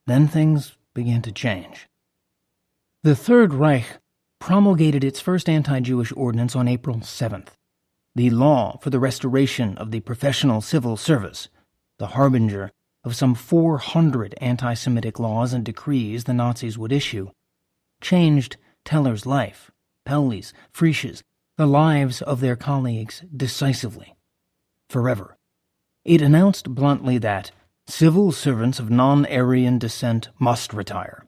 Then things began to change. The Third Reich promulgated its first anti-Jewish ordinance on April 7th, the law for the restoration of the professional civil service, the harbinger of some 400 anti-Semitic laws and decrees the Nazis would issue, changed Teller's life, Pauley's, Frisch's, the lives of their colleagues decisively, forever. It announced bluntly that civil servants of non-Aryan descent must retire.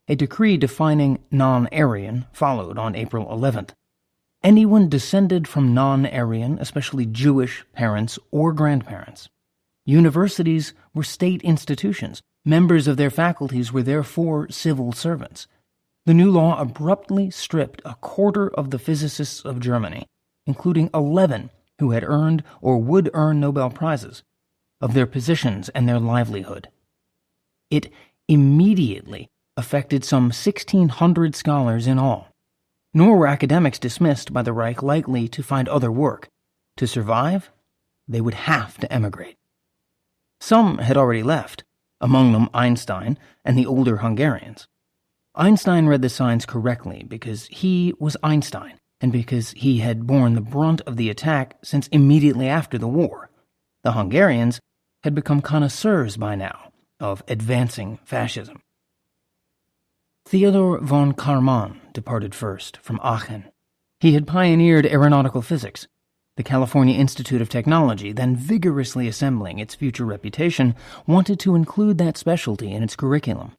A decree defining non-Aryan followed on April 11th. Anyone descended from non-Aryan, especially Jewish, parents or grandparents. Universities were state institutions. Members of their faculties were therefore civil servants. The new law abruptly stripped a quarter of the physicists of Germany, including 11 who had earned or would earn Nobel Prizes, of their positions and their livelihood. It immediately affected some 1,600 scholars in all. Nor were academics dismissed by the Reich likely to find other work. To survive, they would have to emigrate. Some had already left, among them Einstein and the older Hungarians. Einstein read the signs correctly because he was Einstein and because he had borne the brunt of the attack since immediately after the war. The Hungarians had become connoisseurs by now of advancing fascism. Theodor von Karman departed first from Aachen. He had pioneered aeronautical physics. The California Institute of Technology, then vigorously assembling its future reputation, wanted to include that specialty in its curriculum.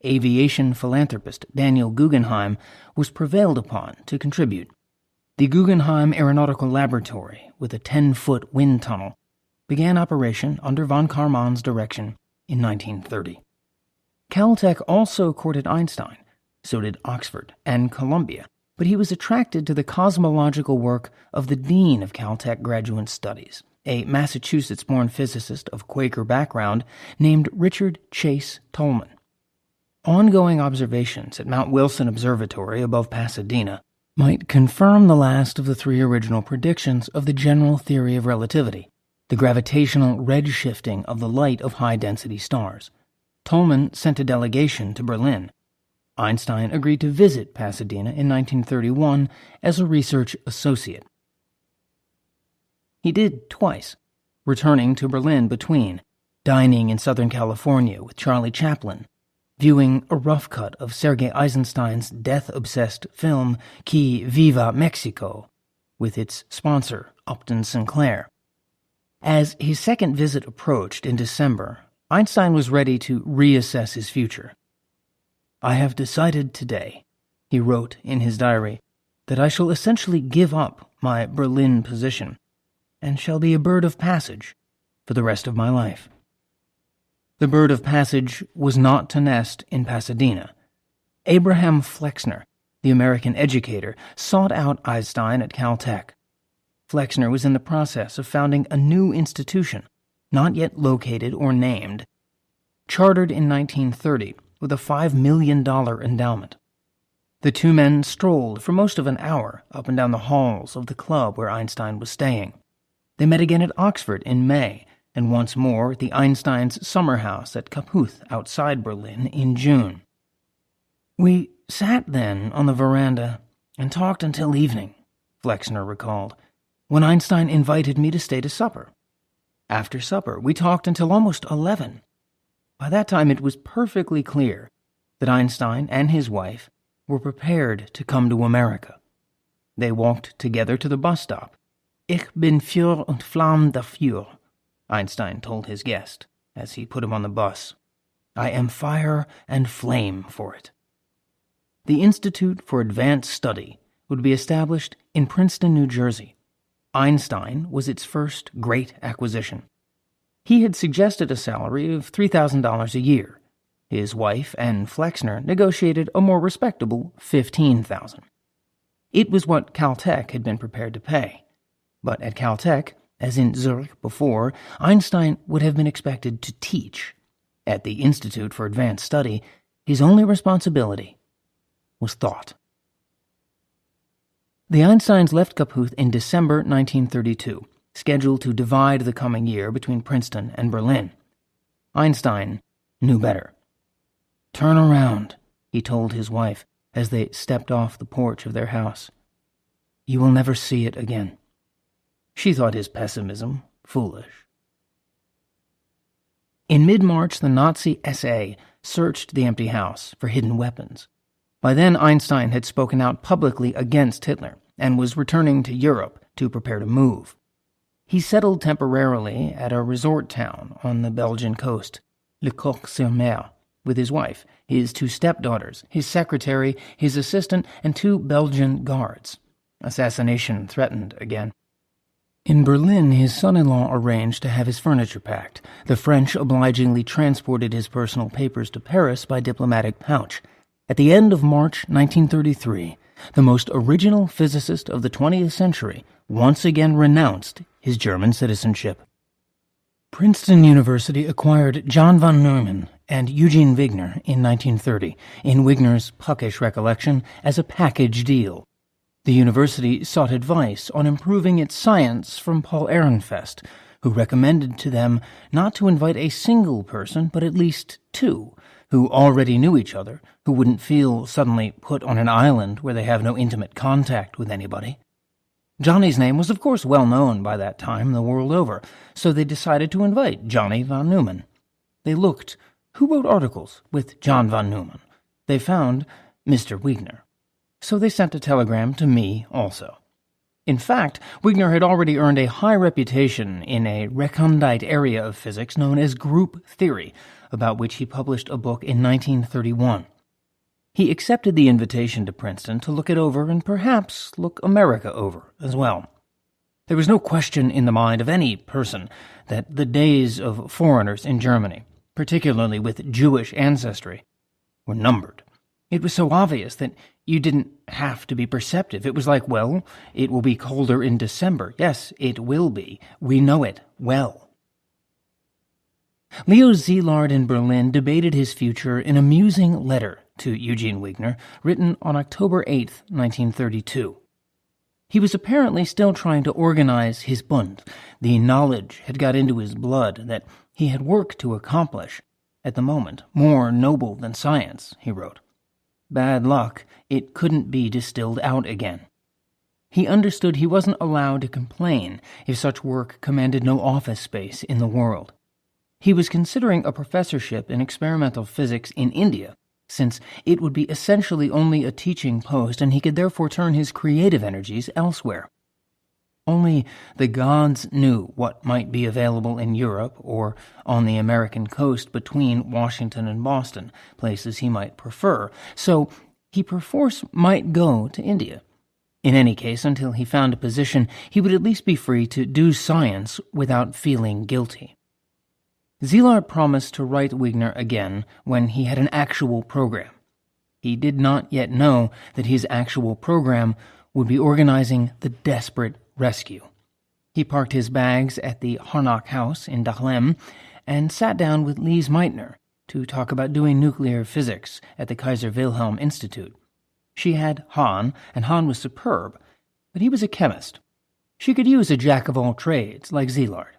Aviation philanthropist Daniel Guggenheim was prevailed upon to contribute. The Guggenheim Aeronautical Laboratory, with a 10-foot wind tunnel, began operation under von Karman's direction in 1930. Caltech also courted Einstein, so did Oxford and Columbia, but he was attracted to the cosmological work of the dean of Caltech Graduate Studies, a Massachusetts-born physicist of Quaker background named Richard Chase Tolman. Ongoing observations at Mount Wilson Observatory above Pasadena might confirm the last of the three original predictions of the general theory of relativity, the gravitational redshifting of the light of high-density stars. Tolman sent a delegation to Berlin. Einstein agreed to visit Pasadena in 1931 as a research associate. He did twice, returning to Berlin between, dining in Southern California with Charlie Chaplin, viewing a rough cut of Sergei Eisenstein's death-obsessed film Que Viva Mexico with its sponsor, Upton Sinclair. As his second visit approached in December, Einstein was ready to reassess his future. "I have decided today," he wrote in his diary, "that I shall essentially give up my Berlin position and shall be a bird of passage for the rest of my life." The bird of passage was not to nest in Pasadena. Abraham Flexner, the American educator, sought out Einstein at Caltech. Flexner was in the process of founding a new institution, not yet located or named, chartered in 1930 with a $5 million endowment. The two men strolled for most of an hour up and down the halls of the club where Einstein was staying. They met again at Oxford in May, and once more at the Einstein's summer house at Kaputh outside Berlin in June. "We sat then on the veranda and talked until evening," Flexner recalled, "when Einstein invited me to stay to supper. After supper, we talked until almost 11. By that time it was perfectly clear that Einstein and his wife were prepared to come to America. They walked together to the bus stop. Ich bin Feuer und Flamme dafür, Einstein told his guest as he put him on the bus. "I am fire and flame for it." The Institute for Advanced Study would be established in Princeton, New Jersey. Einstein was its first great acquisition. He had suggested a salary of $3,000 a year. His wife and Flexner negotiated a more respectable $15,000. It was what Caltech had been prepared to pay. But at Caltech, as in Zurich before, Einstein would have been expected to teach. At the Institute for Advanced Study, his only responsibility was thought. The Einsteins left Kaputh in December 1932, scheduled to divide the coming year between Princeton and Berlin. Einstein knew better. "Turn around," he told his wife as they stepped off the porch of their house. "You will never see it again." She thought his pessimism foolish. In mid-March, the Nazi SA searched the empty house for hidden weapons. By then, Einstein had spoken out publicly against Hitler and was returning to Europe to prepare to move. He settled temporarily at a resort town on the Belgian coast, Le Coq-sur-Mer, with his wife, his 2 stepdaughters, his secretary, his assistant, and 2 Belgian guards. Assassination threatened again. In Berlin, his son-in-law arranged to have his furniture packed. The French obligingly transported his personal papers to Paris by diplomatic pouch. At the end of March 1933, the most original physicist of the 20th century once again renounced his German citizenship. Princeton University acquired John von Neumann and Eugene Wigner in 1930, in Wigner's puckish recollection, as a package deal. The university sought advice on improving its science from Paul Ehrenfest, who recommended to them not to invite a single person, but at least 2, who already knew each other, who wouldn't feel suddenly put on an island where they have no intimate contact with anybody. Johnny's name was of course well known by that time the world over, so they decided to invite Johnny von Neumann. They looked, who wrote articles with John von Neumann? They found Mr. Wigner. So they sent a telegram to me also. In fact, Wigner had already earned a high reputation in a recondite area of physics known as group theory, about which he published a book in 1931. He accepted the invitation to Princeton to look it over and perhaps look America over as well. There was no question in the mind of any person that the days of foreigners in Germany, particularly with Jewish ancestry, were numbered. It was so obvious that you didn't have to be perceptive. It was like, well, it will be colder in December. Yes, it will be. We know it well. Leo Szilard in Berlin debated his future in a musing letter to Eugene Wigner, written on October 8, 1932. He was apparently still trying to organize his Bund. The knowledge had got into his blood that he had work to accomplish, at the moment, more noble than science, he wrote. Bad luck, it couldn't be distilled out again. He understood he wasn't allowed to complain if such work commanded no office space in the world. He was considering a professorship in experimental physics in India, since it would be essentially only a teaching post and he could therefore turn his creative energies elsewhere. Only the gods knew what might be available in Europe or on the American coast between Washington and Boston, places he might prefer, so he perforce might go to India. In any case, until he found a position, he would at least be free to do science without feeling guilty. Szilard promised to write Wigner again when he had an actual program. He did not yet know that his actual program would be organizing the desperate rescue. He parked his bags at the Harnack House in Dahlem and sat down with Lise Meitner to talk about doing nuclear physics at the Kaiser Wilhelm Institute. She had Hahn, and Hahn was superb, but he was a chemist. She could use a jack-of-all-trades like Szilard.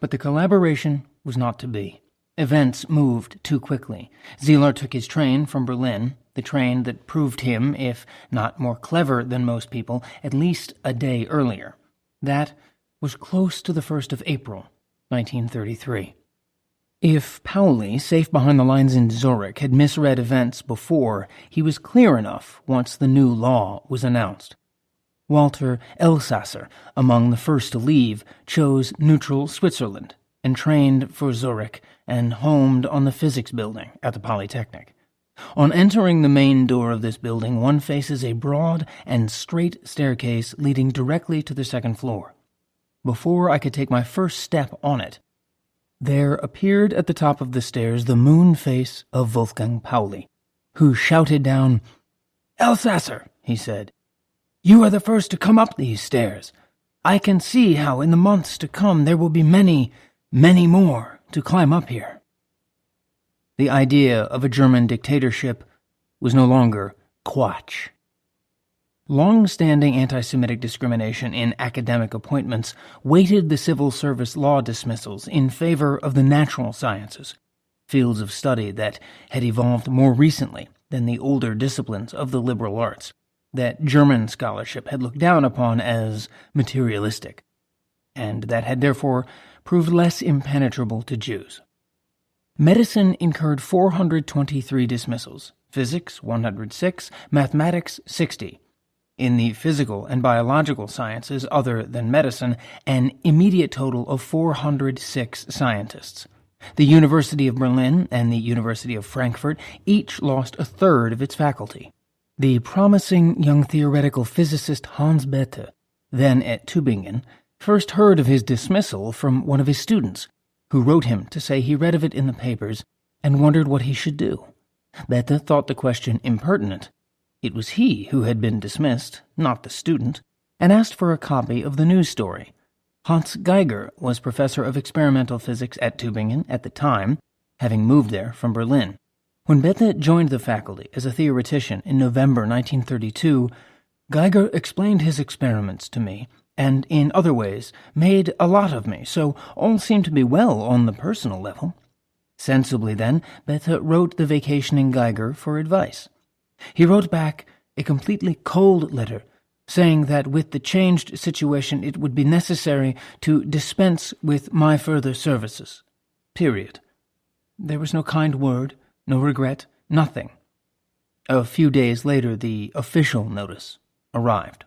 But the collaboration was not to be. Events moved too quickly. Szilard took his train from Berlin, the train that proved him, if not more clever than most people, at least a day earlier. That was close to the 1st of April, 1933. If Pauli, safe behind the lines in Zurich, had misread events before, he was clear enough once the new law was announced. Walter Elsasser, among the first to leave, chose neutral Switzerland and trained for Zurich and homed on the physics building at the Polytechnic. On entering the main door of this building, one faces a broad and straight staircase leading directly to the second floor. Before I could take my first step on it, there appeared at the top of the stairs the moon face of Wolfgang Pauli, who shouted down, "Elsasser," he said, "you are the first to come up these stairs. I can see how in the months to come there will be many, many more to climb up here." The idea of a German dictatorship was no longer Quatsch. Long-standing anti-Semitic discrimination in academic appointments weighted the civil service law dismissals in favor of the natural sciences. fields of study that had evolved more recently than the older disciplines of the liberal arts, that German scholarship had looked down upon as materialistic, and that had therefore proved less impenetrable to Jews. Medicine incurred 423 dismissals, physics 106, mathematics 60. In the physical and biological sciences other than medicine, an immediate total of 406 scientists. The University of Berlin and the University of Frankfurt each lost a third of its faculty. The promising young theoretical physicist Hans Bethe, then at Tübingen, first heard of his dismissal from one of his students, who wrote him to say he read of it in the papers and wondered what he should do. Bethe thought the question impertinent. It was he who had been dismissed, not the student, and asked for a copy of the news story. Hans Geiger was professor of experimental physics at Tübingen at the time, having moved there from Berlin. When Bethe joined the faculty as a theoretician in November 1932, Geiger explained his experiments to me, and in other ways made a lot of me, so all seemed to be well on the personal level. Sensibly then, Bethe wrote the vacationing Geiger for advice. He wrote back a completely cold letter, saying that with the changed situation it would be necessary to dispense with my further services. Period. There was no kind word, no regret, nothing. A few days later the official notice arrived.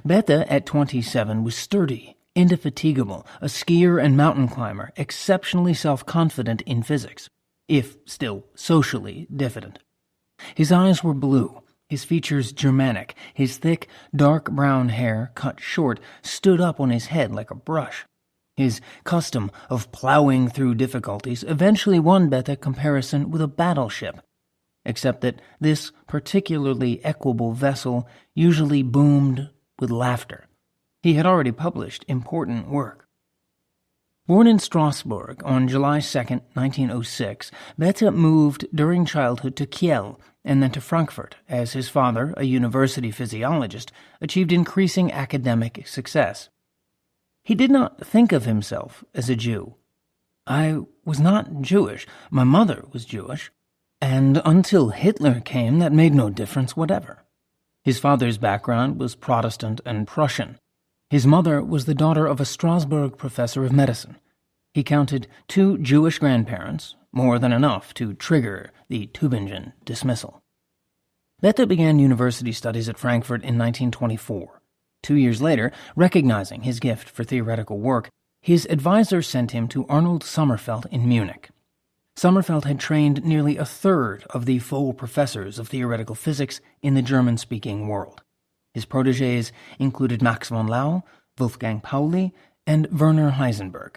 Bethe, at 27, was sturdy, indefatigable, a skier and mountain climber, exceptionally self-confident in physics, if still socially diffident. His eyes were blue, his features Germanic, his thick, dark brown hair, cut short, stood up on his head like a brush. His custom of plowing through difficulties eventually won Bethe comparison with a battleship, except that this particularly equable vessel usually boomed with laughter. He had already published important work. Born in Strasbourg on July 2, 1906, Bethe moved during childhood to Kiel and then to Frankfurt, as his father, a university physiologist, achieved increasing academic success. He did not think of himself as a Jew. I was not Jewish. My mother was Jewish. And until Hitler came, that made no difference whatever. His father's background was Protestant and Prussian. His mother was the daughter of a Strasbourg professor of medicine. He counted 2 Jewish grandparents, more than enough to trigger the Tübingen dismissal. Bethe began university studies at Frankfurt in 1924. 2 years later, recognizing his gift for theoretical work, his advisor sent him to Arnold Sommerfeld in Munich. Sommerfeld had trained nearly a third of the full professors of theoretical physics in the German-speaking world. His protégés included Max von Laue, Wolfgang Pauli, and Werner Heisenberg.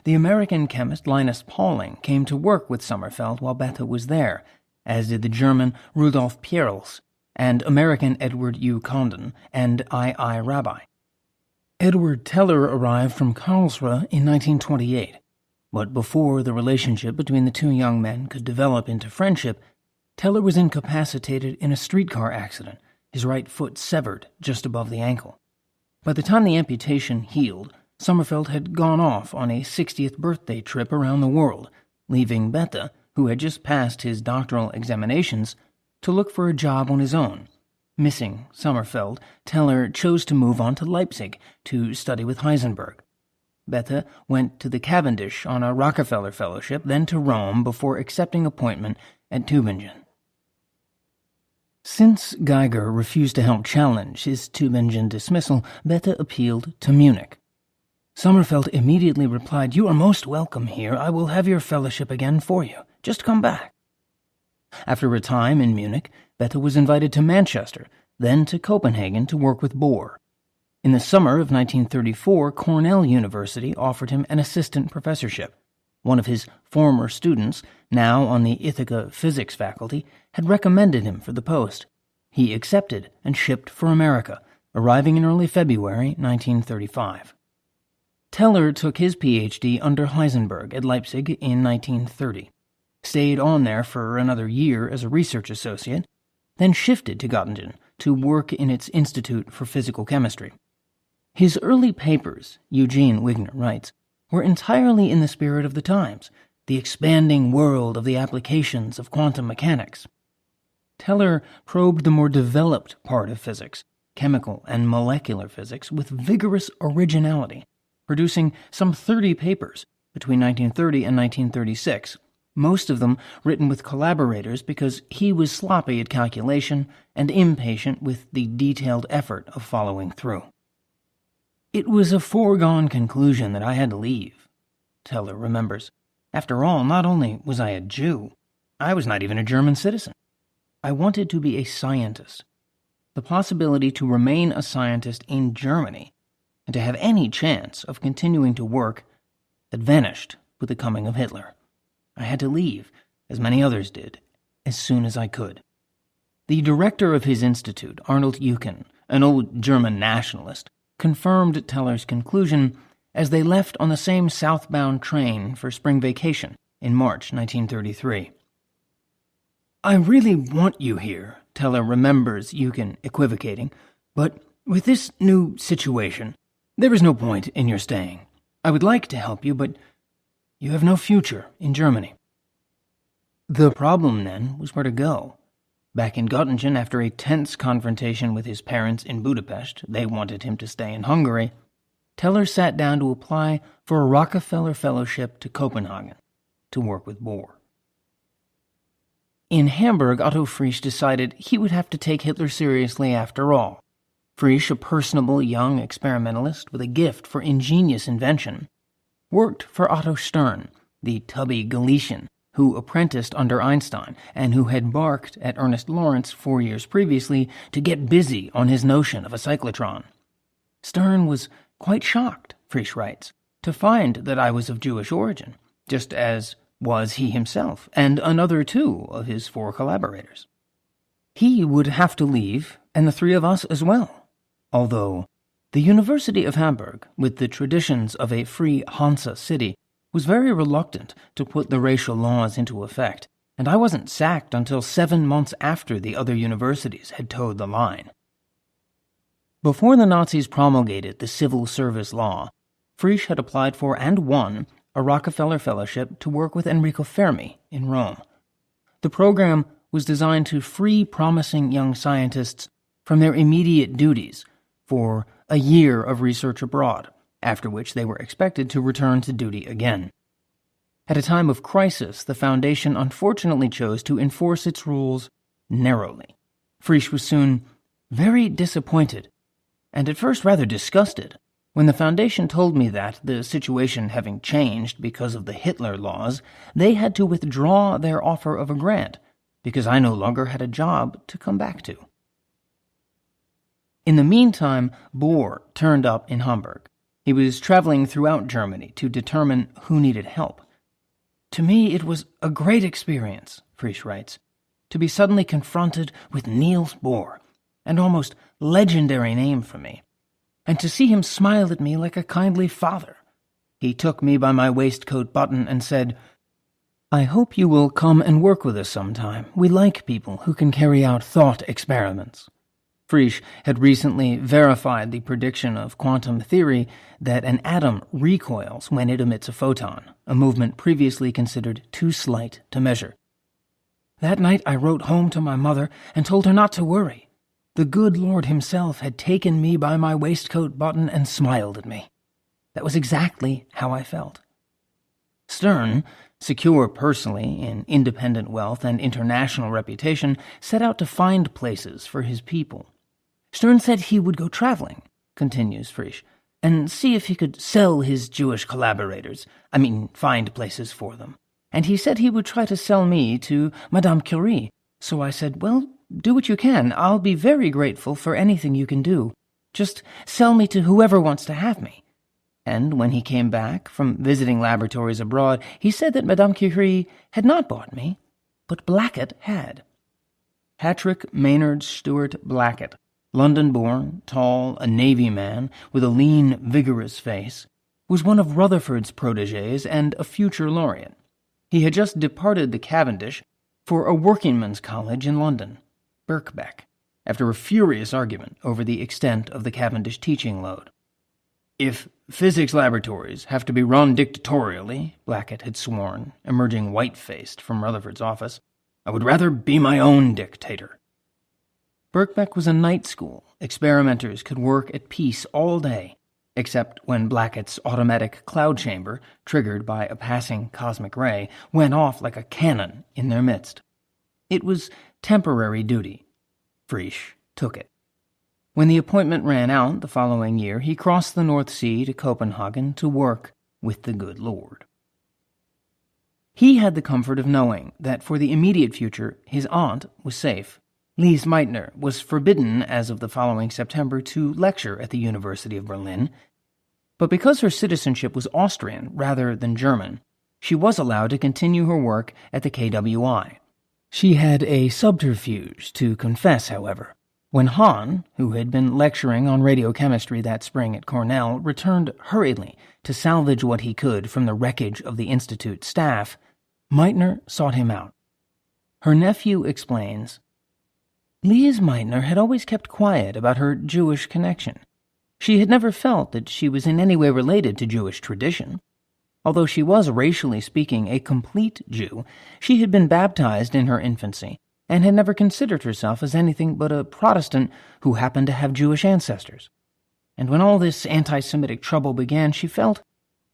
The American chemist Linus Pauling came to work with Sommerfeld while Bethe was there, as did the German Rudolf Peierls and American Edward U. Condon and I. Rabbi. Edward Teller arrived from Karlsruhe in 1928, but before the relationship between the two young men could develop into friendship, Teller was incapacitated in a streetcar accident, his right foot severed just above the ankle. By the time the amputation healed, Sommerfeld had gone off on a 60th birthday trip around the world, leaving Bethe, who had just passed his doctoral examinations, to look for a job on his own. Missing Sommerfeld, Teller chose to move on to Leipzig to study with Heisenberg. Bethe went to the Cavendish on a Rockefeller Fellowship, then to Rome before accepting appointment at Tübingen. Since Geiger refused to help challenge his Tübingen dismissal, Bethe appealed to Munich. Sommerfeld immediately replied, "You are most welcome here. I will have your fellowship again for you. Just come back." After a time in Munich, Bethe was invited to Manchester, then to Copenhagen to work with Bohr. In the summer of 1934, Cornell University offered him an assistant professorship. One of his former students, now on the Ithaca physics faculty, had recommended him for the post. He accepted and shipped for America, arriving in early February 1935. Teller took his Ph.D. under Heisenberg at Leipzig in 1930, stayed on there for another year as a research associate, then shifted to Göttingen to work in its Institute for Physical Chemistry. His early papers, Eugene Wigner writes, were entirely in the spirit of the times, the expanding world of the applications of quantum mechanics. Teller probed the more developed part of physics, chemical and molecular physics, with vigorous originality, producing some 30 papers between 1930 and 1936, most of them written with collaborators because he was sloppy at calculation and impatient with the detailed effort of following through. It was a foregone conclusion that I had to leave, Teller remembers. After all, not only was I a Jew, I was not even a German citizen. I wanted to be a scientist. The possibility to remain a scientist in Germany and to have any chance of continuing to work had vanished with the coming of Hitler. I had to leave, as many others did, as soon as I could. The director of his institute, Arnold Eucken, an old German nationalist, confirmed Teller's conclusion as they left on the same southbound train for spring vacation in March 1933. "I really want you here," Teller remembers Eucken equivocating, "but with this new situation, there is no point in your staying. I would like to help you, but you have no future in Germany." The problem, then, was where to go. Back in Göttingen, after a tense confrontation with his parents in Budapest, they wanted him to stay in Hungary, Teller sat down to apply for a Rockefeller Fellowship to Copenhagen to work with Bohr. In Hamburg, Otto Frisch decided he would have to take Hitler seriously after all. Frisch, a personable young experimentalist with a gift for ingenious invention, worked for Otto Stern, the tubby Galician who apprenticed under Einstein and who had barked at Ernest Lawrence 4 years previously to get busy on his notion of a cyclotron. Stern was quite shocked, Frisch writes, to find that I was of Jewish origin, just as was he himself, and another 2 of his 4 collaborators. He would have to leave, and the 3 of us as well, although the University of Hamburg, with the traditions of a free Hansa city, was very reluctant to put the racial laws into effect, and I wasn't sacked until 7 months after the other universities had towed the line. Before the Nazis promulgated the civil service law, Frisch had applied for and won a Rockefeller Fellowship to work with Enrico Fermi in Rome. The program was designed to free promising young scientists from their immediate duties for a year of research abroad, after which they were expected to return to duty again. At a time of crisis, the Foundation unfortunately chose to enforce its rules narrowly. Frisch was soon very disappointed, and at first rather disgusted, when the Foundation told me that, the situation having changed because of the Hitler laws, they had to withdraw their offer of a grant, because I no longer had a job to come back to. In the meantime, Bohr turned up in Hamburg. He was traveling throughout Germany to determine who needed help. "To me, it was a great experience," Frisch writes, "to be suddenly confronted with Niels Bohr, an almost legendary name for me, and to see him smile at me like a kindly father. He took me by my waistcoat button and said, 'I hope you will come and work with us sometime. We like people who can carry out thought experiments.'" Frisch had recently verified the prediction of quantum theory that an atom recoils when it emits a photon, a movement previously considered too slight to measure. "That night I wrote home to my mother and told her not to worry. The good Lord himself had taken me by my waistcoat button and smiled at me. That was exactly how I felt." Stern, secure personally in independent wealth and international reputation, set out to find places for his people. Stern said he would go traveling, continues Frisch, and see if he could sell his Jewish collaborators, find places for them. And he said he would try to sell me to Madame Curie. So I said, "Well, do what you can. I'll be very grateful for anything you can do. Just sell me to whoever wants to have me." And when he came back from visiting laboratories abroad, he said that Madame Curie had not bought me, but Blackett had. Patrick Maynard Stewart Blackett, London-born, tall, a Navy man with a lean, vigorous face, was one of Rutherford's protégés and a future laureate. He had just departed the Cavendish for a workingmen's college in London, Birkbeck, after a furious argument over the extent of the Cavendish teaching load. "If physics laboratories have to be run dictatorially, Blackett had sworn, emerging white-faced from Rutherford's office, I would rather be my own dictator. Birkbeck was a night school. Experimenters could work at peace all day, except when Blackett's automatic cloud chamber, triggered by a passing cosmic ray, went off like a cannon in their midst. It was temporary duty. Frisch took it. When the appointment ran out the following year, he crossed the North Sea to Copenhagen to work with the good Lord. He had the comfort of knowing that for the immediate future his aunt was safe. Lise Meitner was forbidden as of the following September to lecture at the University of Berlin, but because her citizenship was Austrian rather than German, she was allowed to continue her work at the KWI. She had a subterfuge to confess, however. When Hahn, who had been lecturing on radiochemistry that spring at Cornell, returned hurriedly to salvage what he could from the wreckage of the Institute staff, Meitner sought him out. Her nephew explains, Lise Meitner had always kept quiet about her Jewish connection. She had never felt that she was in any way related to Jewish tradition. Although she was, racially speaking, a complete Jew, she had been baptized in her infancy and had never considered herself as anything but a Protestant who happened to have Jewish ancestors. And when all this anti-Semitic trouble began, she felt,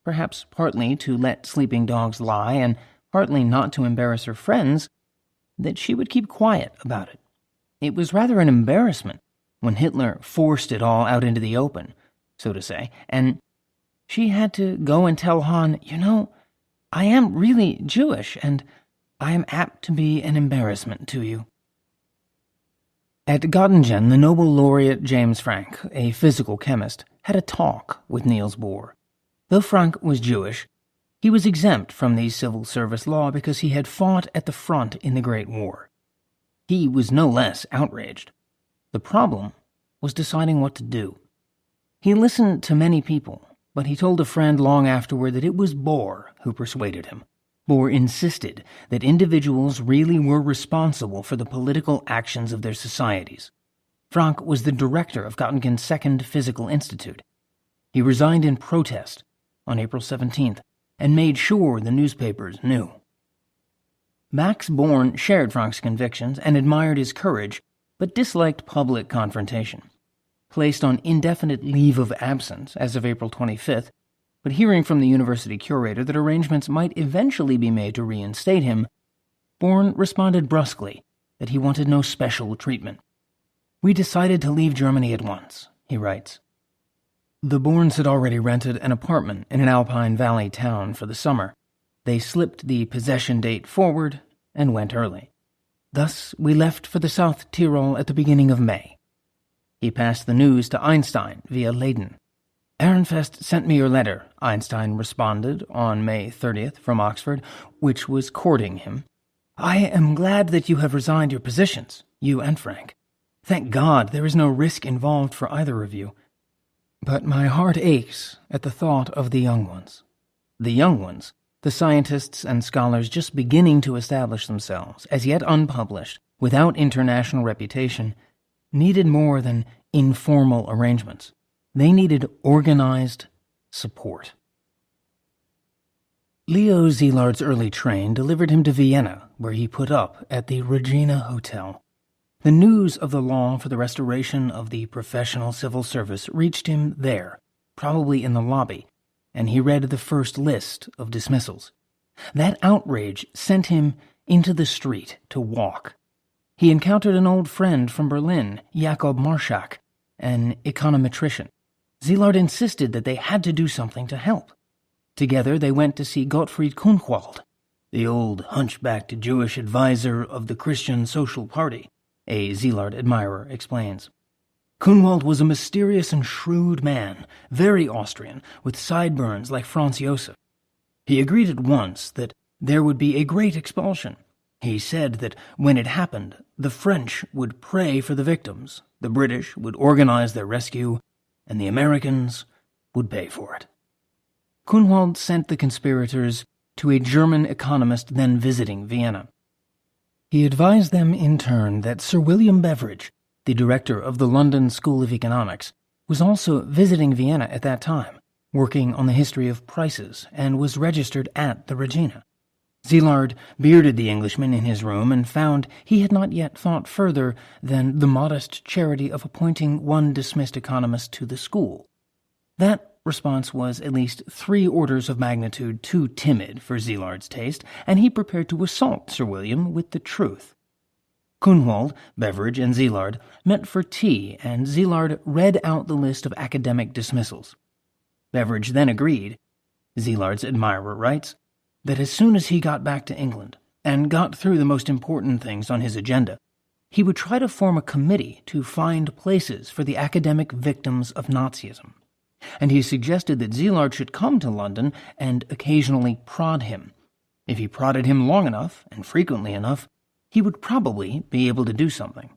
perhaps partly to let sleeping dogs lie and partly not to embarrass her friends, that she would keep quiet about it. It was rather an embarrassment when Hitler forced it all out into the open, so to say, and she had to go and tell Hahn, I am really Jewish, and I am apt to be an embarrassment to you. At Göttingen, the Nobel laureate James Franck, a physical chemist, had a talk with Niels Bohr. Though Franck was Jewish, he was exempt from the civil service law because he had fought at the front in the Great War. He was no less outraged. The problem was deciding what to do. He listened to many people, but he told a friend long afterward that it was Bohr who persuaded him. Bohr insisted that individuals really were responsible for the political actions of their societies. Franck was the director of Göttingen's Second Physical Institute. He resigned in protest on April 17th and made sure the newspapers knew. Max Born shared Franck's convictions and admired his courage, but disliked public confrontation. Placed on indefinite leave of absence as of April 25th, but hearing from the university curator that arrangements might eventually be made to reinstate him, Born responded brusquely that he wanted no special treatment. We decided to leave Germany at once, he writes. The Borns had already rented an apartment in an Alpine Valley town for the summer. They slipped the possession date forward and went early. Thus, we left for the South Tyrol at the beginning of May. He passed the news to Einstein via Leyden. Ehrenfest sent me your letter, Einstein responded on May 30th from Oxford, which was courting him. I am glad that you have resigned your positions, you and Frank. Thank God there is no risk involved for either of you. But my heart aches at the thought of the young ones. The young ones, the scientists and scholars just beginning to establish themselves, as yet unpublished, without international reputation, needed more than informal arrangements. They needed organized support. Leo Szilard's early train delivered him to Vienna, where he put up at the Regina Hotel. The news of the law for the restoration of the professional civil service reached him there, probably in the lobby, and he read the first list of dismissals. That outrage sent him into the street to walk. He encountered an old friend from Berlin, Jakob Marschak, an econometrician. Szilard insisted that they had to do something to help. Together they went to see Gottfried Kuhnwald, the old hunchbacked Jewish advisor of the Christian Social Party, a Szilard admirer explains. Kuhnwald was a mysterious and shrewd man, very Austrian, with sideburns like Franz Josef. He agreed at once that there would be a great expulsion. He said that when it happened, the French would pray for the victims, the British would organize their rescue, and the Americans would pay for it. Kuhnwald sent the conspirators to a German economist then visiting Vienna. He advised them in turn that Sir William Beveridge, the director of the London School of Economics, was also visiting Vienna at that time, working on the history of prices, and was registered at the Regina. Szilard bearded the Englishman in his room and found he had not yet thought further than the modest charity of appointing one dismissed economist to the school. That response was at least 3 orders of magnitude too timid for Szilard's taste, and he prepared to assault Sir William with the truth. Kunwald, Beveridge, and Szilard met for tea, and Szilard read out the list of academic dismissals. Beveridge then agreed, Szilard's admirer writes, that as soon as he got back to England and got through the most important things on his agenda, he would try to form a committee to find places for the academic victims of Nazism, and he suggested that Szilard should come to London and occasionally prod him. If he prodded him long enough and frequently enough, he would probably be able to do something.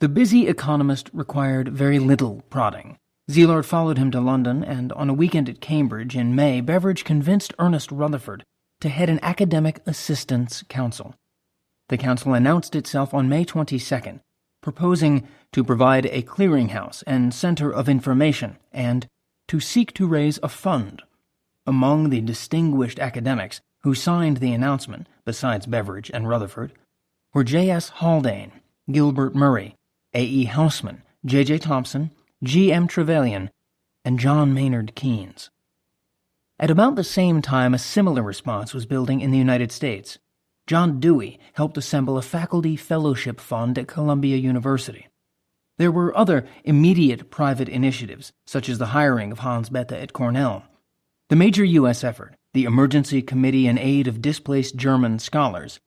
The busy economist required very little prodding. Szilard followed him to London, and on a weekend at Cambridge in May, Beveridge convinced Ernest Rutherford to head an academic assistance council. The council announced itself on May 22nd, proposing to provide a clearinghouse and center of information and to seek to raise a fund. Among the distinguished academics who signed the announcement, besides Beveridge and Rutherford, were J.S. Haldane, Gilbert Murray, A.E. Houseman, J.J. Thompson, G.M. Trevelyan, and John Maynard Keynes. At about the same time, a similar response was building in the United States. John Dewey helped assemble a faculty fellowship fund at Columbia University. There were other immediate private initiatives, such as the hiring of Hans Bethe at Cornell. The major U.S. effort, the Emergency Committee in Aid of Displaced German Scholars,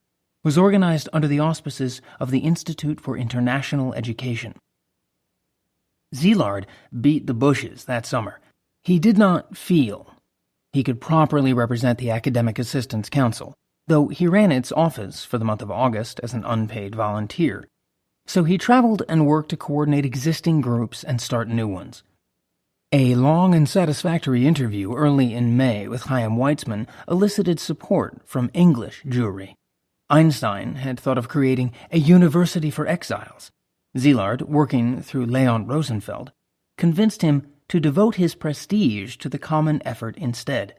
was organized under the auspices of the Institute for International Education. Szilard beat the bushes that summer. He did not feel he could properly represent the Academic Assistance Council, though he ran its office for the month of August as an unpaid volunteer. So he traveled and worked to coordinate existing groups and start new ones. A long and satisfactory interview early in May with Chaim Weizmann elicited support from English Jewry. Einstein had thought of creating a university for exiles. Szilard, working through Leon Rosenfeld, convinced him to devote his prestige to the common effort instead.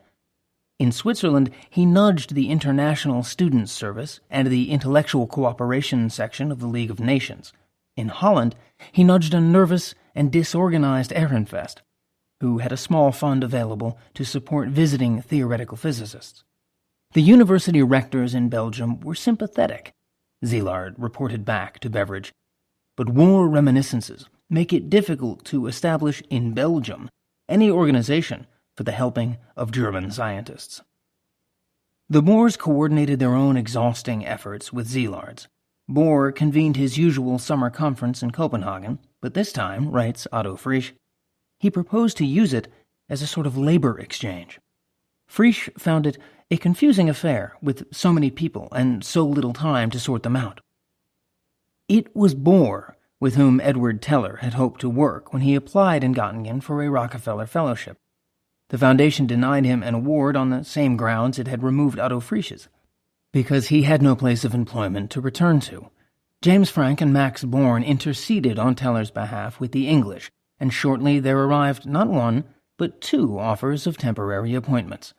In Switzerland, he nudged the International Students' Service and the Intellectual Cooperation section of the League of Nations. In Holland, he nudged a nervous and disorganized Ehrenfest, who had a small fund available to support visiting theoretical physicists. The university rectors in Belgium were sympathetic, Szilard reported back to Beveridge, but war reminiscences make it difficult to establish in Belgium any organization for the helping of German scientists. The Boers coordinated their own exhausting efforts with Szilard's. Bohr convened his usual summer conference in Copenhagen, but this time, writes Otto Frisch, he proposed to use it as a sort of labor exchange. Frisch found it a confusing affair with so many people and so little time to sort them out. It was Bohr with whom Edward Teller had hoped to work when he applied in Göttingen for a Rockefeller Fellowship. The foundation denied him an award on the same grounds it had removed Otto Frisch's, because he had no place of employment to return to. James Franck and Max Born interceded on Teller's behalf with the English, and shortly there arrived not one, but 2 offers of temporary appointments.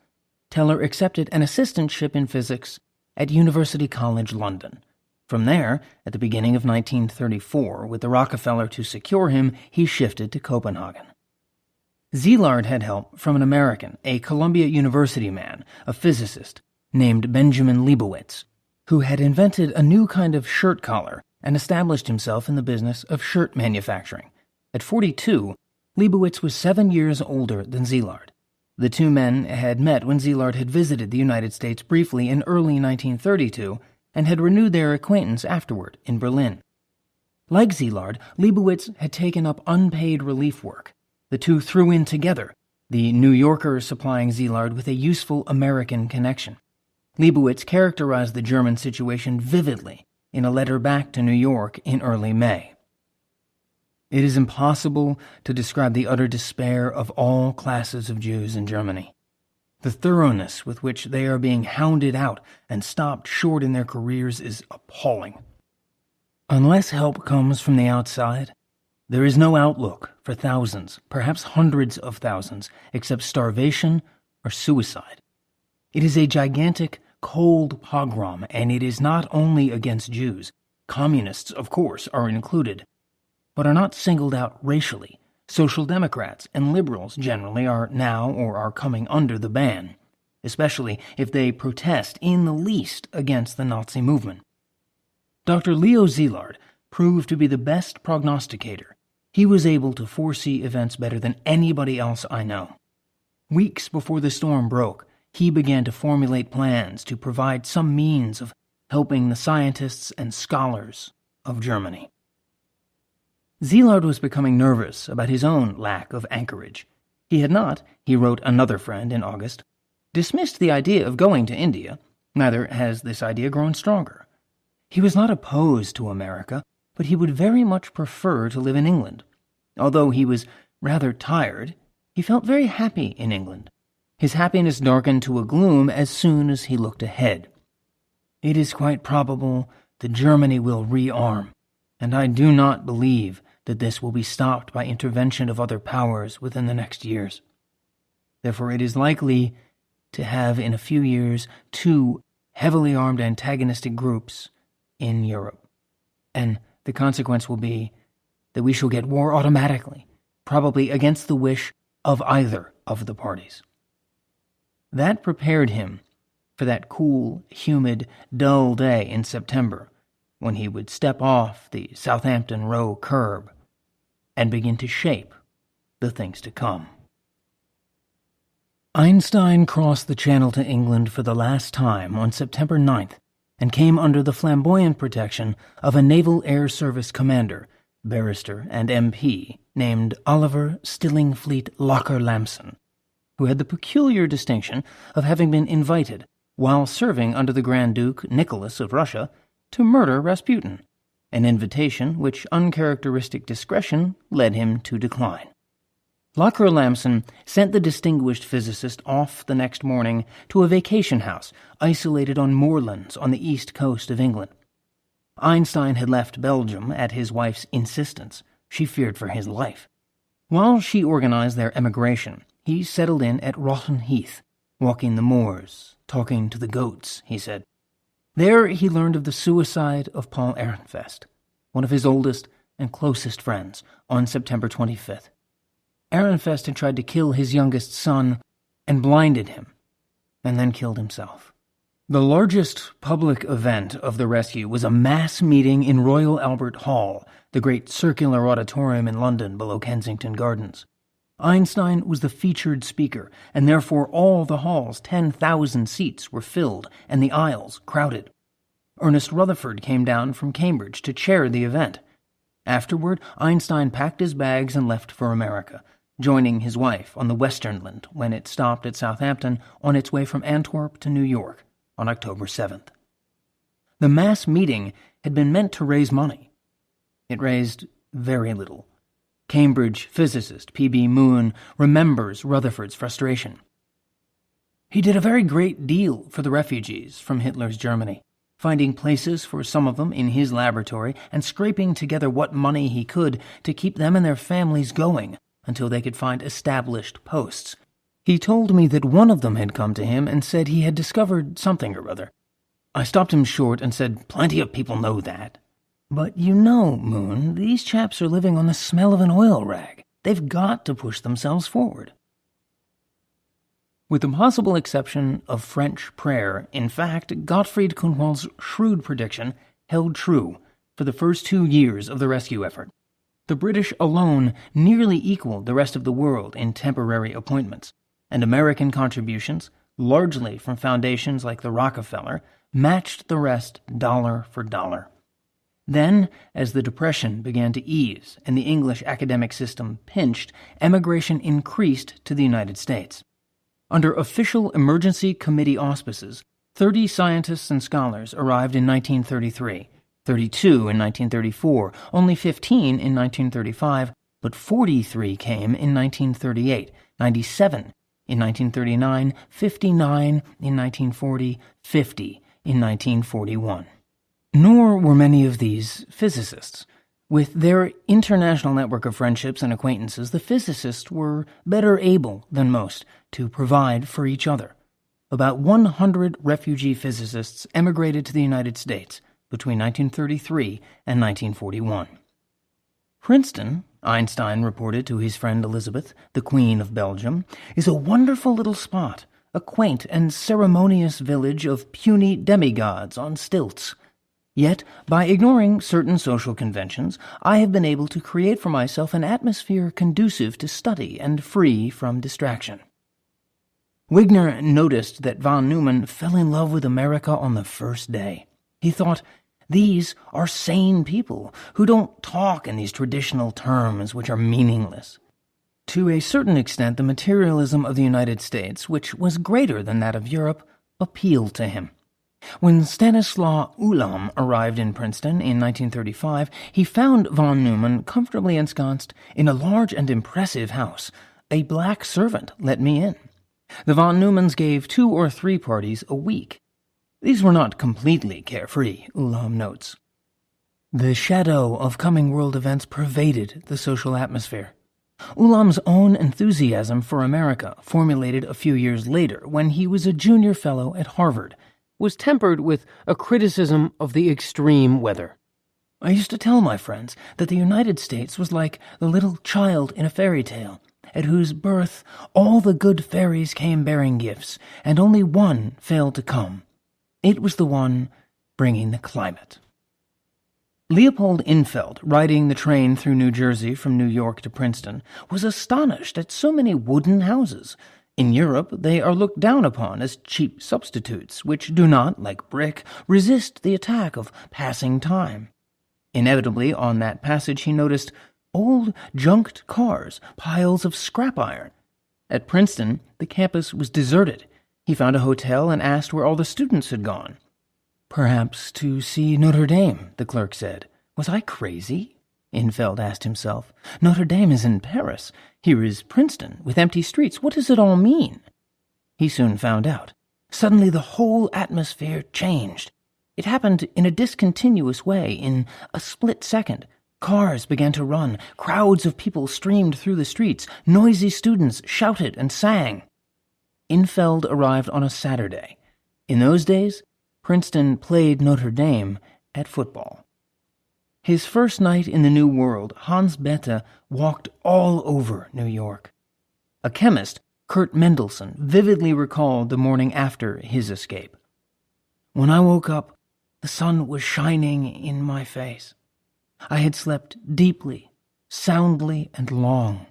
Teller accepted an assistantship in physics at University College London. From there, at the beginning of 1934, with the Rockefeller to secure him, he shifted to Copenhagen. Szilard had help from an American, a Columbia University man, a physicist, named Benjamin Leibowitz, who had invented a new kind of shirt collar and established himself in the business of shirt manufacturing. At 42, Leibowitz was 7 years older than Szilard. The 2 men had met when Szilard had visited the United States briefly in early 1932 and had renewed their acquaintance afterward in Berlin. Like Szilard, Leibowitz had taken up unpaid relief work. The 2 threw in together, the New Yorker supplying Szilard with a useful American connection. Leibowitz characterized the German situation vividly in a letter back to New York in early May. It is impossible to describe the utter despair of all classes of Jews in Germany. The thoroughness with which they are being hounded out and stopped short in their careers is appalling. Unless help comes from the outside, There is no outlook for thousands, perhaps hundreds of thousands, except starvation or suicide. It is a gigantic, cold pogrom, and it is not only against Jews. Communists, of course, are included, but are not singled out racially. Social Democrats and liberals generally are now or are coming under the ban, especially if they protest in the least against the Nazi movement. Dr. Leo Szilard proved to be the best prognosticator. He was able to foresee events better than anybody else I know. Weeks before the storm broke, he began to formulate plans to provide some means of helping the scientists and scholars of Germany. Szilard was becoming nervous about his own lack of anchorage. He had not, he wrote another friend in August, dismissed the idea of going to India, neither has this idea grown stronger. He was not opposed to America, but he would very much prefer to live in England. Although he was rather tired, he felt very happy in England. His happiness darkened to a gloom as soon as he looked ahead. It is quite probable that Germany will rearm, and I do not believe that this will be stopped by intervention of other powers within the next years. Therefore, it is likely to have in a few years 2 heavily armed antagonistic groups in Europe, and the consequence will be that we shall get war automatically, probably against the wish of either of the parties. That prepared him for that cool, humid, dull day in September when he would step off the Southampton Row curb and begin to shape the things to come. Einstein crossed the Channel to England for the last time on September 9th and came under the flamboyant protection of a Naval Air Service commander, barrister and MP, named Oliver Stillingfleet Locker-Lamson, who had the peculiar distinction of having been invited, while serving under the Grand Duke Nicholas of Russia, to murder Rasputin, an invitation which uncharacteristic discretion led him to decline. Locker-Lamson sent the distinguished physicist off the next morning to a vacation house isolated on moorlands on the east coast of England. Einstein had left Belgium at his wife's insistence. She feared for his life. While she organized their emigration, he settled in at Rotten Heath, walking the moors, talking to the goats, he said. There he learned of the suicide of Paul Ehrenfest, one of his oldest and closest friends, on September 25th. Ehrenfest had tried to kill his youngest son and blinded him, and then killed himself. The largest public event of the rescue was a mass meeting in Royal Albert Hall, the great circular auditorium in London below Kensington Gardens. Einstein was the featured speaker, and therefore all the hall's 10,000 seats were filled and the aisles crowded. Ernest Rutherford came down from Cambridge to chair the event. Afterward, Einstein packed his bags and left for America, joining his wife on the Westernland when it stopped at Southampton on its way from Antwerp to New York on October 7th. The mass meeting had been meant to raise money. It raised very little. Cambridge physicist P.B. Moon remembers Rutherford's frustration. He did a very great deal for the refugees from Hitler's Germany, finding places for some of them in his laboratory and scraping together what money he could to keep them and their families going until they could find established posts. He told me that one of them had come to him and said he had discovered something or other. I stopped him short and said, "Plenty of people know that." "But you know, Moon, these chaps are living on the smell of an oil rag. They've got to push themselves forward." With the possible exception of French prayer, in fact, Gottfried Kuhnwald's shrewd prediction held true for the first 2 years of the rescue effort. The British alone nearly equaled the rest of the world in temporary appointments, and American contributions, largely from foundations like the Rockefeller, matched the rest dollar for dollar. Then, as the Depression began to ease and the English academic system pinched, emigration increased to the United States. Under official emergency committee auspices, 30 scientists and scholars arrived in 1933, 32 in 1934, only 15 in 1935, but 43 came in 1938, 97 in 1939, 59 in 1940, 50 in 1941. Nor were many of these physicists. With their international network of friendships and acquaintances, the physicists were better able than most to provide for each other. About 100 refugee physicists emigrated to the United States between 1933 and 1941. Princeton, Einstein reported to his friend Elizabeth, the Queen of Belgium, is a wonderful little spot, a quaint and ceremonious village of puny demigods on stilts. Yet, by ignoring certain social conventions, I have been able to create for myself an atmosphere conducive to study and free from distraction. Wigner noticed that von Neumann fell in love with America on the first day. He thought, these are sane people who don't talk in these traditional terms which are meaningless. To a certain extent, the materialism of the United States, which was greater than that of Europe, appealed to him. When Stanislaw Ulam arrived in Princeton in 1935, he found von Neumann comfortably ensconced in a large and impressive house. A black servant let me in. The von Neumanns gave 2 or 3 parties a week. These were not completely carefree, Ulam notes. The shadow of coming world events pervaded the social atmosphere. Ulam's own enthusiasm for America, formulated a few years later when he was a junior fellow at Harvard, was tempered with a criticism of the extreme weather. I used to tell my friends that the United States was like the little child in a fairy tale, at whose birth all the good fairies came bearing gifts, and only one failed to come. It was the one bringing the climate. Leopold Infeld, riding the train through New Jersey from New York to Princeton, was astonished at so many wooden houses. In Europe, they are looked down upon as cheap substitutes, which do not, like brick, resist the attack of passing time. Inevitably, on that passage, he noticed old, junked cars, piles of scrap iron. At Princeton, the campus was deserted. He found a hotel and asked where all the students had gone. Perhaps to see Notre Dame, the clerk said. Was I crazy? Infeld asked himself. Notre Dame is in Paris. Here is Princeton, with empty streets. What does it all mean? He soon found out. Suddenly the whole atmosphere changed. It happened in a discontinuous way, in a split second. Cars began to run. Crowds of people streamed through the streets. Noisy students shouted and sang. Infeld arrived on a Saturday. In those days, Princeton played Notre Dame at football. His first night in the New World, Hans Bethe walked all over New York. A chemist, Kurt Mendelsohn, vividly recalled the morning after his escape. When I woke up, the sun was shining in my face. I had slept deeply, soundly, and long,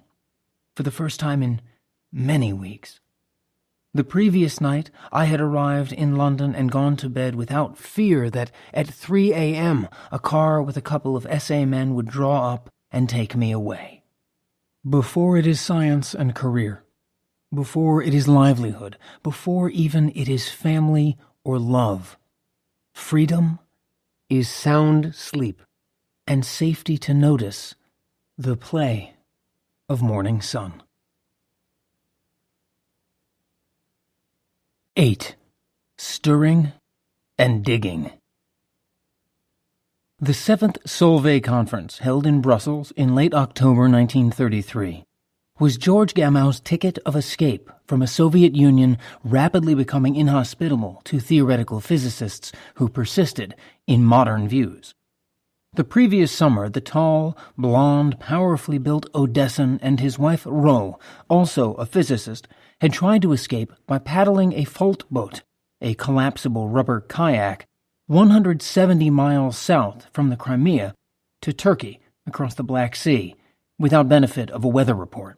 for the first time in many weeks. The previous night, I had arrived in London and gone to bed without fear that at 3 a.m. a car with a couple of SA men would draw up and take me away. Before it is science and career, before it is livelihood, before even it is family or love, freedom is sound sleep and safety to notice the play of morning sun. 8. Stirring and digging. The 7th Solvay Conference, held in Brussels in late October 1933, was George Gamow's ticket of escape from a Soviet Union rapidly becoming inhospitable to theoretical physicists who persisted in modern views. The previous summer, the tall, blond, powerfully built Odessan and his wife Rhodes, also a physicist, had tried to escape by paddling a Folt boat, a collapsible rubber kayak, 170 miles south from the Crimea to Turkey across the Black Sea, without benefit of a weather report.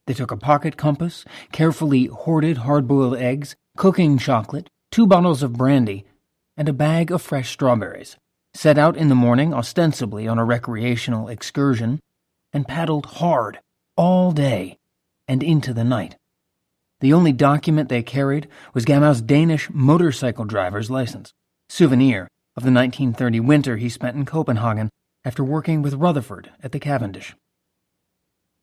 They took a pocket compass, carefully hoarded hard-boiled eggs, cooking chocolate, 2 bottles of brandy, and a bag of fresh strawberries, set out in the morning ostensibly on a recreational excursion, and paddled hard all day and into the night. The only document they carried was Gamow's Danish motorcycle driver's license, souvenir of the 1930 winter he spent in Copenhagen after working with Rutherford at the Cavendish.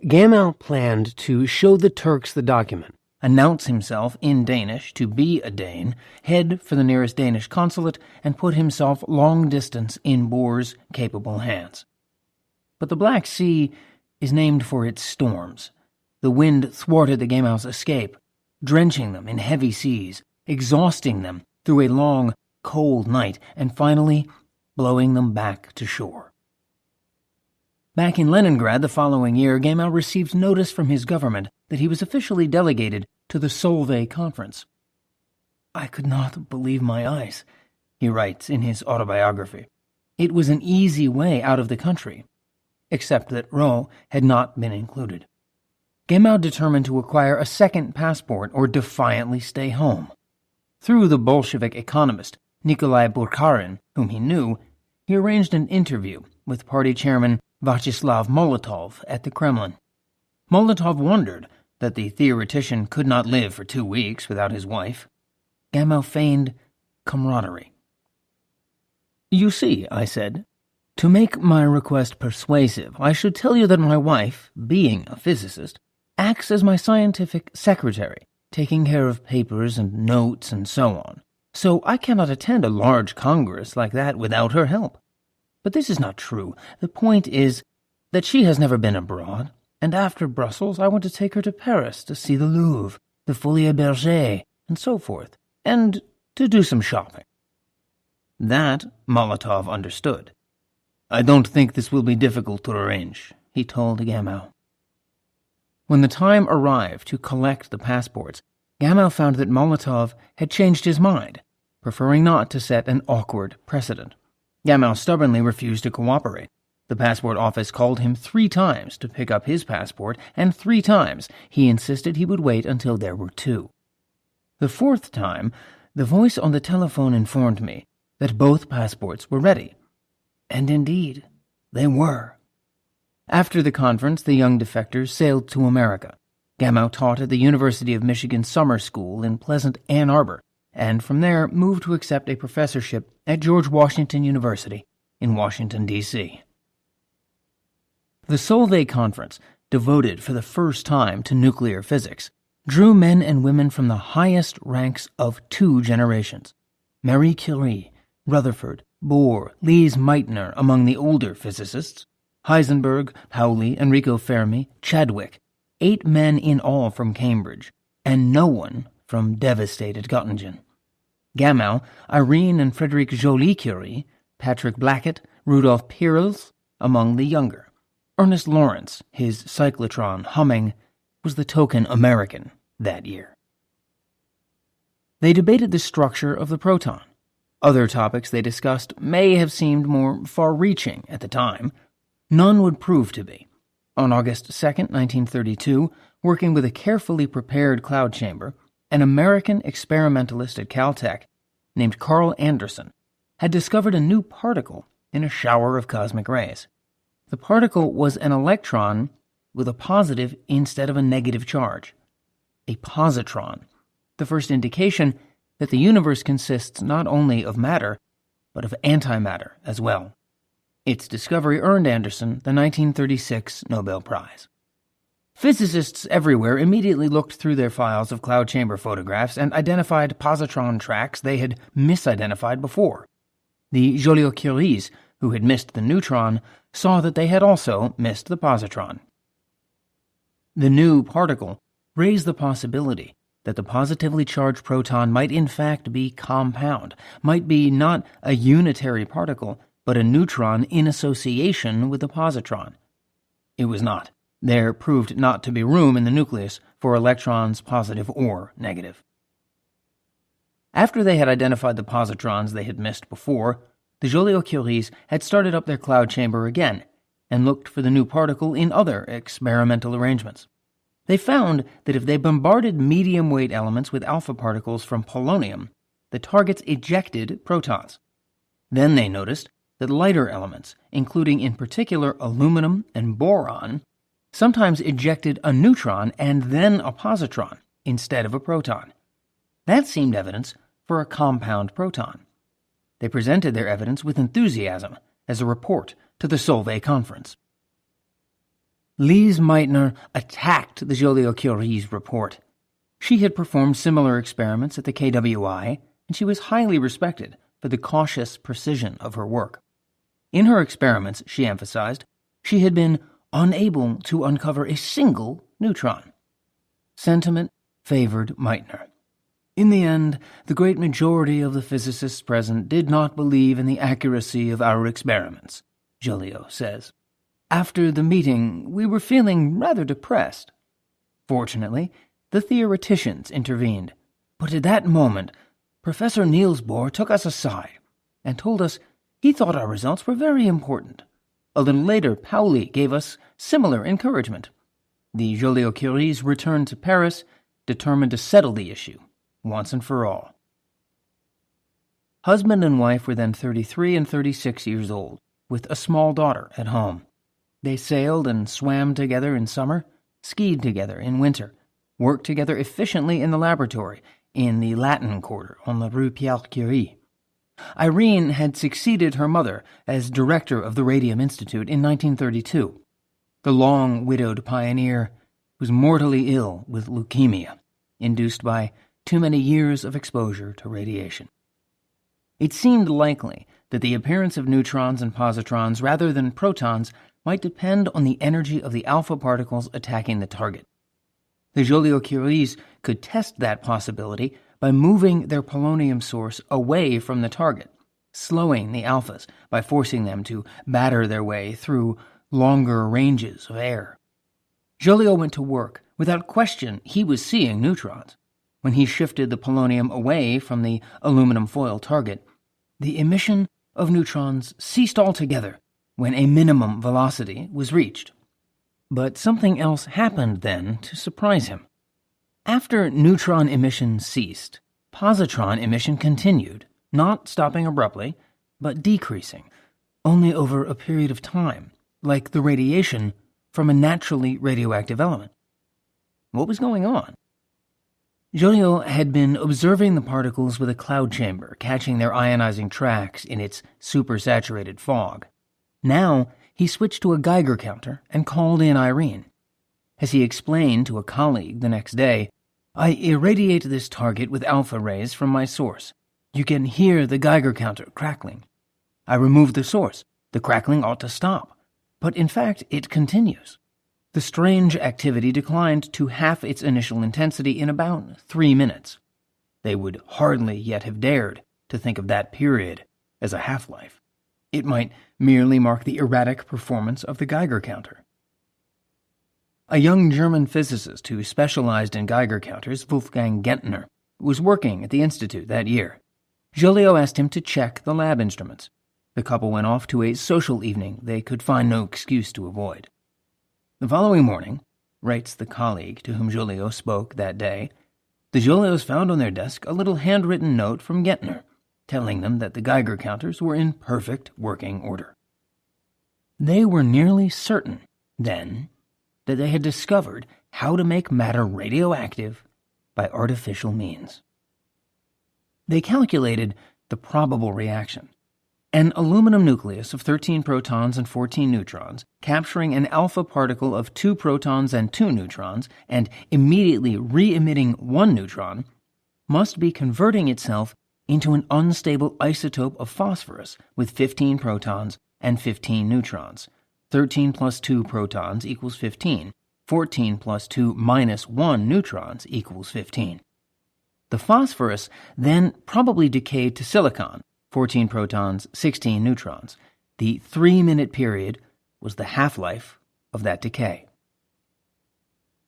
Gamow planned to show the Turks the document, announce himself in Danish to be a Dane, head for the nearest Danish consulate, and put himself long distance in Bohr's capable hands. but the Black Sea is named for its storms. The wind thwarted the Gamows' escape, drenching them in heavy seas, exhausting them through a long, cold night, and finally blowing them back to shore. Back in Leningrad the following year, Gamow received notice from his government that he was officially delegated to the Solvay Conference. "I could not believe my eyes," he writes in his autobiography. It was an easy way out of the country, except that Rhodes had not been included. Gamow determined to acquire a second passport or defiantly stay home. Through the Bolshevik economist Nikolai Bukharin, whom he knew, he arranged an interview with party chairman Vyacheslav Molotov at the Kremlin. Molotov wondered that the theoretician could not live for 2 weeks without his wife. Gamow feigned camaraderie. "You see," I said, "to make my request persuasive, I should tell you that my wife, being a physicist, acts as my scientific secretary, taking care of papers and notes and so on. So I cannot attend a large congress like that without her help. But this is not true. The point is that she has never been abroad, and after Brussels I want to take her to Paris to see the Louvre, the Folies Bergère, and so forth, and to do some shopping." That Molotov understood. "I don't think this will be difficult to arrange," he told Gamow. When the time arrived to collect the passports, Gamow found that Molotov had changed his mind, preferring not to set an awkward precedent. Gamow stubbornly refused to cooperate. The passport office called him 3 times to pick up his passport, and 3 times he insisted he would wait until there were 2. The 4th time, the voice on the telephone informed me that both passports were ready. And indeed, they were. After the conference, the young defectors sailed to America. Gamow taught at the University of Michigan Summer School in Pleasant Ann Arbor, and from there moved to accept a professorship at George Washington University in Washington, D.C. The Solvay Conference, devoted for the first time to nuclear physics, drew men and women from the highest ranks of 2 generations. Marie Curie, Rutherford, Bohr, Lise Meitner among the older physicists, Heisenberg, Pauli, Enrico Fermi, Chadwick, 8 men in all from Cambridge, and no one from devastated Göttingen. Gamow, Irene and Frederic Joly-Curie, Patrick Blackett, Rudolf Peierls, among the younger. Ernest Lawrence, his cyclotron humming, was the token American that year. They debated the structure of the proton. Other topics they discussed may have seemed more far-reaching at the time. None would prove to be. On August 2, 1932, working with a carefully prepared cloud chamber, an American experimentalist at Caltech named Carl Anderson had discovered a new particle in a shower of cosmic rays. The particle was an electron with a positive instead of a negative charge. A positron, the first indication that the universe consists not only of matter, but of antimatter as well. Its discovery earned Anderson the 1936 Nobel Prize. Physicists everywhere immediately looked through their files of cloud chamber photographs and identified positron tracks they had misidentified before. The Joliot-Curies, who had missed the neutron, saw that they had also missed the positron. The new particle raised the possibility that the positively charged proton might in fact be compound, might be not a unitary particle, but a neutron in association with the positron. It was not. There proved not to be room in the nucleus for electrons positive or negative. After they had identified the positrons they had missed before, the Joliot-Curies had started up their cloud chamber again and looked for the new particle in other experimental arrangements. They found that if they bombarded medium-weight elements with alpha particles from polonium, the targets ejected protons. Then they noticed that lighter elements, including in particular aluminum and boron, sometimes ejected a neutron and then a positron instead of a proton. That seemed evidence for a compound proton. They presented their evidence with enthusiasm as a report to the Solvay Conference. Lise Meitner attacked the Joliot-Curie's report. She had performed similar experiments at the KWI, and she was highly respected for the cautious precision of her work. In her experiments, she emphasized, she had been unable to uncover a single neutron. Sentiment favored Meitner. In the end, the great majority of the physicists present did not believe in the accuracy of our experiments, Joliot says. After the meeting, we were feeling rather depressed. Fortunately, the theoreticians intervened, but at that moment, Professor Niels Bohr took us aside and told us he thought our results were very important. A little later, Pauli gave us similar encouragement. The Joliot-Curies returned to Paris, determined to settle the issue, once and for all. Husband and wife were then 33 and 36 years old, with a small daughter at home. They sailed and swam together in summer, skied together in winter, worked together efficiently in the laboratory in the Latin Quarter on the Rue Pierre-Curie. Irene had succeeded her mother as director of the Radium Institute in 1932. The long-widowed pioneer was mortally ill with leukemia, induced by too many years of exposure to radiation. It seemed likely that the appearance of neutrons and positrons rather than protons might depend on the energy of the alpha particles attacking the target. The Joliot-Curies could test that possibility by moving their polonium source away from the target, slowing the alphas by forcing them to batter their way through longer ranges of air. Joliot went to work. Without question, he was seeing neutrons. When he shifted the polonium away from the aluminum foil target, the emission of neutrons ceased altogether when a minimum velocity was reached. But something else happened then to surprise him. After neutron emission ceased, positron emission continued, not stopping abruptly, but decreasing, only over a period of time, like the radiation from a naturally radioactive element. What was going on? Joliot had been observing the particles with a cloud chamber, catching their ionizing tracks in its supersaturated fog. Now, he switched to a Geiger counter and called in Irene. As he explained to a colleague the next day, I irradiate this target with alpha rays from my source. You can hear the Geiger counter crackling. I remove the source. The crackling ought to stop. But in fact, it continues. The strange activity declined to half its initial intensity in about 3 minutes. They would hardly yet have dared to think of that period as a half-life. It might merely mark the erratic performance of the Geiger counter. A young German physicist who specialized in Geiger counters, Wolfgang Gentner, was working at the institute that year. Joliot asked him to check the lab instruments. The couple went off to a social evening they could find no excuse to avoid. The following morning, writes the colleague to whom Joliot spoke that day, the Joliots found on their desk a little handwritten note from Gentner, telling them that the Geiger counters were in perfect working order. They were nearly certain, then, that they had discovered how to make matter radioactive by artificial means. They calculated the probable reaction. An aluminum nucleus of 13 protons and 14 neutrons, capturing an alpha particle of 2 protons and 2 neutrons, and immediately re-emitting 1 neutron, must be converting itself into an unstable isotope of phosphorus with 15 protons and 15 neutrons. 13 plus 2 protons equals 15. 14 plus 2 minus 1 neutrons equals 15. The phosphorus then probably decayed to silicon, 14 protons, 16 neutrons. The 3-minute period was the half-life of that decay.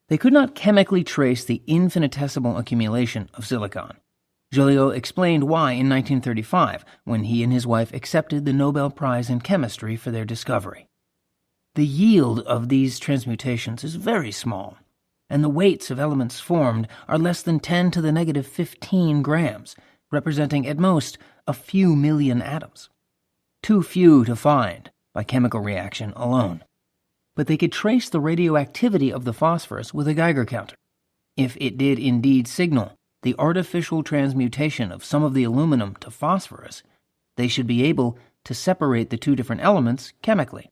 They could not chemically trace the infinitesimal accumulation of silicon. Joliot explained why in 1935, when he and his wife accepted the Nobel Prize in Chemistry for their discovery. The yield of these transmutations is very small, and the weights of elements formed are less than 10 to the negative 15 grams, representing at most a few million atoms. Too few to find by chemical reaction alone. But they could trace the radioactivity of the phosphorus with a Geiger counter. If it did indeed signal the artificial transmutation of some of the aluminum to phosphorus, they should be able to separate the two different elements chemically.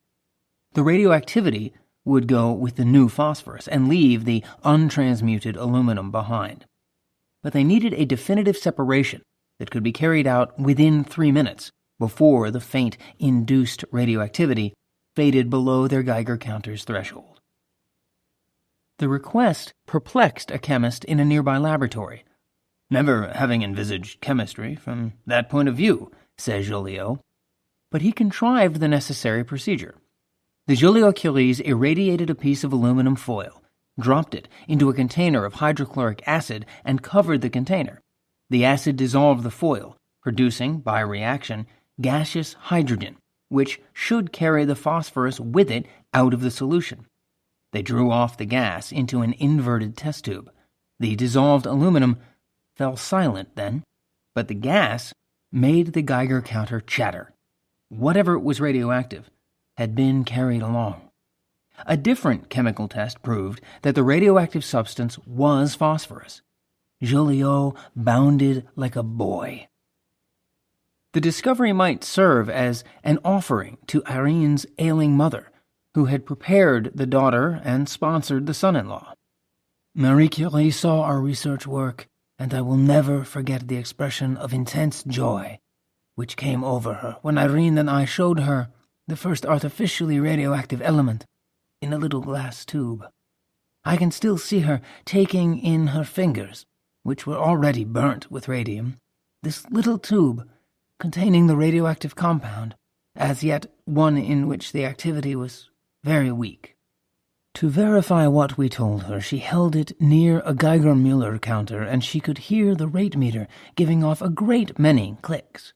The radioactivity would go with the new phosphorus and leave the untransmuted aluminum behind. But they needed a definitive separation that could be carried out within 3 minutes before the faint induced radioactivity faded below their Geiger counter's threshold. The request perplexed a chemist in a nearby laboratory. "Never having envisaged chemistry from that point of view," says Joliot. But he contrived the necessary procedure. The Joliot-Curies irradiated a piece of aluminum foil, dropped it into a container of hydrochloric acid, and covered the container. The acid dissolved the foil, producing, by reaction, gaseous hydrogen, which should carry the phosphorus with it out of the solution. They drew off the gas into an inverted test tube. The dissolved aluminum fell silent then, but the gas made the Geiger counter chatter. Whatever was radioactive had been carried along. A different chemical test proved that the radioactive substance was phosphorus. Joliot bounded like a boy. The discovery might serve as an offering to Irene's ailing mother, who had prepared the daughter and sponsored the son-in-law. "Marie Curie saw our research work, and I will never forget the expression of intense joy which came over her when Irene and I showed her the first artificially radioactive element in a little glass tube. I can still see her taking in her fingers, which were already burnt with radium, this little tube containing the radioactive compound, as yet one in which the activity was very weak. To verify what we told her, she held it near a Geiger-Müller counter, and she could hear the rate meter giving off a great many clicks.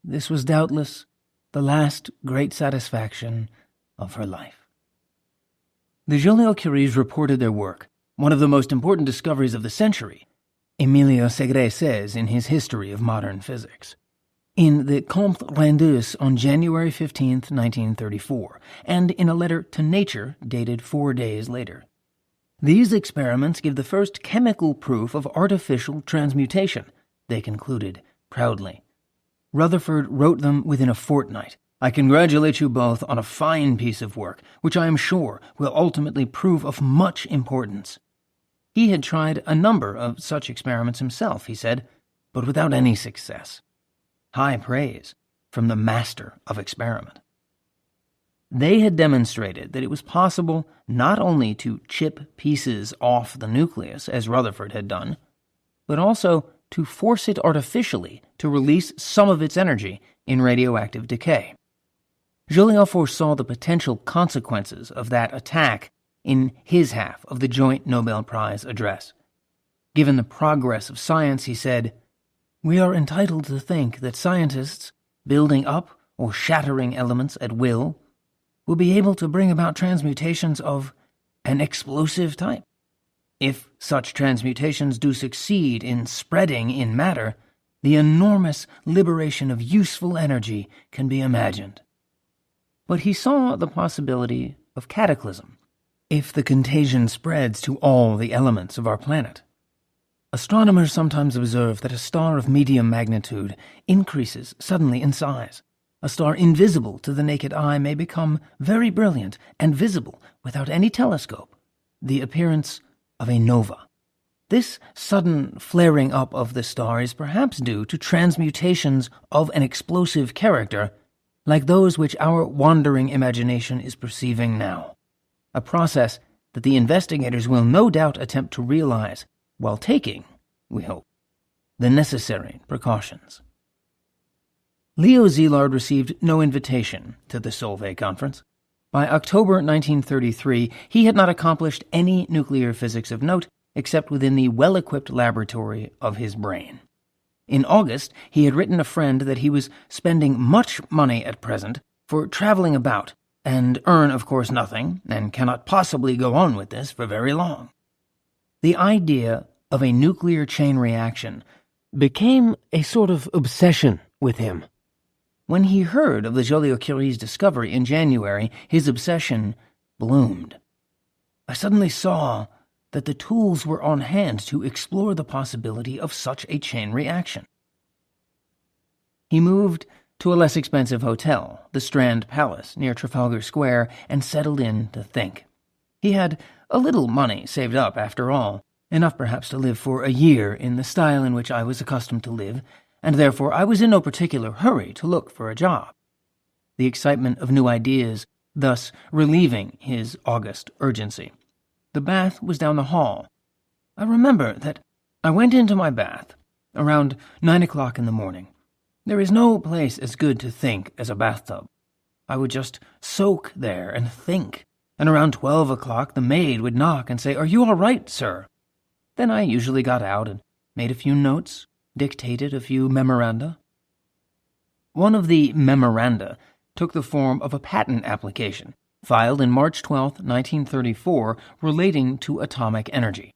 This was doubtless the last great satisfaction of her life." The Joliot-Curies reported their work, one of the most important discoveries of the century, Emilio Segre says in his History of Modern Physics, in the Comptes Rendus on January 15, 1934, and in a letter to Nature dated 4 days later. "These experiments give the first chemical proof of artificial transmutation," they concluded proudly. Rutherford wrote them within a fortnight. "I congratulate you both on a fine piece of work, which I am sure will ultimately prove of much importance." He had tried a number of such experiments himself, he said, but without any success. High praise from the master of experiment. They had demonstrated that it was possible not only to chip pieces off the nucleus, as Rutherford had done, but also to force it artificially to release some of its energy in radioactive decay. Joliot foresaw the potential consequences of that attack in his half of the joint Nobel Prize address. Given the progress of science, he said, "We are entitled to think that scientists, building up or shattering elements at will, will be able to bring about transmutations of an explosive type. If such transmutations do succeed in spreading in matter, the enormous liberation of useful energy can be imagined." But he saw the possibility of cataclysm if the contagion spreads to all the elements of our planet. Astronomers sometimes observe that a star of medium magnitude increases suddenly in size. A star invisible to the naked eye may become very brilliant and visible without any telescope, the appearance of a nova. This sudden flaring up of the star is perhaps due to transmutations of an explosive character like those which our wandering imagination is perceiving now, a process that the investigators will no doubt attempt to realize while taking, we hope, the necessary precautions. Leo Szilard received no invitation to the Solvay conference. By October 1933, he had not accomplished any nuclear physics of note except within the well-equipped laboratory of his brain. In August, he had written a friend that he was spending much money at present for traveling about, and earn, of course, nothing, and cannot possibly go on with this for very long. The idea of a nuclear chain reaction became a sort of obsession with him. When he heard of the Joliot-Curie's discovery in January, his obsession bloomed. "I suddenly saw that the tools were on hand to explore the possibility of such a chain reaction." He moved to a less expensive hotel, the Strand Palace, near Trafalgar Square, and settled in to think. He had a little money saved up, after all, enough perhaps to live for a year in the style in which I was accustomed to live, and therefore I was in no particular hurry to look for a job. The excitement of new ideas thus relieving his august urgency. The bath was down the hall. I remember that I went into my bath around 9 o'clock in the morning. There is no place as good to think as a bathtub. I would just soak there and think, and around 12 o'clock the maid would knock and say, "Are you all right, sir?" Then I usually got out and made a few notes, dictated a few memoranda. One of the memoranda took the form of a patent application, filed in March 12, 1934, relating to atomic energy.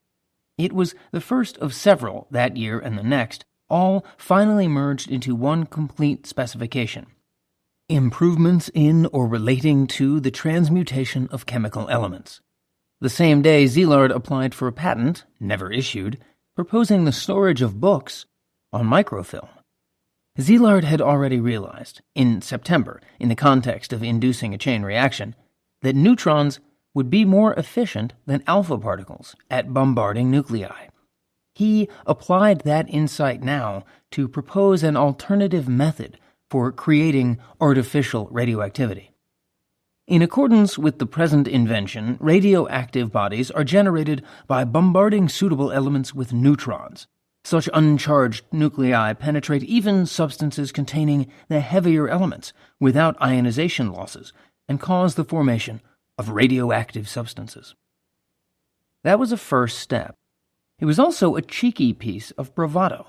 It was the first of several that year and the next, all finally merged into one complete specification: improvements in or relating to the transmutation of chemical elements. The same day, Szilard applied for a patent, never issued, proposing the storage of books on microfilm. Szilard had already realized, in September, in the context of inducing a chain reaction, that neutrons would be more efficient than alpha particles at bombarding nuclei. He applied that insight now to propose an alternative method for creating artificial radioactivity. In accordance with the present invention, radioactive bodies are generated by bombarding suitable elements with neutrons. Such uncharged nuclei penetrate even substances containing the heavier elements without ionization losses and cause the formation of radioactive substances. That was a first step. It was also a cheeky piece of bravado.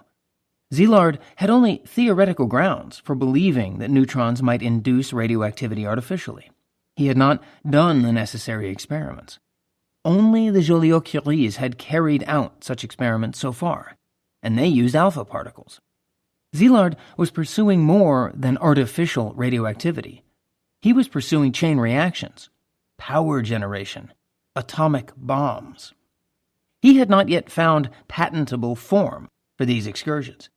Szilard had only theoretical grounds for believing that neutrons might induce radioactivity artificially. He had not done the necessary experiments. Only the Joliot-Curies had carried out such experiments so far, and they used alpha particles. Szilard was pursuing more than artificial radioactivity. He was pursuing chain reactions, power generation, atomic bombs. He had not yet found patentable form for these excursions.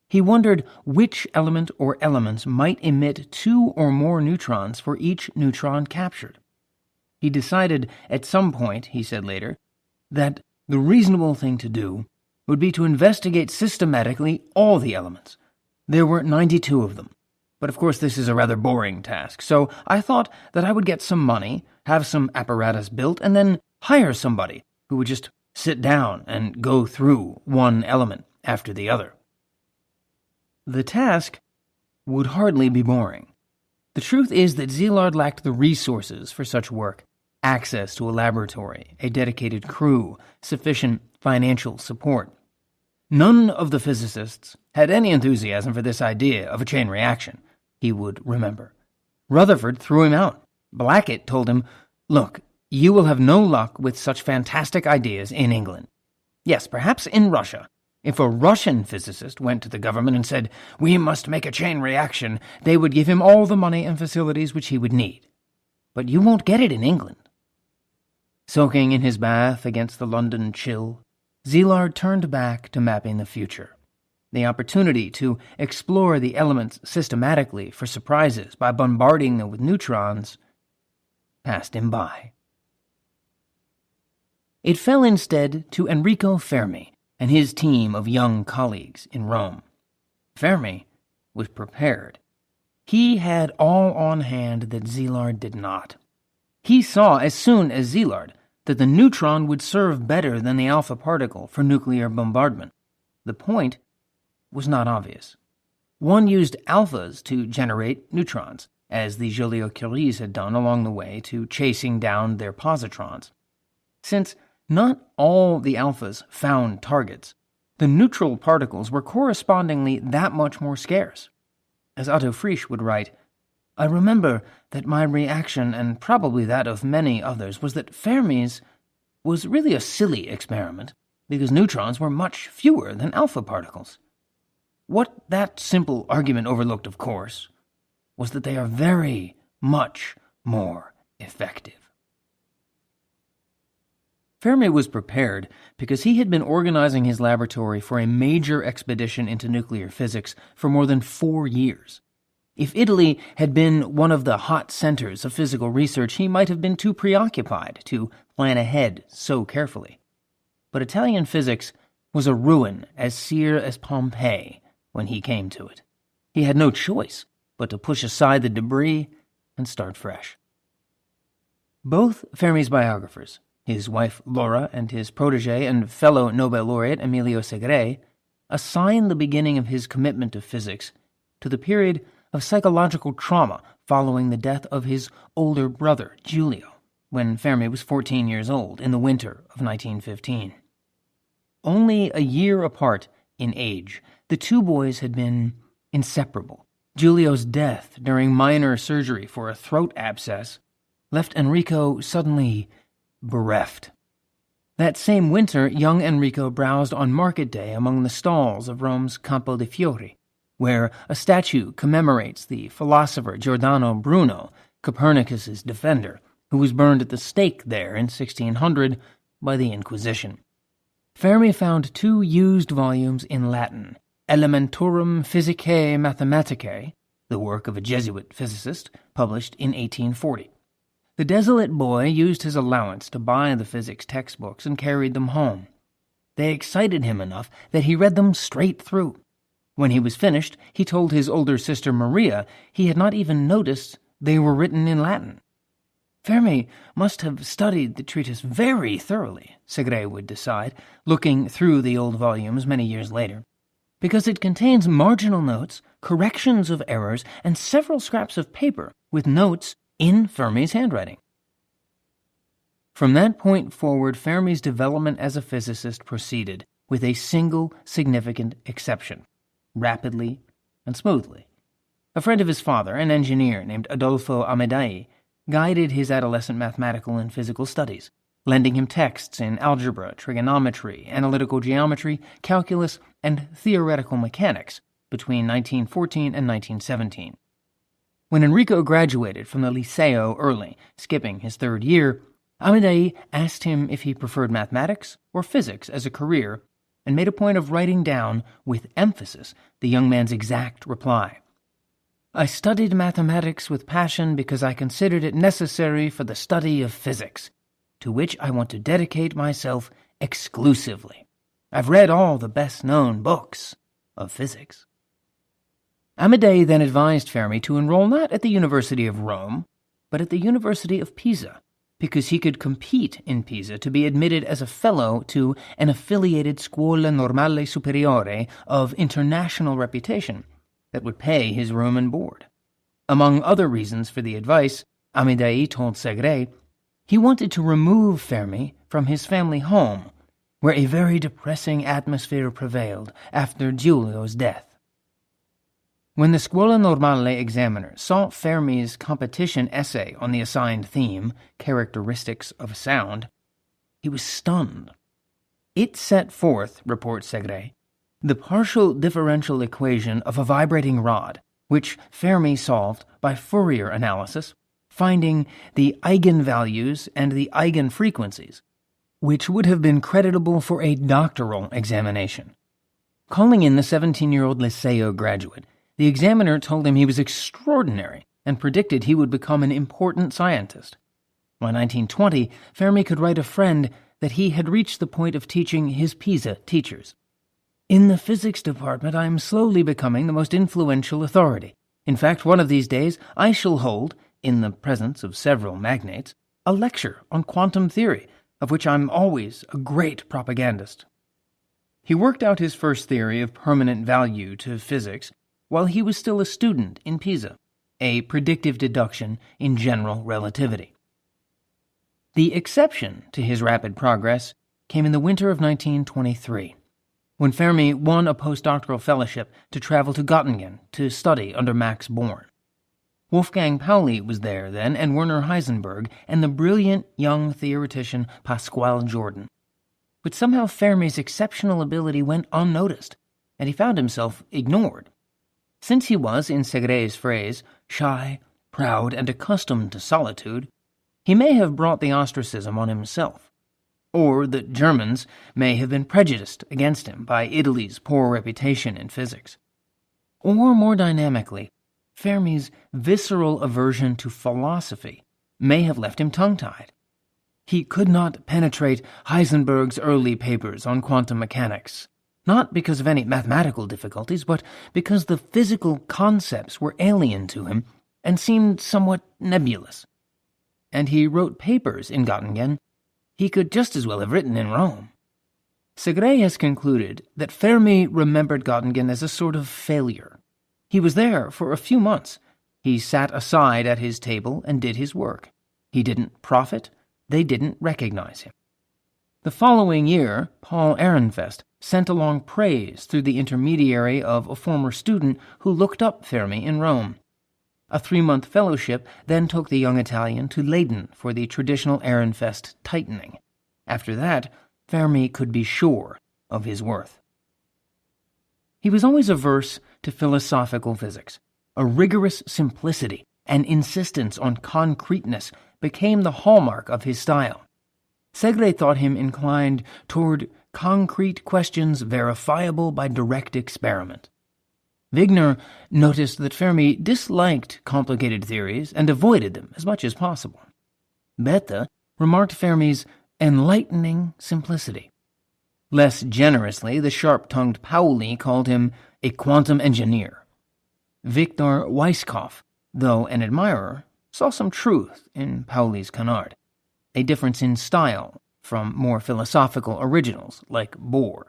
He wondered which element or elements might emit 2 or more neutrons for each neutron captured. He decided at some point, he said later, that the reasonable thing to do would be to investigate systematically all the elements. There were 92 of them. But of course this is a rather boring task, so I thought that I would get some money, have some apparatus built, and then hire somebody who would just sit down and go through one element after the other. The task would hardly be boring. The truth is that Szilard lacked the resources for such work: access to a laboratory, a dedicated crew, sufficient financial support. None of the physicists had any enthusiasm for this idea of a chain reaction, he would remember. Rutherford threw him out. Blackett told him, "Look, you will have no luck with such fantastic ideas in England. Yes, perhaps in Russia. If a Russian physicist went to the government and said, 'We must make a chain reaction,' they would give him all the money and facilities which he would need. But you won't get it in England." Soaking in his bath against the London chill, Szilard turned back to mapping the future. The opportunity to explore the elements systematically for surprises by bombarding them with neutrons passed him by. It fell instead to Enrico Fermi and his team of young colleagues in Rome. Fermi was prepared. He had all on hand that Szilard did not. He saw as soon as Szilard that the neutron would serve better than the alpha particle for nuclear bombardment. The point was not obvious. One used alphas to generate neutrons, as the Joliot-Curies had done along the way to chasing down their positrons. Since not all the alphas found targets, the neutral particles were correspondingly that much more scarce. As Otto Frisch would write, "I remember that my reaction, and probably that of many others, was that Fermi's was really a silly experiment, because neutrons were much fewer than alpha particles. What that simple argument overlooked, of course, was that they are very much more effective." Fermi was prepared because he had been organizing his laboratory for a major expedition into nuclear physics for more than 4 years. If Italy had been one of the hot centers of physical research, he might have been too preoccupied to plan ahead so carefully. But Italian physics was a ruin as sere as Pompeii when he came to it. He had no choice but to push aside the debris and start fresh. Both Fermi's biographers, his wife Laura and his protege and fellow Nobel laureate Emilio Segre, assign the beginning of his commitment to physics to the period of psychological trauma following the death of his older brother, Giulio, when Fermi was 14 years old in the winter of 1915. Only a year apart in age, the two boys had been inseparable. Giulio's death during minor surgery for a throat abscess left Enrico suddenly bereft. That same winter, young Enrico browsed on market day among the stalls of Rome's Campo de' Fiori, where a statue commemorates the philosopher Giordano Bruno, Copernicus's defender, who was burned at the stake there in 1600 by the Inquisition. Fermi found two used volumes in Latin, Elementorum Physicae Mathematicae, the work of a Jesuit physicist, published in 1840. The desolate boy used his allowance to buy the physics textbooks and carried them home. They excited him enough that he read them straight through. When he was finished, he told his older sister Maria he had not even noticed they were written in Latin. Fermi must have studied the treatise very thoroughly, Segre would decide, looking through the old volumes many years later, because it contains marginal notes, corrections of errors, and several scraps of paper with notes in Fermi's handwriting. From that point forward, Fermi's development as a physicist proceeded, with a single significant exception, rapidly and smoothly. A friend of his father, an engineer named Adolfo Amedei, guided his adolescent mathematical and physical studies, lending him texts in algebra, trigonometry, analytical geometry, calculus, and theoretical mechanics between 1914 and 1917. When Enrico graduated from the Liceo early, skipping his third year, Amedei asked him if he preferred mathematics or physics as a career, and made a point of writing down, with emphasis, the young man's exact reply. "I studied mathematics with passion because I considered it necessary for the study of physics, to which I want to dedicate myself exclusively. I've read all the best-known books of physics." Amedei then advised Fermi to enroll not at the University of Rome, but at the University of Pisa, because he could compete in Pisa to be admitted as a fellow to an affiliated Scuola Normale Superiore of international reputation that would pay his room and board. Among other reasons for the advice, Amedei told Segre he wanted to remove Fermi from his family home, where a very depressing atmosphere prevailed after Giulio's death. When the Scuola Normale examiner saw Fermi's competition essay on the assigned theme, Characteristics of Sound, he was stunned. It set forth, reports Segre, the partial differential equation of a vibrating rod, which Fermi solved by Fourier analysis, finding the eigenvalues and the eigenfrequencies, which would have been creditable for a doctoral examination. Calling in the 17-year-old Liceo graduate, the examiner told him he was extraordinary and predicted he would become an important scientist. By 1920, Fermi could write a friend that he had reached the point of teaching his Pisa teachers. "In the physics department, I am slowly becoming the most influential authority. In fact, one of these days, I shall hold, in the presence of several magnates, a lecture on quantum theory, of which I'm always a great propagandist." He worked out his first theory of permanent value to physics while he was still a student in Pisa, a predictive deduction in general relativity. The exception to his rapid progress came in the winter of 1923, when Fermi won a postdoctoral fellowship to travel to Göttingen to study under Max Born. Wolfgang Pauli was there then, and Werner Heisenberg, and the brilliant young theoretician Pascual Jordan. But somehow Fermi's exceptional ability went unnoticed, and he found himself ignored. Since he was, in Segre's phrase, shy, proud, and accustomed to solitude, he may have brought the ostracism on himself. Or the Germans may have been prejudiced against him by Italy's poor reputation in physics. Or, more dynamically, Fermi's visceral aversion to philosophy may have left him tongue-tied. He could not penetrate Heisenberg's early papers on quantum mechanics, not because of any mathematical difficulties, but because the physical concepts were alien to him and seemed somewhat nebulous. and he wrote papers in Göttingen. He could just as well have written in Rome. Segre has concluded that Fermi remembered Göttingen as a sort of failure. He was there for a few months. He sat aside at his table and did his work. He didn't profit. They didn't recognize him. The following year, Paul Ehrenfest sent along praise through the intermediary of a former student who looked up Fermi in Rome. A 3-month fellowship then took the young Italian to Leyden for the traditional Ehrenfest tightening. After that, Fermi could be sure of his worth. He was always averse to philosophical physics. A rigorous simplicity and insistence on concreteness became the hallmark of his style. Segre thought him inclined toward concrete questions verifiable by direct experiment. Wigner noticed that Fermi disliked complicated theories and avoided them as much as possible. Bethe remarked Fermi's enlightening simplicity. Less generously, the sharp-tongued Pauli called him a quantum engineer. Victor Weisskopf, though an admirer, saw some truth in Pauli's canard, a difference in style from more philosophical originals like Bohr.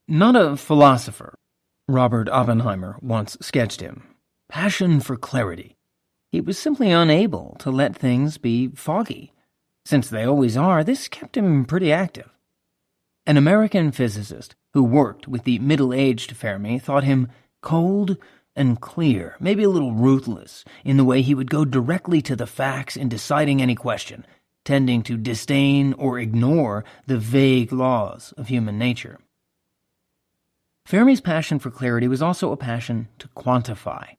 Not a philosopher, Robert Oppenheimer once sketched him. Passion for clarity. He was simply unable to let things be foggy. Since they always are, this kept him pretty active. An American physicist who worked with the middle-aged Fermi thought him cold and clear, maybe a little ruthless, in the way he would go directly to the facts in deciding any question, tending to disdain or ignore the vague laws of human nature. Fermi's passion for clarity was also a passion to quantify.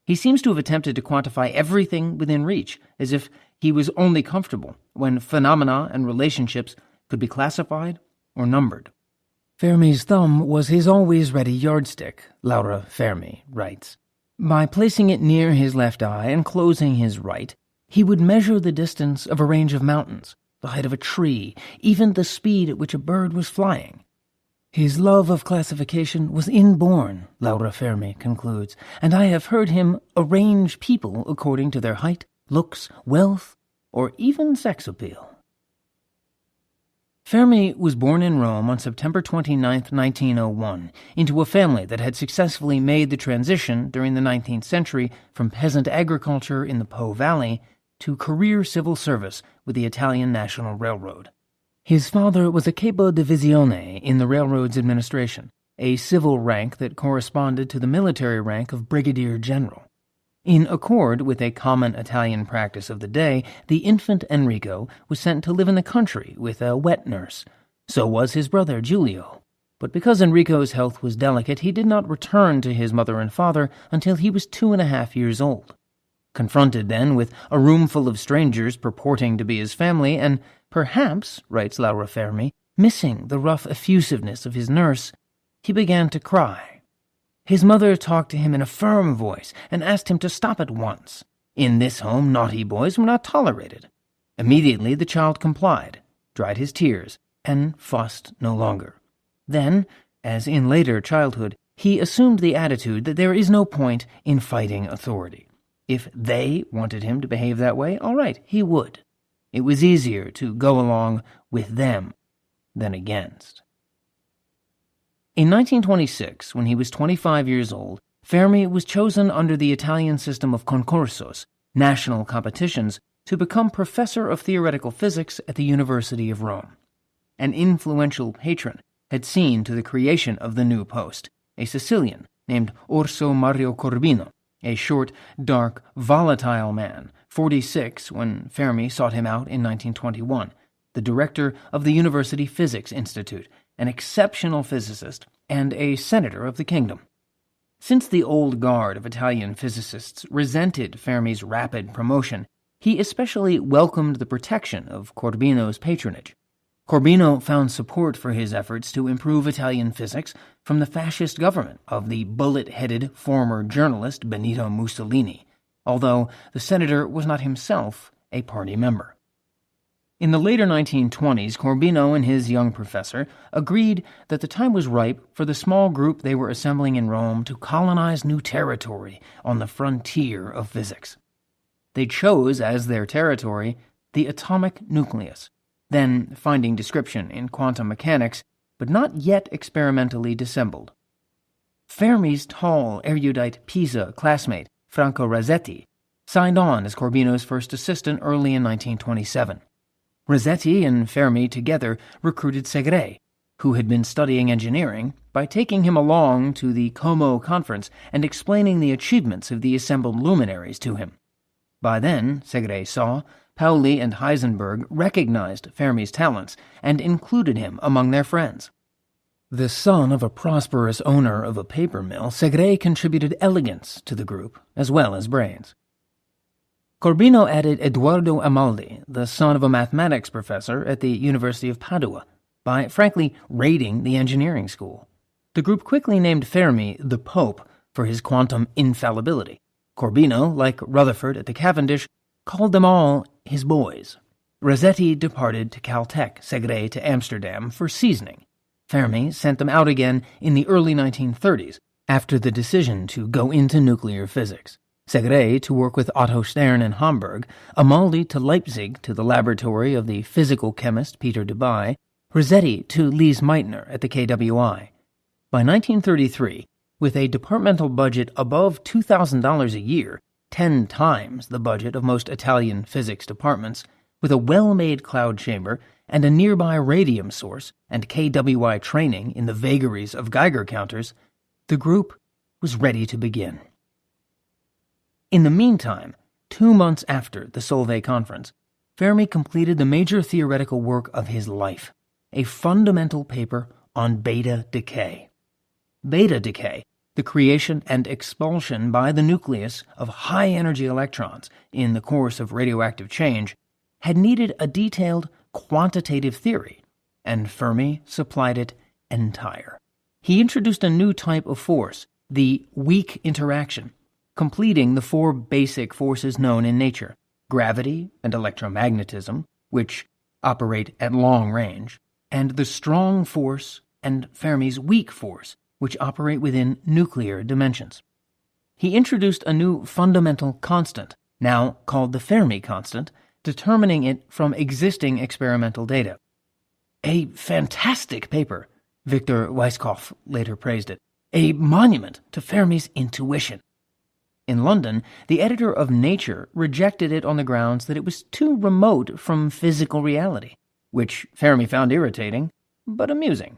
He seems to have attempted to quantify everything within reach, as if he was only comfortable when phenomena and relationships could be classified or numbered. Fermi's thumb was his always-ready yardstick, Laura Fermi writes. By placing it near his left eye and closing his right, he would measure the distance of a range of mountains, the height of a tree, even the speed at which a bird was flying. His love of classification was inborn, Laura Fermi concludes, and I have heard him arrange people according to their height, looks, wealth, or even sex appeal. Fermi was born in Rome on September 29, 1901, into a family that had successfully made the transition during the 19th century from peasant agriculture in the Po Valley to career civil service with the Italian National Railroad. His father was a capo divisione in the railroad's administration, a civil rank that corresponded to the military rank of brigadier general. In accord with a common Italian practice of the day, the infant Enrico was sent to live in the country with a wet nurse. So was his brother Giulio. But because Enrico's health was delicate, he did not return to his mother and father until he was 2.5 years old. Confronted then with a room full of strangers purporting to be his family, and perhaps, writes Laura Fermi, missing the rough effusiveness of his nurse, he began to cry. His mother talked to him in a firm voice and asked him to stop at once. In this home, naughty boys were not tolerated. Immediately the child complied, dried his tears, and fussed no longer. Then, as in later childhood, he assumed the attitude that there is no point in fighting authority. If they wanted him to behave that way, all right, he would. It was easier to go along with them than against. In 1926, when he was 25 years old, Fermi was chosen under the Italian system of concursos, national competitions, to become professor of theoretical physics at the University of Rome. An influential patron had seen to the creation of the new post, a Sicilian named Orso Mario Corbino, a short, dark, volatile man, 46 when Fermi sought him out in 1921, the director of the University Physics Institute, an exceptional physicist, and a senator of the kingdom. Since the old guard of Italian physicists resented Fermi's rapid promotion, he especially welcomed the protection of Corbino's patronage. Corbino found support for his efforts to improve Italian physics from the fascist government of the bullet-headed former journalist Benito Mussolini, although the senator was not himself a party member. In the later 1920s, Corbino and his young professor agreed that the time was ripe for the small group they were assembling in Rome to colonize new territory on the frontier of physics. They chose as their territory the atomic nucleus, then finding description in quantum mechanics, but not yet experimentally dissembled. Fermi's tall, erudite Pisa classmate, Franco Rasetti, signed on as Corbino's first assistant early in 1927. Rasetti and Fermi together recruited Segre, who had been studying engineering, by taking him along to the Como conference and explaining the achievements of the assembled luminaries to him. By then, Segre saw, Pauli and Heisenberg recognized Fermi's talents and included him among their friends. The son of a prosperous owner of a paper mill, Segre contributed elegance to the group as well as brains. Corbino added Eduardo Amaldi, the son of a mathematics professor at the University of Padua, by frankly raiding the engineering school. The group quickly named Fermi the Pope for his quantum infallibility. Corbino, like Rutherford at the Cavendish, called them all his boys. Rasetti departed to Caltech, Segre to Amsterdam for seasoning. Fermi sent them out again in the early 1930s, after the decision to go into nuclear physics. Segre to work with Otto Stern in Hamburg, Amaldi to Leipzig to the laboratory of the physical chemist Peter Debye, Rasetti to Lise Meitner at the KWI. By 1933, with a departmental budget above $2,000 a year, 10 times the budget of most Italian physics departments, with a well-made cloud chamber and a nearby radium source and KWI training in the vagaries of Geiger counters, the group was ready to begin. In the meantime, 2 months after the Solvay conference, Fermi completed the major theoretical work of his life, a fundamental paper on beta decay. Beta decay, the creation and expulsion by the nucleus of high-energy electrons in the course of radioactive change, had needed a detailed quantitative theory, and Fermi supplied it entire. He introduced a new type of force, the weak interaction, completing the 4 basic forces known in nature, gravity and electromagnetism, which operate at long range, and the strong force and Fermi's weak force, which operate within nuclear dimensions. He introduced a new fundamental constant, now called the Fermi constant, determining it from existing experimental data. A fantastic paper, Victor Weisskopf later praised it, a monument to Fermi's intuition. In London, the editor of Nature rejected it on the grounds that it was too remote from physical reality, which Fermi found irritating, but amusing.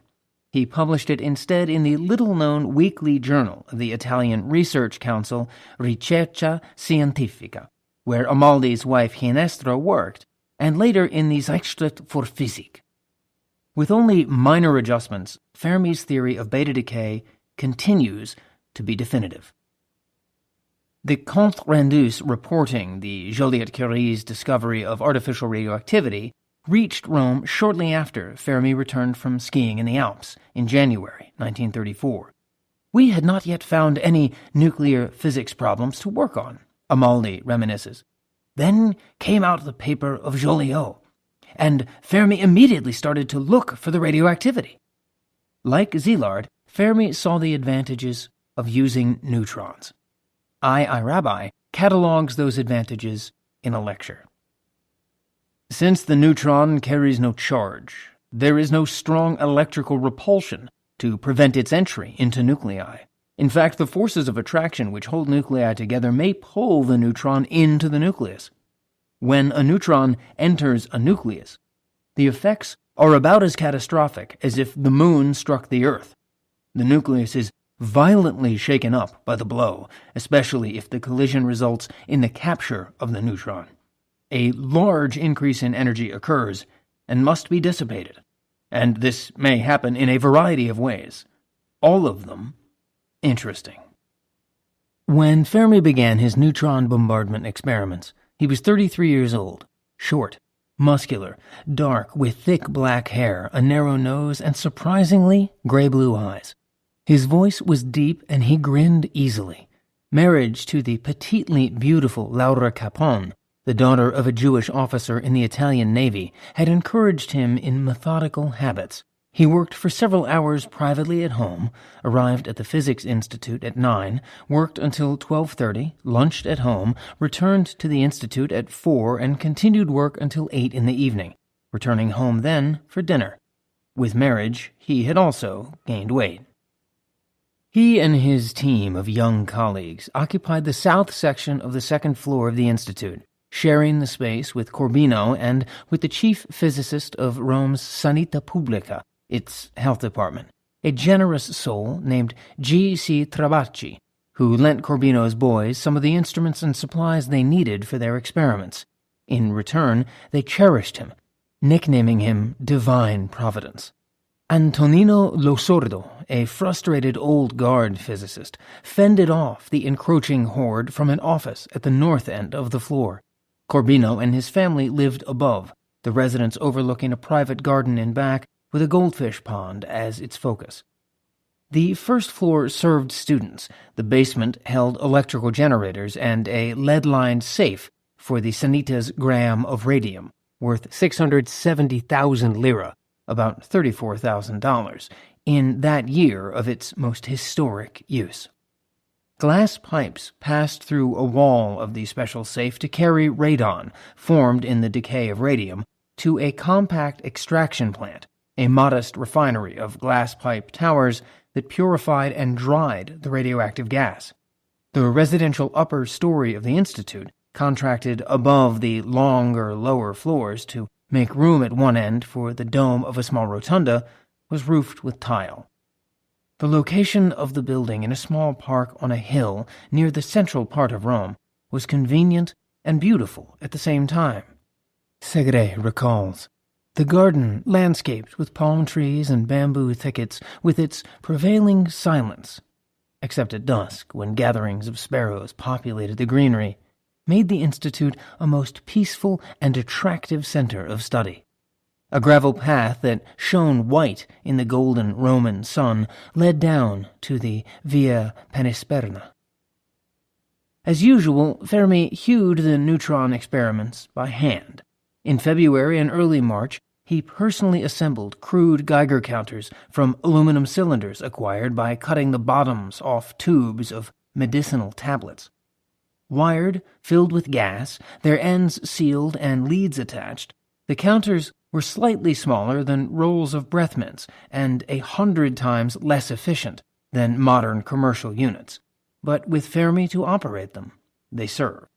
He published it instead in the little-known weekly journal of the Italian Research Council, Ricerca Scientifica, where Amaldi's wife Ginestra worked, and later in the Zeitschrift für Physik. With only minor adjustments, Fermi's theory of beta decay continues to be definitive. The comptes rendus reporting the Joliot-Curie's discovery of artificial radioactivity reached Rome shortly after Fermi returned from skiing in the Alps in January 1934. We had not yet found any nuclear physics problems to work on, Amaldi reminisces. Then came out the paper of Joliot, and Fermi immediately started to look for the radioactivity. Like Szilard, Fermi saw the advantages of using neutrons. I. Rabbi catalogues those advantages in a lecture. Since the neutron carries no charge, there is no strong electrical repulsion to prevent its entry into nuclei. In fact, the forces of attraction which hold nuclei together may pull the neutron into the nucleus. When a neutron enters a nucleus, the effects are about as catastrophic as if the moon struck the Earth. The nucleus is violently shaken up by the blow, especially if the collision results in the capture of the neutron. A large increase in energy occurs and must be dissipated, and this may happen in a variety of ways, all of them interesting. When Fermi began his neutron bombardment experiments, he was 33 years old, short, muscular, dark, with thick black hair, a narrow nose, and surprisingly gray-blue eyes. His voice was deep and he grinned easily. Marriage to the petitely beautiful Laura Capon, the daughter of a Jewish officer in the Italian Navy, had encouraged him in methodical habits. He worked for several hours privately at home, arrived at the Physics Institute at 9, worked until 12:30, lunched at home, returned to the Institute at 4, and continued work until 8 in the evening, returning home then for dinner. With marriage, he had also gained weight. He and his team of young colleagues occupied the south section of the second floor of the Institute, sharing the space with Corbino and with the chief physicist of Rome's Sanità Pubblica, its health department, a generous soul named G.C. Trabacci, who lent Corbino's boys some of the instruments and supplies they needed for their experiments. In return, they cherished him, nicknaming him Divine Providence. Antonino Losordo, a frustrated old guard physicist, fended off the encroaching horde from an office at the north end of the floor. Corbino and his family lived above, the residence overlooking a private garden in back with a goldfish pond as its focus. The first floor served students. The basement held electrical generators and a lead-lined safe for the Sanita's gram of radium, worth 670,000 lira, about $34,000, in that year of its most historic use. Glass pipes passed through a wall of the special safe to carry radon, formed in the decay of radium, to a compact extraction plant, a modest refinery of glass pipe towers that purified and dried the radioactive gas. The residential upper story of the Institute, contracted above the longer lower floors to make room at one end for the dome of a small rotunda, was roofed with tile. The location of the building in a small park on a hill near the central part of Rome was convenient and beautiful at the same time. Segre recalls, the garden, landscaped with palm trees and bamboo thickets, with its prevailing silence, except at dusk when gatherings of sparrows populated the greenery, made the Institute a most peaceful and attractive center of study. A gravel path that shone white in the golden Roman sun led down to the Via Panisperna. As usual, Fermi hewed the neutron experiments by hand. In February and early March, he personally assembled crude Geiger counters from aluminum cylinders acquired by cutting the bottoms off tubes of medicinal tablets. Wired, filled with gas, their ends sealed and leads attached, the counters were slightly smaller than rolls of breath mints and 100 times less efficient than modern commercial units. But with Fermi to operate them, they served.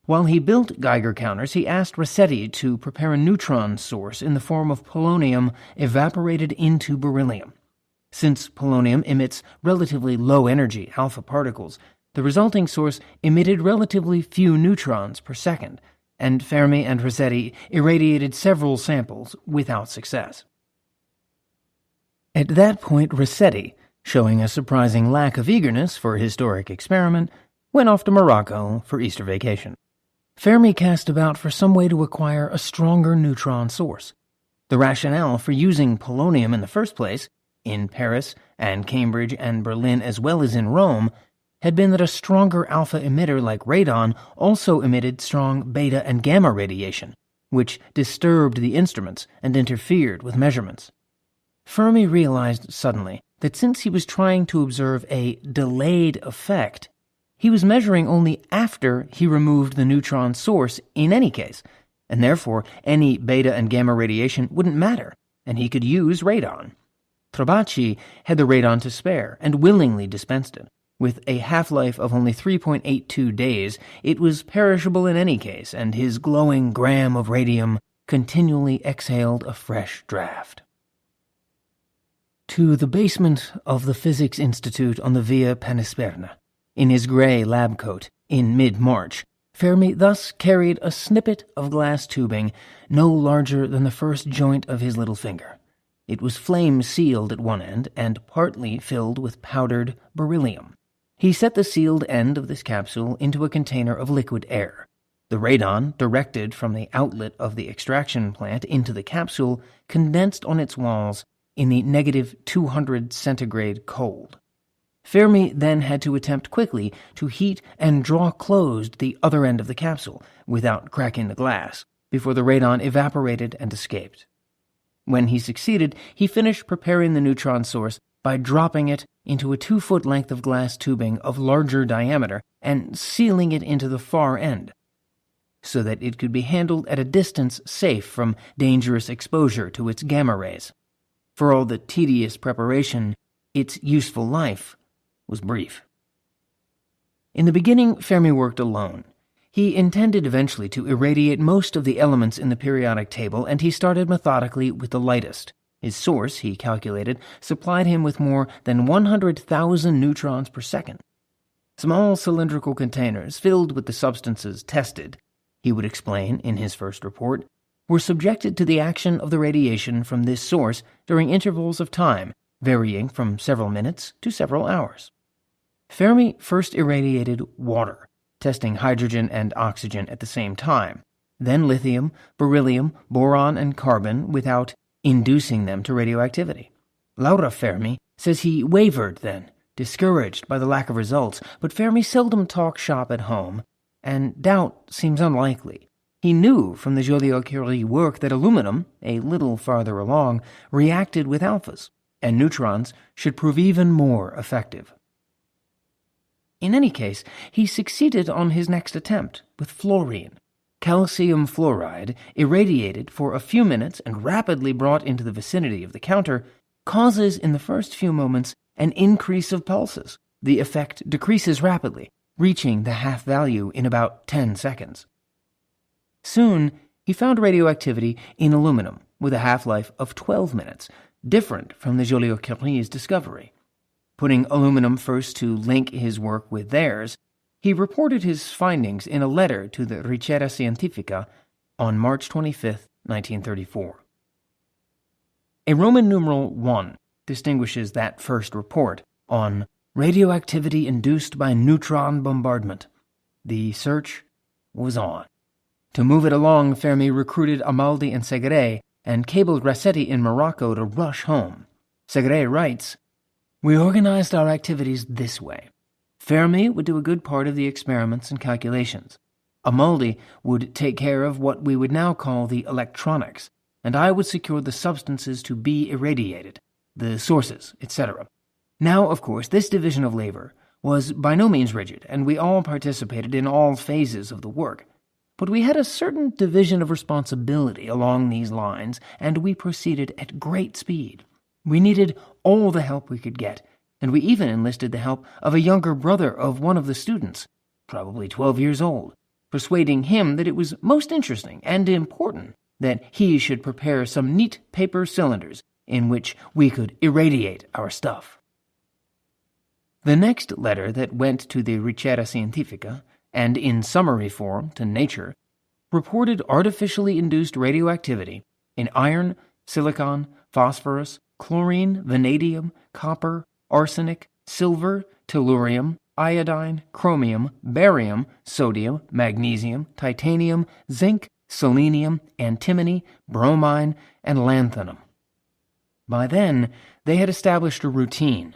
While he built Geiger counters, he asked Rossetti to prepare a neutron source in the form of polonium evaporated into beryllium. Since polonium emits relatively low-energy alpha particles, the resulting source emitted relatively few neutrons per second, and Fermi and Rossetti irradiated several samples without success. At that point, Rossetti, showing a surprising lack of eagerness for a historic experiment, went off to Morocco for Easter vacation. Fermi cast about for some way to acquire a stronger neutron source. The rationale for using polonium in the first place, in Paris and Cambridge and Berlin as well as in Rome, had been that a stronger alpha emitter like radon also emitted strong beta and gamma radiation, which disturbed the instruments and interfered with measurements. Fermi realized suddenly that since he was trying to observe a delayed effect, he was measuring only after he removed the neutron source in any case, and therefore any beta and gamma radiation wouldn't matter, and he could use radon. Trabacci had the radon to spare and willingly dispensed it. With a half-life of only 3.82 days, it was perishable in any case, and his glowing gram of radium continually exhaled a fresh draft. To the basement of the Physics Institute on the Via Panisperna, in his gray lab coat, in mid-March, Fermi thus carried a snippet of glass tubing no larger than the first joint of his little finger. It was flame-sealed at one end and partly filled with powdered beryllium. He set the sealed end of this capsule into a container of liquid air. The radon, directed from the outlet of the extraction plant into the capsule, condensed on its walls in the negative 200 centigrade cold. Fermi then had to attempt quickly to heat and draw closed the other end of the capsule without cracking the glass, before the radon evaporated and escaped. When he succeeded, he finished preparing the neutron source by dropping it into a 2-foot length of glass tubing of larger diameter and sealing it into the far end, so that it could be handled at a distance safe from dangerous exposure to its gamma rays. For all the tedious preparation, its useful life was brief. In the beginning, Fermi worked alone. He intended eventually to irradiate most of the elements in the periodic table, and he started methodically with the lightest. His source, he calculated, supplied him with more than 100,000 neutrons per second. Small cylindrical containers filled with the substances tested, he would explain in his first report, were subjected to the action of the radiation from this source during intervals of time, varying from several minutes to several hours. Fermi first irradiated water, testing hydrogen and oxygen at the same time, then lithium, beryllium, boron, and carbon without inducing them to radioactivity. Laura Fermi says he wavered then, discouraged by the lack of results, but Fermi seldom talked shop at home, and doubt seems unlikely. He knew from the Joliot-Curie work that aluminum, a little farther along, reacted with alphas, and neutrons should prove even more effective. In any case, he succeeded on his next attempt with fluorine. Calcium fluoride, irradiated for a few minutes and rapidly brought into the vicinity of the counter, causes in the first few moments an increase of pulses. The effect decreases rapidly, reaching the half value in about 10 seconds. Soon, he found radioactivity in aluminum with a half-life of 12 minutes, different from the Joliot-Curie's discovery. Putting aluminum first to link his work with theirs, he reported his findings in a letter to the Ricerca Scientifica on March 25, 1934. A Roman numeral 1 distinguishes that first report on radioactivity induced by neutron bombardment. The search was on. To move it along, Fermi recruited Amaldi and Segre and cabled Rossetti in Morocco to rush home. Segre writes, "We organized our activities this way. Fermi would do a good part of the experiments and calculations. Amaldi would take care of what we would now call the electronics, and I would secure the substances to be irradiated, the sources, etc. Now, of course, this division of labor was by no means rigid, and we all participated in all phases of the work. But we had a certain division of responsibility along these lines, and we proceeded at great speed. We needed all the help we could get, and we even enlisted the help of a younger brother of one of the students, probably 12 years old, persuading him that it was most interesting and important that he should prepare some neat paper cylinders in which we could irradiate our stuff." The next letter that went to the Ricerca Scientifica, and in summary form to Nature, reported artificially induced radioactivity in iron, silicon, phosphorus, chlorine, vanadium, copper, arsenic, silver, tellurium, iodine, chromium, barium, sodium, magnesium, titanium, zinc, selenium, antimony, bromine, and lanthanum. By then, they had established a routine.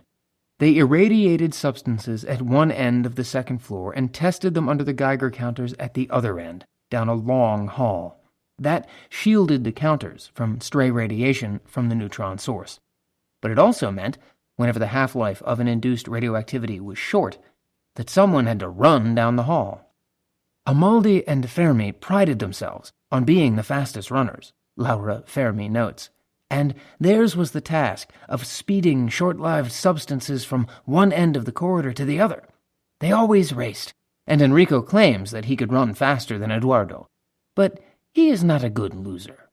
They irradiated substances at one end of the second floor and tested them under the Geiger counters at the other end, down a long hall. That shielded the counters from stray radiation from the neutron source. But it also meant, whenever the half-life of an induced radioactivity was short, that someone had to run down the hall. Amaldi and Fermi prided themselves on being the fastest runners, Laura Fermi notes, and theirs was the task of speeding short-lived substances from one end of the corridor to the other. They always raced, and Enrico claims that he could run faster than Eduardo. But he is not a good loser.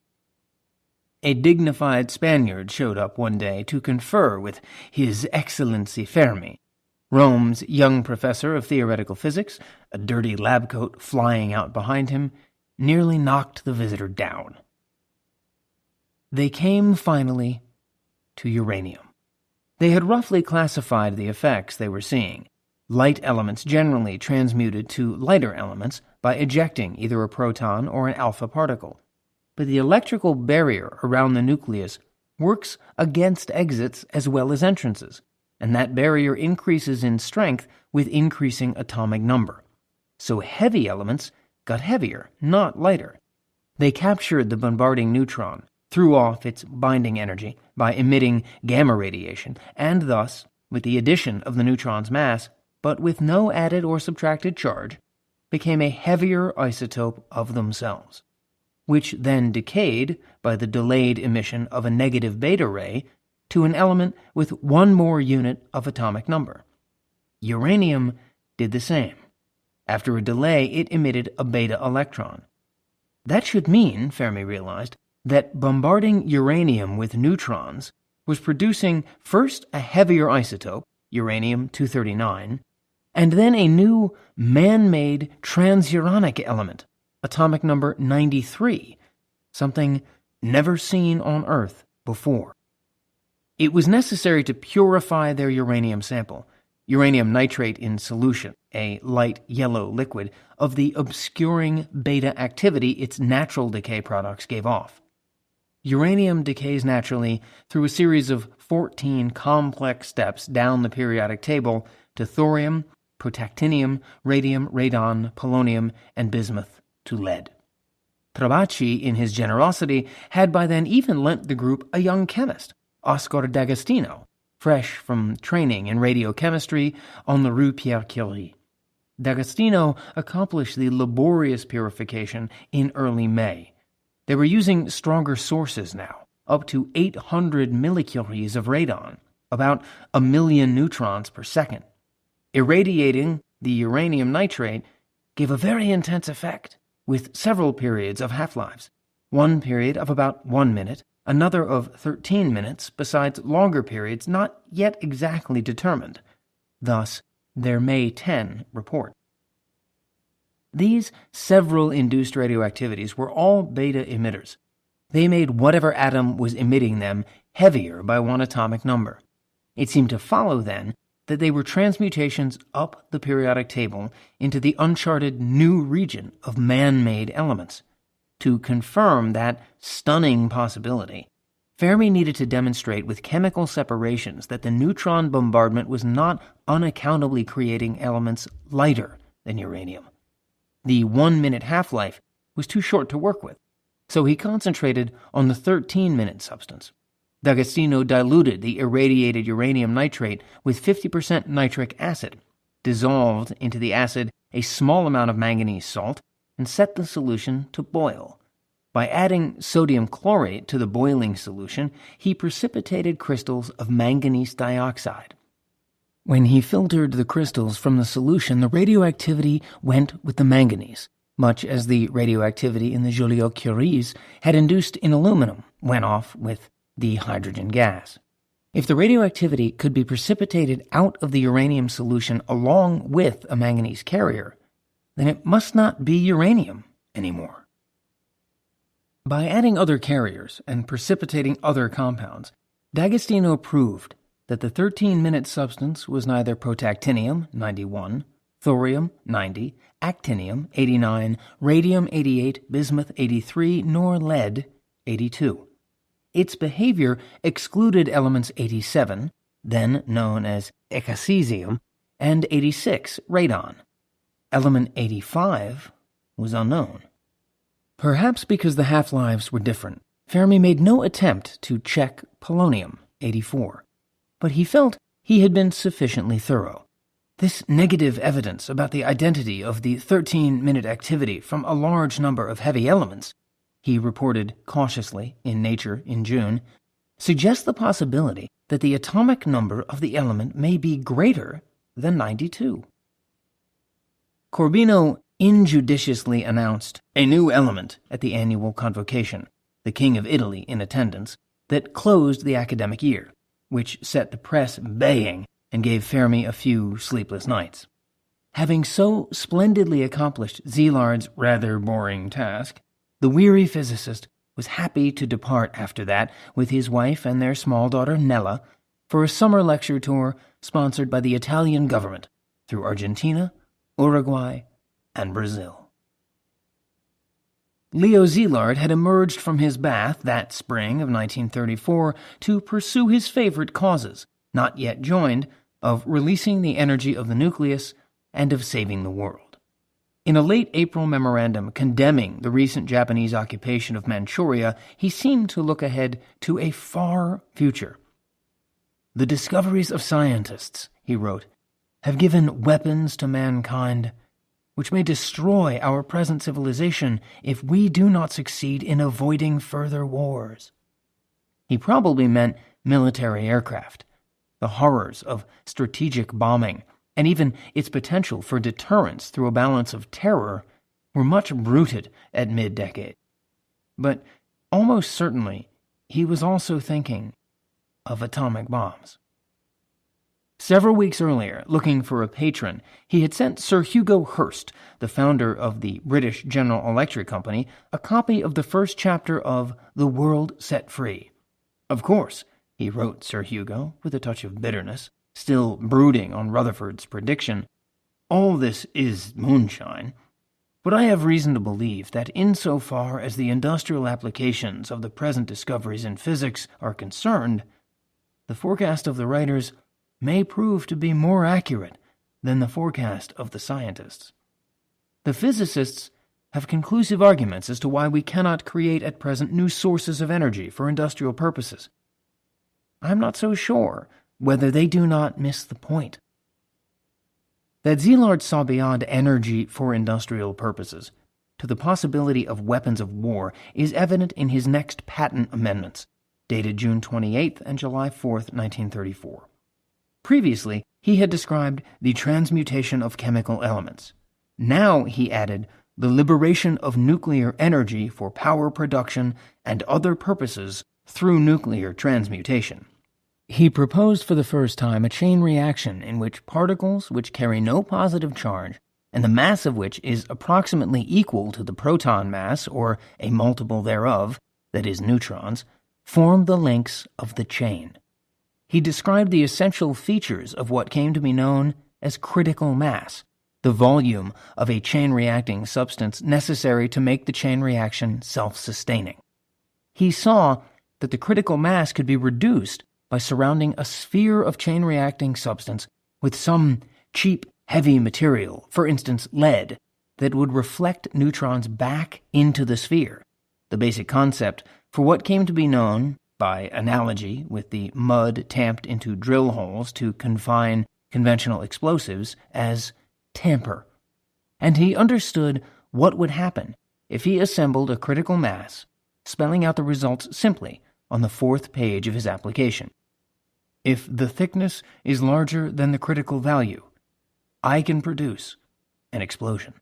A dignified Spaniard showed up one day to confer with His Excellency Fermi. Rome's young professor of theoretical physics, a dirty lab coat flying out behind him, nearly knocked the visitor down. They came, finally, to uranium. They had roughly classified the effects they were seeing. Light elements generally transmuted to lighter elements by ejecting either a proton or an alpha particle. But the electrical barrier around the nucleus works against exits as well as entrances, and that barrier increases in strength with increasing atomic number. So heavy elements got heavier, not lighter. They captured the bombarding neutron, threw off its binding energy by emitting gamma radiation, and thus, with the addition of the neutron's mass, but with no added or subtracted charge, became a heavier isotope of themselves, which then decayed by the delayed emission of a negative beta ray to an element with one more unit of atomic number. Uranium did the same. After a delay, it emitted a beta electron. That should mean, Fermi realized, that bombarding uranium with neutrons was producing first a heavier isotope, uranium-239, and then a new man-made transuranic element, atomic number 93, something never seen on Earth before. It was necessary to purify their uranium sample, uranium nitrate in solution, a light yellow liquid, of the obscuring beta activity its natural decay products gave off. Uranium decays naturally through a series of 14 complex steps down the periodic table to thorium, protactinium, radium, radon, polonium, and bismuth to lead. Trabacci, in his generosity, had by then even lent the group a young chemist, Oscar D'Agostino, fresh from training in radiochemistry on the Rue Pierre Curie. D'Agostino accomplished the laborious purification in early May. They were using stronger sources now, up to 800 millicuries of radon, about 1 million neutrons per second. Irradiating the uranium nitrate gave a very intense effect, with several periods of half-lives, one period of about 1 minute, another of 13 minutes, besides longer periods not yet exactly determined. Thus, their May 10 report. These several induced radioactivities were all beta emitters. They made whatever atom was emitting them heavier by one atomic number. It seemed to follow, then, that they were transmutations up the periodic table into the uncharted new region of man-made elements. To confirm that stunning possibility, Fermi needed to demonstrate with chemical separations that the neutron bombardment was not unaccountably creating elements lighter than uranium. The 1-minute half-life was too short to work with, so he concentrated on the 13-minute substance. D'Agostino diluted the irradiated uranium nitrate with 50% nitric acid, dissolved into the acid a small amount of manganese salt, and set the solution to boil. By adding sodium chlorate to the boiling solution, he precipitated crystals of manganese dioxide. When he filtered the crystals from the solution, the radioactivity went with the manganese, much as the radioactivity in the Joliot-Curies had induced in aluminum went off with the hydrogen gas. If the radioactivity could be precipitated out of the uranium solution along with a manganese carrier, then it must not be uranium anymore. By adding other carriers and precipitating other compounds, D'Agostino proved that the 13-minute substance was neither protactinium, 91, thorium, 90, actinium, 89, radium, 88, bismuth, 83, nor lead, 82. Its behavior excluded elements 87, then known as ecacesium, and 86, radon. Element 85 was unknown. Perhaps because the half-lives were different, Fermi made no attempt to check polonium, 84. But he felt he had been sufficiently thorough. This negative evidence about the identity of the 13-minute activity from a large number of heavy elements, he reported cautiously in Nature in June, suggests the possibility that the atomic number of the element may be greater than 92. Corbino injudiciously announced a new element at the annual convocation, the King of Italy in attendance, that closed the academic year, which set the press baying and gave Fermi a few sleepless nights. Having so splendidly accomplished Szilard's rather boring task, the weary physicist was happy to depart after that with his wife and their small daughter Nella for a summer lecture tour sponsored by the Italian government through Argentina, Uruguay, and Brazil. Leo Szilard had emerged from his bath that spring of 1934 to pursue his favorite causes, not yet joined, of releasing the energy of the nucleus and of saving the world. In a late April memorandum condemning the recent Japanese occupation of Manchuria, he seemed to look ahead to a far future. "The discoveries of scientists," he wrote, "have given weapons to mankind which may destroy our present civilization if we do not succeed in avoiding further wars." He probably meant military aircraft. The horrors of strategic bombing, and even its potential for deterrence through a balance of terror, were much bruited at mid-decade. But almost certainly, he was also thinking of atomic bombs. Several weeks earlier, looking for a patron, he had sent Sir Hugo Hurst, the founder of the British General Electric Company, a copy of the first chapter of The World Set Free. "Of course," he wrote Sir Hugo, with a touch of bitterness, still brooding on Rutherford's prediction, "all this is moonshine. But I have reason to believe that insofar as the industrial applications of the present discoveries in physics are concerned, the forecast of the writers may prove to be more accurate than the forecast of the scientists. The physicists have conclusive arguments as to why we cannot create at present new sources of energy for industrial purposes. I am not so sure whether they do not miss the point." That Szilard saw beyond energy for industrial purposes to the possibility of weapons of war is evident in his next patent amendments, dated June 28 and July 4, 1934. Previously, he had described the transmutation of chemical elements. Now, he added, the liberation of nuclear energy for power production and other purposes through nuclear transmutation. He proposed for the first time a chain reaction in which particles which carry no positive charge, and the mass of which is approximately equal to the proton mass or a multiple thereof, that is, neutrons, form the links of the chain. He described the essential features of what came to be known as critical mass, the volume of a chain-reacting substance necessary to make the chain reaction self-sustaining. He saw that the critical mass could be reduced by surrounding a sphere of chain-reacting substance with some cheap, heavy material, for instance lead, that would reflect neutrons back into the sphere, the basic concept for what came to be known, by analogy with the mud tamped into drill holes to confine conventional explosives, as tamper. And he understood what would happen if he assembled a critical mass, spelling out the results simply on the 4th page of his application. "If the thickness is larger than the critical value, I can produce an explosion."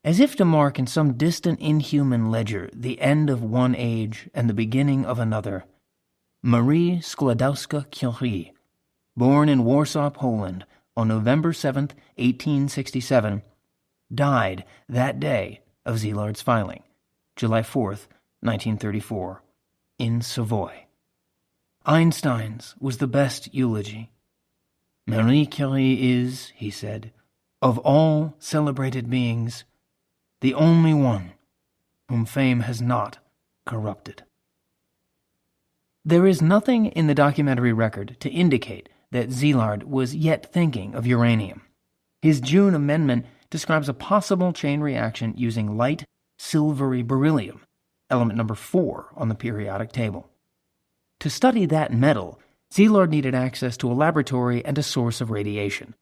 As if to mark in some distant inhuman ledger the end of one age and the beginning of another, Marie Skłodowska-Curie, born in Warsaw, Poland, on November 7, 1867, died that day of Szilard's filing, July 4, 1934, in Savoy. Einstein's was the best eulogy. "Marie Curie is," he said, "of all celebrated beings, the only one whom fame has not corrupted." There is nothing in the documentary record to indicate that Szilard was yet thinking of uranium. His June amendment describes a possible chain reaction using light, silvery beryllium, element number 4 on the periodic table. To study that metal, Szilard needed access to a laboratory and a source of radiation.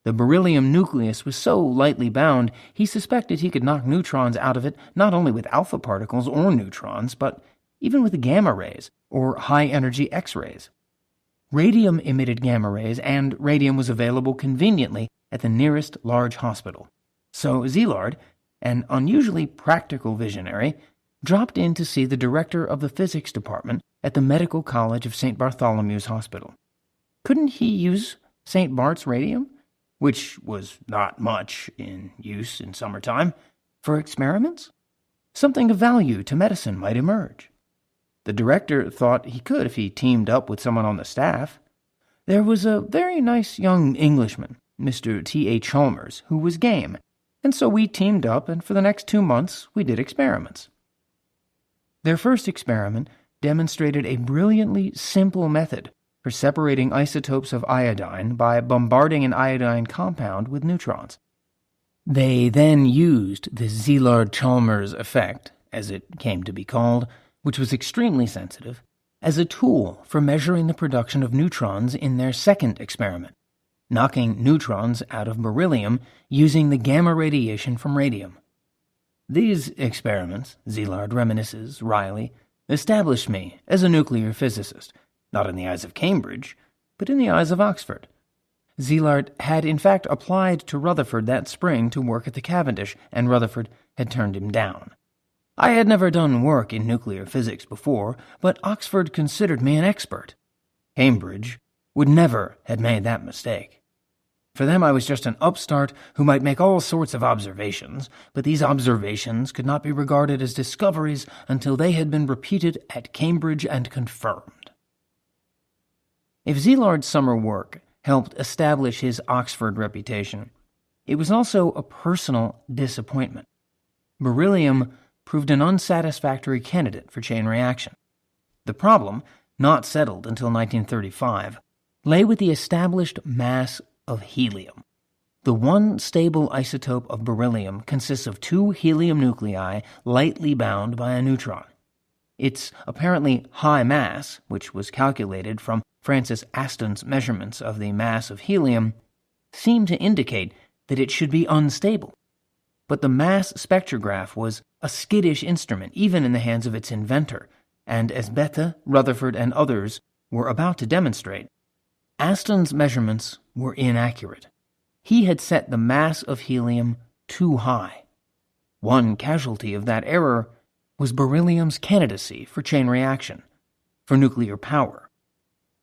The beryllium nucleus was so lightly bound, he suspected he could knock neutrons out of it not only with alpha particles or neutrons, but even with gamma rays or high-energy X-rays. Radium emitted gamma rays, and radium was available conveniently at the nearest large hospital. So Szilard, an unusually practical visionary, dropped in to see the director of the physics department at the Medical College of St. Bartholomew's Hospital. Couldn't he use St. Bart's radium, which was not much in use in summertime, for experiments? Something of value to medicine might emerge. The director thought he could if he teamed up with someone on the staff. There was a very nice young Englishman, Mr. T.A. Chalmers, who was game, and so we teamed up, and for the next 2 months we did experiments. Their first experiment demonstrated a brilliantly simple method for separating isotopes of iodine by bombarding an iodine compound with neutrons. They then used the Szilard-Chalmers effect, as it came to be called, which was extremely sensitive, as a tool for measuring the production of neutrons in their second experiment, knocking neutrons out of beryllium using the gamma radiation from radium. These experiments, Szilard reminisces Riley, established me as a nuclear physicist, not in the eyes of Cambridge, but in the eyes of Oxford. Szilard had in fact applied to Rutherford that spring to work at the Cavendish, and Rutherford had turned him down. I had never done work in nuclear physics before, but Oxford considered me an expert. Cambridge would never have made that mistake. For them I was just an upstart who might make all sorts of observations, but these observations could not be regarded as discoveries until they had been repeated at Cambridge and confirmed. If Szillard's summer work helped establish his Oxford reputation, it was also a personal disappointment. Beryllium proved an unsatisfactory candidate for chain reaction. The problem, not settled until 1935, lay with the established mass of helium. The one stable isotope of beryllium consists of two helium nuclei lightly bound by a neutron. Its apparently high mass, which was calculated from Francis Aston's measurements of the mass of helium, seemed to indicate that it should be unstable. But the mass spectrograph was a skittish instrument even in the hands of its inventor, and as Bethe, Rutherford, and others were about to demonstrate, Aston's measurements were inaccurate. He had set the mass of helium too high. One casualty of that error was beryllium's candidacy for chain reaction, for nuclear power,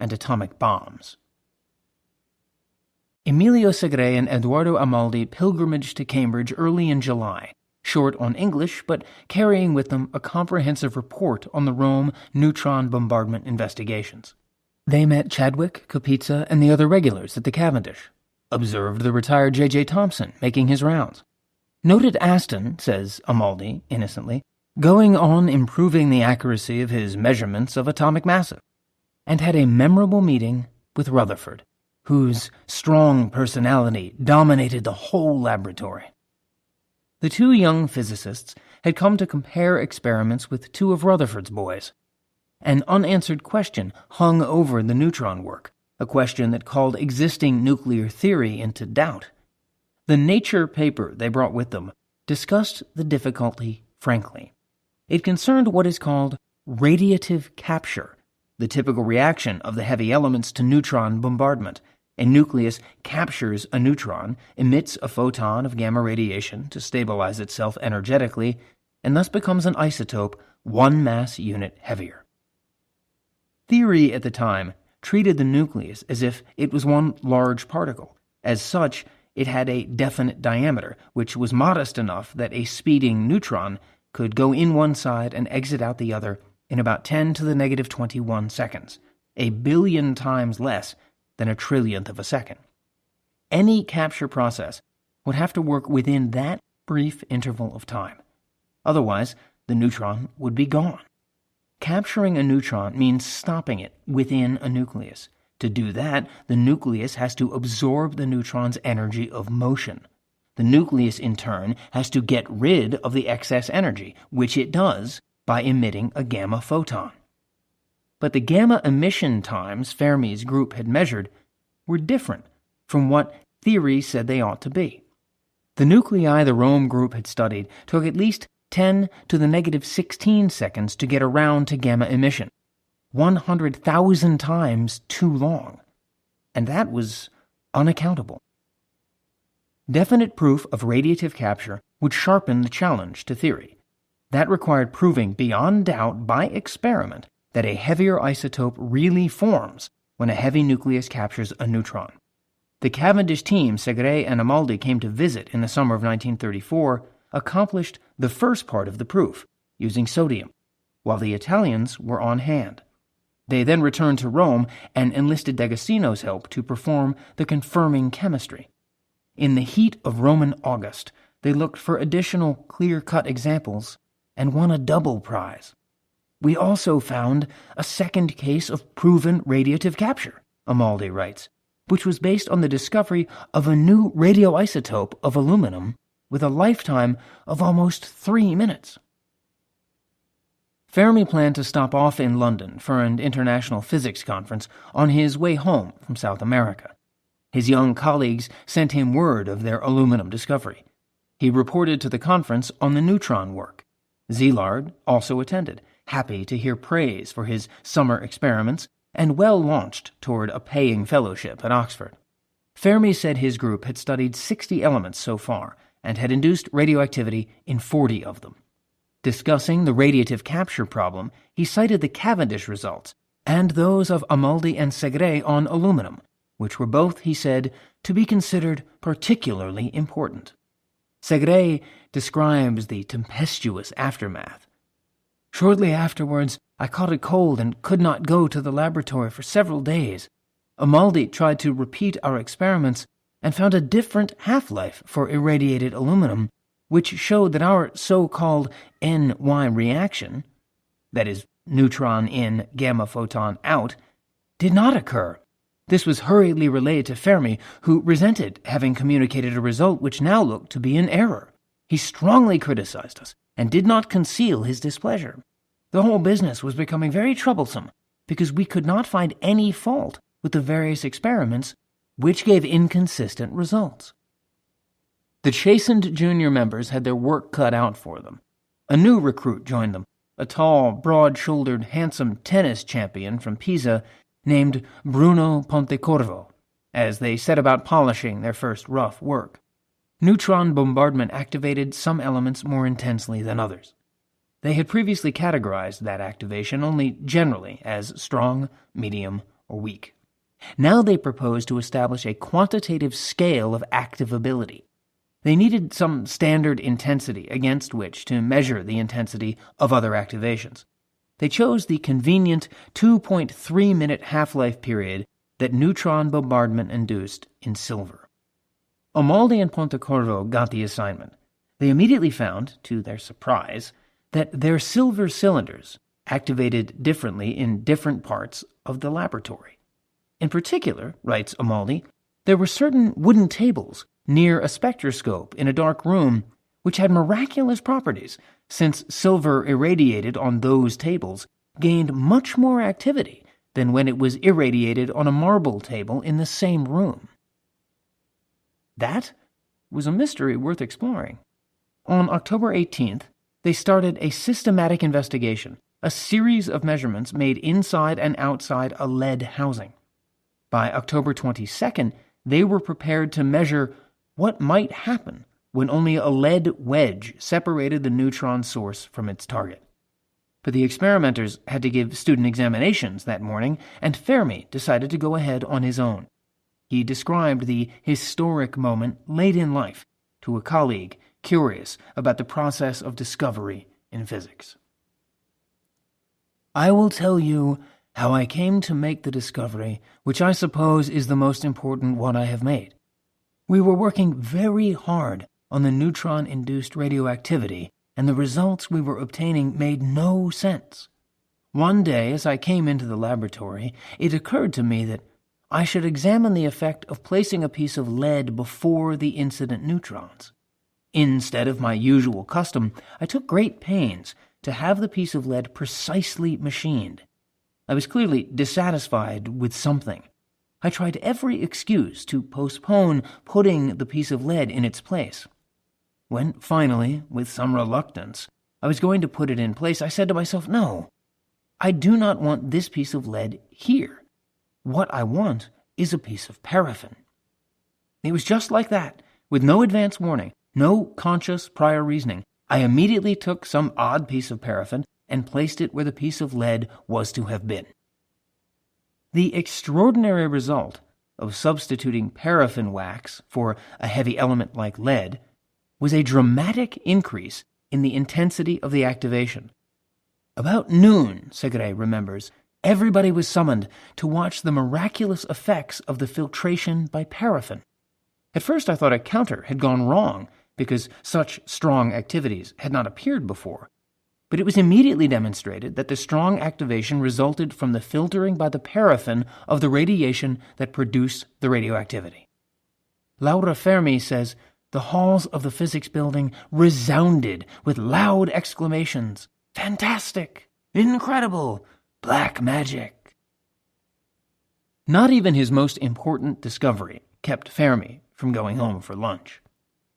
and atomic bombs. Emilio Segre and Eduardo Amaldi pilgrimaged to Cambridge early in July, short on English, but carrying with them a comprehensive report on the Rome neutron bombardment investigations. They met Chadwick, Kapitsa, and the other regulars at the Cavendish, observed the retired J.J. Thomson making his rounds, noted Aston, says Amaldi innocently, going on improving the accuracy of his measurements of atomic massive, and had a memorable meeting with Rutherford, whose strong personality dominated the whole laboratory. The two young physicists had come to compare experiments with two of Rutherford's boys. An unanswered question hung over the neutron work, a question that called existing nuclear theory into doubt. The Nature paper they brought with them discussed the difficulty frankly. It concerned what is called radiative capture, the typical reaction of the heavy elements to neutron bombardment. A nucleus captures a neutron, emits a photon of gamma radiation to stabilize itself energetically, and thus becomes an isotope one mass unit heavier. Theory at the time treated the nucleus as if it was one large particle. As such, it had a definite diameter, which was modest enough that a speeding neutron could go in one side and exit out the other in about 10 to the negative 21 seconds, a billion times less than a trillionth of a second. Any capture process would have to work within that brief interval of time. Otherwise, the neutron would be gone. Capturing a neutron means stopping it within a nucleus. To do that, the nucleus has to absorb the neutron's energy of motion. The nucleus, in turn, has to get rid of the excess energy, which it does by emitting a gamma photon. But the gamma emission times Fermi's group had measured were different from what theory said they ought to be. The nuclei the Rome group had studied took at least 10 to the negative 16 seconds to get around to gamma emission, 100,000 times too long, and that was unaccountable. Definite proof of radiative capture would sharpen the challenge to theory. That required proving beyond doubt by experiment that a heavier isotope really forms when a heavy nucleus captures a neutron. The Cavendish team Segre and Amaldi came to visit in the summer of 1934 accomplished the first part of the proof, using sodium, while the Italians were on hand. They then returned to Rome and enlisted D'Agostino's help to perform the confirming chemistry. In the heat of Roman August, they looked for additional clear-cut examples and won a double prize. We also found a second case of proven radiative capture, Amaldi writes, which was based on the discovery of a new radioisotope of aluminum with a lifetime of almost 3 minutes. Fermi planned to stop off in London for an international physics conference on his way home from South America. His young colleagues sent him word of their aluminum discovery. He reported to the conference on the neutron work. Szilard also attended, happy to hear praise for his summer experiments and well launched toward a paying fellowship at Oxford. Fermi said his group had studied 60 elements so far and had induced radioactivity in 40 of them. Discussing the radiative capture problem, he cited the Cavendish results and those of Amaldi and Segre on aluminum, which were both, he said, to be considered particularly important. Segre describes the tempestuous aftermath. "Shortly afterwards, I caught a cold and could not go to the laboratory for several days. Amaldi tried to repeat our experiments and found a different half-life for irradiated aluminum, which showed that our so-called NY reaction, that is, neutron in, gamma photon out, did not occur. This was hurriedly relayed to Fermi, who resented having communicated a result which now looked to be in error. He strongly criticized us and did not conceal his displeasure. The whole business was becoming very troublesome because we could not find any fault with the various experiments which gave inconsistent results." The chastened junior members had their work cut out for them. A new recruit joined them, a tall, broad-shouldered, handsome tennis champion from Pisa named Bruno Pontecorvo, as they set about polishing their first rough work. Neutron bombardment activated some elements more intensely than others. They had previously categorized that activation only generally as strong, medium, or weak. Now they proposed to establish a quantitative scale of activability. They needed some standard intensity against which to measure the intensity of other activations. They chose the convenient 2.3-minute half-life period that neutron bombardment induced in silver. Amaldi and Pontecorvo got the assignment. They immediately found, to their surprise, that their silver cylinders activated differently in different parts of the laboratory. In particular, writes Amaldi, there were certain wooden tables near a spectroscope in a dark room which had miraculous properties, since silver irradiated on those tables gained much more activity than when it was irradiated on a marble table in the same room. That was a mystery worth exploring. On October 18th, they started a systematic investigation, a series of measurements made inside and outside a lead housing. By October 22nd, they were prepared to measure what might happen when only a lead wedge separated the neutron source from its target. But the experimenters had to give student examinations that morning, and Fermi decided to go ahead on his own. He described the historic moment late in life to a colleague curious about the process of discovery in physics. "I will tell you how I came to make the discovery, which I suppose is the most important one I have made. We were working very hard on the neutron-induced radioactivity, and the results we were obtaining made no sense. One day, as I came into the laboratory, it occurred to me that I should examine the effect of placing a piece of lead before the incident neutrons. Instead of my usual custom, I took great pains to have the piece of lead precisely machined. I was clearly dissatisfied with something. I tried every excuse to postpone putting the piece of lead in its place. When, finally, with some reluctance, I was going to put it in place, I said to myself, no, I do not want this piece of lead here. What I want is a piece of paraffin. It was just like that, with no advance warning, no conscious prior reasoning. I immediately took some odd piece of paraffin and placed it where the piece of lead was to have been. The extraordinary result of substituting paraffin wax for a heavy element like lead was a dramatic increase in the intensity of the activation. About noon, Segre remembers, everybody was summoned to watch the miraculous effects of the filtration by paraffin. At first I thought a counter had gone wrong because such strong activities had not appeared before. But it was immediately demonstrated that the strong activation resulted from the filtering by the paraffin of the radiation that produced the radioactivity. Laura Fermi says, The halls of the physics building resounded with loud exclamations. Fantastic! Incredible! Black magic! Not even his most important discovery kept Fermi from going home for lunch.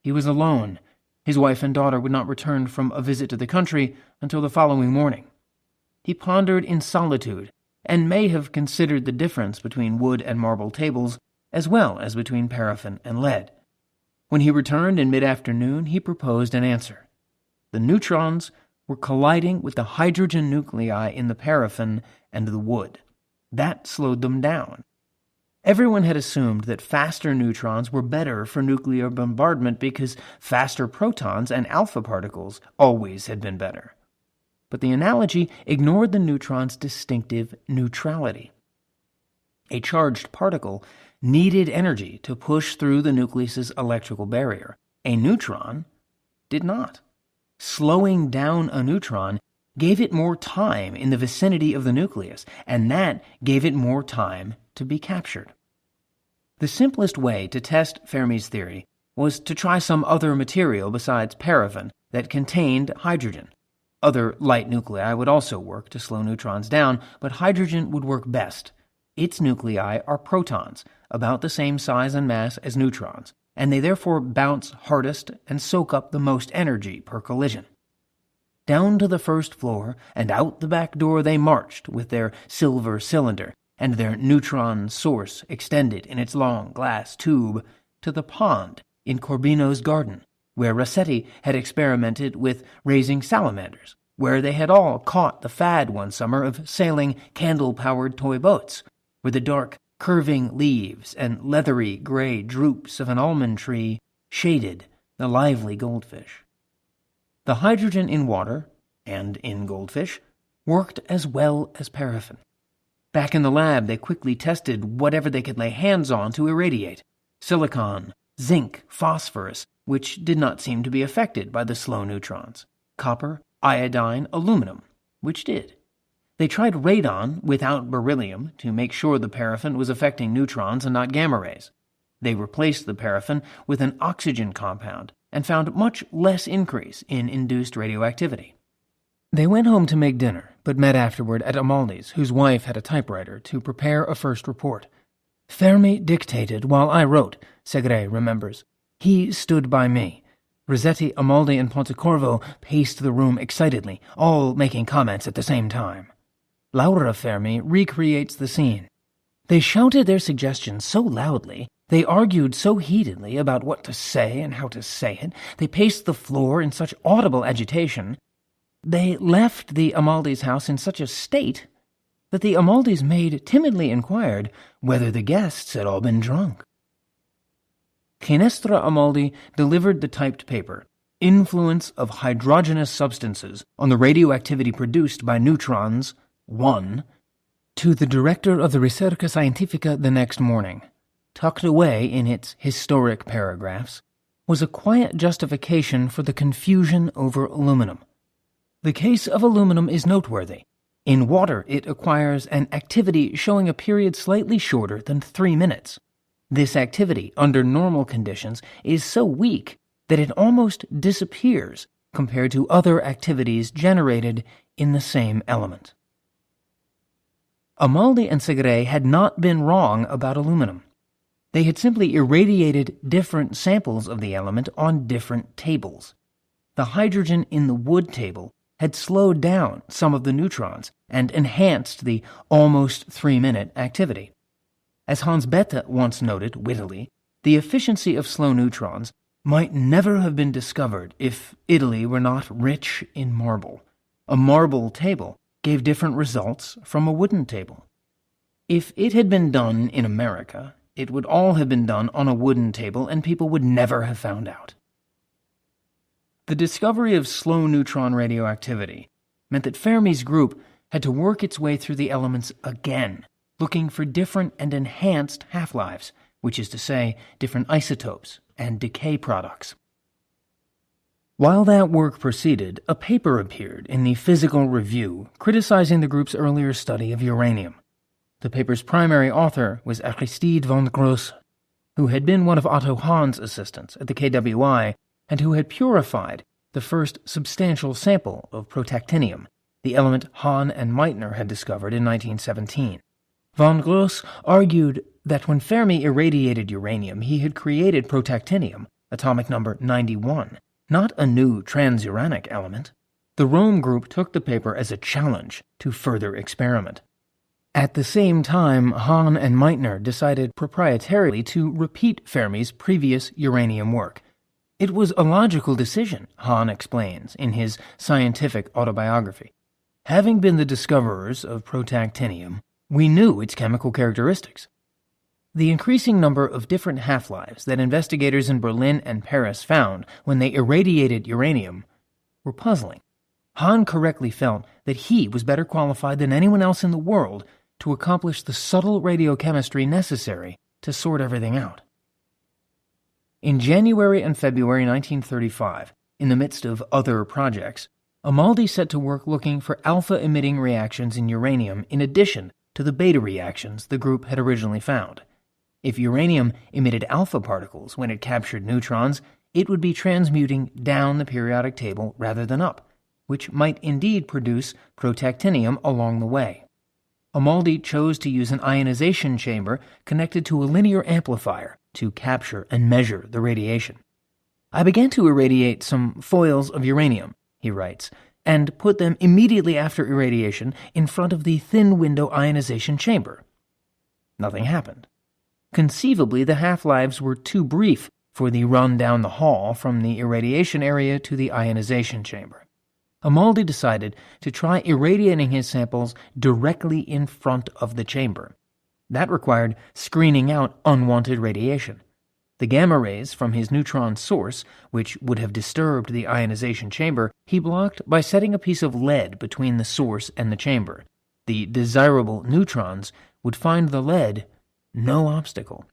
He was alone. His wife and daughter would not return from a visit to the country until the following morning. He pondered in solitude, and may have considered the difference between wood and marble tables, as well as between paraffin and lead. When he returned in mid-afternoon, he proposed an answer. The neutrons were colliding with the hydrogen nuclei in the paraffin and the wood. That slowed them down. Everyone had assumed that faster neutrons were better for nuclear bombardment because faster protons and alpha particles always had been better. But the analogy ignored the neutron's distinctive neutrality. A charged particle needed energy to push through the nucleus's electrical barrier. A neutron did not. Slowing down a neutron gave it more time in the vicinity of the nucleus, and that gave it more time to be captured. The simplest way to test Fermi's theory was to try some other material besides paraffin that contained hydrogen. Other light nuclei would also work to slow neutrons down, but hydrogen would work best. Its nuclei are protons, about the same size and mass as neutrons, and they therefore bounce hardest and soak up the most energy per collision. Down to the first floor and out the back door they marched with their silver cylinder and their neutron source extended in its long glass tube to the pond in Corbino's garden, where Rossetti had experimented with raising salamanders, where they had all caught the fad one summer of sailing candle-powered toy boats, where the dark, curving leaves and leathery gray droops of an almond tree shaded the lively goldfish. The hydrogen in water, and in goldfish, worked as well as paraffin. Back in the lab, they quickly tested whatever they could lay hands on to irradiate: silicon, zinc, phosphorus, which did not seem to be affected by the slow neutrons, copper, iodine, aluminum, which did. They tried radon without beryllium to make sure the paraffin was affecting neutrons and not gamma rays. They replaced the paraffin with an oxygen compound and found much less increase in induced radioactivity. They went home to make dinner, but met afterward at Amaldi's, whose wife had a typewriter, to prepare a first report. Fermi dictated while I wrote, Segre remembers. He stood by me. Rossetti, Amaldi, and Pontecorvo paced the room excitedly, all making comments at the same time. Laura Fermi recreates the scene. They shouted their suggestions so loudly, they argued so heatedly about what to say and how to say it, they paced the floor in such audible agitation, they left the Amaldi's house in such a state that the Amaldi's maid timidly inquired whether the guests had all been drunk. Canestra Amaldi delivered the typed paper, Influence of Hydrogenous Substances on the Radioactivity Produced by Neutrons, 1, to the director of the Ricerca Scientifica the next morning. Tucked away in its historic paragraphs was a quiet justification for the confusion over aluminum. The case of aluminum is noteworthy. In water, it acquires an activity showing a period slightly shorter than 3 minutes. This activity, under normal conditions, is so weak that it almost disappears compared to other activities generated in the same element. Amaldi and Segre had not been wrong about aluminum. They had simply irradiated different samples of the element on different tables. The hydrogen in the wood table had slowed down some of the neutrons and enhanced the almost 3-minute activity. As Hans Bethe once noted wittily, the efficiency of slow neutrons might never have been discovered if Italy were not rich in marble. A marble table gave different results from a wooden table. If it had been done in America, it would all have been done on a wooden table and people would never have found out. The discovery of slow neutron radioactivity meant that Fermi's group had to work its way through the elements again, looking for different and enhanced half-lives, which is to say, different isotopes and decay products. While that work proceeded, a paper appeared in the Physical Review criticizing the group's earlier study of uranium. The paper's primary author was Aristide von Grosse. who had been one of Otto Hahn's assistants at the KWI and who had purified the first substantial sample of protactinium, the element Hahn and Meitner had discovered in 1917. Von Gross argued that when Fermi irradiated uranium, he had created protactinium, atomic number 91, not a new transuranic element. The Rome group took the paper as a challenge to further experiment. At the same time, Hahn and Meitner decided proprietarily to repeat Fermi's previous uranium work. It was a logical decision, Hahn explains in his scientific autobiography. Having been the discoverers of protactinium, we knew its chemical characteristics. The increasing number of different half-lives that investigators in Berlin and Paris found when they irradiated uranium were puzzling. Hahn correctly felt that he was better qualified than anyone else in the world to accomplish the subtle radiochemistry necessary to sort everything out. In January and February 1935, in the midst of other projects, Amaldi set to work looking for alpha-emitting reactions in uranium in addition to the beta reactions the group had originally found. If uranium emitted alpha particles when it captured neutrons, it would be transmuting down the periodic table rather than up, which might indeed produce protactinium along the way. Amaldi chose to use an ionization chamber connected to a linear amplifier to capture and measure the radiation. I began to irradiate some foils of uranium, he writes, and put them immediately after irradiation in front of the thin window ionization chamber. Nothing happened. Conceivably, the half-lives were too brief for the run down the hall from the irradiation area to the ionization chamber. Amaldi decided to try irradiating his samples directly in front of the chamber. That required screening out unwanted radiation. The gamma rays from his neutron source, which would have disturbed the ionization chamber, he blocked by setting a piece of lead between the source and the chamber. The desirable neutrons would find the lead no obstacle.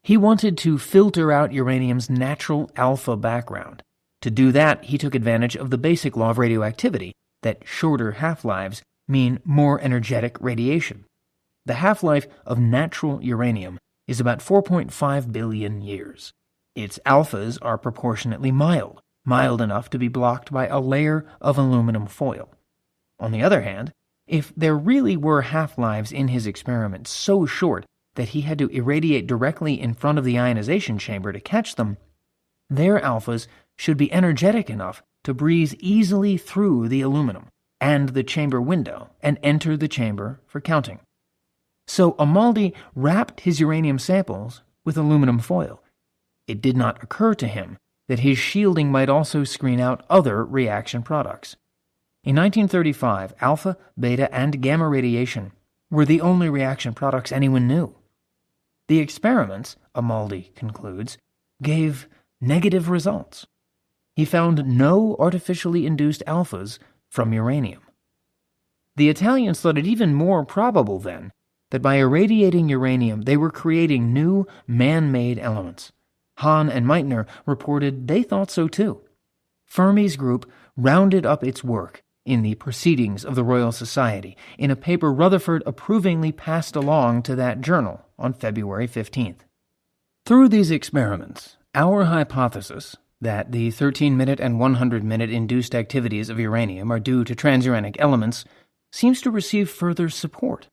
He wanted to filter out uranium's natural alpha background. To do that, he took advantage of the basic law of radioactivity, that shorter half-lives mean more energetic radiation. The half-life of natural uranium is about 4.5 billion years. Its alphas are proportionately mild enough to be blocked by a layer of aluminum foil. On the other hand, if there really were half-lives in his experiment so short that he had to irradiate directly in front of the ionization chamber to catch them, their alphas should be energetic enough to breeze easily through the aluminum and the chamber window and enter the chamber for counting. So Amaldi wrapped his uranium samples with aluminum foil. It did not occur to him that his shielding might also screen out other reaction products. In 1935, alpha, beta, and gamma radiation were the only reaction products anyone knew. The experiments, Amaldi concludes, gave negative results. He found no artificially induced alphas from uranium. The Italians thought it even more probable then that by irradiating uranium they were creating new man-made elements. Hahn and Meitner reported they thought so too. Fermi's group rounded up its work in the Proceedings of the Royal Society in a paper Rutherford approvingly passed along to that journal on February 15th. Through these experiments, our hypothesis that the 13-minute and 100-minute induced activities of uranium are due to transuranic elements seems to receive further support.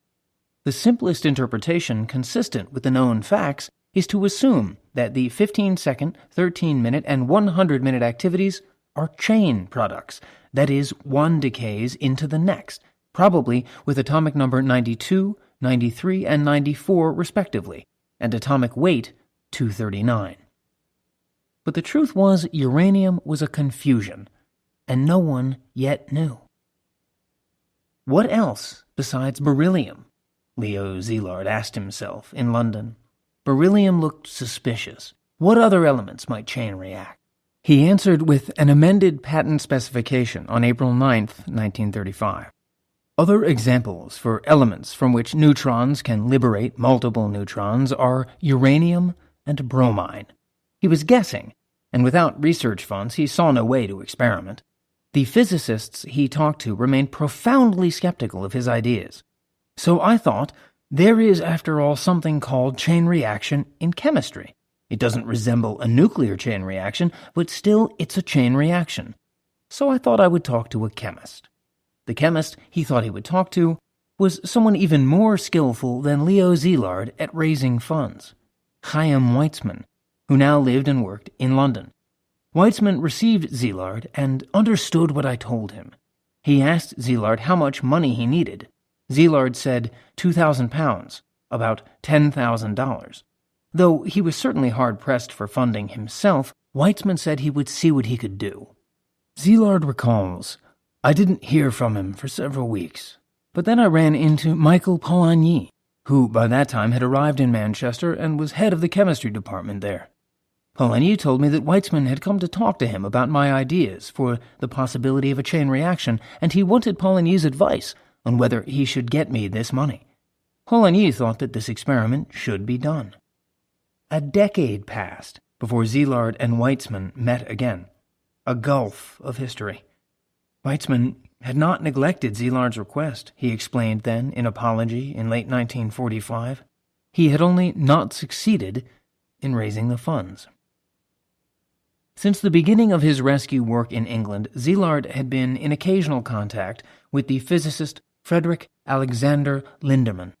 The simplest interpretation consistent with the known facts is to assume that the 15-second, 13-minute, and 100-minute activities are chain products, that is, one decays into the next, probably with atomic number 92, 93, and 94 respectively, and atomic weight 239. But the truth was uranium was a confusion, and no one yet knew. What else besides beryllium? Leo Szilard asked himself in London. Beryllium looked suspicious. What other elements might chain react? He answered with an amended patent specification on April 9, 1935. Other examples for elements from which neutrons can liberate multiple neutrons are uranium and bromine. He was guessing, and without research funds he saw no way to experiment. The physicists he talked to remained profoundly skeptical of his ideas. So I thought, There is, after all, something called chain reaction in chemistry. It doesn't resemble a nuclear chain reaction, but still it's a chain reaction. So I thought I would talk to a chemist. The chemist he thought he would talk to was someone even more skillful than Leo Szilard at raising funds, Chaim Weizmann, who now lived and worked in London. Weizmann received Szilard and understood what I told him. He asked Szilard how much money he needed. Szilard said £2,000, about $10,000. Though he was certainly hard-pressed for funding himself, Weizmann said he would see what he could do. Szilard recalls, "I didn't hear from him for several weeks, but then I ran into Michael Polanyi, who by that time had arrived in Manchester and was head of the chemistry department there. Polanyi told me that Weizmann had come to talk to him about my ideas for the possibility of a chain reaction, and he wanted Polanyi's advice on whether he should get me this money. Polanyi thought that this experiment should be done." A decade passed before Szilard and Weizmann met again. A gulf of history. Weizmann had not neglected Szilard's request, he explained then in apology in late 1945. He had only not succeeded in raising the funds. Since the beginning of his rescue work in England, Szilard had been in occasional contact with the physicist Frederick Alexander Lindemann,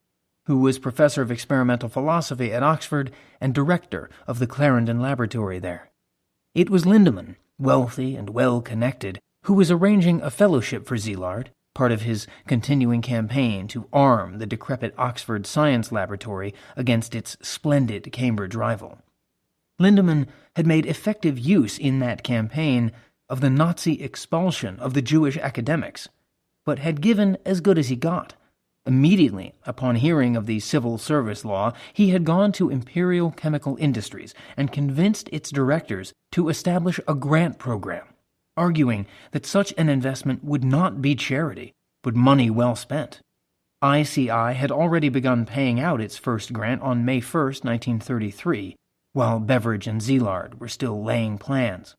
who was professor of experimental philosophy at Oxford and director of the Clarendon Laboratory there. It was Lindemann, wealthy and well-connected, who was arranging a fellowship for Szilard, part of his continuing campaign to arm the decrepit Oxford Science Laboratory against its splendid Cambridge rival. Lindemann had made effective use in that campaign of the Nazi expulsion of the Jewish academics, but had given as good as he got. Immediately upon hearing of the civil service law, he had gone to Imperial Chemical Industries and convinced its directors to establish a grant program, arguing that such an investment would not be charity, but money well spent. ICI had already begun paying out its first grant on May 1, 1933, while Beveridge and Szilard were still laying plans.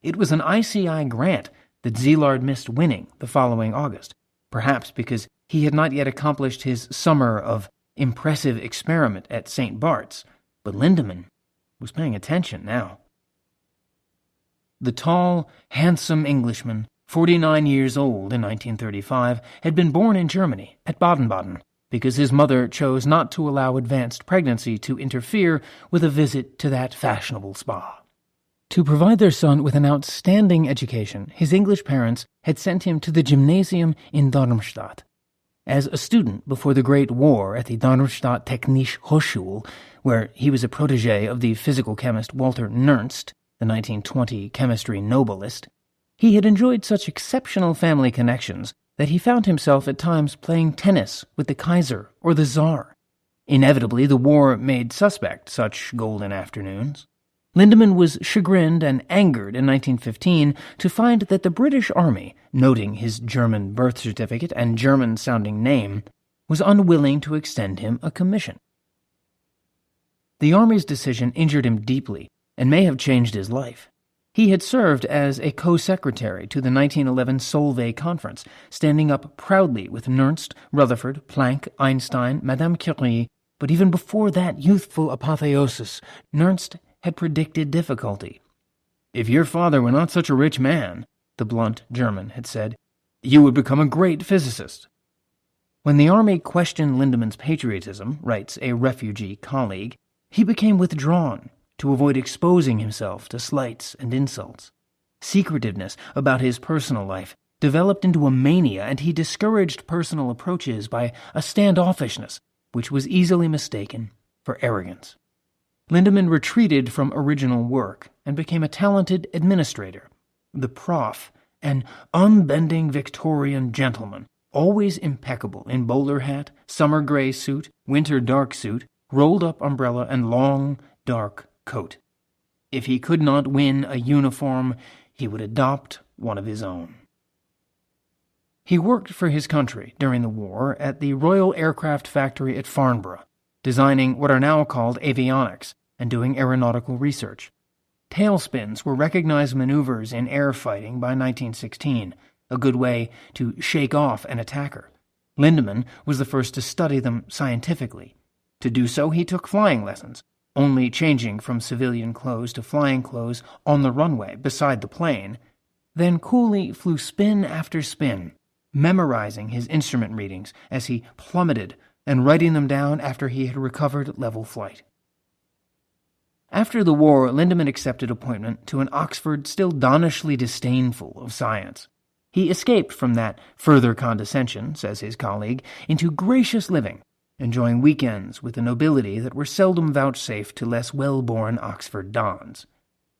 It was an ICI grant that Szilard missed winning the following August, perhaps because he had not yet accomplished his summer of impressive experiment at St. Bart's, but Lindemann was paying attention now. The tall, handsome Englishman, 49 years old in 1935, had been born in Germany, at Baden-Baden, because his mother chose not to allow advanced pregnancy to interfere with a visit to that fashionable spa. To provide their son with an outstanding education, his English parents had sent him to the gymnasium in Darmstadt. As a student before the Great War at the Darmstadt Technische Hochschule, where he was a protege of the physical chemist Walter Nernst, the 1920 chemistry Nobelist, he had enjoyed such exceptional family connections that he found himself at times playing tennis with the Kaiser or the Tsar. Inevitably, the war made suspect such golden afternoons. Lindemann was chagrined and angered in 1915 to find that the British Army, noting his German birth certificate and German-sounding name, was unwilling to extend him a commission. The Army's decision injured him deeply and may have changed his life. He had served as a co-secretary to the 1911 Solvay Conference, standing up proudly with Nernst, Rutherford, Planck, Einstein, Madame Curie, but even before that youthful apotheosis, Nernst had predicted difficulty. "If your father were not such a rich man," the blunt German had said, "you would become a great physicist." When the Army questioned Lindemann's patriotism, writes a refugee colleague, he became withdrawn to avoid exposing himself to slights and insults. Secretiveness about his personal life developed into a mania, and he discouraged personal approaches by a standoffishness which was easily mistaken for arrogance. Lindemann retreated from original work and became a talented administrator. The prof, an unbending Victorian gentleman, always impeccable in bowler hat, summer gray suit, winter dark suit, rolled-up umbrella, and long, dark coat. If he could not win a uniform, he would adopt one of his own. He worked for his country during the war at the Royal Aircraft Factory at Farnborough, designing what are now called avionics and doing aeronautical research. Tailspins were recognized maneuvers in air fighting by 1916, a good way to shake off an attacker. Lindemann was the first to study them scientifically. To do so, he took flying lessons, only changing from civilian clothes to flying clothes on the runway beside the plane, then coolly flew spin after spin, memorizing his instrument readings as he plummeted and writing them down after he had recovered level flight. After the war, Lindemann accepted appointment to an Oxford still donishly disdainful of science. He escaped from that further condescension, says his colleague, into gracious living, enjoying weekends with a nobility that were seldom vouchsafed to less well-born Oxford dons.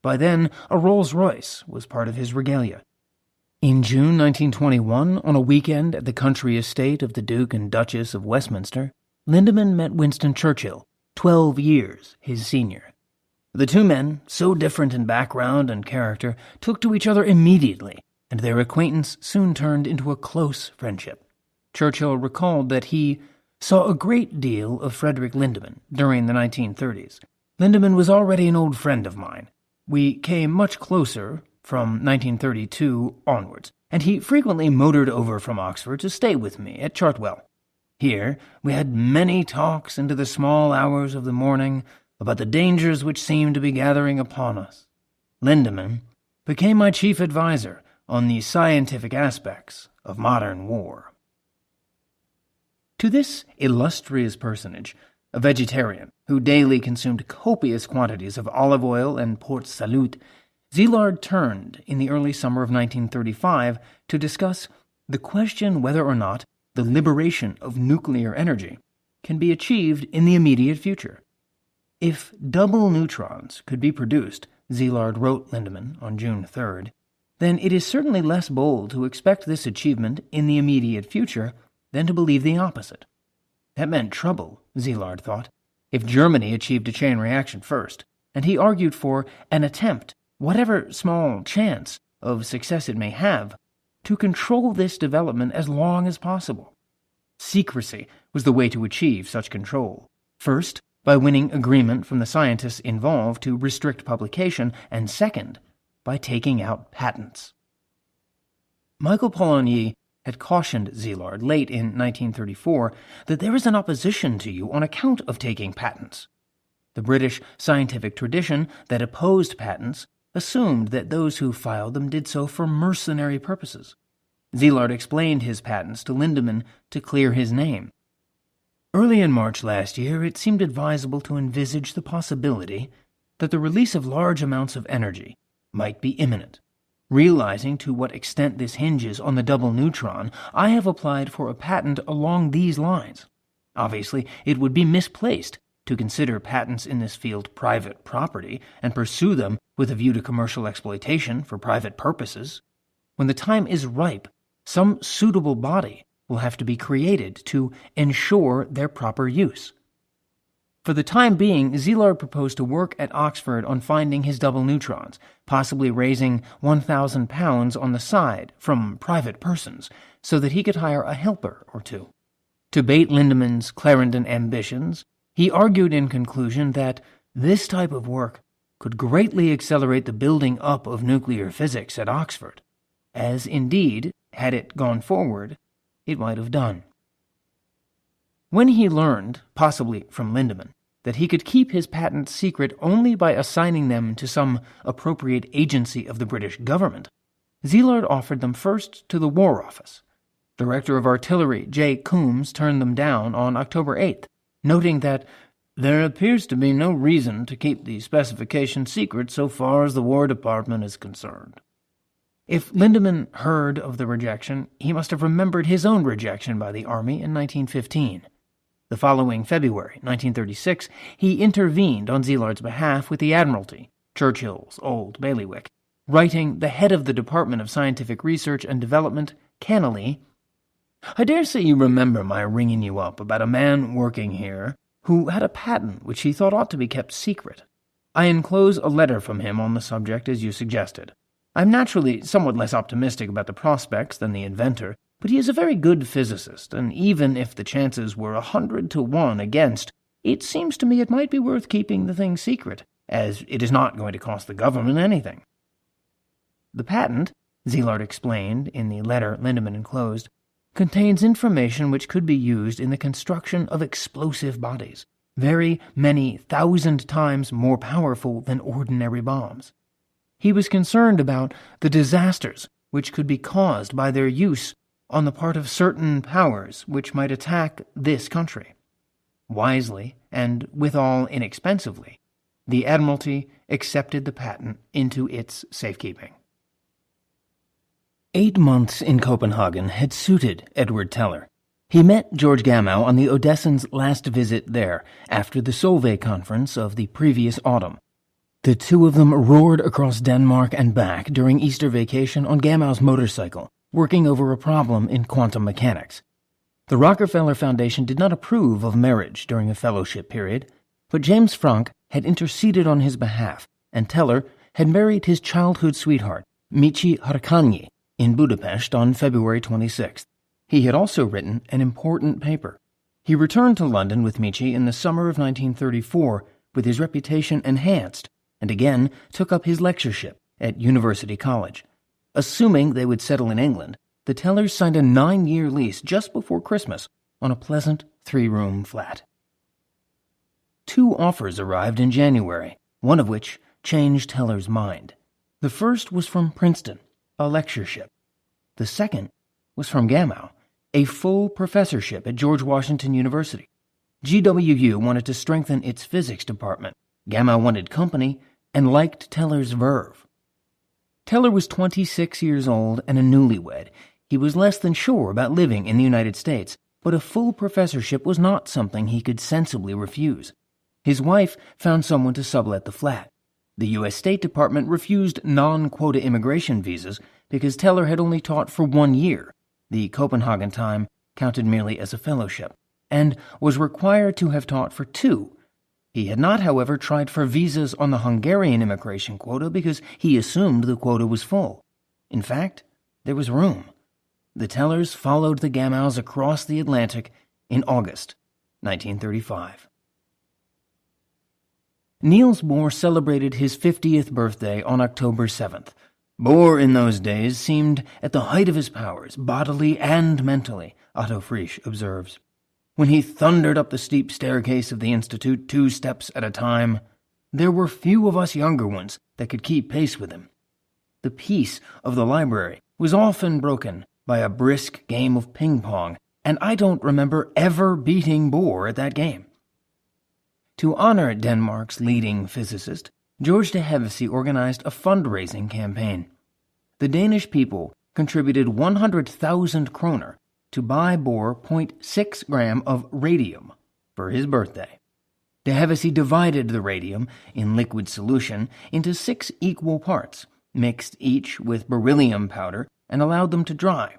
By then, a Rolls-Royce was part of his regalia. In June 1921, on a weekend at the country estate of the Duke and Duchess of Westminster, Lindemann met Winston Churchill, 12 years his senior. The two men, so different in background and character, took to each other immediately, and their acquaintance soon turned into a close friendship. Churchill recalled that he saw a great deal of Frederick Lindemann during the 1930s. Lindemann was already an old friend of mine. We came much closer from 1932 onwards, and he frequently motored over from Oxford to stay with me at Chartwell. Here we had many talks into the small hours of the morning about the dangers which seemed to be gathering upon us. Lindemann became my chief adviser on the scientific aspects of modern war. To this illustrious personage, a vegetarian who daily consumed copious quantities of olive oil and Port Salut, Szilard turned in the early summer of 1935 to discuss the question whether or not the liberation of nuclear energy can be achieved in the immediate future. If double neutrons could be produced, Szilard wrote Lindemann on June 3rd, then it is certainly less bold to expect this achievement in the immediate future than to believe the opposite. That meant trouble, Szilard thought, if Germany achieved a chain reaction first, and he argued for an attempt, whatever small chance of success it may have, to control this development as long as possible. Secrecy was the way to achieve such control. First, by winning agreement from the scientists involved to restrict publication, and second, by taking out patents. Michael Polanyi had cautioned Szilard late in 1934 that there is an opposition to you on account of taking patents. The British scientific tradition that opposed patents assumed that those who filed them did so for mercenary purposes. Szilard explained his patents to Lindemann to clear his name. Early in March last year, it seemed advisable to envisage the possibility that the release of large amounts of energy might be imminent. Realizing to what extent this hinges on the double neutron, I have applied for a patent along these lines. Obviously, it would be misplaced to consider patents in this field private property and pursue them with a view to commercial exploitation for private purposes. When the time is ripe, some suitable body will have to be created to ensure their proper use. For the time being, Szilard proposed to work at Oxford on finding his double neutrons, possibly raising £1,000 on the side from private persons, so that he could hire a helper or two. To bait Lindemann's Clarendon ambitions, he argued in conclusion that this type of work could greatly accelerate the building up of nuclear physics at Oxford, as indeed, had it gone forward, it might have done. When he learned, possibly from Lindemann, that he could keep his patents secret only by assigning them to some appropriate agency of the British government, Szilard offered them first to the War Office. Director of Artillery J. Coombs turned them down on October 8th, noting that there appears to be no reason to keep the specifications secret so far as the War Department is concerned. If Lindemann heard of the rejection, he must have remembered his own rejection by the Army in 1915. The following February, 1936, he intervened on Szilard's behalf with the Admiralty, Churchill's old bailiwick, writing the head of the Department of Scientific Research and Development, cannily, "I dare say you remember my ringing you up about a man working here who had a patent which he thought ought to be kept secret. I enclose a letter from him on the subject as you suggested. I'm naturally somewhat less optimistic about the prospects than the inventor, but he is a very good physicist, and even if the chances were 100 to 1 against, it seems to me it might be worth keeping the thing secret, as it is not going to cost the government anything." The patent, Szilard explained in the letter Lindemann enclosed, contains information which could be used in the construction of explosive bodies, very many thousand times more powerful than ordinary bombs. He was concerned about the disasters which could be caused by their use on the part of certain powers which might attack this country. Wisely, and withal inexpensively, the Admiralty accepted the patent into its safekeeping. 8 months in Copenhagen had suited Edward Teller. He met George Gamow on the Odessans' last visit there, after the Solvay conference of the previous autumn. The two of them roared across Denmark and back during Easter vacation on Gamow's motorcycle, working over a problem in quantum mechanics. The Rockefeller Foundation did not approve of marriage during a fellowship period, but James Franck had interceded on his behalf, and Teller had married his childhood sweetheart, Michi Harkanyi, in Budapest on February 26th. He had also written an important paper. He returned to London with Michi in the summer of 1934 with his reputation enhanced, and again took up his lectureship at University College. Assuming they would settle in England, the Tellers signed a 9-year lease just before Christmas on a pleasant 3-room flat. 2 offers arrived in January, one of which changed Teller's mind. The first was from Princeton, a lectureship. The second was from Gamow, a full professorship at George Washington University. GWU wanted to strengthen its physics department. Gamow wanted company and liked Teller's verve. Teller was 26 years old and a newlywed. He was less than sure about living in the United States, but a full professorship was not something he could sensibly refuse. His wife found someone to sublet the flat. The U.S. State Department refused non-quota immigration visas because Teller had only taught for 1 year. The Copenhagen time counted merely as a fellowship, and was required to have taught for 2. He had not, however, tried for visas on the Hungarian immigration quota because he assumed the quota was full. In fact, there was room. The Tellers followed the Gamows across the Atlantic in August 1935. Niels Bohr celebrated his 50th birthday on October 7th. Bohr in those days seemed at the height of his powers, bodily and mentally, Otto Frisch observes. When he thundered up the steep staircase of the Institute 2 steps at a time, there were few of us younger ones that could keep pace with him. The peace of the library was often broken by a brisk game of ping-pong, and I don't remember ever beating Bohr at that game. To honor Denmark's leading physicist, George de Hevesy organized a fundraising campaign. The Danish people contributed 100,000 kroner to buy Bohr 0.6 gram of radium for his birthday. De Hevesy divided the radium in liquid solution into 6 equal parts, mixed each with beryllium powder, and allowed them to dry,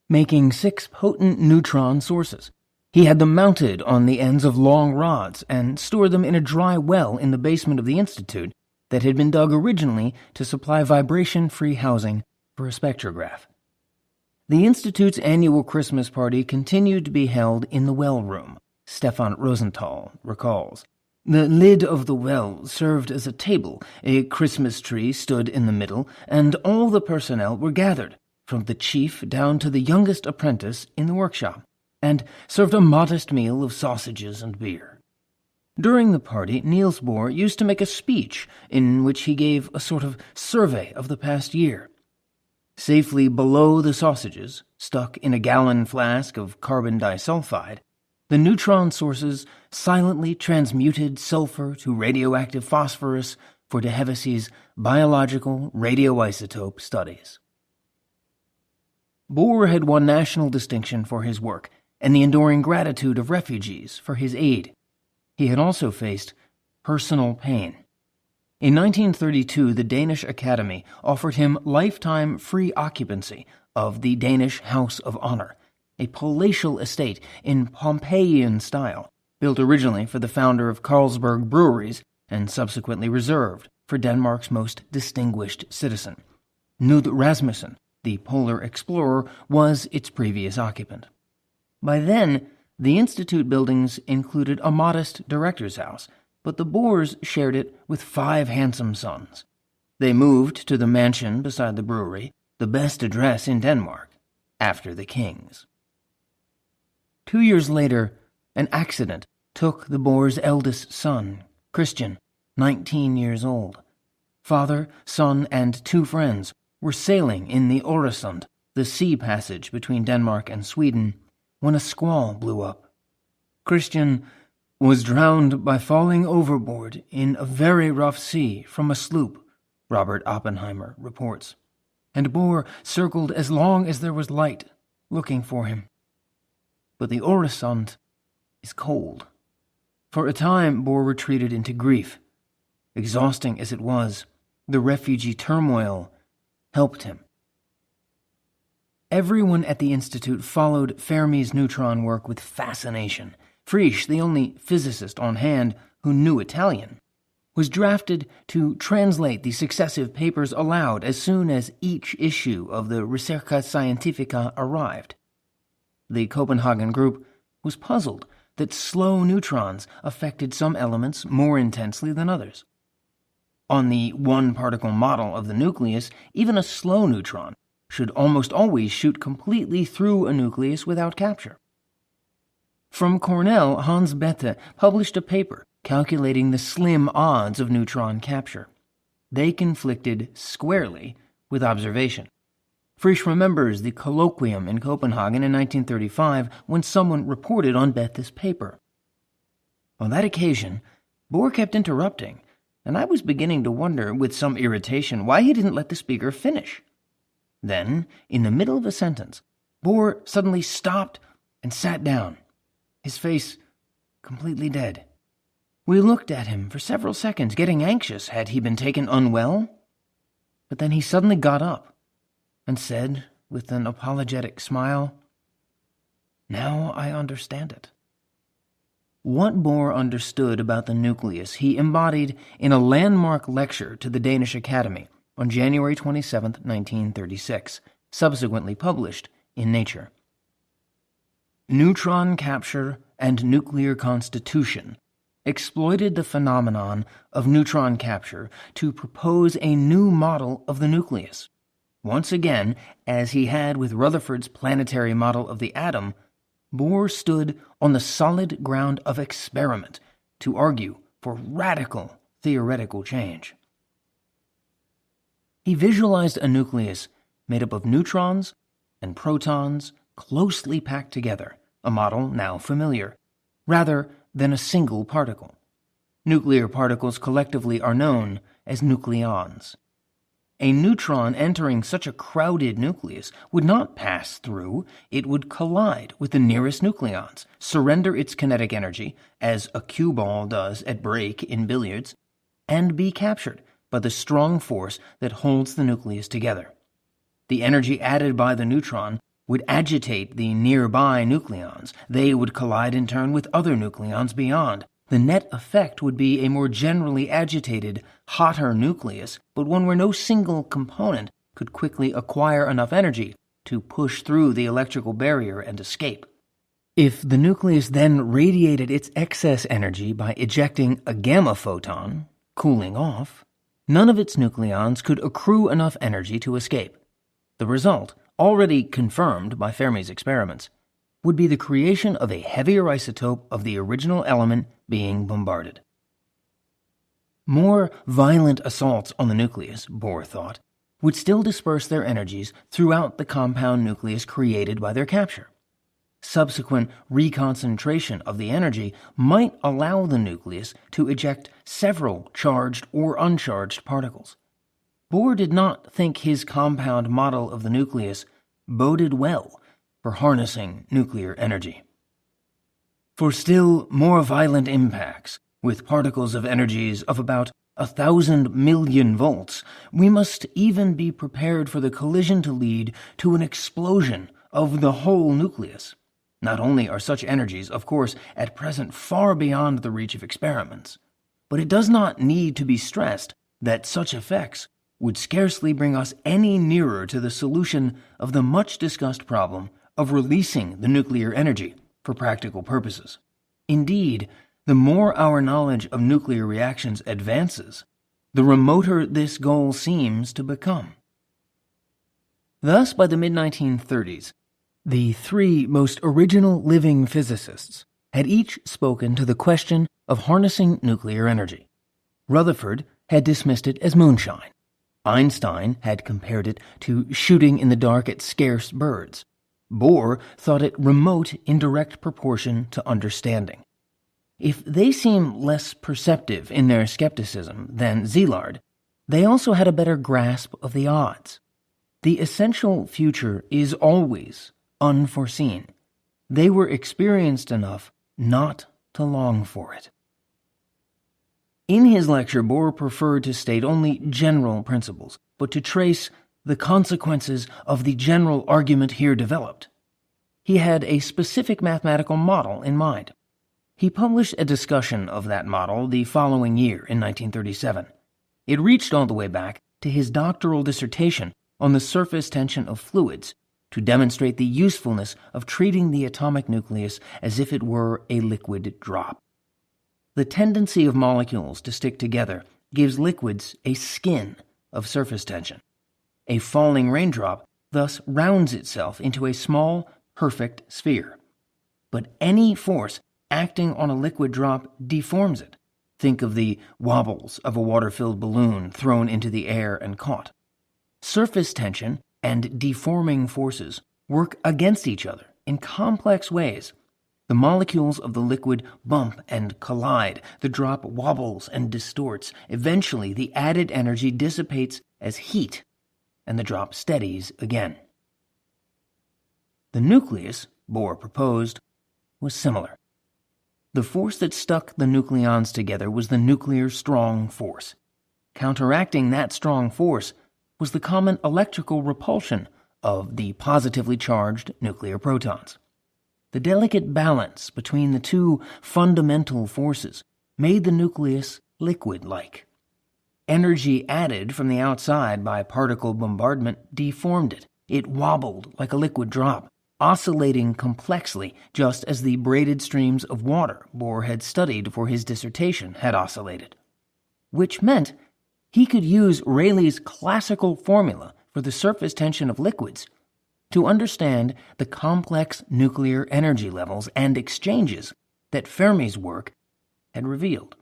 making 6 potent neutron sources. He had them mounted on the ends of long rods and stored them in a dry well in the basement of the Institute that had been dug originally to supply vibration-free housing for a spectrograph. The Institute's annual Christmas party continued to be held in the well room, Stefan Rosenthal recalls. The lid of the well served as a table, a Christmas tree stood in the middle, and all the personnel were gathered, from the chief down to the youngest apprentice in the workshop, and served a modest meal of sausages and beer. During the party, Niels Bohr used to make a speech in which he gave a sort of survey of the past year. Safely below the sausages, stuck in a gallon flask of carbon disulfide, the neutron sources silently transmuted sulfur to radioactive phosphorus for de Hevesy's biological radioisotope studies. Bohr had won national distinction for his work and the enduring gratitude of refugees for his aid. He had also faced personal pain. In 1932, the Danish Academy offered him lifetime free occupancy of the Danish House of Honor, a palatial estate in Pompeian style, built originally for the founder of Carlsberg breweries and subsequently reserved for Denmark's most distinguished citizen. Knud Rasmussen, the polar explorer, was its previous occupant. By then, the Institute buildings included a modest director's house, but the Bohrs shared it with 5 handsome sons. They moved to the mansion beside the brewery, the best address in Denmark, after the king's. 2 years later, an accident took the Boer's eldest son, Christian, 19 years old. Father, son, and 2 friends were sailing in the Øresund, the sea passage between Denmark and Sweden, when a squall blew up. Christian was drowned by falling overboard in a very rough sea from a sloop, Robert Oppenheimer reports, and Boer circled as long as there was light, looking for him. But the Øresund is cold. For a time, Boer retreated into grief. Exhausting as it was, the refugee turmoil helped him. Everyone at the Institute followed Fermi's neutron work with fascination. Frisch, the only physicist on hand who knew Italian, was drafted to translate the successive papers aloud as soon as each issue of the Ricerca Scientifica arrived. The Copenhagen group was puzzled that slow neutrons affected some elements more intensely than others. On the one-particle model of the nucleus, even a slow neutron should almost always shoot completely through a nucleus without capture. From Cornell, Hans Bethe published a paper calculating the slim odds of neutron capture. They conflicted squarely with observation. Frisch remembers the colloquium in Copenhagen in 1935 when someone reported on Bethe's paper. On that occasion, Boer kept interrupting, and I was beginning to wonder with some irritation why he didn't let the speaker finish. Then, in the middle of a sentence, Boer suddenly stopped and sat down, his face completely dead. We looked at him for several seconds, getting anxious. Had he been taken unwell? But then he suddenly got up and said, with an apologetic smile, "Now I understand it." What Boer understood about the nucleus he embodied in a landmark lecture to the Danish Academy on January 27, 1936, subsequently published in Nature. Neutron capture and nuclear constitution exploited the phenomenon of neutron capture to propose a new model of the nucleus. Once again, as he had with Rutherford's planetary model of the atom, Boer stood on the solid ground of experiment to argue for radical theoretical change. He visualized a nucleus made up of neutrons and protons closely packed together, a model now familiar, rather than a single particle. Nuclear particles collectively are known as nucleons. A neutron entering such a crowded nucleus would not pass through, it would collide with the nearest nucleons, surrender its kinetic energy, as a cue ball does at break in billiards, and be captured by the strong force that holds the nucleus together. The energy added by the neutron would agitate the nearby nucleons. They would collide in turn with other nucleons beyond. The net effect would be a more generally agitated, hotter nucleus, but one where no single component could quickly acquire enough energy to push through the electrical barrier and escape. If the nucleus then radiated its excess energy by ejecting a gamma photon, cooling off, none of its nucleons could accrue enough energy to escape. The result, already confirmed by Fermi's experiments, would be the creation of a heavier isotope of the original element being bombarded. More violent assaults on the nucleus, Bohr thought, would still disperse their energies throughout the compound nucleus created by their capture. Subsequent reconcentration of the energy might allow the nucleus to eject several charged or uncharged particles. Bohr did not think his compound model of the nucleus boded well for harnessing nuclear energy. For still more violent impacts, with particles of energies of about 1,000 million volts, we must even be prepared for the collision to lead to an explosion of the whole nucleus. Not only are such energies, of course, at present far beyond the reach of experiments, but it does not need to be stressed that such effects would scarcely bring us any nearer to the solution of the much-discussed problem of releasing the nuclear energy for practical purposes. Indeed, the more our knowledge of nuclear reactions advances, the remoter this goal seems to become. Thus, by the mid-1930s, The three most original living physicists had each spoken to the question of harnessing nuclear energy. Rutherford had dismissed it as moonshine. Einstein had compared it to shooting in the dark at scarce birds. Bohr thought it remote in direct proportion to understanding. If they seem less perceptive in their skepticism than Szilard, they also had a better grasp of the odds. The essential future is always unforeseen. They were experienced enough not to long for it. In his lecture, Bohr preferred to state only general principles, but to trace the consequences of the general argument here developed. He had a specific mathematical model in mind. He published a discussion of that model the following year in 1937. It reached all the way back to his doctoral dissertation on the surface tension of fluids to demonstrate the usefulness of treating the atomic nucleus as if it were a liquid drop. The tendency of molecules to stick together gives liquids a skin of surface tension. A falling raindrop thus rounds itself into a small, perfect sphere. But any force acting on a liquid drop deforms it. Think of the wobbles of a water-filled balloon thrown into the air and caught. Surface tension and deforming forces work against each other in complex ways. The molecules of the liquid bump and collide, the drop wobbles and distorts. Eventually, the added energy dissipates as heat, and the drop steadies again. The nucleus, Bohr proposed, was similar. The force that stuck the nucleons together was the nuclear strong force. Counteracting that strong force was the common electrical repulsion of the positively charged nuclear protons. The delicate balance between the two fundamental forces made the nucleus liquid-like. Energy added from the outside by particle bombardment deformed it. It wobbled like a liquid drop, oscillating complexly just as the braided streams of water Bohr had studied for his dissertation had oscillated. Which meant he could use Rayleigh's classical formula for the surface tension of liquids to understand the complex nuclear energy levels and exchanges that Fermi's work had revealed.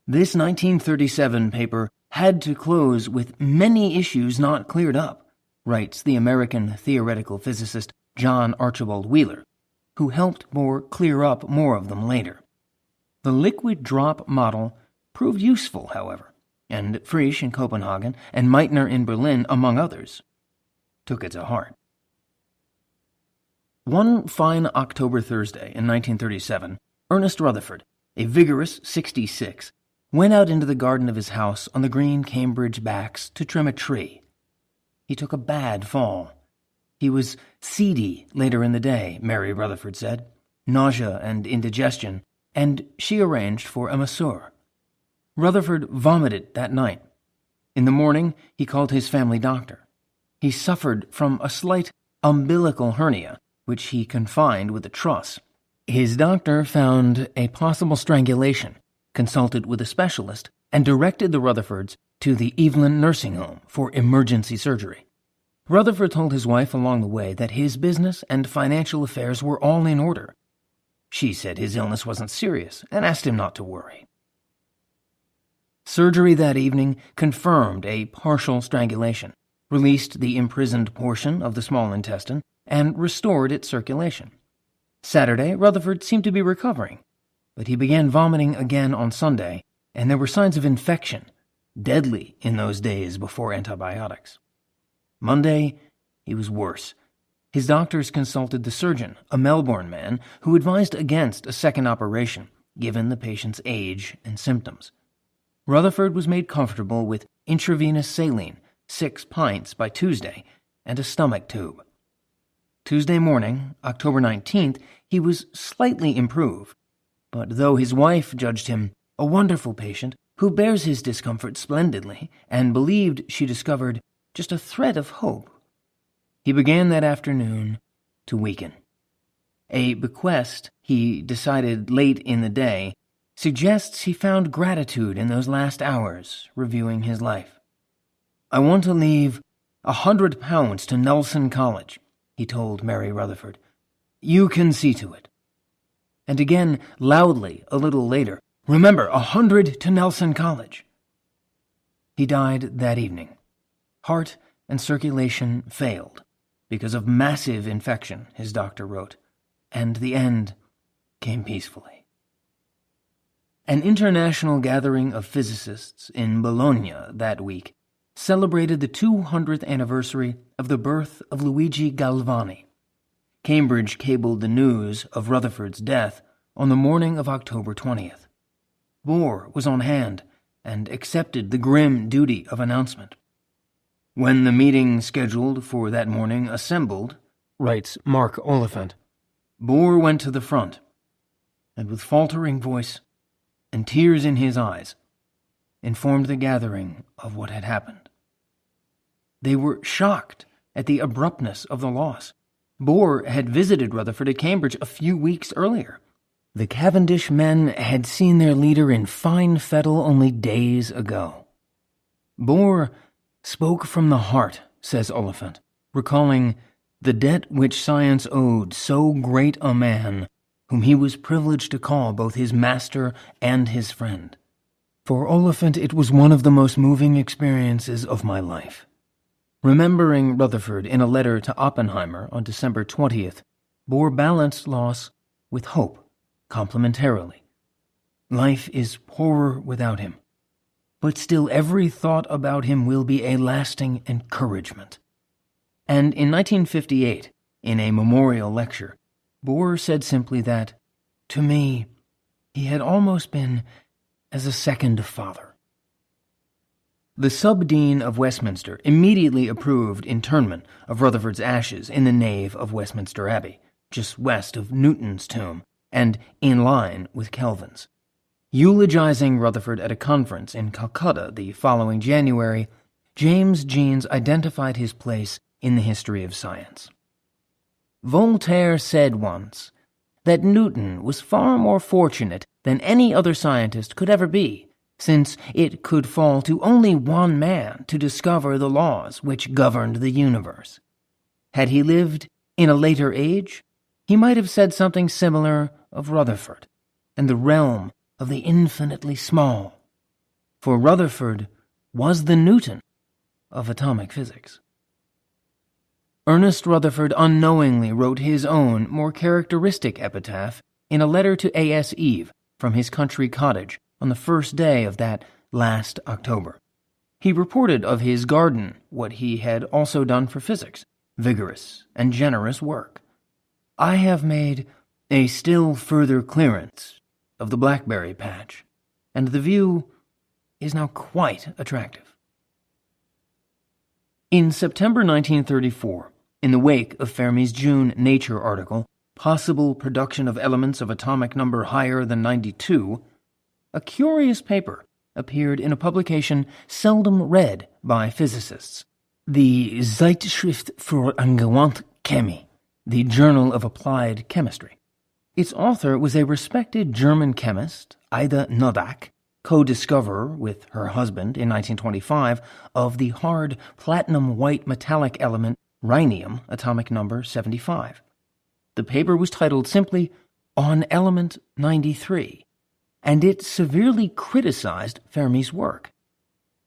This 1937 paper had to close with many issues not cleared up, writes the American theoretical physicist John Archibald Wheeler, who helped Bohr clear up more of them later. The liquid drop model proved useful, however, and Frisch in Copenhagen and Meitner in Berlin, among others, took it to heart. One fine October Thursday in 1937, Ernest Rutherford, a vigorous 66, went out into the garden of his house on the green Cambridge backs to trim a tree. He took a bad fall. He was seedy later in the day, Mary Rutherford said, nausea and indigestion, and she arranged for a masseur. Rutherford vomited that night. In the morning, he called his family doctor. He suffered from a slight umbilical hernia, which he confined with a truss. His doctor found a possible strangulation, consulted with a specialist, and directed the Rutherfords to the Evelyn Nursing Home for emergency surgery. Rutherford told his wife along the way that his business and financial affairs were all in order. She said his illness wasn't serious and asked him not to worry. Surgery that evening confirmed a partial strangulation, released the imprisoned portion of the small intestine, and restored its circulation. Saturday, Rutherford seemed to be recovering, but he began vomiting again on Sunday, and there were signs of infection, deadly in those days before antibiotics. Monday, he was worse. His doctors consulted the surgeon, a Melbourne man, who advised against a second operation, given the patient's age and symptoms. Rutherford was made comfortable with intravenous saline, 6 pints by Tuesday, and a stomach tube. Tuesday morning, October 19th, he was slightly improved, but though his wife judged him a wonderful patient who bears his discomfort splendidly and believed she discovered just a thread of hope, he began that afternoon to weaken. A bequest he decided late in the day suggests he found gratitude in those last hours reviewing his life. "I want to leave £100 to Nelson College. he told Mary Rutherford. "You can see to it." And again, loudly, a little later, "Remember, 100 to Nelson College." He died that evening. Heart and circulation failed because of massive infection, his doctor wrote, and the end came peacefully. An international gathering of physicists in Bologna that week celebrated the 200th anniversary of the birth of Luigi Galvani. Cambridge cabled the news of Rutherford's death on the morning of October 20th. Bohr was on hand and accepted the grim duty of announcement. When the meeting scheduled for that morning assembled, writes Mark Oliphant, Bohr went to the front, and with faltering voice and tears in his eyes, informed the gathering of what had happened. They were shocked at the abruptness of the loss. Bohr had visited Rutherford at Cambridge a few weeks earlier. The Cavendish men had seen their leader in fine fettle only days ago. Bohr spoke from the heart, says Oliphant, recalling the debt which science owed so great a man, whom he was privileged to call both his master and his friend. For Oliphant, it was one of the most moving experiences of my life. Remembering Rutherford in a letter to Oppenheimer on December 20th, Bohr balanced loss with hope, complementarily. Life is poorer without him, but still every thought about him will be a lasting encouragement. And in 1958, in a memorial lecture, Bohr said simply that, to me, he had almost been as a second father. The sub-dean of Westminster immediately approved interment of Rutherford's ashes in the nave of Westminster Abbey, just west of Newton's tomb, and in line with Kelvin's. Eulogizing Rutherford at a conference in Calcutta the following January, James Jeans identified his place in the history of science. Voltaire said once that Newton was far more fortunate than any other scientist could ever be, since it could fall to only one man to discover the laws which governed the universe. Had he lived in a later age, he might have said something similar of Rutherford and the realm of the infinitely small, for Rutherford was the Newton of atomic physics. Ernest Rutherford unknowingly wrote his own, more characteristic epitaph in a letter to A.S. Eve from his country cottage on the first day of that last October. He reported of his garden what he had also done for physics, vigorous and generous work. I have made a still further clearance of the blackberry patch, and the view is now quite attractive. In September 1934, in the wake of Fermi's June Nature article, Possible Production of Elements of Atomic Number Higher Than 92, a curious paper appeared in a publication seldom read by physicists, the Zeitschrift für Angewandte Chemie, the Journal of Applied Chemistry. Its author was a respected German chemist, Ida Noddack, co-discoverer with her husband in 1925 of the hard platinum-white metallic element rhenium, atomic number 75. The paper was titled simply On Element 93, and it severely criticized Fermi's work.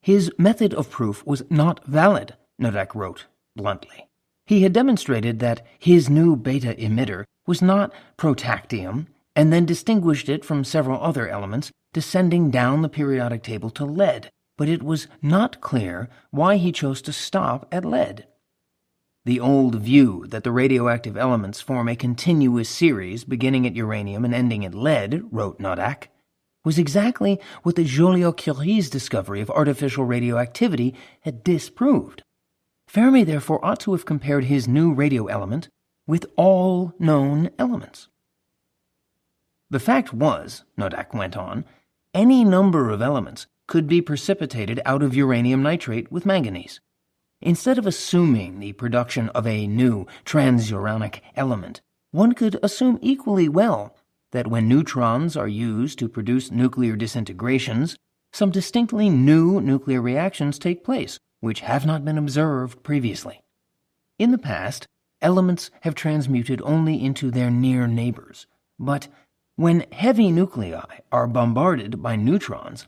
His method of proof was not valid, Noddack wrote bluntly. He had demonstrated that his new beta emitter was not protactium, and then distinguished it from several other elements, descending down the periodic table to lead, but it was not clear why he chose to stop at lead. The old view that the radioactive elements form a continuous series beginning at uranium and ending at lead, wrote Noddack, was exactly what the Joliot-Curie's discovery of artificial radioactivity had disproved. Fermi therefore ought to have compared his new radio element with all known elements. The fact was, Noddack went on, any number of elements could be precipitated out of uranium nitrate with manganese. Instead of assuming the production of a new transuranic element, one could assume equally well that when neutrons are used to produce nuclear disintegrations, some distinctly new nuclear reactions take place, which have not been observed previously. In the past, elements have transmuted only into their near neighbors. But when heavy nuclei are bombarded by neutrons,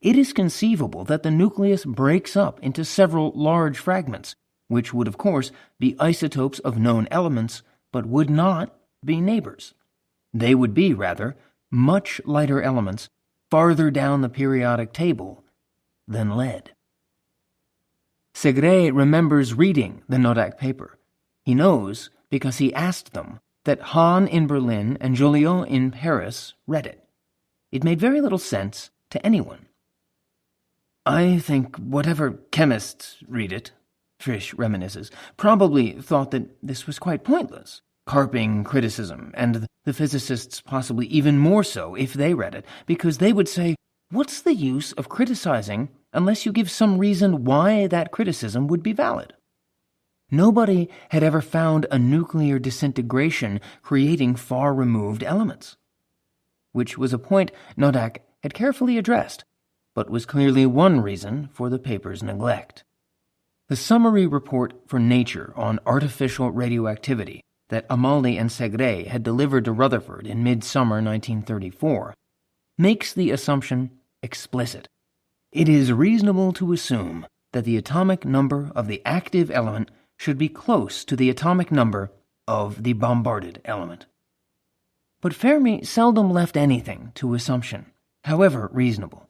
it is conceivable that the nucleus breaks up into several large fragments, which would of course be isotopes of known elements, but would not be neighbors. They would be, rather, much lighter elements farther down the periodic table than lead. Segre remembers reading the Nodak paper. He knows because he asked them that Hahn in Berlin and Joliot in Paris read it. It made very little sense to anyone. "I think whatever chemists read it," Frisch reminisces, "probably thought that this was quite pointless, carping criticism, and the physicists possibly even more so if they read it, because they would say, 'What's the use of criticizing unless you give some reason why that criticism would be valid?'" Nobody had ever found a nuclear disintegration creating far-removed elements, which was a point Nodak had carefully addressed, but was clearly one reason for the paper's neglect. The summary report for Nature on artificial radioactivity that Amaldi and Segre had delivered to Rutherford in midsummer 1934 makes the assumption explicit. It is reasonable to assume that the atomic number of the active element should be close to the atomic number of the bombarded element. But Fermi seldom left anything to assumption, however reasonable.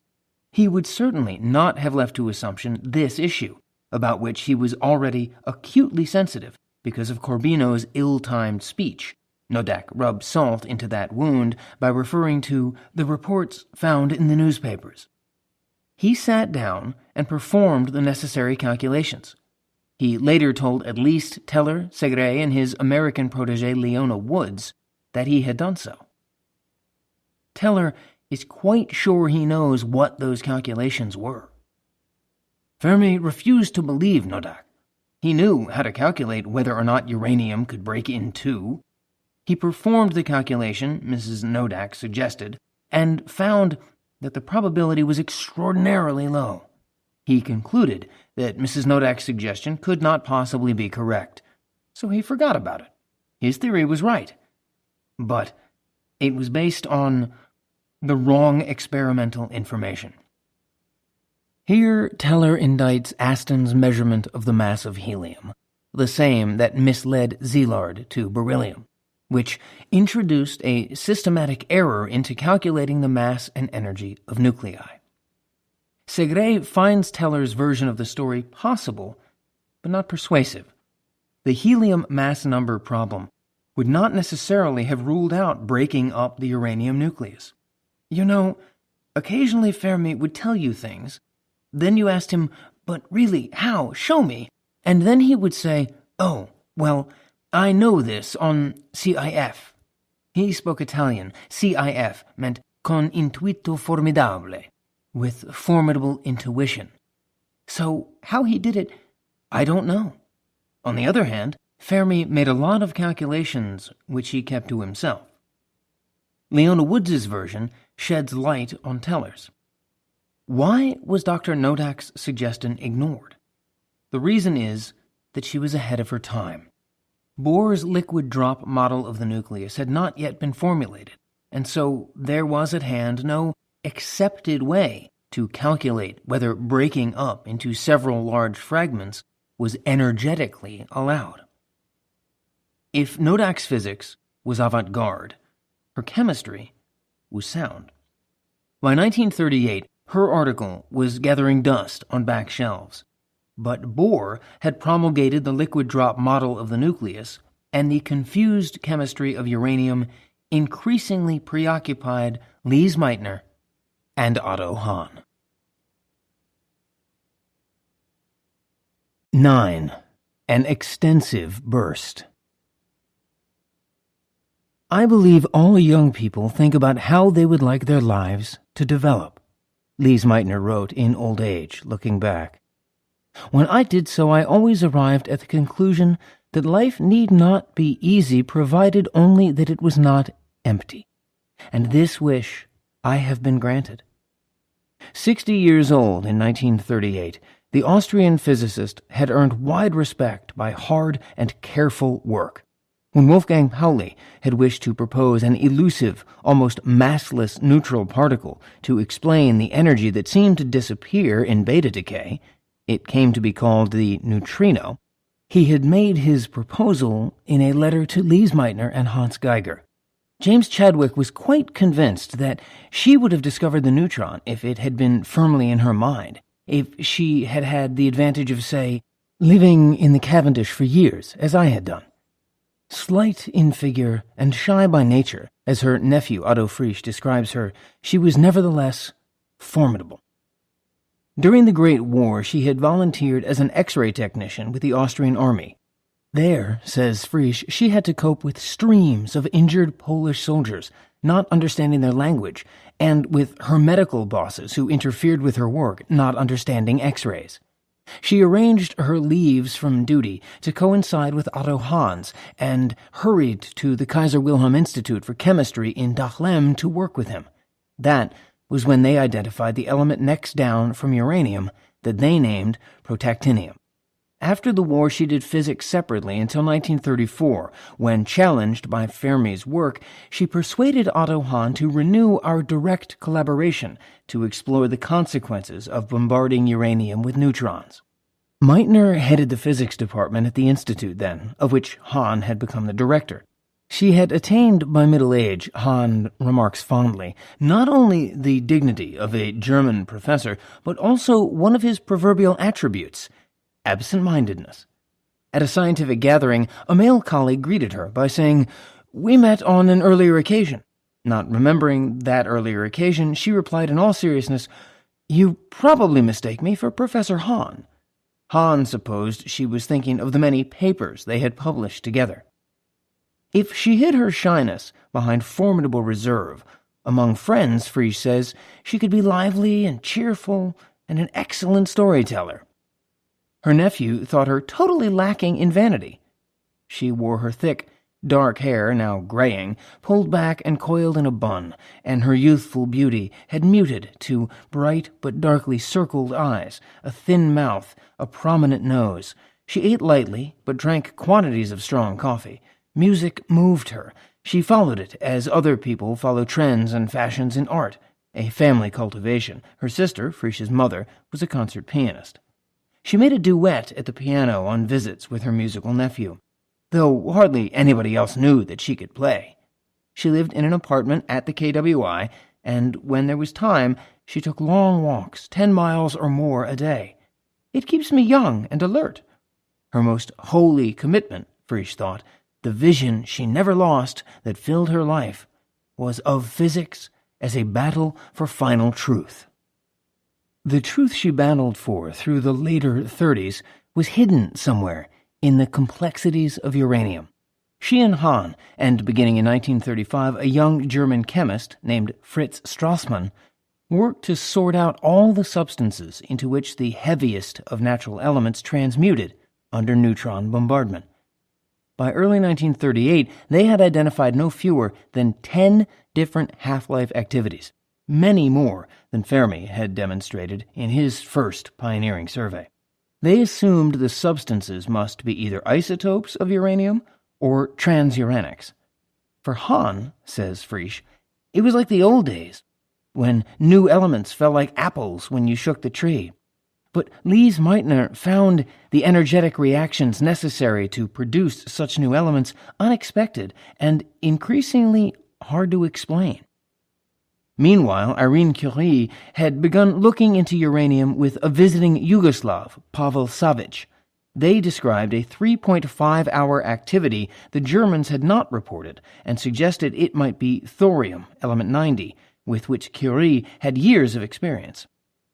He would certainly not have left to assumption this issue, about which he was already acutely sensitive because of Corbino's ill-timed speech. Nodak rubbed salt into that wound by referring to the reports found in the newspapers. He sat down and performed the necessary calculations. He later told at least Teller, Segre, and his American protege Leona Woods that he had done so. Teller is quite sure he knows what those calculations were. Fermi refused to believe Nodak. He knew how to calculate whether or not uranium could break in two. He performed the calculation Mrs. Nodak suggested and found that the probability was extraordinarily low. He concluded that Mrs. Nodak's suggestion could not possibly be correct, so he forgot about it. His theory was right, but it was based on the wrong experimental information. Here, Teller indicts Aston's measurement of the mass of helium, the same that misled Szilard to beryllium, which introduced a systematic error into calculating the mass and energy of nuclei. Segre finds Teller's version of the story possible, but not persuasive. The helium mass number problem would not necessarily have ruled out breaking up the uranium nucleus. You know, occasionally Fermi would tell you things. Then you asked him, "But really, how? Show me." And then he would say, "Oh, well, I know this on CIF." He spoke Italian. CIF meant con intuito formidable, with formidable intuition. So how he did it, I don't know. On the other hand, Fermi made a lot of calculations which he kept to himself. Leona Woods' version sheds light on Teller's. Why was Dr. Nodak's suggestion ignored? The reason is that she was ahead of her time. Bohr's liquid drop model of the nucleus had not yet been formulated, and so there was at hand no accepted way to calculate whether breaking up into several large fragments was energetically allowed. If Nodak's physics was avant-garde, her chemistry was sound. By 1938, her article was gathering dust on back shelves, but Bohr had promulgated the liquid drop model of the nucleus, and the confused chemistry of uranium increasingly preoccupied Lise Meitner and Otto Hahn. 9. An extensive burst. I believe all young people think about how they would like their lives to develop, Lise Meitner wrote in old age, looking back. When I did so, I always arrived at the conclusion that life need not be easy provided only that it was not empty. And this wish I have been granted. 60 years old in 1938, The Austrian physicist had earned wide respect by hard and careful work. When Wolfgang Pauli had wished to propose an elusive, almost massless neutral particle to explain the energy that seemed to disappear in beta decay, it came to be called the neutrino. He had made his proposal in a letter to Lise Meitner and Hans Geiger. James Chadwick was quite convinced that she would have discovered the neutron if it had been firmly in her mind, if she had had the advantage of, say, living in the Cavendish for years, as I had done. Slight in figure and shy by nature, as her nephew Otto Frisch describes her, she was nevertheless formidable. During the Great War, she had volunteered as an X-ray technician with the Austrian army. There, says Frisch, she had to cope with streams of injured Polish soldiers, not understanding their language, and with her medical bosses who interfered with her work, not understanding X-rays. She arranged her leaves from duty to coincide with Otto Hahn's and hurried to the Kaiser Wilhelm Institute for Chemistry in Dahlem to work with him. That was when they identified the element next down from uranium that they named protactinium. After the war, she did physics separately until 1934, when, challenged by Fermi's work, she persuaded Otto Hahn to renew our direct collaboration to explore the consequences of bombarding uranium with neutrons. Meitner headed the physics department at the institute then, of which Hahn had become the director. She had attained by middle age, Hahn remarks fondly, not only the dignity of a German professor, but also one of his proverbial attributes, absent-mindedness. At a scientific gathering, a male colleague greeted her by saying, "We met on an earlier occasion." Not remembering that earlier occasion, she replied in all seriousness, "You probably mistake me for Professor Hahn." Hahn supposed she was thinking of the many papers they had published together. If she hid her shyness behind formidable reserve, among friends, Frisch says, she could be lively and cheerful and an excellent storyteller. Her nephew thought her totally lacking in vanity. She wore her thick, dark hair, now graying, pulled back and coiled in a bun, and her youthful beauty had muted to bright but darkly circled eyes, a thin mouth, a prominent nose. She ate lightly, but drank quantities of strong coffee. Music moved her. She followed it as other people follow trends and fashions in art, a family cultivation. Her sister, Frisch's mother, was a concert pianist. She made a duet at the piano on visits with her musical nephew, though hardly anybody else knew that she could play. She lived in an apartment at the KWI, and when there was time, she took long walks, 10 miles or more a day. "It keeps me young and alert." Her most holy commitment, Frisch thought, the vision she never lost that filled her life, was of physics as a battle for final truth. The truth she battled for through the later 30s was hidden somewhere in the complexities of uranium. She and Hahn, and beginning in 1935, a young German chemist named Fritz Strassmann, worked to sort out all the substances into which the heaviest of natural elements transmuted under neutron bombardment. By early 1938, they had identified no fewer than 10 different half-life activities, many more than Fermi had demonstrated in his first pioneering survey. They assumed the substances must be either isotopes of uranium or transuranics. For Hahn, says Frisch, it was like the old days, when new elements fell like apples when you shook the tree. But Lise Meitner found the energetic reactions necessary to produce such new elements unexpected and increasingly hard to explain. Meanwhile, Irene Curie had begun looking into uranium with a visiting Yugoslav, Pavel Savic. They described a 3.5-hour activity the Germans had not reported and suggested it might be thorium, element 90, with which Curie had years of experience.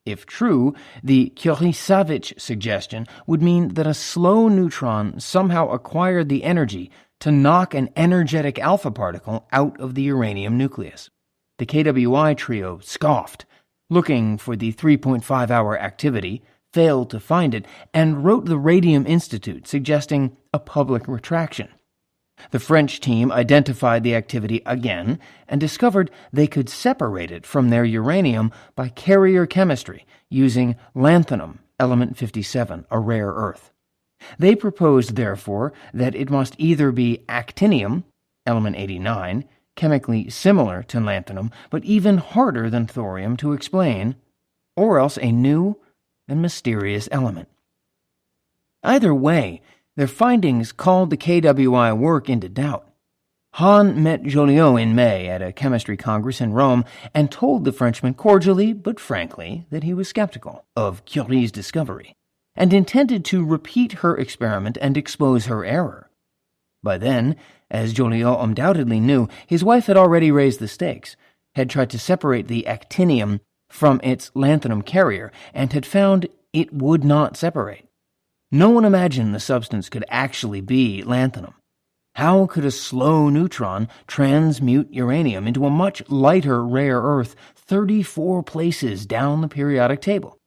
If true, the Curie-Savic suggestion would mean that a slow neutron somehow acquired the energy to knock an energetic alpha particle out of the uranium nucleus. The KWI trio scoffed, looking for the 3.5-hour activity, failed to find it, and wrote the Radium Institute suggesting a public retraction. The French team identified the activity again and discovered they could separate it from their uranium by carrier chemistry using lanthanum element 57, a rare earth. They proposed, therefore, that it must either be actinium, element 89, chemically similar to lanthanum, but even harder than thorium to explain, or else a new and mysterious element. Either way, their findings called the KWI work into doubt. Hahn met Joliot in May at a chemistry congress in Rome and told the Frenchman cordially but frankly that he was skeptical of Curie's discovery and intended to repeat her experiment and expose her error. By then, as Joliot undoubtedly knew, his wife had already raised the stakes, had tried to separate the actinium from its lanthanum carrier, and had found it would not separate. No one imagined the substance could actually be lanthanum. How could a slow neutron transmute uranium into a much lighter rare earth 34 places down the periodic table?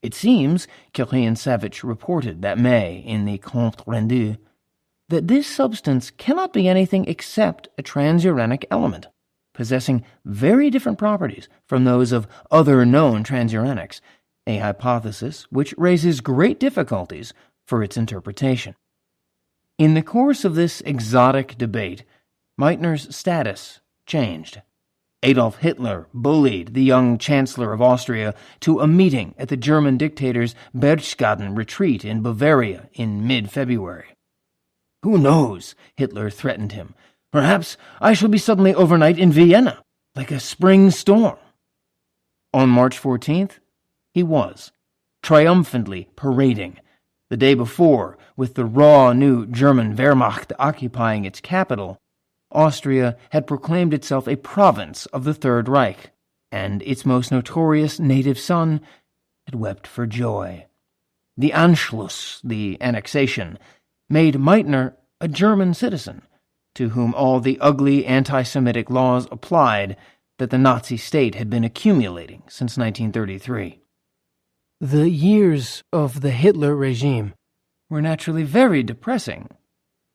It seems, Curie and Savitch reported that May in the Compte Rendu, that this substance cannot be anything except a transuranic element, possessing very different properties from those of other known transuranics, a hypothesis which raises great difficulties for its interpretation. In the course of this exotic debate, Meitner's status changed. Adolf Hitler bullied the young Chancellor of Austria to a meeting at the German dictator's Berchtesgaden retreat in Bavaria in mid-February. "Who knows?" Hitler threatened him. "Perhaps I shall be suddenly overnight in Vienna, like a spring storm." On March 14th, he was, triumphantly parading. The day before, with the raw new German Wehrmacht occupying its capital, Austria had proclaimed itself a province of the Third Reich, and its most notorious native son had wept for joy. The Anschluss, the annexation, made Meitner a German citizen, to whom all the ugly anti-Semitic laws applied that the Nazi state had been accumulating since 1933. The years of the Hitler regime were naturally very depressing,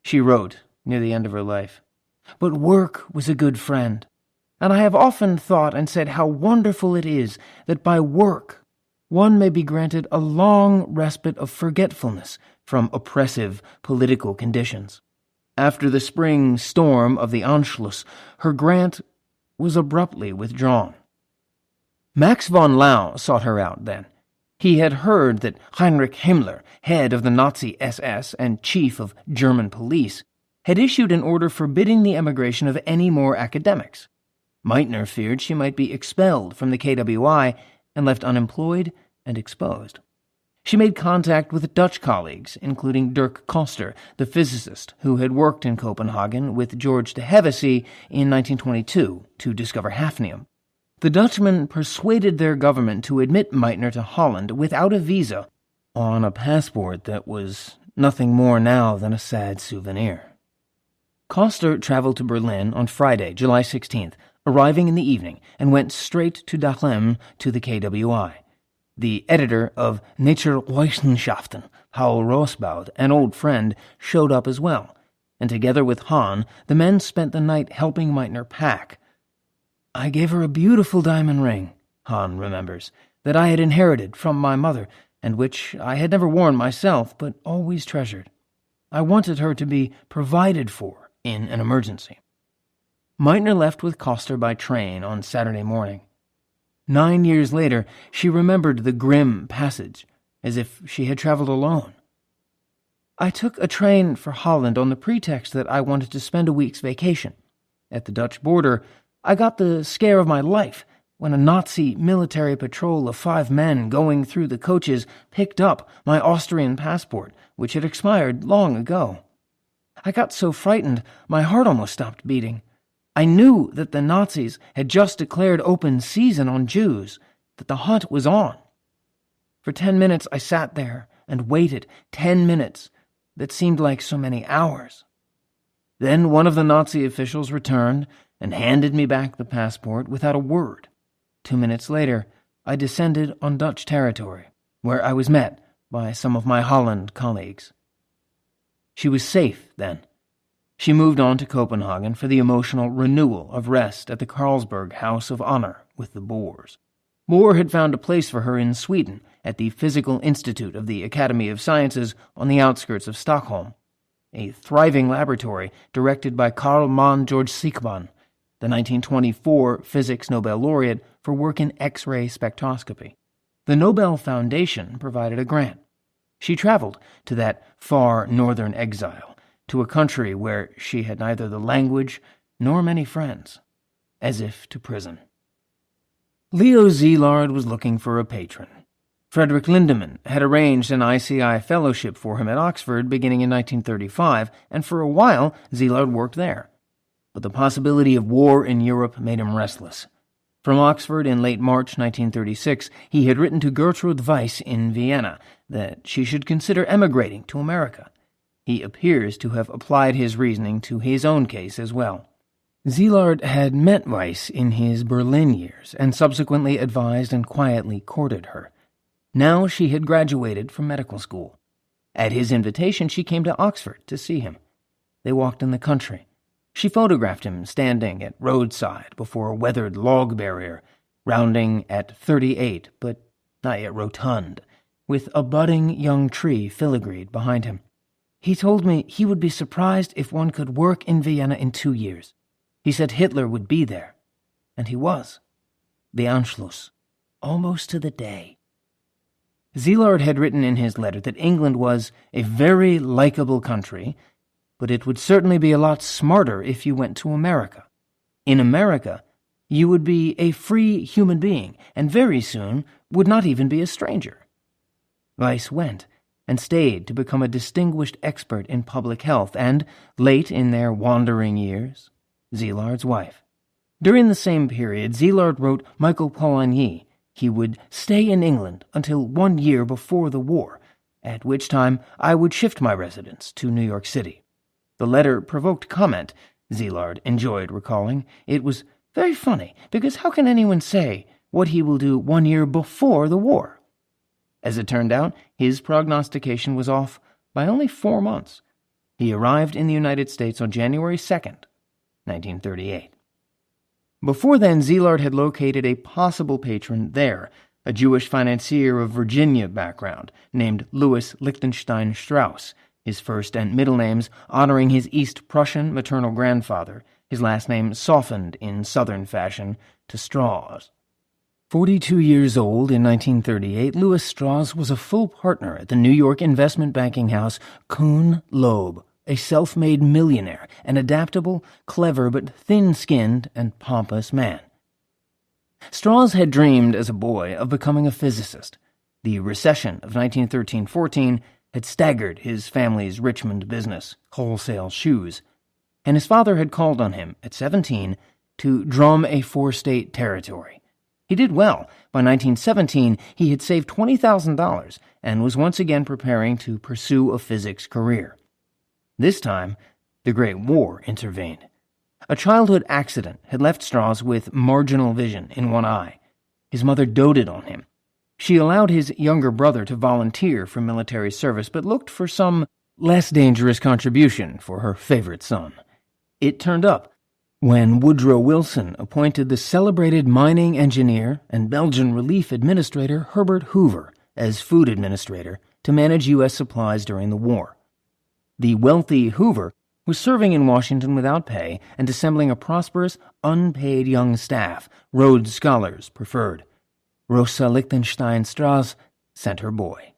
she wrote near the end of her life. But work was a good friend, and I have often thought and said how wonderful it is that by work one may be granted a long respite of forgetfulness from oppressive political conditions. After the spring storm of the Anschluss, her grant was abruptly withdrawn. Max von Laue sought her out then. He had heard that Heinrich Himmler, head of the Nazi SS and chief of German police, had issued an order forbidding the emigration of any more academics. Meitner feared she might be expelled from the KWI and left unemployed and exposed. She made contact with Dutch colleagues, including Dirk Koster, the physicist who had worked in Copenhagen with George de Hevesy in 1922 to discover hafnium. The Dutchmen persuaded their government to admit Meitner to Holland without a visa, on a passport that was nothing more now than a sad souvenir. Koster traveled to Berlin on Friday, July 16th, arriving in the evening, and went straight to Dahlem to the KWI. The editor of Naturwissenschaften, Paul Rosbaud, an old friend, showed up as well, and together with Hahn, the men spent the night helping Meitner pack. "I gave her a beautiful diamond ring," Hahn remembers, "that I had inherited from my mother, and which I had never worn myself, but always treasured. I wanted her to be provided for in an emergency." Meitner left with Koster by train on Saturday morning. 9 years later, she remembered the grim passage, as if she had traveled alone. "I took a train for Holland on the pretext that I wanted to spend a week's vacation. At the Dutch border, I got the scare of my life when a Nazi military patrol of 5 men going through the coaches picked up my Austrian passport, which had expired long ago. I got so frightened, my heart almost stopped beating. I knew that the Nazis had just declared open season on Jews, that the hunt was on. For 10 minutes I sat there and waited, 10 minutes that seemed like so many hours. Then one of the Nazi officials returned and handed me back the passport without a word. 2 minutes later, I descended on Dutch territory, where I was met by some of my Holland colleagues." She was safe then. She moved on to Copenhagen for the emotional renewal of rest at the Carlsberg House of Honor with the Boers. Bohr had found a place for her in Sweden, at the Physical Institute of the Academy of Sciences on the outskirts of Stockholm, a thriving laboratory directed by Carl Mann George Siekman, the 1924 Physics Nobel laureate for work in X-ray spectroscopy. The Nobel Foundation provided a grant. She traveled to that far northern exile, to a country where she had neither the language nor many friends, as if to prison. Leo Szilard was looking for a patron. Frederick Lindemann had arranged an ICI fellowship for him at Oxford beginning in 1935, and for a while Szilard worked there. But the possibility of war in Europe made him restless. From Oxford in late March 1936, he had written to Gertrude Weiss in Vienna that she should consider emigrating to America. He appears to have applied his reasoning to his own case as well. Szilard had met Weiss in his Berlin years and subsequently advised and quietly courted her. Now she had graduated from medical school. At his invitation, she came to Oxford to see him. They walked in the country. She photographed him standing at roadside before a weathered log barrier, rounding at 38, but not yet rotund, with a budding young tree filigreed behind him. He told me he would be surprised if one could work in Vienna in 2 years. He said Hitler would be there. And he was. The Anschluss. Almost to the day. Szilard had written in his letter that England was a very likable country, but it would certainly be a lot smarter if you went to America. In America, you would be a free human being, and very soon would not even be a stranger. Weiss went, and stayed to become a distinguished expert in public health, and, late in their wandering years, Szilard's wife. During the same period, Szilard wrote Michael Polanyi he would stay in England until 1 year before the war, at which time I would shift my residence to New York City. The letter provoked comment, Szilard enjoyed recalling. It was very funny, because how can anyone say what he will do 1 year before the war? As it turned out, his prognostication was off by only 4 months. He arrived in the United States on January 2nd, 1938. Before then, Szilard had located a possible patron there, a Jewish financier of Virginia background named Louis Lichtenstein Strauss, his first and middle names honoring his East Prussian maternal grandfather, his last name softened in Southern fashion to Strauss. 42 years old in 1938, Louis Strauss was a full partner at the New York investment banking house Kuhn Loeb, a self-made millionaire, an adaptable, clever but thin-skinned and pompous man. Strauss had dreamed as a boy of becoming a physicist. The recession of 1913-14 had staggered his family's Richmond business, wholesale shoes, and his father had called on him at 17 to drum a 4-state territory. He did well. By 1917, he had saved $20,000 and was once again preparing to pursue a physics career. This time, the Great War intervened. A childhood accident had left Strauss with marginal vision in one eye. His mother doted on him. She allowed his younger brother to volunteer for military service, but looked for some less dangerous contribution for her favorite son. It turned up when Woodrow Wilson appointed the celebrated mining engineer and Belgian relief administrator Herbert Hoover as food administrator to manage U.S. supplies during the war. The wealthy Hoover was serving in Washington without pay and assembling a prosperous, unpaid young staff, Rhodes scholars preferred. Rosa Lichtenstein Strauss sent her boy.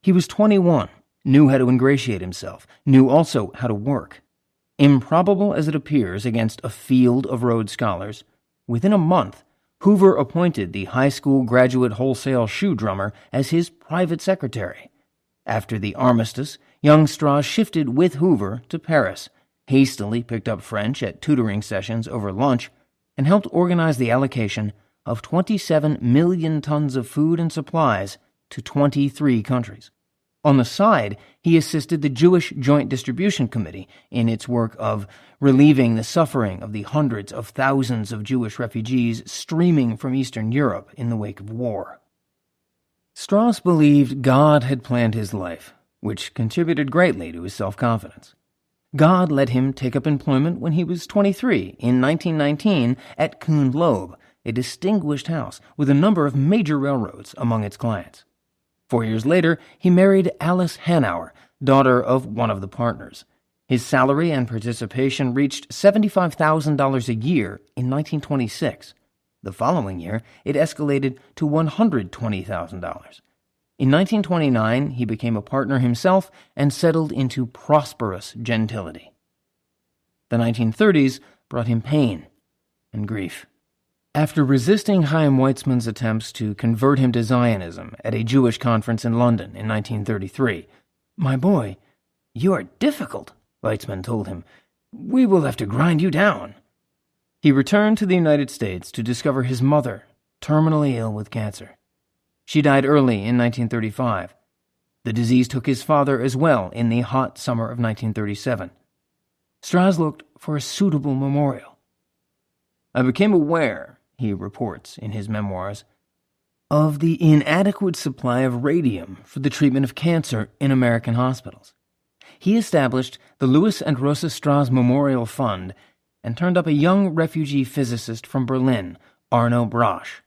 He was 21, knew how to ingratiate himself, knew also how to work. Improbable as it appears against a field of Rhodes scholars, within a month, Hoover appointed the high school graduate wholesale shoe drummer as his private secretary. After the armistice, young Strauss shifted with Hoover to Paris, hastily picked up French at tutoring sessions over lunch, and helped organize the allocation of 27 million tons of food and supplies to 23 countries. On the side, he assisted the Jewish Joint Distribution Committee in its work of relieving the suffering of the hundreds of thousands of Jewish refugees streaming from Eastern Europe in the wake of war. Strauss believed God had planned his life, which contributed greatly to his self-confidence. God let him take up employment when he was 23 in 1919 at Kuhn Loeb, a distinguished house with a number of major railroads among its clients. 4 years later, he married Alice Hanauer, daughter of one of the partners. His salary and participation reached $75,000 a year in 1926. The following year, it escalated to $120,000. In 1929, he became a partner himself and settled into prosperous gentility. The 1930s brought him pain and grief. After resisting Chaim Weizmann's attempts to convert him to Zionism at a Jewish conference in London in 1933, "My boy, you are difficult," Weizmann told him. "We will have to grind you down." He returned to the United States to discover his mother terminally ill with cancer. She died early in 1935. The disease took his father as well in the hot summer of 1937. Strauss looked for a suitable memorial. "I became aware," he reports in his memoirs, "of the inadequate supply of radium for the treatment of cancer in American hospitals. He established the Louis and Rosa Strauss Memorial Fund and turned up a young refugee physicist from Berlin, Arno Brasch.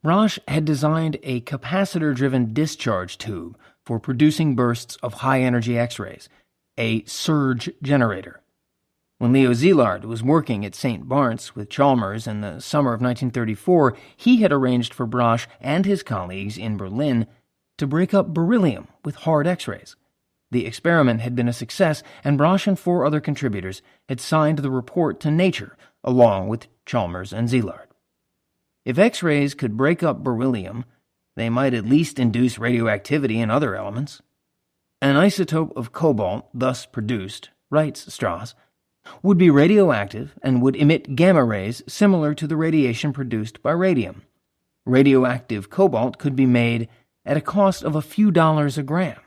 Brasch had designed a capacitor-driven discharge tube for producing bursts of high-energy X-rays, a surge generator. When Leo Szilard was working at St. Bart's with Chalmers in the summer of 1934, he had arranged for Brasch and his colleagues in Berlin to break up beryllium with hard X-rays. The experiment had been a success, and Brasch and 4 other contributors had signed the report to Nature, along with Chalmers and Szilard. If X-rays could break up beryllium, they might at least induce radioactivity in other elements. An isotope of cobalt thus produced, writes Strauss, would be radioactive and would emit gamma rays similar to the radiation produced by radium. Radioactive cobalt could be made at a cost of a few dollars a gram.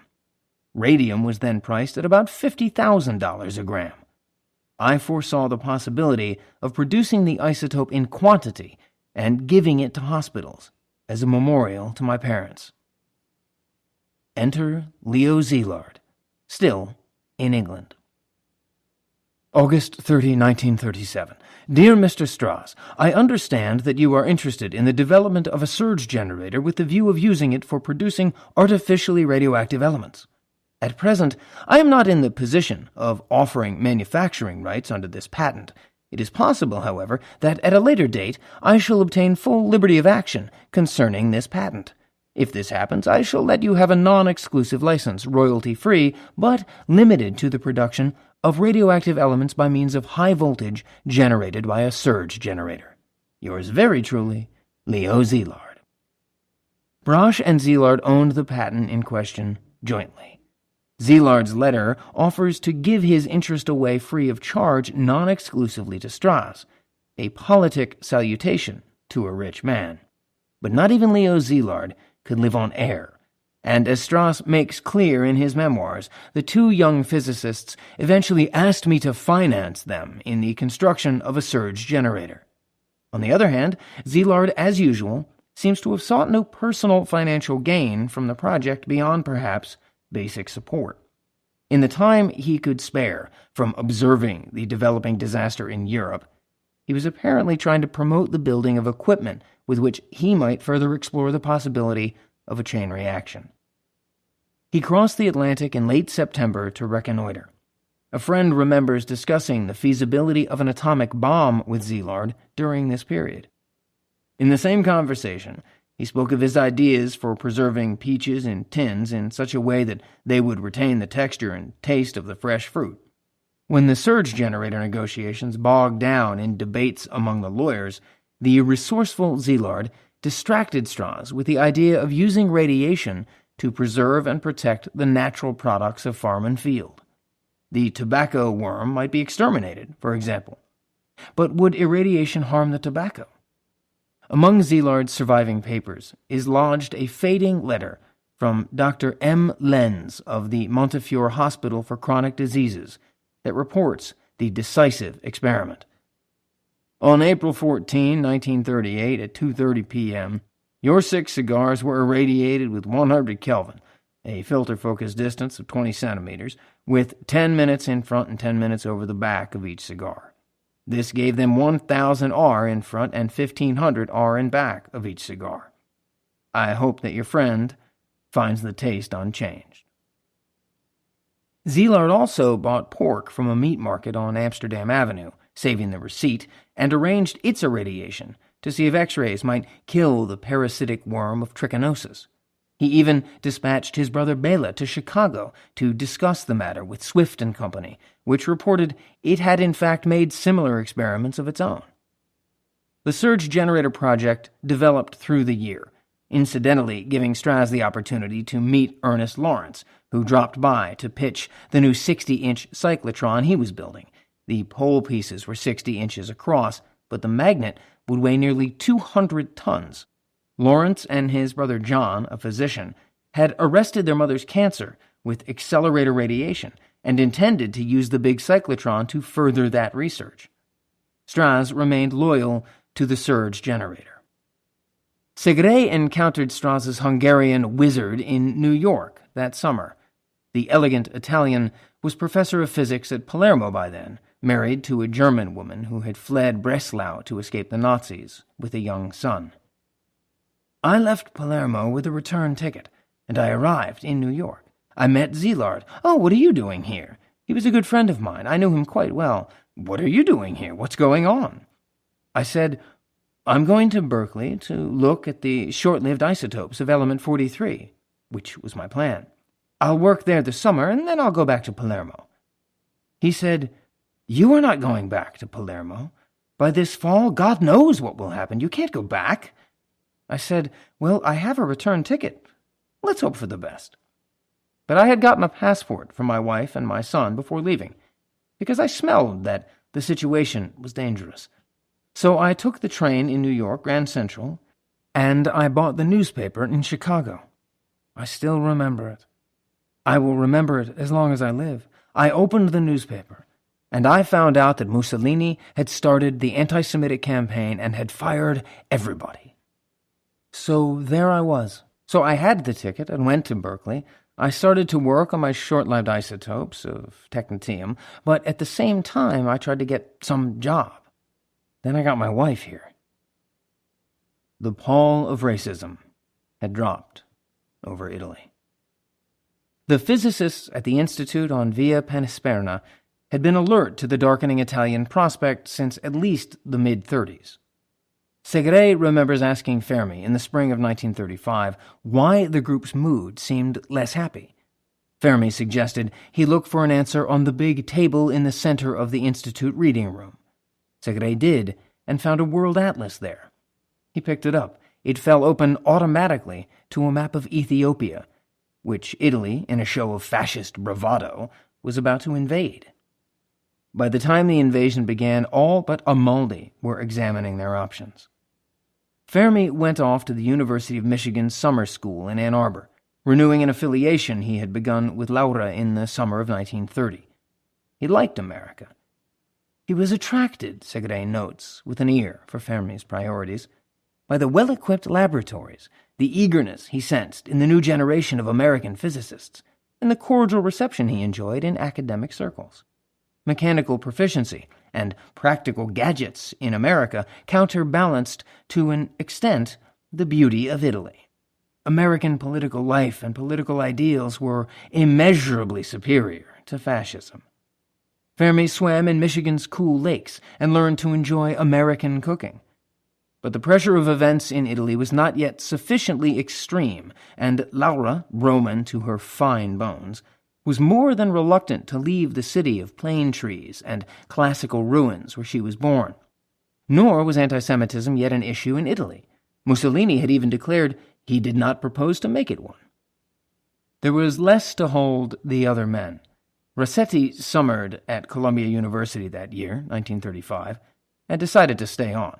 Radium was then priced at about $50,000 a gram. I foresaw the possibility of producing the isotope in quantity and giving it to hospitals as a memorial to my parents." Enter Leo Szilard, still in England. August 30, 1937. Dear Mr. Strauss, I understand that you are interested in the development of a surge generator with the view of using it for producing artificially radioactive elements. At present, I am not in the position of offering manufacturing rights under this patent. It is possible, however, that at a later date I shall obtain full liberty of action concerning this patent. If this happens, I shall let you have a non-exclusive license, royalty-free, but limited to the production of radioactive elements by means of high voltage generated by a surge generator. Yours very truly, Leo Szilard. Brasch and Szilard owned the patent in question jointly. Szillard's letter offers to give his interest away free of charge non-exclusively to Strauss, a politic salutation to a rich man. But not even Leo Szilard could live on air, and as Strauss makes clear in his memoirs, the 2 young physicists eventually asked me to finance them in the construction of a surge generator. On the other hand, Szilard, as usual, seems to have sought no personal financial gain from the project beyond perhaps basic support. In the time he could spare from observing the developing disaster in Europe, he was apparently trying to promote the building of equipment with which he might further explore the possibility of a chain reaction. He crossed the Atlantic in late September to reconnoiter. A friend remembers discussing the feasibility of an atomic bomb with Szilard during this period. In the same conversation, he spoke of his ideas for preserving peaches in tins in such a way that they would retain the texture and taste of the fresh fruit. When the surge generator negotiations bogged down in debates among the lawyers, the resourceful Szilard distracted Strauss with the idea of using radiation to preserve and protect the natural products of farm and field. The tobacco worm might be exterminated, for example. But would irradiation harm the tobacco? Among Szillard's surviving papers is lodged a fading letter from Dr. M. Lenz of the Montefiore Hospital for Chronic Diseases that reports the decisive experiment. On April 14, 1938, at 2:30 p.m., your 6 cigars were irradiated with 100 Kelvin, a filter focus distance of 20 centimeters, with 10 minutes in front and 10 minutes over the back of each cigar. This gave them 1,000 R in front and 1,500 R in back of each cigar. I hope that your friend finds the taste unchanged. Szilard also bought pork from a meat market on Amsterdam Avenue, saving the receipt, and arranged its irradiation to see if X-rays might kill the parasitic worm of trichinosis. He even dispatched his brother Bela to Chicago to discuss the matter with Swift and Company, which reported it had in fact made similar experiments of its own. The surge generator project developed through the year, incidentally giving Strass the opportunity to meet Ernest Lawrence, who dropped by to pitch the new 60-inch cyclotron he was building. The pole pieces were 60 inches across, but the magnet would weigh nearly 200 tons. Lawrence and his brother John, a physician, had arrested their mother's cancer with accelerator radiation and intended to use the big cyclotron to further that research. Strass remained loyal to the surge generator. Segre encountered Strass's Hungarian wizard in New York that summer. The elegant Italian was professor of physics at Palermo by then, married to a German woman who had fled Breslau to escape the Nazis with a young son. I left Palermo with a return ticket, and I arrived in New York. I met Szilard. "Oh, what are you doing here?" He was a good friend of mine. I knew him quite well. "What are you doing here? What's going on?" I said, "I'm going to Berkeley to look at the short-lived isotopes of element 43, which was my plan. I'll work there this summer, and then I'll go back to Palermo." He said, "You are not going back to Palermo. By this fall, God knows what will happen. You can't go back." I said, "Well, I have a return ticket. Let's hope for the best." But I had gotten a passport for my wife and my son before leaving, because I smelled that the situation was dangerous. So I took the train in New York, Grand Central, and I bought the newspaper in Chicago. I still remember it. I will remember it as long as I live. I opened the newspaper, and I found out that Mussolini had started the anti-Semitic campaign and had fired everybody. So there I was. So I had the ticket and went to Berkeley. I started to work on my short-lived isotopes of technetium, but at the same time I tried to get some job. Then I got my wife here. The pall of racism had dropped over Italy. The physicists at the Institute on Via Panisperna had been alert to the darkening Italian prospect since at least the mid-30s. Segre remembers asking Fermi in the spring of 1935 why the group's mood seemed less happy. Fermi suggested he look for an answer on the big table in the center of the Institute reading room. Segre did, and found a world atlas there. He picked it up. It fell open automatically to a map of Ethiopia, which Italy, in a show of fascist bravado, was about to invade. By the time the invasion began, all but Amaldi were examining their options. Fermi went off to the University of Michigan's summer school in Ann Arbor, renewing an affiliation he had begun with Laura in the summer of 1930. He liked America. He was attracted, Segre notes, with an ear for Fermi's priorities, by the well-equipped laboratories, the eagerness he sensed in the new generation of American physicists, and the cordial reception he enjoyed in academic circles. Mechanical proficiency and practical gadgets in America counterbalanced, to an extent, the beauty of Italy. American political life and political ideals were immeasurably superior to fascism. Fermi swam in Michigan's cool lakes and learned to enjoy American cooking. But the pressure of events in Italy was not yet sufficiently extreme, and Laura, Roman to her fine bones, was more than reluctant to leave the city of plane trees and classical ruins where she was born. Nor was anti-Semitism yet an issue in Italy. Mussolini had even declared he did not propose to make it one. There was less to hold the other men. Rossetti summered at Columbia University that year, 1935, and decided to stay on.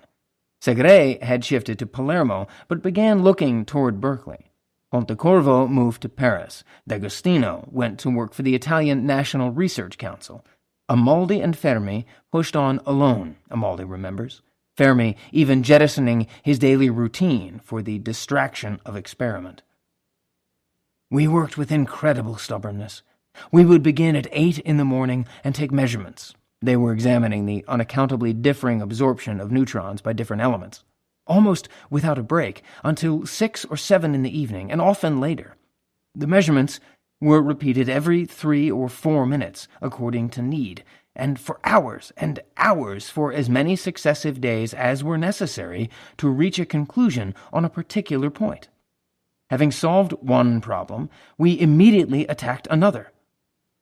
Segre had shifted to Palermo, but began looking toward Berkeley. Pontecorvo moved to Paris. D'Agostino went to work for the Italian National Research Council. Amaldi and Fermi pushed on alone, Amaldi remembers. Fermi even jettisoning his daily routine for the distraction of experiment. We worked with incredible stubbornness. We would begin at 8 in the morning and take measurements. They were examining the unaccountably differing absorption of neutrons by different elements, almost without a break, until 6 or 7 in the evening, and often later. The measurements were repeated every 3 or 4 minutes, according to need, and for hours and hours for as many successive days as were necessary to reach a conclusion on a particular point. Having solved one problem, we immediately attacked another.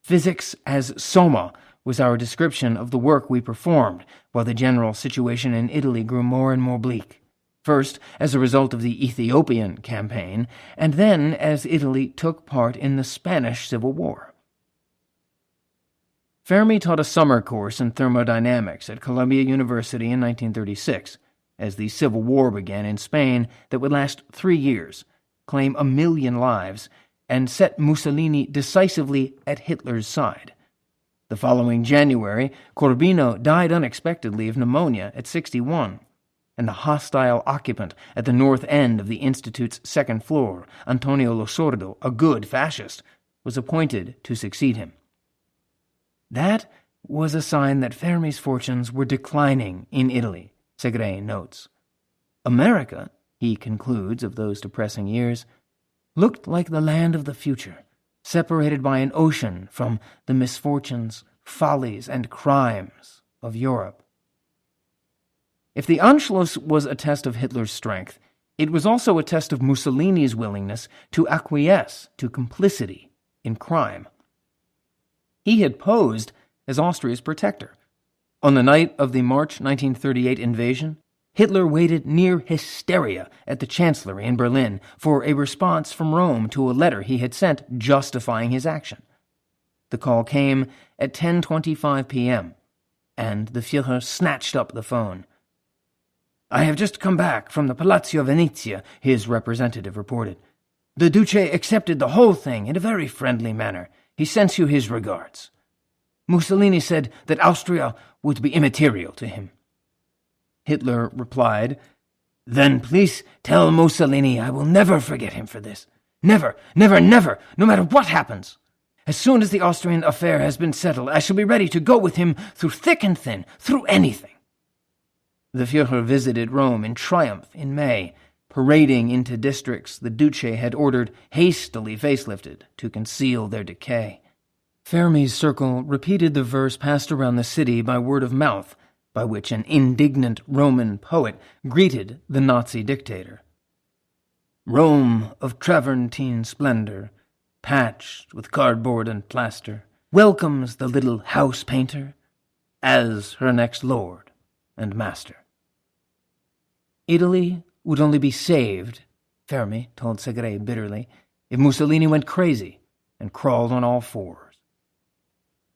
Physics as soma was our description of the work we performed, while the general situation in Italy grew more and more bleak. First, as a result of the Ethiopian campaign, and then as Italy took part in the Spanish Civil War. Fermi taught a summer course in thermodynamics at Columbia University in 1936, as the Civil War began in Spain that would last 3 years, claim 1 million lives, and set Mussolini decisively at Hitler's side. The following January, Corbino died unexpectedly of pneumonia at 61, and the hostile occupant at the north end of the Institute's second floor, Antonio Lo Sordo, a good fascist, was appointed to succeed him. That was a sign that Fermi's fortunes were declining in Italy, Segre notes. America, he concludes of those depressing years, looked like the land of the future, separated by an ocean from the misfortunes, follies, and crimes of Europe. If the Anschluss was a test of Hitler's strength, it was also a test of Mussolini's willingness to acquiesce to complicity in crime. He had posed as Austria's protector. On the night of the March 1938 invasion, Hitler waited near hysteria at the Chancellery in Berlin for a response from Rome to a letter he had sent justifying his action. The call came at 10:25 p.m., and the Führer snatched up the phone. "I have just come back from the Palazzo Venezia," his representative reported. "The Duce accepted the whole thing in a very friendly manner. He sends you his regards. Mussolini said that Austria would be immaterial to him." Hitler replied, "Then please tell Mussolini I will never forget him for this. Never, never, never, no matter what happens. As soon as the Austrian affair has been settled, I shall be ready to go with him through thick and thin, through anything." The Führer visited Rome in triumph in May, parading into districts the Duce had ordered hastily facelifted to conceal their decay. Fermi's circle repeated the verse passed around the city by word of mouth, by which an indignant Roman poet greeted the Nazi dictator. "Rome of Travernine splendor, patched with cardboard and plaster, welcomes the little house painter as her next lord and master." Italy would only be saved, Fermi told Segre bitterly, if Mussolini went crazy and crawled on all fours.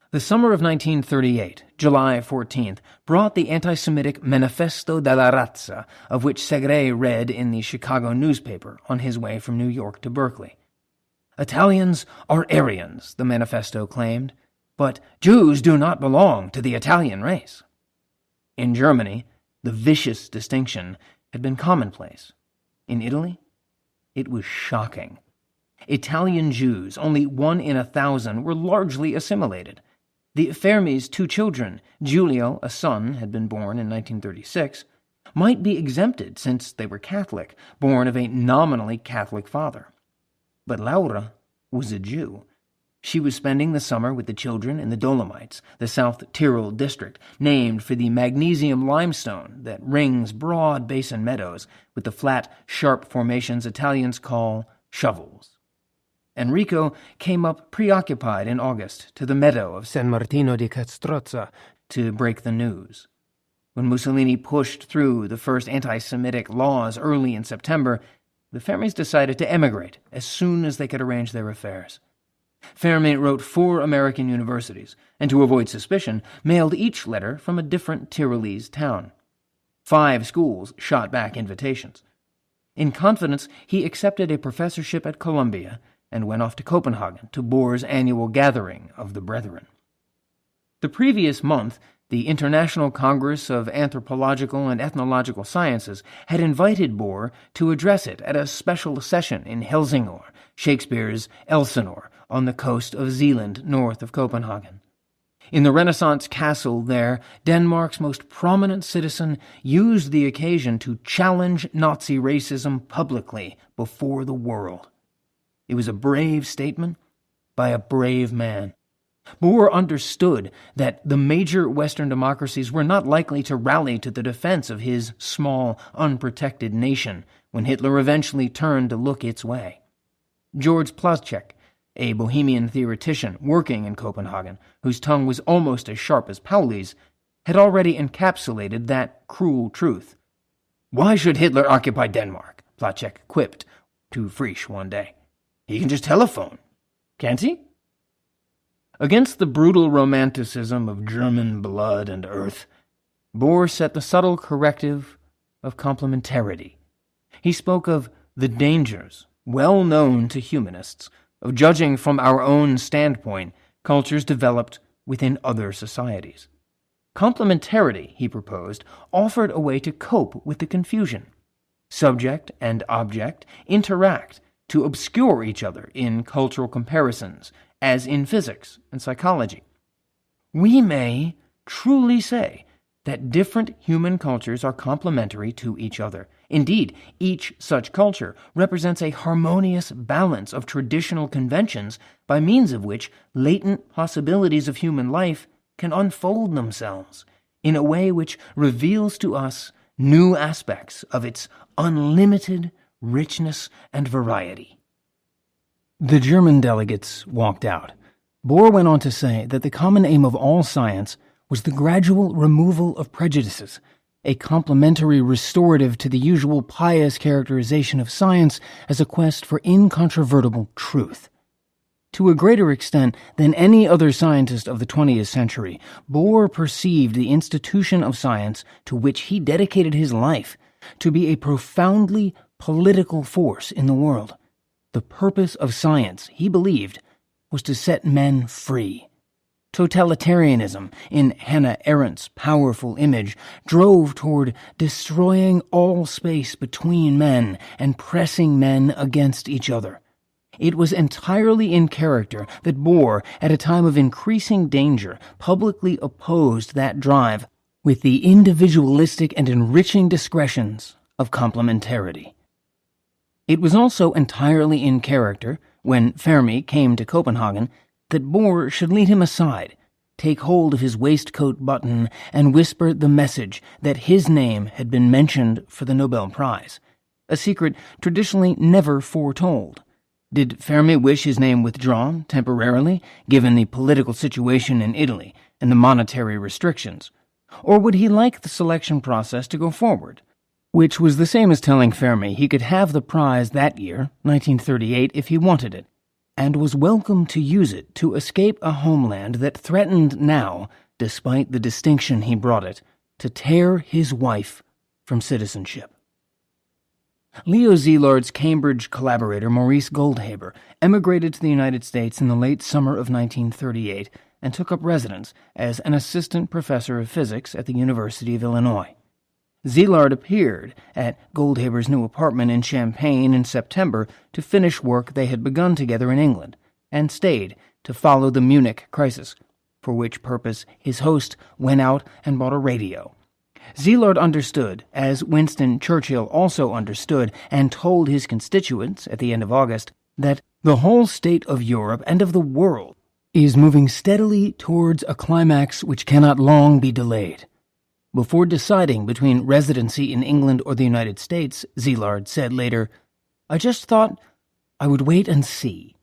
The summer of 1938, July 14th, brought the anti-Semitic Manifesto della Razza, of which Segre read in the Chicago newspaper on his way from New York to Berkeley. Italians are Aryans, the manifesto claimed, but Jews do not belong to the Italian race. In Germany, the vicious distinction had been commonplace. In Italy, it was shocking. Italian Jews, only 1 in 1,000, were largely assimilated. The Fermi's 2 children, Giulio, a son, had been born in 1936, might be exempted since they were Catholic, born of a nominally Catholic father. But Laura was a Jew. She was spending the summer with the children in the Dolomites, the South Tyrol district, named for the magnesium limestone that rings broad basin meadows with the flat, sharp formations Italians call shovels. Enrico came up preoccupied in August to the meadow of San Martino di Castrozza to break the news. When Mussolini pushed through the first anti-Semitic laws early in September, the Fermis decided to emigrate as soon as they could arrange their affairs. Fermi wrote 4 American universities, and to avoid suspicion, mailed each letter from a different Tyrolese town. 5 schools shot back invitations. In confidence, he accepted a professorship at Columbia and went off to Copenhagen to Bohr's annual gathering of the Brethren. The previous month, the International Congress of Anthropological and Ethnological Sciences had invited Bohr to address it at a special session in Helsingør, Shakespeare's Elsinore, on the coast of Zealand north of Copenhagen. In the Renaissance castle there, Denmark's most prominent citizen used the occasion to challenge Nazi racism publicly before the world. It was a brave statement by a brave man. Bohr understood that the major Western democracies were not likely to rally to the defense of his small, unprotected nation when Hitler eventually turned to look its way. George Plazek, a Bohemian theoretician working in Copenhagen, whose tongue was almost as sharp as Pauli's, had already encapsulated that cruel truth. "Why should Hitler occupy Denmark?" Plazek quipped to Frisch one day. "He can just telephone, can't he?" Against the brutal romanticism of German blood and earth, Bohr set the subtle corrective of complementarity. He spoke of the dangers, well known to humanists, of judging from our own standpoint cultures developed within other societies. Complementarity, he proposed, offered a way to cope with the confusion. Subject and object interact to obscure each other in cultural comparisons, as in physics and psychology. We may truly say that different human cultures are complementary to each other. Indeed, each such culture represents a harmonious balance of traditional conventions by means of which latent possibilities of human life can unfold themselves in a way which reveals to us new aspects of its unlimited richness and variety. The German delegates walked out. Bohr went on to say that the common aim of all science was the gradual removal of prejudices, a complementary restorative to the usual pious characterization of science as a quest for incontrovertible truth. To a greater extent than any other scientist of the 20th century, Bohr perceived the institution of science to which he dedicated his life to be a profoundly political force in the world. The purpose of science, he believed, was to set men free. Totalitarianism, in Hannah Arendt's powerful image, drove toward destroying all space between men and pressing men against each other. It was entirely in character that Bohr, at a time of increasing danger, publicly opposed that drive with the individualistic and enriching discretions of complementarity. It was also entirely in character, when Fermi came to Copenhagen, that Bohr should lead him aside, take hold of his waistcoat button, and whisper the message that his name had been mentioned for the Nobel Prize, a secret traditionally never foretold. Did Fermi wish his name withdrawn temporarily, given the political situation in Italy and the monetary restrictions? Or would he like the selection process to go forward? Which was the same as telling Fermi he could have the prize that year, 1938, if he wanted it, and was welcome to use it to escape a homeland that threatened now, despite the distinction he brought it, to tear his wife from citizenship. Leo Szilard's Cambridge collaborator Maurice Goldhaber emigrated to the United States in the late summer of 1938 and took up residence as an assistant professor of physics at the University of Illinois. Szilard appeared at Goldhaber's new apartment in Champaign in September to finish work they had begun together in England, and stayed to follow the Munich crisis, for which purpose his host went out and bought a radio. Szilard understood, as Winston Churchill also understood and told his constituents at the end of August, that the whole state of Europe and of the world is moving steadily towards a climax which cannot long be delayed. Before deciding between residency in England or the United States, Szilard said later, "I just thought I would wait and see."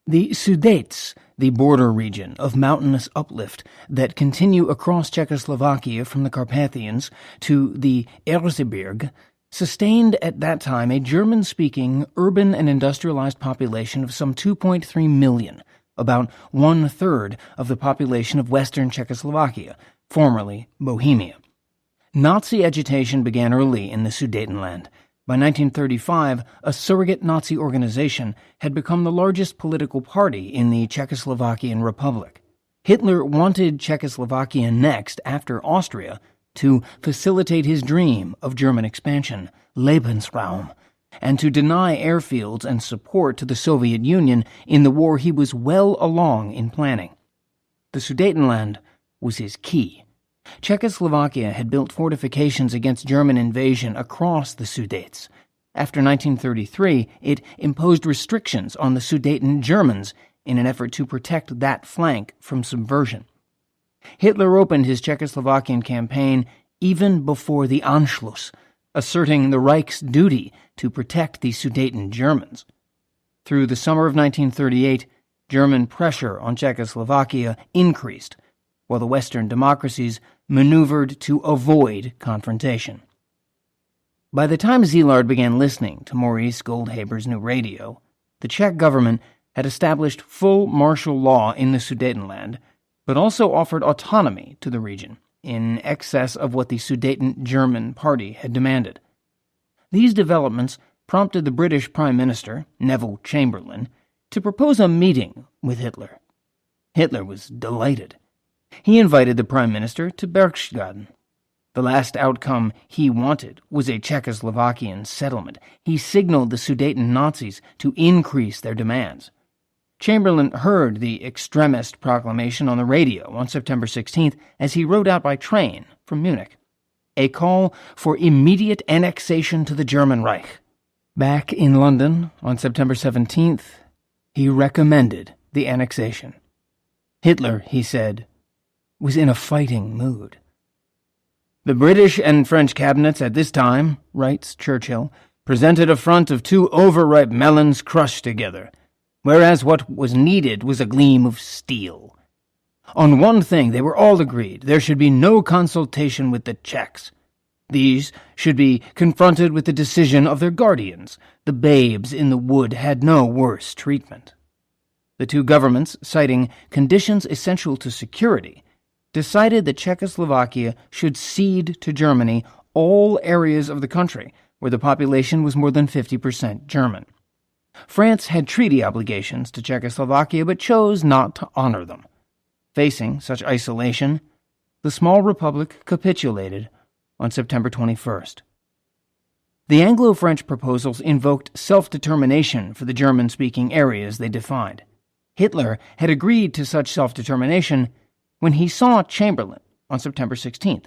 The Sudets, the border region of mountainous uplift that continue across Czechoslovakia from the Carpathians to the Erzgebirge, sustained at that time a German-speaking urban and industrialized population of some 2.3 million, about one-third of the population of western Czechoslovakia, formerly Bohemia. Nazi agitation began early in the Sudetenland. By 1935, a surrogate Nazi organization had become the largest political party in the Czechoslovakian Republic. Hitler wanted Czechoslovakia next, after Austria, to facilitate his dream of German expansion, Lebensraum, and to deny airfields and support to the Soviet Union in the war he was well along in planning. The Sudetenland was his key. Czechoslovakia had built fortifications against German invasion across the Sudets. After 1933, it imposed restrictions on the Sudeten Germans in an effort to protect that flank from subversion. Hitler opened his Czechoslovakian campaign even before the Anschluss, asserting the Reich's duty to protect the Sudeten Germans. Through the summer of 1938, German pressure on Czechoslovakia increased, while the Western democracies maneuvered to avoid confrontation. By the time Szilard began listening to Maurice Goldhaber's new radio, the Czech government had established full martial law in the Sudetenland, but also offered autonomy to the region, in excess of what the Sudeten German Party had demanded. These developments prompted the British Prime Minister, Neville Chamberlain, to propose a meeting with Hitler. Hitler was delighted. He invited the Prime Minister to Berchtesgaden. The last outcome he wanted was a Czechoslovakian settlement. He signaled the Sudeten Nazis to increase their demands. Chamberlain heard the extremist proclamation on the radio on September 16th as he rode out by train from Munich. A call for immediate annexation to the German Reich. Back in London on September 17th, he recommended the annexation. Hitler, he said, was in a fighting mood. The British and French cabinets at this time, writes Churchill, presented a front of two overripe melons crushed together, whereas what was needed was a gleam of steel. On one thing they were all agreed: there should be no consultation with the Czechs. These should be confronted with the decision of their guardians. The babes in the wood had no worse treatment. The two governments, citing conditions essential to security, decided that Czechoslovakia should cede to Germany all areas of the country where the population was more than 50% German. France had treaty obligations to Czechoslovakia but chose not to honor them. Facing such isolation, the small republic capitulated on September 21st. The Anglo-French proposals invoked self-determination for the German-speaking areas they defined. Hitler had agreed to such self-determination when he saw Chamberlain on September 16th.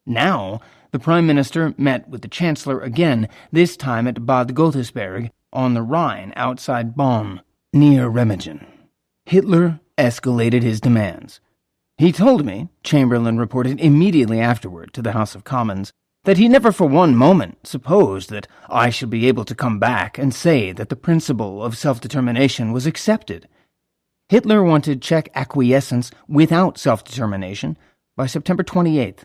Now, the Prime Minister met with the Chancellor again, this time at Bad Godesberg on the Rhine outside Bonn, near Remagen. Hitler escalated his demands. He told me, Chamberlain reported immediately afterward to the House of Commons, that he never for one moment supposed that I should be able to come back and say that the principle of self-determination was accepted. Hitler wanted Czech acquiescence without self-determination by September 28th,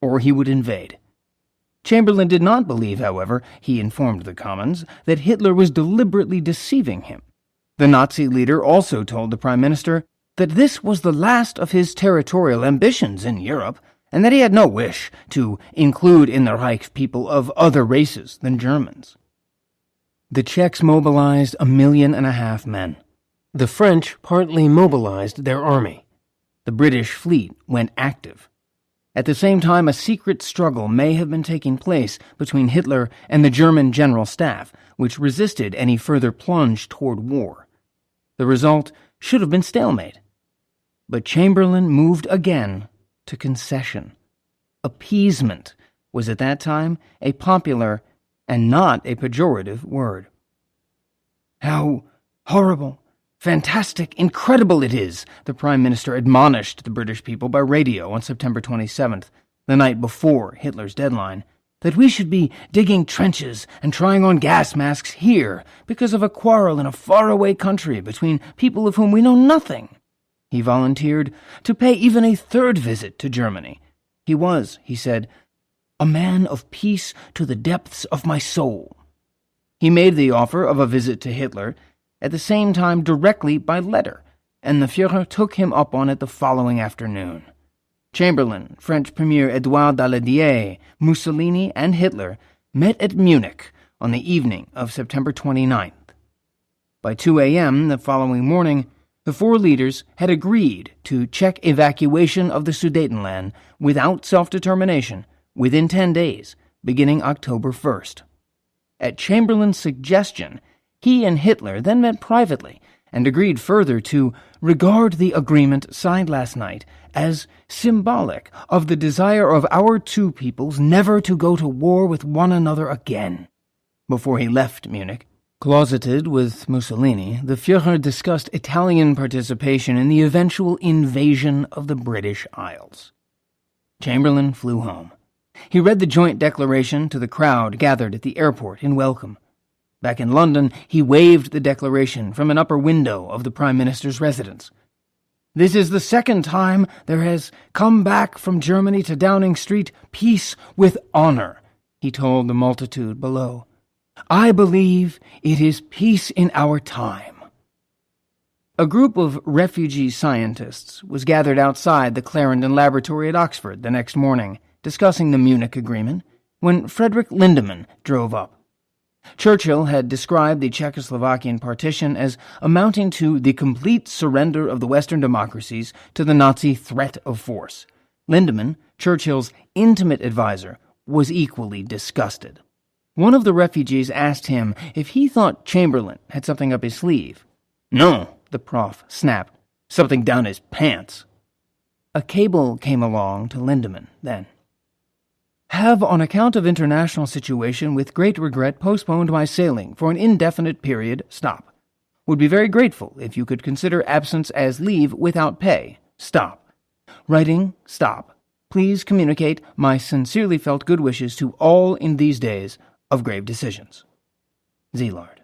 or he would invade. Chamberlain did not believe, however, he informed the Commons, that Hitler was deliberately deceiving him. The Nazi leader also told the Prime Minister that this was the last of his territorial ambitions in Europe, and that he had no wish to include in the Reich people of other races than Germans. The Czechs mobilized 1.5 million men. The French partly mobilized their army. The British fleet went active. At the same time, a secret struggle may have been taking place between Hitler and the German General Staff, which resisted any further plunge toward war. The result should have been stalemate. But Chamberlain moved again to concession. Appeasement was at that time a popular and not a pejorative word. How horrible, fantastic, incredible it is, the Prime Minister admonished the British people by radio on September 27th, the night before Hitler's deadline, that we should be digging trenches and trying on gas masks here because of a quarrel in a faraway country between people of whom we know nothing. He volunteered to pay even a third visit to Germany. He was, he said, a man of peace to the depths of my soul. He made the offer of a visit to Hitler at the same time directly by letter, and the Führer took him up on it the following afternoon. Chamberlain, French Premier Édouard Daladier, Mussolini, and Hitler met at Munich on the evening of September 29th. By 2 a.m. the following morning, the four leaders had agreed to Czech evacuation of the Sudetenland without self-determination within 10 days, beginning October 1st. At Chamberlain's suggestion, he and Hitler then met privately and agreed further to regard the agreement signed last night as symbolic of the desire of our two peoples never to go to war with one another again. Before he left Munich, closeted with Mussolini, the Führer discussed Italian participation in the eventual invasion of the British Isles. Chamberlain flew home. He read the joint declaration to the crowd gathered at the airport in welcome. Back in London, he waved the declaration from an upper window of the Prime Minister's residence. "This is the second time there has come back from Germany to Downing Street peace with honor," he told the multitude below. "I believe it is peace in our time." A group of refugee scientists was gathered outside the Clarendon Laboratory at Oxford the next morning, discussing the Munich Agreement, when Frederick Lindemann drove up. Churchill had described the Czechoslovakian partition as amounting to the complete surrender of the Western democracies to the Nazi threat of force. Lindemann, Churchill's intimate advisor, was equally disgusted. One of the refugees asked him if he thought Chamberlain had something up his sleeve. "No," the prof snapped, "something down his pants." A cable came along to Lindemann then. "Have, on account of international situation, with great regret postponed my sailing for an indefinite period. Stop. Would be very grateful if you could consider absence as leave without pay. Stop. Writing. Stop. Please communicate my sincerely felt good wishes to all in these days of grave decisions. Szilard."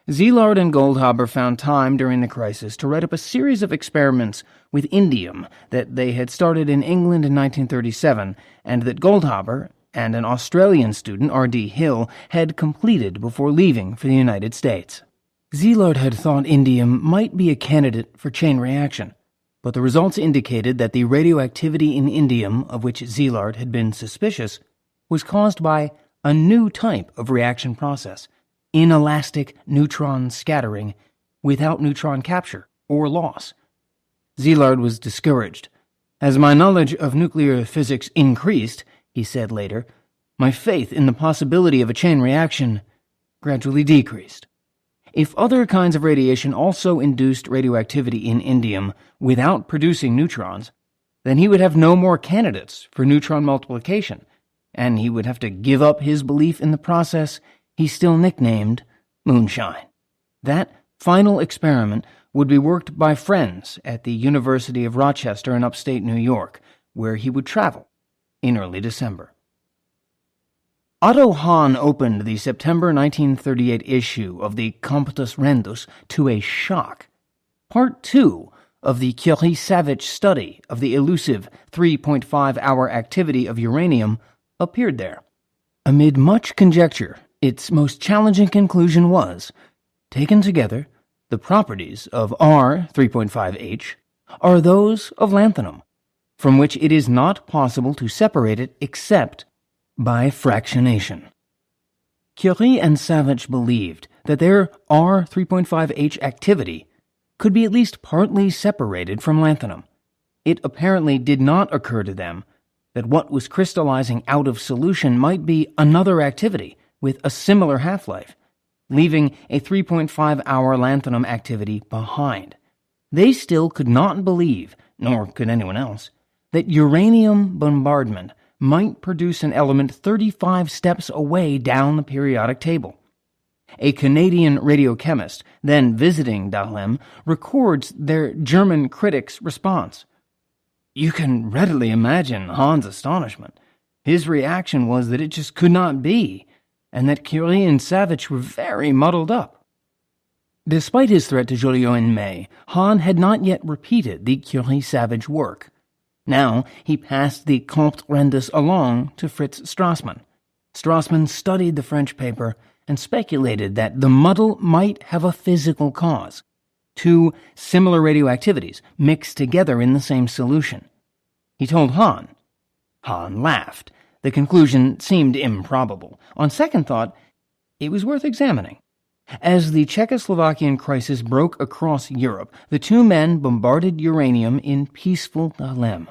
Szilard and Goldhaber found time during the crisis to write up a series of experiments with indium that they had started in England in 1937 and that Goldhaber and an Australian student, R.D. Hill, had completed before leaving for the United States. Szilard had thought indium might be a candidate for chain reaction, but the results indicated that the radioactivity in indium, of which Szilard had been suspicious, was caused by a new type of reaction process, inelastic neutron scattering without neutron capture or loss. Szilard was discouraged. "As my knowledge of nuclear physics increased," he said later, "my faith in the possibility of a chain reaction gradually decreased. If other kinds of radiation also induced radioactivity in indium without producing neutrons, then he would have no more candidates for neutron multiplication, and he would have to give up his belief in the process he still nicknamed moonshine." That final experiment would be worked by friends at the University of Rochester in upstate New York, where he would travel in early December. Otto Hahn opened the September 1938 issue of the Comptus Rendus to a shock. Part 2 of the Curie-Savage study of the elusive 3.5-hour activity of uranium appeared there. Amid much conjecture, its most challenging conclusion was, taken together, the properties of R3.5H are those of lanthanum, from which it is not possible to separate it except by fractionation. Curie and Savage believed that their R3.5H activity could be at least partly separated from lanthanum. It apparently did not occur to them that what was crystallizing out of solution might be another activity with a similar half-life, leaving a 3.5-hour lanthanum activity behind. They still could not believe, nor could anyone else, that uranium bombardment might produce an element 35 steps away down the periodic table. A Canadian radiochemist, then visiting Dahlem, records their German critic's response. You can readily imagine Hahn's astonishment. His reaction was that it just could not be, and that Curie and Savage were very muddled up. Despite his threat to Joliot in May, Hahn had not yet repeated the Curie-Savage work. Now he passed the Comptes Rendus along to Fritz Strassmann. Strassmann studied the French paper and speculated that the muddle might have a physical cause. Two similar radioactivities mixed together in the same solution. He told Hahn. Hahn laughed. The conclusion seemed improbable. On second thought, it was worth examining. As the Czechoslovakian crisis broke across Europe, the two men bombarded uranium in peaceful Dahlem.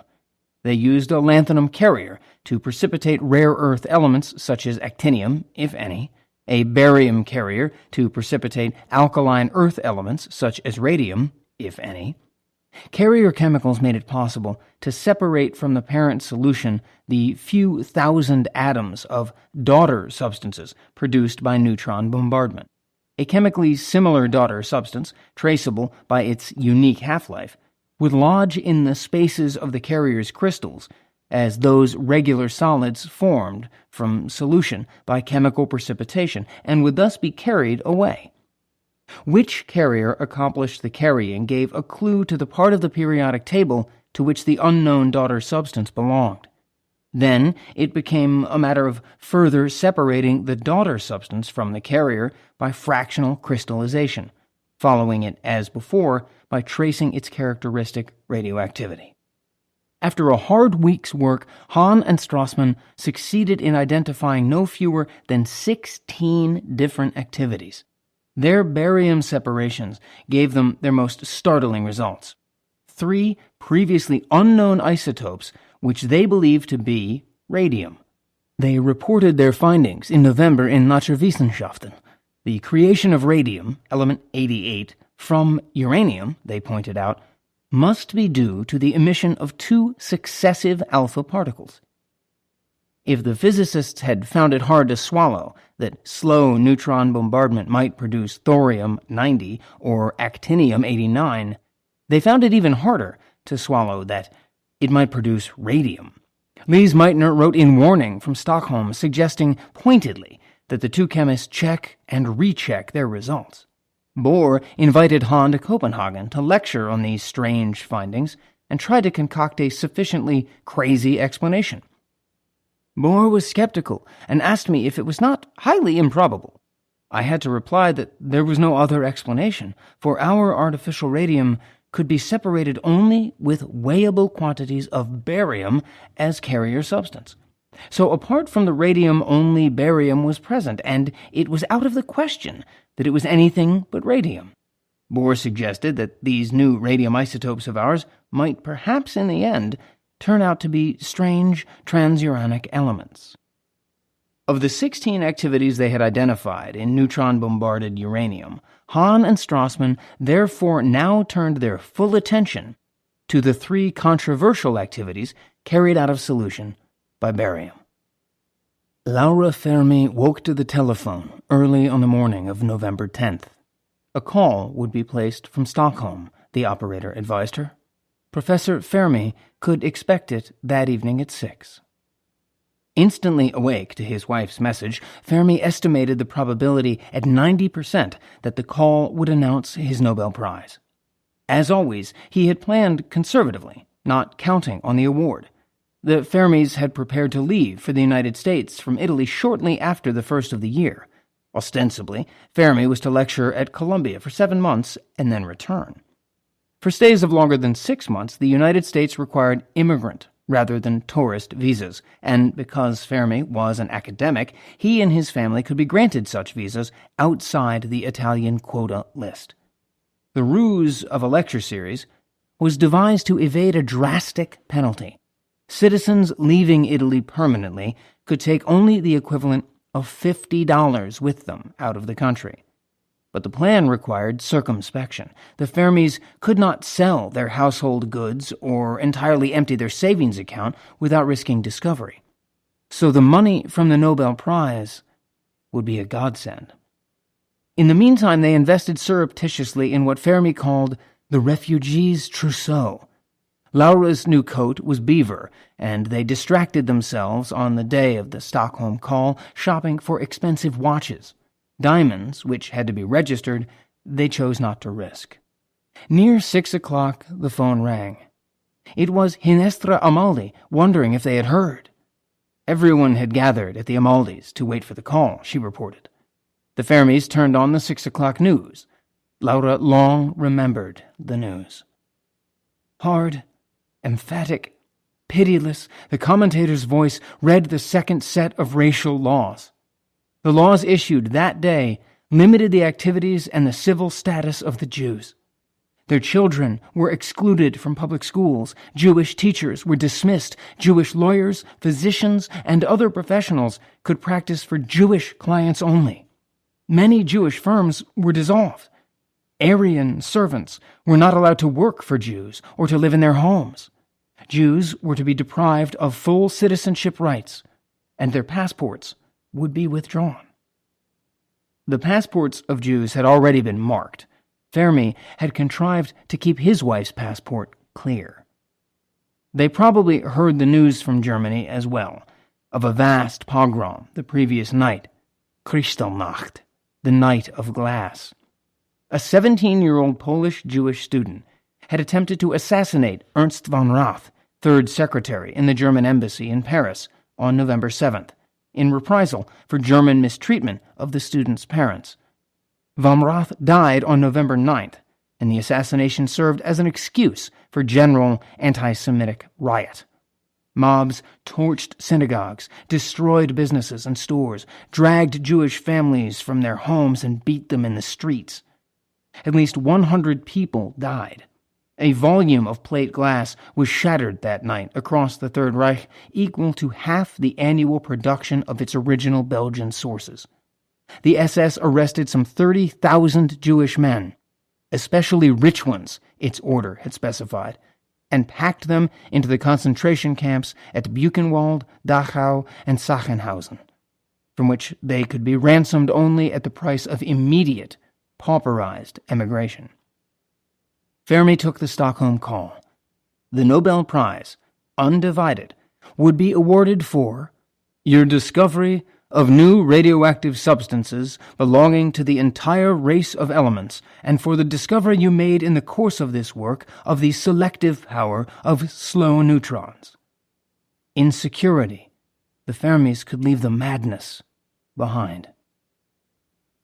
They used a lanthanum carrier to precipitate rare earth elements such as actinium, if any, a barium carrier to precipitate alkaline earth elements such as radium, if any, Carrier chemicals made it possible to separate from the parent solution the few thousand atoms of daughter substances produced by neutron bombardment. A chemically similar daughter substance, traceable by its unique half-life, would lodge in the spaces of the carrier's crystals as those regular solids formed from solution by chemical precipitation and would thus be carried away. Which carrier accomplished the carrying gave a clue to the part of the periodic table to which the unknown daughter substance belonged. Then it became a matter of further separating the daughter substance from the carrier by fractional crystallization, following it as before by tracing its characteristic radioactivity. After a hard week's work, Hahn and Strassmann succeeded in identifying no fewer than 16 different activities. Their barium separations gave them their most startling results. 3 previously unknown isotopes which they believed to be radium. They reported their findings in November in Naturwissenschaften. The creation of radium, element 88, from uranium, they pointed out, must be due to the emission of 2 successive alpha particles. If the physicists had found it hard to swallow that slow neutron bombardment might produce thorium-90 or actinium-89, they found it even harder to swallow that it might produce radium. Lise Meitner wrote in Warning from Stockholm, suggesting pointedly that the two chemists check and recheck their results. Bohr invited Hahn to Copenhagen to lecture on these strange findings and tried to concoct a sufficiently crazy explanation. Bohr was skeptical and asked me if it was not highly improbable. I had to reply that there was no other explanation, for our artificial radium could be separated only with weighable quantities of barium as carrier substance. So apart from the radium, only barium was present, and it was out of the question that it was anything but radium. Bohr suggested that these new radium isotopes of ours might perhaps in the end turn out to be strange transuranic elements. Of the 16 activities they had identified in neutron-bombarded uranium, Hahn and Strassmann therefore now turned their full attention to the 3 controversial activities carried out of solution by barium. Laura Fermi woke to the telephone early on the morning of November 10th. A call would be placed from Stockholm, the operator advised her. Professor Fermi could expect it that evening at 6. Instantly awake to his wife's message, Fermi estimated the probability at 90% that the call would announce his Nobel Prize. As always, he had planned conservatively, not counting on the award. The Fermis had prepared to leave for the United States from Italy shortly after the first of the year. Ostensibly, Fermi was to lecture at Columbia for 7 months and then return. For stays of longer than 6 months, the United States required immigrant rather than tourist visas, and because Fermi was an academic, he and his family could be granted such visas outside the Italian quota list. The ruse of a lecture series was devised to evade a drastic penalty. Citizens leaving Italy permanently could take only the equivalent of $50 with them out of the country. But the plan required circumspection. The Fermis could not sell their household goods or entirely empty their savings account without risking discovery. So the money from the Nobel Prize would be a godsend. In the meantime, they invested surreptitiously in what Fermi called the refugees' trousseau. Laura's new coat was beaver, and they distracted themselves on the day of the Stockholm call shopping for expensive watches. Diamonds, which had to be registered, they chose not to risk. Near 6 o'clock, the phone rang. It was Hinestra Amaldi, wondering if they had heard. Everyone had gathered at the Amaldis to wait for the call, she reported. The Fermis turned on the 6 o'clock news. Laura long remembered the news. Hard, emphatic, pitiless, the commentator's voice read the second set of racial laws. The laws issued that day limited the activities and the civil status of the Jews. Their children were excluded from public schools. Jewish teachers were dismissed. Jewish lawyers, physicians, and other professionals could practice for Jewish clients only. Many Jewish firms were dissolved. Aryan servants were not allowed to work for Jews or to live in their homes. Jews were to be deprived of full citizenship rights, and their passports would be withdrawn. The passports of Jews had already been marked. Fermi had contrived to keep his wife's passport clear. They probably heard the news from Germany as well, of a vast pogrom the previous night, Kristallnacht, the night of glass. A 17-year-old Polish-Jewish student had attempted to assassinate Ernst von Rath, third secretary in the German embassy in Paris, on November 7th, in reprisal for German mistreatment of the student's parents. Von Rath died on November 9th, and the assassination served as an excuse for general anti-Semitic riot. Mobs torched synagogues, destroyed businesses and stores, dragged Jewish families from their homes and beat them in the streets. At least 100 people died. A volume of plate glass was shattered that night across the Third Reich, equal to half the annual production of its original Belgian sources. The SS arrested some 30,000 Jewish men, especially rich ones, its order had specified, and packed them into the concentration camps at Buchenwald, Dachau, and Sachsenhausen, from which they could be ransomed only at the price of immediate, pauperized emigration. Fermi took the Stockholm call. The Nobel Prize, undivided, would be awarded for your discovery of new radioactive substances belonging to the entire race of elements, and for the discovery you made in the course of this work of the selective power of slow neutrons. In security, the Fermis could leave the madness behind.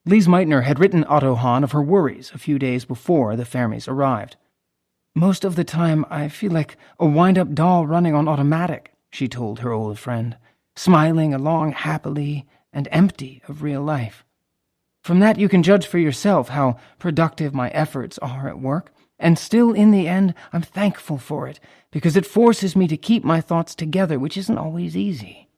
Lise Meitner had written Otto Hahn of her worries a few days before the Fermis arrived. "Most of the time, I feel like a wind-up doll running on automatic," she told her old friend, smiling along happily and empty of real life. "From that you can judge for yourself how productive my efforts are at work, and still in the end I'm thankful for it, because it forces me to keep my thoughts together, which isn't always easy."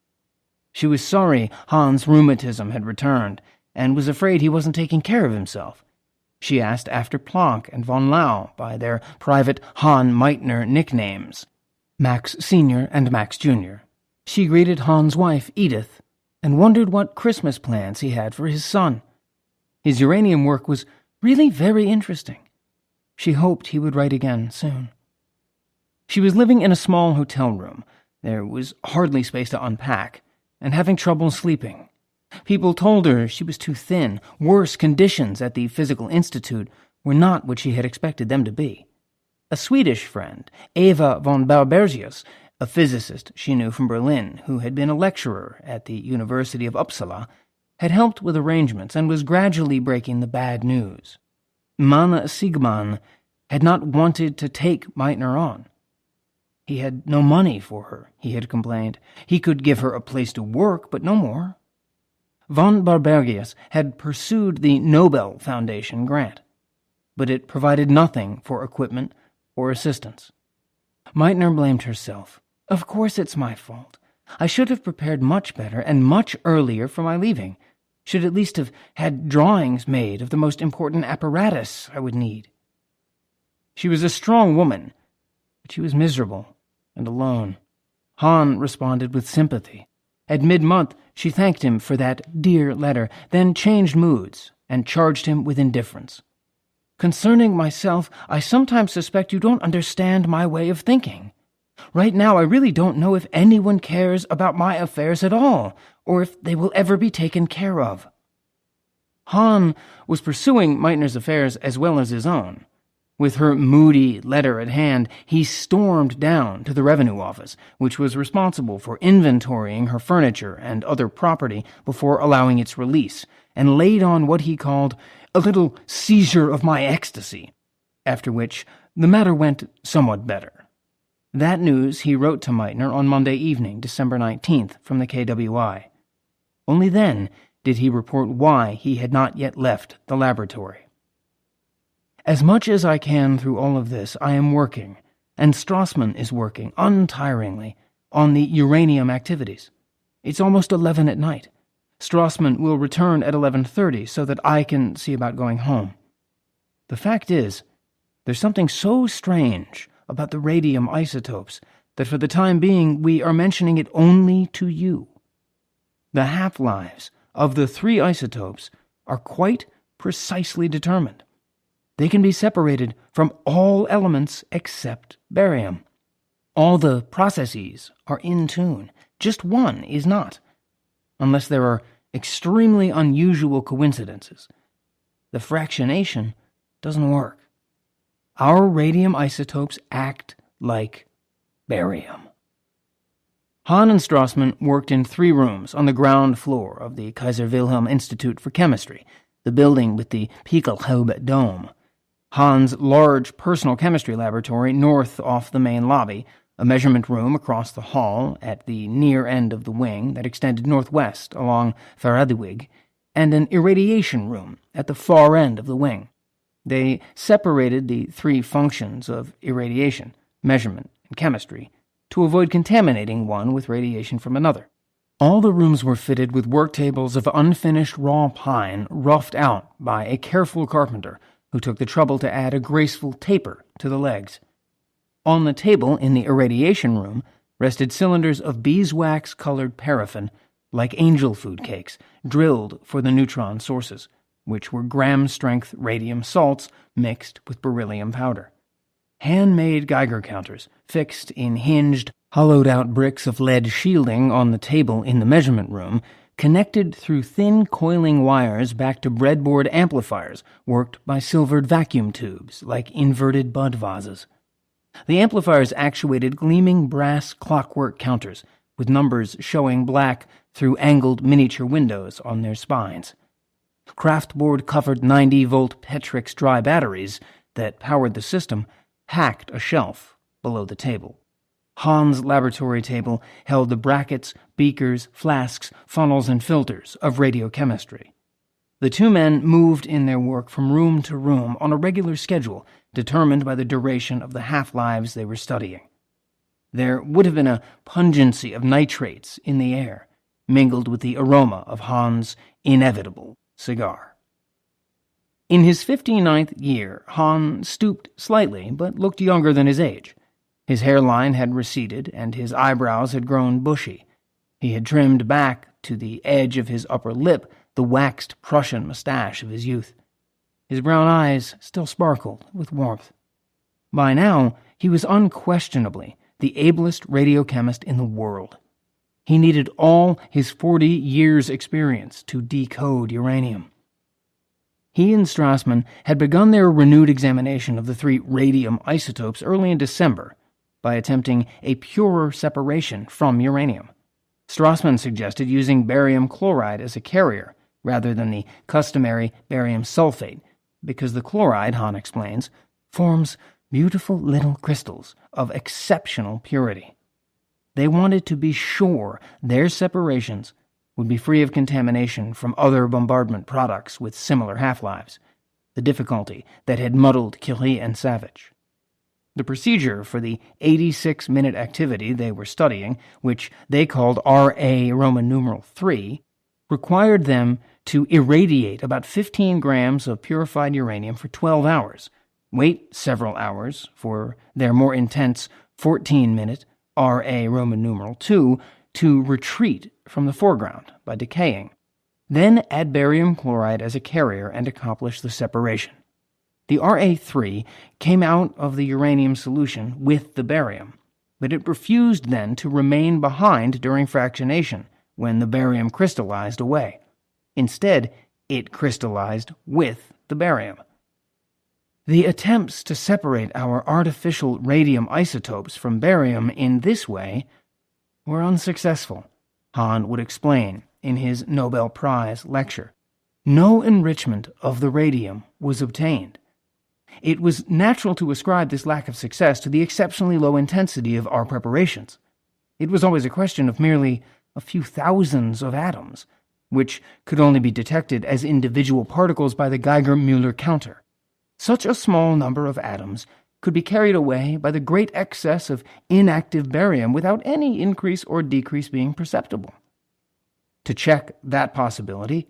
She was sorry Hahn's rheumatism had returned, and was afraid he wasn't taking care of himself. She asked after Planck and von Lau by their private Hahn-Meitner nicknames, Max Sr. and Max Jr. She greeted Hahn's wife, Edith, and wondered what Christmas plans he had for his son. His uranium work was really very interesting. She hoped he would write again soon. She was living in a small hotel room. There was hardly space to unpack, and having trouble sleeping. People told her she was too thin. Worse conditions at the Physical Institute were not what she had expected them to be. A Swedish friend, Eva von Baubergius, a physicist she knew from Berlin, who had been a lecturer at the University of Uppsala, had helped with arrangements and was gradually breaking the bad news. Manne Sigman had not wanted to take Meitner on. He had no money for her, he had complained. He could give her a place to work, but no more. Von Barbergius had pursued the Nobel Foundation grant, but it provided nothing for equipment or assistance. Meitner blamed herself. "Of course it's my fault. I should have prepared much better and much earlier for my leaving. Should at least have had drawings made of the most important apparatus I would need." She was a strong woman, but she was miserable and alone. Hahn responded with sympathy. At mid-month, she thanked him for that dear letter, then changed moods and charged him with indifference. "Concerning myself, I sometimes suspect you don't understand my way of thinking. Right now, I really don't know if anyone cares about my affairs at all, or if they will ever be taken care of." Hahn was pursuing Meitner's affairs as well as his own. With her moody letter at hand, he stormed down to the Revenue Office, which was responsible for inventorying her furniture and other property before allowing its release, and laid on what he called a little seizure of my ecstasy, after which the matter went somewhat better. That news he wrote to Meitner on Monday evening, December 19th, from the KWI. Only then did he report why he had not yet left the laboratory. "As much as I can through all of this, I am working, and Strassmann is working untiringly on the uranium activities. It's almost 11 at night. Strassmann will return at 11:30 so that I can see about going home. The fact is, there's something so strange about the radium isotopes that for the time being we are mentioning it only to you. The half-lives of the 3 isotopes are quite precisely determined. They can be separated from all elements except barium. All the processes are in tune. Just one is not, unless there are extremely unusual coincidences. The fractionation doesn't work. Our radium isotopes act like barium. Hahn and Strassmann worked in 3 rooms on the ground floor of the Kaiser Wilhelm Institute for Chemistry, the building with the Pickelhaube dome. Hahn's large personal chemistry laboratory north off the main lobby, a measurement room across the hall at the near end of the wing that extended northwest along Faradewig, and an irradiation room at the far end of the wing. They separated the 3 functions of irradiation, measurement, and chemistry to avoid contaminating one with radiation from another. All the rooms were fitted with work tables of unfinished raw pine roughed out by a careful carpenter who took the trouble to add a graceful taper to the legs. On the table in the irradiation room rested cylinders of beeswax-colored paraffin, like angel food cakes, drilled for the neutron sources, which were gram-strength radium salts mixed with beryllium powder. Handmade Geiger counters, fixed in hinged, hollowed-out bricks of lead shielding on the table in the measurement room, connected through thin coiling wires back to breadboard amplifiers worked by silvered vacuum tubes like inverted bud vases. The amplifiers actuated gleaming brass clockwork counters with numbers showing black through angled miniature windows on their spines. Craftboard-covered 90-volt Petrix dry batteries that powered the system hacked a shelf below the table. Hahn's laboratory table held the brackets, beakers, flasks, funnels, and filters of radiochemistry. The 2 men moved in their work from room to room on a regular schedule determined by the duration of the half-lives they were studying. There would have been a pungency of nitrates in the air, mingled with the aroma of Hahn's inevitable cigar. In his 59th year, Hahn stooped slightly, but looked younger than his age. His hairline had receded, and his eyebrows had grown bushy. He had trimmed back to the edge of his upper lip the waxed Prussian mustache of his youth. His brown eyes still sparkled with warmth. By now, he was unquestionably the ablest radiochemist in the world. He needed all his 40 years' experience to decode uranium. He and Strassmann had begun their renewed examination of the 3 radium isotopes early in December by attempting a purer separation from uranium. Strassmann suggested using barium chloride as a carrier rather than the customary barium sulfate, because the chloride, Hahn explains, forms beautiful little crystals of exceptional purity. They wanted to be sure their separations would be free of contamination from other bombardment products with similar half-lives, the difficulty that had muddled Curie and Savage. The procedure for the 86-minute activity they were studying, which they called RA Roman numeral 3, required them to irradiate about 15 grams of purified uranium for 12 hours, wait several hours for their more intense 14-minute RA Roman numeral 2 to retreat from the foreground by decaying, then add barium chloride as a carrier and accomplish the separation. The Ra3 came out of the uranium solution with the barium, but it refused then to remain behind during fractionation when the barium crystallized away. Instead, it crystallized with the barium. The attempts to separate our artificial radium isotopes from barium in this way were unsuccessful, Hahn would explain in his Nobel Prize lecture. No enrichment of the radium was obtained. It was natural to ascribe this lack of success to the exceptionally low intensity of our preparations. It was always a question of merely a few thousands of atoms, which could only be detected as individual particles by the Geiger-Müller counter. Such a small number of atoms could be carried away by the great excess of inactive barium without any increase or decrease being perceptible. To check that possibility,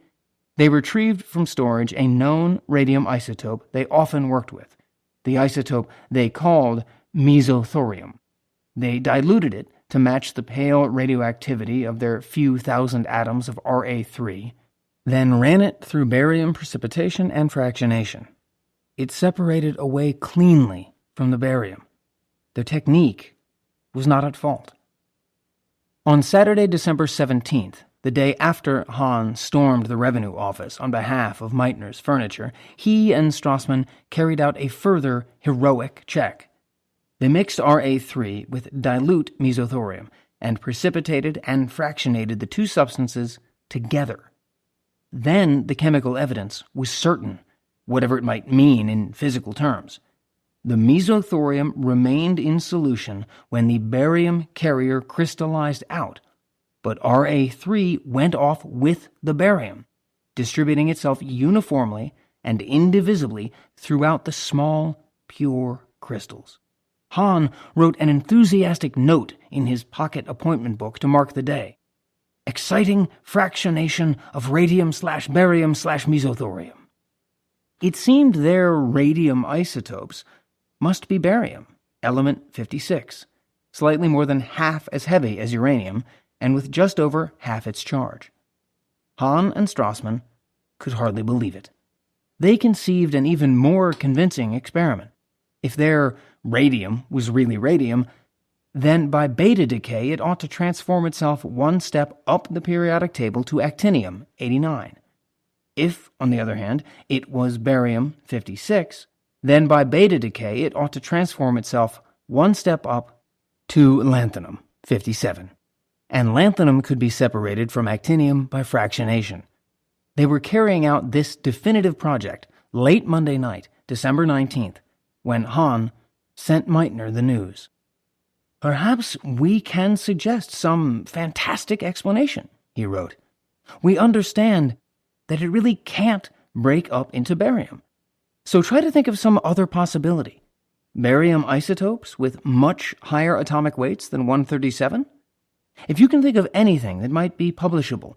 They retrieved from storage a known radium isotope they often worked with, the isotope they called mesothorium. They diluted it to match the pale radioactivity of their few thousand atoms of Ra3, then ran it through barium precipitation and fractionation. It separated away cleanly from the barium. Their technique was not at fault. On Saturday, December 17th, the day after Hahn stormed the revenue office on behalf of Meitner's furniture, he and Strassman carried out a further heroic check. They mixed Ra3 with dilute mesothorium and precipitated and fractionated the two substances together. Then the chemical evidence was certain, whatever it might mean in physical terms. The mesothorium remained in solution when the barium carrier crystallized out, but Ra3 went off with the barium, distributing itself uniformly and indivisibly throughout the small, pure crystals. Hahn wrote an enthusiastic note in his pocket appointment book to mark the day. Exciting fractionation of radium/barium/mesothorium. It seemed their radium isotopes must be barium, element 56, slightly more than half as heavy as uranium, and with just over half its charge. Hahn and Strassman could hardly believe it. They conceived an even more convincing experiment. If their radium was really radium, then by beta decay it ought to transform itself one step up the periodic table to actinium 89. If, on the other hand, it was barium 56, then by beta decay it ought to transform itself one step up to lanthanum 57. And lanthanum could be separated from actinium by fractionation. They were carrying out this definitive project late Monday night, December 19th, when Hahn sent Meitner the news. "Perhaps we can suggest some fantastic explanation," he wrote. "We understand that it really can't break up into barium. So try to think of some other possibility. Barium isotopes with much higher atomic weights than 137? If you can think of anything that might be publishable,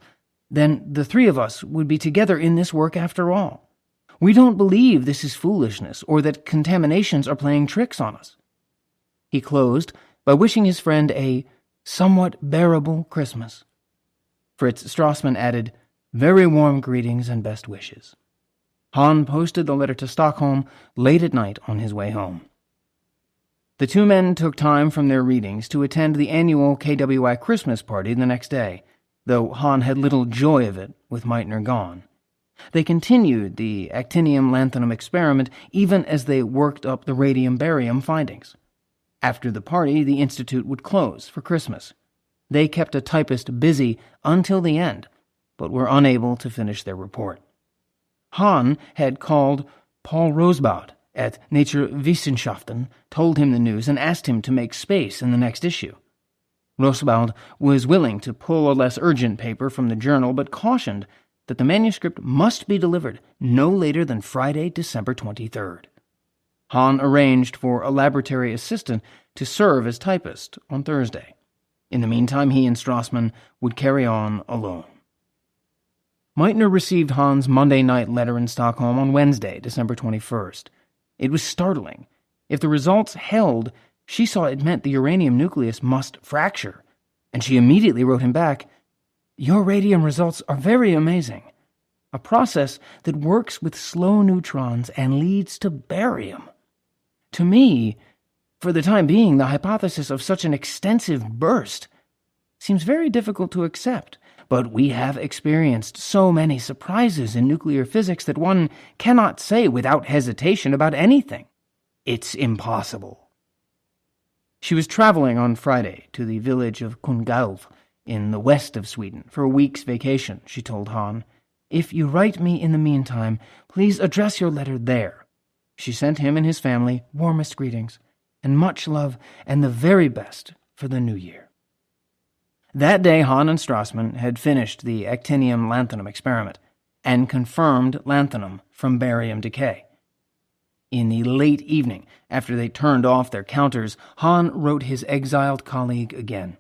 then the three of us would be together in this work after all. We don't believe this is foolishness or that contaminations are playing tricks on us." He closed by wishing his friend a somewhat bearable Christmas. Fritz Strassman added, "Very warm greetings and best wishes." Hahn posted the letter to Stockholm late at night on his way home. The two men took time from their readings to attend the annual KWI Christmas party the next day, though Hahn had little joy of it with Meitner gone. They continued the actinium-lanthanum experiment even as they worked up the radium-barium findings. After the party, the Institute would close for Christmas. They kept a typist busy until the end, but were unable to finish their report. Hahn had called Paul Rosbaud at Naturwissenschaften, told him the news, and asked him to make space in the next issue. Rosbaud was willing to pull a less urgent paper from the journal, but cautioned that the manuscript must be delivered no later than Friday, December 23rd. Hahn arranged for a laboratory assistant to serve as typist on Thursday. In the meantime, he and Strassman would carry on alone. Meitner received Hahn's Monday night letter in Stockholm on Wednesday, December 21st. It was startling. If the results held, she saw it meant the uranium nucleus must fracture, and she immediately wrote him back, "Your radium results are very amazing. A process that works with slow neutrons and leads to barium. To me, for the time being, the hypothesis of such an extensive burst seems very difficult to accept, but we have experienced so many surprises in nuclear physics that one cannot say without hesitation about anything. It's impossible." She was traveling on Friday to the village of Kungälv in the west of Sweden for a week's vacation, she told Hahn. "If you write me in the meantime, please address your letter there." She sent him and his family warmest greetings, and much love, and the very best for the new year. That day, Hahn and Strassman had finished the actinium-lanthanum experiment and confirmed lanthanum from barium decay. In the late evening, after they turned off their counters, Hahn wrote his exiled colleague again.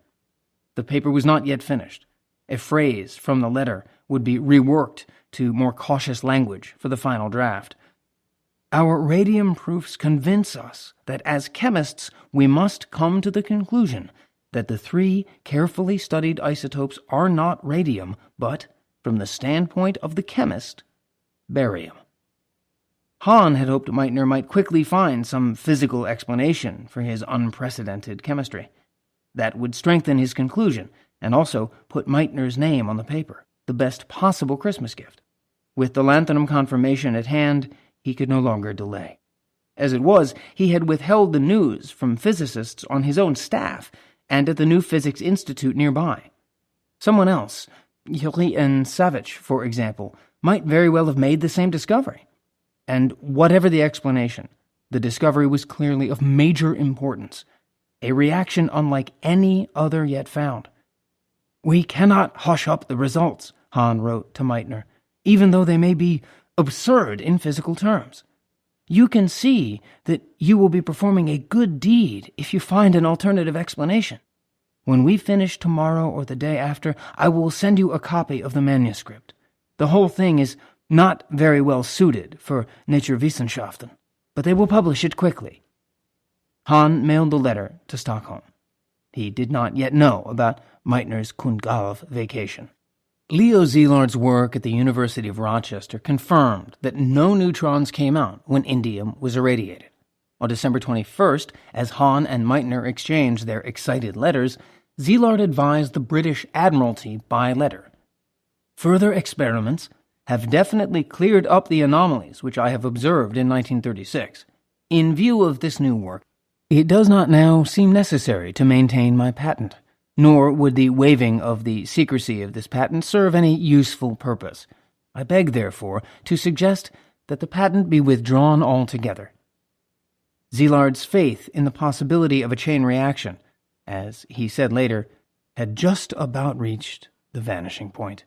The paper was not yet finished. A phrase from the letter would be reworked to more cautious language for the final draft. Our radium proofs convince us that as chemists we must come to the conclusion that the three carefully studied isotopes are not radium, but, from the standpoint of the chemist, barium. Hahn had hoped Meitner might quickly find some physical explanation for his unprecedented chemistry. That would strengthen his conclusion and also put Meitner's name on the paper, the best possible Christmas gift. With the lanthanum confirmation at hand, he could no longer delay. As it was, he had withheld the news from physicists on his own staff and at the New Physics Institute nearby. Someone else, Curie and Savage, for example, might very well have made the same discovery. And whatever the explanation, the discovery was clearly of major importance, a reaction unlike any other yet found. "We cannot hush up the results," Hahn wrote to Meitner, "even though they may be absurd in physical terms. You can see that you will be performing a good deed if you find an alternative explanation. When we finish tomorrow or the day after, I will send you a copy of the manuscript. The whole thing is not very well suited for Naturwissenschaften, but they will publish it quickly." Hahn mailed the letter to Stockholm. He did not yet know about Meitner's Kundgav vacation. Leo Szilard's work at the University of Rochester confirmed that no neutrons came out when indium was irradiated. On December 21st, as Hahn and Meitner exchanged their excited letters, Szilard advised the British Admiralty by letter. "Further experiments have definitely cleared up the anomalies which I have observed in 1936. In view of this new work, it does not now seem necessary to maintain my patent, nor would the waiving of the secrecy of this patent serve any useful purpose. I beg, therefore, to suggest that the patent be withdrawn altogether." Szilard's faith in the possibility of a chain reaction, as he said later, had just about reached the vanishing point.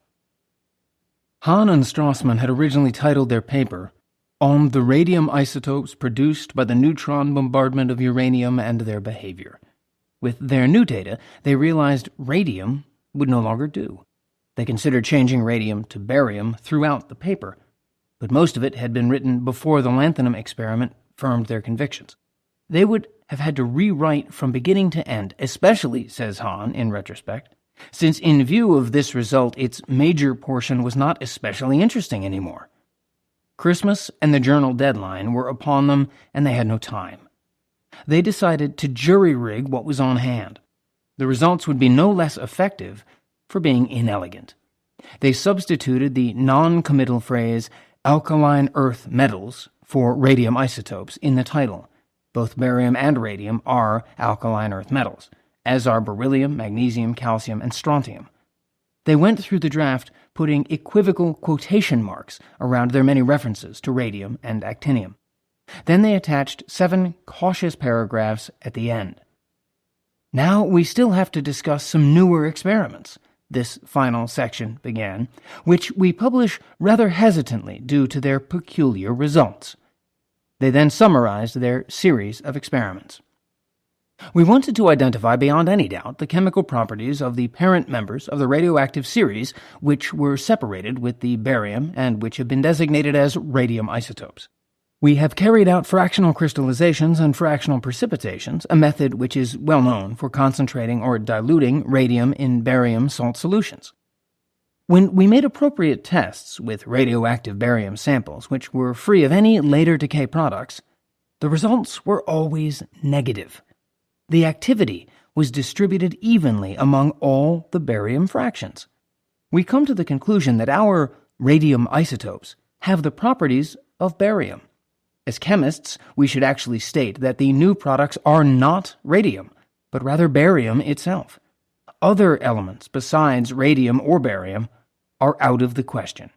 Hahn and Strassmann had originally titled their paper, "On the Radium Isotopes Produced by the Neutron Bombardment of Uranium and Their Behavior." With their new data, they realized radium would no longer do. They considered changing radium to barium throughout the paper, but most of it had been written before the lanthanum experiment firmed their convictions. They would have had to rewrite from beginning to end, especially, says Hahn in retrospect, since in view of this result its major portion was not especially interesting anymore. Christmas and the journal deadline were upon them, and they had no time. They decided to jury-rig what was on hand. The results would be no less effective for being inelegant. They substituted the non-committal phrase alkaline earth metals for radium isotopes in the title. Both barium and radium are alkaline earth metals, as are beryllium, magnesium, calcium, and strontium. They went through the draft putting equivocal quotation marks around their many references to radium and actinium. Then they attached 7 cautious paragraphs at the end. "Now we still have to discuss some newer experiments," this final section began, "which we publish rather hesitantly due to their peculiar results." They then summarized their series of experiments. "We wanted to identify beyond any doubt the chemical properties of the parent members of the radioactive series which were separated with the barium and which have been designated as radium isotopes. We have carried out fractional crystallizations and fractional precipitations, a method which is well known for concentrating or diluting radium in barium salt solutions. When we made appropriate tests with radioactive barium samples, which were free of any later decay products, the results were always negative. The activity was distributed evenly among all the barium fractions. We come to the conclusion that our radium isotopes have the properties of barium. As chemists, we should actually state that the new products are not radium, but rather barium itself. Other elements besides radium or barium are out of the question."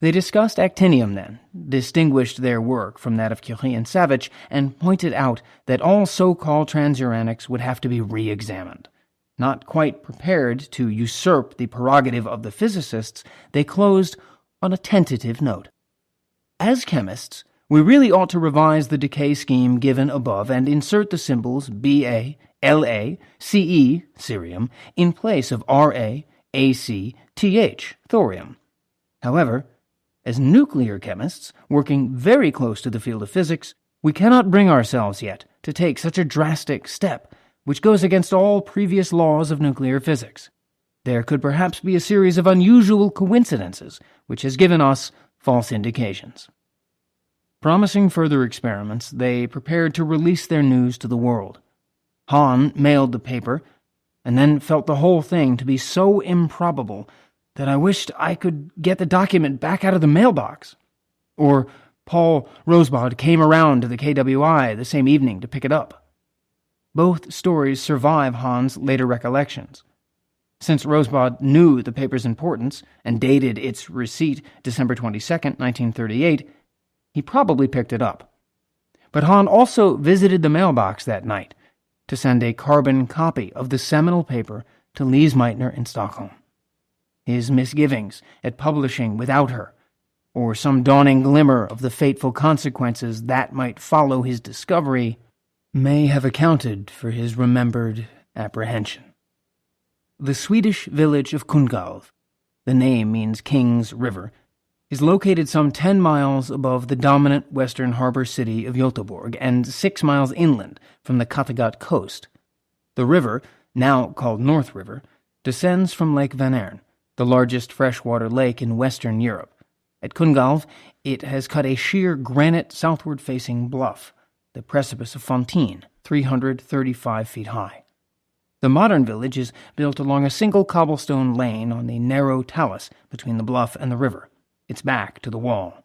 They discussed actinium then, distinguished their work from that of Curie and Savage, and pointed out that all so-called transuranics would have to be re-examined. Not quite prepared to usurp the prerogative of the physicists, they closed on a tentative note. "As chemists, we really ought to revise the decay scheme given above and insert the symbols Ba, La, Ce, cerium, in place of Ra, Ac, Th, thorium. However, as nuclear chemists, working very close to the field of physics, we cannot bring ourselves yet to take such a drastic step, which goes against all previous laws of nuclear physics. There could perhaps be a series of unusual coincidences, which has given us false indications. Promising further experiments, they prepared to release their news to the world. Hahn mailed the paper, and then felt the whole thing to be so improbable that I wished I could get the document back out of the mailbox. Or Paul Rosbaud came around to the KWI the same evening to pick it up. Both stories survive Hahn's later recollections. Since Rosbaud knew the paper's importance and dated its receipt December 22, 1938, he probably picked it up. But Hahn also visited the mailbox that night to send a carbon copy of the seminal paper to Lise Meitner in Stockholm. His misgivings at publishing without her, or some dawning glimmer of the fateful consequences that might follow his discovery, may have accounted for his remembered apprehension. The Swedish village of Kungälv, the name means King's River, is located some 10 miles above the dominant western harbor city of Göteborg and 6 miles inland from the Kattegat coast. The river, now called North River, descends from Lake Vänern, the largest freshwater lake in Western Europe. At Kungälv, it has cut a sheer granite southward-facing bluff, the precipice of Fontaine, 335 feet high. The modern village is built along a single cobblestone lane on the narrow talus between the bluff and the river, its back to the wall.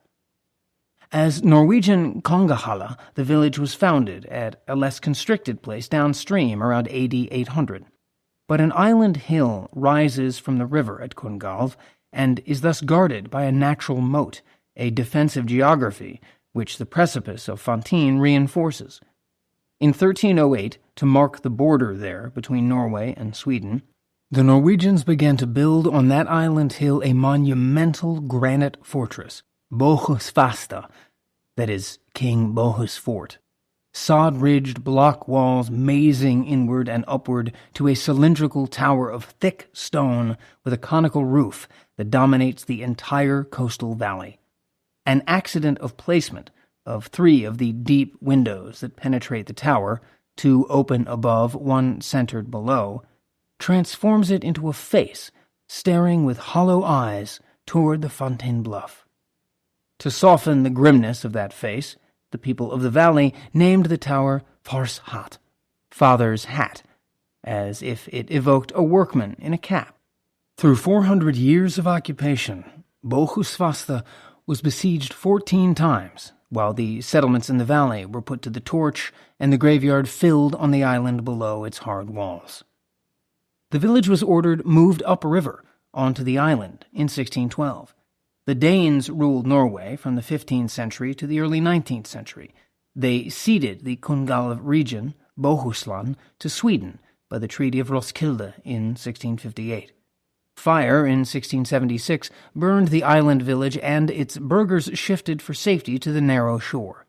As Norwegian Kongehala, the village was founded at a less constricted place downstream around AD 800. But an island hill rises from the river at Kungälv and is thus guarded by a natural moat, a defensive geography which the precipice of Fontaine reinforces. In 1308, to mark the border there between Norway and Sweden, the Norwegians began to build on that island hill a monumental granite fortress, Bohusfasta, that is, King Bohus Fort. Sod-ridged block walls mazing inward and upward to a cylindrical tower of thick stone with a conical roof that dominates the entire coastal valley. An accident of placement of 3 of the deep windows that penetrate the tower, 2 open above, 1 centered below, transforms it into a face staring with hollow eyes toward the Fontaine Bluff. To soften the grimness of that face, the people of the valley named the tower Fars Hat, Father's Hat, as if it evoked a workman in a cap. Through 400 years of occupation, Bohusfasta was besieged 14 times, while the settlements in the valley were put to the torch and the graveyard filled on the island below its hard walls. The village was ordered moved upriver onto the island in 1612. The Danes ruled Norway from the 15th century to the early 19th century. They ceded the Kungälv region, Bohuslän, to Sweden by the Treaty of Roskilde in 1658. Fire in 1676 burned the island village, and its burghers shifted for safety to the narrow shore.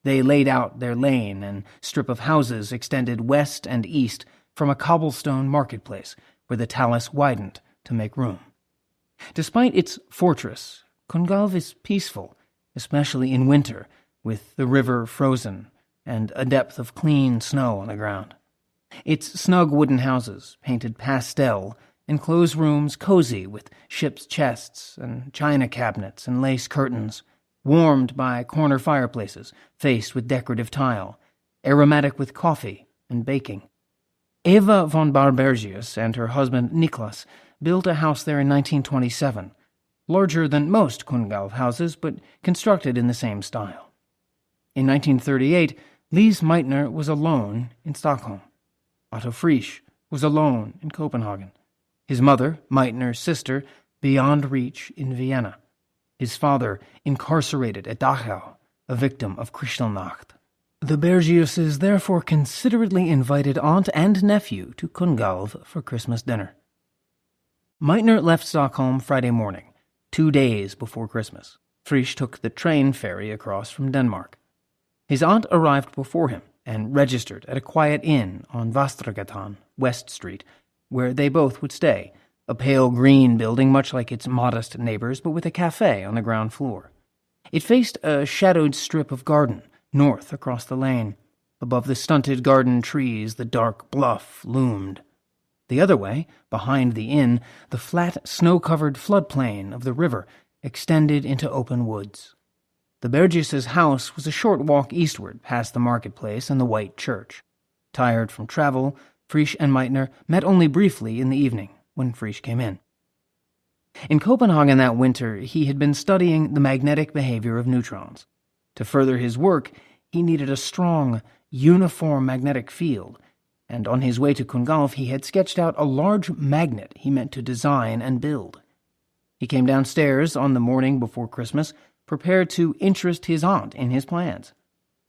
They laid out their lane and strip of houses extended west and east from a cobblestone marketplace where the talus widened to make room. Despite its fortress, Kungälv is peaceful, especially in winter, with the river frozen and a depth of clean snow on the ground. Its snug wooden houses, painted pastel, enclose rooms cozy with ship's chests and china cabinets and lace curtains, warmed by corner fireplaces faced with decorative tile, aromatic with coffee and baking. Eva von Barbergius and her husband Niklas built a house there in 1927, larger than most Kungälv houses, but constructed in the same style. In 1938, Lise Meitner was alone in Stockholm. Otto Frisch was alone in Copenhagen. His mother, Meitner's sister, beyond reach in Vienna. His father incarcerated at Dachau, a victim of Kristallnacht. The Bergiuses therefore considerately invited aunt and nephew to Kungälv for Christmas dinner. Meitner left Stockholm Friday morning, 2 days before Christmas. Frisch took the train ferry across from Denmark. His aunt arrived before him and registered at a quiet inn on Vastragatan, West Street, where they both would stay, a pale green building much like its modest neighbors, but with a cafe on the ground floor. It faced a shadowed strip of garden, north across the lane. Above the stunted garden trees, the dark bluff loomed. The other way, behind the inn, the flat, snow-covered floodplain of the river extended into open woods. The Burgess' house was a short walk eastward, past the marketplace and the white church. Tired from travel, Frisch and Meitner met only briefly in the evening, when Frisch came in. In Copenhagen that winter, he had been studying the magnetic behavior of neutrons. To further his work, he needed a strong, uniform magnetic field, and on his way to Kungälv he had sketched out a large magnet he meant to design and build. He came downstairs on the morning before Christmas, prepared to interest his aunt in his plans.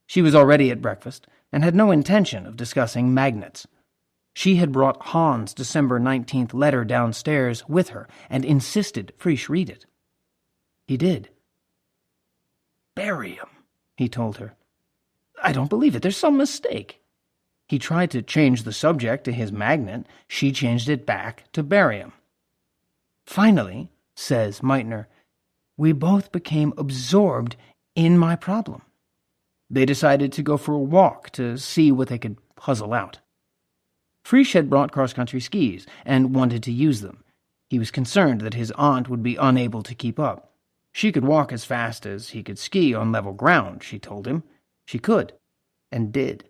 She was already at breakfast, and had no intention of discussing magnets. She had brought Hans' December 19th letter downstairs with her, and insisted Frisch read it. He did. "Barium," he told her. "I don't believe it. There's some mistake." He tried to change the subject to his magnet. She changed it back to barium. "Finally," says Meitner, "we both became absorbed in my problem." They decided to go for a walk to see what they could puzzle out. Frisch had brought cross-country skis and wanted to use them. He was concerned that his aunt would be unable to keep up. She could walk as fast as he could ski on level ground, she told him. She could, and did.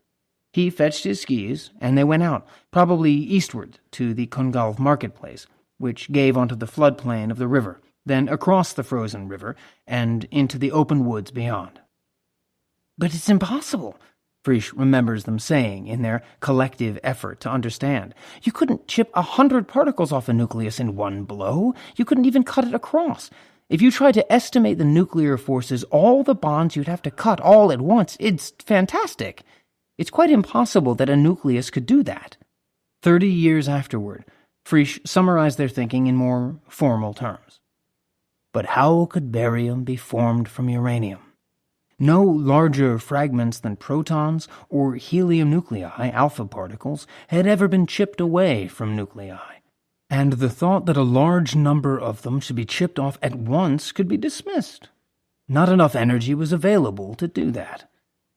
He fetched his skis, and they went out, probably eastward to the Kungälv marketplace, which gave onto the floodplain of the river, then across the frozen river, and into the open woods beyond. "But it's impossible," Frisch remembers them saying in their collective effort to understand. "You couldn't chip 100 particles off a nucleus in one blow. You couldn't even cut it across. If you tried to estimate the nuclear forces, all the bonds you'd have to cut all at once. It's fantastic. It's quite impossible that a nucleus could do that." 30 years afterward, Frisch summarized their thinking in more formal terms. But how could barium be formed from uranium? No larger fragments than protons or helium nuclei, alpha particles, had ever been chipped away from nuclei, and the thought that a large number of them should be chipped off at once could be dismissed. Not enough energy was available to do that.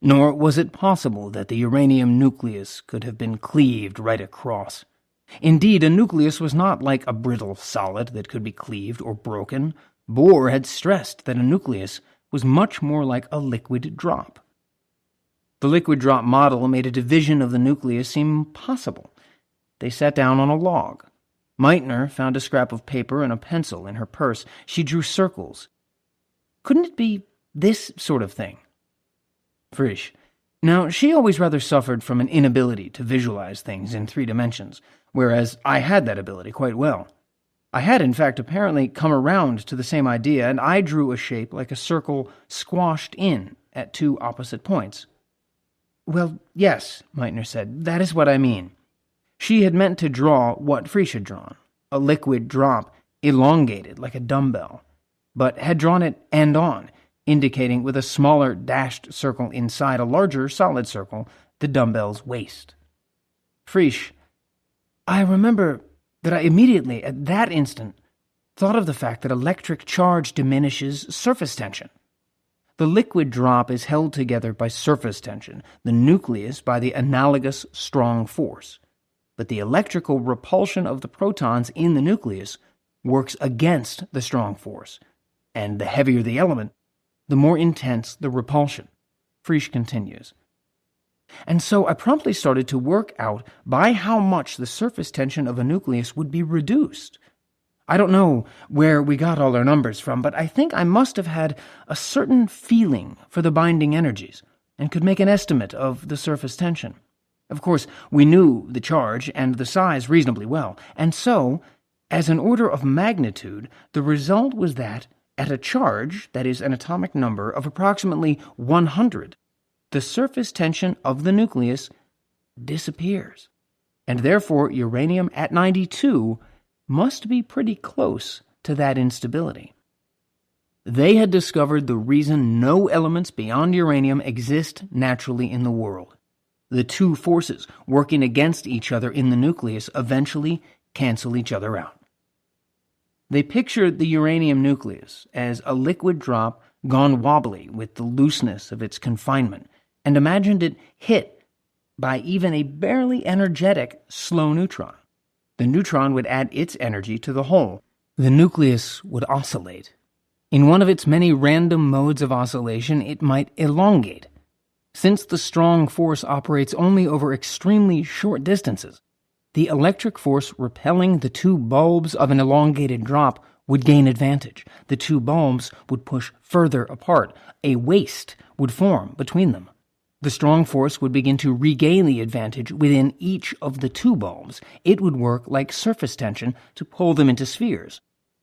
Nor was it possible that the uranium nucleus could have been cleaved right across. Indeed, a nucleus was not like a brittle solid that could be cleaved or broken. Bohr had stressed that a nucleus was much more like a liquid drop. The liquid drop model made a division of the nucleus seem possible. They sat down on a log. Meitner found a scrap of paper and a pencil in her purse. She drew circles. Couldn't it be this sort of thing? Frisch. Now, she always rather suffered from an inability to visualize things in 3 dimensions, whereas I had that ability quite well. I had, in fact, apparently come around to the same idea, and I drew a shape like a circle squashed in at 2 opposite points. "Well, yes," Meitner said, "that is what I mean." She had meant to draw what Frisch had drawn, a liquid drop elongated like a dumbbell, but had drawn it end-on, indicating with a smaller dashed circle inside a larger solid circle the dumbbell's waist. Frisch, I remember that I immediately, at that instant, thought of the fact that electric charge diminishes surface tension. The liquid drop is held together by surface tension, the nucleus by the analogous strong force. But the electrical repulsion of the protons in the nucleus works against the strong force, and the heavier the element, the more intense the repulsion. Frisch continues. And so I promptly started to work out by how much the surface tension of a nucleus would be reduced. I don't know where we got all our numbers from, but I think I must have had a certain feeling for the binding energies and could make an estimate of the surface tension. Of course, we knew the charge and the size reasonably well, and so, as an order of magnitude, the result was that at a charge, that is an atomic number of approximately 100, the surface tension of the nucleus disappears, and therefore uranium at 92 must be pretty close to that instability. They had discovered the reason no elements beyond uranium exist naturally in the world. The 2 forces working against each other in the nucleus eventually cancel each other out. They pictured the uranium nucleus as a liquid drop gone wobbly with the looseness of its confinement, and imagined it hit by even a barely energetic slow neutron. The neutron would add its energy to the whole. The nucleus would oscillate. In one of its many random modes of oscillation, it might elongate. Since the strong force operates only over extremely short distances, the electric force repelling the two bulbs of an elongated drop would gain advantage. The two bulbs would push further apart. A waist would form between them. The strong force would begin to regain the advantage within each of the two bulbs. It would work like surface tension to pull them into spheres.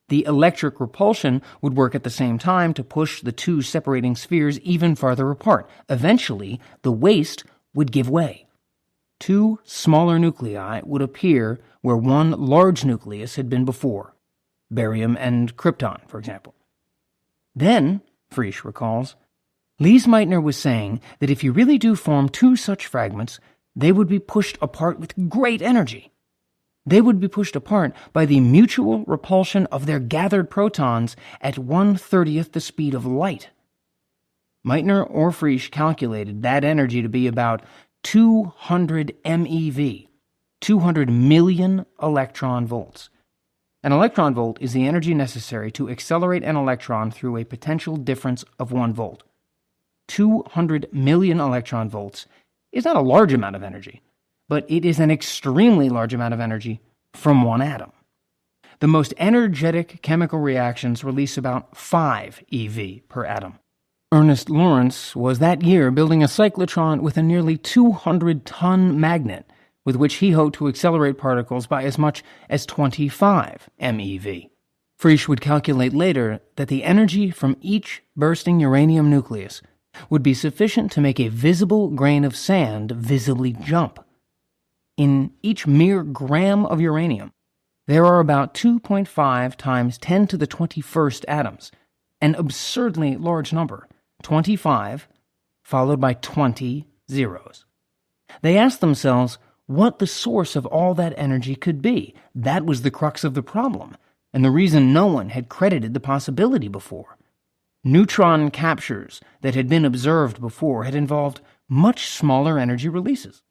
The electric repulsion would work at the same time to push the two separating spheres even farther apart. Eventually, the waist would give way. Two smaller nuclei would appear where one large nucleus had been before. Barium and krypton, for example. Then, Frisch recalls, Lise Meitner was saying that if you really do form two such fragments, they would be pushed apart with great energy. They would be pushed apart by the mutual repulsion of their gathered protons at 1/30th the speed of light. Meitner or Frisch calculated that energy to be about 200 MeV, 200 million electron volts. An electron volt is the energy necessary to accelerate an electron through a potential difference of 1 volt. 200 million electron volts is not a large amount of energy, but it is an extremely large amount of energy from one atom. The most energetic chemical reactions release about 5 eV per atom. Ernest Lawrence was that year building a cyclotron with a nearly 200-ton magnet with which he hoped to accelerate particles by as much as 25 MeV. Frisch would calculate later that the energy from each bursting uranium nucleus would be sufficient to make a visible grain of sand visibly jump. In each mere gram of uranium, there are about 2.5 times 10 to the 21st atoms, an absurdly large number, 25, followed by 20 zeros. They asked themselves what the source of all that energy could be. That was the crux of the problem, and the reason no one had credited the possibility before. Neutron captures that had been observed before had involved much smaller energy releases.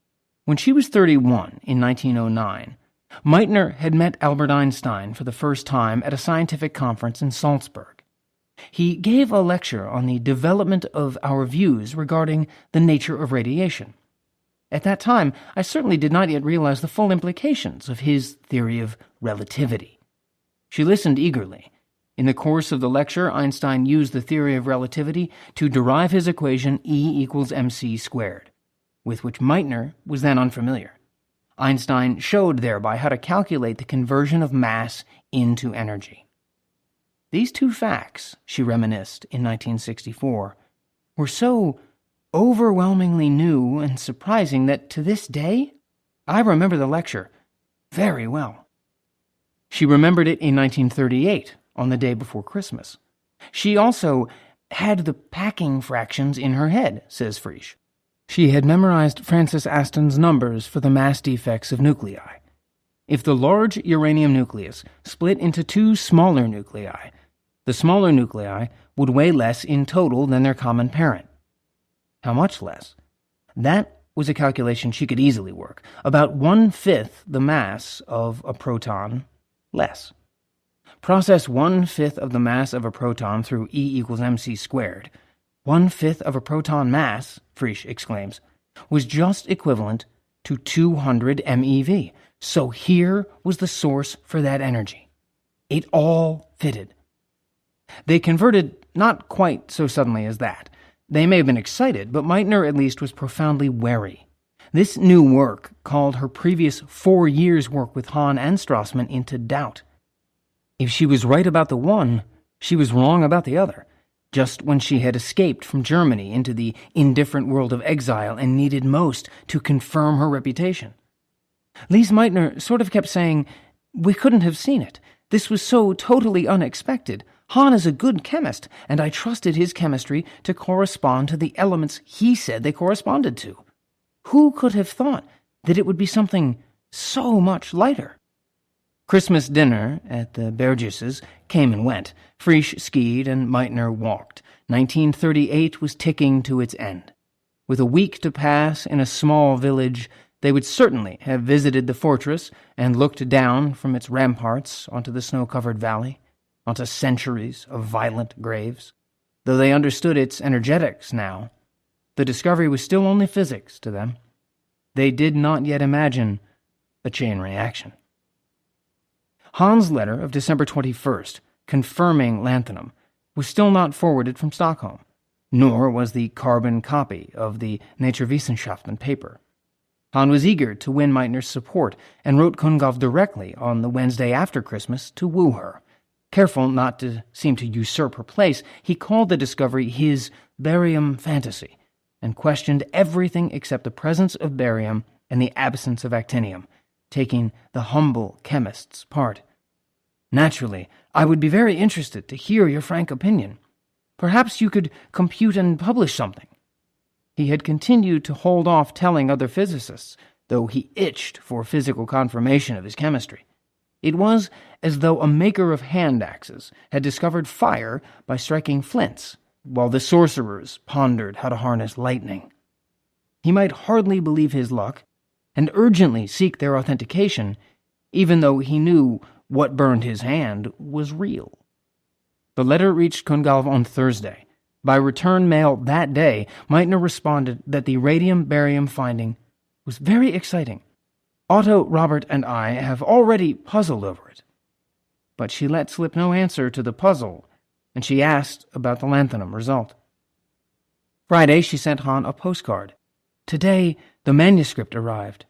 When she was 31 in 1909, Meitner had met Albert Einstein for the first time at a scientific conference in Salzburg. He gave a lecture on the development of our views regarding the nature of radiation. At that time, I certainly did not yet realize the full implications of his theory of relativity. She listened eagerly. In the course of the lecture, Einstein used the theory of relativity to derive his equation E equals mc squared, with which Meitner was then unfamiliar. Einstein showed thereby how to calculate the conversion of mass into energy. These two facts, she reminisced in 1964, were so overwhelmingly new and surprising that to this day, I remember the lecture very well. She remembered it in 1938, on the day before Christmas. She also had the packing fractions in her head, says Frisch. She had memorized Francis Aston's numbers for the mass defects of nuclei. If the large uranium nucleus split into two smaller nuclei, the smaller nuclei would weigh less in total than their common parent. How much less? That was a calculation she could easily work. About 1/5 the mass of a proton less. Process 1/5 of the mass of a proton through E equals mc squared. 1/5 of a proton mass, Frisch exclaims, was just equivalent to 200 MeV. So here was the source for that energy. It all fitted. They converted not quite so suddenly as that. They may have been excited, but Meitner at least was profoundly wary. This new work called her previous 4 years' work with Hahn and Strassmann into doubt. If she was right about the one, she was wrong about the other, just when she had escaped from Germany into the indifferent world of exile and needed most to confirm her reputation. Lise Meitner sort of kept saying, "We couldn't have seen it. This was so totally unexpected. Hahn is a good chemist, and I trusted his chemistry to correspond to the elements he said they corresponded to. Who could have thought that it would be something so much lighter?" Christmas dinner at the Burgesses came and went. Frisch skied and Meitner walked. 1938 was ticking to its end. With a week to pass in a small village, they would certainly have visited the fortress and looked down from its ramparts onto the snow-covered valley, onto centuries of violent graves. Though they understood its energetics now, the discovery was still only physics to them. They did not yet imagine a chain reaction. Hans' letter of December 21st, confirming lanthanum, was still not forwarded from Stockholm, nor was the carbon copy of the Naturwissenschaften paper. Hahn was eager to win Meitner's support and wrote Kungolf directly on the Wednesday after Christmas to woo her. Careful not to seem to usurp her place, he called the discovery his barium fantasy and questioned everything except the presence of barium and the absence of actinium, taking the humble chemist's part. Naturally, I would be very interested to hear your frank opinion. Perhaps you could compute and publish something. He had continued to hold off telling other physicists, though he itched for physical confirmation of his chemistry. It was as though a maker of hand axes had discovered fire by striking flints, while the sorcerers pondered how to harness lightning. He might hardly believe his luck, and urgently seek their authentication, even though he knew what burned his hand was real. The letter reached Kungolf on Thursday. By return mail that day, Meitner responded that the radium-barium finding was very exciting. Otto, Robert, and I have already puzzled over it. But she let slip no answer to the puzzle, and she asked about the lanthanum result. Friday, she sent Hahn a postcard. Today, the manuscript arrived.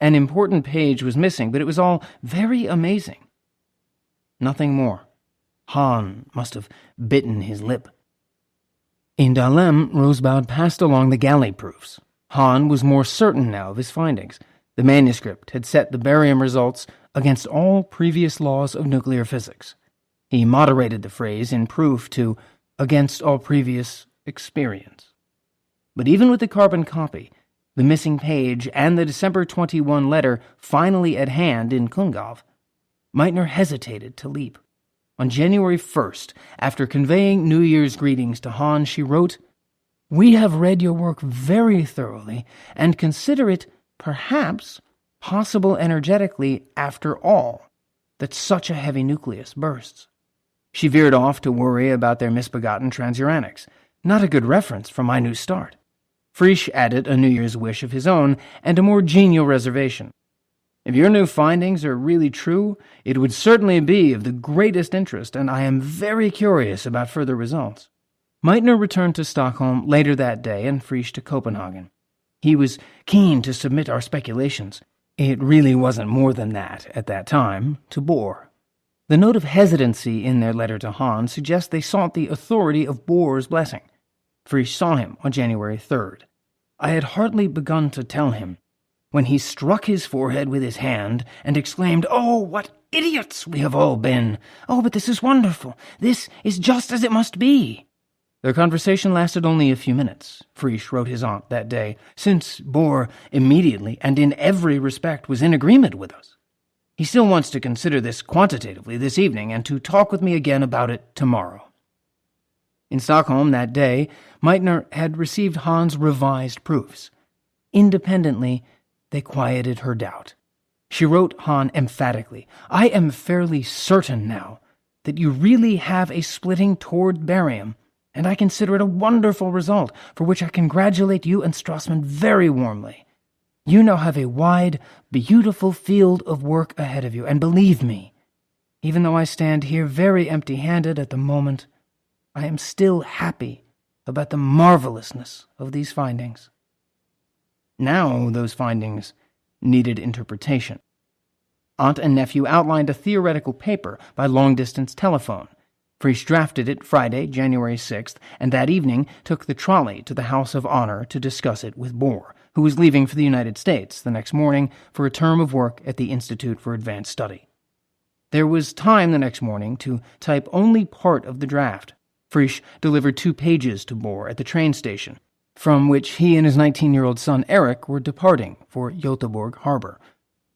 An important page was missing, but it was all very amazing. Nothing more. Hahn must have bitten his lip. In Dahlem, Rosbaud passed along the galley proofs. Hahn was more certain now of his findings. The manuscript had set the barium results against all previous laws of nuclear physics. He moderated the phrase in proof to against all previous experience. But even with the carbon copy, the missing page, and the December 21 letter finally at hand in Kungolf, Meitner hesitated to leap. On January 1st, after conveying New Year's greetings to Hahn, she wrote, "We have read your work very thoroughly and consider it, perhaps, possible energetically, after all, that such a heavy nucleus bursts." She veered off to worry about their misbegotten transuranics. Not a good reference for my new start. Frisch added a New Year's wish of his own and a more genial reservation. "If your new findings are really true, it would certainly be of the greatest interest, and I am very curious about further results." Meitner returned to Stockholm later that day and Frisch to Copenhagen. He was keen to submit our speculations. It really wasn't more than that, at that time, to Bohr. The note of hesitancy in their letter to Hahn suggests they sought the authority of Bohr's blessing. Frisch saw him on January 3rd. I had hardly begun to tell him when he struck his forehead with his hand and exclaimed, "Oh, what idiots we have all been! Oh, but this is wonderful! This is just as it must be!" Their conversation lasted only a few minutes, Frisch wrote his aunt that day, since Bohr immediately and in every respect was in agreement with us. He still wants to consider this quantitatively this evening and to talk with me again about it tomorrow. In Stockholm that day, Meitner had received Hahn's revised proofs. Independently, they quieted her doubt. She wrote Hahn emphatically, "I am fairly certain now that you really have a splitting toward barium, and I consider it a wonderful result, for which I congratulate you and Strassmann very warmly. You now have a wide, beautiful field of work ahead of you, and believe me, even though I stand here very empty-handed at the moment, I am still happy about the marvelousness of these findings." Now those findings needed interpretation. Aunt and nephew outlined a theoretical paper by long-distance telephone. Frisch drafted it Friday, January 6th, and that evening took the trolley to the House of Honor to discuss it with Bohr, who was leaving for the United States the next morning for a term of work at the Institute for Advanced Study. There was time the next morning to type only part of the draft. Frisch delivered 2 pages to Bohr at the train station, from which he and his 19-year-old son Eric were departing for Göteborg harbor.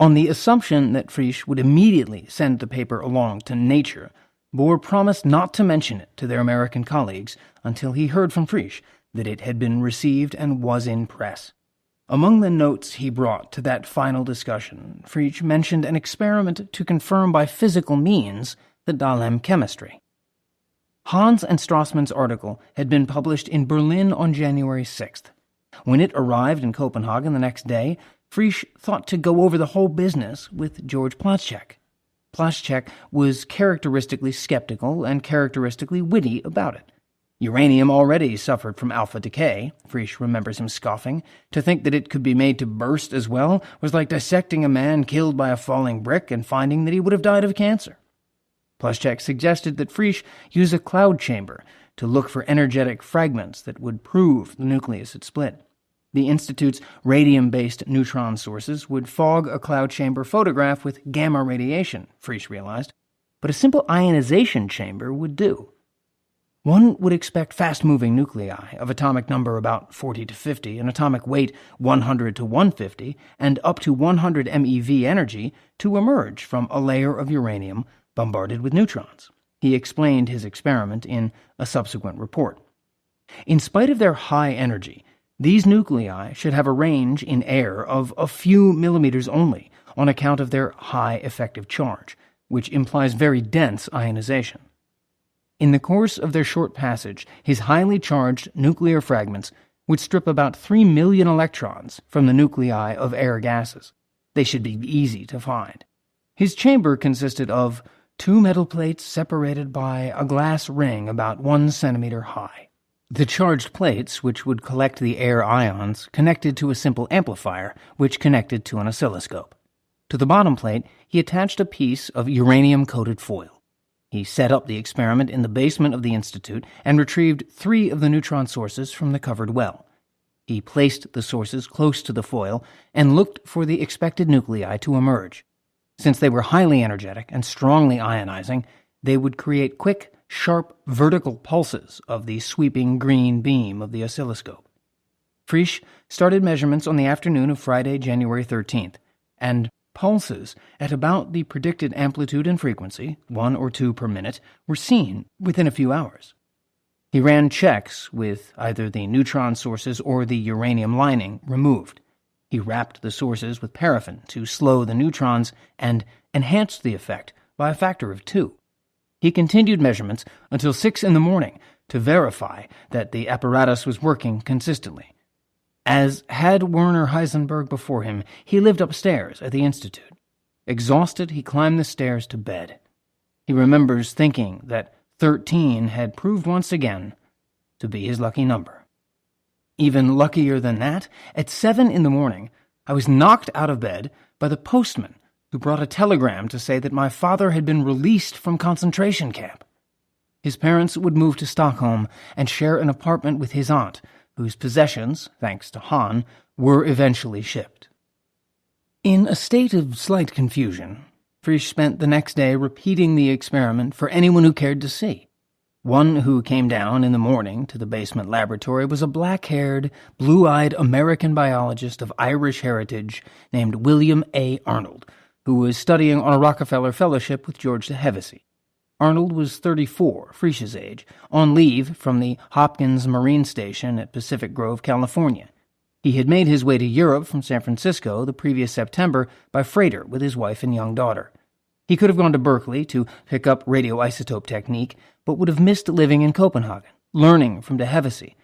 On the assumption that Frisch would immediately send the paper along to Nature, Bohr promised not to mention it to their American colleagues until he heard from Frisch that it had been received and was in press. Among the notes he brought to that final discussion, Frisch mentioned an experiment to confirm by physical means the Dahlem chemistry. Hans and Strassmann's article had been published in Berlin on January 6th. When it arrived in Copenhagen the next day, Frisch thought to go over the whole business with George Plaschek. Plaschek was characteristically skeptical and characteristically witty about it. Uranium already suffered from alpha decay, Frisch remembers him scoffing. To think that it could be made to burst as well was like dissecting a man killed by a falling brick and finding that he would have died of cancer. Plaschek suggested that Frisch use a cloud chamber to look for energetic fragments that would prove the nucleus had split. The Institute's radium-based neutron sources would fog a cloud chamber photograph with gamma radiation, Frisch realized, but a simple ionization chamber would do. One would expect fast-moving nuclei of atomic number about 40 to 50, and atomic weight 100 to 150, and up to 100 MeV energy to emerge from a layer of uranium bombarded with neutrons. He explained his experiment in a subsequent report. In spite of their high energy, these nuclei should have a range in air of a few millimeters only on account of their high effective charge, which implies very dense ionization. In the course of their short passage, his highly charged nuclear fragments would strip about 3 million electrons from the nuclei of air gases. They should be easy to find. His chamber consisted of 2 metal plates separated by a glass ring about 1 centimeter high. The charged plates, which would collect the air ions, connected to a simple amplifier, which connected to an oscilloscope. To the bottom plate, he attached a piece of uranium-coated foil. He set up the experiment in the basement of the Institute and retrieved 3 of the neutron sources from the covered well. He placed the sources close to the foil and looked for the expected nuclei to emerge. Since they were highly energetic and strongly ionizing, they would create quick, sharp, vertical pulses of the sweeping green beam of the oscilloscope. Frisch started measurements on the afternoon of Friday, January 13th, and pulses at about the predicted amplitude and frequency, 1 or 2 per minute, were seen within a few hours. He ran checks with either the neutron sources or the uranium lining removed. He wrapped the sources with paraffin to slow the neutrons and enhanced the effect by a factor of 2. He continued measurements until 6 in the morning to verify that the apparatus was working consistently. As had Werner Heisenberg before him, he lived upstairs at the Institute. Exhausted, he climbed the stairs to bed. He remembers thinking that 13 had proved once again to be his lucky number. Even luckier than that, at 7 in the morning, I was knocked out of bed by the postman who brought a telegram to say that my father had been released from concentration camp. His parents would move to Stockholm and share an apartment with his aunt, whose possessions, thanks to Hahn, were eventually shipped. In a state of slight confusion, Frisch spent the next day repeating the experiment for anyone who cared to see. One who came down in the morning to the basement laboratory was a black-haired, blue-eyed American biologist of Irish heritage named William A. Arnold, who was studying on a Rockefeller Fellowship with George de Hevesy. Arnold was 34, Frisch's age, on leave from the Hopkins Marine Station at Pacific Grove, California. He had made his way to Europe from San Francisco the previous September by freighter with his wife and young daughter. He could have gone to Berkeley to pick up radioisotope technique, but would have missed living in Copenhagen, learning from de Hevesy,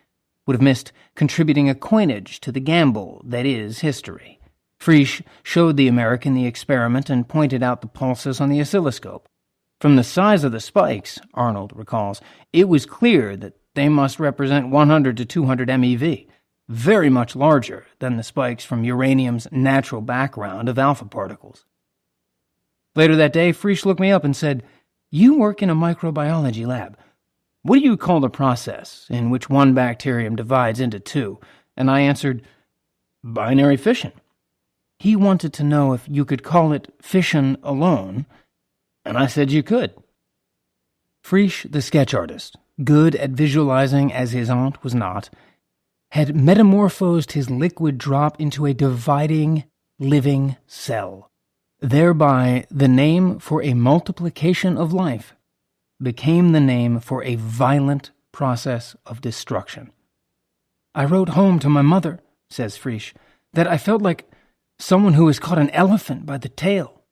would have missed contributing a coinage to the gamble that is history. Frisch showed the American the experiment and pointed out the pulses on the oscilloscope. From the size of the spikes, Arnold recalls, it was clear that they must represent 100 to 200 MeV, very much larger than the spikes from uranium's natural background of alpha particles. Later that day, Frisch looked me up and said, "You work in a microbiology lab. What do you call the process in which one bacterium divides into 2? And I answered, binary fission. He wanted to know if you could call it fission alone, and I said you could. Frisch, the sketch artist, good at visualizing as his aunt was not, had metamorphosed his liquid drop into a dividing, living cell. Thereby the name for a multiplication of life became the name for a violent process of destruction. I wrote home to my mother, says Frisch, that I felt like someone who has caught an elephant by the tail.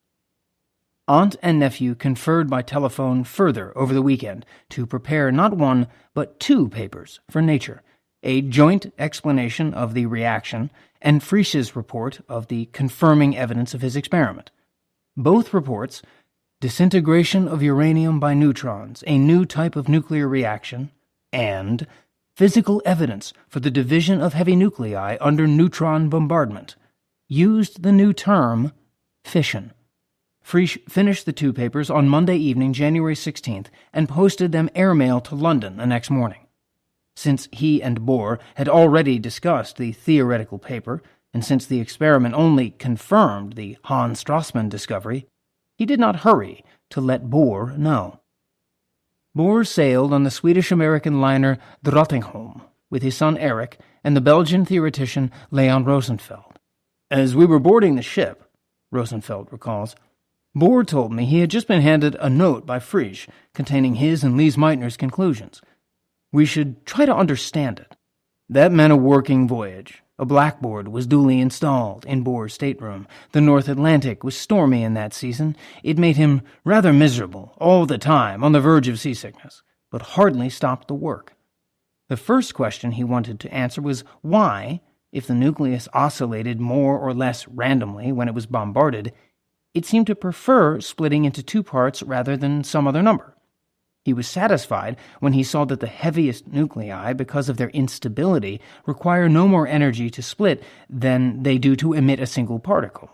Aunt and nephew conferred by telephone further over the weekend to prepare not one, but two papers for Nature, a joint explanation of the reaction and Frisch's report of the confirming evidence of his experiment. Both reports, Disintegration of Uranium by Neutrons, a New Type of Nuclear Reaction, and Physical Evidence for the Division of Heavy Nuclei Under Neutron Bombardment, used the new term fission. Frisch finished the two papers on Monday evening, January 16th, and posted them airmail to London the next morning. Since he and Bohr had already discussed the theoretical paper, and since the experiment only confirmed the Hans Strassmann discovery, he did not hurry to let Bohr know. Bohr sailed on the Swedish-American liner Drottningholm with his son Eric and the Belgian theoretician Leon Rosenfeld. As we were boarding the ship, Rosenfeld recalls, Bohr told me he had just been handed a note by Frisch containing his and Lise Meitner's conclusions. We should try to understand it. That meant a working voyage. A blackboard was duly installed in Bohr's stateroom. The North Atlantic was stormy in that season. It made him rather miserable all the time, on the verge of seasickness, but hardly stopped the work. The first question he wanted to answer was why, if the nucleus oscillated more or less randomly when it was bombarded, it seemed to prefer splitting into two parts rather than some other number. He was satisfied when he saw that the heaviest nuclei, because of their instability, require no more energy to split than they do to emit a single particle.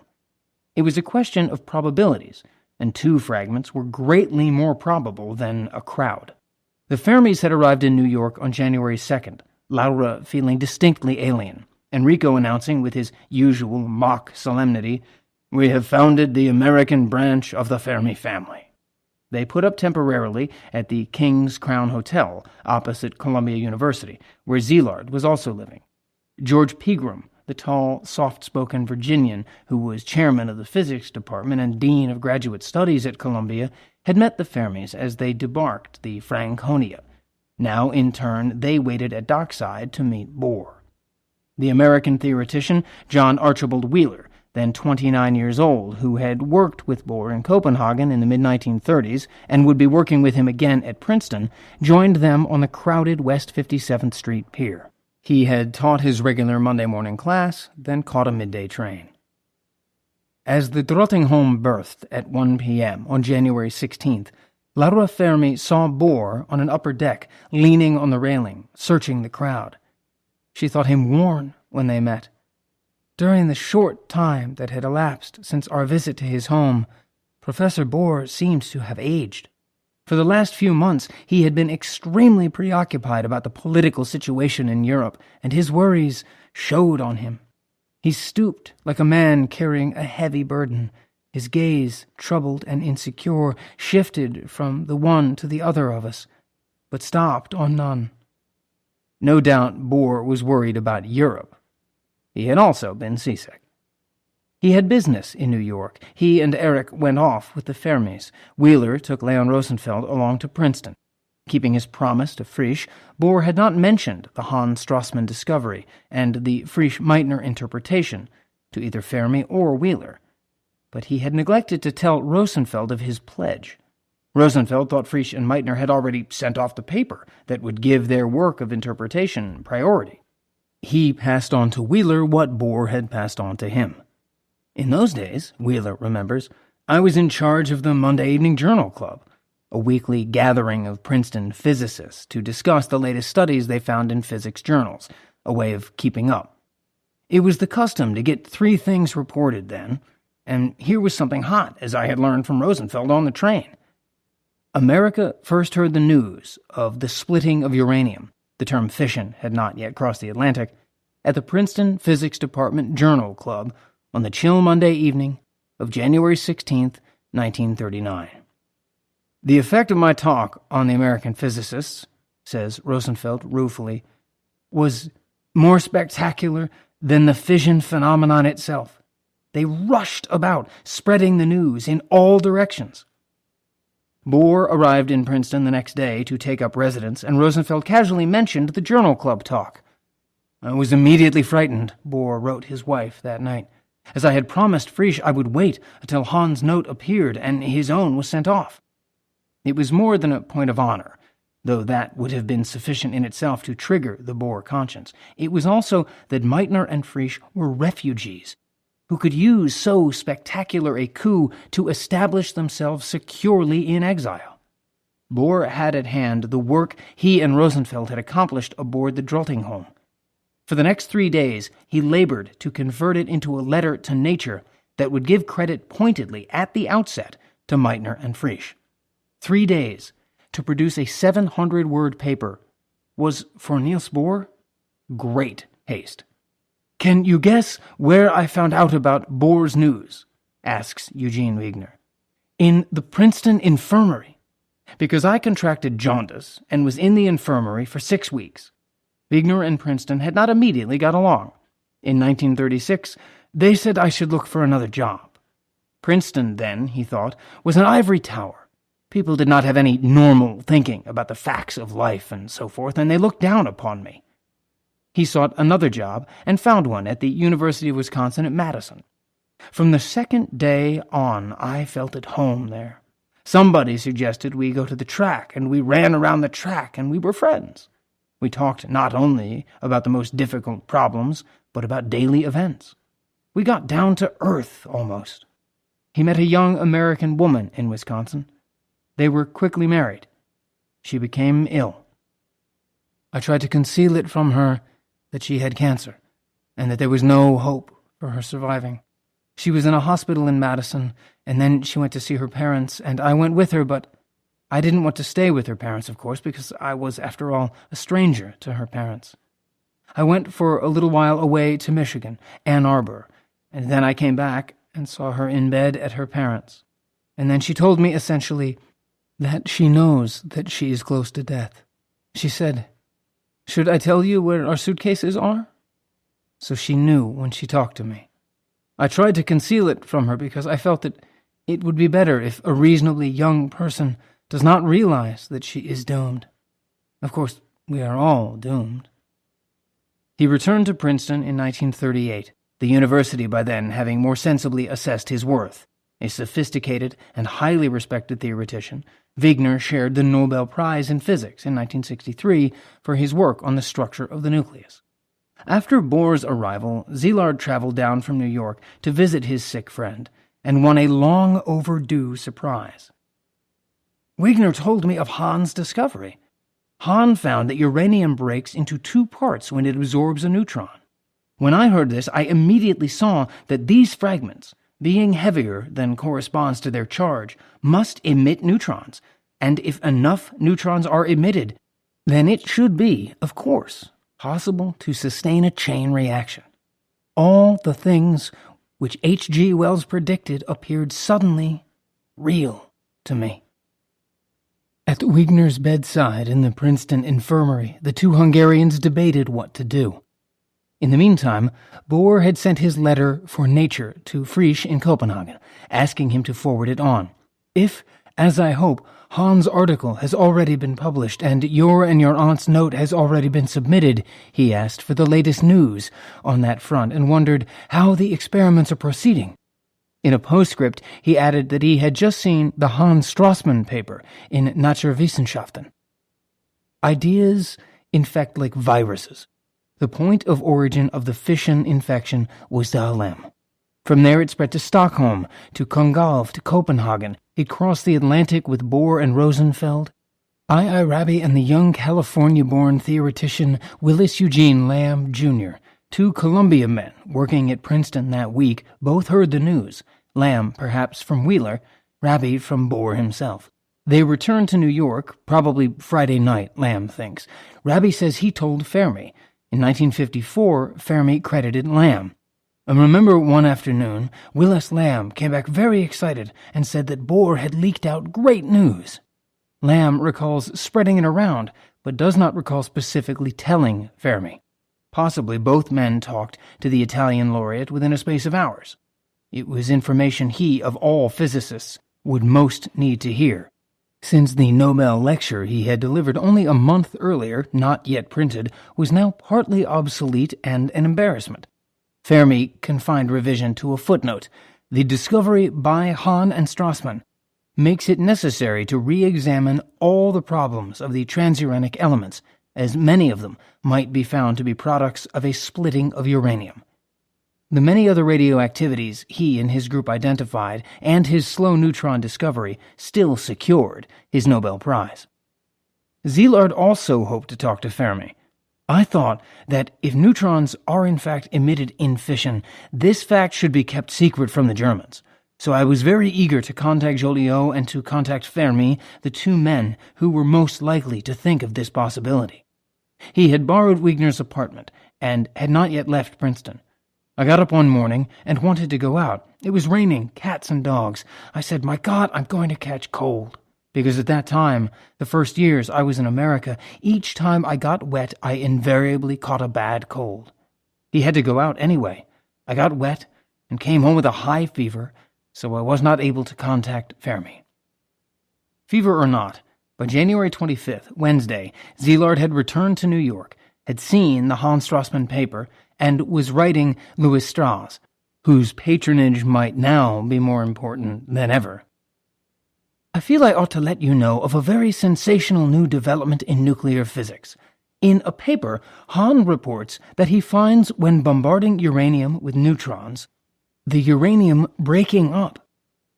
It was a question of probabilities, and two fragments were greatly more probable than a crowd. The Fermis had arrived in New York on January 2nd, Laura feeling distinctly alien, Enrico announcing with his usual mock solemnity, "We have founded the American branch of the Fermi family." They put up temporarily at the King's Crown Hotel opposite Columbia University, where Szilard was also living. George Pegram, the tall, soft-spoken Virginian who was chairman of the physics department and dean of graduate studies at Columbia, had met the Fermis as they debarked the Franconia. Now, in turn, they waited at dockside to meet Bohr. The American theoretician, John Archibald Wheeler, then 29 years old, who had worked with Bohr in Copenhagen in the mid-1930s and would be working with him again at Princeton, joined them on the crowded West 57th Street pier. He had taught his regular Monday morning class, then caught a midday train. As the Drottningholm berthed at 1 p.m. on January 16th, Laura Fermi saw Bohr on an upper deck, leaning on the railing, searching the crowd. She thought him worn when they met. During the short time that had elapsed since our visit to his home, Professor Bohr seemed to have aged. For the last few months, he had been extremely preoccupied about the political situation in Europe, and his worries showed on him. He stooped like a man carrying a heavy burden. His gaze, troubled and insecure, shifted from the one to the other of us, but stopped on none. No doubt Bohr was worried about Europe. He had also been seasick. He had business in New York. He and Eric went off with the Fermis. Wheeler took Leon Rosenfeld along to Princeton. Keeping his promise to Frisch, Bohr had not mentioned the Hans Strassmann discovery and the Frisch-Meitner interpretation to either Fermi or Wheeler. But he had neglected to tell Rosenfeld of his pledge. Rosenfeld thought Frisch and Meitner had already sent off the paper that would give their work of interpretation priority. He passed on to Wheeler what Bohr had passed on to him. In those days, Wheeler remembers, I was in charge of the Monday Evening Journal Club, a weekly gathering of Princeton physicists to discuss the latest studies they found in physics journals, a way of keeping up. It was the custom to get 3 things reported then, and here was something hot, as I had learned from Rosenfeld on the train. America first heard the news of the splitting of uranium, the term fission had not yet crossed the Atlantic, at the Princeton Physics Department Journal Club on the chill Monday evening of January 16th, 1939. The effect of my talk on the American physicists, says Rosenfeld ruefully, was more spectacular than the fission phenomenon itself. They rushed about, spreading the news in all directions. Bohr arrived in Princeton the next day to take up residence, and Rosenfeld casually mentioned the Journal Club talk. "I was immediately frightened," Bohr wrote his wife that night, "as I had promised Frisch I would wait until Hahn's note appeared and his own was sent off." It was more than a point of honor, though that would have been sufficient in itself to trigger the Bohr conscience. It was also that Meitner and Frisch were refugees who could use so spectacular a coup to establish themselves securely in exile. Bohr had at hand the work he and Rosenfeld had accomplished aboard the Drottingholm. For the next 3 days, he labored to convert it into a letter to nature that would give credit pointedly at the outset to Meitner and Frisch. 3 days to produce a 700-word paper was, for Niels Bohr, great haste. "Can you guess where I found out about Bohr's news?" asks Eugene Wigner. "In the Princeton infirmary, because I contracted jaundice and was in the infirmary for 6 weeks. Wigner and Princeton had not immediately got along. In 1936, they said I should look for another job. Princeton, then, he thought, was an ivory tower. People did not have any normal thinking about the facts of life and so forth, and they looked down upon me. He sought another job and found one at the University of Wisconsin at Madison. From the second day on, I felt at home there. Somebody suggested we go to the track, and we ran around the track, and we were friends. We talked not only about the most difficult problems, but about daily events. We got down to earth, almost. He met a young American woman in Wisconsin. They were quickly married. She became ill. I tried to conceal it from her that she had cancer, and that there was no hope for her surviving. She was in a hospital in Madison, and then she went to see her parents, and I went with her, but I didn't want to stay with her parents, of course, because I was, after all, a stranger to her parents. I went for a little while away to Michigan, Ann Arbor, and then I came back and saw her in bed at her parents'. And then she told me, essentially, that she knows that she is close to death. She said, 'Should I tell you where our suitcases are?' So she knew when she talked to me. I tried to conceal it from her because I felt that it would be better if a reasonably young person does not realize that she is doomed. Of course, we are all doomed." He returned to Princeton in 1938, the university by then having more sensibly assessed his worth. A sophisticated and highly respected theoretician, Wigner shared the Nobel Prize in Physics in 1963 for his work on the structure of the nucleus. After Bohr's arrival, Szilard traveled down from New York to visit his sick friend and won a long-overdue surprise. "Wigner told me of Hahn's discovery. Hahn found that uranium breaks into 2 parts when it absorbs a neutron. When I heard this, I immediately saw that these fragments, being heavier than corresponds to their charge, must emit neutrons, and if enough neutrons are emitted, then it should be, of course, possible to sustain a chain reaction. All the things which H.G. Wells predicted appeared suddenly real to me." At Wigner's bedside in the Princeton infirmary, the two Hungarians debated what to do. In the meantime, Bohr had sent his letter for Nature to Frisch in Copenhagen, asking him to forward it on. "If, as I hope, Hahn's article has already been published and your aunt's note has already been submitted," he asked for the latest news on that front and wondered how the experiments are proceeding. In a postscript, he added that he had just seen the Hans Strassmann paper in Naturwissenschaften. Ideas infect like viruses. The point of origin of the fission infection was Dahlem. From there it spread to Stockholm, to Kongalv, to Copenhagen. It crossed the Atlantic with Bohr and Rosenfeld. I. Rabi and the young California-born theoretician Willis Eugene Lamb, Jr., 2 Columbia men working at Princeton that week, both heard the news. Lamb, perhaps from Wheeler, Rabi from Bohr himself. They returned to New York, probably Friday night, Lamb thinks. Rabi says he told Fermi. In 1954, Fermi credited Lamb. And remember one afternoon, Willis Lamb came back very excited and said that Bohr had leaked out great news. Lamb recalls spreading it around, but does not recall specifically telling Fermi. Possibly both men talked to the Italian laureate within a space of hours. It was information he, of all physicists, would most need to hear, since the Nobel lecture he had delivered only a month earlier, not yet printed, was now partly obsolete and an embarrassment. Fermi confined revision to a footnote. The discovery by Hahn and Strassmann makes it necessary to re-examine all the problems of the transuranic elements, as many of them might be found to be products of a splitting of uranium. The many other radioactivities he and his group identified, and his slow neutron discovery, still secured his Nobel Prize. Szilard also hoped to talk to Fermi. I thought that if neutrons are in fact emitted in fission, this fact should be kept secret from the Germans. So I was very eager to contact Joliot and to contact Fermi, the two men who were most likely to think of this possibility. He had borrowed Wigner's apartment and had not yet left Princeton. I got up one morning and wanted to go out. It was raining, cats and dogs. I said, "My God, I'm going to catch cold." Because at that time, the first years I was in America, each time I got wet, I invariably caught a bad cold. He had to go out anyway. I got wet and came home with a high fever, so I was not able to contact Fermi. Fever or not, by January 25th, Wednesday, Szilard had returned to New York, had seen the Hans Strassmann paper, and was writing Louis Strauss, whose patronage might now be more important than ever. I feel I ought to let you know of a very sensational new development in nuclear physics. In a paper, Hahn reports that he finds when bombarding uranium with neutrons, the uranium breaking up.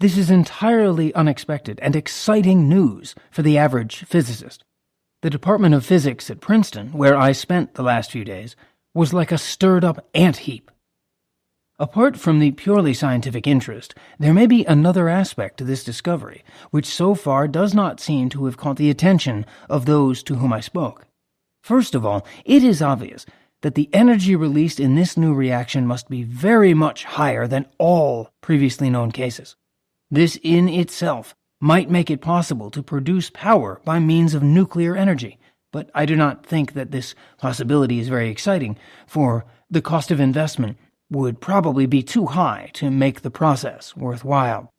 This is entirely unexpected and exciting news for the average physicist. The Department of Physics at Princeton, where I spent the last few days, was like a stirred-up ant heap. Apart from the purely scientific interest, there may be another aspect to this discovery, which so far does not seem to have caught the attention of those to whom I spoke. First of all, it is obvious that the energy released in this new reaction must be very much higher than all previously known cases. This in itself might make it possible to produce power by means of nuclear energy, but I do not think that this possibility is very exciting, for the cost of investment would probably be too high to make the process worthwhile.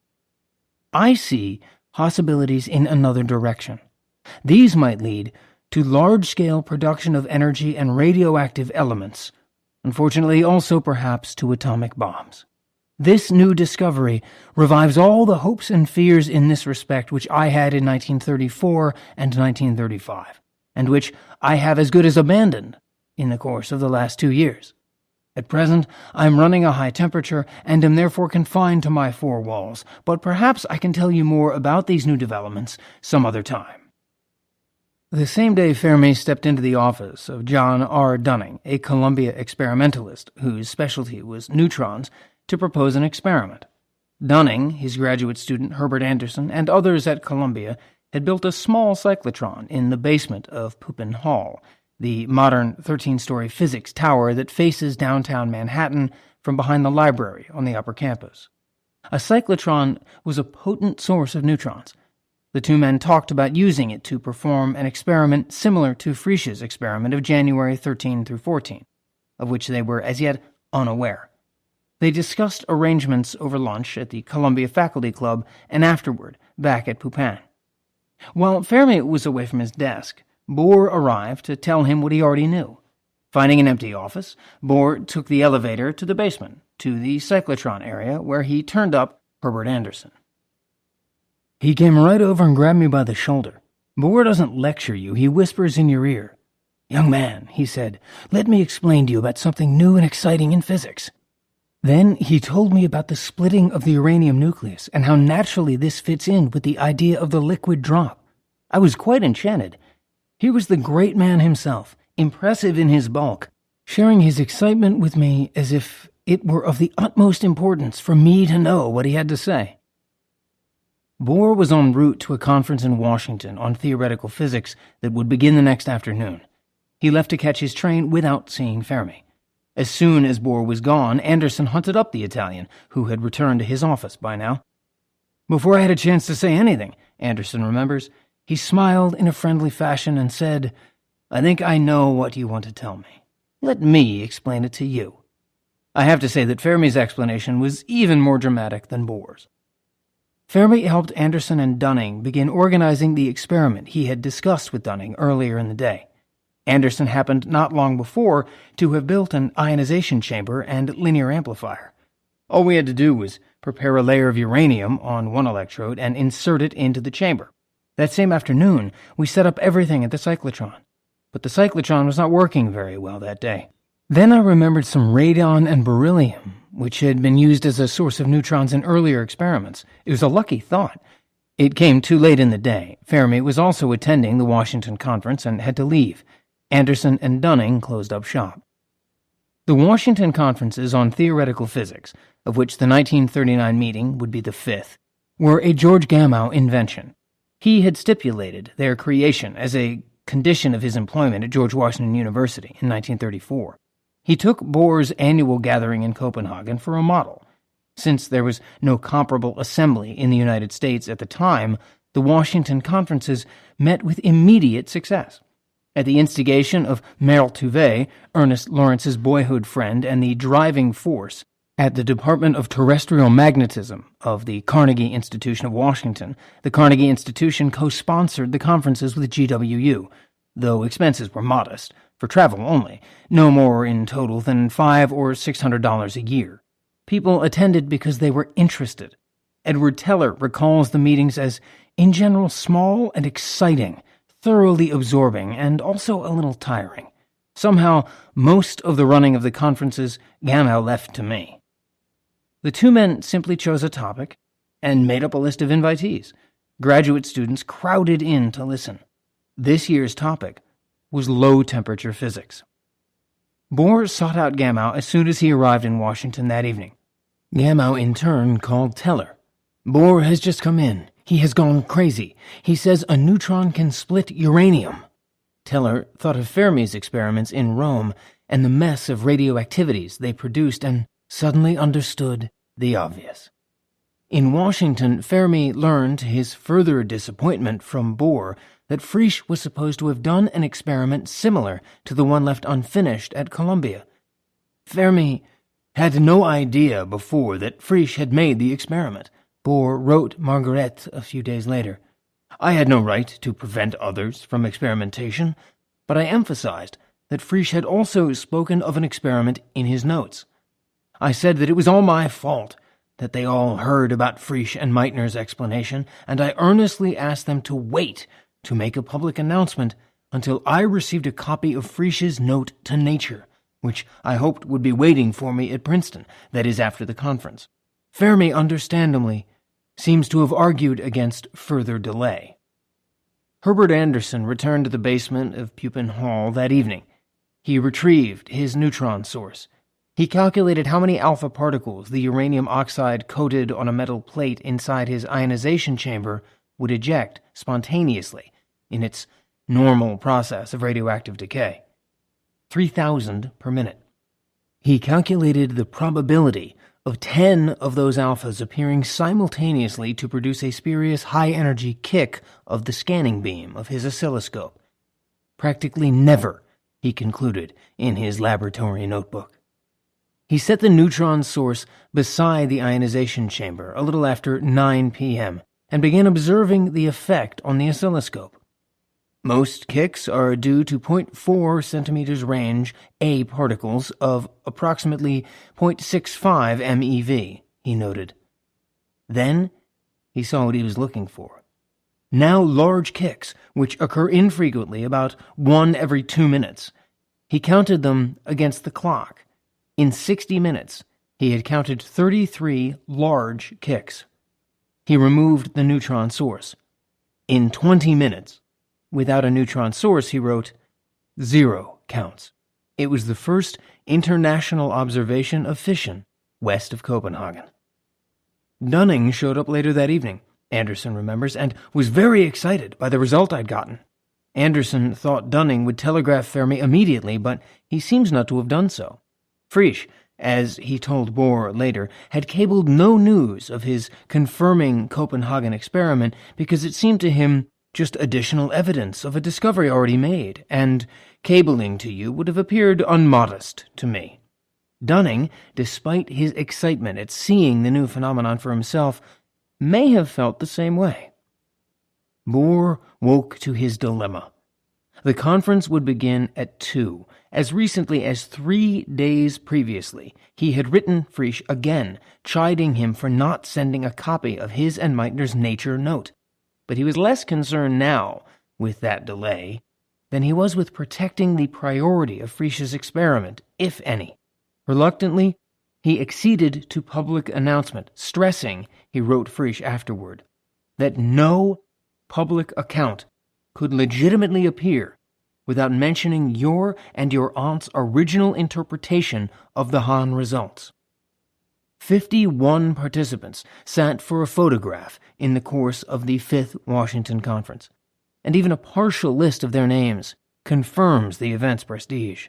I see possibilities in another direction. These might lead to large-scale production of energy and radioactive elements, unfortunately also perhaps to atomic bombs. This new discovery revives all the hopes and fears in this respect which I had in 1934 and 1935, and which I have as good as abandoned in the course of the last 2 years. At present, I am running a high temperature and am therefore confined to my four walls, but perhaps I can tell you more about these new developments some other time. The same day Fermi stepped into the office of John R. Dunning, a Columbia experimentalist whose specialty was neutrons, to propose an experiment. Dunning, his graduate student Herbert Anderson, and others at Columbia had built a small cyclotron in the basement of Pupin Hall, the modern 13-story physics tower that faces downtown Manhattan from behind the library on the upper campus. A cyclotron was a potent source of neutrons. The two men talked about using it to perform an experiment similar to Frisch's experiment of January 13 through 14, of which they were as yet unaware. They discussed arrangements over lunch at the Columbia Faculty Club and afterward back at Pupin. While Fermi was away from his desk, Bohr arrived to tell him what he already knew. Finding an empty office, Bohr took the elevator to the basement, to the cyclotron area, where he turned up Herbert Anderson. He came right over and grabbed me by the shoulder. Bohr doesn't lecture you, he whispers in your ear. "Young man," he said, "let me explain to you about something new and exciting in physics." Then he told me about the splitting of the uranium nucleus and how naturally this fits in with the idea of the liquid drop. I was quite enchanted. Here was the great man himself, impressive in his bulk, sharing his excitement with me as if it were of the utmost importance for me to know what he had to say. Bohr was en route to a conference in Washington on theoretical physics that would begin the next afternoon. He left to catch his train without seeing Fermi. As soon as Bohr was gone, Anderson hunted up the Italian, who had returned to his office by now. Before I had a chance to say anything, Anderson remembers, he smiled in a friendly fashion and said, "I think I know what you want to tell me. Let me explain it to you." I have to say that Fermi's explanation was even more dramatic than Bohr's. Fermi helped Anderson and Dunning begin organizing the experiment he had discussed with Dunning earlier in the day. Anderson happened not long before to have built an ionization chamber and linear amplifier. All we had to do was prepare a layer of uranium on one electrode and insert it into the chamber. That same afternoon, we set up everything at the cyclotron. But the cyclotron was not working very well that day. Then I remembered some radon and beryllium, which had been used as a source of neutrons in earlier experiments. It was a lucky thought. It came too late in the day. Fermi was also attending the Washington conference and had to leave. Anderson and Dunning closed up shop. The Washington conferences on theoretical physics, of which the 1939 meeting would be the fifth, were a George Gamow invention. He had stipulated their creation as a condition of his employment at George Washington University in 1934. He took Bohr's annual gathering in Copenhagen for a model. Since there was no comparable assembly in the United States at the time, the Washington conferences met with immediate success. At the instigation of Merle Touvet, Ernest Lawrence's boyhood friend and the driving force at the Department of Terrestrial Magnetism of the Carnegie Institution of Washington, the Carnegie Institution co-sponsored the conferences with GWU, though expenses were modest, for travel only, no more in total than $500 or $600 a year. People attended because they were interested. Edward Teller recalls the meetings as, in general, small and exciting, thoroughly absorbing, and also a little tiring. Somehow, most of the running of the conferences Gamow left to me. The two men simply chose a topic and made up a list of invitees. Graduate students crowded in to listen. This year's topic was low-temperature physics. Bohr sought out Gamow as soon as he arrived in Washington that evening. Gamow, in turn, called Teller. "Bohr has just come in. He has gone crazy. He says a neutron can split uranium." Teller thought of Fermi's experiments in Rome and the mess of radioactivities they produced and suddenly understood the obvious. In Washington, Fermi learned, to his further disappointment, from Bohr that Frisch was supposed to have done an experiment similar to the one left unfinished at Columbia. Fermi had no idea before that Frisch had made the experiment. Bohr wrote Margaret a few days later. "I had no right to prevent others from experimentation, but I emphasized that Frisch had also spoken of an experiment in his notes. I said that it was all my fault, that they all heard about Frisch and Meitner's explanation, and I earnestly asked them to wait to make a public announcement until I received a copy of Frisch's note to Nature, which I hoped would be waiting for me at Princeton, that is, after the conference." Fermi, understandably, seems to have argued against further delay. Herbert Anderson returned to the basement of Pupin Hall that evening. He retrieved his neutron source. He calculated how many alpha particles the uranium oxide coated on a metal plate inside his ionization chamber would eject spontaneously in its normal process of radioactive decay. 3,000 per minute. He calculated the probability of 10 of those alphas appearing simultaneously to produce a spurious high-energy kick of the scanning beam of his oscilloscope. Practically never, he concluded in his laboratory notebook. He set the neutron source beside the ionization chamber a little after 9 p.m. and began observing the effect on the oscilloscope. Most kicks are due to 0.4 centimeters range A particles of approximately 0.65 MeV, he noted. Then he saw what he was looking for. Now large kicks, which occur infrequently, about 1 every 2 minutes. He counted them against the clock. In 60 minutes, he had counted 33 large kicks. He removed the neutron source. In 20 minutes, without a neutron source, he wrote, 0 counts. It was the first international observation of fission west of Copenhagen. Dunning showed up later that evening, Anderson remembers, and was very excited by the result I'd gotten. Anderson thought Dunning would telegraph Fermi immediately, but he seems not to have done so. Frisch, as he told Bohr later, had cabled no news of his confirming Copenhagen experiment because it seemed to him just additional evidence of a discovery already made, and cabling to you would have appeared unmodest to me. Dunning, despite his excitement at seeing the new phenomenon for himself, may have felt the same way. Bohr woke to his dilemma. The conference would begin at 2. As recently as 3 days previously, he had written Frisch again, chiding him for not sending a copy of his and Meitner's Nature note. But he was less concerned now with that delay than he was with protecting the priority of Frisch's experiment, if any. Reluctantly, he acceded to public announcement, stressing, he wrote Frisch afterward, that no public account could legitimately appear without mentioning your and your aunt's original interpretation of the Hahn results. 51 participants sat for a photograph in the course of the 5th Washington Conference, and even a partial list of their names confirms the event's prestige.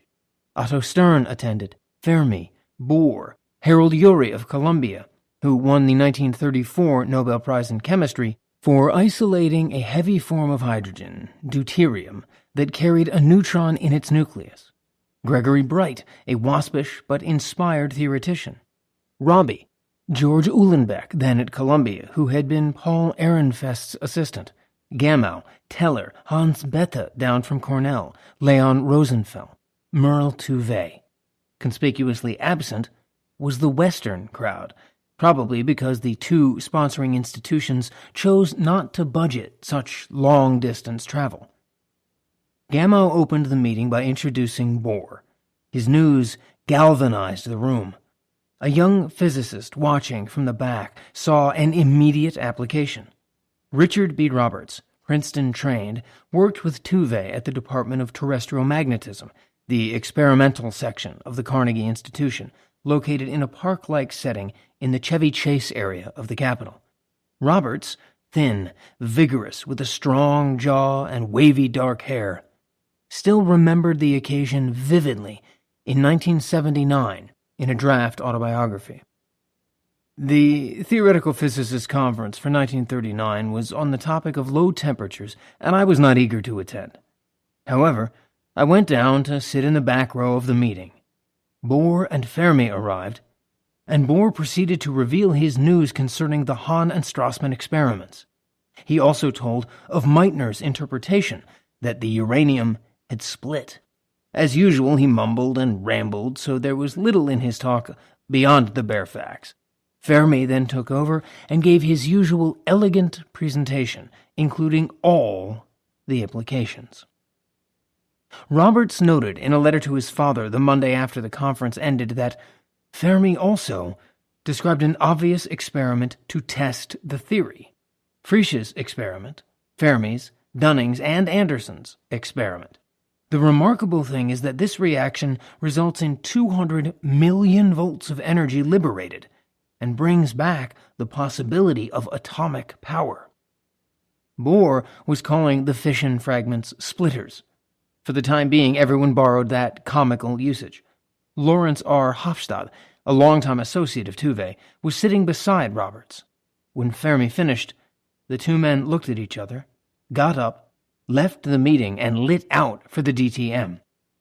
Otto Stern attended, Fermi, Bohr, Harold Urey of Columbia, who won the 1934 Nobel Prize in Chemistry for isolating a heavy form of hydrogen, deuterium, that carried a neutron in its nucleus. Gregory Bright, a waspish but inspired theoretician. Robbie, George Uhlenbeck, then at Columbia, who had been Paul Ehrenfest's assistant. Gamow, Teller, Hans Bethe down from Cornell, Leon Rosenfeld, Merle Touvet. Conspicuously absent was the Western crowd, probably because the 2 sponsoring institutions chose not to budget such long-distance travel. Gamow opened the meeting by introducing Bohr. His news galvanized the room. A young physicist watching from the back saw an immediate application. Richard B. Roberts, Princeton-trained, worked with Touvet at the Department of Terrestrial Magnetism, the experimental section of the Carnegie Institution, located in a park-like setting in the Chevy Chase area of the Capitol. Roberts, thin, vigorous, with a strong jaw and wavy dark hair, still remembered the occasion vividly in 1979 in a draft autobiography. The Theoretical Physicists Conference for 1939 was on the topic of low temperatures, and I was not eager to attend. However, I went down to sit in the back row of the meeting. Bohr and Fermi arrived, and Bohr proceeded to reveal his news concerning the Hahn and Strassmann experiments. He also told of Meitner's interpretation that the uranium had split. As usual, he mumbled and rambled, so there was little in his talk beyond the bare facts. Fermi then took over and gave his usual elegant presentation, including all the implications. Roberts noted in a letter to his father the Monday after the conference ended that Fermi also described an obvious experiment to test the theory. Frisch's experiment, Fermi's, Dunning's, and Anderson's experiment. The remarkable thing is that this reaction results in 200 million volts of energy liberated and brings back the possibility of atomic power. Bohr was calling the fission fragments splitters. For the time being, everyone borrowed that comical usage. Lawrence R. Hofstad, a longtime associate of Touvet, was sitting beside Roberts. When Fermi finished, the 2 men looked at each other, got up, left the meeting, and lit out for the DTM.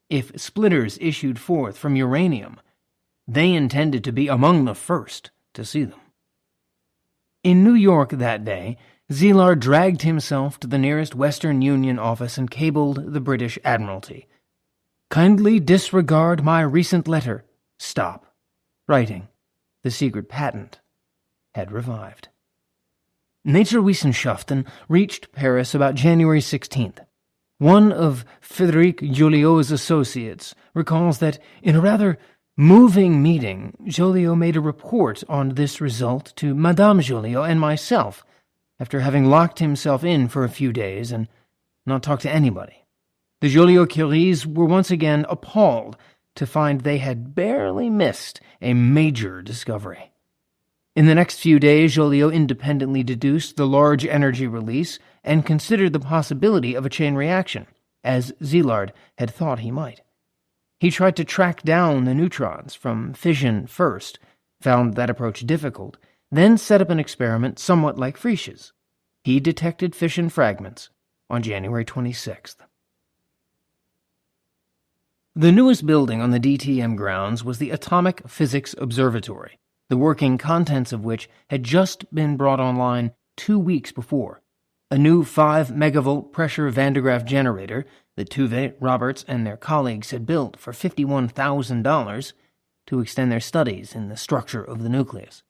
If splitters issued forth from uranium, they intended to be among the first to see them. In New York that day, Szilard dragged himself to the nearest Western Union office and cabled the British Admiralty. "Kindly disregard my recent letter. Stop. Writing. The secret patent had revived." Naturwissenschaften reached Paris about January 16th. One of Frédéric Joliot's associates recalls that in a rather moving meeting, Joliot made a report on this result to Madame Joliot and myself, after having locked himself in for a few days and not talked to anybody. The Joliot-Curies were once again appalled to find they had barely missed a major discovery. In the next few days, Joliot independently deduced the large energy release and considered the possibility of a chain reaction, as Szilard had thought he might. He tried to track down the neutrons from fission first, found that approach difficult, then set up an experiment somewhat like Frisch's. He detected fission fragments on January 26th. The newest building on the DTM grounds was the Atomic Physics Observatory, the working contents of which had just been brought online 2 weeks before. A new 5-megavolt pressure Van de Graaff generator that Tuve, Roberts, and their colleagues had built for $51,000 to extend their studies in the structure of the nucleus.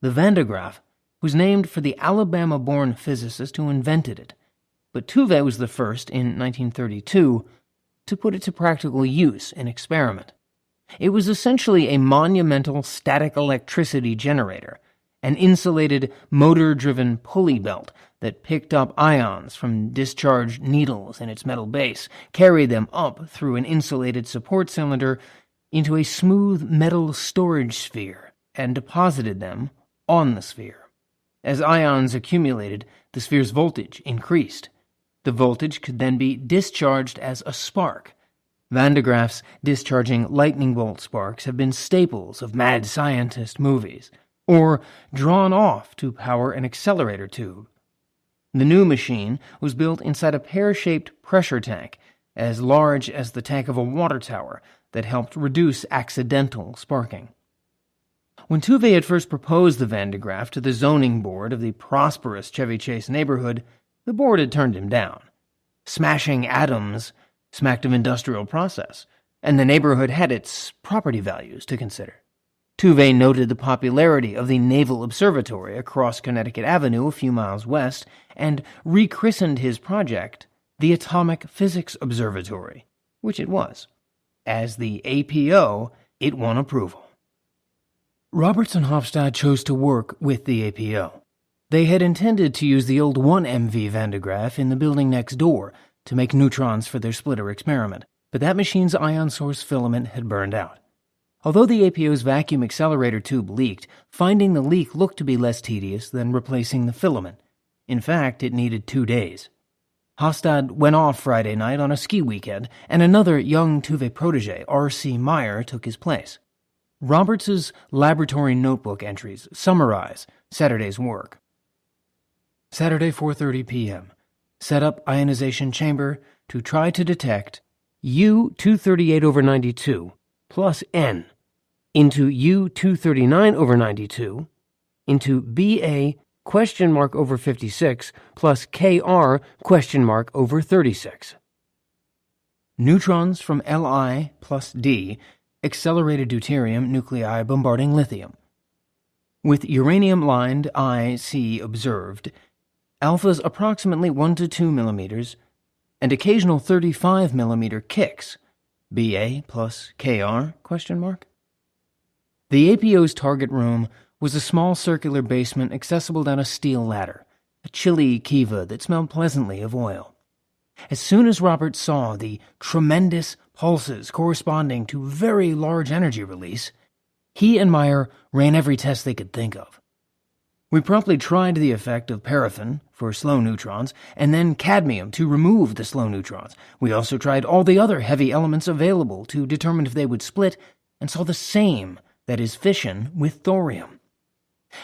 The Van de Graaff was named for the Alabama-born physicist who invented it, but Tuve was the first, in 1932, to put it to practical use in experiment. It was essentially a monumental static electricity generator, an insulated, motor-driven pulley belt that picked up ions from discharged needles in its metal base, carried them up through an insulated support cylinder into a smooth metal storage sphere, and deposited them on the sphere. As ions accumulated, the sphere's voltage increased. The voltage could then be discharged as a spark. Van de Graaff's discharging lightning bolt sparks have been staples of mad scientist movies, or drawn off to power an accelerator tube. The new machine was built inside a pear-shaped pressure tank, as large as the tank of a water tower, that helped reduce accidental sparking. When Tuve had first proposed the Van de Graaff to the zoning board of the prosperous Chevy Chase neighborhood, the board had turned him down. Smashing atoms smacked of industrial process, and the neighborhood had its property values to consider. Tuve noted the popularity of the Naval Observatory across Connecticut Avenue a few miles west and rechristened his project the Atomic Physics Observatory, which it was. As the APO, it won approval. Roberts and Hofstad chose to work with the APO. They had intended to use the old 1MV Van de Graaff in the building next door to make neutrons for their splitter experiment, but that machine's ion source filament had burned out. Although the APO's vacuum accelerator tube leaked, finding the leak looked to be less tedious than replacing the filament. In fact, it needed 2 days. Hofstad went off Friday night on a ski weekend, and another young Tuve protege, R.C. Meyer, took his place. Roberts's laboratory notebook entries summarize Saturday's work. Saturday, 4:30 p.m. Set up ionization chamber to try to detect U-238/92 plus N into U-239/92 into BA?/56 plus KR?/36. Neutrons from Li plus D, accelerated deuterium nuclei bombarding lithium. With uranium-lined IC observed, alphas approximately 1 to 2 millimeters, and occasional 35 millimeter kicks, BA plus KR? The APO's target room was a small circular basement accessible down a steel ladder, a chilly kiva that smelled pleasantly of oil. As soon as Robert saw the tremendous pulses corresponding to very large energy release, he and Meyer ran every test they could think of. We promptly tried the effect of paraffin for slow neutrons, and then cadmium to remove the slow neutrons. We also tried all the other heavy elements available to determine if they would split, and saw the same, that is, fission, with thorium.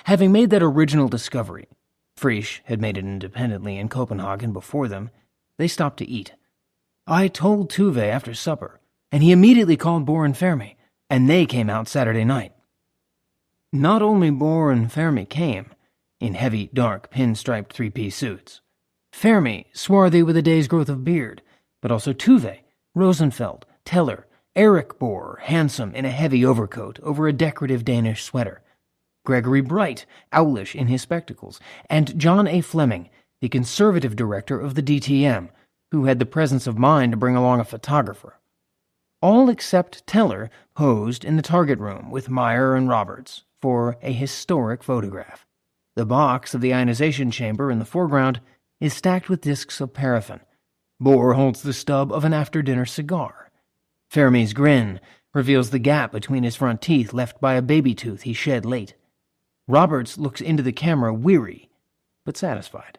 Having made that original discovery, Frisch had made it independently in Copenhagen before them, they stopped to eat. I told Tuve after supper, and he immediately called Bohr and Fermi, and they came out Saturday night. Not only Bohr and Fermi came, in heavy, dark, pin-striped three-piece suits. Fermi, swarthy with a day's growth of beard, but also Tuve, Rosenfeld, Teller, Eric Bohr, handsome in a heavy overcoat over a decorative Danish sweater, Gregory Bright, owlish in his spectacles, and John A. Fleming, the conservative director of the DTM, who had the presence of mind to bring along a photographer. All except Teller posed in the target room with Meyer and Roberts for a historic photograph. The box of the ionization chamber in the foreground is stacked with discs of paraffin. Bohr holds the stub of an after-dinner cigar. Fermi's grin reveals the gap between his front teeth left by a baby tooth he shed late. Roberts looks into the camera weary, but satisfied.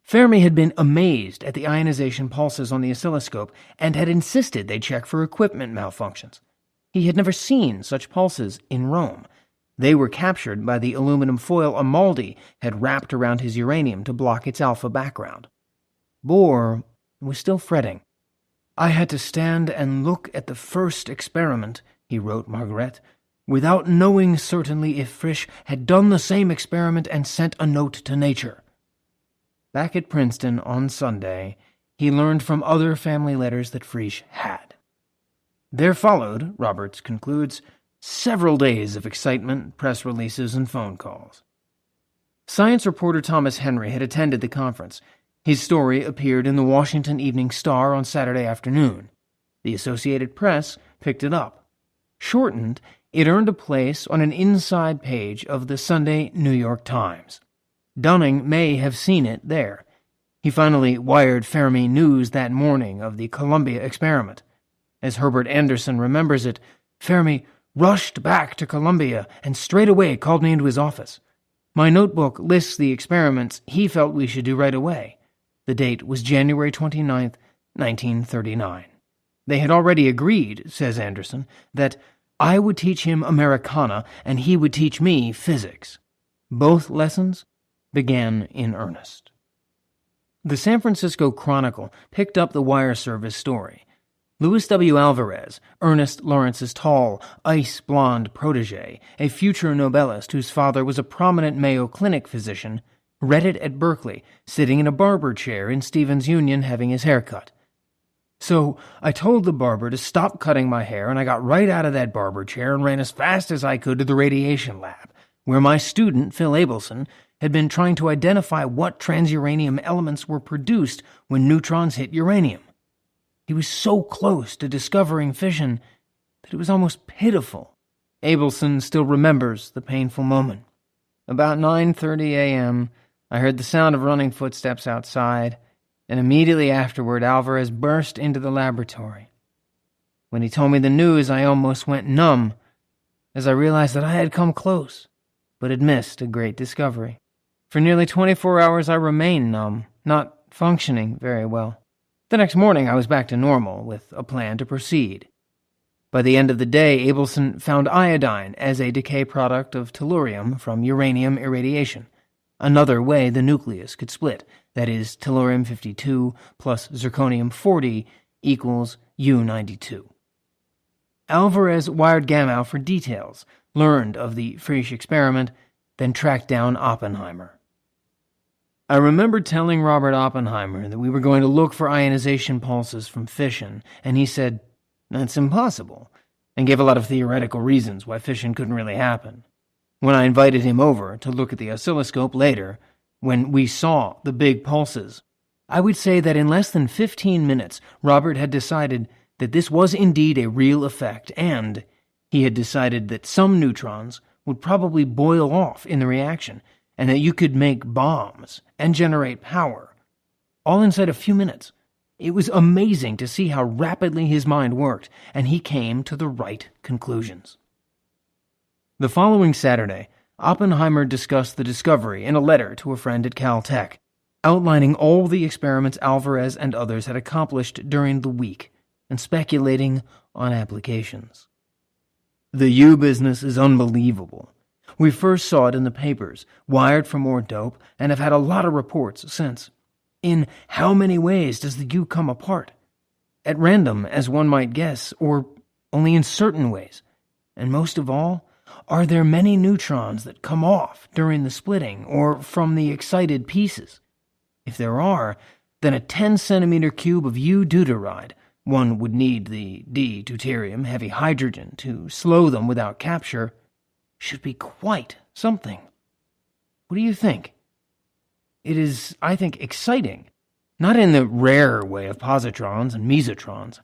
Fermi had been amazed at the ionization pulses on the oscilloscope and had insisted they check for equipment malfunctions. He had never seen such pulses in Rome. They were captured by the aluminum foil Amaldi had wrapped around his uranium to block its alpha background. Bohr was still fretting. I had to stand and look at the first experiment, he wrote Margaret, without knowing certainly if Frisch had done the same experiment and sent a note to Nature. Back at Princeton on Sunday, he learned from other family letters that Frisch had. There followed, Roberts concludes, several days of excitement, press releases, and phone calls. Science reporter Thomas Henry had attended the conference. His story appeared in the Washington Evening Star on Saturday afternoon. The Associated Press picked it up. Shortened, it earned a place on an inside page of the Sunday New York Times. Dunning may have seen it there. He finally wired Fermi news that morning of the Columbia experiment. As Herbert Anderson remembers it, Fermi rushed back to Columbia and straight away called me into his office. My notebook lists the experiments he felt we should do right away. The date was January 29th, 1939. They had already agreed, says Anderson, that I would teach him Americana and he would teach me physics. Both lessons began in earnest. The San Francisco Chronicle picked up the wire service story. Louis W. Alvarez, Ernest Lawrence's tall, ice-blonde protege, a future Nobelist whose father was a prominent Mayo Clinic physician, read it at Berkeley, sitting in a barber chair in Stevens Union having his hair cut. So I told the barber to stop cutting my hair, and I got right out of that barber chair and ran as fast as I could to the radiation lab, where my student, Phil Abelson, had been trying to identify what transuranium elements were produced when neutrons hit uranium. He was so close to discovering fission that it was almost pitiful. Abelson still remembers the painful moment. About 9:30 a.m., I heard the sound of running footsteps outside, and immediately afterward Alvarez burst into the laboratory. When he told me the news, I almost went numb, as I realized that I had come close, but had missed a great discovery. For nearly 24 hours I remained numb, not functioning very well. The next morning I was back to normal, with a plan to proceed. By the end of the day, Abelson found iodine as a decay product of tellurium from uranium irradiation, another way the nucleus could split, that is, tellurium-52 plus zirconium-40 equals U-92. Alvarez wired Gamow for details, learned of the Frisch experiment, then tracked down Oppenheimer. I remember telling Robert Oppenheimer that we were going to look for ionization pulses from fission, and he said, "That's impossible," and gave a lot of theoretical reasons why fission couldn't really happen. When I invited him over to look at the oscilloscope later, when we saw the big pulses, I would say that in less than 15 minutes, Robert had decided that this was indeed a real effect, and he had decided that some neutrons would probably boil off in the reaction, and that you could make bombs and generate power, all inside a few minutes. It was amazing to see how rapidly his mind worked, and he came to the right conclusions. The following Saturday, Oppenheimer discussed the discovery in a letter to a friend at Caltech, outlining all the experiments Alvarez and others had accomplished during the week, and speculating on applications. "The U business is unbelievable. We first saw it in the papers, wired for more dope, and have had a lot of reports since. In how many ways does the U come apart? At random, as one might guess, or only in certain ways? And most of all, are there many neutrons that come off during the splitting, or from the excited pieces? If there are, then a 10-centimeter cube of U-deuteride, one would need the D-deuterium heavy hydrogen to slow them without capture, should be quite something. What do you think? It is, I think, exciting, not in the rare way of positrons and mesotrons,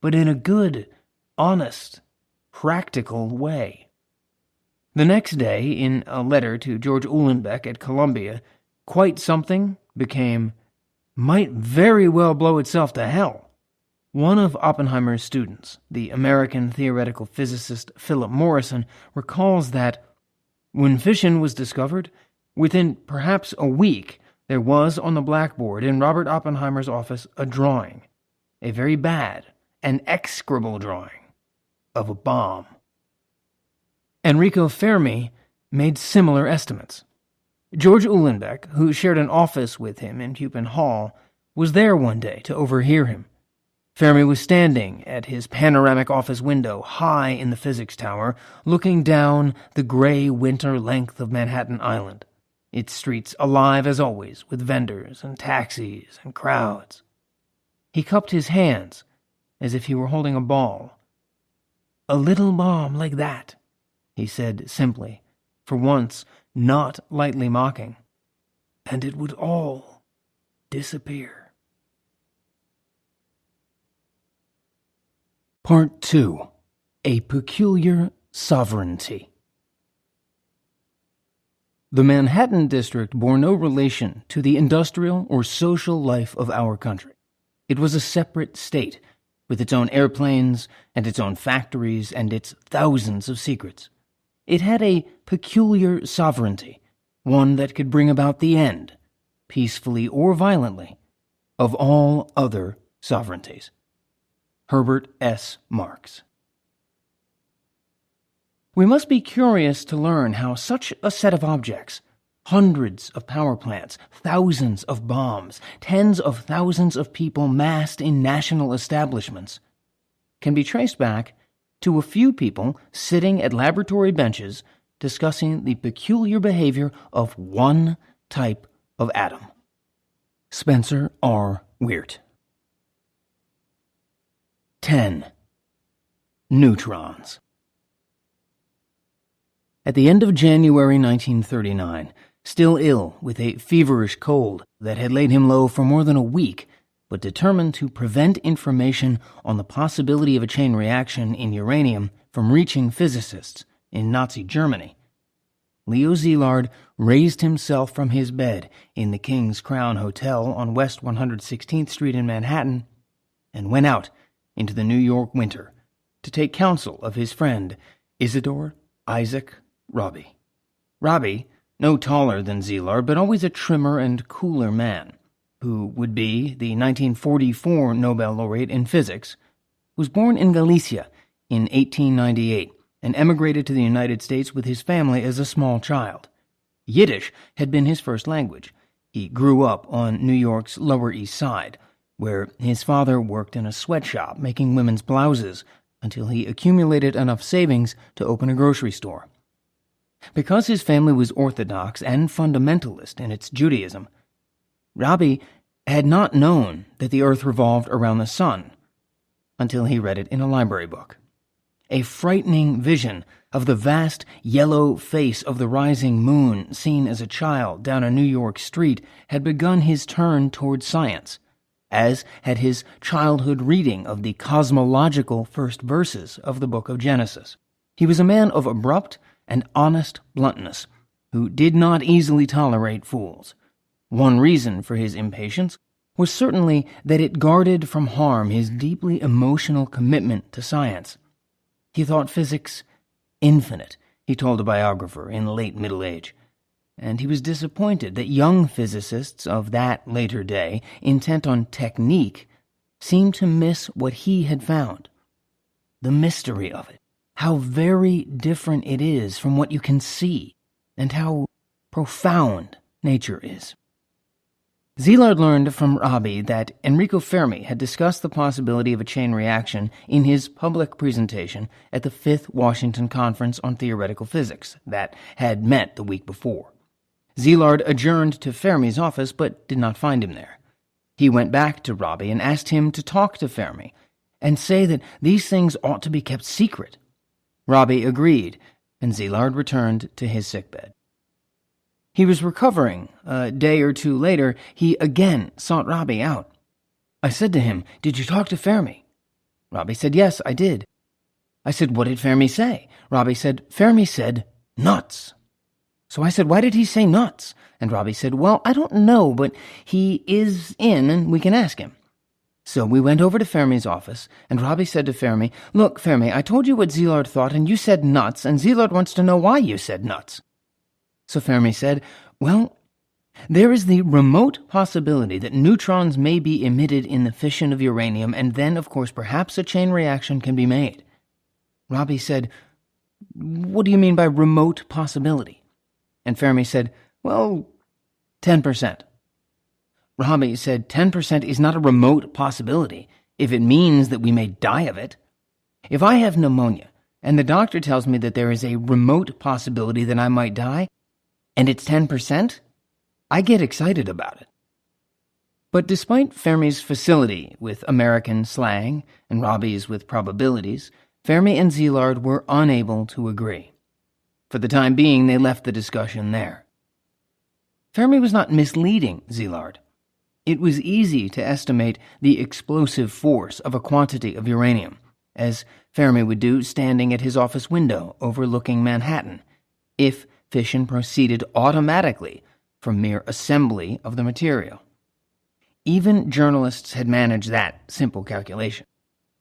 but in a good, honest, practical way." The next day, in a letter to George Uhlenbeck at Columbia, quite something became, "might very well blow itself to hell." One of Oppenheimer's students, the American theoretical physicist Philip Morrison, recalls that, when fission was discovered, within perhaps a week, there was on the blackboard in Robert Oppenheimer's office a drawing, a very bad, an execrable drawing, of a bomb. Enrico Fermi made similar estimates. George Uhlenbeck, who shared an office with him in Pupin Hall, was there one day to overhear him. Fermi was standing at his panoramic office window high in the physics tower, looking down the gray winter length of Manhattan Island, its streets alive as always with vendors and taxis and crowds. He cupped his hands as if he were holding a ball. "A little bomb like that," he said simply, for once not lightly mocking, "and it would all disappear." Part 2. A Peculiar Sovereignty. The Manhattan District bore no relation to the industrial or social life of our country. It was a separate state, with its own airplanes and its own factories and its thousands of secrets. It had a peculiar sovereignty, one that could bring about the end, peacefully or violently, of all other sovereignties. Herbert S. Marks. We must be curious to learn how such a set of objects, hundreds of power plants, thousands of bombs, tens of thousands of people massed in national establishments, can be traced back to a few people sitting at laboratory benches discussing the peculiar behavior of one type of atom. Spencer R. Weert. 10. Neutrons. At the end of January 1939, still ill with a feverish cold that had laid him low for more than a week, but determined to prevent information on the possibility of a chain reaction in uranium from reaching physicists in Nazi Germany, Leo Szilard raised himself from his bed in the King's Crown Hotel on West 116th Street in Manhattan and went out into the New York winter to take counsel of his friend Isidore Isaac Rabi. Rabi, no taller than Szilard, but always a trimmer and cooler man, who would be the 1944 Nobel laureate in physics, was born in Galicia in 1898 and emigrated to the United States with his family as a small child. Yiddish had been his first language. He grew up on New York's Lower East Side, where his father worked in a sweatshop making women's blouses until he accumulated enough savings to open a grocery store. Because his family was Orthodox and fundamentalist in its Judaism, Rabi had not known that the earth revolved around the sun until he read it in a library book. A frightening vision of the vast yellow face of the rising moon seen as a child down a New York street had begun his turn toward science, as had his childhood reading of the cosmological first verses of the book of Genesis. He was a man of abrupt and honest bluntness, who did not easily tolerate fools. One reason for his impatience was certainly that it guarded from harm his deeply emotional commitment to science. He thought physics infinite, he told a biographer in late middle age, and he was disappointed that young physicists of that later day, intent on technique, seemed to miss what he had found. The mystery of it, how very different it is from what you can see, and how profound nature is. Szilard learned from Rabi that Enrico Fermi had discussed the possibility of a chain reaction in his public presentation at the 5th Washington Conference on Theoretical Physics that had met the week before. Szilard adjourned to Fermi's office but did not find him there. He went back to Rabi and asked him to talk to Fermi and say that these things ought to be kept secret. Rabi agreed, and Szilard returned to his sickbed. He was recovering. A day or two later, he again sought Rabi out. I said to him, "Did you talk to Fermi?" Rabi said, "Yes, I did." I said, "What did Fermi say?" Rabi said, "Fermi said, nuts." So I said, "Why did he say nuts?" And Rabi said, "Well, I don't know, but he is in and we can ask him." So we went over to Fermi's office, and Rabi said to Fermi, "Look, Fermi, I told you what Szilard thought, and you said nuts, and Szilard wants to know why you said nuts." So Fermi said, "Well, there is the remote possibility that neutrons may be emitted in the fission of uranium, and then, of course, perhaps a chain reaction can be made." Rabi said, "What do you mean by remote possibility?" And Fermi said, "Well, 10%. Rabi said, 10% is not a remote possibility. if it means that we may die of it. If I have pneumonia, and the doctor tells me that there is a remote possibility that I might die, and it's 10%, I get excited about it. But despite Fermi's facility with American slang and Robbie's with probabilities, Fermi and Szilard were unable to agree. For the time being, they left the discussion there. Fermi was not misleading Szilard. It was easy to estimate the explosive force of a quantity of uranium, as Fermi would do standing at his office window overlooking Manhattan, if fission proceeded automatically from mere assembly of the material. Even journalists had managed that simple calculation.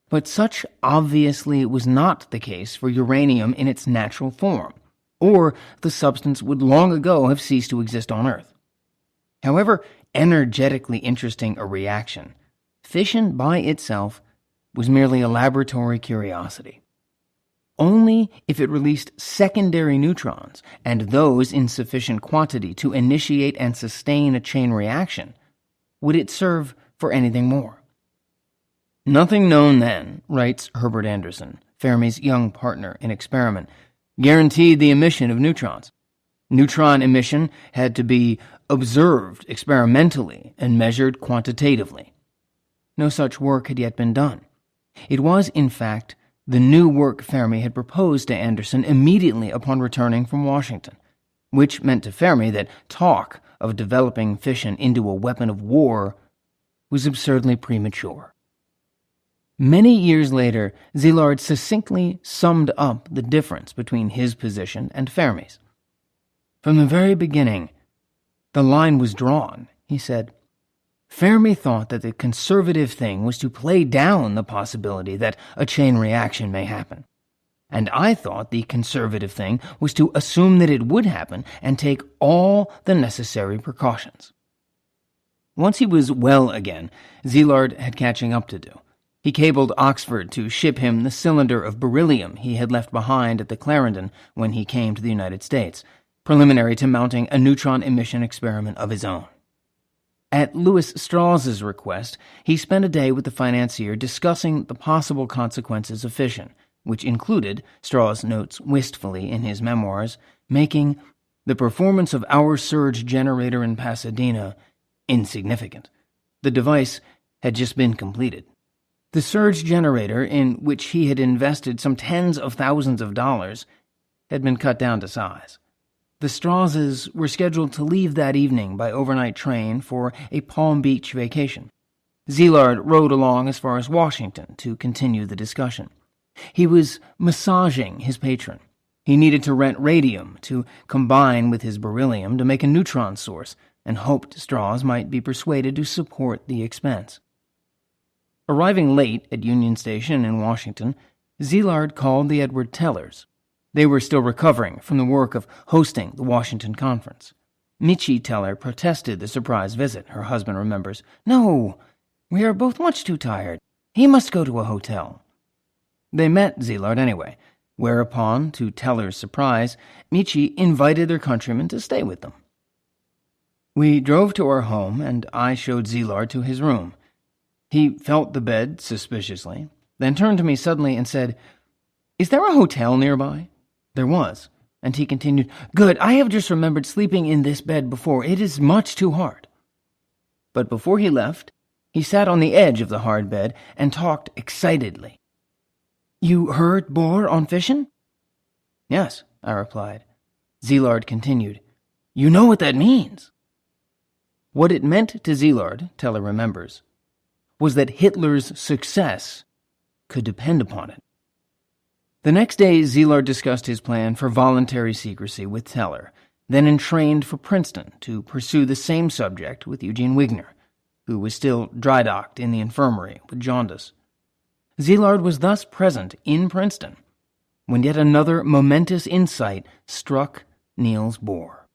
But such obviously was not the case for uranium in its natural form, or the substance would long ago have ceased to exist on Earth. However energetically interesting a reaction, fission by itself was merely a laboratory curiosity. Only if it released secondary neutrons, and those in sufficient quantity to initiate and sustain a chain reaction, would it serve for anything more. Nothing known then, writes Herbert Anderson, Fermi's young partner in experiment, guaranteed the emission of neutrons. Neutron emission had to be observed experimentally and measured quantitatively. No such work had yet been done. It was, in fact, the new work Fermi had proposed to Anderson immediately upon returning from Washington, which meant to Fermi that talk of developing fission into a weapon of war was absurdly premature. Many years later, Szilard succinctly summed up the difference between his position and Fermi's. From the very beginning, the line was drawn, he said. Fermi thought that the conservative thing was to play down the possibility that a chain reaction may happen. And I thought the conservative thing was to assume that it would happen and take all the necessary precautions. Once he was well again, Szilard had catching up to do. He cabled Oxford to ship him the cylinder of beryllium he had left behind at the Clarendon when he came to the United States, preliminary to mounting a neutron emission experiment of his own. At Louis Strauss's request, he spent a day with the financier discussing the possible consequences of fission, which included, Strauss notes wistfully in his memoirs, making the performance of our surge generator in Pasadena insignificant. The device had just been completed. The surge generator, in which he had invested some tens of thousands of dollars, had been cut down to size. The Strausses were scheduled to leave that evening by overnight train for a Palm Beach vacation. Szilard rode along as far as Washington to continue the discussion. He was massaging his patron. He needed to rent radium to combine with his beryllium to make a neutron source, and hoped Strauss might be persuaded to support the expense. Arriving late at Union Station in Washington, Szilard called the Edward Tellers. They were still recovering from the work of hosting the Washington Conference. Michi Teller protested the surprise visit, her husband remembers. "No, we are both much too tired. He must go to a hotel." They met Szilard anyway, whereupon, to Teller's surprise, Michi invited their countrymen to stay with them. We drove to our home, and I showed Szilard to his room. He felt the bed suspiciously, then turned to me suddenly and said, "Is there a hotel nearby?" There was, and he continued, "Good, I have just remembered sleeping in this bed before. It is much too hard." But before he left, he sat on the edge of the hard bed and talked excitedly. "You heard Bohr on fission?" "Yes," I replied. Szilard continued, "You know what that means." What it meant to Szilard, Teller remembers, was that Hitler's success could depend upon it. The next day, Szilard discussed his plan for voluntary secrecy with Teller, then entrained for Princeton to pursue the same subject with Eugene Wigner, who was still dry-docked in the infirmary with jaundice. Szilard was thus present in Princeton when yet another momentous insight struck Niels Bohr.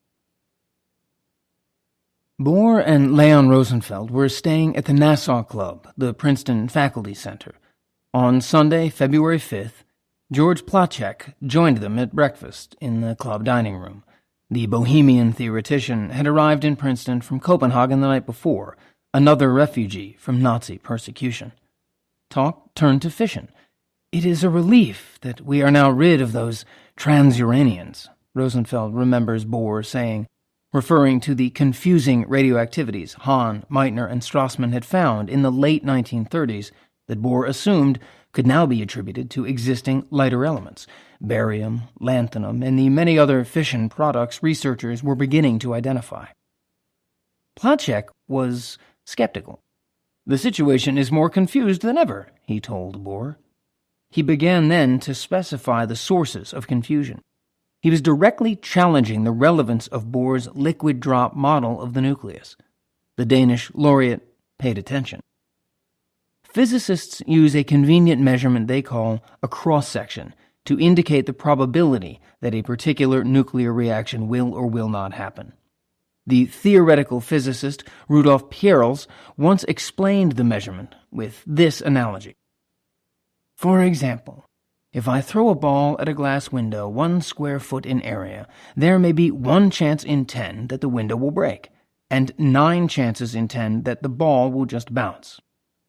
Bohr and Leon Rosenfeld were staying at the Nassau Club, the Princeton Faculty Center. On Sunday, February 5th, George Placzek joined them at breakfast in the club dining room. The Bohemian theoretician had arrived in Princeton from Copenhagen the night before, another refugee from Nazi persecution. talk turned to fission. "It is a relief that we are now rid of those transuranians," Rosenfeld remembers Bohr saying, referring to the confusing radioactivities Hahn, Meitner, and Strassmann had found in the late 1930s that Bohr assumed could now be attributed to existing lighter elements, barium, lanthanum, and the many other fission products researchers were beginning to identify. Placzek was skeptical. "The situation is more confused than ever," he told Bohr. He began then to specify the sources of confusion. He was directly challenging the relevance of Bohr's liquid drop model of the nucleus. The Danish laureate paid attention. Physicists use a convenient measurement they call a cross-section to indicate the probability that a particular nuclear reaction will or will not happen. The theoretical physicist Rudolf Peierls once explained the measurement with this analogy. "For example, if I throw a ball at a glass window 1 square foot in area, there may be 1 chance in 10 that the window will break, and 9 chances in 10 that the ball will just bounce.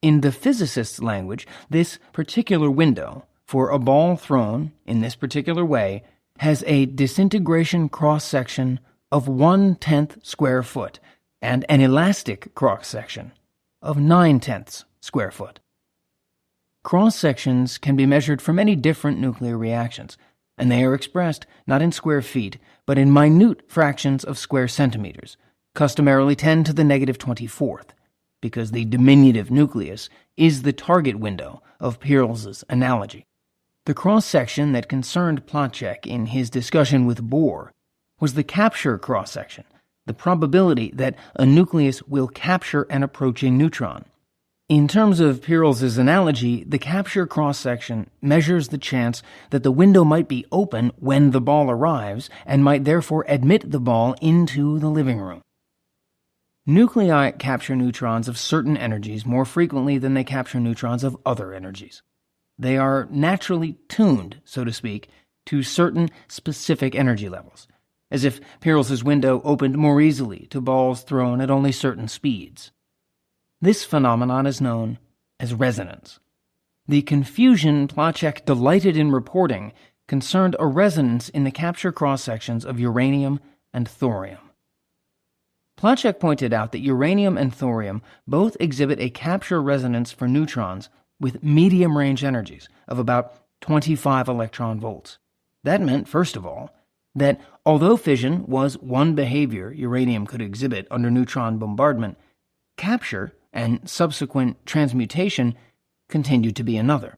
In the physicist's language, this particular window, for a ball thrown in this particular way, has a disintegration cross-section of 1/10 square foot and an elastic cross-section of 9/10 square foot. Cross-sections can be measured for many different nuclear reactions, and they are expressed not in square feet, but in minute fractions of square centimeters, customarily 10 to the negative 24th, because the diminutive nucleus is the target window of Peierls's analogy. The cross-section that concerned Placzek in his discussion with Bohr was the capture cross-section, the probability that a nucleus will capture an approaching neutron. In terms of Peierls's analogy, the capture cross-section measures the chance that the window might be open when the ball arrives and might therefore admit the ball into the living room. Nuclei capture neutrons of certain energies more frequently than they capture neutrons of other energies. They are naturally tuned, so to speak, to certain specific energy levels, as if Peierls's window opened more easily to balls thrown at only certain speeds. This phenomenon is known as resonance. The confusion Placzek delighted in reporting concerned a resonance in the capture cross-sections of uranium and thorium. Placzek pointed out that uranium and thorium both exhibit a capture resonance for neutrons with medium-range energies of about 25 electron volts. That meant, first of all, that although fission was one behavior uranium could exhibit under neutron bombardment, capture and subsequent transmutation continued to be another.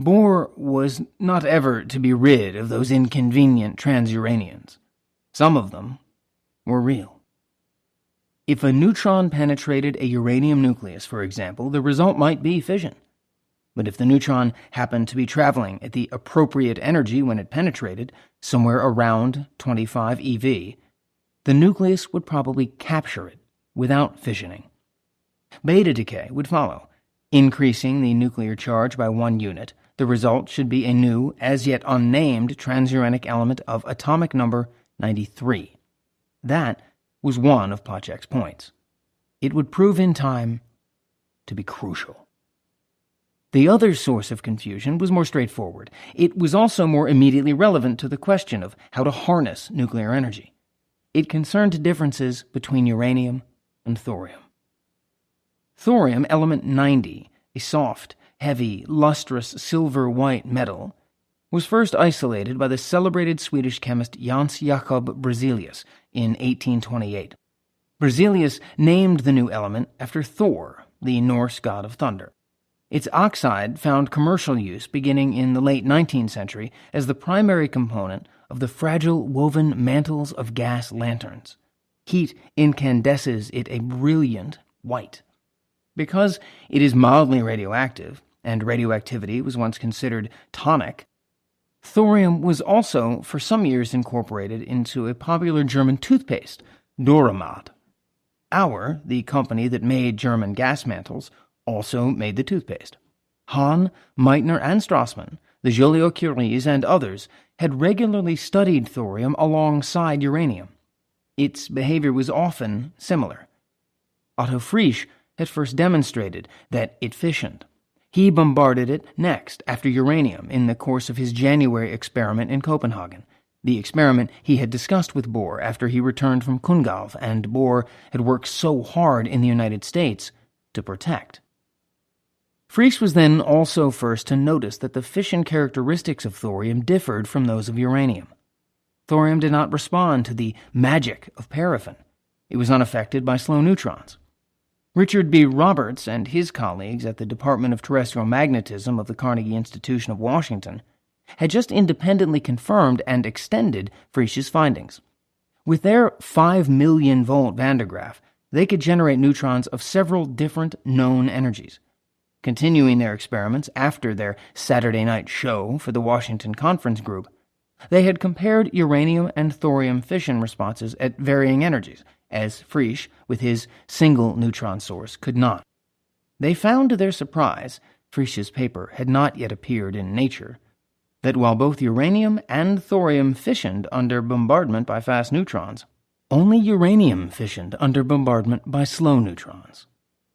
Bohr was not ever to be rid of those inconvenient transuranians. Some of them were real. If a neutron penetrated a uranium nucleus, for example, the result might be fission. But if the neutron happened to be traveling at the appropriate energy when it penetrated, somewhere around 25 eV, the nucleus would probably capture it without fissioning. Beta decay would follow. Increasing the nuclear charge by 1 unit, the result should be a new, as yet unnamed, transuranic element of atomic number 93. That was one of Placzek's points. It would prove in time to be crucial. The other source of confusion was more straightforward. It was also more immediately relevant to the question of how to harness nuclear energy. It concerned differences between uranium and thorium. Thorium, element 90, a soft, heavy, lustrous silver-white metal, was first isolated by the celebrated Swedish chemist Jöns Jacob Berzelius in 1828. Berzelius named the new element after Thor, the Norse god of thunder. Its oxide found commercial use beginning in the late 19th century as the primary component of the fragile woven mantles of gas lanterns. Heat incandesces it a brilliant white. Because it is mildly radioactive, and radioactivity was once considered tonic, thorium was also for some years incorporated into a popular German toothpaste, Doromat. Auer, the company that made German gas mantles, also made the toothpaste. Hahn, Meitner, and Strassmann, the Joliot-Curies, and others had regularly studied thorium alongside uranium. Its behavior was often similar. Otto Frisch had first demonstrated that it fissioned. He bombarded it next after uranium in the course of his January experiment in Copenhagen, the experiment he had discussed with Bohr after he returned from Kungalv and Bohr had worked so hard in the United States to protect. Frisch was then also first to notice that the fission characteristics of thorium differed from those of uranium. Thorium did not respond to the magic of paraffin. It was unaffected by slow neutrons. Richard B. Roberts and his colleagues at the Department of Terrestrial Magnetism of the Carnegie Institution of Washington had just independently confirmed and extended Frisch's findings. With their 5 million volt Van de Graaff, they could generate neutrons of several different known energies. Continuing their experiments after their Saturday night show for the Washington Conference Group, they had compared uranium and thorium fission responses at varying energies, as Frisch, with his single neutron source, could not. They found to their surprise, Frisch's paper had not yet appeared in Nature, that while both uranium and thorium fissioned under bombardment by fast neutrons, only uranium fissioned under bombardment by slow neutrons.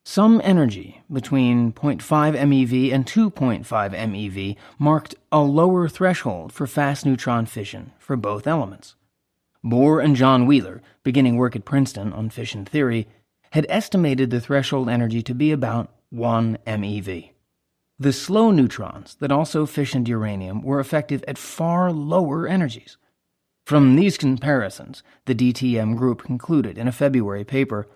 Some energy between 0.5 MeV and 2.5 MeV marked a lower threshold for fast neutron fission for both elements. Bohr and John Wheeler, beginning work at Princeton on fission theory, had estimated the threshold energy to be about 1 MeV. The slow neutrons that also fissioned uranium were effective at far lower energies. From these comparisons, the DTM group concluded in a February paper,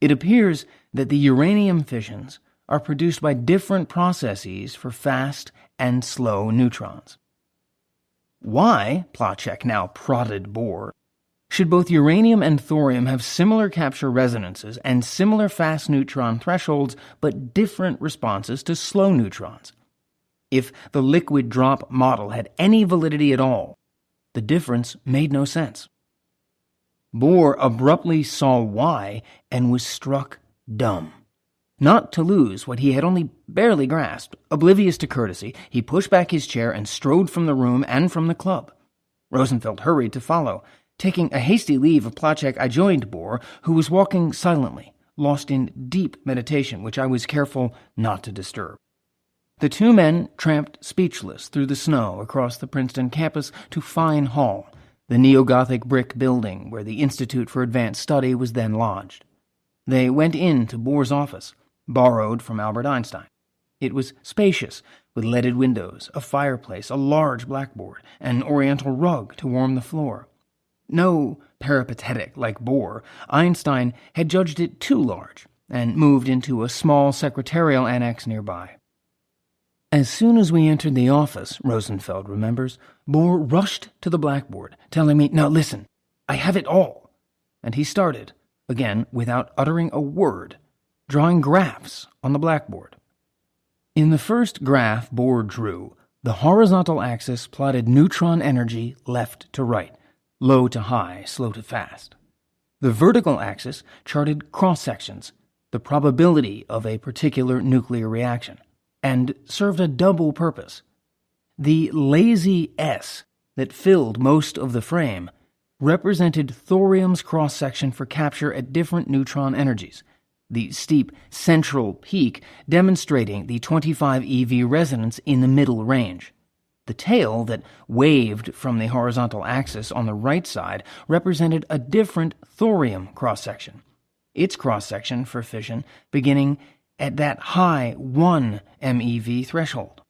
it appears that the uranium fissions are produced by different processes for fast and slow neutrons. Why, Placzek now prodded Bohr, should both uranium and thorium have similar capture resonances and similar fast neutron thresholds but different responses to slow neutrons? If the liquid drop model had any validity at all, the difference made no sense. Bohr abruptly saw why and was struck dumb. Not to lose what he had only barely grasped, oblivious to courtesy, he pushed back his chair and strode from the room and from the club. Rosenfeld hurried to follow. Taking a hasty leave of Placzek, I joined Bohr, who was walking silently, lost in deep meditation, which I was careful not to disturb. The two men tramped speechless through the snow across the Princeton campus to Fine Hall, the neo-Gothic brick building where the Institute for Advanced Study was then lodged. They went into Bohr's office, borrowed from Albert Einstein. It was spacious, with leaded windows, a fireplace, a large blackboard, an oriental rug to warm the floor. No peripatetic like Bohr, Einstein had judged it too large and moved into a small secretarial annex nearby. As soon as we entered the office, Rosenfeld remembers, Bohr rushed to the blackboard, telling me, "Now listen, I have it all." And he started, again without uttering a word, drawing graphs on the blackboard. In the first graph Bohr drew, the horizontal axis plotted neutron energy left to right, low to high, slow to fast. The vertical axis charted cross-sections, the probability of a particular nuclear reaction, and served a double purpose. The lazy S that filled most of the frame represented thorium's cross-section for capture at different neutron energies, the steep central peak demonstrating the 25 eV resonance in the middle range. The tail that waved from the horizontal axis on the right side represented a different thorium cross-section, its cross-section for fission beginning at that high 1 MeV threshold.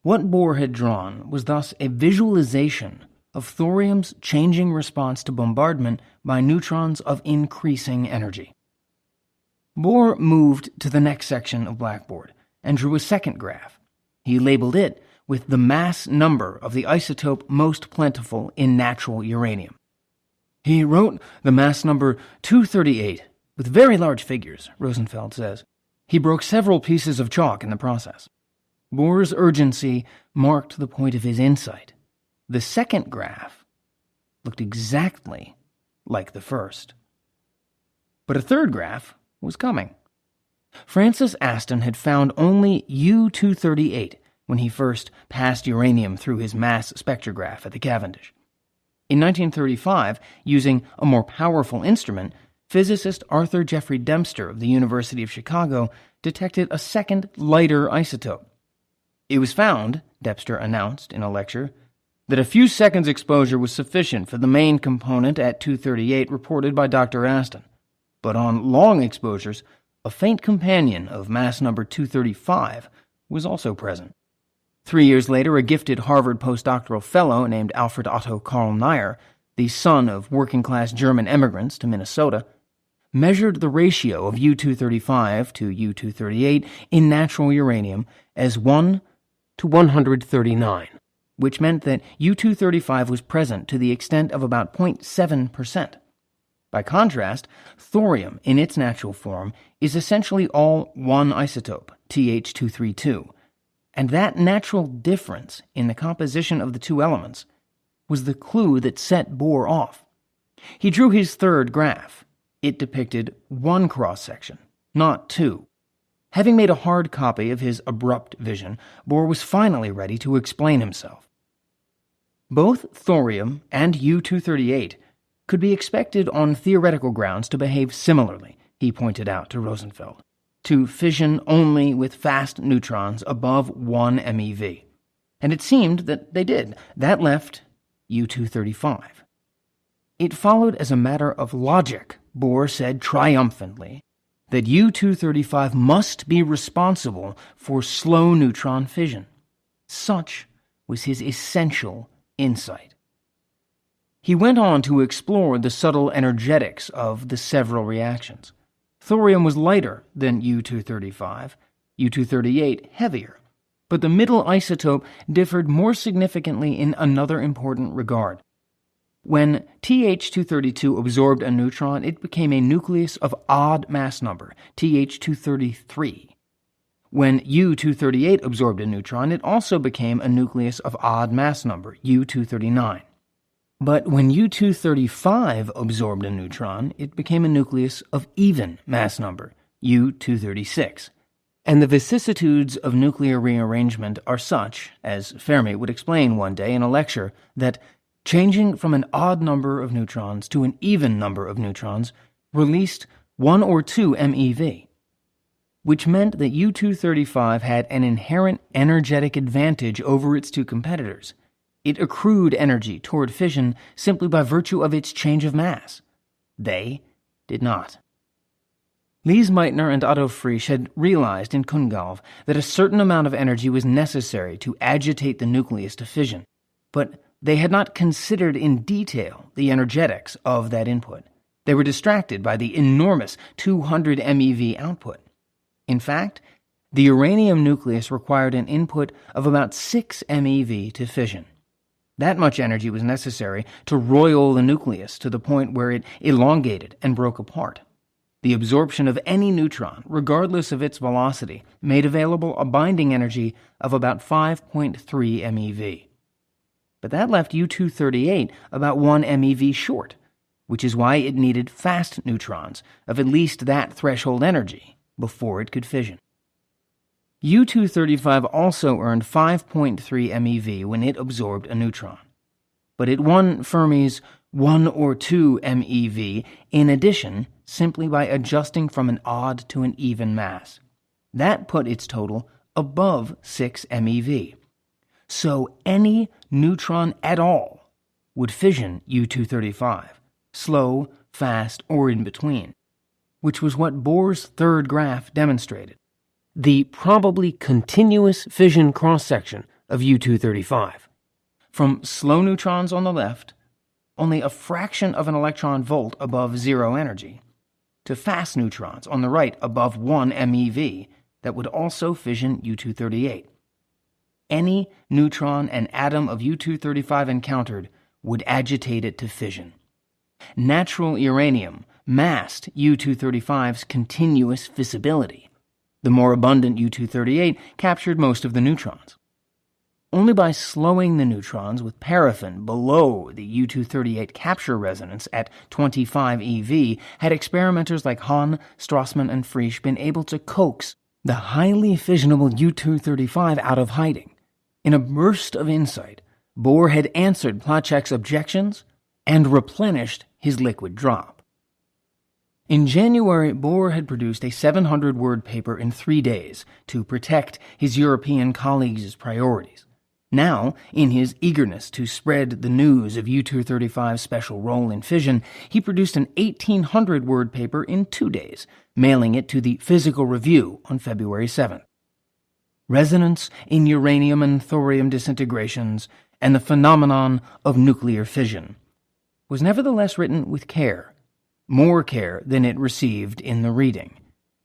What Bohr had drawn was thus a visualization of thorium's changing response to bombardment by neutrons of increasing energy. Bohr moved to the next section of blackboard and drew a second graph. He labeled it with the mass number of the isotope most plentiful in natural uranium. He wrote the mass number 238 with very large figures, Rosenfeld says. He broke several pieces of chalk in the process. Bohr's urgency marked the point of his insight. The second graph looked exactly like the first. But a third graph was coming. Francis Aston had found only U-238 when he first passed uranium through his mass spectrograph at the Cavendish. In 1935, using a more powerful instrument, physicist Arthur Jeffrey Dempster of the University of Chicago detected a second, lighter isotope. It was found, Debster announced in a lecture, that a few seconds exposure was sufficient for the main component at 238 reported by Dr. Aston. But on long exposures, a faint companion of mass number 235 was also present. 3 years later, a gifted Harvard postdoctoral fellow named Alfred Otto Karl Neyer, the son of working-class German immigrants to Minnesota, measured the ratio of U-235 to U-238 in natural uranium as 1 to 139, which meant that U-235 was present to the extent of about 0.7%. By contrast, thorium in its natural form is essentially all one isotope, Th232, and that natural difference in the composition of the two elements was the clue that set Bohr off. He drew his third graph. It depicted one cross-section, not two. Having made a hard copy of his abrupt vision, Bohr was finally ready to explain himself. Both thorium and U-238 could be expected on theoretical grounds to behave similarly, he pointed out to Rosenfeld, to fission only with fast neutrons above 1 MeV. And it seemed that they did. That left U-235. It followed as a matter of logic, Bohr said triumphantly, that U-235 must be responsible for slow neutron fission. Such was his essential insight. He went on to explore the subtle energetics of the several reactions. Thorium was lighter than U-235, U-238 heavier, but the middle isotope differed more significantly in another important regard. When Th232 absorbed a neutron, it became a nucleus of odd mass number, Th233. When U-238 absorbed a neutron, it also became a nucleus of odd mass number, U-239. But when U-235 absorbed a neutron, it became a nucleus of even mass number, U-236. And the vicissitudes of nuclear rearrangement are such, as Fermi would explain one day in a lecture, that changing from an odd number of neutrons to an even number of neutrons released 1 or 2 MeV, which meant that U-235 had an inherent energetic advantage over its two competitors. It accrued energy toward fission simply by virtue of its change of mass. They did not. Lise Meitner and Otto Frisch had realized in Kungalv that a certain amount of energy was necessary to agitate the nucleus to fission, but they had not considered in detail the energetics of that input. They were distracted by the enormous 200 MeV output. In fact, the uranium nucleus required an input of about 6 MeV to fission. That much energy was necessary to roil the nucleus to the point where it elongated and broke apart. The absorption of any neutron, regardless of its velocity, made available a binding energy of about 5.3 MeV. But that left U-238 about 1 MeV short, which is why it needed fast neutrons of at least that threshold energy before it could fission. U-235 also earned 5.3 MeV when it absorbed a neutron, but it won Fermi's 1 or 2 MeV in addition simply by adjusting from an odd to an even mass. That put its total above 6 MeV. So any neutron at all would fission U-235, slow, fast, or in between, which was what Bohr's third graph demonstrated. The probably continuous fission cross-section of U-235. From slow neutrons on the left, only a fraction of an electron volt above zero energy, to fast neutrons on the right above 1 MeV that would also fission U-238. Any neutron an atom of U-235 encountered would agitate it to fission. Natural uranium masked U-235's continuous fissibility. The more abundant U-238 captured most of the neutrons. Only by slowing the neutrons with paraffin below the U-238 capture resonance at 25 eV had experimenters like Hahn, Strassmann, and Frisch been able to coax the highly fissionable U-235 out of hiding. In a burst of insight, Bohr had answered Placzek's objections and replenished his liquid drop. In January, Bohr had produced a 700-word paper in 3 days to protect his European colleagues' priorities. Now, in his eagerness to spread the news of U-235's special role in fission, he produced an 1,800-word paper in 2 days, mailing it to the Physical Review on February 7th. Resonance in uranium and thorium disintegrations and the phenomenon of nuclear fission was nevertheless written with care, more care than it received in the reading.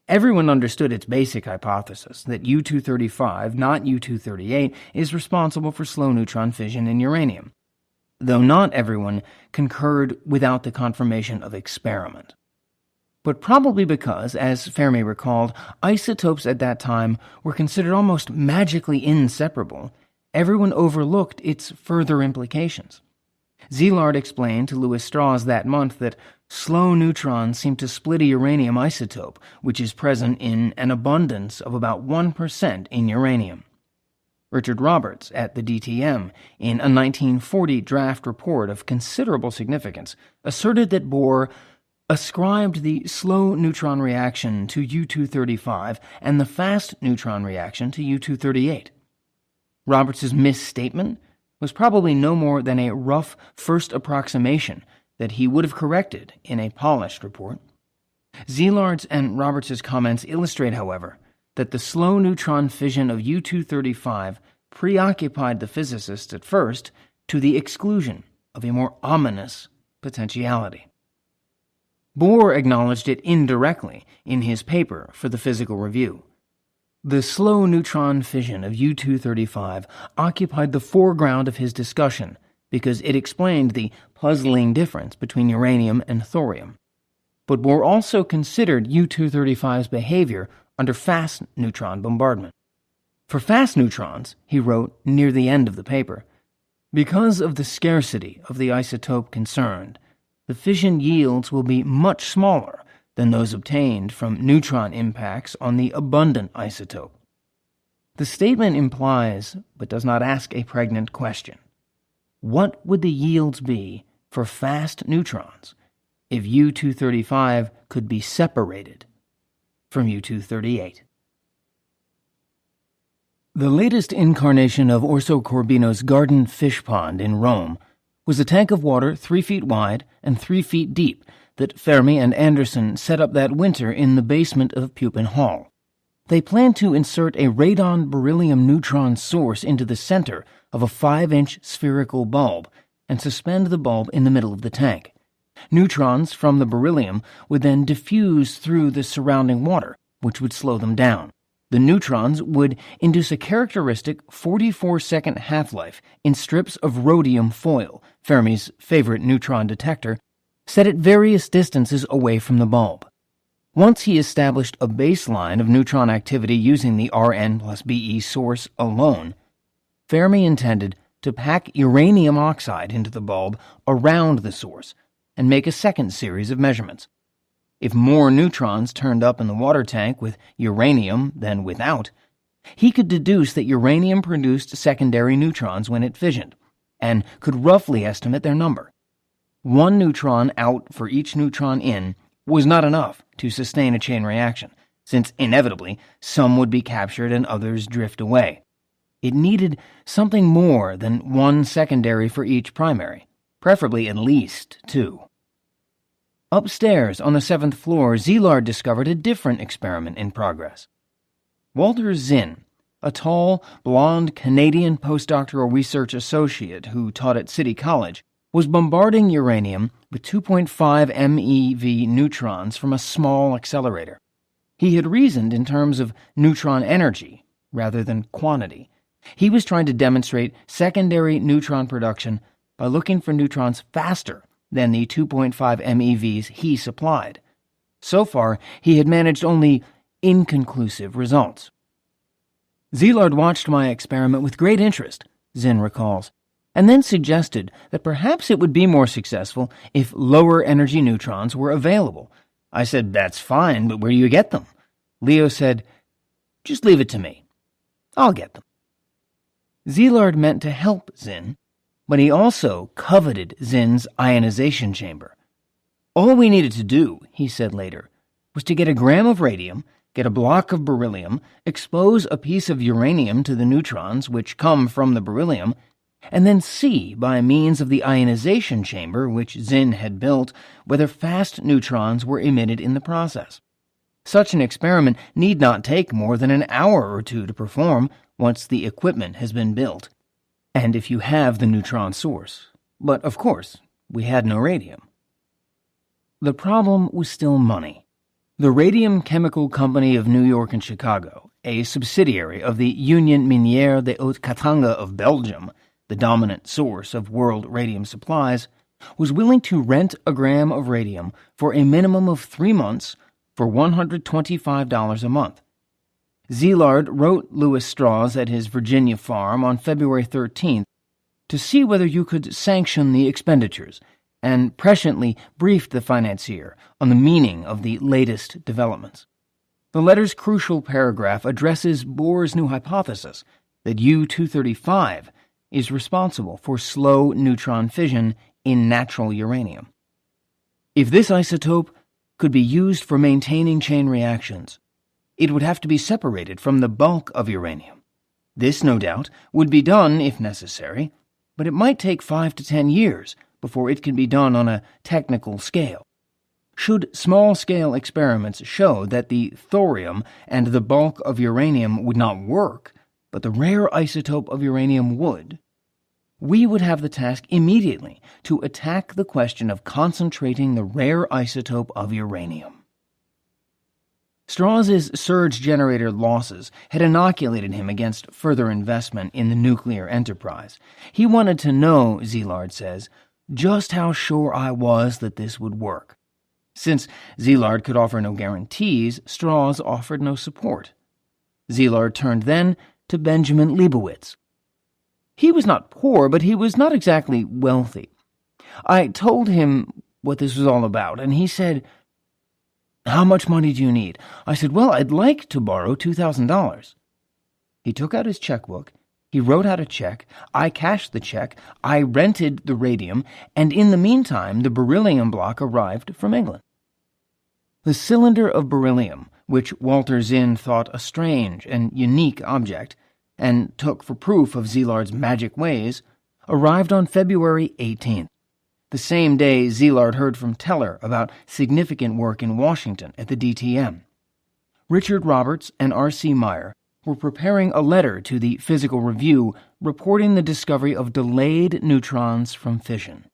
Everyone understood its basic hypothesis that U-235, not U-238, is responsible for slow neutron fission in uranium, though not everyone concurred without the confirmation of experiment. But probably because, as Fermi recalled, isotopes at that time were considered almost magically inseparable, everyone overlooked its further implications. Szilard explained to Lewis Strauss that month that slow neutrons seem to split a uranium isotope, which is present in an abundance of about 1% in uranium. Richard Roberts at the DTM, in a 1940 draft report of considerable significance, asserted that Bohr ascribed the slow neutron reaction to U-235 and the fast neutron reaction to U-238. Roberts's misstatement was probably no more than a rough first approximation that he would have corrected in a polished report. Szilard's and Roberts's comments illustrate, however, that the slow neutron fission of U-235 preoccupied the physicists at first to the exclusion of a more ominous potentiality. Bohr acknowledged it indirectly in his paper for the Physical Review. The slow neutron fission of U-235 occupied the foreground of his discussion because it explained the puzzling difference between uranium and thorium. But Bohr also considered U-235's behavior under fast neutron bombardment. For fast neutrons, he wrote near the end of the paper, because of the scarcity of the isotope concerned, the fission yields will be much smaller than those obtained from neutron impacts on the abundant isotope. The statement implies, but does not ask a pregnant question. What would the yields be for fast neutrons if U-235 could be separated from U-238? The latest incarnation of Orso Corbino's garden fish pond in Rome was a tank of water 3 feet wide and 3 feet deep that Fermi and Anderson set up that winter in the basement of Pupin Hall. They planned to insert a radon beryllium neutron source into the center of a 5-inch spherical bulb and suspend the bulb in the middle of the tank. Neutrons from the beryllium would then diffuse through the surrounding water, which would slow them down. The neutrons would induce a characteristic 44-second half-life in strips of rhodium foil, Fermi's favorite neutron detector, set at various distances away from the bulb. Once he established a baseline of neutron activity using the Rn plus Be source alone, Fermi intended to pack uranium oxide into the bulb around the source and make a second series of measurements. If more neutrons turned up in the water tank with uranium than without, he could deduce that uranium produced secondary neutrons when it fissioned, and could roughly estimate their number. 1 neutron out for each neutron in was not enough to sustain a chain reaction, since inevitably some would be captured and others drift away. It needed something more than 1 secondary for each primary, preferably at least 2. Upstairs on the 7th floor, Szilard discovered a different experiment in progress. Walter Zinn, a tall, blond Canadian postdoctoral research associate who taught at City College, was bombarding uranium with 2.5 MeV neutrons from a small accelerator. He had reasoned in terms of neutron energy rather than quantity. He was trying to demonstrate secondary neutron production by looking for neutrons faster than the 2.5 MeVs he supplied. So far, he had managed only inconclusive results. Szilard watched my experiment with great interest, Zinn recalls, and then suggested that perhaps it would be more successful if lower energy neutrons were available. I said, "That's fine, but where do you get them?" Leo said, "Just leave it to me. I'll get them." Szilard meant to help Zinn, but he also coveted Zinn's ionization chamber. All we needed to do, he said later, was to get a gram of radium, get a block of beryllium, expose a piece of uranium to the neutrons which come from the beryllium, and then see, by means of the ionization chamber which Zinn had built, whether fast neutrons were emitted in the process. Such an experiment need not take more than an hour or two to perform once the equipment has been built, and if you have the neutron source. But, of course, we had no radium. The problem was still money. The Radium Chemical Company of New York and Chicago, a subsidiary of the Union Minière de Haute-Katanga of Belgium, the dominant source of world radium supplies, was willing to rent a gram of radium for a minimum of 3 months for $125 a month. Szilard wrote Louis Strauss at his Virginia farm on February 13th to see whether you could sanction the expenditures, and presciently briefed the financier on the meaning of the latest developments. The letter's crucial paragraph addresses Bohr's new hypothesis that U-235 is responsible for slow neutron fission in natural uranium. If this isotope could be used for maintaining chain reactions, it would have to be separated from the bulk of uranium. This, no doubt, would be done if necessary, but it might take 5 to 10 years before it can be done on a technical scale. Should small-scale experiments show that the thorium and the bulk of uranium would not work, but the rare isotope of uranium would, we would have the task immediately to attack the question of concentrating the rare isotope of uranium. Strauss's surge generator losses had inoculated him against further investment in the nuclear enterprise. He wanted to know, Szilard says, just how sure I was that this would work. Since Szilard could offer no guarantees, Strauss offered no support. Szilard turned then to Benjamin Leibowitz. He was not poor, but he was not exactly wealthy. I told him what this was all about, and he said, "How much money do you need?" I said, "Well, I'd like to borrow $2,000. He took out his checkbook. He wrote out a check, I cashed the check, I rented the radium, and in the meantime the beryllium block arrived from England. The cylinder of beryllium, which Walter Zinn thought a strange and unique object, and took for proof of Szilard's magic ways, arrived on February 18th, the same day Szilard heard from Teller about significant work in Washington at the DTM. Richard Roberts and R.C. Meyer were preparing a letter to the Physical Review reporting the discovery of delayed neutrons from fission.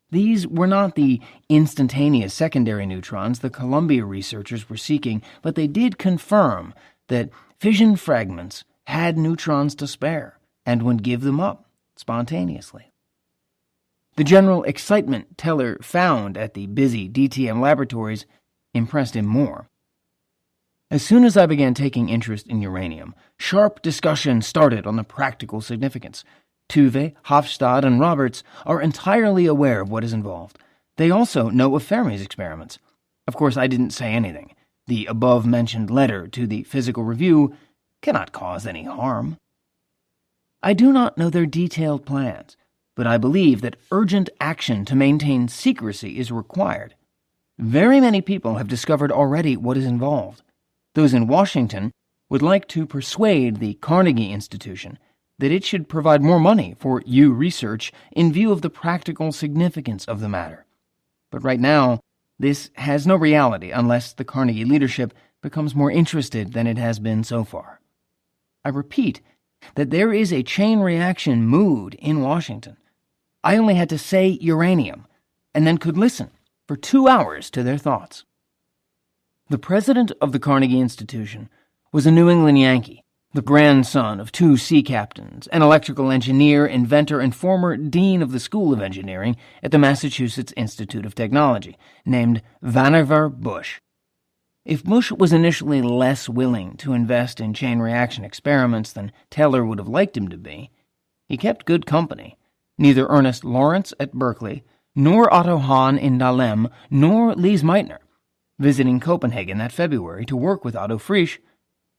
These were not the instantaneous secondary neutrons the Columbia researchers were seeking, but they did confirm that fission fragments had neutrons to spare and would give them up spontaneously. The general excitement Teller found at the busy DTM laboratories impressed him more. As soon as I began taking interest in uranium, sharp discussion started on the practical significance. Tuve, Hofstad, and Roberts are entirely aware of what is involved. They also know of Fermi's experiments. Of course, I didn't say anything. The above-mentioned letter to the Physical Review cannot cause any harm. I do not know their detailed plans, but I believe that urgent action to maintain secrecy is required. Very many people have discovered already what is involved. Those in Washington would like to persuade the Carnegie Institution that it should provide more money for research in view of the practical significance of the matter. But right now, this has no reality unless the Carnegie leadership becomes more interested than it has been so far. I repeat that there is a chain reaction mood in Washington. I only had to say uranium, and then could listen for 2 hours to their thoughts. The president of the Carnegie Institution was a New England Yankee, the grandson of 2 sea captains, an electrical engineer, inventor, and former dean of the School of Engineering at the Massachusetts Institute of Technology, named Vannevar Bush. If Bush was initially less willing to invest in chain reaction experiments than Teller would have liked him to be, he kept good company. Neither Ernest Lawrence at Berkeley, nor Otto Hahn in Dahlem, nor Lise Meitner, visiting Copenhagen that February to work with Otto Frisch,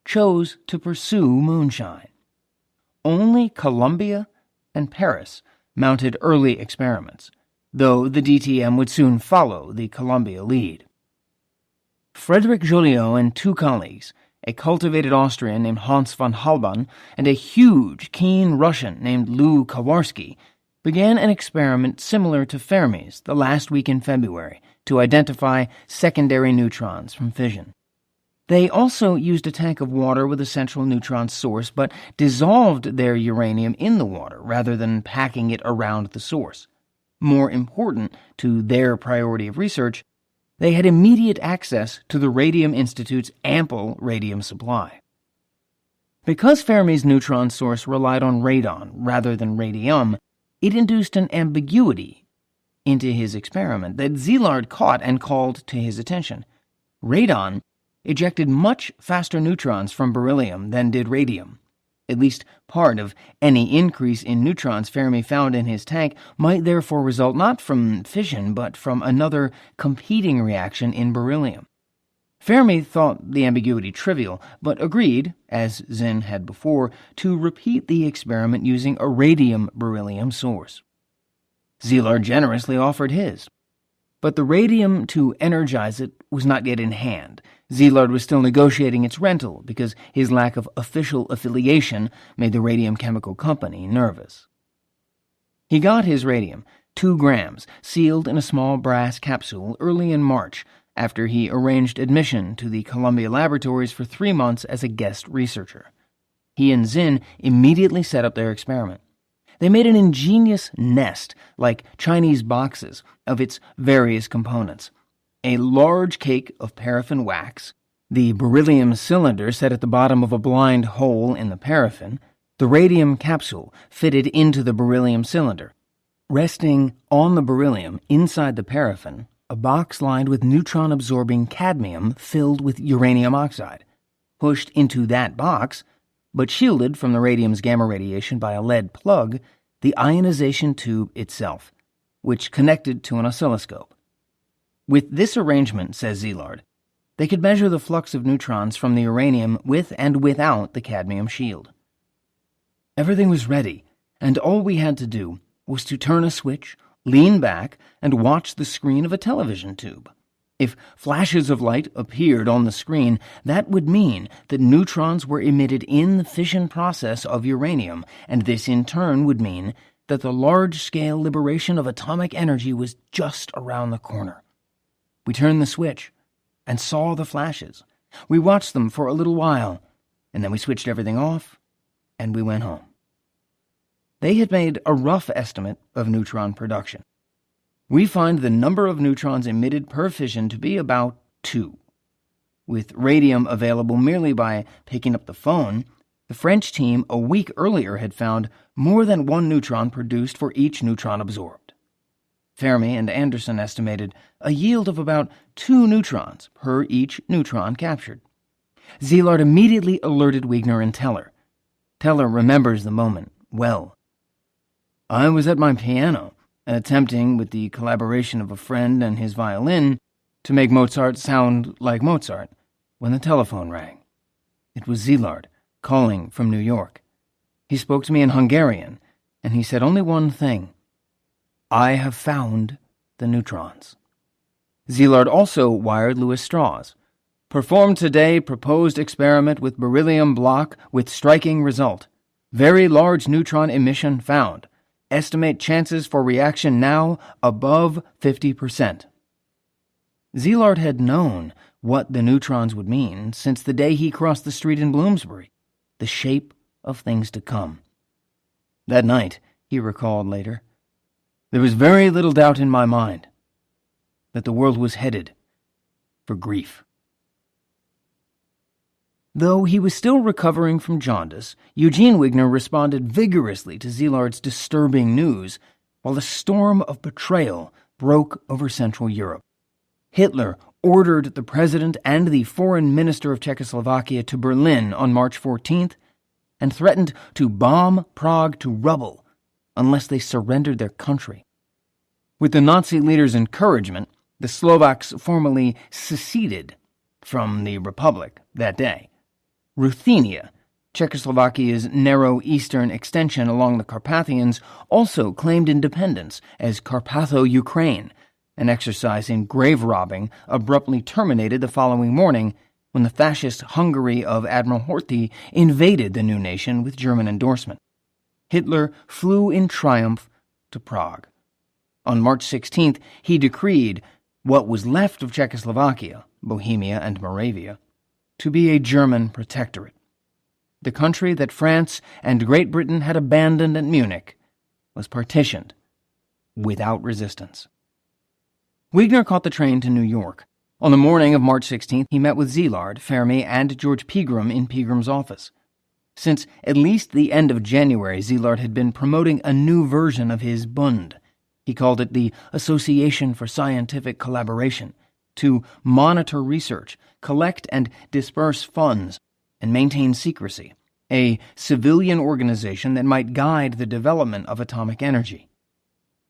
chose to pursue moonshine. Only Columbia and Paris mounted early experiments. though the DTM would soon follow the Columbia lead. Frederick Joliot and two colleagues, a cultivated Austrian named Hans von Halban and a huge, keen Russian named Lew Kowarski, began an experiment similar to Fermi's the last week in February to identify secondary neutrons from fission. They also used a tank of water with a central neutron source, but dissolved their uranium in the water rather than packing it around the source. More important to their priority of research, they had immediate access to the Radium Institute's ample radium supply. Because Fermi's neutron source relied on radon rather than radium, it induced an ambiguity into his experiment that Szilard caught and called to his attention. Radon ejected much faster neutrons from beryllium than did radium. At least part of any increase in neutrons Fermi found in his tank might therefore result not from fission but from another competing reaction in beryllium. Fermi thought the ambiguity trivial, but agreed, as Zinn had before, to repeat the experiment using a radium-beryllium source. Szilard generously offered his. But the radium to energize it was not yet in hand. Szilard was still negotiating its rental because his lack of official affiliation made the Radium Chemical Company nervous. He got his radium, 2 grams, sealed in a small brass capsule early in March, after he arranged admission to the Columbia Laboratories for 3 months as a guest researcher. He and Zinn immediately set up their experiment. They made an ingenious nest, like Chinese boxes, of its various components. A large cake of paraffin wax, the beryllium cylinder set at the bottom of a blind hole in the paraffin, the radium capsule fitted into the beryllium cylinder. Resting on the beryllium inside the paraffin, a box lined with neutron-absorbing cadmium filled with uranium oxide. Pushed into that box, but shielded from the radium's gamma radiation by a lead plug, the ionization tube itself, which connected to an oscilloscope. With this arrangement, says Szilard, they could measure the flux of neutrons from the uranium with and without the cadmium shield. Everything was ready, and all we had to do was to turn a switch, lean back, and watch the screen of a television tube. If flashes of light appeared on the screen, that would mean that neutrons were emitted in the fission process of uranium, and this in turn would mean that the large-scale liberation of atomic energy was just around the corner. We turned the switch and saw the flashes. We watched them for a little while, and then we switched everything off, and we went home. They had made a rough estimate of neutron production. We find the number of neutrons emitted per fission to be about 2. With radium available merely by picking up the phone, the French team a week earlier had found more than 1 neutron produced for each neutron absorbed. Fermi and Anderson estimated a yield of about 2 neutrons per each neutron captured. Szilard immediately alerted Wigner and Teller. Teller remembers the moment well. I was at my piano, attempting, with the collaboration of a friend and his violin, to make Mozart sound like Mozart, when the telephone rang. It was Szilard, calling from New York. He spoke to me in Hungarian, and he said only one thing. I have found the neutrons. Szilard also wired Louis Strauss. Performed today proposed experiment with beryllium block with striking result. Very large neutron emission found. Estimate chances for reaction now above 50%. Szilard had known what the neutrons would mean since the day he crossed the street in Bloomsbury, the shape of things to come. That night, he recalled later, there was very little doubt in my mind that the world was headed for grief. Though he was still recovering from jaundice, Eugene Wigner responded vigorously to Szilard's disturbing news, while a storm of betrayal broke over Central Europe. Hitler ordered the president and the foreign minister of Czechoslovakia to Berlin on March 14th and threatened to bomb Prague to rubble unless they surrendered their country. With the Nazi leader's encouragement, the Slovaks formally seceded from the Republic that day. Ruthenia, Czechoslovakia's narrow eastern extension along the Carpathians also claimed independence as Carpatho-Ukraine. An exercise in grave robbing abruptly terminated the following morning when the fascist Hungary of Admiral Horthy invaded the new nation with German endorsement. Hitler flew in triumph to Prague. On March 16th, he decreed what was left of Czechoslovakia, Bohemia and Moravia, to be a German protectorate. The country that France and Great Britain had abandoned at Munich was partitioned without resistance. Wigner caught the train to New York. On the morning of March 16th, he met with Szilard, Fermi, and George Pegram in Pegram's office. Since at least the end of January, Szilard had been promoting a new version of his Bund. He called it the Association for Scientific Collaboration, to monitor research, collect and disperse funds, and maintain secrecy, a civilian organization that might guide the development of atomic energy.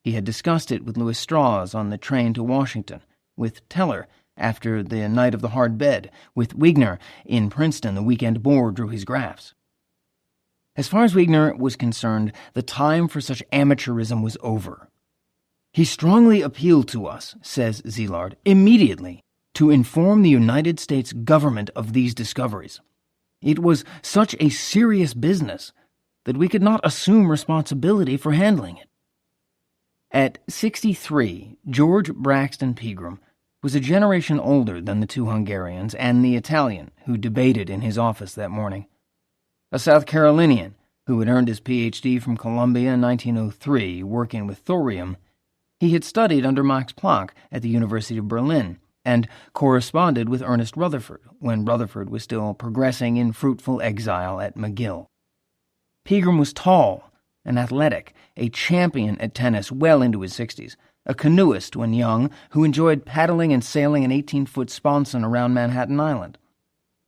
He had discussed it with Louis Strauss on the train to Washington, with Teller after the night of the hard bed, with Wigner in Princeton the weekend Bohr drew his graphs. As far as Wigner was concerned, the time for such amateurism was over. He strongly appealed to us, says Szilard, immediately to inform the United States government of these discoveries. It was such a serious business that we could not assume responsibility for handling it. At 63, George Braxton Pegram was a generation older than the two Hungarians and the Italian who debated in his office that morning. A South Carolinian who had earned his Ph.D. from Columbia in 1903 working with thorium, he had studied under Max Planck at the University of Berlin and corresponded with Ernest Rutherford when Rutherford was still progressing in fruitful exile at McGill. Pegram was tall and athletic, a champion at tennis well into his 60s, a canoeist when young who enjoyed paddling and sailing an 18-foot sponson around Manhattan Island.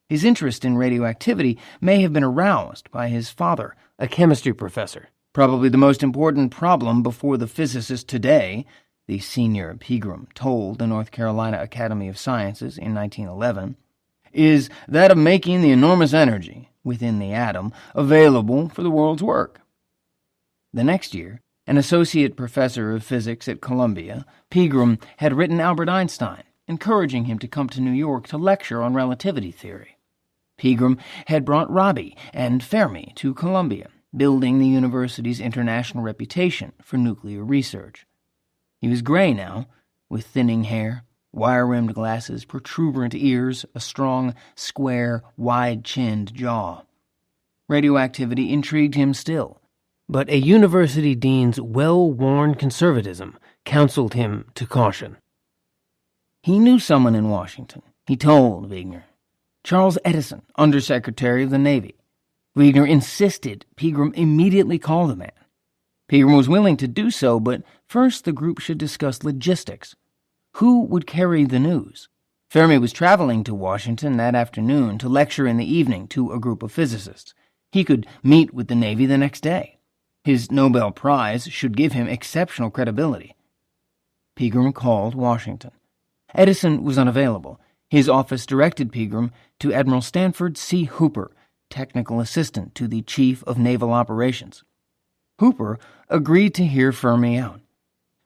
His interest in radioactivity may have been aroused by his father, a chemistry professor. Probably the most important problem before the physicists today, the senior Pegram told the North Carolina Academy of Sciences in 1911, is that of making the enormous energy within the atom available for the world's work. The next year, an associate professor of physics at Columbia, Pegram had written Albert Einstein, encouraging him to come to New York to lecture on relativity theory. Pegram had brought Rabi and Fermi to Columbia, building the university's international reputation for nuclear research. He was gray now, with thinning hair, wire-rimmed glasses, protuberant ears, a strong, square, wide-chinned jaw. Radioactivity intrigued him still, but a university dean's well-worn conservatism counseled him to caution. He knew someone in Washington, he told Wigner. Charles Edison, Undersecretary of the Navy. Wigner insisted Pegram immediately call the man. Pegram was willing to do so, but first the group should discuss logistics. Who would carry the news? Fermi was traveling to Washington that afternoon to lecture in the evening to a group of physicists. He could meet with the Navy the next day. His Nobel Prize should give him exceptional credibility. Pegram called Washington. Edison was unavailable. His office directed Pegram to Admiral Stanford C. Hooper, technical assistant to the Chief of Naval Operations. Hooper agreed to hear Fermi out.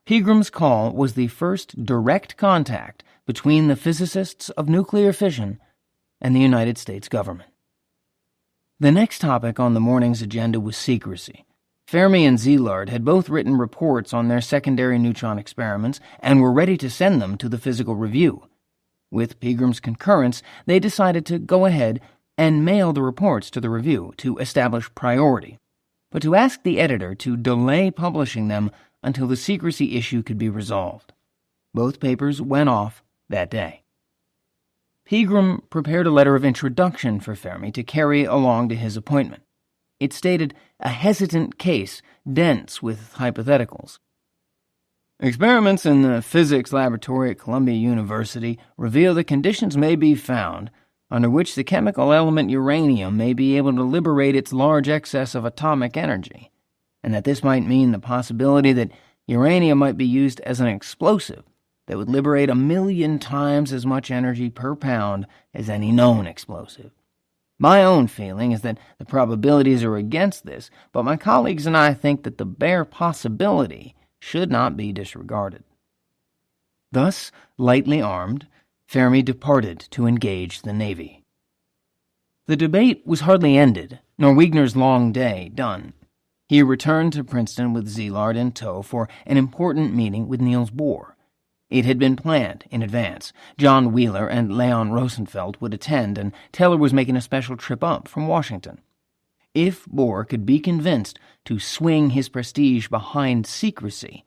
Pegram's call was the first direct contact between the physicists of nuclear fission and the United States government. The next topic on the morning's agenda was secrecy. Fermi and Szilard had both written reports on their secondary neutron experiments and were ready to send them to the Physical Review. With Pegram's concurrence, they decided to go ahead and mail the reports to the review to establish priority, but to ask the editor to delay publishing them until the secrecy issue could be resolved. Both papers went off that day. Pegram prepared a letter of introduction for Fermi to carry along to his appointment. It stated a hesitant case, dense with hypotheticals. Experiments in the physics laboratory at Columbia University reveal that conditions may be found under which the chemical element uranium may be able to liberate its large excess of atomic energy, and that this might mean the possibility that uranium might be used as an explosive that would liberate 1,000,000 times as much energy per pound as any known explosive. My own feeling is that the probabilities are against this, but my colleagues and I think that the bare possibility should not be disregarded." Thus, lightly armed, Fermi departed to engage the Navy. The debate was hardly ended, nor Wigner's long day done. He returned to Princeton with Szilard in tow for an important meeting with Niels Bohr. It had been planned in advance. John Wheeler and Leon Rosenfeld would attend, and Taylor was making a special trip up from Washington. If Bohr could be convinced to swing his prestige behind secrecy,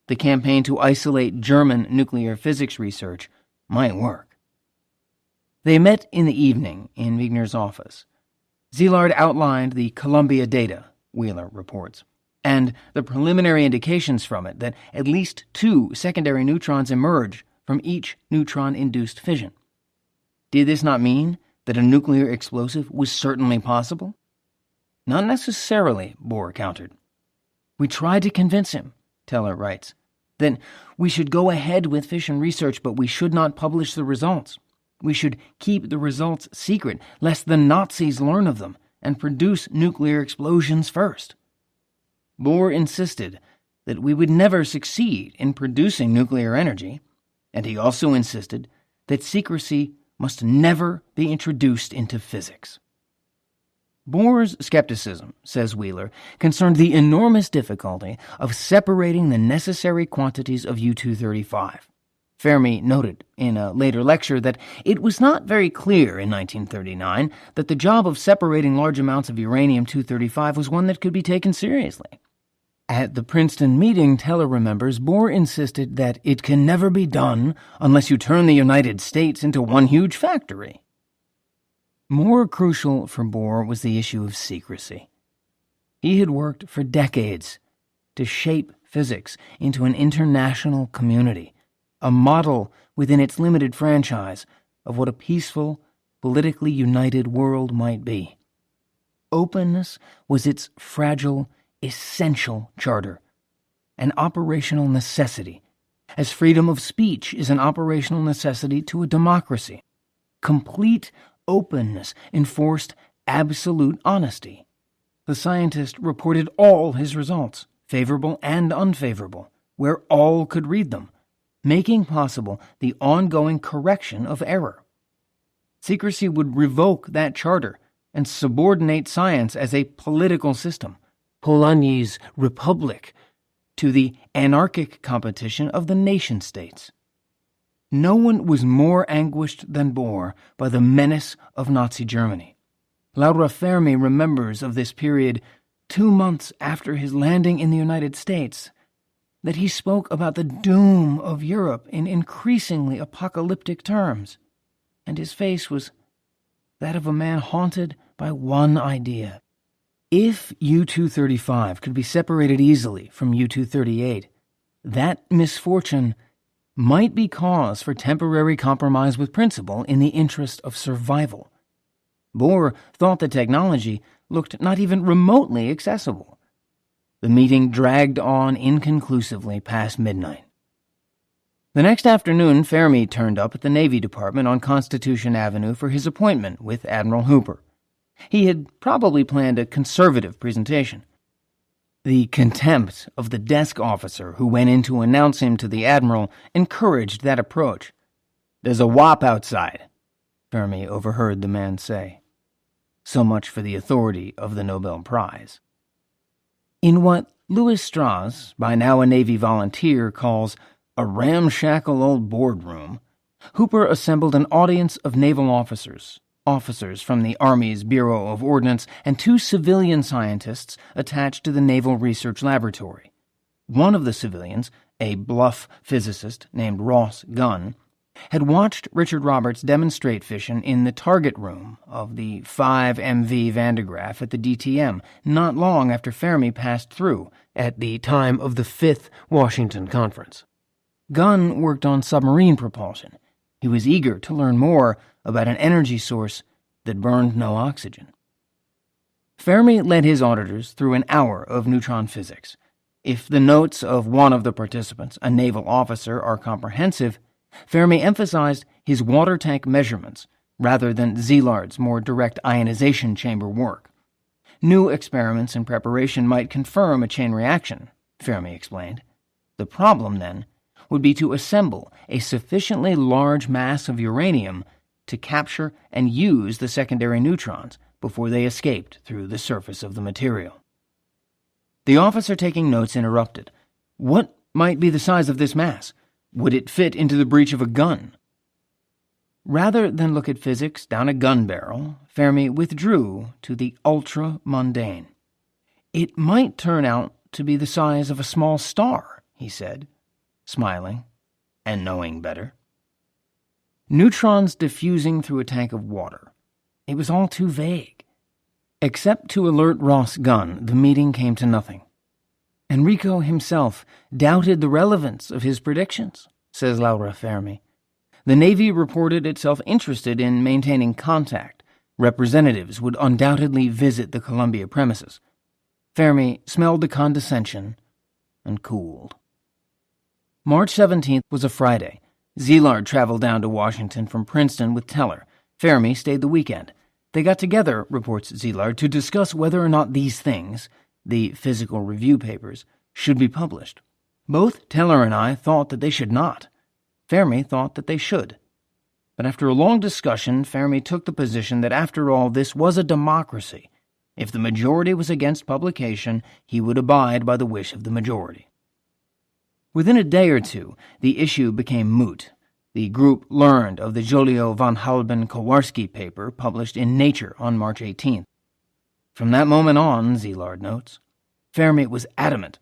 the campaign to isolate German nuclear physics research might work. They met in the evening in Wigner's office. Szilard outlined the Columbia data, Wheeler reports, and the preliminary indications from it that at least 2 secondary neutrons emerge from each neutron-induced fission. Did this not mean that a nuclear explosive was certainly possible? Not necessarily, Bohr countered. "We tried to convince him," Teller writes, "that we should go ahead with fission research, but we should not publish the results. We should keep the results secret, lest the Nazis learn of them and produce nuclear explosions first." Bohr insisted that we would never succeed in producing nuclear energy, and he also insisted that secrecy must never be introduced into physics. Bohr's skepticism, says Wheeler, concerned the enormous difficulty of separating the necessary quantities of U-235. Fermi noted in a later lecture that it was not very clear in 1939 that the job of separating large amounts of uranium-235 was one that could be taken seriously. At the Princeton meeting, Teller remembers, Bohr insisted that it can never be done unless you turn the United States into one huge factory. More crucial for Bohr was the issue of secrecy. He had worked for decades to shape physics into an international community, a model within its limited franchise of what a peaceful, politically united world might be. Openness was its fragile, essential charter, an operational necessity, as freedom of speech is an operational necessity to a democracy. Complete openness enforced absolute honesty. The scientist reported all his results, favorable and unfavorable, where all could read them, making possible the ongoing correction of error. Secrecy would revoke that charter and subordinate science as a political system, Polanyi's republic, to the anarchic competition of the nation-states. No one was more anguished than Bohr by the menace of Nazi Germany. Laura Fermi remembers of this period 2 months after his landing in the United States, that he spoke about the doom of Europe in increasingly apocalyptic terms, and his face was that of a man haunted by one idea. If U-235 could be separated easily from U-238, that misfortune might be cause for temporary compromise with principle in the interest of survival. Bohr thought the technology looked not even remotely accessible. The meeting dragged on inconclusively past midnight. The next afternoon, Fermi turned up at the Navy Department on Constitution Avenue for his appointment with Admiral Hooper. He had probably planned a conservative presentation. The contempt of the desk officer who went in to announce him to the Admiral encouraged that approach. "There's a wop outside," Fermi overheard the man say. So much for the authority of the Nobel Prize. In what Louis Strauss, by now a Navy volunteer, calls a ramshackle old boardroom, Hooper assembled an audience of naval officers from the Army's Bureau of Ordnance, and 2 civilian scientists attached to the Naval Research Laboratory. One of the civilians, a bluff physicist named Ross Gunn, had watched Richard Roberts demonstrate fission in the target room of the 5 MV Van de Graaff at the DTM not long after Fermi passed through at the time of the 5th Washington Conference. Gunn worked on submarine propulsion. He was eager to learn more about an energy source that burned no oxygen. Fermi led his auditors through an hour of neutron physics. If the notes of one of the participants, a naval officer, are comprehensive, Fermi emphasized his water tank measurements rather than Szilard's more direct ionization chamber work. New experiments in preparation might confirm a chain reaction, Fermi explained. The problem, then, would be to assemble a sufficiently large mass of uranium to capture and use the secondary neutrons before they escaped through the surface of the material. The officer taking notes interrupted. What might be the size of this mass? Would it fit into the breech of a gun? Rather than look at physics down a gun barrel, Fermi withdrew to the ultra-mundane. It might turn out to be the size of a small star, he said, smiling and knowing better. Neutrons diffusing through a tank of water. It was all too vague. Except to alert Ross Gunn, the meeting came to nothing. Enrico himself doubted the relevance of his predictions, says Laura Fermi. The Navy reported itself interested in maintaining contact. Representatives would undoubtedly visit the Columbia premises. Fermi smelled the condescension and cooled. March 17th was a Friday. Szilard traveled down to Washington from Princeton with Teller. Fermi stayed the weekend. They got together, reports Szilard, to discuss whether or not these things, the physical review papers, should be published. Both Teller and I thought that they should not. Fermi thought that they should. But after a long discussion, Fermi took the position that after all this was a democracy. If the majority was against publication, he would abide by the wish of the majority. Within a day or two, the issue became moot. The group learned of the Jolio von Halban-Kowarski paper published in Nature on March 18th. From that moment on, Szilard notes, Fermi was adamant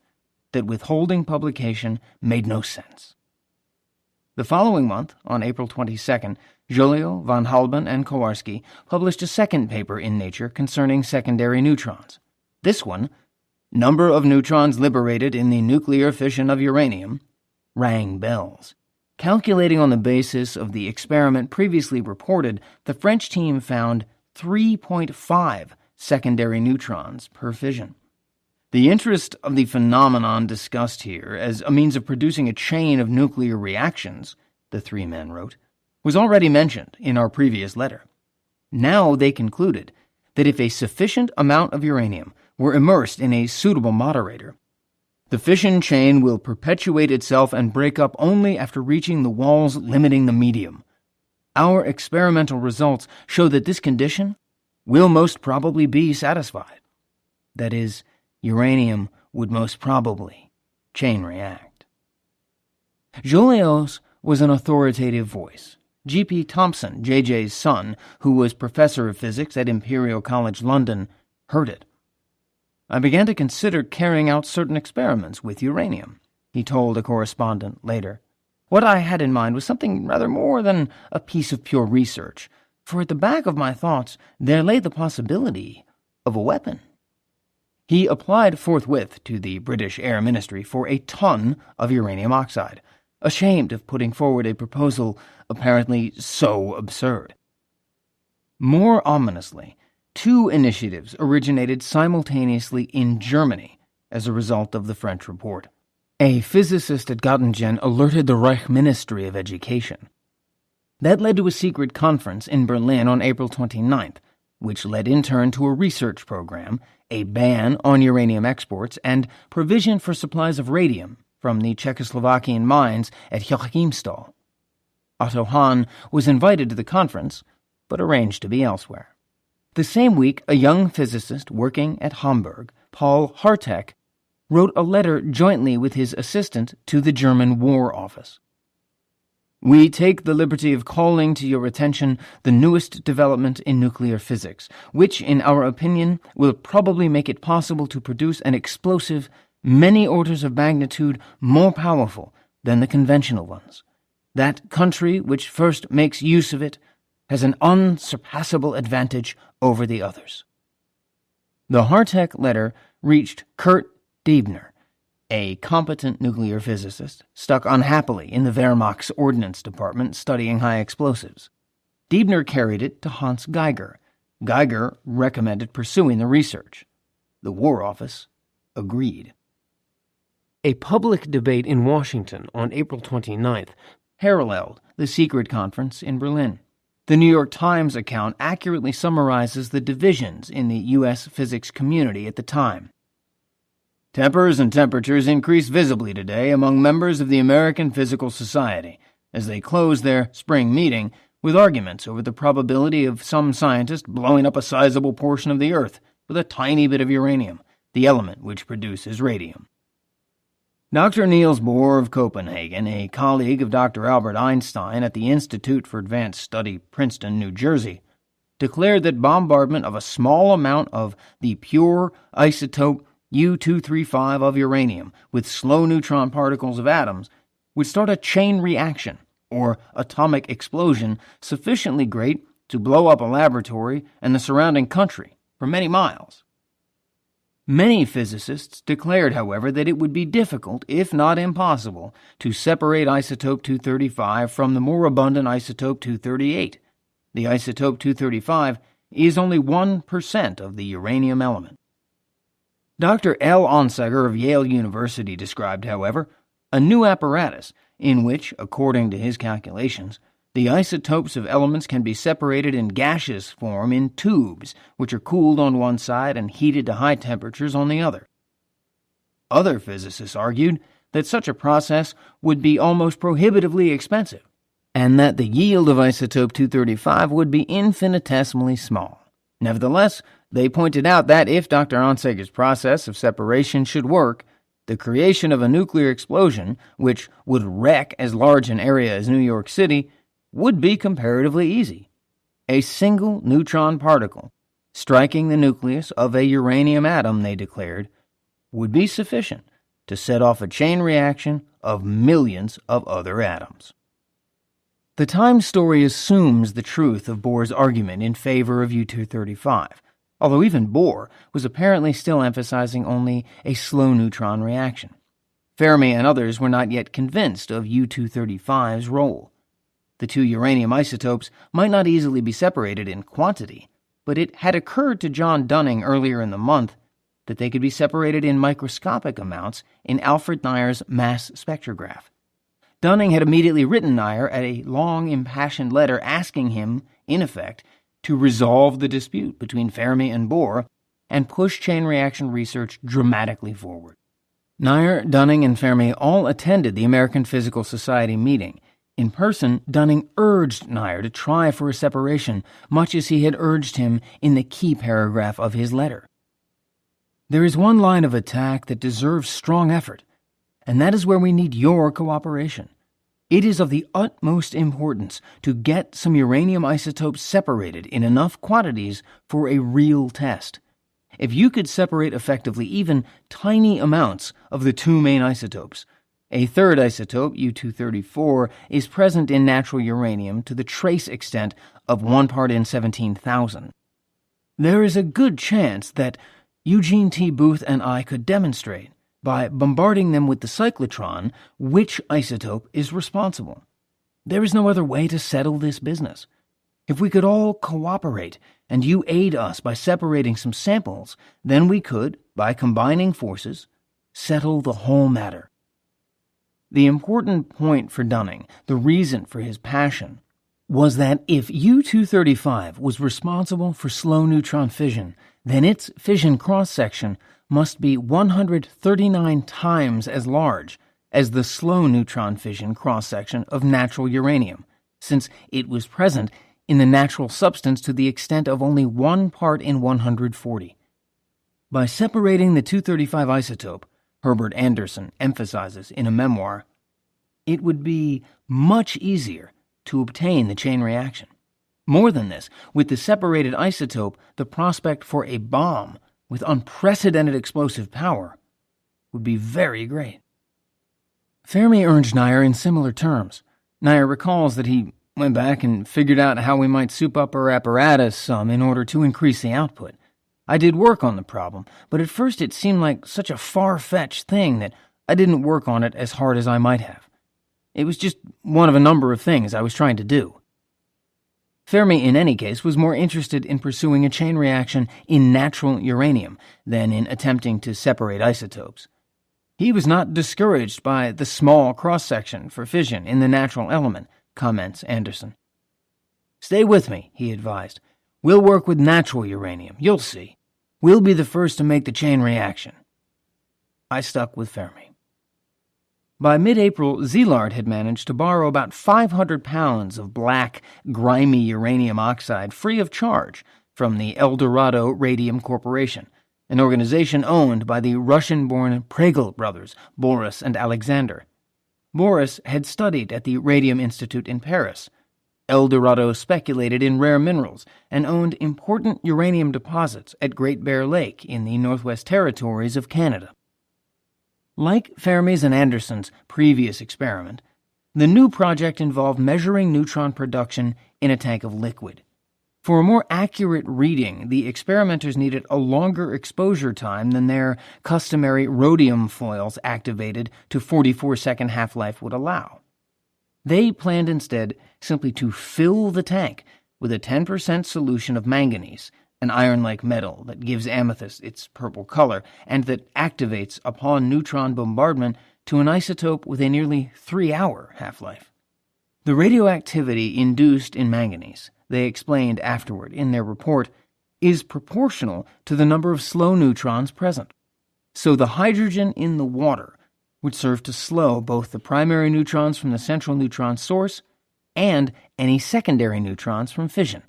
that withholding publication made no sense. The following month, on April 22nd, Jolio, von Halban, and Kowarski published a second paper in Nature concerning secondary neutrons. This one, Number of Neutrons Liberated in the Nuclear Fission of Uranium, rang bells. Calculating on the basis of the experiment previously reported, the French team found 3.5 secondary neutrons per fission. The interest of the phenomenon discussed here as a means of producing a chain of nuclear reactions, the three men wrote, was already mentioned in our previous letter. Now they concluded that if a sufficient amount of uranium were immersed in a suitable moderator, the fission chain will perpetuate itself and break up only after reaching the walls limiting the medium. Our experimental results show that this condition will most probably be satisfied. That is, uranium would most probably chain react. Joliot's was an authoritative voice. G.P. Thompson, J.J.'s son, who was professor of physics at Imperial College London, heard it. I began to consider carrying out certain experiments with uranium, he told a correspondent later. What I had in mind was something rather more than a piece of pure research, for at the back of my thoughts there lay the possibility of a weapon. He applied forthwith to the British Air Ministry for a ton of uranium oxide, ashamed of putting forward a proposal apparently so absurd. More ominously, two initiatives originated simultaneously in Germany as a result of the French report. A physicist at Göttingen alerted the Reich Ministry of Education. That led to a secret conference in Berlin on April 29th, which led in turn to a research program, a ban on uranium exports, and provision for supplies of radium from the Czechoslovakian mines at Joachimsthal. Otto Hahn was invited to the conference, but arranged to be elsewhere. The same week, a young physicist working at Hamburg, Paul Hartek, wrote a letter jointly with his assistant to the German War Office. We take the liberty of calling to your attention the newest development in nuclear physics, which, in our opinion, will probably make it possible to produce an explosive many orders of magnitude more powerful than the conventional ones. That country which first makes use of it has an unsurpassable advantage over the others. The Hartek letter reached Kurt Diebner, a competent nuclear physicist stuck unhappily in the Wehrmacht's ordnance department studying high explosives. Diebner carried it to Hans Geiger. Geiger recommended pursuing the research. The War Office agreed. A public debate in Washington on April 29th paralleled the secret conference in Berlin. The New York Times account accurately summarizes the divisions in the U.S. physics community at the time. Tempers and temperatures increase visibly today among members of the American Physical Society as they close their spring meeting with arguments over the probability of some scientist blowing up a sizable portion of the Earth with a tiny bit of uranium, the element which produces radium. Dr. Niels Bohr of Copenhagen, a colleague of Dr. Albert Einstein at the Institute for Advanced Study, Princeton, New Jersey, declared that bombardment of a small amount of the pure isotope U-235 of uranium with slow neutron particles of atoms would start a chain reaction, or atomic explosion, sufficiently great to blow up a laboratory and the surrounding country for many miles. Many physicists declared, however, that it would be difficult, if not impossible, to separate isotope 235 from the more abundant isotope 238. The isotope 235 is only 1% of the uranium element. Dr. L. Onsager of Yale University described, however, a new apparatus in which, according to his calculations, the isotopes of elements can be separated in gaseous form in tubes, which are cooled on one side and heated to high temperatures on the other. Other physicists argued that such a process would be almost prohibitively expensive, and that the yield of isotope 235 would be infinitesimally small. Nevertheless, they pointed out that if Dr. Onsager's process of separation should work, the creation of a nuclear explosion, which would wreck as large an area as New York City, would be comparatively easy. A single neutron particle, striking the nucleus of a uranium atom, they declared, would be sufficient to set off a chain reaction of millions of other atoms. The Times story assumes the truth of Bohr's argument in favor of U-235, although even Bohr was apparently still emphasizing only a slow neutron reaction. Fermi and others were not yet convinced of U-235's role. The two uranium isotopes might not easily be separated in quantity, but it had occurred to John Dunning earlier in the month that they could be separated in microscopic amounts in Alfred Nair's mass spectrograph. Dunning had immediately written Nair a long, impassioned letter asking him, in effect, to resolve the dispute between Fermi and Bohr and push chain reaction research dramatically forward. Nair, Dunning, and Fermi all attended the American Physical Society meeting. In person, Dunning urged Nair to try for a separation, much as he had urged him in the key paragraph of his letter. There is one line of attack that deserves strong effort, and that is where we need your cooperation. It is of the utmost importance to get some uranium isotopes separated in enough quantities for a real test. If you could separate effectively even tiny amounts of the two main isotopes, a third isotope, U-234, is present in natural uranium to the trace extent of 1 part in 17,000. There is a good chance that Eugene T. Booth and I could demonstrate, by bombarding them with the cyclotron, which isotope is responsible. There is no other way to settle this business. If we could all cooperate, and you aid us by separating some samples, then we could, by combining forces, settle the whole matter. The important point for Dunning, the reason for his passion, was that if U-235 was responsible for slow neutron fission, then its fission cross-section must be 139 times as large as the slow neutron fission cross-section of natural uranium, since it was present in the natural substance to the extent of only 1 part in 140. By separating the 235 isotope, Herbert Anderson emphasizes in a memoir, it would be much easier to obtain the chain reaction. More than this, with the separated isotope, the prospect for a bomb with unprecedented explosive power would be very great. Fermi urged Nair in similar terms. Nair recalls that he went back and figured out how we might soup up our apparatus some in order to increase the output. I did work on the problem, but at first it seemed like such a far-fetched thing that I didn't work on it as hard as I might have. It was just one of a number of things I was trying to do. Fermi, in any case, was more interested in pursuing a chain reaction in natural uranium than in attempting to separate isotopes. He was not discouraged by the small cross-section for fission in the natural element, comments Anderson. "Stay with me," he advised. "We'll work with natural uranium. You'll see. We'll be the first to make the chain reaction." I stuck with Fermi. By mid-April, Szilard had managed to borrow about 500 pounds of black, grimy uranium oxide free of charge from the El Dorado Radium Corporation, an organization owned by the Russian-born Pregel brothers, Boris and Alexander. Boris had studied at the Radium Institute in Paris. El Dorado speculated in rare minerals and owned important uranium deposits at Great Bear Lake in the Northwest Territories of Canada. Like Fermi's and Anderson's previous experiment, the new project involved measuring neutron production in a tank of liquid. For a more accurate reading, the experimenters needed a longer exposure time than their customary rhodium foils activated to 44-second half-life would allow. They planned instead simply to fill the tank with a 10% solution of manganese, an iron-like metal that gives amethyst its purple color and that activates upon neutron bombardment to an isotope with a nearly 3-hour half-life. The radioactivity induced in manganese, they explained afterward in their report, is proportional to the number of slow neutrons present. So the hydrogen in the water would serve to slow both the primary neutrons from the central neutron source and any secondary neutrons from fission,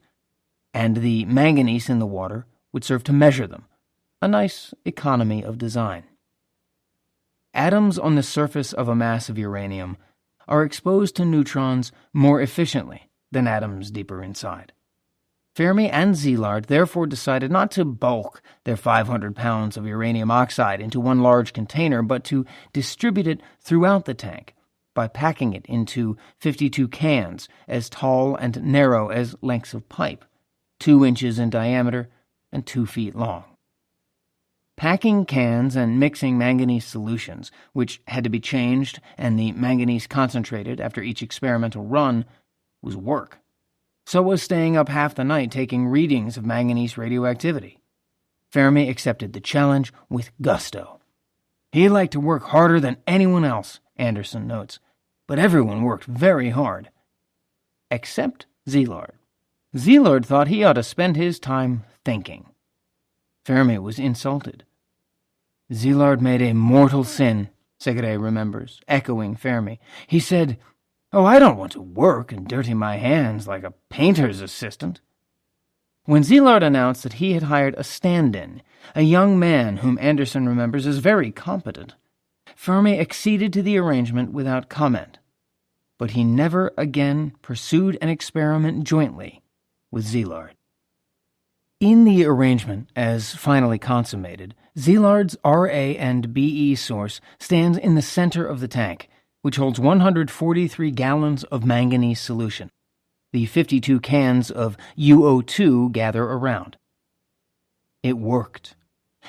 and the manganese in the water would serve to measure them, a nice economy of design. Atoms on the surface of a mass of uranium are exposed to neutrons more efficiently than atoms deeper inside. Fermi and Szilard therefore decided not to bulk their 500 pounds of uranium oxide into one large container, but to distribute it throughout the tank by packing it into 52 cans as tall and narrow as lengths of pipe, 2 inches in diameter and 2 feet long. Packing cans and mixing manganese solutions, which had to be changed and the manganese concentrated after each experimental run, was work. So was staying up half the night taking readings of manganese radioactivity. Fermi accepted the challenge with gusto. He liked to work harder than anyone else, Anderson notes, but everyone worked very hard. Except Szilard. Szilard thought he ought to spend his time thinking. Fermi was insulted. Szilard made a mortal sin, Segre remembers, echoing Fermi. He said, "Oh, I don't want to work and dirty my hands like a painter's assistant." When Szilard announced that he had hired a stand-in, a young man whom Anderson remembers as very competent, Fermi acceded to the arrangement without comment. But he never again pursued an experiment jointly with Szilard. In the arrangement, as finally consummated, Szilard's Ra and Be source stands in the center of the tank, which holds 143 gallons of manganese solution. The 52 cans of UO2 gather around. It worked.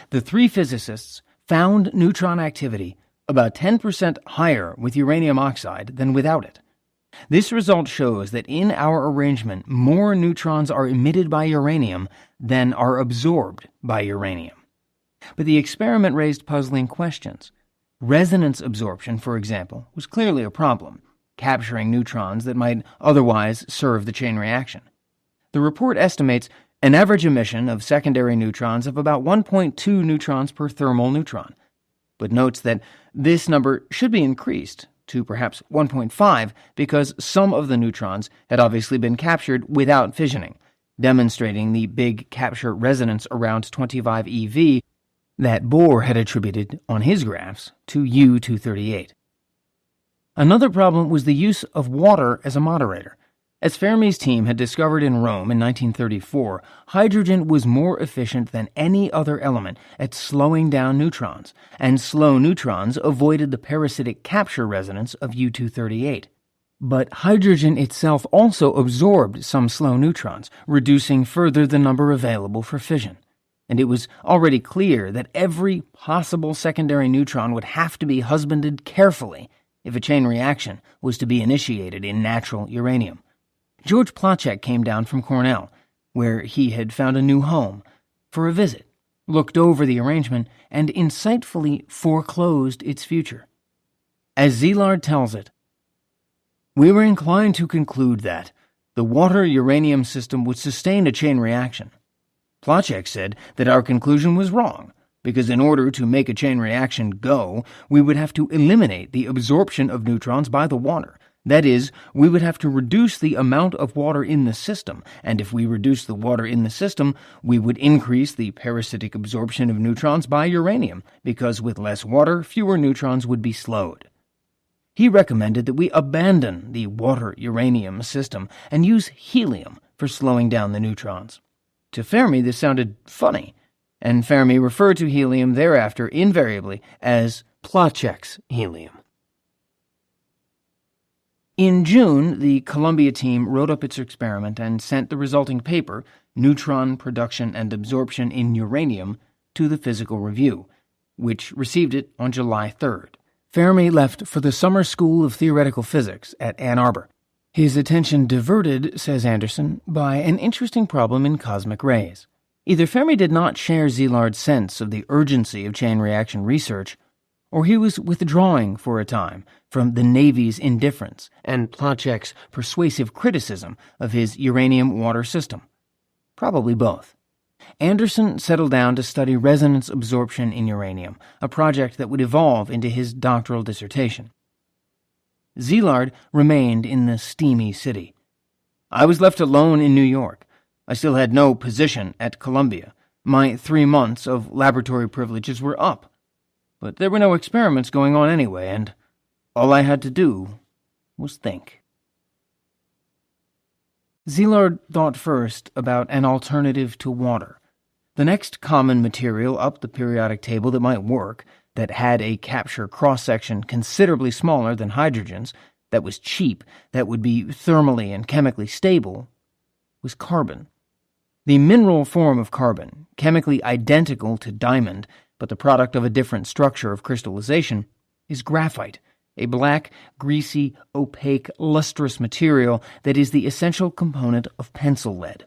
The 3 physicists found neutron activity about 10% higher with uranium oxide than without it. This result shows that in our arrangement, more neutrons are emitted by uranium than are absorbed by uranium. But the experiment raised puzzling questions. Resonance absorption, for example, was clearly a problem, capturing neutrons that might otherwise serve the chain reaction. The report estimates an average emission of secondary neutrons of about 1.2 neutrons per thermal neutron, but notes that this number should be increased to perhaps 1.5 because some of the neutrons had obviously been captured without fissioning, demonstrating the big capture resonance around 25 eV that Bohr had attributed on his graphs to U-238. Another problem was the use of water as a moderator. As Fermi's team had discovered in Rome in 1934, hydrogen was more efficient than any other element at slowing down neutrons, and slow neutrons avoided the parasitic capture resonance of U-238. But hydrogen itself also absorbed some slow neutrons, reducing further the number available for fission. And it was already clear that every possible secondary neutron would have to be husbanded carefully if a chain reaction was to be initiated in natural uranium. George Plachek came down from Cornell, where he had found a new home, for a visit, looked over the arrangement, and insightfully foreclosed its future. As Szilard tells it, "We were inclined to conclude that, The water-uranium system would sustain a chain reaction. Plotchek said that our conclusion was wrong, because in order to make a chain reaction go, we would have to eliminate the absorption of neutrons by the water. That is, we would have to reduce the amount of water in the system, and if we reduce the water in the system, we would increase the parasitic absorption of neutrons by uranium, because with less water, fewer neutrons would be slowed. He recommended that we abandon the water-uranium system and use helium for slowing down the neutrons. To Fermi, this sounded funny, and Fermi referred to helium thereafter invariably as Plotchek's helium. In June, the Columbia team wrote up its experiment and sent the resulting paper, Neutron Production and Absorption in Uranium, to the Physical Review, which received it on July 3rd. Fermi left for the Summer School of Theoretical Physics at Ann Arbor. His attention diverted, says Anderson, by an interesting problem in cosmic rays. Either Fermi did not share Szilard's sense of the urgency of chain reaction research, or he was withdrawing for a time from the Navy's indifference and Plotchek's persuasive criticism of his uranium-water system. Probably both. Anderson settled down to study resonance absorption in uranium, a project that would evolve into his doctoral dissertation. Szilard remained in the steamy city. I was left alone in New York. I still had no position at Columbia. My 3 months of laboratory privileges were up. But there were no experiments going on anyway, and all I had to do was think. Szilard thought first about an alternative to water. The next common material up the periodic table that might work, that had a capture cross-section considerably smaller than hydrogen's, that was cheap, that would be thermally and chemically stable, was carbon. The mineral form of carbon, chemically identical to diamond, but the product of a different structure of crystallization, is graphite, a black, greasy, opaque, lustrous material that is the essential component of pencil lead.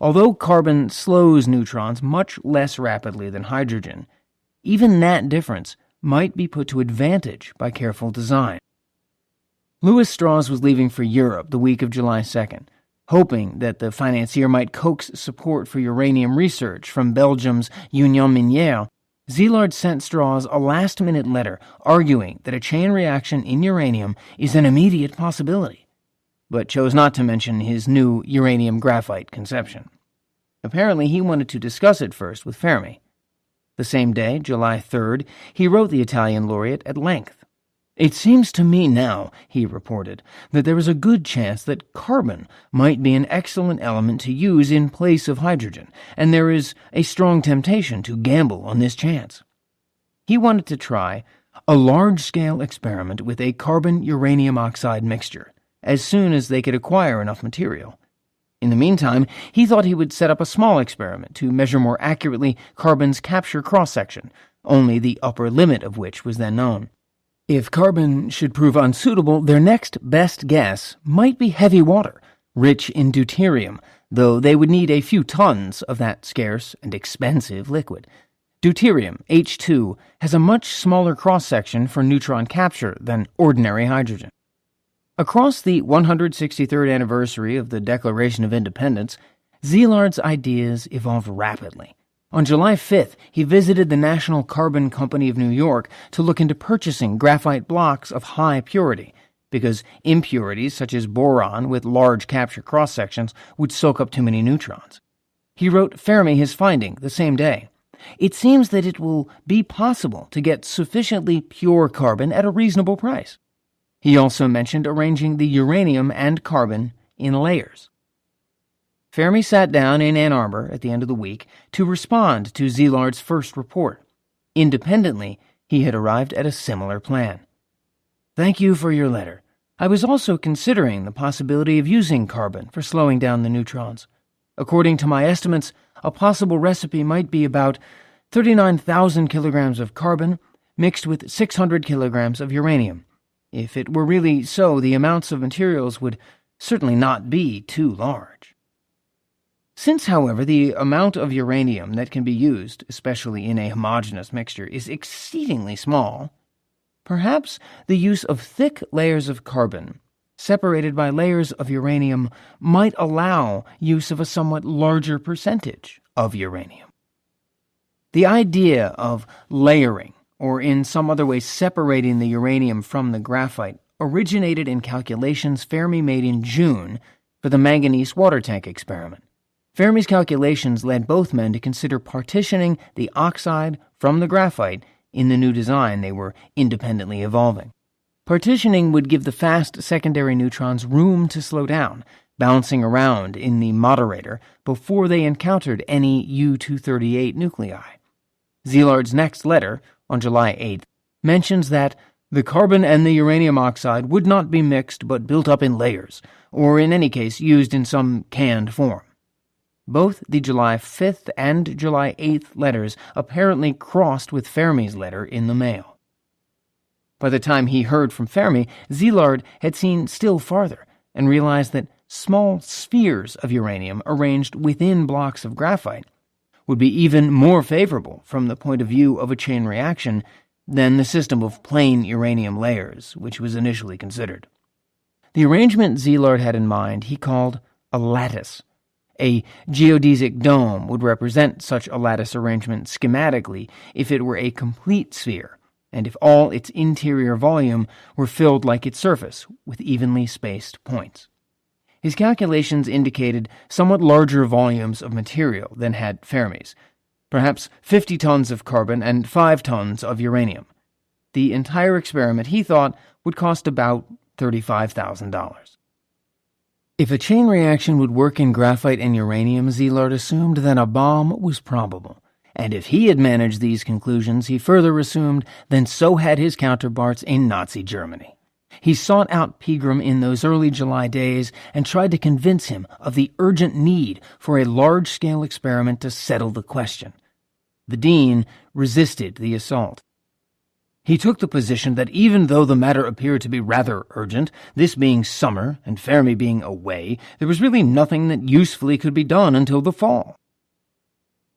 Although carbon slows neutrons much less rapidly than hydrogen, even that difference might be put to advantage by careful design. Louis Strauss was leaving for Europe the week of July 2nd, hoping that the financier might coax support for uranium research from Belgium's Union Minière. Szilard sent Strauss a last-minute letter arguing that a chain reaction in uranium is an immediate possibility, but chose not to mention his new uranium-graphite conception. Apparently, he wanted to discuss it first with Fermi. The same day, July 3rd, he wrote the Italian laureate at length. It seems to me now, he reported, that there is a good chance that carbon might be an excellent element to use in place of hydrogen, and there is a strong temptation to gamble on this chance. He wanted to try a large-scale experiment with a carbon-uranium oxide mixture, as soon as they could acquire enough material. In the meantime, he thought he would set up a small experiment to measure more accurately carbon's capture cross-section, only the upper limit of which was then known. If carbon should prove unsuitable, their next best guess might be heavy water, rich in deuterium, though they would need a few tons of that scarce and expensive liquid. Deuterium, H2, has a much smaller cross-section for neutron capture than ordinary hydrogen. Across the 163rd anniversary of the Declaration of Independence, Szilard's ideas evolved rapidly. On July 5th, he visited the National Carbon Company of New York to look into purchasing graphite blocks of high purity, because impurities such as boron with large capture cross-sections would soak up too many neutrons. He wrote Fermi his finding the same day. It seems that it will be possible to get sufficiently pure carbon at a reasonable price. He also mentioned arranging the uranium and carbon in layers. Fermi sat down in Ann Arbor at the end of the week to respond to Szilard's first report. Independently, he had arrived at a similar plan. Thank you for your letter. I was also considering the possibility of using carbon for slowing down the neutrons. According to my estimates, a possible recipe might be about 39,000 kilograms of carbon mixed with 600 kilograms of uranium. If it were really so, the amounts of materials would certainly not be too large. Since, however, the amount of uranium that can be used, especially in a homogeneous mixture, is exceedingly small, perhaps the use of thick layers of carbon separated by layers of uranium, might allow use of a somewhat larger percentage of uranium. The idea of layering, or in some other way separating the uranium from the graphite, originated in calculations Fermi made in June for the manganese water tank experiment. Fermi's calculations led both men to consider partitioning the oxide from the graphite in the new design they were independently evolving. Partitioning would give the fast secondary neutrons room to slow down, bouncing around in the moderator before they encountered any U-238 nuclei. Szilard's next letter, on July 8th, mentions that the carbon and the uranium oxide would not be mixed but built up in layers, or in any case used in some canned form. Both the July 5th and July 8th letters apparently crossed with Fermi's letter in the mail. By the time he heard from Fermi, Szilard had seen still farther and realized that small spheres of uranium arranged within blocks of graphite would be even more favorable from the point of view of a chain reaction than the system of plain uranium layers, which was initially considered. The arrangement Szilard had in mind he called a lattice. A geodesic dome would represent such a lattice arrangement schematically if it were a complete sphere, and if all its interior volume were filled like its surface with evenly spaced points. His calculations indicated somewhat larger volumes of material than had Fermi's, perhaps 50 tons of carbon and 5 tons of uranium. The entire experiment, he thought, would cost about $35,000. If a chain reaction would work in graphite and uranium, Szilard assumed that a bomb was probable. And if he had managed these conclusions, he further assumed, then so had his counterparts in Nazi Germany. He sought out Pegram in those early July days and tried to convince him of the urgent need for a large-scale experiment to settle the question. The dean resisted the assault. He took the position that even though the matter appeared to be rather urgent, this being summer and Fermi being away, there was really nothing that usefully could be done until the fall.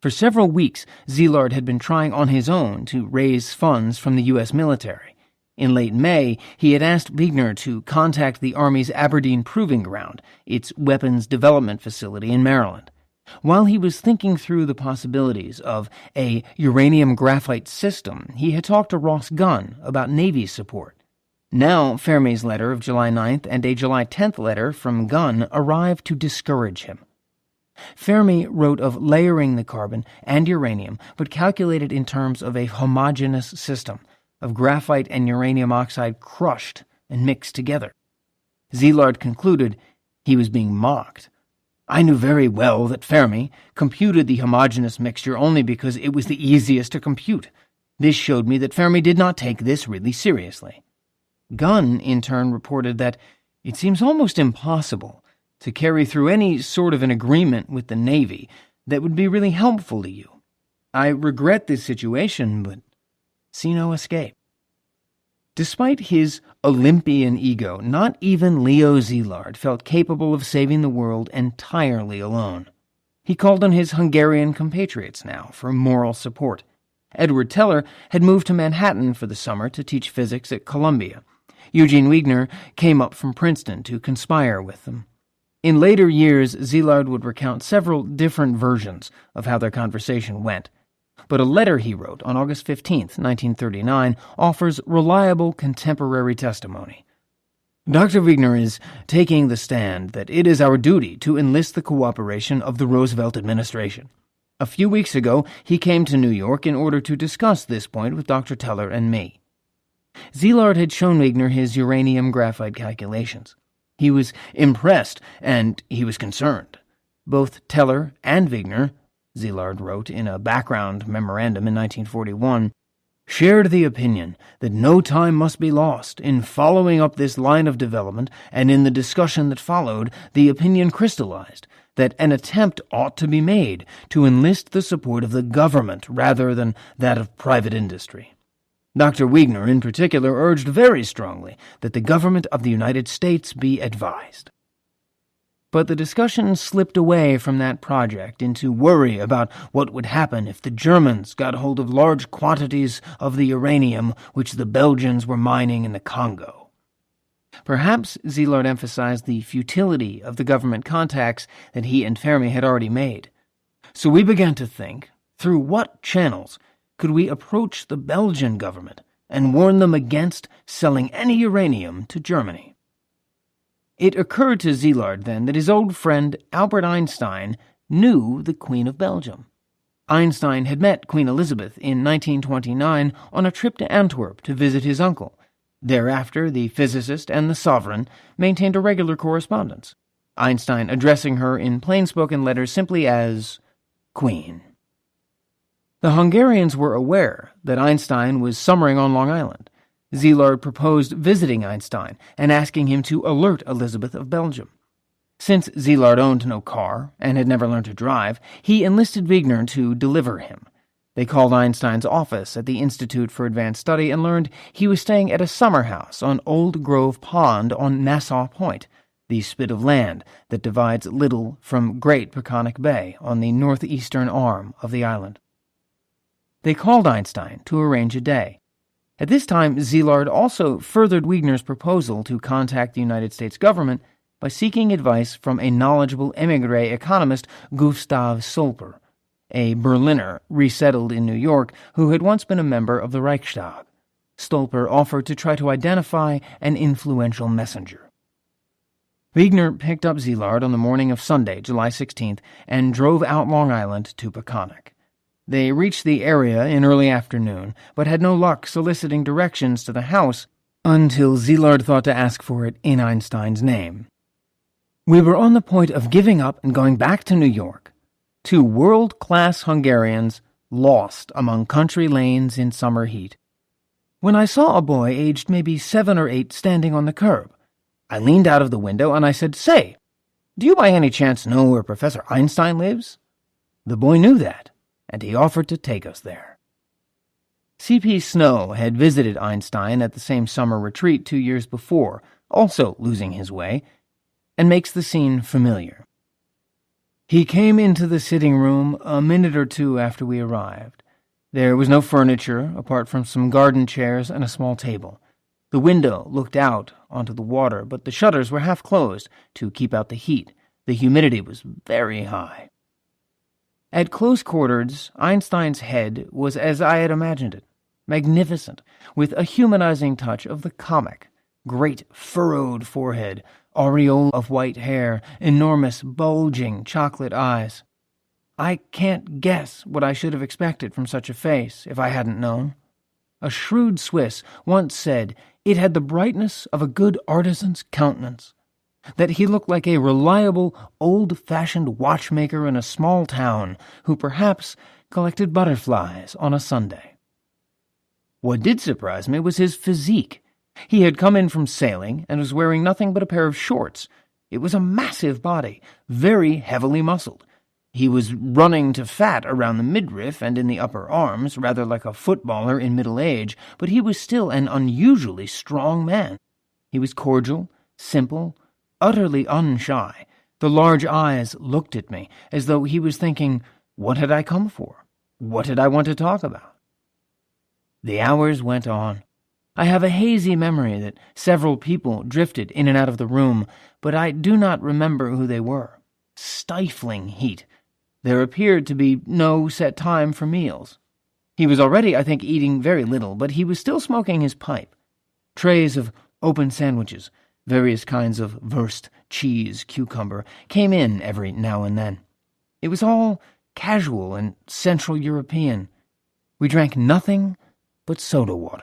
For several weeks, Szilard had been trying on his own to raise funds from the U.S. military. In late May, he had asked Wigner to contact the Army's Aberdeen Proving Ground, its weapons development facility in Maryland. While he was thinking through the possibilities of a uranium graphite system, he had talked to Ross Gunn about Navy support. Now Fermi's letter of July 9th and a July 10th letter from Gunn arrived to discourage him. Fermi wrote of layering the carbon and uranium, but calculated in terms of a homogeneous system, of graphite and uranium oxide crushed and mixed together. Szilard concluded he was being mocked. I knew very well that Fermi computed the homogeneous mixture only because it was the easiest to compute. This showed me that Fermi did not take this really seriously. Gunn, in turn, reported that it seems almost impossible to carry through any sort of an agreement with the Navy that would be really helpful to you. I regret this situation, but see no escape. Despite his Olympian ego, not even Leo Szilard felt capable of saving the world entirely alone. He called on his Hungarian compatriots now for moral support. Edward Teller had moved to Manhattan for the summer to teach physics at Columbia. Eugene Wigner came up from Princeton to conspire with them. In later years, Szilard would recount several different versions of how their conversation went. But a letter he wrote on August 15, 1939, offers reliable contemporary testimony. Dr. Wigner is taking the stand that it is our duty to enlist the cooperation of the Roosevelt administration. A few weeks ago, he came to New York in order to discuss this point with Dr. Teller and me. Szilard had shown Wigner his uranium graphite calculations. He was impressed, and he was concerned. Both Teller and Wigner, Szilard wrote in a background memorandum in 1941, shared the opinion that no time must be lost in following up this line of development, and in the discussion that followed, the opinion crystallized that an attempt ought to be made to enlist the support of the government rather than that of private industry. Dr. Wigner, in particular, urged very strongly that the government of the United States be advised. But the discussion slipped away from that project into worry about what would happen if the Germans got hold of large quantities of the uranium which the Belgians were mining in the Congo. Perhaps Szilard emphasized the futility of the government contacts that he and Fermi had already made. So we began to think, through what channels could we approach the Belgian government and warn them against selling any uranium to Germany? It occurred to Szilard then that his old friend Albert Einstein knew the Queen of Belgium. Einstein had met Queen Elizabeth in 1929 on a trip to Antwerp to visit his uncle. Thereafter, the physicist and the sovereign maintained a regular correspondence, Einstein addressing her in plain-spoken letters simply as Queen. The Hungarians were aware that Einstein was summering on Long Island. Szilard proposed visiting Einstein and asking him to alert Elizabeth of Belgium. Since Szilard owned no car and had never learned to drive, he enlisted Wigner to deliver him. They called Einstein's office at the Institute for Advanced Study and learned he was staying at a summer house on Old Grove Pond on Nassau Point, the spit of land that divides Little from Great Peconic Bay on the northeastern arm of the island. They called Einstein to arrange a day. At this time, Szilard also furthered Wigner's proposal to contact the United States government by seeking advice from a knowledgeable émigré economist, Gustav Stolper, a Berliner resettled in New York who had once been a member of the Reichstag. Stolper offered to try to identify an influential messenger. Wigner picked up Szilard on the morning of Sunday, July 16th, and drove out Long Island to Peconic. They reached the area in early afternoon, but had no luck soliciting directions to the house until Szilard thought to ask for it in Einstein's name. We were on the point of giving up and going back to New York. Two world-class Hungarians lost among country lanes in summer heat. When I saw a boy aged maybe 7 or 8 standing on the curb, I leaned out of the window and I said, "Say, do you by any chance know where Professor Einstein lives?" The boy knew that, and he offered to take us there. C.P. Snow had visited Einstein at the same summer retreat 2 years before, also losing his way, and makes the scene familiar. He came into the sitting room a minute or two after we arrived. There was no furniture, apart from some garden chairs and a small table. The window looked out onto the water, but the shutters were half closed to keep out the heat. The humidity was very high. At close quarters, Einstein's head was as I had imagined it, magnificent, with a humanizing touch of the comic. Great furrowed forehead, aureole of white hair, enormous bulging chocolate eyes. I can't guess what I should have expected from such a face if I hadn't known. A shrewd Swiss once said it had the brightness of a good artisan's countenance, that he looked like a reliable, old-fashioned watchmaker in a small town who perhaps collected butterflies on a Sunday. What did surprise me was his physique. He had come in from sailing and was wearing nothing but a pair of shorts. It was a massive body, very heavily muscled. He was running to fat around the midriff and in the upper arms, rather like a footballer in middle age, but he was still an unusually strong man. He was cordial, simple, utterly unshy. The large eyes looked at me as though he was thinking, what had I come for? What did I want to talk about? The hours went on. I have a hazy memory that several people drifted in and out of the room, but I do not remember who they were. Stifling heat. There appeared to be no set time for meals. He was already, I think, eating very little, but he was still smoking his pipe. Trays of open sandwiches, various kinds of wurst, cheese, cucumber, came in every now and then. It was all casual and Central European. We drank nothing but soda water.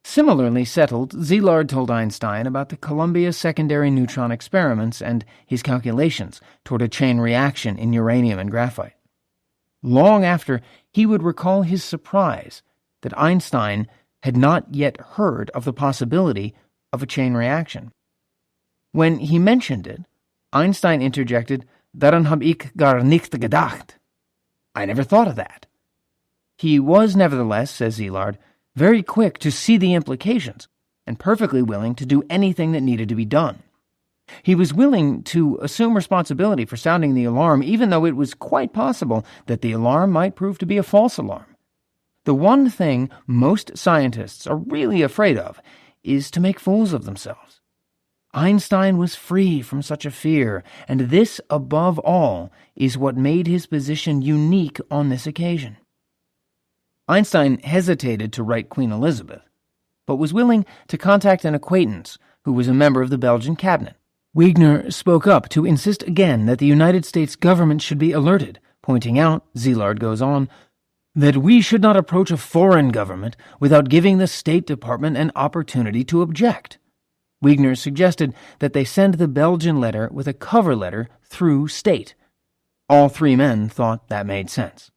Similarly settled, Szilard told Einstein about the Columbia secondary neutron experiments and his calculations toward a chain reaction in uranium and graphite. Long after, he would recall his surprise that Einstein had not yet heard of the possibility of a chain reaction. When he mentioned it, Einstein interjected, "Daran hab ich gar nicht gedacht." I never thought of that. He was, nevertheless, says Szilard, very quick to see the implications, and perfectly willing to do anything that needed to be done. He was willing to assume responsibility for sounding the alarm, even though it was quite possible that the alarm might prove to be a false alarm. The one thing most scientists are really afraid of is to make fools of themselves. Einstein was free from such a fear, and this, above all, is what made his position unique on this occasion. Einstein hesitated to write Queen Elizabeth, but was willing to contact an acquaintance who was a member of the Belgian cabinet. Wigner spoke up to insist again that the United States government should be alerted, pointing out, Szilard goes on, that we should not approach a foreign government without giving the State Department an opportunity to object. Wigner suggested that they send the Belgian letter with a cover letter through State. All three men thought that made sense.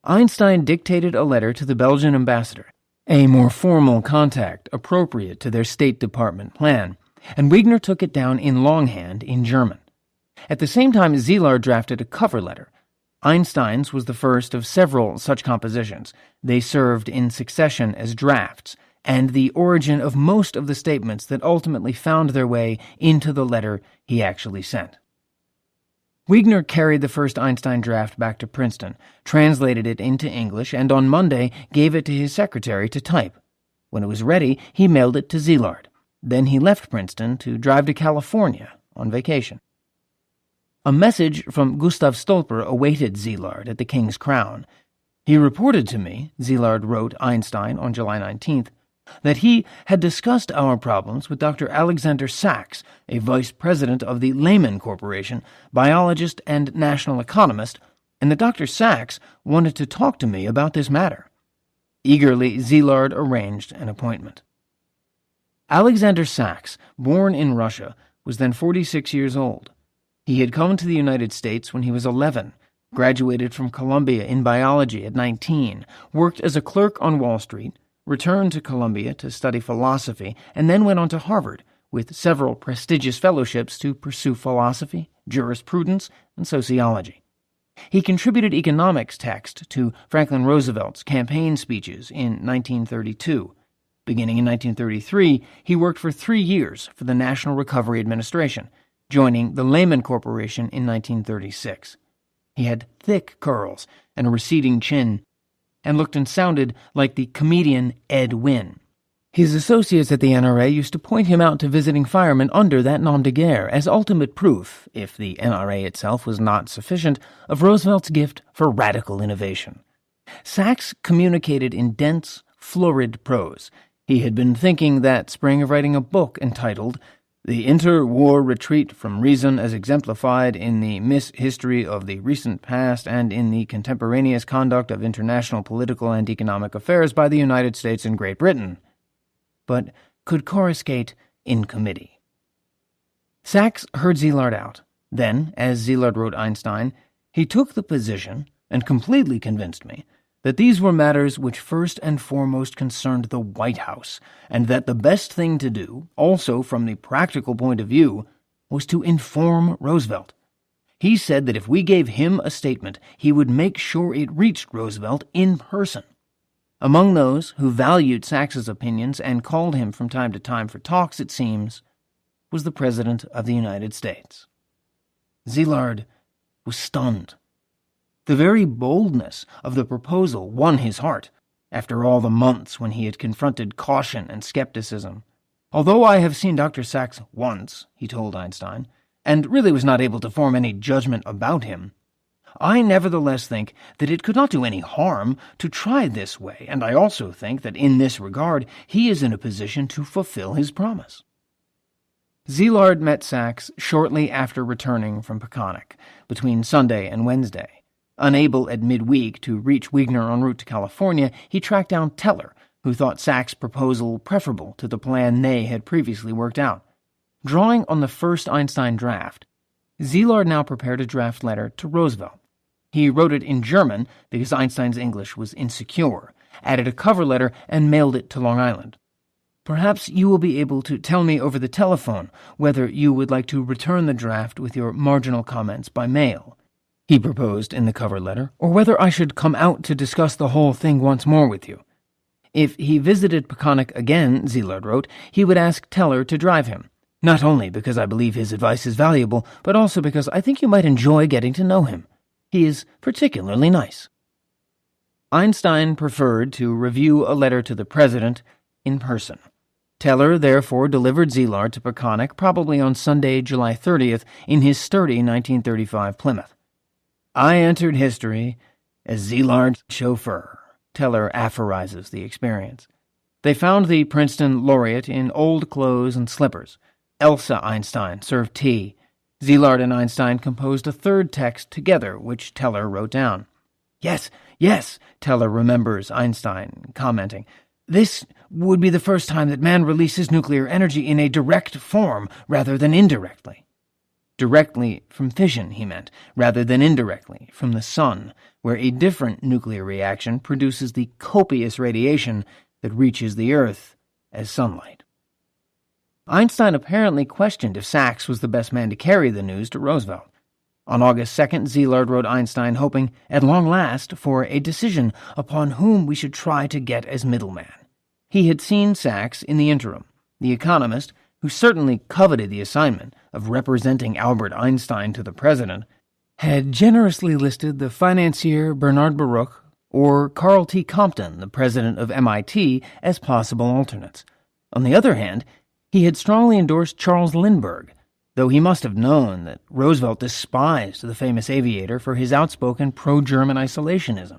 Einstein dictated a letter to the Belgian ambassador, a more formal contact appropriate to their State Department plan, and Wigner took it down in longhand in German. At the same time, Szilard drafted a cover letter. Einstein's was the first of several such compositions. They served in succession as drafts, and the origin of most of the statements that ultimately found their way into the letter he actually sent. Wigner carried the first Einstein draft back to Princeton, translated it into English, and on Monday gave it to his secretary to type. When it was ready, he mailed it to Szilard. Then he left Princeton to drive to California on vacation. A message from Gustav Stolper awaited Szilard at the King's Crown. He reported to me, Szilard wrote Einstein on July 19th, that he had discussed our problems with Dr. Alexander Sachs, a vice president of the Lehman Corporation, biologist and national economist, and that Dr. Sachs wanted to talk to me about this matter. Eagerly, Szilard arranged an appointment. Alexander Sachs, born in Russia, was then 46 years old. He had come to the United States when he was 11, graduated from Columbia in biology at 19, worked as a clerk on Wall Street, returned to Columbia to study philosophy, and then went on to Harvard, with several prestigious fellowships to pursue philosophy, jurisprudence, and sociology. He contributed economics text to Franklin Roosevelt's campaign speeches in 1932. Beginning in 1933, he worked for 3 years for the National Recovery Administration, joining the Lehman Corporation in 1936. He had thick curls and a receding chin, and looked and sounded like the comedian Ed Wynn. His associates at the NRA used to point him out to visiting firemen under that nom de guerre as ultimate proof, if the NRA itself was not sufficient, of Roosevelt's gift for radical innovation. Sachs communicated in dense, florid prose. He had been thinking that spring of writing a book entitled The Interwar Retreat from Reason as Exemplified in the Mishistory of the Recent Past and in the Contemporaneous Conduct of International Political and Economic Affairs by the United States and Great Britain, but could coruscate in committee. Sachs heard Szilard out. Then, as Szilard wrote Einstein, he took the position and completely convinced me that these were matters which first and foremost concerned the White House, and that the best thing to do, also from the practical point of view, was to inform Roosevelt. He said that if we gave him a statement, he would make sure it reached Roosevelt in person. Among those who valued Sachs's opinions and called him from time to time for talks, it seems, was the President of the United States. Szilard was stunned. The very boldness of the proposal won his heart, after all the months when he had confronted caution and skepticism. Although I have seen Dr. Sachs once, he told Einstein, and really was not able to form any judgment about him, I nevertheless think that it could not do any harm to try this way, and I also think that in this regard he is in a position to fulfill his promise. Szilard met Sachs shortly after returning from Peconic, between Sunday and Wednesday. Unable at midweek to reach Wigner en route to California, he tracked down Teller, who thought Sachs' proposal preferable to the plan they had previously worked out. Drawing on the first Einstein draft, Szilard now prepared a draft letter to Roosevelt. He wrote it in German because Einstein's English was insecure, added a cover letter, and mailed it to Long Island. Perhaps you will be able to tell me over the telephone whether you would like to return the draft with your marginal comments by mail, he proposed in the cover letter, or whether I should come out to discuss the whole thing once more with you. If he visited Peconic again, Szilard wrote, he would ask Teller to drive him, not only because I believe his advice is valuable, but also because I think you might enjoy getting to know him. He is particularly nice. Einstein preferred to review a letter to the President in person. Teller therefore delivered Szilard to Peconic probably on Sunday, July 30th, in his sturdy 1935 Plymouth. "I entered history as Szilard's chauffeur," Teller aphorizes the experience. They found the Princeton laureate in old clothes and slippers. Elsa Einstein served tea. Szilard and Einstein composed a third text together, which Teller wrote down. Yes, Teller remembers Einstein commenting. "This would be the first time that man releases nuclear energy in a direct form rather than indirectly." Directly from fission, he meant, rather than indirectly from the sun, where a different nuclear reaction produces the copious radiation that reaches the Earth as sunlight. Einstein apparently questioned if Sachs was the best man to carry the news to Roosevelt. On August 2nd, Szilard wrote Einstein hoping, at long last, for a decision upon whom we should try to get as middleman. He had seen Sachs in the interim, the economist, who certainly coveted the assignment of representing Albert Einstein to the president, had generously listed the financier Bernard Baruch or Carl T. Compton, the president of MIT, as possible alternates. On the other hand, he had strongly endorsed Charles Lindbergh, though he must have known that Roosevelt despised the famous aviator for his outspoken pro-German isolationism.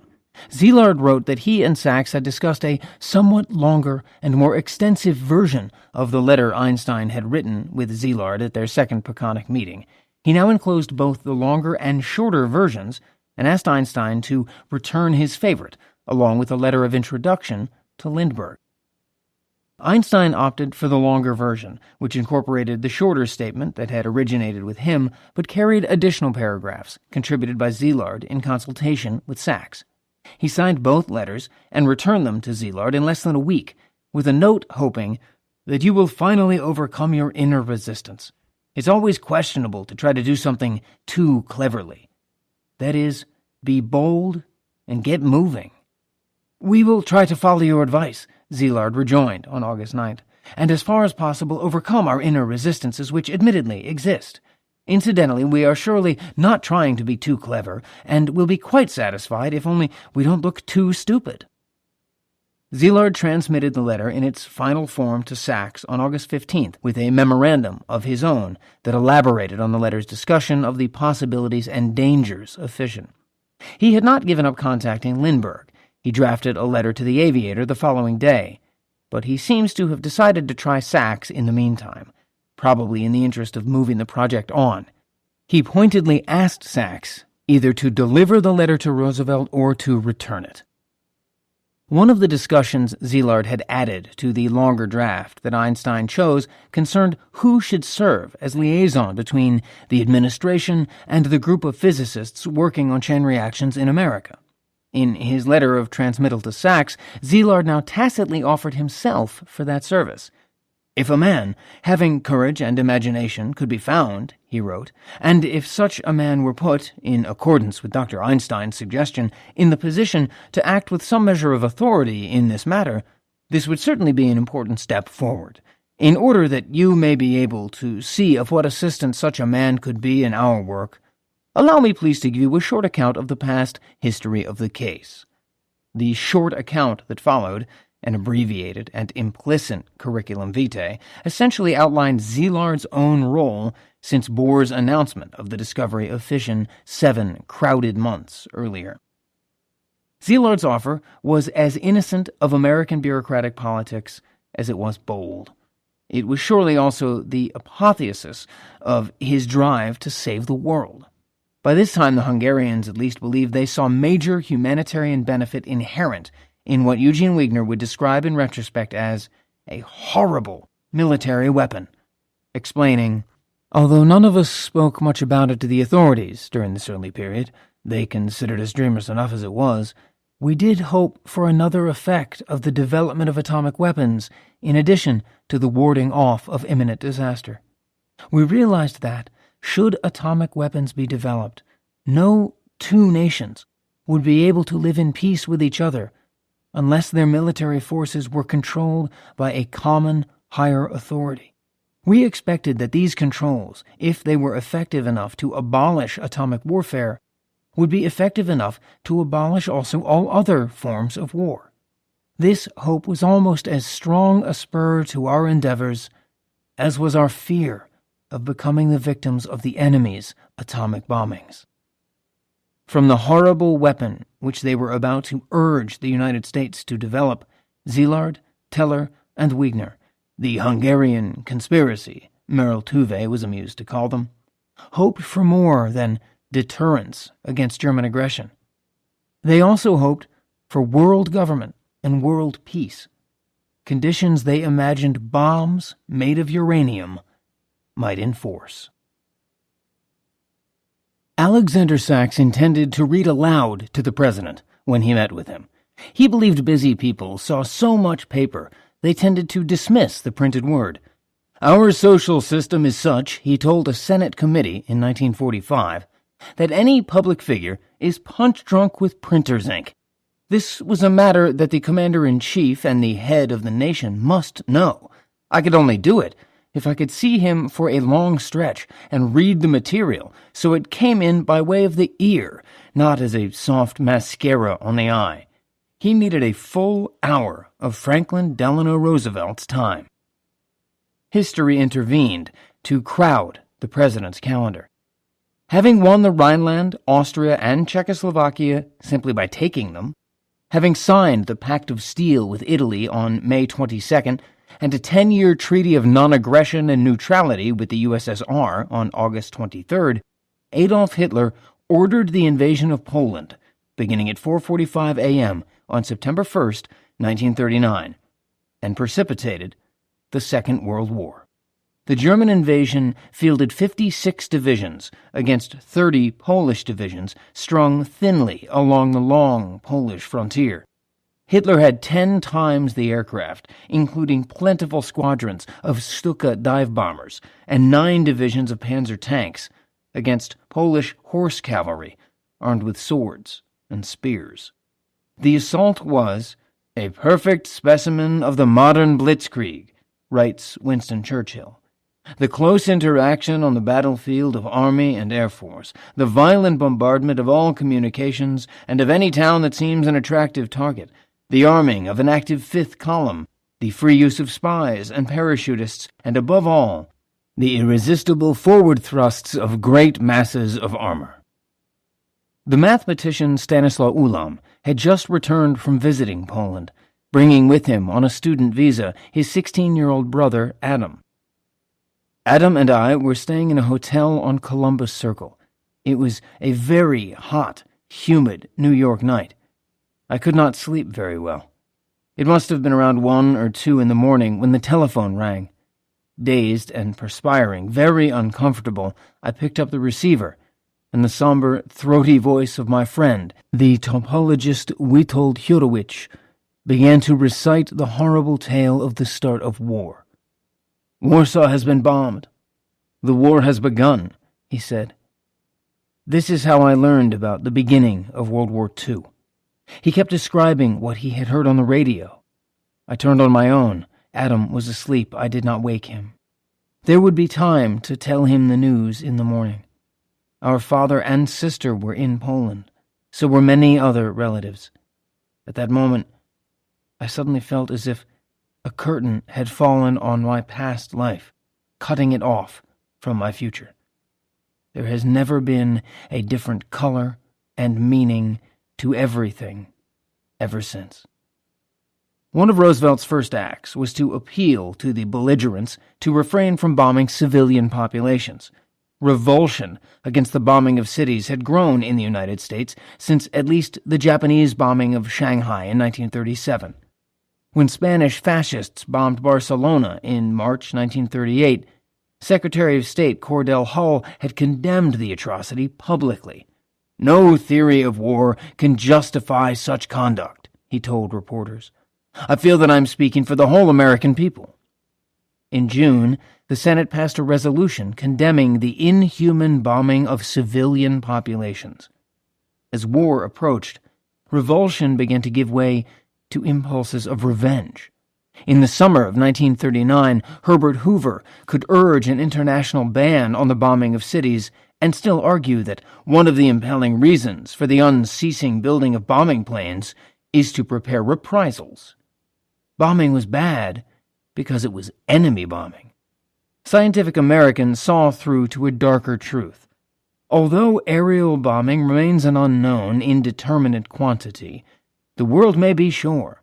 Szilard wrote that he and Sachs had discussed a somewhat longer and more extensive version of the letter Einstein had written with Szilard at their second Peconic meeting. He now enclosed both the longer and shorter versions and asked Einstein to return his favorite, along with a letter of introduction to Lindbergh. Einstein opted for the longer version, which incorporated the shorter statement that had originated with him, but carried additional paragraphs contributed by Szilard in consultation with Sachs. He signed both letters and returned them to Szilard in less than a week, with a note hoping that you will finally overcome your inner resistance. It's always questionable to try to do something too cleverly. That is, be bold and get moving. We will try to follow your advice, Szilard rejoined on August 9th, and as far as possible overcome our inner resistances which admittedly exist. Incidentally, we are surely not trying to be too clever, and will be quite satisfied if only we don't look too stupid. Szilard transmitted the letter in its final form to Sachs on August 15th with a memorandum of his own that elaborated on the letter's discussion of the possibilities and dangers of fission. He had not given up contacting Lindbergh. He drafted a letter to the aviator the following day, but he seems to have decided to try Sachs in the meantime, probably in the interest of moving the project on. He pointedly asked Sachs either to deliver the letter to Roosevelt or to return it. One of the discussions Szilard had added to the longer draft that Einstein chose concerned who should serve as liaison between the administration and the group of physicists working on chain reactions in America. In his letter of transmittal to Sachs, Szilard now tacitly offered himself for that service. If a man, having courage and imagination, could be found, he wrote, and if such a man were put, in accordance with Dr. Einstein's suggestion, in the position to act with some measure of authority in this matter, this would certainly be an important step forward. In order that you may be able to see of what assistance such a man could be in our work, allow me please to give you a short account of the past history of the case. The short account that followed, an abbreviated and implicit curriculum vitae, essentially outlined Szilard's own role since Bohr's announcement of the discovery of fission 7 crowded months earlier. Szilard's offer was as innocent of American bureaucratic politics as it was bold. It was surely also the apotheosis of his drive to save the world. By this time, the Hungarians at least believed they saw major humanitarian benefit inherent in what Eugene Wigner would describe in retrospect as a horrible military weapon, explaining, although none of us spoke much about it to the authorities during this early period, they considered us dreamers enough as it was, we did hope for another effect of the development of atomic weapons in addition to the warding off of imminent disaster. We realized that, should atomic weapons be developed, no two nations would be able to live in peace with each other unless their military forces were controlled by a common, higher authority. We expected that these controls, if they were effective enough to abolish atomic warfare, would be effective enough to abolish also all other forms of war. This hope was almost as strong a spur to our endeavors as was our fear of becoming the victims of the enemy's atomic bombings. From the horrible weapon which they were about to urge the United States to develop, Szilard, Teller, and Wigner, the Hungarian conspiracy, Merle Tuve was amused to call them, hoped for more than deterrence against German aggression. They also hoped for world government and world peace, conditions they imagined bombs made of uranium might enforce. Alexander Sachs intended to read aloud to the president when he met with him. He believed busy people saw so much paper they tended to dismiss the printed word. Our social system is such, he told a Senate committee in 1945, that any public figure is punch-drunk with printer's ink. This was a matter that the commander-in-chief and the head of the nation must know. I could only do it if I could see him for a long stretch and read the material so it came in by way of the ear, not as a soft mascara on the eye. He needed a full hour of Franklin Delano Roosevelt's time. History intervened to crowd the president's calendar. Having won the Rhineland, Austria, and Czechoslovakia simply by taking them, having signed the Pact of Steel with Italy on May 22nd, and a 10-year treaty of non-aggression and neutrality with the USSR on August 23rd, Adolf Hitler ordered the invasion of Poland, beginning at 4:45 a.m. on September 1st, 1939, and precipitated the Second World War. The German invasion fielded 56 divisions against 30 Polish divisions strung thinly along the long Polish frontier. Hitler had 10 times the aircraft, including plentiful squadrons of Stuka dive bombers and 9 divisions of Panzer tanks, against Polish horse cavalry armed with swords and spears. The assault was a perfect specimen of the modern blitzkrieg, writes Winston Churchill. The close interaction on the battlefield of Army and Air Force, the violent bombardment of all communications and of any town that seems an attractive target, the arming of an active fifth column, the free use of spies and parachutists, and above all, the irresistible forward thrusts of great masses of armor. The mathematician Stanislaw Ulam had just returned from visiting Poland, bringing with him on a student visa his 16-year-old brother, Adam. Adam and I were staying in a hotel on Columbus Circle. It was a very hot, humid New York night. I could not sleep very well. It must have been around 1 or 2 in the morning when the telephone rang. Dazed and perspiring, very uncomfortable, I picked up the receiver, and the somber, throaty voice of my friend, the topologist Witold Hjorowicz, began to recite the horrible tale of the start of war. "Warsaw has been bombed. The war has begun," he said. This is how I learned about the beginning of World War II. He kept describing what he had heard on the radio. I turned on my own. Adam was asleep. I did not wake him. There would be time to tell him the news in the morning. Our father and sister were in Poland. So were many other relatives. At that moment, I suddenly felt as if a curtain had fallen on my past life, cutting it off from my future. There has never been a different color and meaning to everything ever since. One of Roosevelt's first acts was to appeal to the belligerents to refrain from bombing civilian populations. Revulsion against the bombing of cities had grown in the United States since at least the Japanese bombing of Shanghai in 1937. When Spanish fascists bombed Barcelona in March 1938, Secretary of State Cordell Hull had condemned the atrocity publicly. "No theory of war can justify such conduct," he told reporters. "I feel that I'm speaking for the whole American people." In June, the Senate passed a resolution condemning the inhuman bombing of civilian populations. As war approached, revulsion began to give way to impulses of revenge. In the summer of 1939, Herbert Hoover could urge an international ban on the bombing of cities and still argue that one of the impelling reasons for the unceasing building of bombing planes is to prepare reprisals Bombing was bad because it was enemy bombing. Scientific American saw through to a darker truth. Although aerial bombing remains an unknown, indeterminate quantity, the world may be sure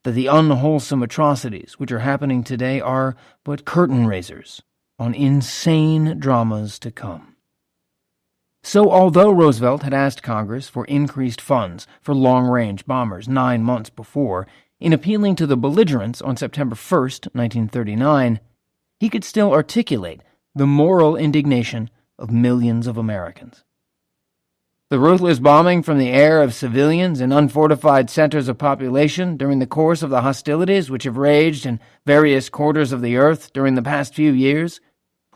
that the unwholesome atrocities which are happening today are but curtain raisers on insane dramas to come. So although Roosevelt had asked Congress for increased funds for long-range bombers 9 months before, in appealing to the belligerents on September 1st, 1939, he could still articulate the moral indignation of millions of Americans. The ruthless bombing from the air of civilians in unfortified centers of population during the course of the hostilities which have raged in various quarters of the earth during the past few years,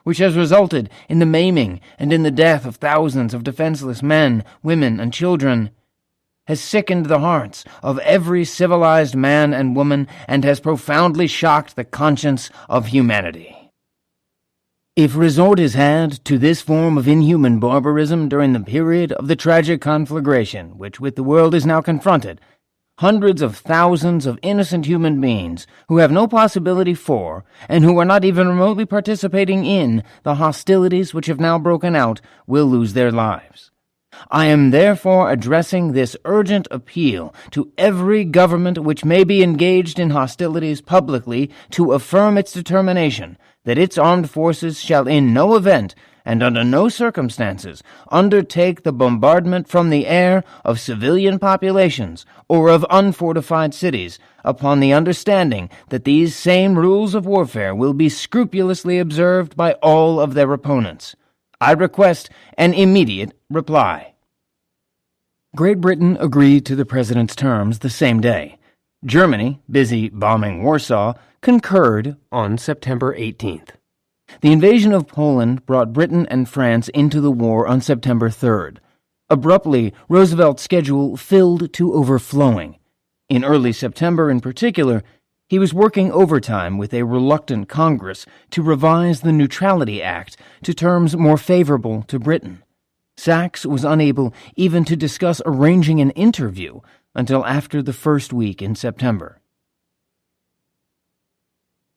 which has resulted in the maiming and in the death of thousands of defenseless men, women, and children, has sickened the hearts of every civilized man and woman and has profoundly shocked the conscience of humanity. If resort is had to this form of inhuman barbarism during the period of the tragic conflagration which with the world is now confronted, hundreds of thousands of innocent human beings who have no possibility for, and who are not even remotely participating in, the hostilities which have now broken out will lose their lives. I am therefore addressing this urgent appeal to every government which may be engaged in hostilities publicly to affirm its determination that its armed forces shall in no event and under no circumstances undertake the bombardment from the air of civilian populations or of unfortified cities, upon the understanding that these same rules of warfare will be scrupulously observed by all of their opponents. I request an immediate reply. Great Britain agreed to the President's terms the same day. Germany, busy bombing Warsaw, concurred on September 18th. The invasion of Poland brought Britain and France into the war on September 3rd. Abruptly, Roosevelt's schedule filled to overflowing. In early September in particular, he was working overtime with a reluctant Congress to revise the Neutrality Act to terms more favorable to Britain. Sachs was unable even to discuss arranging an interview until after the first week in September.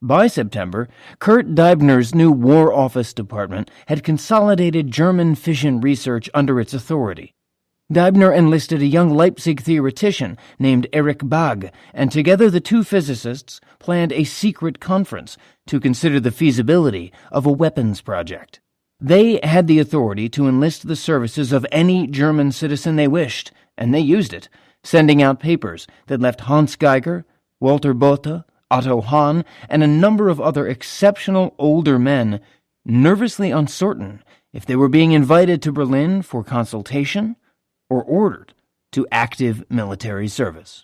By September, Kurt Deibner's new War Office Department had consolidated German fission research under its authority. Deibner enlisted a young Leipzig theoretician named Erich Bagge, and together the two physicists planned a secret conference to consider the feasibility of a weapons project. They had the authority to enlist the services of any German citizen they wished, and they used it, sending out papers that left Hans Geiger, Walter Botha, Otto Hahn, and a number of other exceptional older men nervously uncertain if they were being invited to Berlin for consultation or ordered to active military service.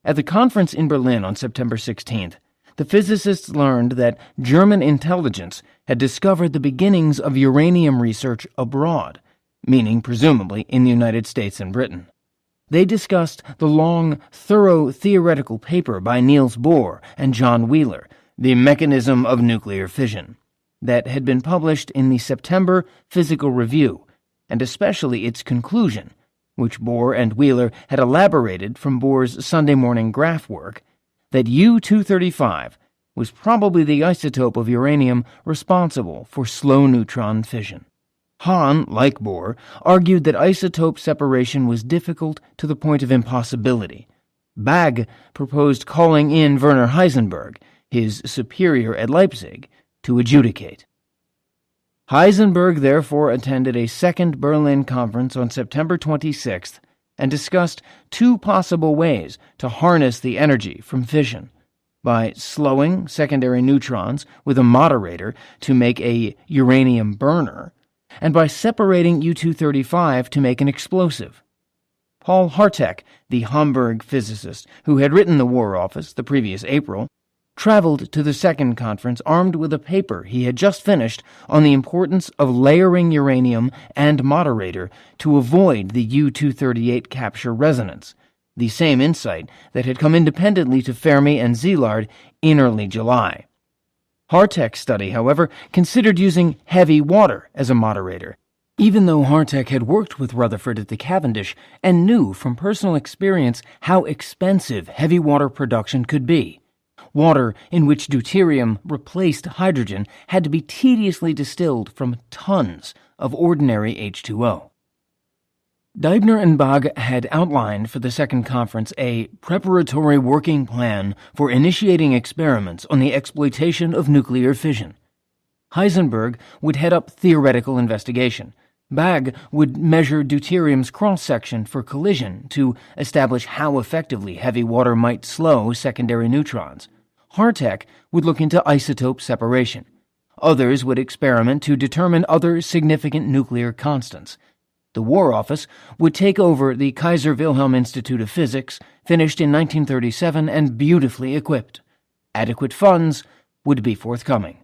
At the conference in Berlin on September 16th, the physicists learned that German intelligence had discovered the beginnings of uranium research abroad, meaning presumably in the United States and Britain. They discussed the long, thorough theoretical paper by Niels Bohr and John Wheeler, The Mechanism of Nuclear Fission, that had been published in the September Physical Review, and especially its conclusion, which Bohr and Wheeler had elaborated from Bohr's Sunday morning graph work, that U-235 was probably the isotope of uranium responsible for slow neutron fission. Hahn, like Bohr, argued that isotope separation was difficult to the point of impossibility. Bagge proposed calling in Werner Heisenberg, his superior at Leipzig, to adjudicate. Heisenberg therefore attended a second Berlin conference on September 26th and discussed two possible ways to harness the energy from fission: by slowing secondary neutrons with a moderator to make a uranium burner, and by separating U-235 to make an explosive. Paul Hartek, the Hamburg physicist who had written the War Office the previous April, traveled to the second conference armed with a paper he had just finished on the importance of layering uranium and moderator to avoid the U-238 capture resonance, the same insight that had come independently to Fermi and Szilard in early July. Hartek's study, however, considered using heavy water as a moderator, Even though Hartek had worked with Rutherford at the Cavendish and knew from personal experience how expensive heavy water production could be, water in which deuterium replaced hydrogen had to be tediously distilled from tons of ordinary H2O. Deibner and Bag had outlined for the second conference a preparatory working plan for initiating experiments on the exploitation of nuclear fission. Heisenberg would head up theoretical investigation. Bag would measure deuterium's cross-section for collision to establish how effectively heavy water might slow secondary neutrons. Hartek would look into isotope separation. Others would experiment to determine other significant nuclear constants. The War Office would take over the Kaiser Wilhelm Institute of Physics, finished in 1937 and beautifully equipped. Adequate funds would be forthcoming.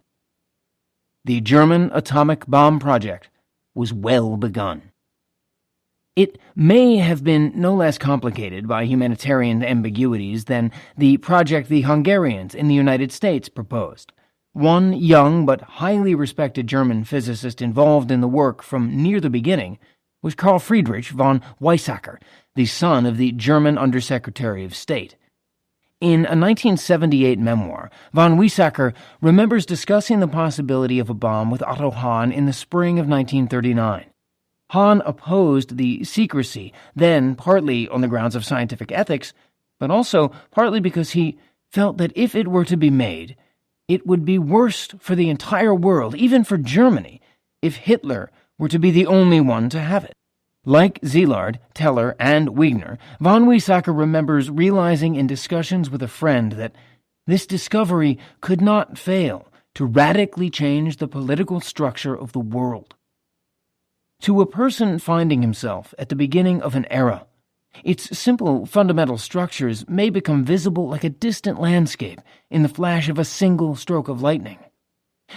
The German atomic bomb project was well begun. It may have been no less complicated by humanitarian ambiguities than the project the Hungarians in the United States proposed. One young but highly respected German physicist involved in the work from near the beginning was Carl Friedrich von Weizsäcker, the son of the German Undersecretary of State. In a 1978 memoir, von Weizsäcker remembers discussing the possibility of a bomb with Otto Hahn in the spring of 1939. Hahn opposed the secrecy, then partly on the grounds of scientific ethics, but also partly because he felt that if it were to be made, it would be worse for the entire world, even for Germany, if Hitler were to be the only one to have it. Like Szilard, Teller, and Wigner, von Weizsäcker remembers realizing in discussions with a friend that this discovery could not fail to radically change the political structure of the world. To a person finding himself at the beginning of an era, its simple fundamental structures may become visible like a distant landscape in the flash of a single stroke of lightning.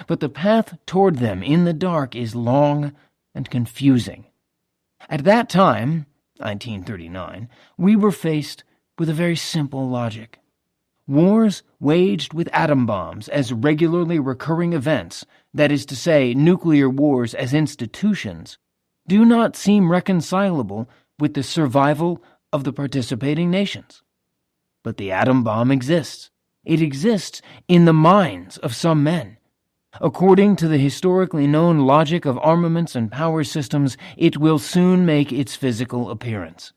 But the path toward them in the dark is long and confusing. At that time, 1939, we were faced with a very simple logic. Wars waged with atom bombs as regularly recurring events, that is to say, nuclear wars as institutions, do not seem reconcilable with the survival of the participating nations. But the atom bomb exists. It exists in the minds of some men. According to the historically known logic of armaments and power systems, it will soon make its physical appearance.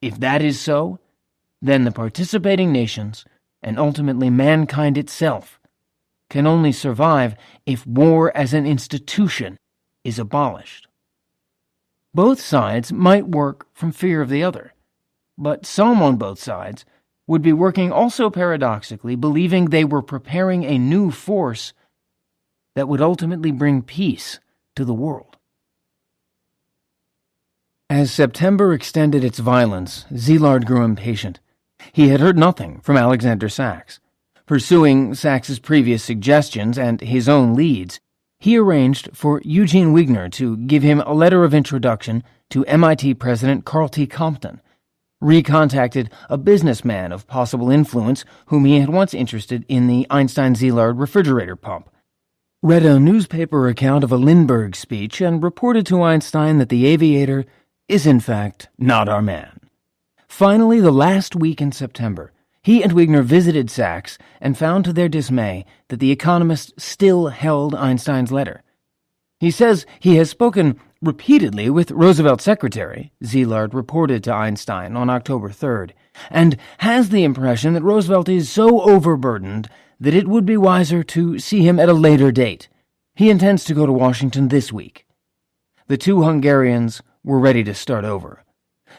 If that is so, then the participating nations, and ultimately mankind itself, can only survive if war as an institution is abolished. Both sides might work from fear of the other, but some on both sides would be working also paradoxically, believing they were preparing a new force that would ultimately bring peace to the world. As September extended its violence, Szilard grew impatient. He had heard nothing from Alexander Sachs. Pursuing Sachs's previous suggestions and his own leads, he arranged for Eugene Wigner to give him a letter of introduction to MIT President Carl T. Compton, recontacted a businessman of possible influence whom he had once interested in the Einstein-Szilard refrigerator pump, read a newspaper account of a Lindbergh speech, and reported to Einstein that the aviator is in fact not our man. Finally, the last week in September, he and Wigner visited Sachs and found to their dismay that the economist still held Einstein's letter. He says he has spoken repeatedly with Roosevelt's secretary, Szilard reported to Einstein on October 3rd, and has the impression that Roosevelt is so overburdened that it would be wiser to see him at a later date. He intends to go to Washington this week. The two Hungarians were ready to start over.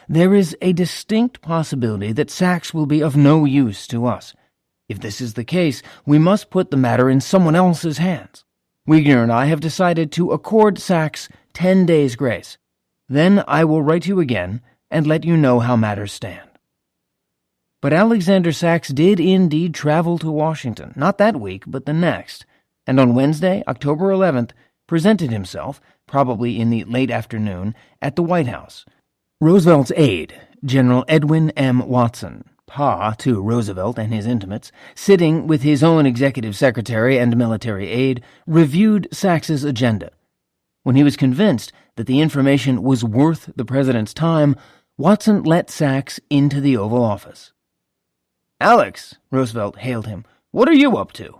There is a distinct possibility that Sachs will be of no use to us. If this is the case, we must put the matter in someone else's hands. Wigner and I have decided to accord Sachs 10 days' grace. Then I will write you again and let you know how matters stand. But Alexander Sachs did indeed travel to Washington, not that week, but the next, and on Wednesday, October 11th, presented himself, probably in the late afternoon, at the White House. Roosevelt's aide, General Edwin M. Watson, pa to Roosevelt and his intimates, sitting with his own executive secretary and military aide, reviewed Sachs's agenda. When he was convinced that the information was worth the president's time, Watson let Sachs into the Oval Office. "Alex," Roosevelt hailed him, "what are you up to?"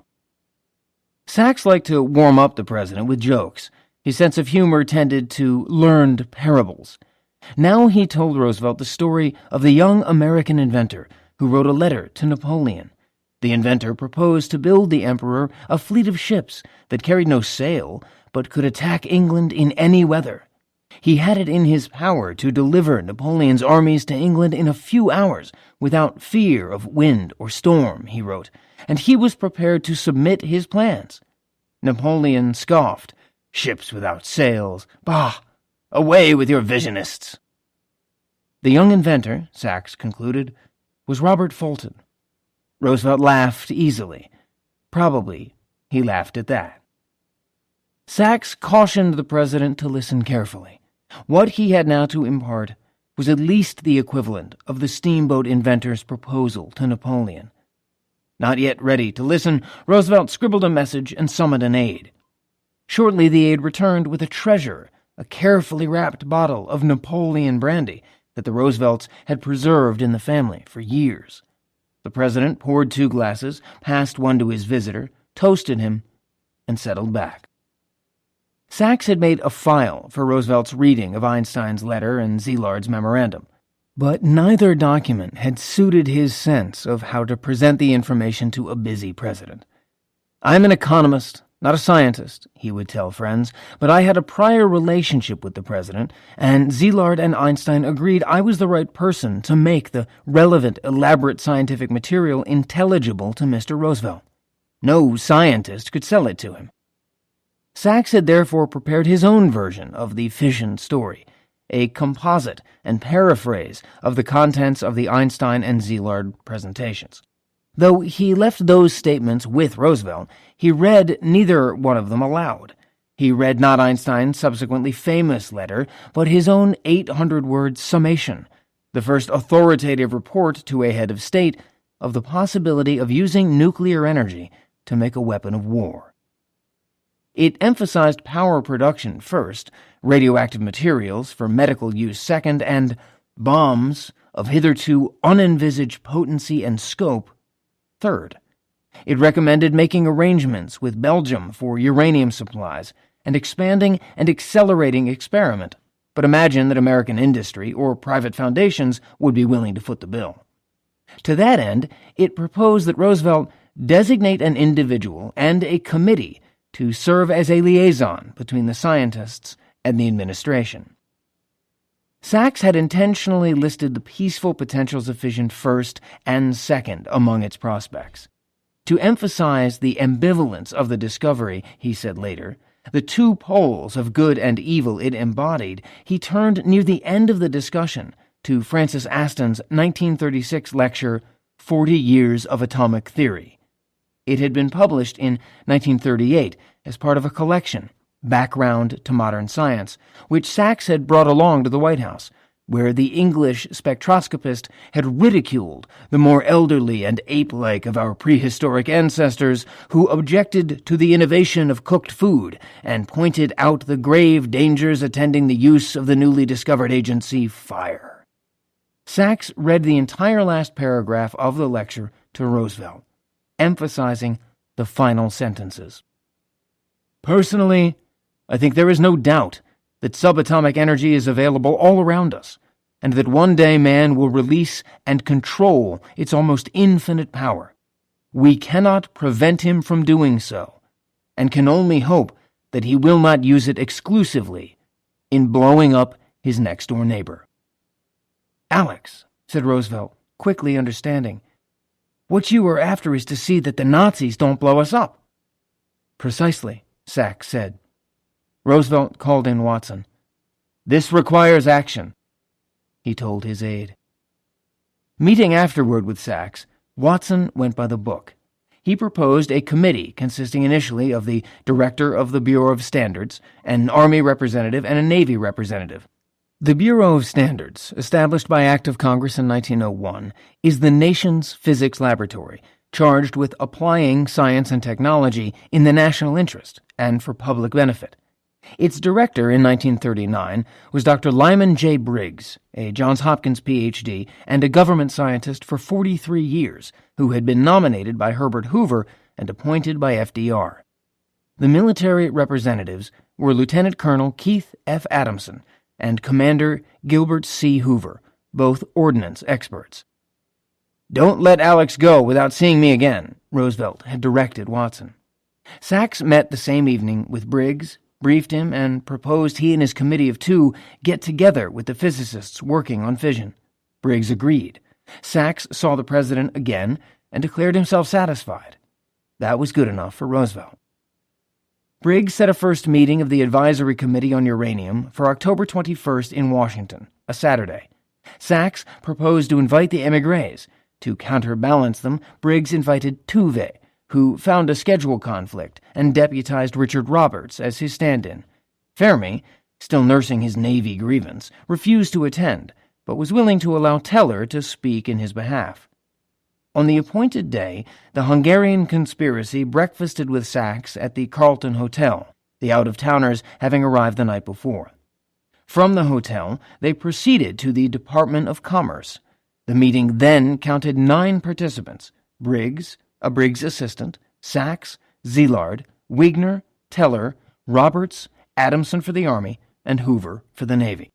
Sachs liked to warm up the president with jokes. His sense of humor tended to learned parables. Now he told Roosevelt the story of the young American inventor who wrote a letter to Napoleon. The inventor proposed to build the emperor a fleet of ships that carried no sail but could attack England in any weather. He had it in his power to deliver Napoleon's armies to England in a few hours without fear of wind or storm, he wrote, and he was prepared to submit his plans. Napoleon scoffed. "Ships without sails. Bah! Away with your visionists." The young inventor, Sachs concluded, was Robert Fulton. Roosevelt laughed easily. Probably he laughed at that. Sachs cautioned the president to listen carefully. What he had now to impart was at least the equivalent of the steamboat inventor's proposal to Napoleon. Not yet ready to listen, Roosevelt scribbled a message and summoned an aide. Shortly the aide returned with a treasure, a carefully wrapped bottle of Napoleon brandy that the Roosevelts had preserved in the family for years. The president poured 2 glasses, passed one to his visitor, toasted him, and settled back. Sachs had made a file for Roosevelt's reading of Einstein's letter and Szilard's memorandum, but neither document had suited his sense of how to present the information to a busy president. "I'm an economist, not a scientist," he would tell friends, "but I had a prior relationship with the president, and Szilard and Einstein agreed I was the right person to make the relevant, elaborate scientific material intelligible to Mr. Roosevelt. No scientist could sell it to him." Sachs had therefore prepared his own version of the fission story, a composite and paraphrase of the contents of the Einstein and Szilard presentations. Though he left those statements with Roosevelt, he read neither one of them aloud. He read not Einstein's subsequently famous letter, but his own 800-word summation, the first authoritative report to a head of state of the possibility of using nuclear energy to make a weapon of war. It emphasized power production first, radioactive materials for medical use second, and bombs of hitherto unenvisaged potency and scope third. It recommended making arrangements with Belgium for uranium supplies and expanding and accelerating experiment, but imagined that American industry or private foundations would be willing to foot the bill. To that end, it proposed that Roosevelt designate an individual and a committee to serve as a liaison between the scientists and the administration. Sachs had intentionally listed the peaceful potentials of fission first and second among its prospects. To emphasize the ambivalence of the discovery, he said later, the 2 poles of good and evil it embodied, he turned near the end of the discussion to Francis Aston's 1936 lecture, 40 Years of Atomic Theory. It had been published in 1938 as part of a collection, Background to Modern Science, which Sachs had brought along to the White House, where the English spectroscopist had ridiculed the more elderly and ape-like of our prehistoric ancestors who objected to the innovation of cooked food and pointed out the grave dangers attending the use of the newly discovered agency, fire. Sachs read the entire last paragraph of the lecture to Roosevelt, emphasizing the final sentences. "Personally, I think there is no doubt that subatomic energy is available all around us, and that one day man will release and control its almost infinite power. We cannot prevent him from doing so, and can only hope that he will not use it exclusively in blowing up his next-door neighbor." "Alex," said Roosevelt, quickly understanding, "what you are after is to see that the Nazis don't blow us up." "Precisely," Sachs said. Roosevelt called in Watson. "This requires action," he told his aide. Meeting afterward with Sachs, Watson went by the book. He proposed a committee consisting initially of the director of the Bureau of Standards, an Army representative, and a Navy representative. The Bureau of Standards, established by Act of Congress in 1901, is the nation's physics laboratory, charged with applying science and technology in the national interest and for public benefit. Its director in 1939 was Dr. Lyman J. Briggs, a Johns Hopkins Ph.D. and a government scientist for 43 years, who had been nominated by Herbert Hoover and appointed by FDR. The military representatives were Lieutenant Colonel Keith F. Adamson and Commander Gilbert C. Hoover, both ordnance experts. "Don't let Alex go without seeing me again," Roosevelt had directed Watson. Sachs met the same evening with Briggs, briefed him, and proposed he and his committee of two get together with the physicists working on fission. Briggs agreed. Sachs saw the president again and declared himself satisfied. That was good enough for Roosevelt. Briggs set a first meeting of the Advisory Committee on Uranium for October 21st in Washington, a Saturday. Sachs proposed to invite the émigrés. To counterbalance them, Briggs invited Tuve, who found a schedule conflict and deputized Richard Roberts as his stand-in. Fermi, still nursing his Navy grievance, refused to attend, but was willing to allow Teller to speak in his behalf. On the appointed day, the Hungarian conspiracy breakfasted with Sachs at the Carlton Hotel, the out-of-towners having arrived the night before. From the hotel, they proceeded to the Department of Commerce. The meeting then counted 9 participants: Briggs, a Briggs assistant, Sachs, Szilard, Wigner, Teller, Roberts, Adamson for the Army, and Hoover for the Navy.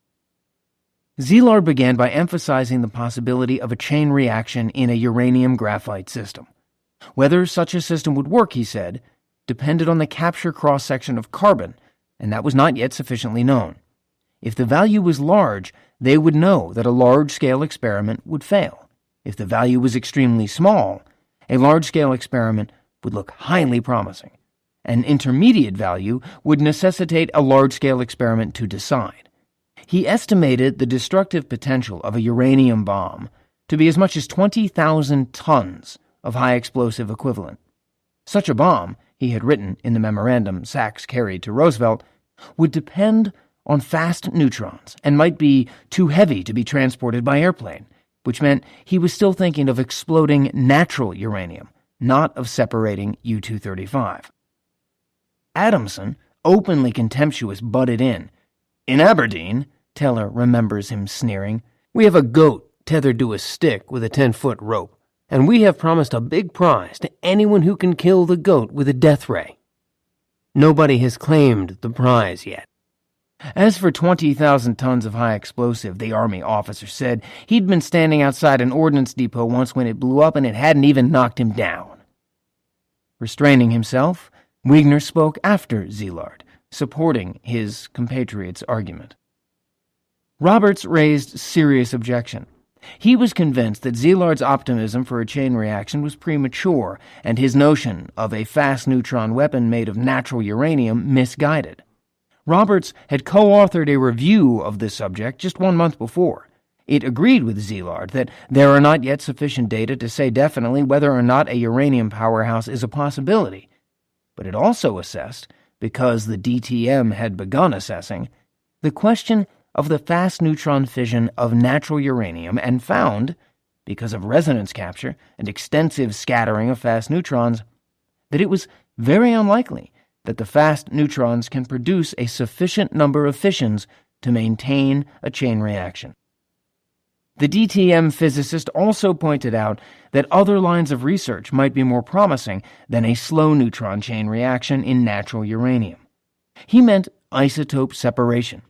Szilard began by emphasizing the possibility of a chain reaction in a uranium-graphite system. Whether such a system would work, he said, depended on the capture cross-section of carbon, and that was not yet sufficiently known. If the value was large, they would know that a large-scale experiment would fail. If the value was extremely small, a large-scale experiment would look highly promising. An intermediate value would necessitate a large-scale experiment to decide. He estimated the destructive potential of a uranium bomb to be as much as 20,000 tons of high explosive equivalent. Such a bomb, he had written in the memorandum Sachs carried to Roosevelt, would depend on fast neutrons and might be too heavy to be transported by airplane, which meant he was still thinking of exploding natural uranium, not of separating U-235. Adamson, openly contemptuous, butted in. "In Aberdeen," Teller remembers him sneering, "we have a goat tethered to a stick with a 10-foot rope, and we have promised a big prize to anyone who can kill the goat with a death ray. Nobody has claimed the prize yet." As for 20,000 tons of high explosive, the Army officer said he'd been standing outside an ordnance depot once when it blew up and it hadn't even knocked him down. Restraining himself, Wigner spoke after Szilard, supporting his compatriot's argument. Roberts raised serious objection. He was convinced that Szilard's optimism for a chain reaction was premature and his notion of a fast neutron weapon made of natural uranium misguided. Roberts had co-authored a review of this subject just 1 month before. It agreed with Szilard that there are not yet sufficient data to say definitely whether or not a uranium powerhouse is a possibility. But it also assessed, because the DTM had begun assessing, the question of the fast neutron fission of natural uranium and found, because of resonance capture and extensive scattering of fast neutrons, that it was very unlikely that the fast neutrons can produce a sufficient number of fissions to maintain a chain reaction. The DTM physicist also pointed out that other lines of research might be more promising than a slow neutron chain reaction in natural uranium. He meant isotope separation.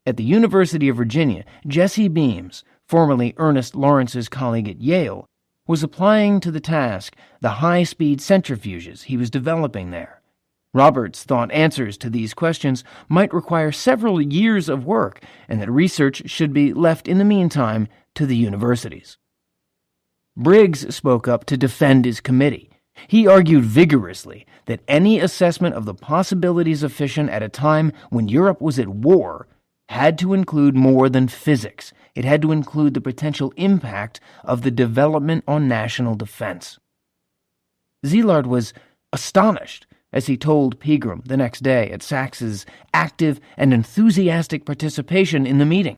At the University of Virginia, Jesse Beams, formerly Ernest Lawrence's colleague at Yale, was applying to the task the high-speed centrifuges he was developing there. Roberts thought answers to these questions might require several years of work and that research should be left in the meantime to the universities. Briggs spoke up to defend his committee. He argued vigorously that any assessment of the possibilities of fission at a time when Europe was at war had to include more than physics. It had to include the potential impact of the development on national defense. Szilard was astonished as he told Pegram the next day at Sachs's active and enthusiastic participation in the meeting.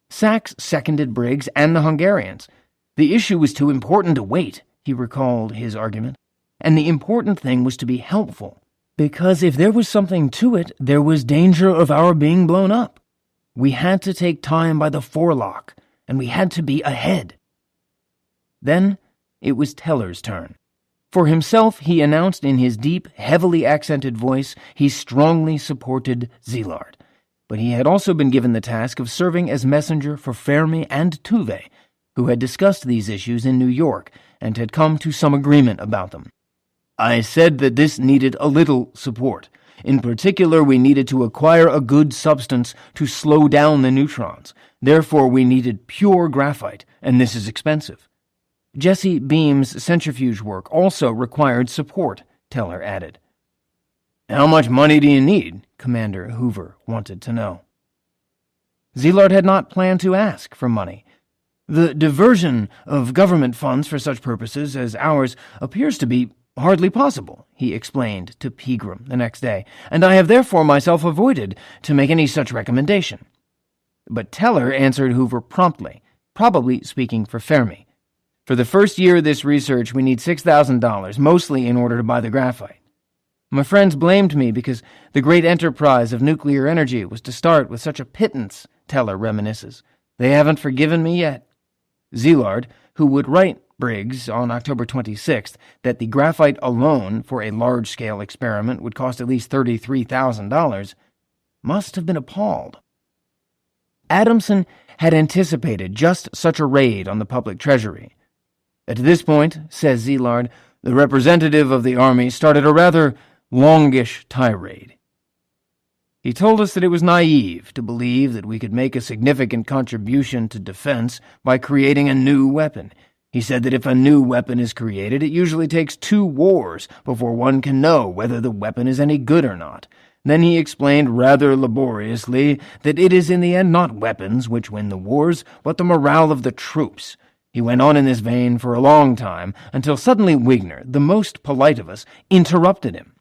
Sachs seconded Briggs and the Hungarians. The issue was too important to wait, he recalled his argument, and the important thing was to be helpful. Because if there was something to it, there was danger of our being blown up. We had to take time by the forelock, and we had to be ahead. Then it was Teller's turn. For himself, he announced in his deep, heavily accented voice he strongly supported Szilard, but he had also been given the task of serving as messenger for Fermi and Tuve, who had discussed these issues in New York and had come to some agreement about them. I said that this needed a little support. In particular, we needed to acquire a good substance to slow down the neutrons. Therefore, we needed pure graphite, and this is expensive. Jesse Beam's centrifuge work also required support, Teller added. How much money do you need? Commander Hoover wanted to know. Szilard had not planned to ask for money. The diversion of government funds for such purposes as ours appears to be hardly possible, he explained to Pegram the next day, and I have therefore myself avoided to make any such recommendation. But Teller answered Hoover promptly, probably speaking for Fermi. For the first year of this research, we need $6,000, mostly in order to buy the graphite. My friends blamed me because the great enterprise of nuclear energy was to start with such a pittance, Teller reminisces. They haven't forgiven me yet. Szilard, who would write Briggs on October 26th that the graphite alone for a large-scale experiment would cost at least $33,000, must have been appalled. Adamson had anticipated just such a raid on the public treasury. At this point, says Szilard, the representative of the army started a rather longish tirade. He told us that it was naive to believe that we could make a significant contribution to defense by creating a new weapon. He said that if a new weapon is created, it usually takes 2 wars before one can know whether the weapon is any good or not. Then he explained rather laboriously that it is in the end not weapons which win the wars, but the morale of the troops. He went on in this vein for a long time, until suddenly Wigner, the most polite of us, interrupted him.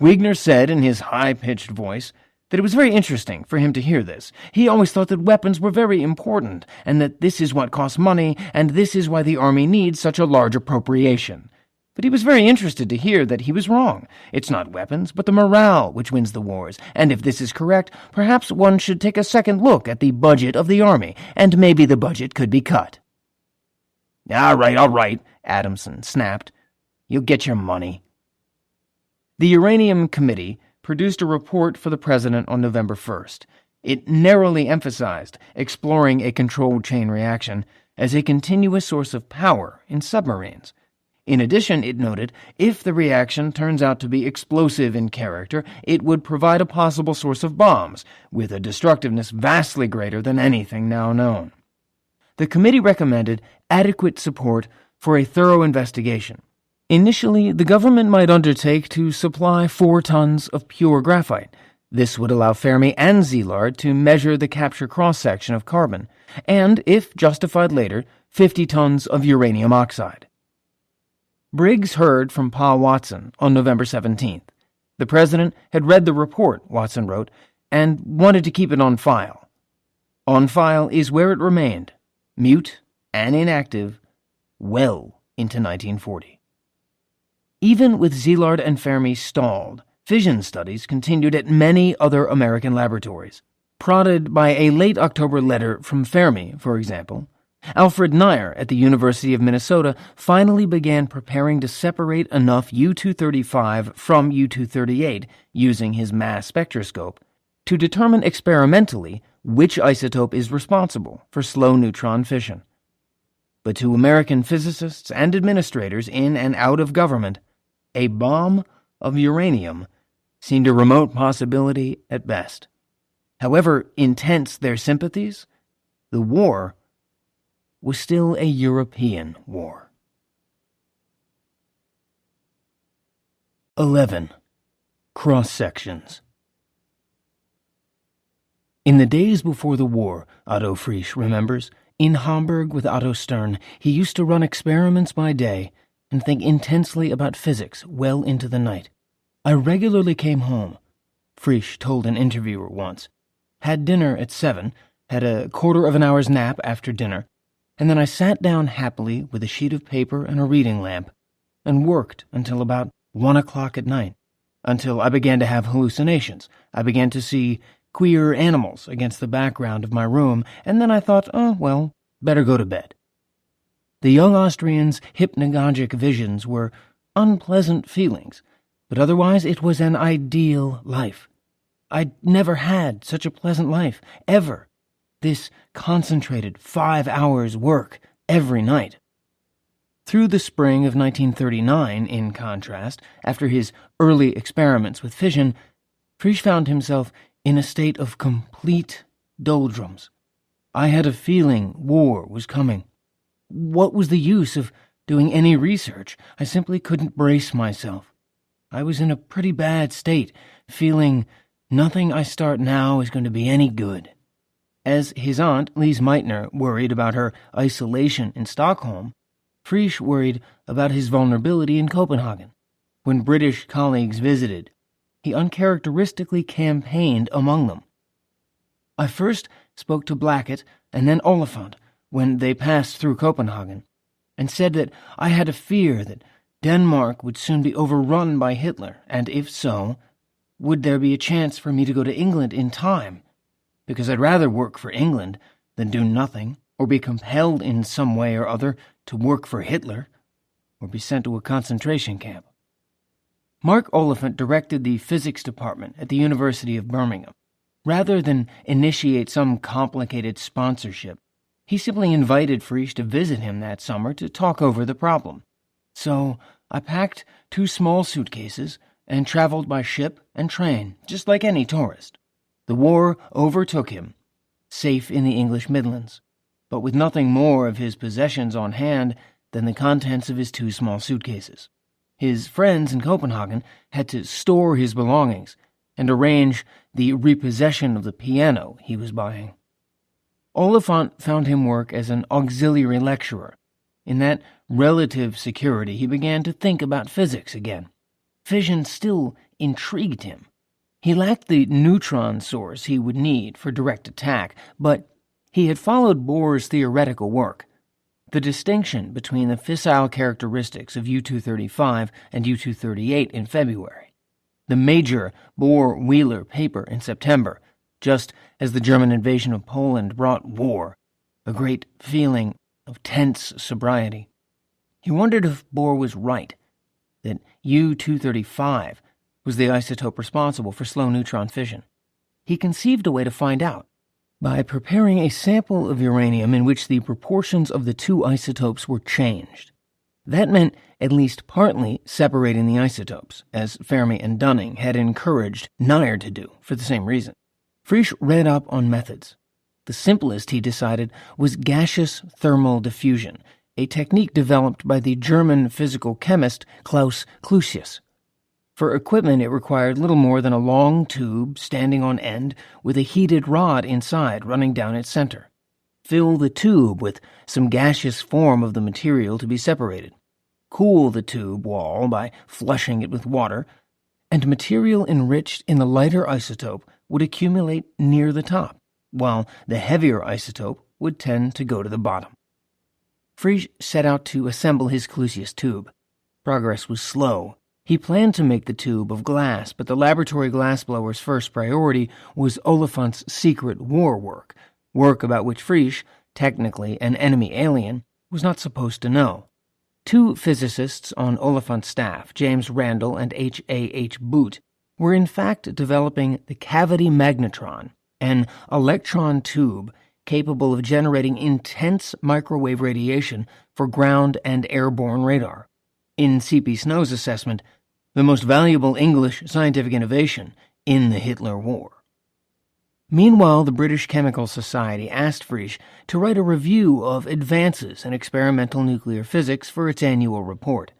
Wigner said in his high-pitched voice that it was very interesting for him to hear this. He always thought that weapons were very important, and that this is what costs money, and this is why the army needs such a large appropriation. But he was very interested to hear that he was wrong. It's not weapons, but the morale which wins the wars, and if this is correct, perhaps one should take a second look at the budget of the army, and maybe the budget could be cut. All right, Adamson snapped. You'll get your money. The Uranium Committee produced a report for the president on November 1st. It narrowly emphasized exploring a controlled chain reaction as a continuous source of power in submarines. In addition, it noted, if the reaction turns out to be explosive in character, it would provide a possible source of bombs, with a destructiveness vastly greater than anything now known. The committee recommended adequate support for a thorough investigation. Initially, the government might undertake to supply 4 tons of pure graphite. This would allow Fermi and Szilard to measure the capture cross-section of carbon, and, if justified later, 50 tons of uranium oxide. Briggs heard from Pa Watson on November 17th. The president had read the report, Watson wrote, and wanted to keep it on file. On file is where it remained, mute and inactive, well into 1940. Even with Szilard and Fermi stalled, fission studies continued at many other American laboratories. Prodded by a late October letter from Fermi, for example, Alfred Nair at the University of Minnesota finally began preparing to separate enough U-235 from U-238 using his mass spectroscope to determine experimentally which isotope is responsible for slow neutron fission. But to American physicists and administrators in and out of government, a bomb of uranium seemed a remote possibility at best. However intense their sympathies, the war was still a European war. 11. Cross-sections. In the days before the war, Otto Frisch remembers, in Hamburg with Otto Stern, he used to run experiments by day and think intensely about physics well into the night. I regularly came home, Frisch told an interviewer once, had dinner at 7, had a quarter of an hour's nap after dinner, and then I sat down happily with a sheet of paper and a reading lamp and worked until about 1 o'clock at night. until I began to have hallucinations. I began to see queer animals against the background of my room, and then I thought, oh, well, better go to bed. The young Austrian's hypnagogic visions were unpleasant feelings, but otherwise it was an ideal life. I'd never had such a pleasant life, ever. This concentrated 5 hours work every night. Through the spring of 1939, in contrast, after his early experiments with fission, Frisch found himself in a state of complete doldrums. I had a feeling war was coming. What was the use of doing any research? I simply couldn't brace myself. I was in a pretty bad state, feeling nothing I start now is going to be any good. As his aunt, Lise Meitner, worried about her isolation in Stockholm, Frisch worried about his vulnerability in Copenhagen. When British colleagues visited, he uncharacteristically campaigned among them. I first spoke to Blackett and then Oliphant when they passed through Copenhagen, and said that I had a fear that Denmark would soon be overrun by Hitler, and if so, would there be a chance for me to go to England in time? Because I'd rather work for England than do nothing, or be compelled in some way or other to work for Hitler, or be sent to a concentration camp. Mark Oliphant directed the physics department at the University of Birmingham. Rather than initiate some complicated sponsorship, he simply invited Frisch to visit him that summer to talk over the problem. So I packed 2 small suitcases and traveled by ship and train, just like any tourist. The war overtook him, safe in the English Midlands, but with nothing more of his possessions on hand than the contents of his 2 small suitcases. His friends in Copenhagen had to store his belongings and arrange the repossession of the piano he was buying. Oliphant found him work as an auxiliary lecturer. In that relative security, he began to think about physics again. Fission still intrigued him. He lacked the neutron source he would need for direct attack, but he had followed Bohr's theoretical work. The distinction between the fissile characteristics of U-235 and U-238 in February, the major Bohr-Wheeler paper in September, just as the German invasion of Poland brought war, a great feeling of tense sobriety. He wondered if Bohr was right, that U-235 was the isotope responsible for slow neutron fission. He conceived a way to find out by preparing a sample of uranium in which the proportions of the 2 isotopes were changed. That meant at least partly separating the isotopes, as Fermi and Dunning had encouraged Nair to do for the same reason. Frisch read up on methods. The simplest, he decided, was gaseous thermal diffusion, a technique developed by the German physical chemist Klaus Clusius. For equipment, it required little more than a long tube standing on end with a heated rod inside running down its center. Fill the tube with some gaseous form of the material to be separated. Cool the tube wall by flushing it with water, and material enriched in the lighter isotope would accumulate near the top, while the heavier isotope would tend to go to the bottom. Frisch set out to assemble his Clusius tube. Progress was slow. He planned to make the tube of glass, but the laboratory glassblower's first priority was Oliphant's secret war work about which Frisch, technically an enemy alien, was not supposed to know. 2 physicists on Oliphant's staff, James Randall and H.A.H. Boot, were in fact developing the cavity magnetron, an electron tube capable of generating intense microwave radiation for ground and airborne radar. In C.P. Snow's assessment, the most valuable English scientific innovation in the Hitler War. Meanwhile, the British Chemical Society asked Frisch to write a review of advances in experimental nuclear physics for its annual report.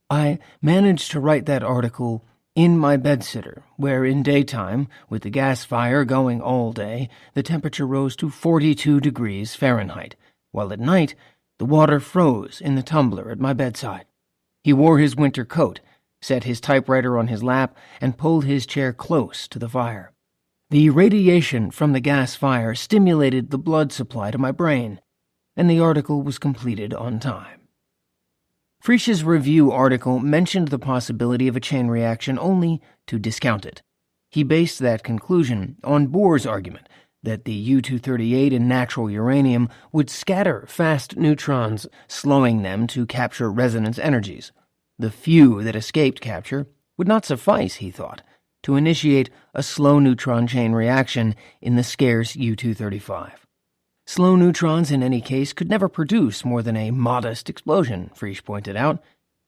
I managed to write that article in my bedsitter, where in daytime, with the gas fire going all day, the temperature rose to 42 degrees Fahrenheit, while at night the water froze in the tumbler at my bedside. He wore his winter coat, set his typewriter on his lap, and pulled his chair close to the fire. The radiation from the gas fire stimulated the blood supply to my brain, and the article was completed on time. Frisch's review article mentioned the possibility of a chain reaction only to discount it. He based that conclusion on Bohr's argument that the U-238 in natural uranium would scatter fast neutrons, slowing them to capture resonance energies. The few that escaped capture would not suffice, he thought, to initiate a slow neutron chain reaction in the scarce U-235. Slow neutrons, in any case, could never produce more than a modest explosion, Frisch pointed out.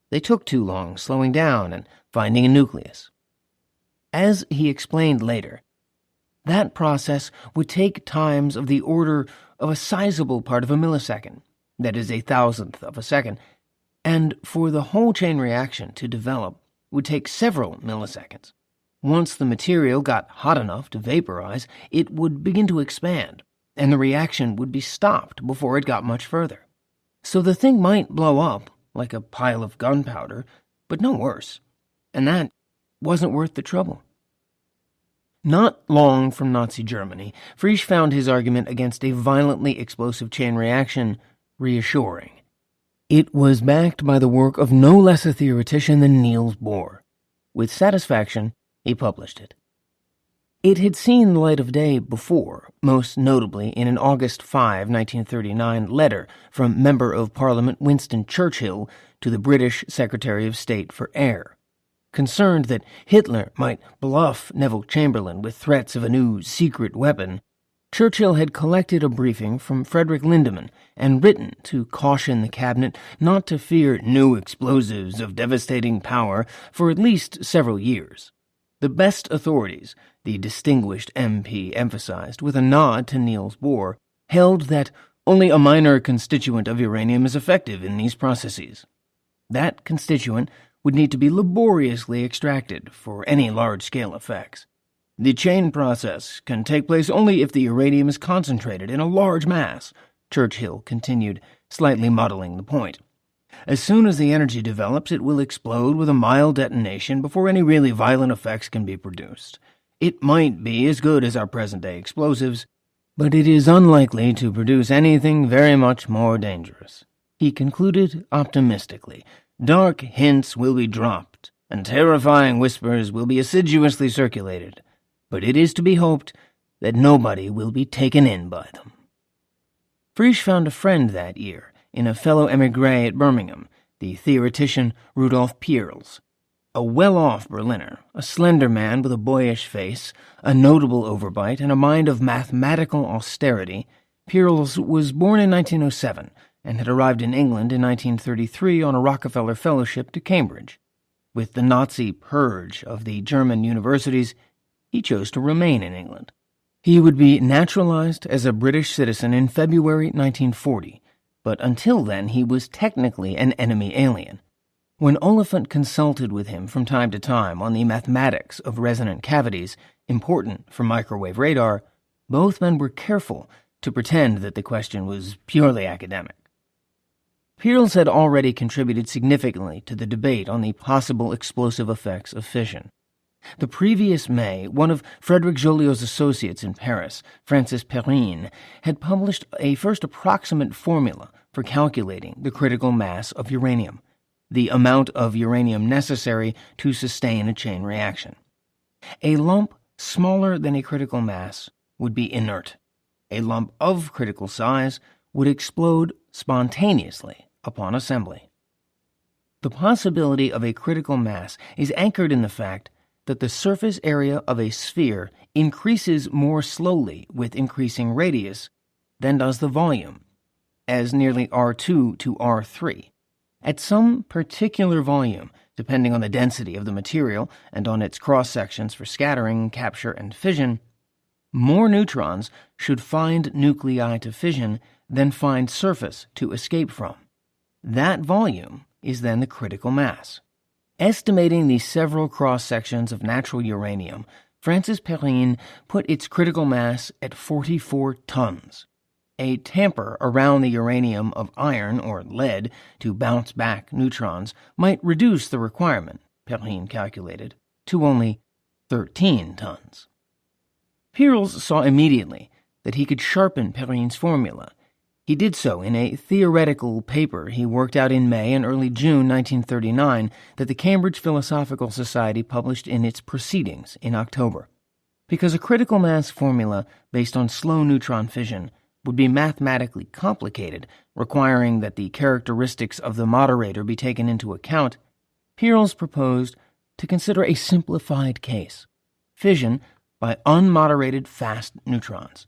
They took too long slowing down and finding a nucleus. As he explained later, that process would take times of the order of a sizable part of a millisecond, that is, 1,000th of a second, and for the whole chain reaction to develop would take several milliseconds. Once the material got hot enough to vaporize, it would begin to expand, and the reaction would be stopped before it got much further. So the thing might blow up like a pile of gunpowder, but no worse, and that wasn't worth the trouble. Not long from Nazi Germany, Frisch found his argument against a violently explosive chain reaction reassuring. It was backed by the work of no less a theoretician than Niels Bohr. With satisfaction, he published it. It had seen the light of day before, most notably in an August 5, 1939 letter from Member of Parliament Winston Churchill to the British Secretary of State for Air. Concerned that Hitler might bluff Neville Chamberlain with threats of a new secret weapon, Churchill had collected a briefing from Frederick Lindemann and written to caution the cabinet not to fear new explosives of devastating power for at least several years. The best authorities, the distinguished MP emphasized with a nod to Niels Bohr, held that only a minor constituent of uranium is effective in these processes. That constituent would need to be laboriously extracted for any large-scale effects. The chain process can take place only if the uranium is concentrated in a large mass, Churchill continued, slightly muddling the point. As soon as the energy develops, it will explode with a mild detonation before any really violent effects can be produced. It might be as good as our present-day explosives, but it is unlikely to produce anything very much more dangerous. He concluded optimistically. Dark hints will be dropped, and terrifying whispers will be assiduously circulated, but it is to be hoped that nobody will be taken in by them. Frisch found a friend that year in a fellow émigré at Birmingham, the theoretician Rudolf Peierls. A well-off Berliner, a slender man with a boyish face, a notable overbite, and a mind of mathematical austerity, Peierls was born in 1907 and had arrived in England in 1933 on a Rockefeller Fellowship to Cambridge. With the Nazi purge of the German universities, he chose to remain in England. He would be naturalized as a British citizen in February 1940, but until then he was technically an enemy alien. When Oliphant consulted with him from time to time on the mathematics of resonant cavities, important for microwave radar, both men were careful to pretend that the question was purely academic. Peierls had already contributed significantly to the debate on the possible explosive effects of fission. The previous May, one of Frédéric Joliot's associates in Paris, Francis Perrine, had published a first approximate formula for calculating the critical mass of uranium, the amount of uranium necessary to sustain a chain reaction. A lump smaller than a critical mass would be inert. A lump of critical size would explode spontaneously upon assembly. The possibility of a critical mass is anchored in the fact that the surface area of a sphere increases more slowly with increasing radius than does the volume, as nearly R2 to R3. At some particular volume, depending on the density of the material and on its cross-sections for scattering, capture, and fission, more neutrons should find nuclei to fission than find surface to escape from. That volume is then the critical mass. Estimating the several cross-sections of natural uranium, Francis Perrine put its critical mass at 44 tons. A tamper around the uranium of iron or lead to bounce back neutrons might reduce the requirement, Perrine calculated, to only 13 tons. Peierls saw immediately that he could sharpen Perrine's formula. He did so in a theoretical paper he worked out in May and early June 1939 that the Cambridge Philosophical Society published in its Proceedings in October. Because a critical mass formula based on slow neutron fission would be mathematically complicated, requiring that the characteristics of the moderator be taken into account, Peierls proposed to consider a simplified case: fission by unmoderated fast neutrons.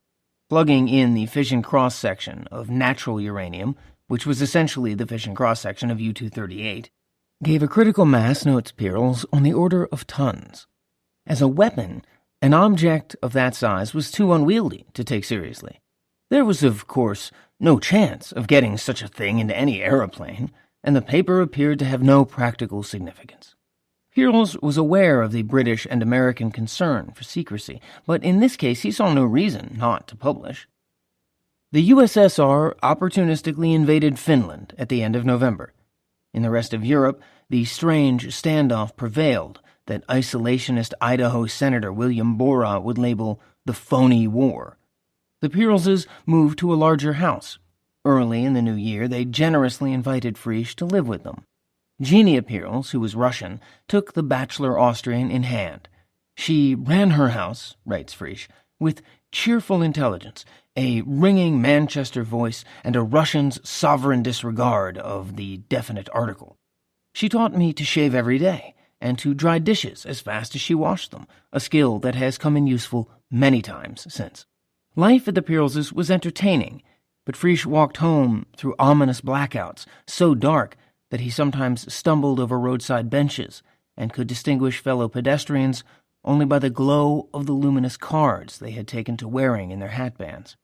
Plugging in the fission cross-section of natural uranium, which was essentially the fission cross-section of U-238, gave a critical mass, notes Peierls, on the order of tons. As a weapon, an object of that size was too unwieldy to take seriously. There was, of course, no chance of getting such a thing into any aeroplane, and the paper appeared to have no practical significance. Peierls was aware of the British and American concern for secrecy, but in this case he saw no reason not to publish. The USSR opportunistically invaded Finland at the end of November. In the rest of Europe, the strange standoff prevailed that isolationist Idaho Senator William Borah would label the phony war. The Peierlses moved to a larger house. Early in the new year, they generously invited Frisch to live with them. Genia Peierls, who was Russian, took the bachelor Austrian in hand. She ran her house, writes Frisch, with cheerful intelligence, a ringing Manchester voice, and a Russian's sovereign disregard of the definite article. She taught me to shave every day, and to dry dishes as fast as she washed them, a skill that has come in useful many times since. Life at the Peierlses was entertaining, but Frisch walked home through ominous blackouts, so dark that he sometimes stumbled over roadside benches and could distinguish fellow pedestrians only by the glow of the luminous cards they had taken to wearing in their hatbands.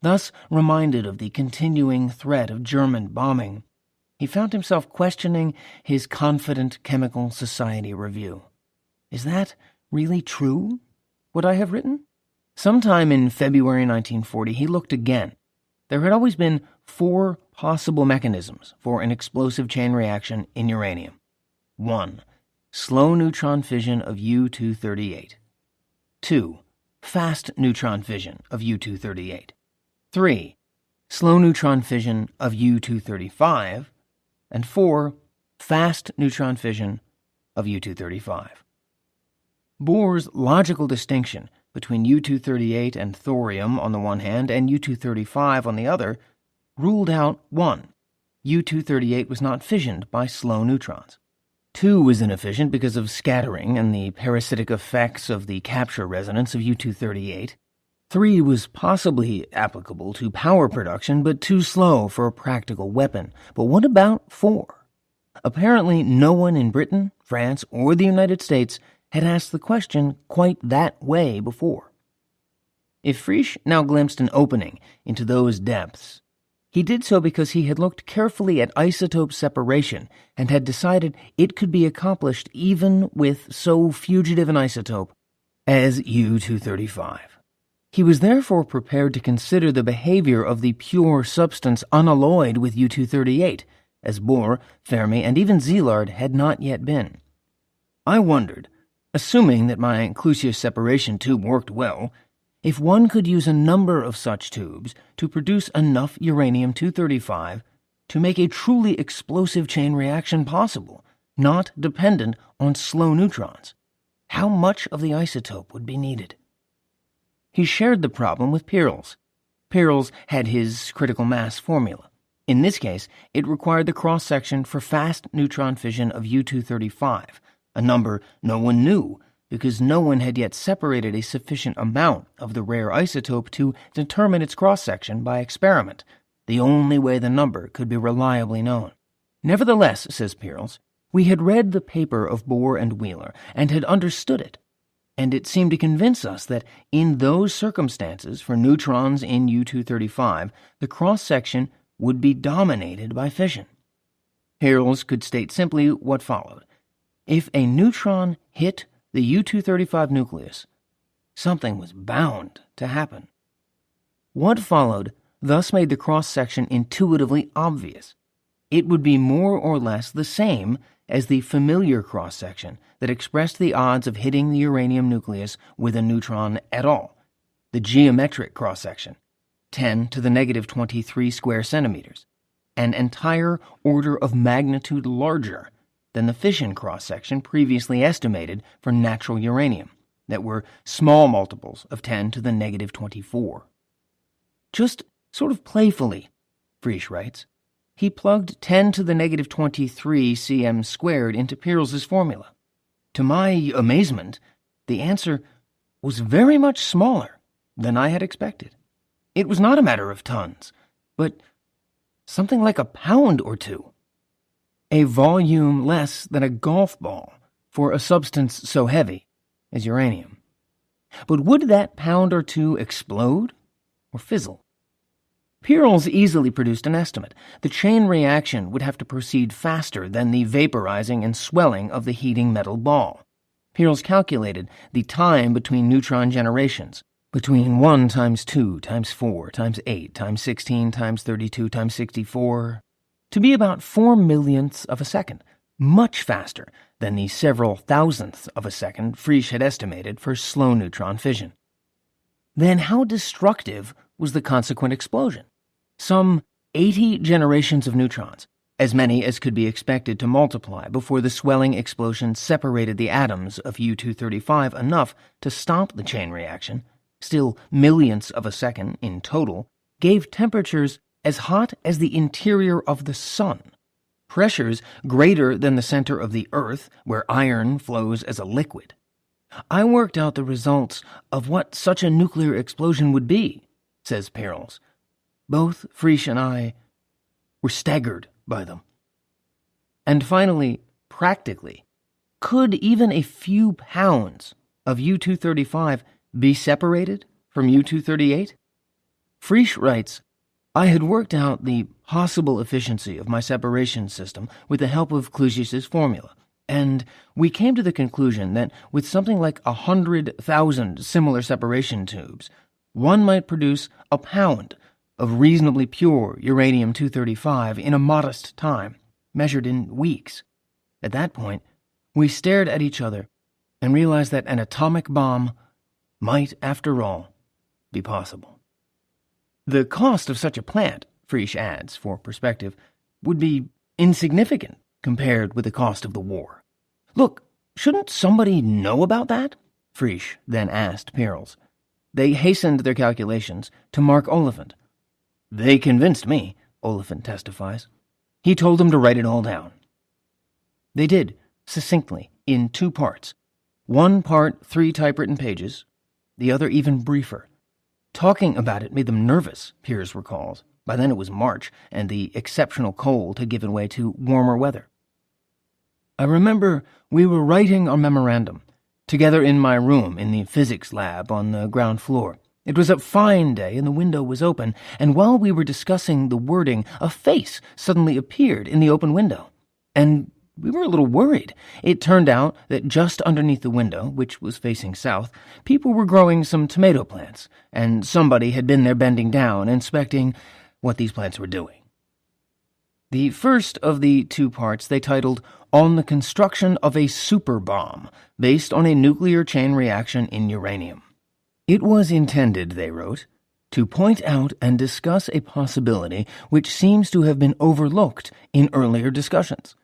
Thus, reminded of the continuing threat of German bombing, he found himself questioning his confident Chemical Society review. Is that really true, what I have written? Sometime in February 1940, he looked again. There had always been 4 possible mechanisms for an explosive chain reaction in uranium. 1. Slow neutron fission of U-238. 2. Fast neutron fission of U-238. 3. Slow neutron fission of U-235. And 4. Fast neutron fission of U-235. Bohr's logical distinction between U-238 and thorium on the one hand and U-235 on the other ruled out 1. U-238 was not fissioned by slow neutrons. 2 was inefficient because of scattering and the parasitic effects of the capture resonance of U-238. 3 was possibly applicable to power production, but too slow for a practical weapon. But what about 4? Apparently no one in Britain, France, or the United States had asked the question quite that way before. If Frisch now glimpsed an opening into those depths, he did so because he had looked carefully at isotope separation and had decided it could be accomplished even with so fugitive an isotope as U-235. He was therefore prepared to consider the behavior of the pure substance unalloyed with U-238, as Bohr, Fermi, and even Szilard had not yet been. I wondered, assuming that my Clusius separation tube worked well, if one could use a number of such tubes to produce enough uranium-235 to make a truly explosive chain reaction possible, not dependent on slow neutrons. How much of the isotope would be needed? He shared the problem with Peierls. Peierls had his critical mass formula. In this case, it required the cross-section for fast neutron fission of U-235, a number no one knew because no one had yet separated a sufficient amount of the rare isotope to determine its cross-section by experiment, the only way the number could be reliably known. Nevertheless, says Peierls, we had read the paper of Bohr and Wheeler and had understood it, and it seemed to convince us that in those circumstances for neutrons in U-235, the cross-section would be dominated by fission. Peierls could state simply what followed. If a neutron hit the U-235 nucleus, something was bound to happen. What followed thus made the cross-section intuitively obvious. It would be more or less the same as the familiar cross-section that expressed the odds of hitting the uranium nucleus with a neutron at all, the geometric cross-section. 10 to the negative 23 square centimeters, an entire order of magnitude larger than the fission cross-section previously estimated for natural uranium, that were small multiples of 10 to the negative 24. Just sort of playfully, Frisch writes, he plugged 10 to the negative 23 cm squared into Peierls's formula. To my amazement, the answer was very much smaller than I had expected. It was not a matter of tons, but something like a pound or two. A volume less than a golf ball for a substance so heavy as uranium. But would that pound or two explode or fizzle? Peierls easily produced an estimate. The chain reaction would have to proceed faster than the vaporizing and swelling of the heating metal ball. Peierls calculated the time between neutron generations, between 1 times 2 times 4 times 8 times 16 times 32 times 64, to be about 4 millionths of a second, much faster than the several thousandths of a second Frisch had estimated for slow neutron fission. Then how destructive was the consequent explosion? Some 80 generations of neutrons, as many as could be expected to multiply before the swelling explosion separated the atoms of U-235 enough to stop the chain reaction, still millionths of a second in total, gave temperatures as hot as the interior of the sun, pressures greater than the center of the Earth, where iron flows as a liquid. I worked out the results of what such a nuclear explosion would be, says Peierls. Both Frisch and I were staggered by them. And finally, practically, could even a few pounds of U-235 be separated from U-238? Frisch writes, I had worked out the possible efficiency of my separation system with the help of Clusius's formula, and we came to the conclusion that with something like 100,000 similar separation tubes, one might produce a pound of reasonably pure uranium-235 in a modest time, measured in weeks. At that point, we stared at each other and realized that an atomic bomb might, after all, be possible. The cost of such a plant, Frisch adds, for perspective, would be insignificant compared with the cost of the war. Look, shouldn't somebody know about that? Frisch then asked Peierls. They hastened their calculations to Mark Oliphant. They convinced me, Oliphant testifies. He told them to write it all down. They did, succinctly, in 2 parts. One part 3 typewritten pages, the other even briefer. Talking about it made them nervous, Peierls recalls. By then it was March, and the exceptional cold had given way to warmer weather. I remember we were writing our memorandum, together in my room in the physics lab on the ground floor. It was a fine day, and the window was open, and while we were discussing the wording, a face suddenly appeared in the open window. And we were a little worried. It turned out that just underneath the window, which was facing south, people were growing some tomato plants, and somebody had been there bending down, inspecting what these plants were doing. The first of the 2 parts they titled On the Construction of a Super Bomb, based on a nuclear chain reaction in uranium. It was intended, they wrote, to point out and discuss a possibility which seems to have been overlooked in earlier discussions.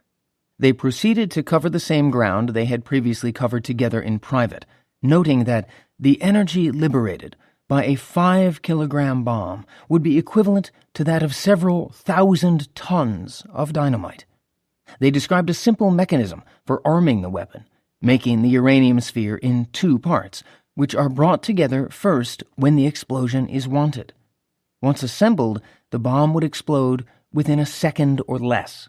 They proceeded to cover the same ground they had previously covered together in private, noting that the energy liberated by a 5-kilogram bomb would be equivalent to that of several thousand tons of dynamite. They described a simple mechanism for arming the weapon, making the uranium sphere in 2 parts, which are brought together first when the explosion is wanted. Once assembled, the bomb would explode within a second or less.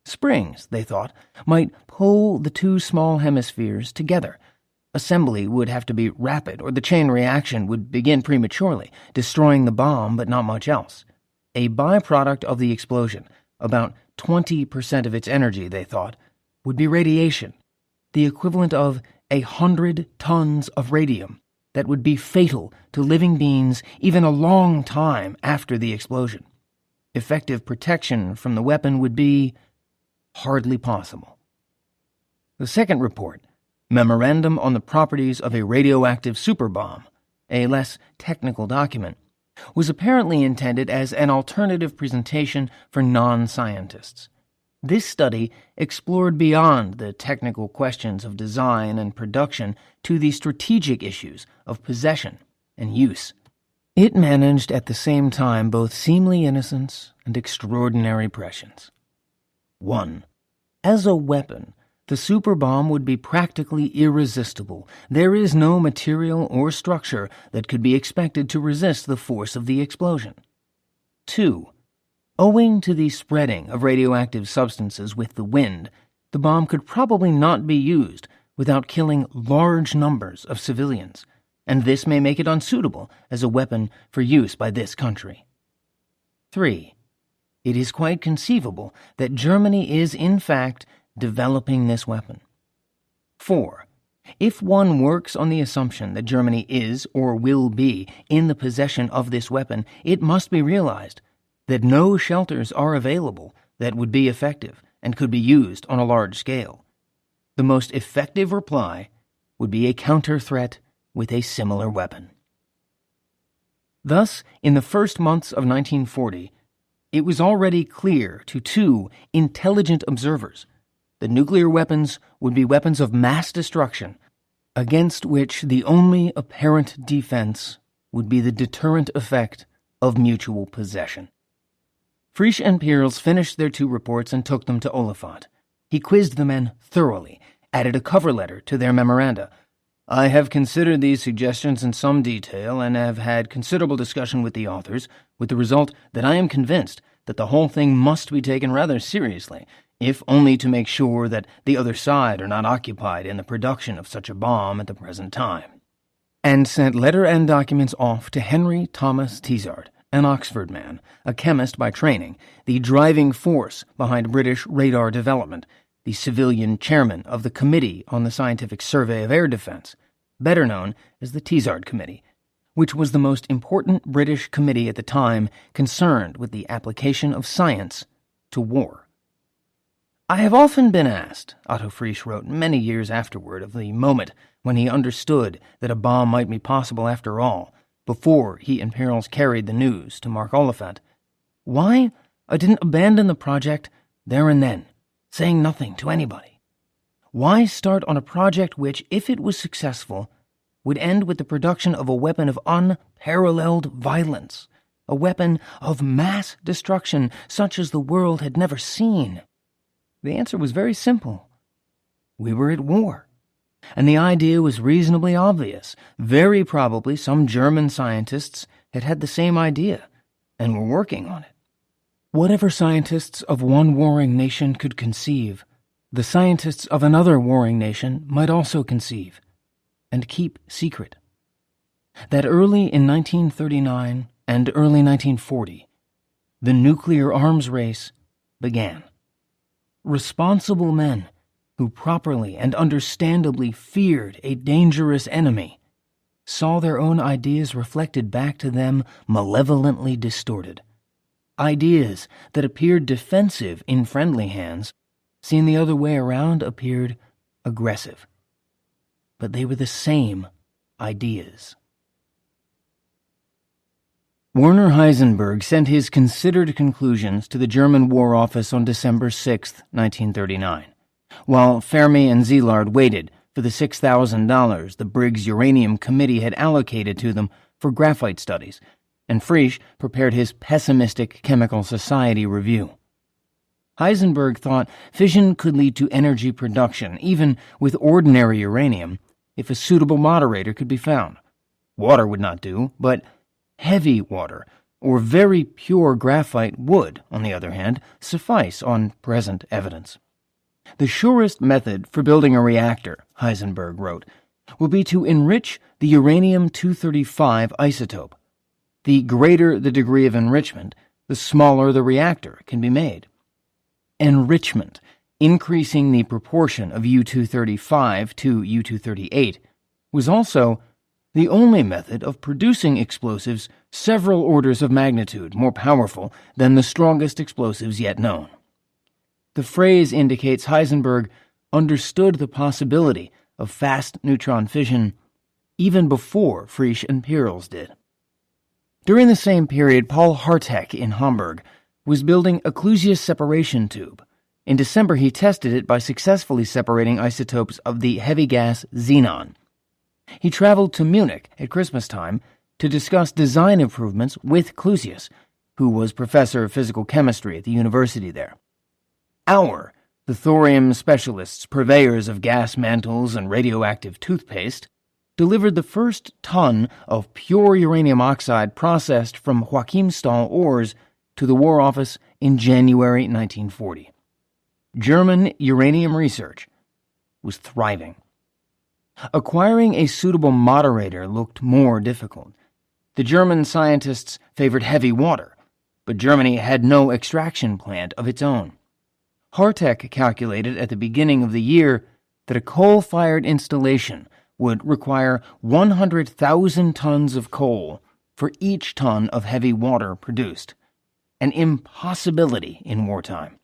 Springs, they thought, might pull the 2 small hemispheres together. Assembly would have to be rapid, or the chain reaction would begin prematurely, destroying the bomb but not much else. A byproduct of the explosion, about 20% of its energy, they thought, would be radiation, the equivalent of 100 tons of radium that would be fatal to living beings even a long time after the explosion. Effective protection from the weapon would be hardly possible. The second report, Memorandum on the Properties of a Radioactive Superbomb, a less technical document, was apparently intended as an alternative presentation for non-scientists. This study explored beyond the technical questions of design and production to the strategic issues of possession and use. It managed at the same time both seemly innocence and extraordinary prescience. 1. As a weapon, the super bomb would be practically irresistible. There is no material or structure that could be expected to resist the force of the explosion. 2. Owing to the spreading of radioactive substances with the wind, the bomb could probably not be used without killing large numbers of civilians, and this may make it unsuitable as a weapon for use by this country. 3. It is quite conceivable that Germany is, in fact, developing this weapon. 4. If one works on the assumption that Germany is or will be in the possession of this weapon, it must be realized that no shelters are available that would be effective and could be used on a large scale. The most effective reply would be a counter-threat with a similar weapon. Thus, in the first months of 1940, it was already clear to two intelligent observers that nuclear weapons would be weapons of mass destruction against which the only apparent defense would be the deterrent effect of mutual possession. Frisch and Peierls finished their two reports and took them to Oliphant. He quizzed the men thoroughly, added a cover letter to their memoranda. I have considered these suggestions in some detail and have had considerable discussion with the authors, with the result that I am convinced that the whole thing must be taken rather seriously, if only to make sure that the other side are not occupied in the production of such a bomb at the present time. And sent letter and documents off to Henry Thomas Tizard, an Oxford man, a chemist by training, the driving force behind British radar development, the civilian chairman of the Committee on the Scientific Survey of Air Defense, better known as the Tizard Committee, which was the most important British committee at the time concerned with the application of science to war. I have often been asked, Otto Frisch wrote many years afterward, of the moment when he understood that a bomb might be possible after all, before he and Peierls carried the news to Mark Oliphant, why I didn't abandon the project there and then, saying nothing to anybody. Why start on a project which, if it was successful, would end with the production of a weapon of unparalleled violence, a weapon of mass destruction such as the world had never seen? The answer was very simple. We were at war. And the idea was reasonably obvious. Very probably some German scientists had had the same idea and were working on it. Whatever scientists of one warring nation could conceive, the scientists of another warring nation might also conceive and keep secret. That early in 1939 and early 1940, the nuclear arms race began. Responsible men who properly and understandably feared a dangerous enemy saw their own ideas reflected back to them malevolently distorted. Ideas that appeared defensive in friendly hands, seen the other way around, appeared aggressive. But they were the same ideas. Werner Heisenberg sent his considered conclusions to the German War Office on December 6, 1939, while Fermi and Szilard waited for the $6,000 the Briggs Uranium Committee had allocated to them for graphite studies, and Frisch prepared his pessimistic Chemical Society review. Heisenberg thought fission could lead to energy production, even with ordinary uranium, if a suitable moderator could be found. Water would not do, but heavy water, or very pure graphite would, on the other hand, suffice on present evidence. The surest method for building a reactor, Heisenberg wrote, will be to enrich the uranium-235 isotope. The greater the degree of enrichment, the smaller the reactor can be made. Enrichment, increasing the proportion of U-235 to U-238, was also the only method of producing explosives several orders of magnitude more powerful than the strongest explosives yet known. The phrase indicates Heisenberg understood the possibility of fast neutron fission even before Frisch and Peierls did. During the same period, Paul Hartek in Hamburg was building a Clusius separation tube. In December, he tested it by successfully separating isotopes of the heavy gas xenon. He traveled to Munich at Christmas time to discuss design improvements with Clusius, who was professor of physical chemistry at the university there. Auer, the thorium specialists, purveyors of gas mantles and radioactive toothpaste, delivered the first ton of pure uranium oxide processed from Joachimsthal ores to the War Office in January 1940. German uranium research was thriving. Acquiring a suitable moderator looked more difficult. The German scientists favored heavy water, but Germany had no extraction plant of its own. Hartek calculated at the beginning of the year that a coal-fired installation would require 100,000 tons of coal for each ton of heavy water produced, an impossibility in wartime.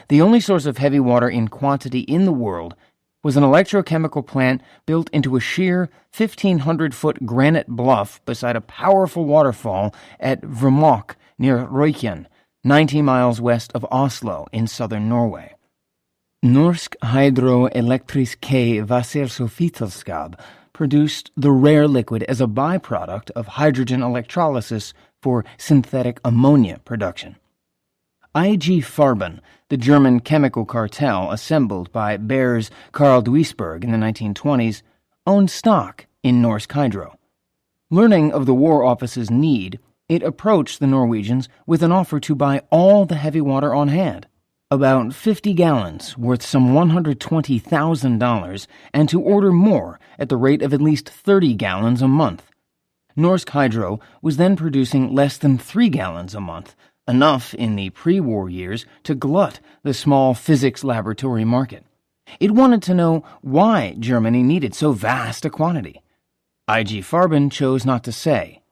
The only source of heavy water in quantity in the world was an electrochemical plant built into a sheer 1,500-foot granite bluff beside a powerful waterfall at Vermok near Røyken, 90 miles west of Oslo in southern Norway. Norsk Hydroelektriske Wasserstoffselskab produced the rare liquid as a byproduct of hydrogen electrolysis for synthetic ammonia production. IG Farben, the German chemical cartel assembled by Bayer's Karl Duisberg in the 1920s, owned stock in Norsk Hydro. Learning of the War Office's need, it approached the Norwegians with an offer to buy all the heavy water on hand, about 50 gallons worth some $120,000, and to order more at the rate of at least 30 gallons a month. Norsk Hydro was then producing less than 3 gallons a month, enough in the pre-war years to glut the small physics laboratory market. It wanted to know why Germany needed so vast a quantity. IG Farben chose not to say.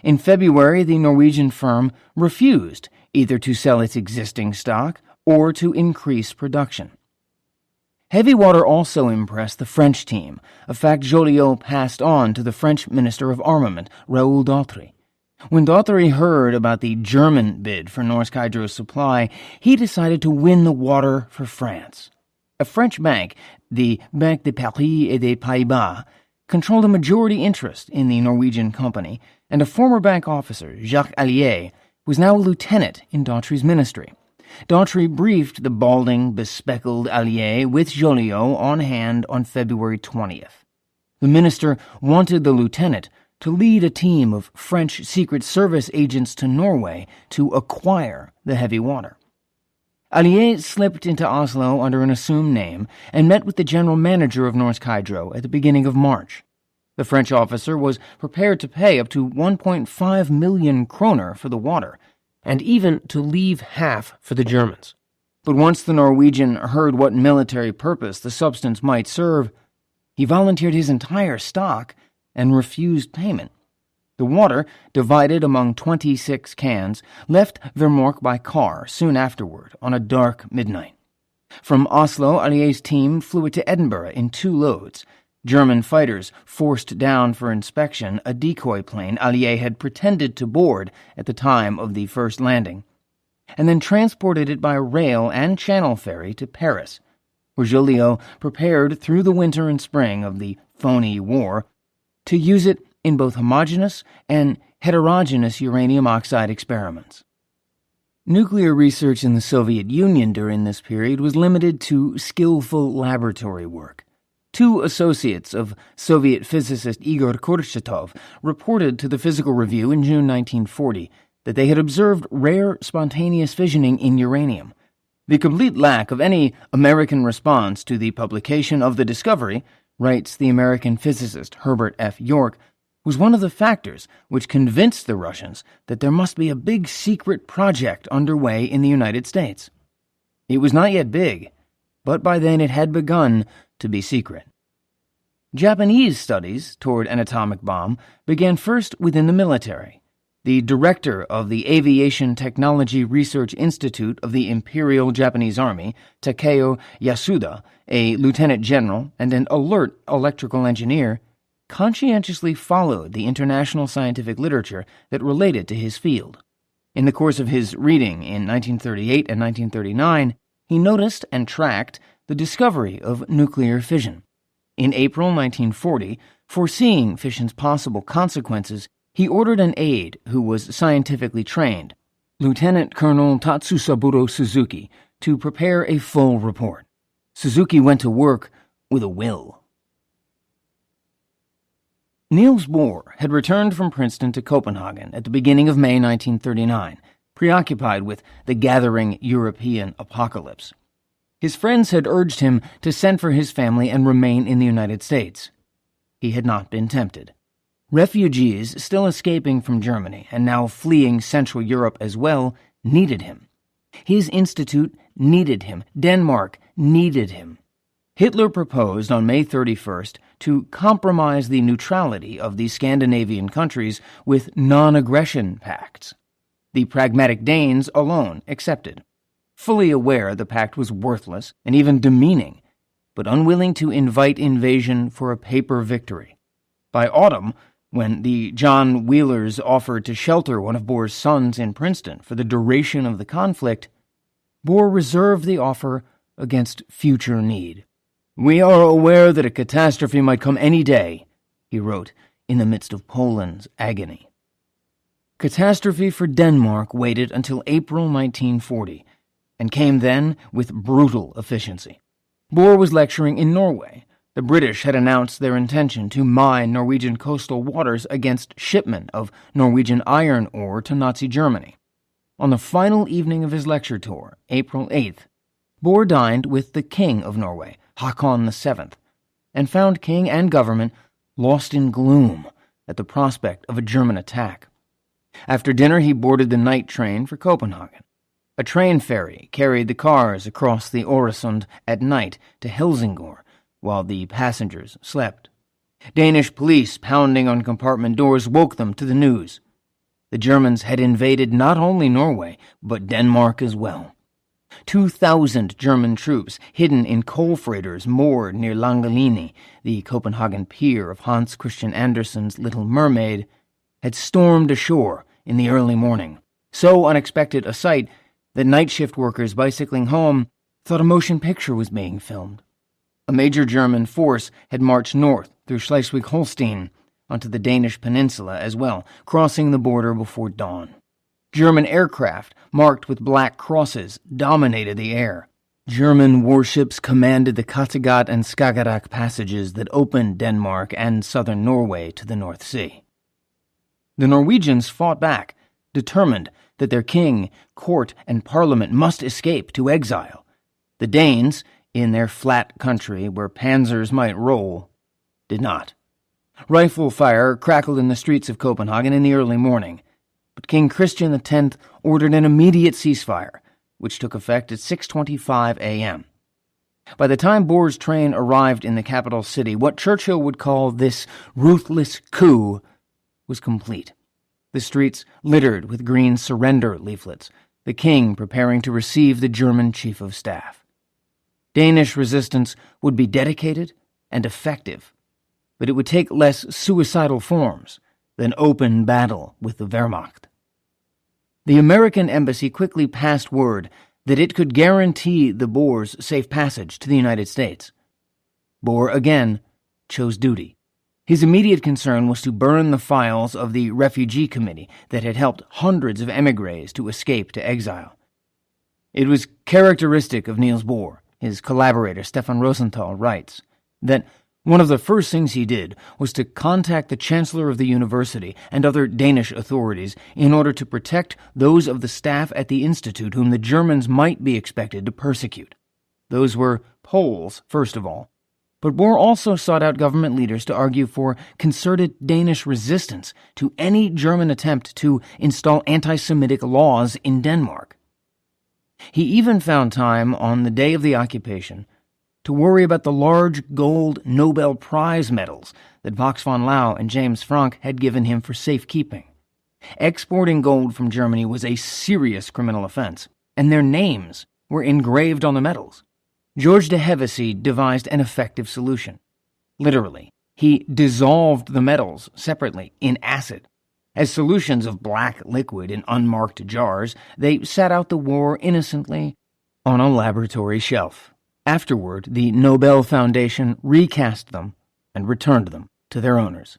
In February, the Norwegian firm refused either to sell its existing stock or to increase production. Heavy water also impressed the French team, a fact Joliot passed on to the French Minister of Armament, Raoul Dautry. When Dautry heard about the German bid for Norsk Hydro's supply, he decided to win the water for France. A French bank, the Banque de Paris et des Pays-Bas, controlled a majority interest in the Norwegian company, and a former bank officer, Jacques Allier, was now a lieutenant in Dautry's ministry. Dautry briefed the balding, bespectacled Allier with Joliot on hand on February 20th. The minister wanted the lieutenant to lead a team of French Secret Service agents to Norway to acquire the heavy water. Allier slipped into Oslo under an assumed name and met with the general manager of Norsk Hydro at the beginning of March. The French officer was prepared to pay up to 1.5 million kroner for the water, and even to leave half for the Germans. But once the Norwegian heard what military purpose the substance might serve, he volunteered his entire stock and refused payment. The water, divided among 26 cans, left Vermork by car soon afterward on a dark midnight. From Oslo, Allier's team flew it to Edinburgh in 2 loads. German fighters forced down for inspection a decoy plane Allier had pretended to board at the time of the first landing, and then transported it by rail and channel ferry to Paris, where Joliot prepared through the winter and spring of the phony war to use it in both homogeneous and heterogeneous uranium oxide experiments. Nuclear research in the Soviet Union during this period was limited to skillful laboratory work. 2 associates of Soviet physicist Igor Kurchatov reported to the Physical Review in June 1940 that they had observed rare spontaneous fissioning in uranium. The complete lack of any American response to the publication of the discovery, writes the American physicist Herbert F. York, was one of the factors which convinced the Russians that there must be a big secret project underway in the United States. It was not yet big, but by then it had begun to be secret. Japanese studies toward an atomic bomb began first within the military. The director of the Aviation Technology Research Institute of the Imperial Japanese Army, Takeo Yasuda, a lieutenant general and an alert electrical engineer, conscientiously followed the international scientific literature that related to his field. In the course of his reading in 1938 and 1939, he noticed and tracked the discovery of nuclear fission. In April 1940, foreseeing fission's possible consequences, he ordered an aide who was scientifically trained, Lieutenant Colonel Tatsusaburo Suzuki, to prepare a full report. Suzuki went to work with a will. Niels Bohr had returned from Princeton to Copenhagen at the beginning of May 1939, preoccupied with the gathering European apocalypse. His friends had urged him to send for his family and remain in the United States. He had not been tempted. Refugees still escaping from Germany and now fleeing Central Europe as well needed him. His institute needed him. Denmark needed him. Hitler proposed on May 31st to compromise the neutrality of the Scandinavian countries with non-aggression pacts. The pragmatic Danes alone accepted, fully aware the pact was worthless and even demeaning, but unwilling to invite invasion for a paper victory. By autumn, when the John Wheelers offered to shelter one of Bohr's sons in Princeton for the duration of the conflict, Bohr reserved the offer against future need. "We are aware that a catastrophe might come any day," he wrote in the midst of Poland's agony. Catastrophe for Denmark waited until April 1940, and came then with brutal efficiency. Bohr was lecturing in Norway. The British had announced their intention to mine Norwegian coastal waters against shipment of Norwegian iron ore to Nazi Germany. On the final evening of his lecture tour, April 8th, Bohr dined with the King of Norway, Håkon VII, and found king and government lost in gloom at the prospect of a German attack. After dinner, he boarded the night train for Copenhagen. A train ferry carried the cars across the Øresund at night to Helsingør, while the passengers slept. Danish police pounding on compartment doors woke them to the news. The Germans had invaded not only Norway, but Denmark as well. 2,000 German troops hidden in coal freighters moored near Langelinie, the Copenhagen pier of Hans Christian Andersen's Little Mermaid, had stormed ashore in the early morning. So unexpected a sight that night shift workers bicycling home thought a motion picture was being filmed. A major German force had marched north through Schleswig-Holstein onto the Danish peninsula as well, crossing the border before dawn. German aircraft, marked with black crosses, dominated the air. German warships commanded the Kattegat and Skagerrak passages that opened Denmark and southern Norway to the North Sea. The Norwegians fought back, determined that their king, court, and parliament must escape to exile. The Danes, in their flat country where panzers might roll, did not. Rifle fire crackled in the streets of Copenhagen in the early morning, but King Christian X ordered an immediate ceasefire, which took effect at 6:25 a.m. By the time Bohr's train arrived in the capital city, what Churchill would call this ruthless coup was complete. The streets littered with green surrender leaflets, the king preparing to receive the German chief of staff. Danish resistance would be dedicated and effective, but it would take less suicidal forms than open battle with the Wehrmacht. The American embassy quickly passed word that it could guarantee the Boers safe passage to the United States. Bohr again chose duty. His immediate concern was to burn the files of the refugee committee that had helped hundreds of émigrés to escape to exile. It was characteristic of Niels Bohr, his collaborator Stefan Rosenthal writes, that one of the first things he did was to contact the chancellor of the university and other Danish authorities in order to protect those of the staff at the institute whom the Germans might be expected to persecute. Those were Poles, first of all. But Bohr also sought out government leaders to argue for concerted Danish resistance to any German attempt to install anti-Semitic laws in Denmark. He even found time on the day of the occupation to worry about the large gold Nobel Prize medals that Vax von Lau and James Franck had given him for safekeeping. Exporting gold from Germany was a serious criminal offense, and their names were engraved on the medals. George de Hevesy devised an effective solution. Literally, He dissolved the metals separately in acid. As solutions of black liquid in unmarked jars, they sat out the war innocently on a laboratory shelf. Afterward, the Nobel Foundation recast them and returned them to their owners.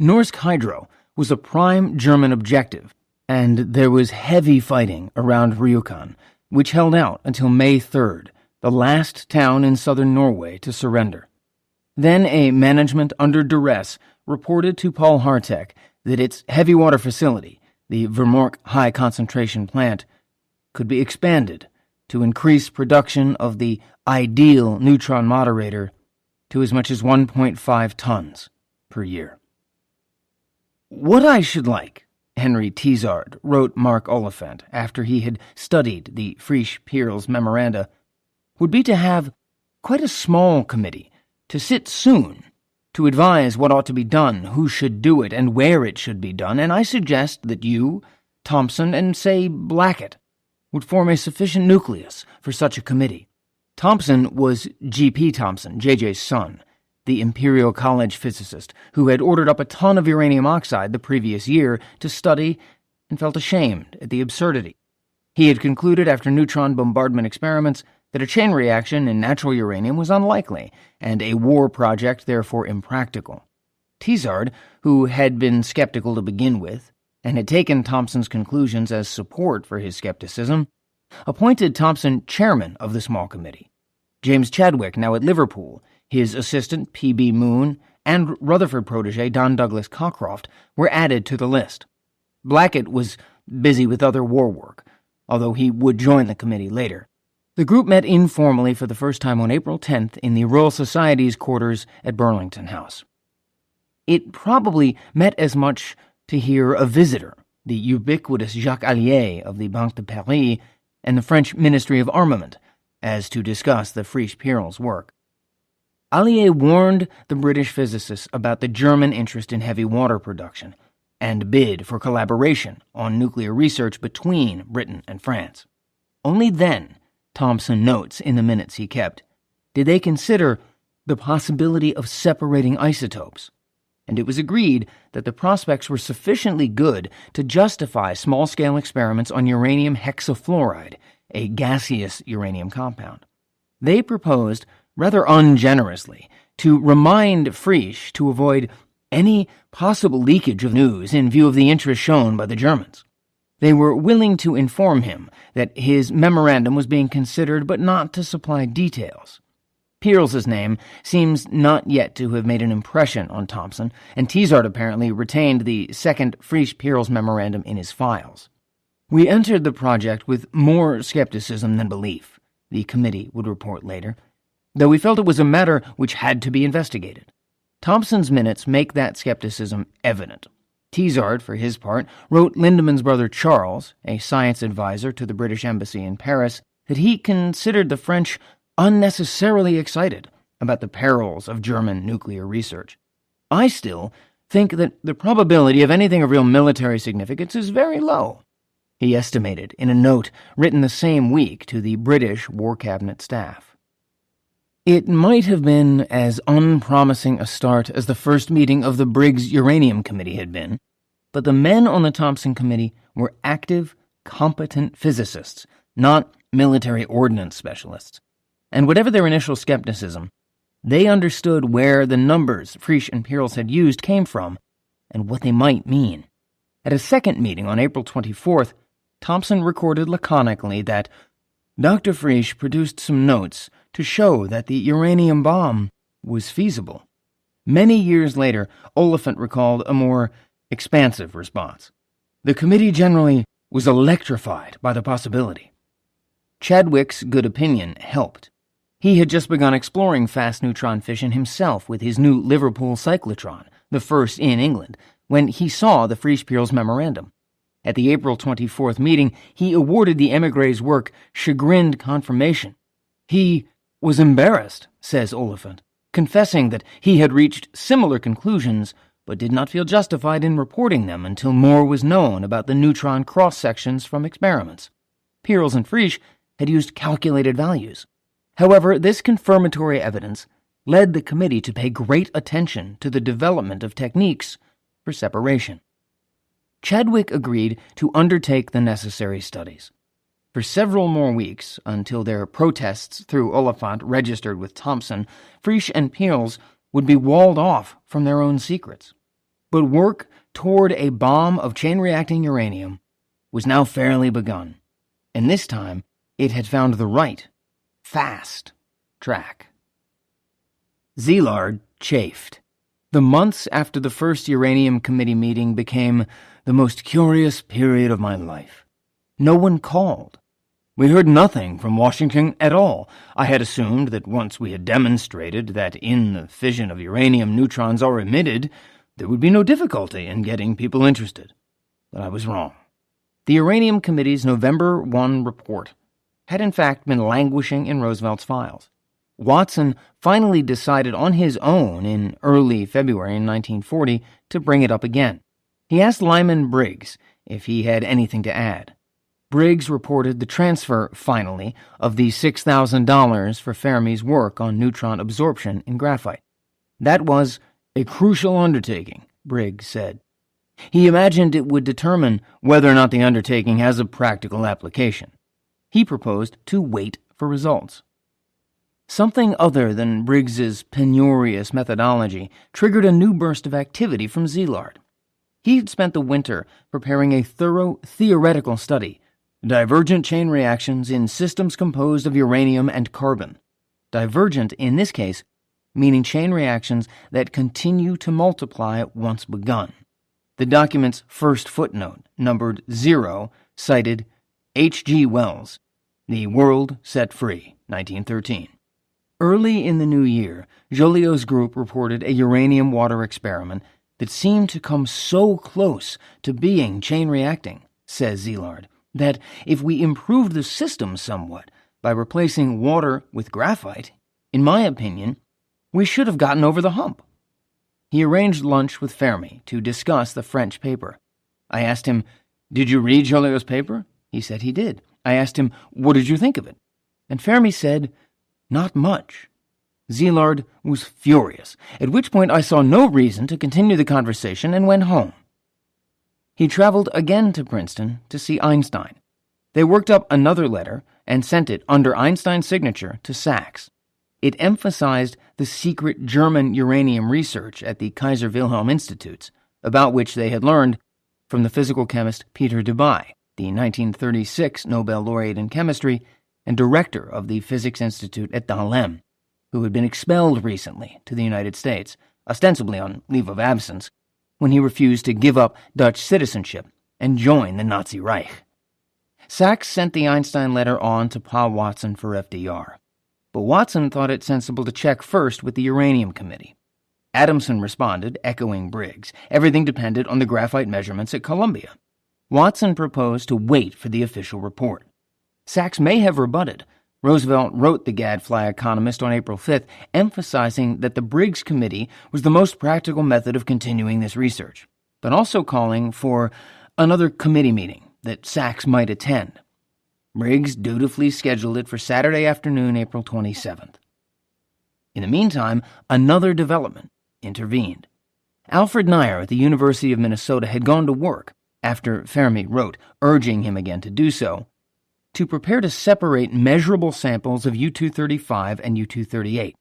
Norsk Hydro was a prime German objective, and there was heavy fighting around Rjukan, which held out until May 3rd, the last town in southern Norway to surrender. Then a management under duress reported to Paul Hartek that its heavy water facility, the Vermork High Concentration Plant, could be expanded to increase production of the ideal neutron moderator to as much as 1.5 tons per year. "What I should like," Henry Tizard wrote Mark Oliphant after he had studied the Frisch-Peierls memoranda, "would be to have quite a small committee to sit soon to advise what ought to be done, who should do it, and where it should be done, and I suggest that you, Thompson, and, say, Blackett, would form a sufficient nucleus for such a committee." Thompson was G.P. Thompson, J.J.'s son, the Imperial College physicist who had ordered up a ton of uranium oxide the previous year to study and felt ashamed at the absurdity. He had concluded after neutron bombardment experiments that a chain reaction in natural uranium was unlikely, and a war project therefore impractical. Tizard, who had been skeptical to begin with, and had taken Thompson's conclusions as support for his skepticism, appointed Thompson chairman of the small committee. James Chadwick, now at Liverpool, his assistant P.B. Moon, and Rutherford protege Don Douglas Cockcroft were added to the list. Blackett was busy with other war work, although he would join the committee later. The group met informally for the first time on April 10th in the Royal Society's quarters at Burlington House. It probably met as much to hear a visitor, the ubiquitous Jacques Allier of the Banque de Paris and the French Ministry of Armament, as to discuss the Frisch-Peierls work. Allier warned the British physicists about the German interest in heavy water production and bid for collaboration on nuclear research between Britain and France. Only then, Thompson notes in the minutes he kept, did they consider the possibility of separating isotopes, and it was agreed that the prospects were sufficiently good to justify small-scale experiments on uranium hexafluoride, a gaseous uranium compound. They proposed, rather ungenerously, to remind Frisch to avoid any possible leakage of news in view of the interest shown by the Germans. They were willing to inform him that his memorandum was being considered but not to supply details. Peierls' name seems not yet to have made an impression on Thompson, and Tizard apparently retained the second Frisch-Peierls memorandum in his files. "We entered the project with more skepticism than belief," the committee would report later, though we felt it was a matter which had to be investigated. Thompson's minutes make that skepticism evident. Tizard, for his part, wrote Lindemann's brother Charles, a science advisor to the British Embassy in Paris, that he considered the French unnecessarily excited about the perils of German nuclear research. "I still think that the probability of anything of real military significance is very low," he estimated in a note written the same week to the British War Cabinet staff. It might have been as unpromising a start as the first meeting of the Briggs Uranium Committee had been, but the men on the Thompson Committee were active, competent physicists, not military ordnance specialists. And whatever their initial skepticism, they understood where the numbers Frisch and Peierls had used came from and what they might mean. At a second meeting on April 24th, Thompson recorded laconically that Dr. Frisch produced some notes to show that the uranium bomb was feasible. Many years later, Oliphant recalled a more expansive response. The committee generally was electrified by the possibility. Chadwick's good opinion helped. He had just begun exploring fast neutron fission himself with his new Liverpool cyclotron, the first in England, when he saw the Frisch-Peierls memorandum. At the April 24th meeting, he awarded the émigré's work chagrined confirmation. He was embarrassed, says Oliphant, confessing that he had reached similar conclusions but did not feel justified in reporting them until more was known about the neutron cross-sections from experiments. Peierls and Frisch had used calculated values. However, this confirmatory evidence led the committee to pay great attention to the development of techniques for separation. Chadwick agreed to undertake the necessary studies. For several more weeks, until their protests through Oliphant registered with Thomson, Frisch and Peierls would be walled off from their own secrets. But work toward a bomb of chain-reacting uranium was now fairly begun, and this time it had found the right, fast track. Szilard chafed. The months after the first Uranium Committee meeting became the most curious period of my life. No one called. We heard nothing from Washington at all. I had assumed that once we had demonstrated that in the fission of uranium neutrons are emitted, there would be no difficulty in getting people interested. But I was wrong. The Uranium Committee's November 1 report had in fact been languishing in Roosevelt's files. Watson finally decided on his own in early February 1940 to bring it up again. He asked Lyman Briggs if he had anything to add. Briggs reported the transfer, finally, of the $6,000 for Fermi's work on neutron absorption in graphite. That was a crucial undertaking, Briggs said. He imagined it would determine whether or not the undertaking has a practical application. He proposed to wait for results. Something other than Briggs's penurious methodology triggered a new burst of activity from Szilard. He had spent the winter preparing a thorough theoretical study, divergent chain reactions in systems composed of uranium and carbon. Divergent, in this case, meaning chain reactions that continue to multiply once begun. The document's first footnote, numbered 0, cited H.G. Wells, The World Set Free, 1913. Early in the new year, Joliot's group reported a uranium water experiment that seemed to come so close to being chain-reacting, says Szilard, that if we improved the system somewhat by replacing water with graphite, in my opinion, we should have gotten over the hump. He arranged lunch with Fermi to discuss the French paper. I asked him, "Did you read Joliot's paper?" He said he did. I asked him, "What did you think of it?" And Fermi said, "Not much." Szilard was furious, at which point I saw no reason to continue the conversation and went home. He traveled again to Princeton to see Einstein. They worked up another letter and sent it under Einstein's signature to Sachs. It emphasized the secret German uranium research at the Kaiser Wilhelm Institutes, about which they had learned from the physical chemist Peter Debye, the 1936 Nobel laureate in chemistry and director of the Physics Institute at Dahlem, who had been expelled recently to the United States, ostensibly on leave of absence, when he refused to give up Dutch citizenship and join the Nazi Reich. Sachs sent the Einstein letter on to Pa Watson for FDR, but Watson thought it sensible to check first with the Uranium Committee. Adamson responded, echoing Briggs. Everything depended on the graphite measurements at Columbia. Watson proposed to wait for the official report. Sachs may have rebutted. Roosevelt wrote the Gadfly Economist on April 5th, emphasizing that the Briggs Committee was the most practical method of continuing this research, but also calling for another committee meeting that Sachs might attend. Briggs dutifully scheduled it for Saturday afternoon, April 27th. In the meantime, another development intervened. Alfred Nyer at the University of Minnesota had gone to work, after Fermi wrote, urging him again to do so, to prepare to separate measurable samples of U-235 and U-238.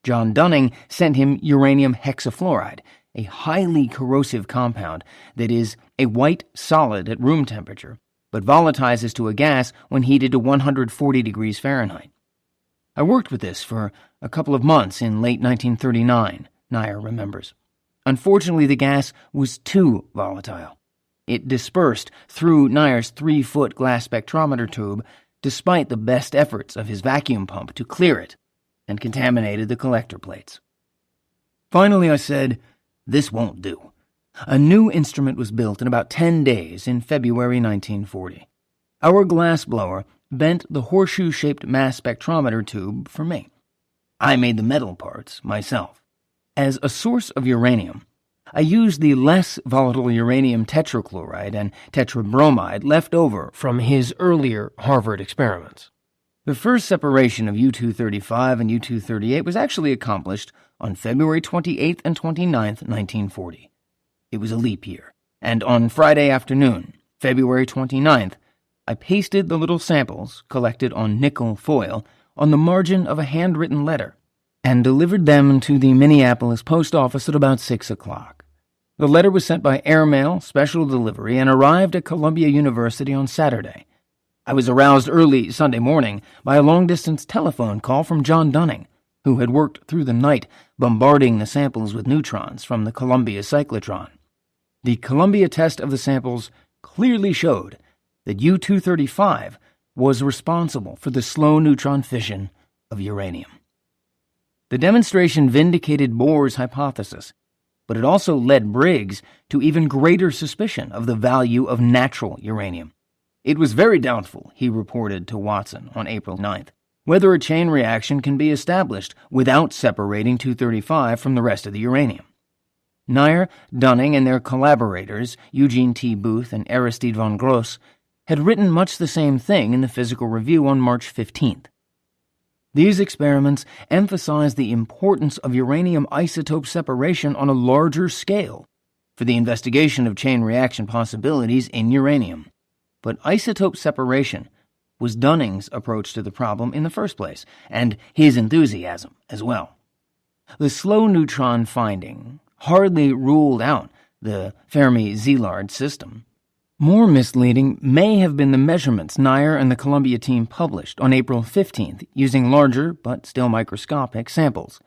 John Dunning sent him uranium hexafluoride, a highly corrosive compound that is a white solid at room temperature, but volatilizes to a gas when heated to 140 degrees Fahrenheit. I worked with this for a couple of months in late 1939, Nyer remembers. Unfortunately, the gas was too volatile. It dispersed through Nyer's 3-foot glass spectrometer tube despite the best efforts of his vacuum pump to clear it, and contaminated the collector plates. Finally, I said, "This won't do." A new instrument was built in about 10 days in February 1940. Our glassblower bent the horseshoe-shaped mass spectrometer tube for me. I made the metal parts myself. As a source of uranium, I used the less volatile uranium tetrachloride and tetrabromide left over from his earlier Harvard experiments. The first separation of U-235 and U-238 was actually accomplished on February 28th and 29th, 1940. It was a leap year, and on Friday afternoon, February 29th, I pasted the little samples, collected on nickel foil, on the margin of a handwritten letter, and delivered them to the Minneapolis post office at about 6 o'clock. The letter was sent by airmail, special delivery, and arrived at Columbia University on Saturday. I was aroused early Sunday morning by a long-distance telephone call from John Dunning, who had worked through the night bombarding the samples with neutrons from the Columbia cyclotron. The Columbia test of the samples clearly showed that U-235 was responsible for the slow neutron fission of uranium. The demonstration vindicated Bohr's hypothesis, but it also led Briggs to even greater suspicion of the value of natural uranium. It was very doubtful, he reported to Watson on April 9th, whether a chain reaction can be established without separating 235 from the rest of the uranium. Nair, Dunning, and their collaborators, Eugene T. Booth and Aristide von Gross, had written much the same thing in the Physical Review on March 15th. These experiments emphasized the importance of uranium isotope separation on a larger scale for the investigation of chain reaction possibilities in uranium. But isotope separation was Dunning's approach to the problem in the first place, and his enthusiasm as well. The slow neutron finding hardly ruled out the Fermi-Szilard system. More misleading may have been the measurements Nair and the Columbia team published on April 15th using larger, but still microscopic, samples.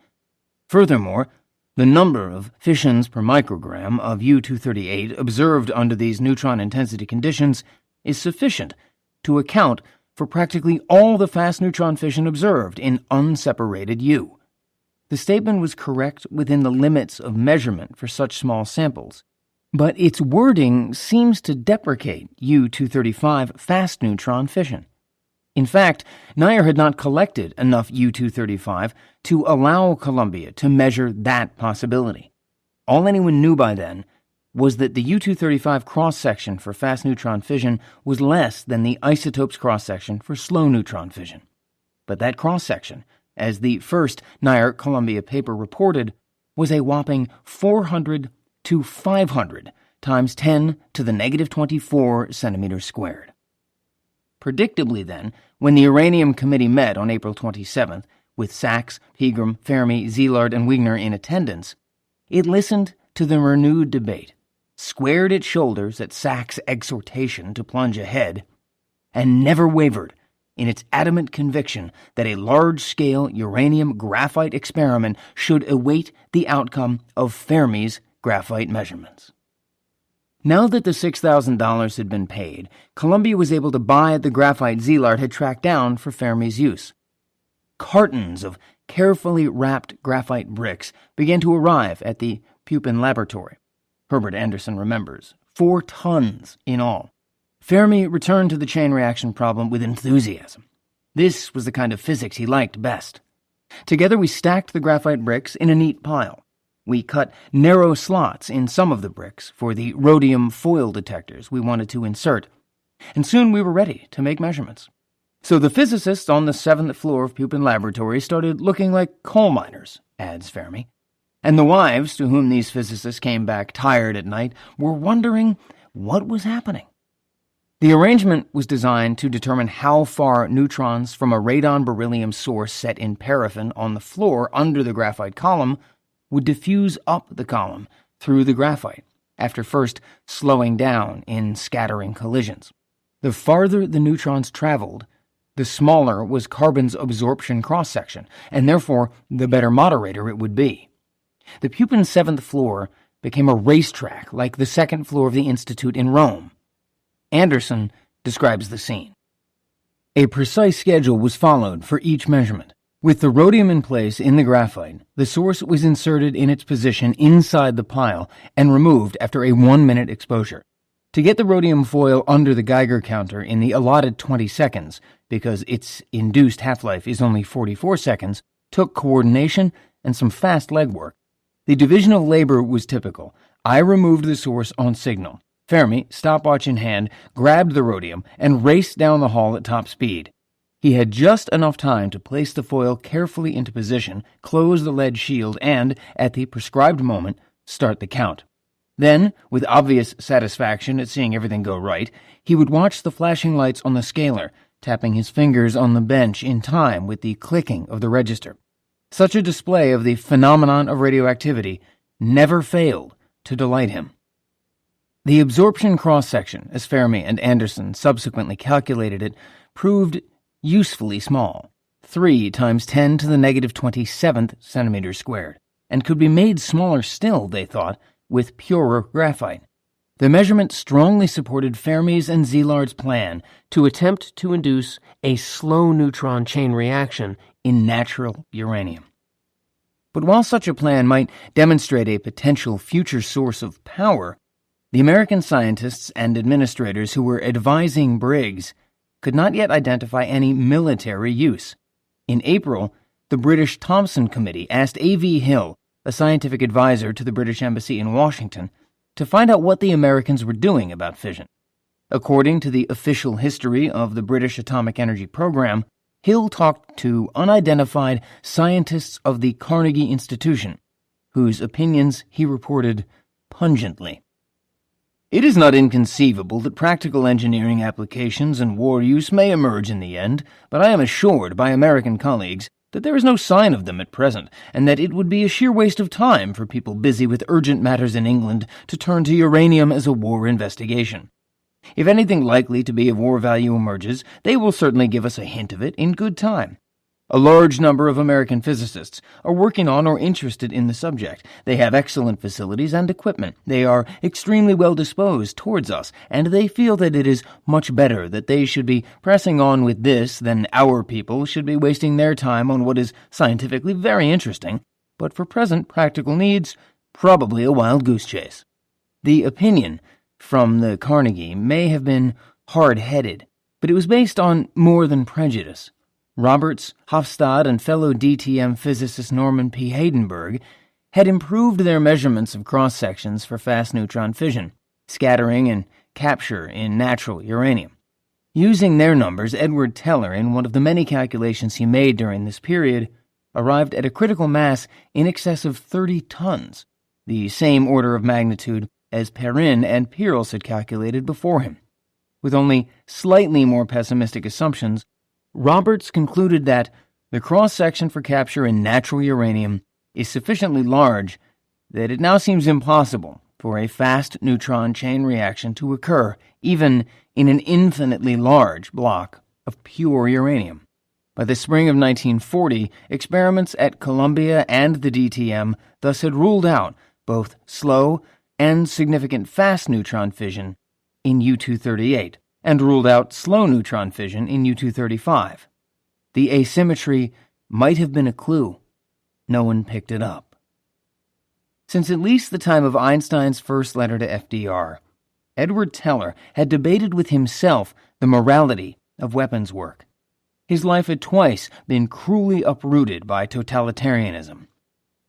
Furthermore, the number of fissions per microgram of U-238 observed under these neutron intensity conditions is sufficient to account for practically all the fast neutron fission observed in unseparated U. The statement was correct within the limits of measurement for such small samples, but its wording seems to deprecate U-235 fast neutron fission. In fact, Nair had not collected enough U-235 to allow Columbia to measure that possibility. All anyone knew by then was that the U-235 cross-section for fast neutron fission was less than the isotope's cross-section for slow neutron fission. But that cross-section, as the first Nair-Columbia paper reported, was a whopping 400 to 500 times 10 to the negative 24 centimeters squared. Predictably then, when the Uranium Committee met on April 27th, with Sachs, Pegram, Fermi, Szilard, and Wigner in attendance, it listened to the renewed debate, squared its shoulders at Sachs' exhortation to plunge ahead, and never wavered in its adamant conviction that a large-scale uranium graphite experiment should await the outcome of Fermi's graphite measurements. Now that the $6,000 had been paid, Columbia was able to buy the graphite Szilard had tracked down for Fermi's use. Cartons of carefully wrapped graphite bricks began to arrive at the Pupin laboratory. Herbert Anderson remembers, 4 tons in all. Fermi returned to the chain reaction problem with enthusiasm. This was the kind of physics he liked best. Together we stacked the graphite bricks in a neat pile. We cut narrow slots in some of the bricks for the rhodium foil detectors we wanted to insert, and soon we were ready to make measurements. So the physicists on the 7th floor of Pupin Laboratory started looking like coal miners, adds Fermi, and the wives to whom these physicists came back tired at night were wondering what was happening. The arrangement was designed to determine how far neutrons from a radon beryllium source set in paraffin on the floor under the graphite column would diffuse up the column through the graphite, after first slowing down in scattering collisions. The farther the neutrons traveled, the smaller was carbon's absorption cross-section, and therefore the better moderator it would be. The Pupin 7th floor became a racetrack like the 2nd floor of the Institute in Rome. Anderson describes the scene. A precise schedule was followed for each measurement. With the rhodium in place in the graphite, the source was inserted in its position inside the pile and removed after a 1-minute exposure. To get the rhodium foil under the Geiger counter in the allotted 20 seconds, because its induced half-life is only 44 seconds, took coordination and some fast legwork. The division of labor was typical. I removed the source on signal. Fermi, stopwatch in hand, grabbed the rhodium and raced down the hall at top speed. He had just enough time to place the foil carefully into position, close the lead shield, and, at the prescribed moment, start the count. Then, with obvious satisfaction at seeing everything go right, he would watch the flashing lights on the scaler, tapping his fingers on the bench in time with the clicking of the register. Such a display of the phenomenon of radioactivity never failed to delight him. The absorption cross-section, as Fermi and Anderson subsequently calculated it, proved usefully small, 3 times 10 to the negative 27th centimeters squared, and could be made smaller still, they thought, with purer graphite. The measurement strongly supported Fermi's and Szilard's plan to attempt to induce a slow neutron chain reaction in natural uranium. But while such a plan might demonstrate a potential future source of power, the American scientists and administrators who were advising Briggs could not yet identify any military use. In April, the British Thomson Committee asked A.V. Hill, a scientific advisor to the British Embassy in Washington, to find out what the Americans were doing about fission. According to the official history of the British atomic energy program, Hill talked to unidentified scientists of the Carnegie Institution, whose opinions he reported pungently. It is not inconceivable that practical engineering applications and war use may emerge in the end, but I am assured by American colleagues that there is no sign of them at present, and that it would be a sheer waste of time for people busy with urgent matters in England to turn to uranium as a war investigation. If anything likely to be of war value emerges, they will certainly give us a hint of it in good time. A large number of American physicists are working on or interested in the subject. They have excellent facilities and equipment. They are extremely well disposed towards us, and they feel that it is much better that they should be pressing on with this than our people should be wasting their time on what is scientifically very interesting, but for present practical needs, probably a wild goose chase. The opinion from the Carnegie may have been hard-headed, but it was based on more than prejudice. Roberts, Hofstad, and fellow DTM physicist Norman P. Haydenberg had improved their measurements of cross-sections for fast neutron fission, scattering, and capture in natural uranium. Using their numbers, Edward Teller, in one of the many calculations he made during this period, arrived at a critical mass in excess of 30 tons, the same order of magnitude as Perrin and Peierls had calculated before him. With only slightly more pessimistic assumptions, Roberts concluded that the cross-section for capture in natural uranium is sufficiently large that it now seems impossible for a fast neutron chain reaction to occur, even in an infinitely large block of pure uranium. By the spring of 1940, experiments at Columbia and the DTM thus had ruled out both slow and significant fast neutron fission in U-238, and ruled out slow neutron fission in U-235. The asymmetry might have been a clue. No one picked it up. Since at least the time of Einstein's first letter to FDR, Edward Teller had debated with himself the morality of weapons work. His life had twice been cruelly uprooted by totalitarianism.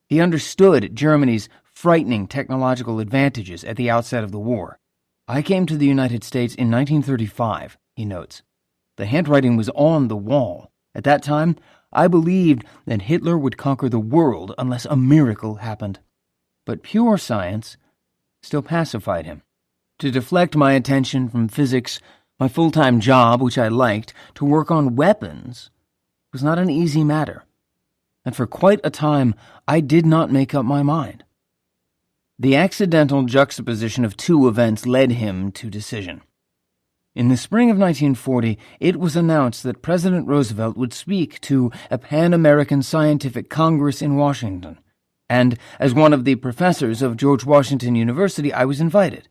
He understood Germany's frightening technological advantages at the outset of the war. I came to the United States in 1935, he notes. The handwriting was on the wall. At that time, I believed that Hitler would conquer the world unless a miracle happened. But pure science still pacified him. To deflect my attention from physics, my full-time job, which I liked, to work on weapons, was not an easy matter. And for quite a time, I did not make up my mind. The accidental juxtaposition of two events led him to decision. In the spring of 1940, it was announced that President Roosevelt would speak to a Pan-American Scientific Congress in Washington, and as one of the professors of George Washington University, I was invited.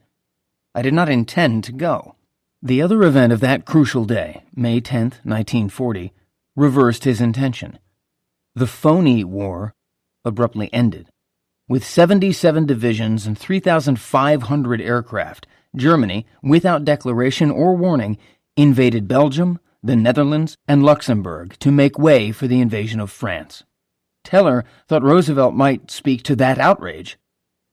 I did not intend to go. The other event of that crucial day, May 10, 1940, reversed his intention. The phony war abruptly ended. With 77 divisions and 3,500 aircraft, Germany, without declaration or warning, invaded Belgium, the Netherlands, and Luxembourg to make way for the invasion of France. Teller thought Roosevelt might speak to that outrage.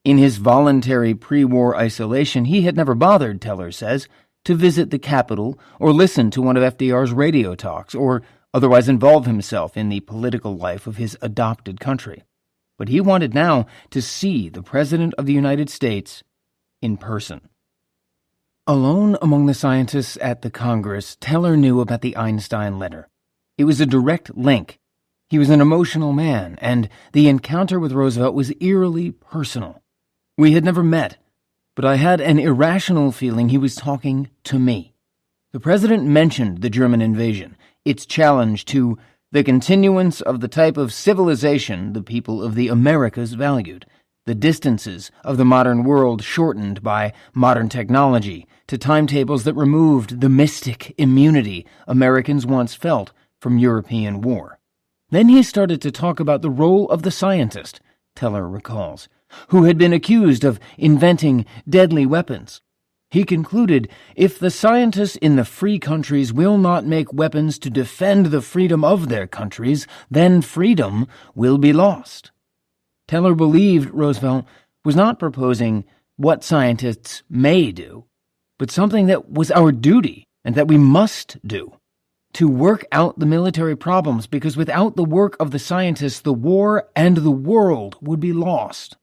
In his voluntary pre-war isolation, he had never bothered, Teller says, to visit the Capitol or listen to one of FDR's radio talks or otherwise involve himself in the political life of his adopted country. But he wanted now to see the President of the United States in person. Alone among the scientists at the Congress, Teller knew about the Einstein letter. It was a direct link. He was an emotional man, and the encounter with Roosevelt was eerily personal. We had never met, but I had an irrational feeling he was talking to me. The president mentioned the German invasion, its challenge to the continuance of the type of civilization the people of the Americas valued, the distances of the modern world shortened by modern technology to timetables that removed the mystic immunity Americans once felt from European war. Then he started to talk about the role of the scientist, Teller recalls, who had been accused of inventing deadly weapons. He concluded, if the scientists in the free countries will not make weapons to defend the freedom of their countries, then freedom will be lost. Teller believed Roosevelt was not proposing what scientists may do, but something that was our duty and that we must do, to work out the military problems, because without the work of the scientists, the war and the world would be lost.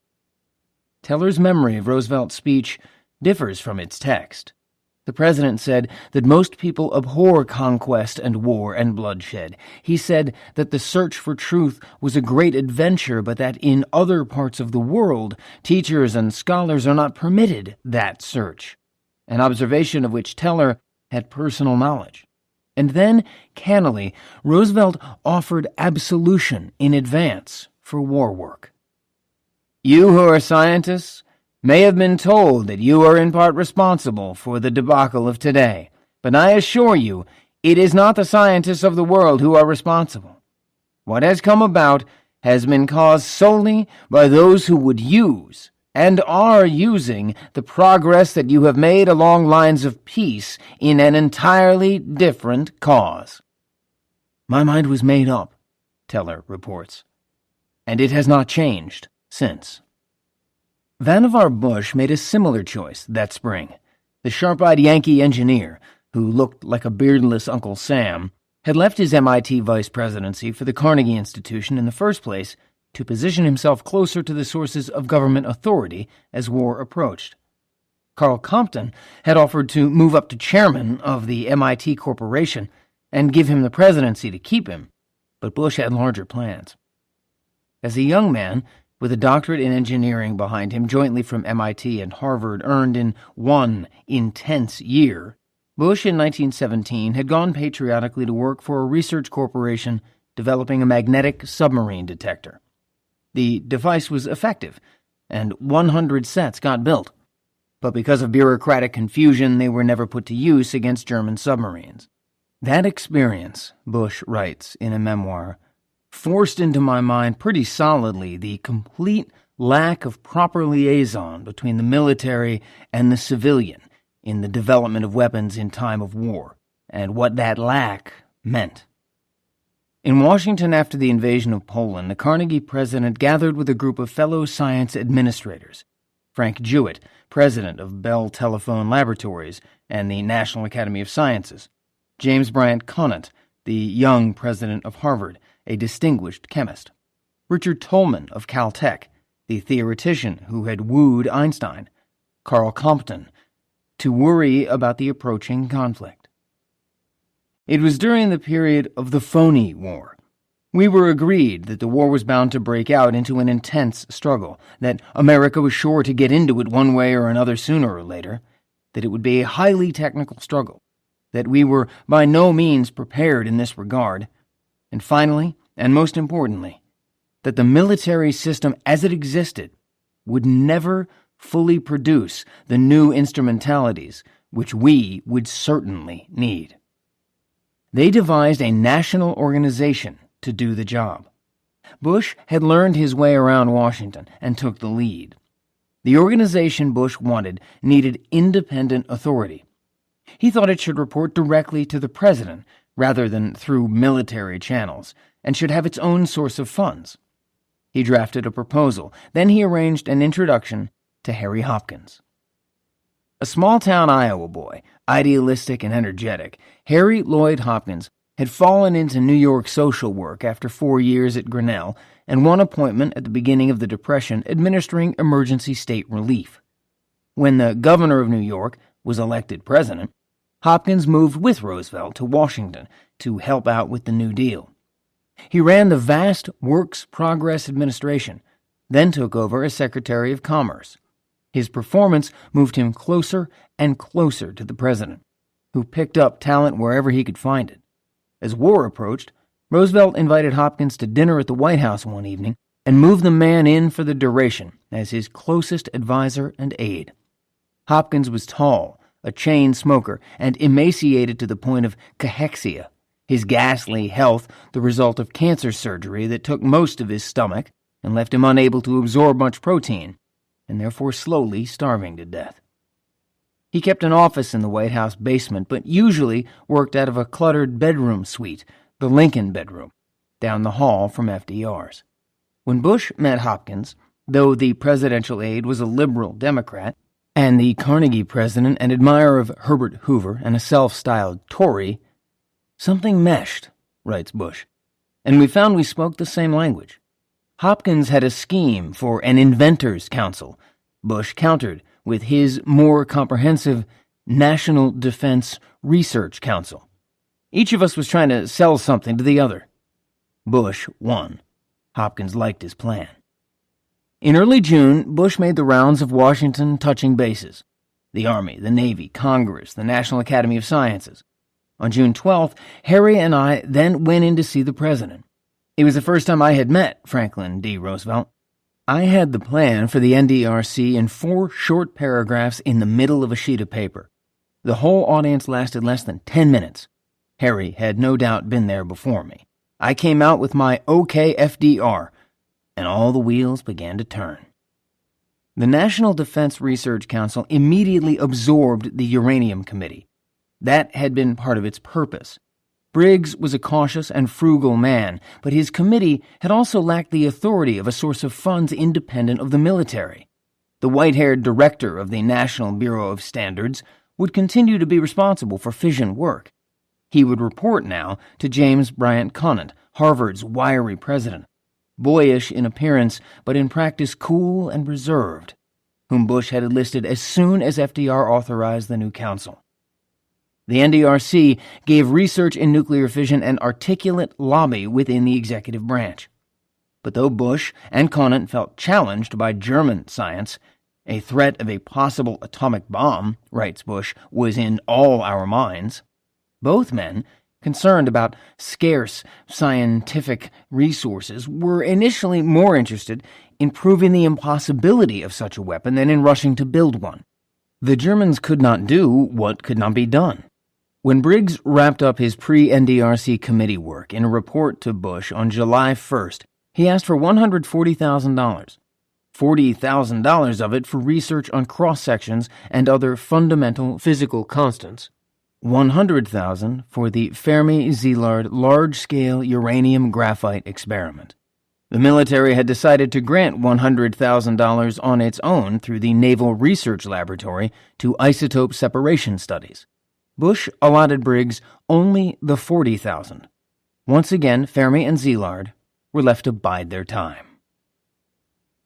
Teller's memory of Roosevelt's speech differs from its text. The president said that most people abhor conquest and war and bloodshed. He said that the search for truth was a great adventure, but that in other parts of the world, teachers and scholars are not permitted that search, an observation of which Teller had personal knowledge. And then, cannily, Roosevelt offered absolution in advance for war work. You who are scientists may have been told that you are in part responsible for the debacle of today, but I assure you, it is not the scientists of the world who are responsible. What has come about has been caused solely by those who would use and are using the progress that you have made along lines of peace in an entirely different cause. My mind was made up, Teller reports, and it has not changed since. Vannevar Bush made a similar choice that spring. The sharp-eyed Yankee engineer, who looked like a beardless Uncle Sam, had left his MIT vice presidency for the Carnegie Institution in the first place to position himself closer to the sources of government authority as war approached. Carl Compton had offered to move up to chairman of the MIT Corporation and give him the presidency to keep him, but Bush had larger plans. As a young man, with a doctorate in engineering behind him jointly from MIT and Harvard earned in one intense year, Bush in 1917 had gone patriotically to work for a research corporation developing a magnetic submarine detector. The device was effective, and 100 sets got built, but because of bureaucratic confusion, they were never put to use against German submarines. That experience, Bush writes in a memoir, forced into my mind pretty solidly the complete lack of proper liaison between the military and the civilian in the development of weapons in time of war, and what that lack meant. In Washington after the invasion of Poland, the Carnegie president gathered with a group of fellow science administrators. Frank Jewett, president of Bell Telephone Laboratories and the National Academy of Sciences. James Bryant Conant, the young president of Harvard, a distinguished chemist. Richard Tolman of Caltech, the theoretician who had wooed Einstein. Carl Compton, to worry about the approaching conflict. It was during the period of the phony war. We were agreed that the war was bound to break out into an intense struggle, that America was sure to get into it one way or another sooner or later, that it would be a highly technical struggle, that we were by no means prepared in this regard, and finally, and most importantly, that the military system as it existed would never fully produce the new instrumentalities which we would certainly need. They devised a national organization to do the job. Bush had learned his way around Washington and took the lead. The organization Bush wanted needed independent authority. He thought it should report directly to the president rather than through military channels, and should have its own source of funds. He drafted a proposal. Then he arranged an introduction to Harry Hopkins. A small-town Iowa boy, idealistic and energetic, Harry Lloyd Hopkins had fallen into New York social work after 4 years at Grinnell and one appointment at the beginning of the Depression administering emergency state relief. When the governor of New York was elected president, Hopkins moved with Roosevelt to Washington to help out with the New Deal. He ran the vast Works Progress Administration, then took over as Secretary of Commerce. His performance moved him closer and closer to the president, who picked up talent wherever he could find it. As war approached, Roosevelt invited Hopkins to dinner at the White House one evening and moved the man in for the duration as his closest advisor and aide. Hopkins was tall, a chain smoker, and emaciated to the point of cachexia, his ghastly health the result of cancer surgery that took most of his stomach and left him unable to absorb much protein, and therefore slowly starving to death. He kept an office in the White House basement, but usually worked out of a cluttered bedroom suite, the Lincoln bedroom, down the hall from FDR's. When Bush met Hopkins, though the presidential aide was a liberal Democrat, and the Carnegie president an admirer of Herbert Hoover and a self-styled Tory, something meshed, writes Bush, and we found we spoke the same language. Hopkins had a scheme for an inventors' council. Bush countered with his more comprehensive National Defense Research Council. Each of us was trying to sell something to the other. Bush won. Hopkins liked his plan. In early June, Bush made the rounds of Washington touching bases: the Army, the Navy, Congress, the National Academy of Sciences. On June 12th, Harry and I then went in to see the president. It was the first time I had met Franklin D. Roosevelt. I had the plan for the NDRC in 4 short paragraphs in the middle of a sheet of paper. The whole audience lasted less than 10 minutes. Harry had no doubt been there before me. I came out with my OK FDR, and all the wheels began to turn. The National Defense Research Council immediately absorbed the Uranium Committee. That had been part of its purpose. Briggs was a cautious and frugal man, but his committee had also lacked the authority of a source of funds independent of the military. The white-haired director of the National Bureau of Standards would continue to be responsible for fission work. He would report now to James Bryant Conant, Harvard's wiry president, boyish in appearance but in practice cool and reserved, whom Bush had enlisted as soon as FDR authorized the new council. The NDRC gave research in nuclear fission an articulate lobby within the executive branch. But though Bush and Conant felt challenged by German science, a threat of a possible atomic bomb, writes Bush, was in all our minds, both men, concerned about scarce scientific resources, were initially more interested in proving the impossibility of such a weapon than in rushing to build one. The Germans could not do what could not be done. When Briggs wrapped up his pre-NDRC committee work in a report to Bush on July 1st, he asked for $140,000. $40,000 of it for research on cross-sections and other fundamental physical constants. $100,000 for the Fermi-Szilard large-scale uranium graphite experiment. The military had decided to grant $100,000 on its own through the Naval Research Laboratory to isotope separation studies. Bush allotted Briggs only the $40,000. Once again, Fermi and Szilard were left to bide their time.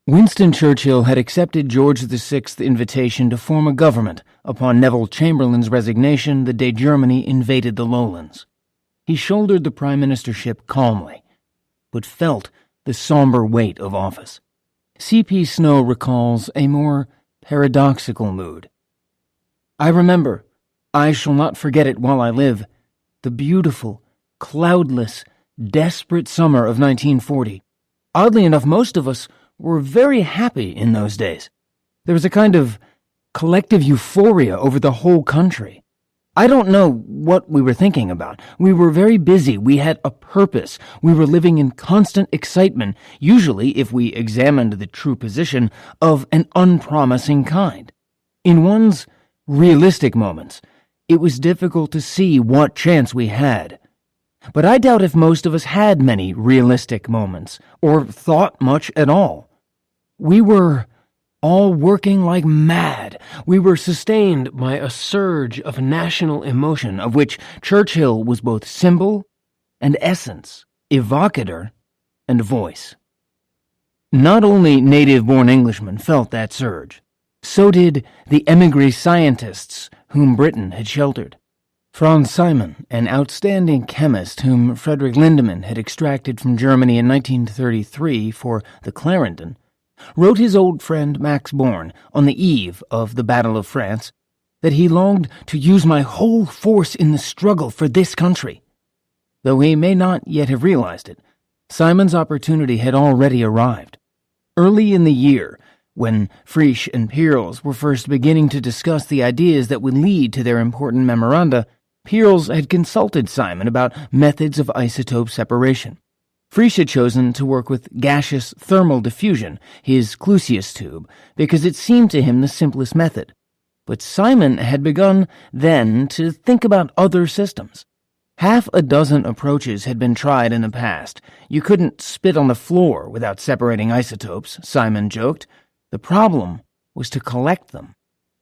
Winston Churchill had accepted George VI's invitation to form a government upon Neville Chamberlain's resignation the day Germany invaded the lowlands. He shouldered the prime ministership calmly, but felt the somber weight of office. C.P. Snow recalls a more paradoxical mood. I remember, I shall not forget it while I live, the beautiful, cloudless, desperate summer of 1940. Oddly enough, most of us were very happy in those days. There was a kind of collective euphoria over the whole country. I don't know what we were thinking about. We were very busy. We had a purpose. We were living in constant excitement, usually, if we examined the true position, of an unpromising kind. In one's realistic moments, it was difficult to see what chance we had. But I doubt if most of us had many realistic moments, or thought much at all. We were all working like mad. We were sustained by a surge of national emotion of which Churchill was both symbol and essence, evocator and voice. Not only native-born Englishmen felt that surge, so did the émigré scientists whom Britain had sheltered. Franz Simon, an outstanding chemist whom Frederick Lindemann had extracted from Germany in 1933 for the Clarendon, wrote his old friend Max Born on the eve of the Battle of France that he longed to use my whole force in the struggle for this country. Though he may not yet have realized it, Simon's opportunity had already arrived. Early in the year, when Frisch and Peierls were first beginning to discuss the ideas that would lead to their important memoranda, Peierls had consulted Simon about methods of isotope separation. Frisch had chosen to work with gaseous thermal diffusion, his Clusius tube, because it seemed to him the simplest method. But Simon had begun then to think about other systems. Half a dozen approaches had been tried in the past. You couldn't spit on the floor without separating isotopes, Simon joked. The problem was to collect them.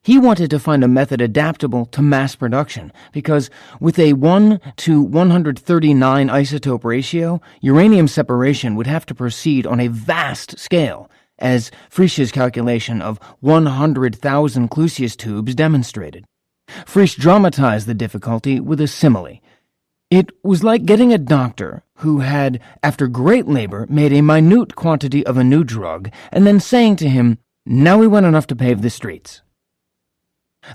He wanted to find a method adaptable to mass production because with a 1 to 139 isotope ratio, uranium separation would have to proceed on a vast scale, as Frisch's calculation of 100,000 Clusius tubes demonstrated. Frisch dramatized the difficulty with a simile. It was like getting a doctor who had, after great labor, made a minute quantity of a new drug and then saying to him, "Now we want enough to pave the streets."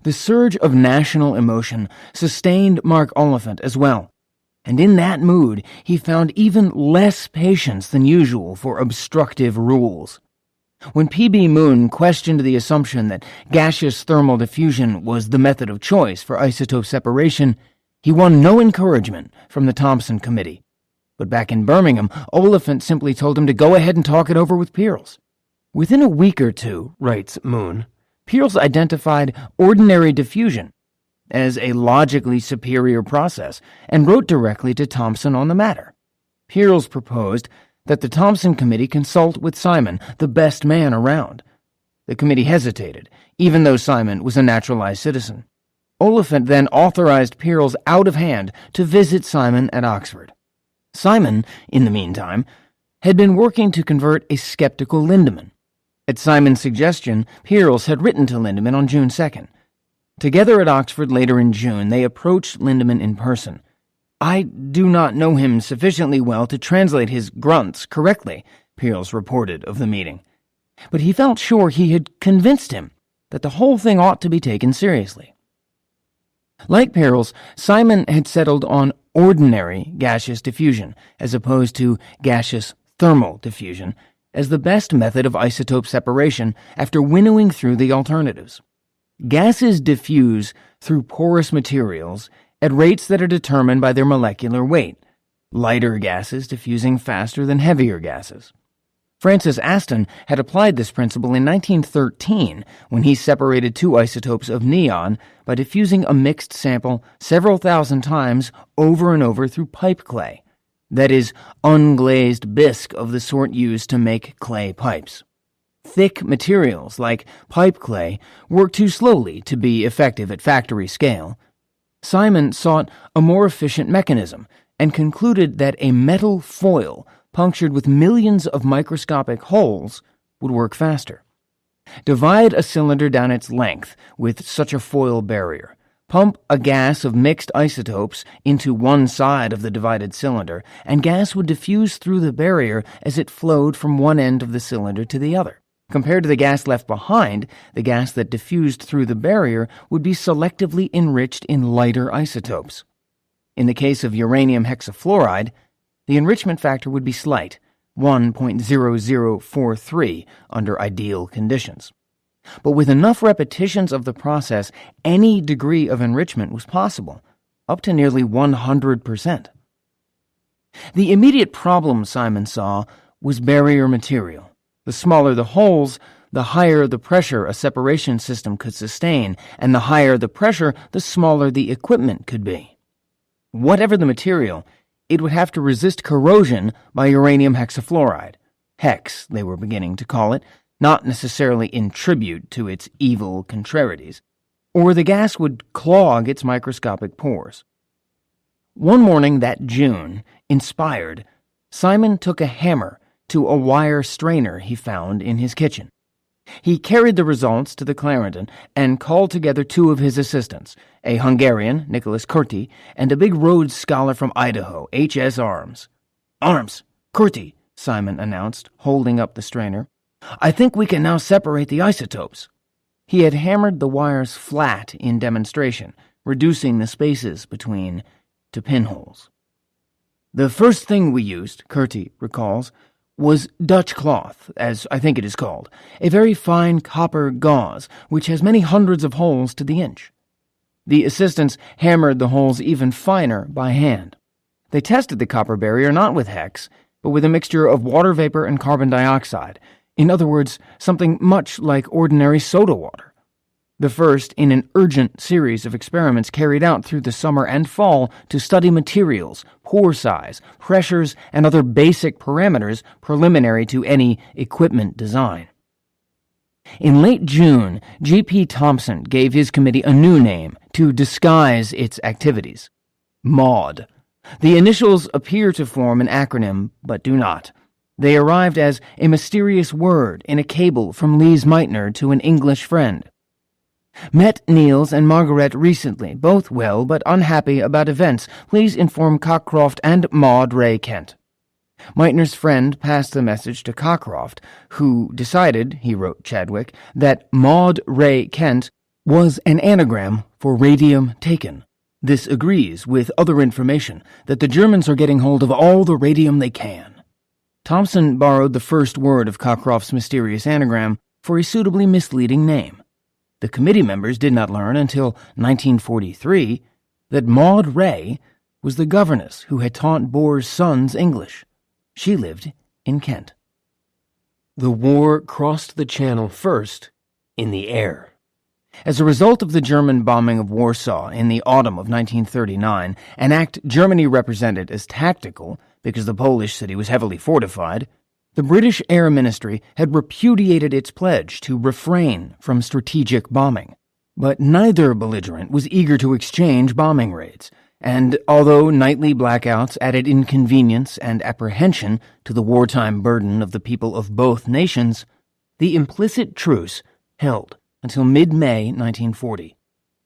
The surge of national emotion sustained Mark Oliphant as well, and in that mood he found even less patience than usual for obstructive rules. When P.B. Moon questioned the assumption that gaseous thermal diffusion was the method of choice for isotope separation, he won no encouragement from the Thompson Committee. But back in Birmingham, Oliphant simply told him to go ahead and talk it over with Peierls. Within a week or two, writes Moon, Peierls identified ordinary diffusion as a logically superior process and wrote directly to Thompson on the matter. Peierls proposed that the Thompson Committee consult with Simon, the best man around. The committee hesitated, even though Simon was a naturalized citizen. Oliphant then authorized Peierls out of hand to visit Simon at Oxford. Simon, in the meantime, had been working to convert a skeptical Lindemann. At Simon's suggestion, Peierls had written to Lindemann on June 2nd. Together at Oxford later in June, they approached Lindemann in person. "I do not know him sufficiently well to translate his grunts correctly," Peierls reported of the meeting. But he felt sure he had convinced him that the whole thing ought to be taken seriously. Like Peierls, Simon had settled on ordinary gaseous diffusion, as opposed to gaseous thermal diffusion, as the best method of isotope separation after winnowing through the alternatives. Gases diffuse through porous materials at rates that are determined by their molecular weight, lighter gases diffusing faster than heavier gases. Francis Aston had applied this principle in 1913 when he separated two isotopes of neon by diffusing a mixed sample several thousand times over and over through pipe clay, that is, unglazed bisque of the sort used to make clay pipes. Thick materials like pipe clay work too slowly to be effective at factory scale. Simon sought a more efficient mechanism and concluded that a metal foil punctured with millions of microscopic holes would work faster. Divide a cylinder down its length with such a foil barrier. Pump a gas of mixed isotopes into one side of the divided cylinder, and gas would diffuse through the barrier as it flowed from one end of the cylinder to the other. Compared to the gas left behind, the gas that diffused through the barrier would be selectively enriched in lighter isotopes. In the case of uranium hexafluoride, the enrichment factor would be slight, 1.0043 under ideal conditions. But with enough repetitions of the process, any degree of enrichment was possible, up to nearly 100%. The immediate problem Simon saw was barrier material. The smaller the holes, the higher the pressure a separation system could sustain, and the higher the pressure, the smaller the equipment could be. Whatever the material, it would have to resist corrosion by uranium hexafluoride. Hex, they were beginning to call it, not necessarily in tribute to its evil contrarieties, or the gas would clog its microscopic pores. One morning that June, inspired, Simon took a hammer to a wire strainer he found in his kitchen. He carried the results to the Clarendon and called together two of his assistants, a Hungarian, Nicholas Curti, and a big Rhodes scholar from Idaho, H.S. Arms. "Arms, Curti," Simon announced, holding up the strainer. "I think we can now separate the isotopes." He had hammered the wires flat in demonstration, reducing the spaces between to pinholes. "The first thing we used," Curti recalls, was Dutch cloth, as I think it is called, a very fine copper gauze which has many hundreds of holes to the inch. The assistants hammered the holes even finer by hand. They tested the copper barrier not with hex, but with a mixture of water vapor and carbon dioxide, in other words, something much like ordinary soda water. The first in an urgent series of experiments carried out through the summer and fall to study materials, pore size, pressures, and other basic parameters preliminary to any equipment design. In late June, G.P. Thompson gave his committee a new name to disguise its activities: MAUD. The initials appear to form an acronym, but do not. They arrived as a mysterious word in a cable from Lise Meitner to an English friend. "Met Niels and Margaret recently, both well but unhappy about events. Please inform Cockcroft and Maud Ray Kent." Meitner's friend passed the message to Cockcroft, who decided, he wrote Chadwick, that Maud Ray Kent was an anagram for radium taken. This agrees with other information that the Germans are getting hold of all the radium they can. Thompson borrowed the first word of Cockcroft's mysterious anagram for a suitably misleading name. The committee members did not learn until 1943 that Maud Ray was the governess who had taught Bohr's sons English. She lived in Kent. The war crossed the Channel first in the air. As a result of the German bombing of Warsaw in the autumn of 1939, an act Germany represented as tactical because the Polish city was heavily fortified, the British Air Ministry had repudiated its pledge to refrain from strategic bombing. But neither belligerent was eager to exchange bombing raids, and although nightly blackouts added inconvenience and apprehension to the wartime burden of the people of both nations, the implicit truce held until mid-May 1940.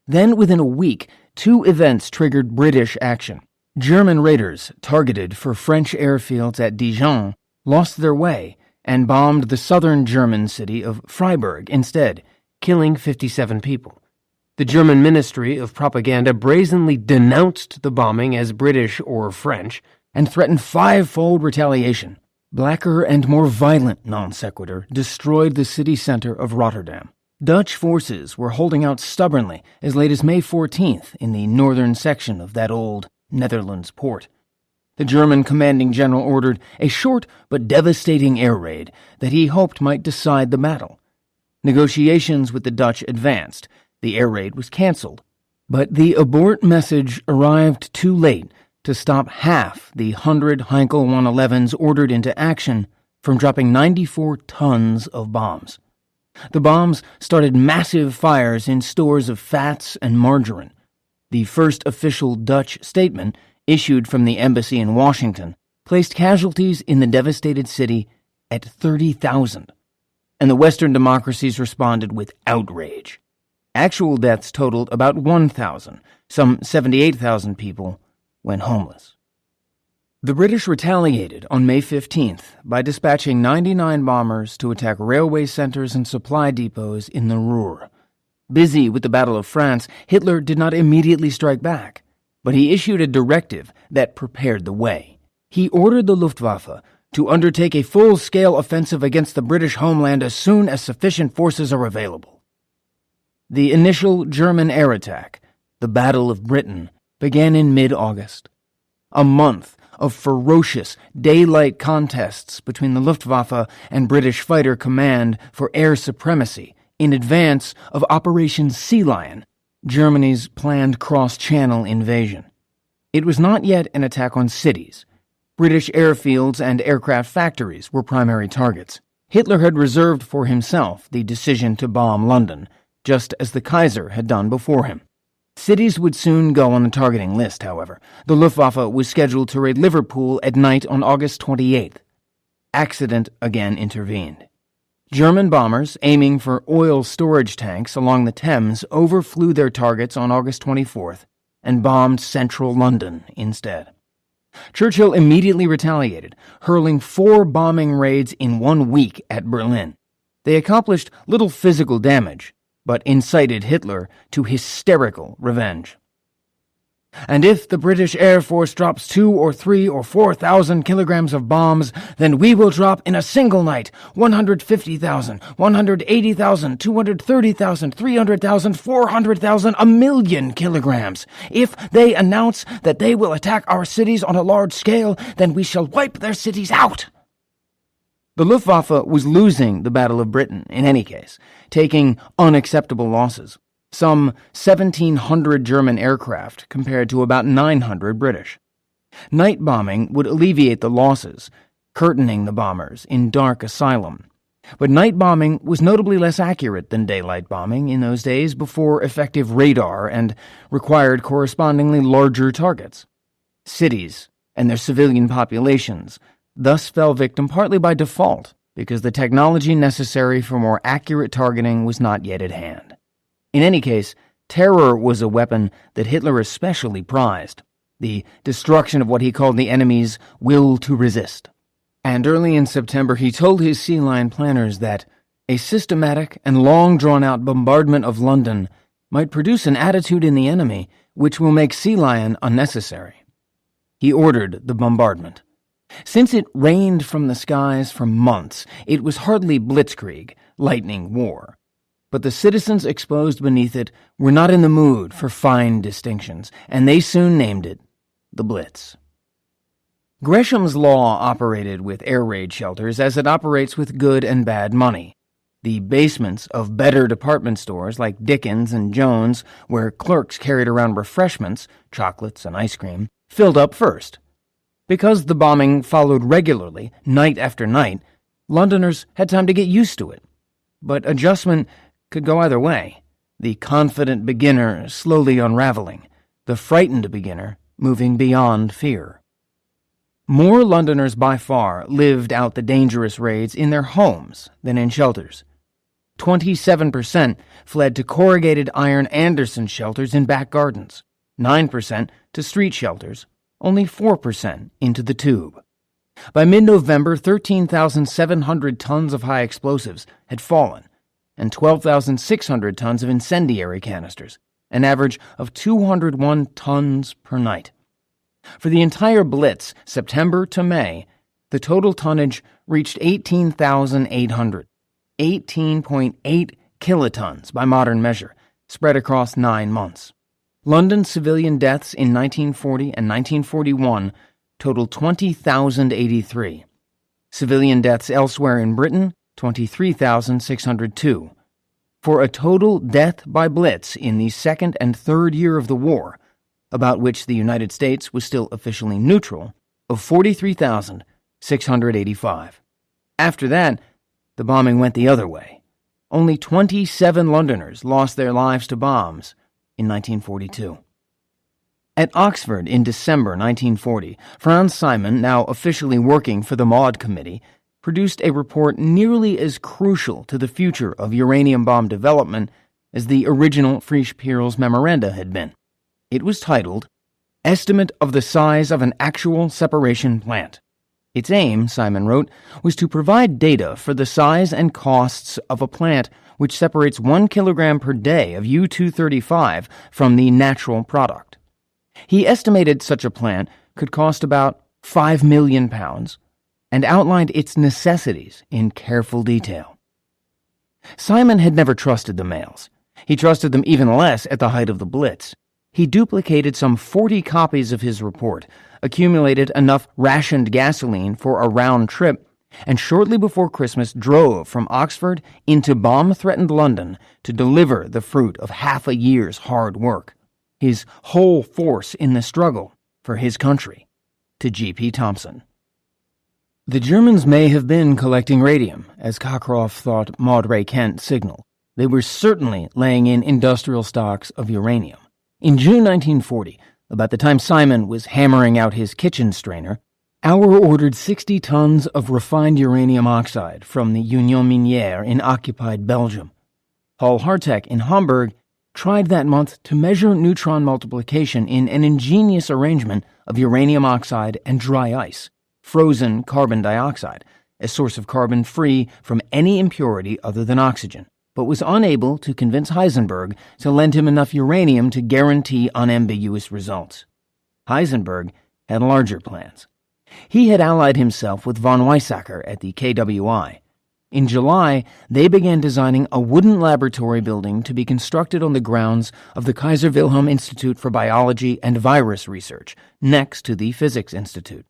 Then, within a week, two events triggered British action. German raiders targeted for French airfields at Dijon lost their way and bombed the southern German city of Freiburg instead, killing 57 people. The German Ministry of Propaganda brazenly denounced the bombing as British or French and threatened five-fold retaliation. Blacker and more violent non sequitur destroyed the city center of Rotterdam. Dutch forces were holding out stubbornly as late as May 14th in the northern section of that old Netherlands port. The German commanding general ordered a short but devastating air raid that he hoped might decide the battle. Negotiations with the Dutch advanced. The air raid was canceled. But the abort message arrived too late to stop half the 100 Heinkel 111s ordered into action from dropping 94 tons of bombs. The bombs started massive fires in stores of fats and margarine. The first official Dutch statement, issued from the embassy in Washington, placed casualties in the devastated city at 30,000, and the Western democracies responded with outrage. Actual deaths totaled about 1,000. Some 78,000 people went homeless. The British retaliated on May 15th by dispatching 99 bombers to attack railway centers and supply depots in the Ruhr. Busy with the Battle of France, Hitler did not immediately strike back, but he issued a directive that prepared the way. He ordered the Luftwaffe to undertake a full-scale offensive against the British homeland as soon as sufficient forces are available. The initial German air attack, the Battle of Britain, began in mid-August. A month of ferocious daylight contests between the Luftwaffe and British Fighter Command for air supremacy in advance of Operation Sea Lion, Germany's planned cross-channel invasion. It was not yet an attack on cities. British airfields and aircraft factories were primary targets. Hitler had reserved for himself the decision to bomb London, just as the Kaiser had done before him. Cities would soon go on the targeting list, however. The Luftwaffe was scheduled to raid Liverpool at night on August 28th. Accident again intervened. German bombers, aiming for oil storage tanks along the Thames, overflew their targets on August 24th and bombed central London instead. Churchill immediately retaliated, hurling 4 bombing raids in 1 week at Berlin. They accomplished little physical damage, but incited Hitler to hysterical revenge. And if the British Air Force drops 2 or 3 or 4,000 kilograms of bombs, then we will drop in a single night 150,000, 180,000, 230,000, 300,000, 400,000, 1,000,000 kilograms. If they announce that they will attack our cities on a large scale, then we shall wipe their cities out. The Luftwaffe was losing the Battle of Britain in any case, taking unacceptable losses. Some 1,700 German aircraft compared to about 900 British. Night bombing would alleviate the losses, curtaining the bombers in dark asylum. But night bombing was notably less accurate than daylight bombing in those days before effective radar and required correspondingly larger targets. Cities and their civilian populations thus fell victim partly by default because the technology necessary for more accurate targeting was not yet at hand. In any case, terror was a weapon that Hitler especially prized, the destruction of what he called the enemy's will to resist. And early in September he told his Sea Lion planners that a systematic and long-drawn-out bombardment of London might produce an attitude in the enemy which will make Sea Lion unnecessary. He ordered the bombardment. Since it rained from the skies for months, it was hardly blitzkrieg, lightning war. But the citizens exposed beneath it were not in the mood for fine distinctions, and they soon named it the Blitz. Gresham's law operated with air raid shelters as it operates with good and bad money. The basements of better department stores like Dickens and Jones, where clerks carried around refreshments, chocolates and ice cream, filled up first. Because the bombing followed regularly, night after night, Londoners had time to get used to it. But adjustment could go either way, the confident beginner slowly unraveling, the frightened beginner moving beyond fear. More Londoners by far lived out the dangerous raids in their homes than in shelters. 27% fled to corrugated iron Anderson shelters in back gardens, 9% to street shelters, only 4% into the tube. By mid-November, 13,700 tons of high explosives had fallen, and 12,600 tons of incendiary canisters, an average of 201 tons per night. For the entire Blitz, September to May, the total tonnage reached 18,800, 18.8 kilotons by modern measure, spread across 9 months. London civilian deaths in 1940 and 1941 totaled 20,083. Civilian deaths elsewhere in Britain, 23,602. For a total death by Blitz in the second and third year of the war, about which the United States was still officially neutral, of 43,685. After that, the bombing went the other way. Only 27 Londoners lost their lives to bombs in 1942. At Oxford in December 1940, Franz Simon, now officially working for the Maud Committee, produced a report nearly as crucial to the future of uranium bomb development as the original Frisch-Peierls memoranda had been. It was titled, Estimate of the Size of an Actual Separation Plant. Its aim, Simon wrote, was to provide data for the size and costs of a plant which separates 1 kilogram per day of U-235 from the natural product. He estimated such a plant could cost about £5 million and outlined its necessities in careful detail. Simon had never trusted the mails. He trusted them even less at the height of the Blitz. He duplicated some 40 copies of his report, accumulated enough rationed gasoline for a round trip, and shortly before Christmas drove from Oxford into bomb-threatened London to deliver the fruit of half a year's hard work, his whole force in the struggle for his country, to G.P. Thompson. The Germans may have been collecting radium, as Cockcroft thought Maud Ray Kent signaled. They were certainly laying in industrial stocks of uranium. In June 1940, about the time Simon was hammering out his kitchen strainer, Auer ordered 60 tons of refined uranium oxide from the Union Minière in occupied Belgium. Paul Hartek in Hamburg tried that month to measure neutron multiplication in an ingenious arrangement of uranium oxide and dry ice, frozen carbon dioxide, a source of carbon free from any impurity other than oxygen, but was unable to convince Heisenberg to lend him enough uranium to guarantee unambiguous results. Heisenberg had larger plans. He had allied himself with von Weizsäcker at the KWI. In July, they began designing a wooden laboratory building to be constructed on the grounds of the Kaiser Wilhelm Institute for Biology and Virus Research, next to the Physics Institute.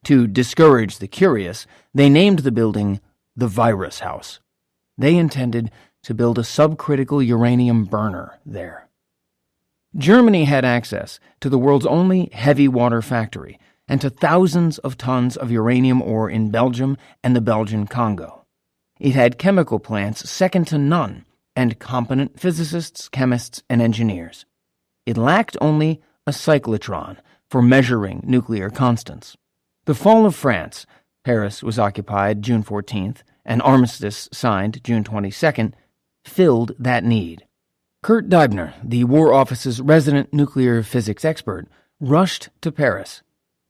To discourage the curious, they named the building the Virus House. They intended to build a subcritical uranium burner there. Germany had access to the world's only heavy water factory and to thousands of tons of uranium ore in Belgium and the Belgian Congo. It had chemical plants second to none and competent physicists, chemists, and engineers. It lacked only a cyclotron for measuring nuclear constants. The fall of France, Paris was occupied June 14th, an armistice signed June 22nd, filled that need. Kurt Deibner, the War Office's resident nuclear physics expert, rushed to Paris.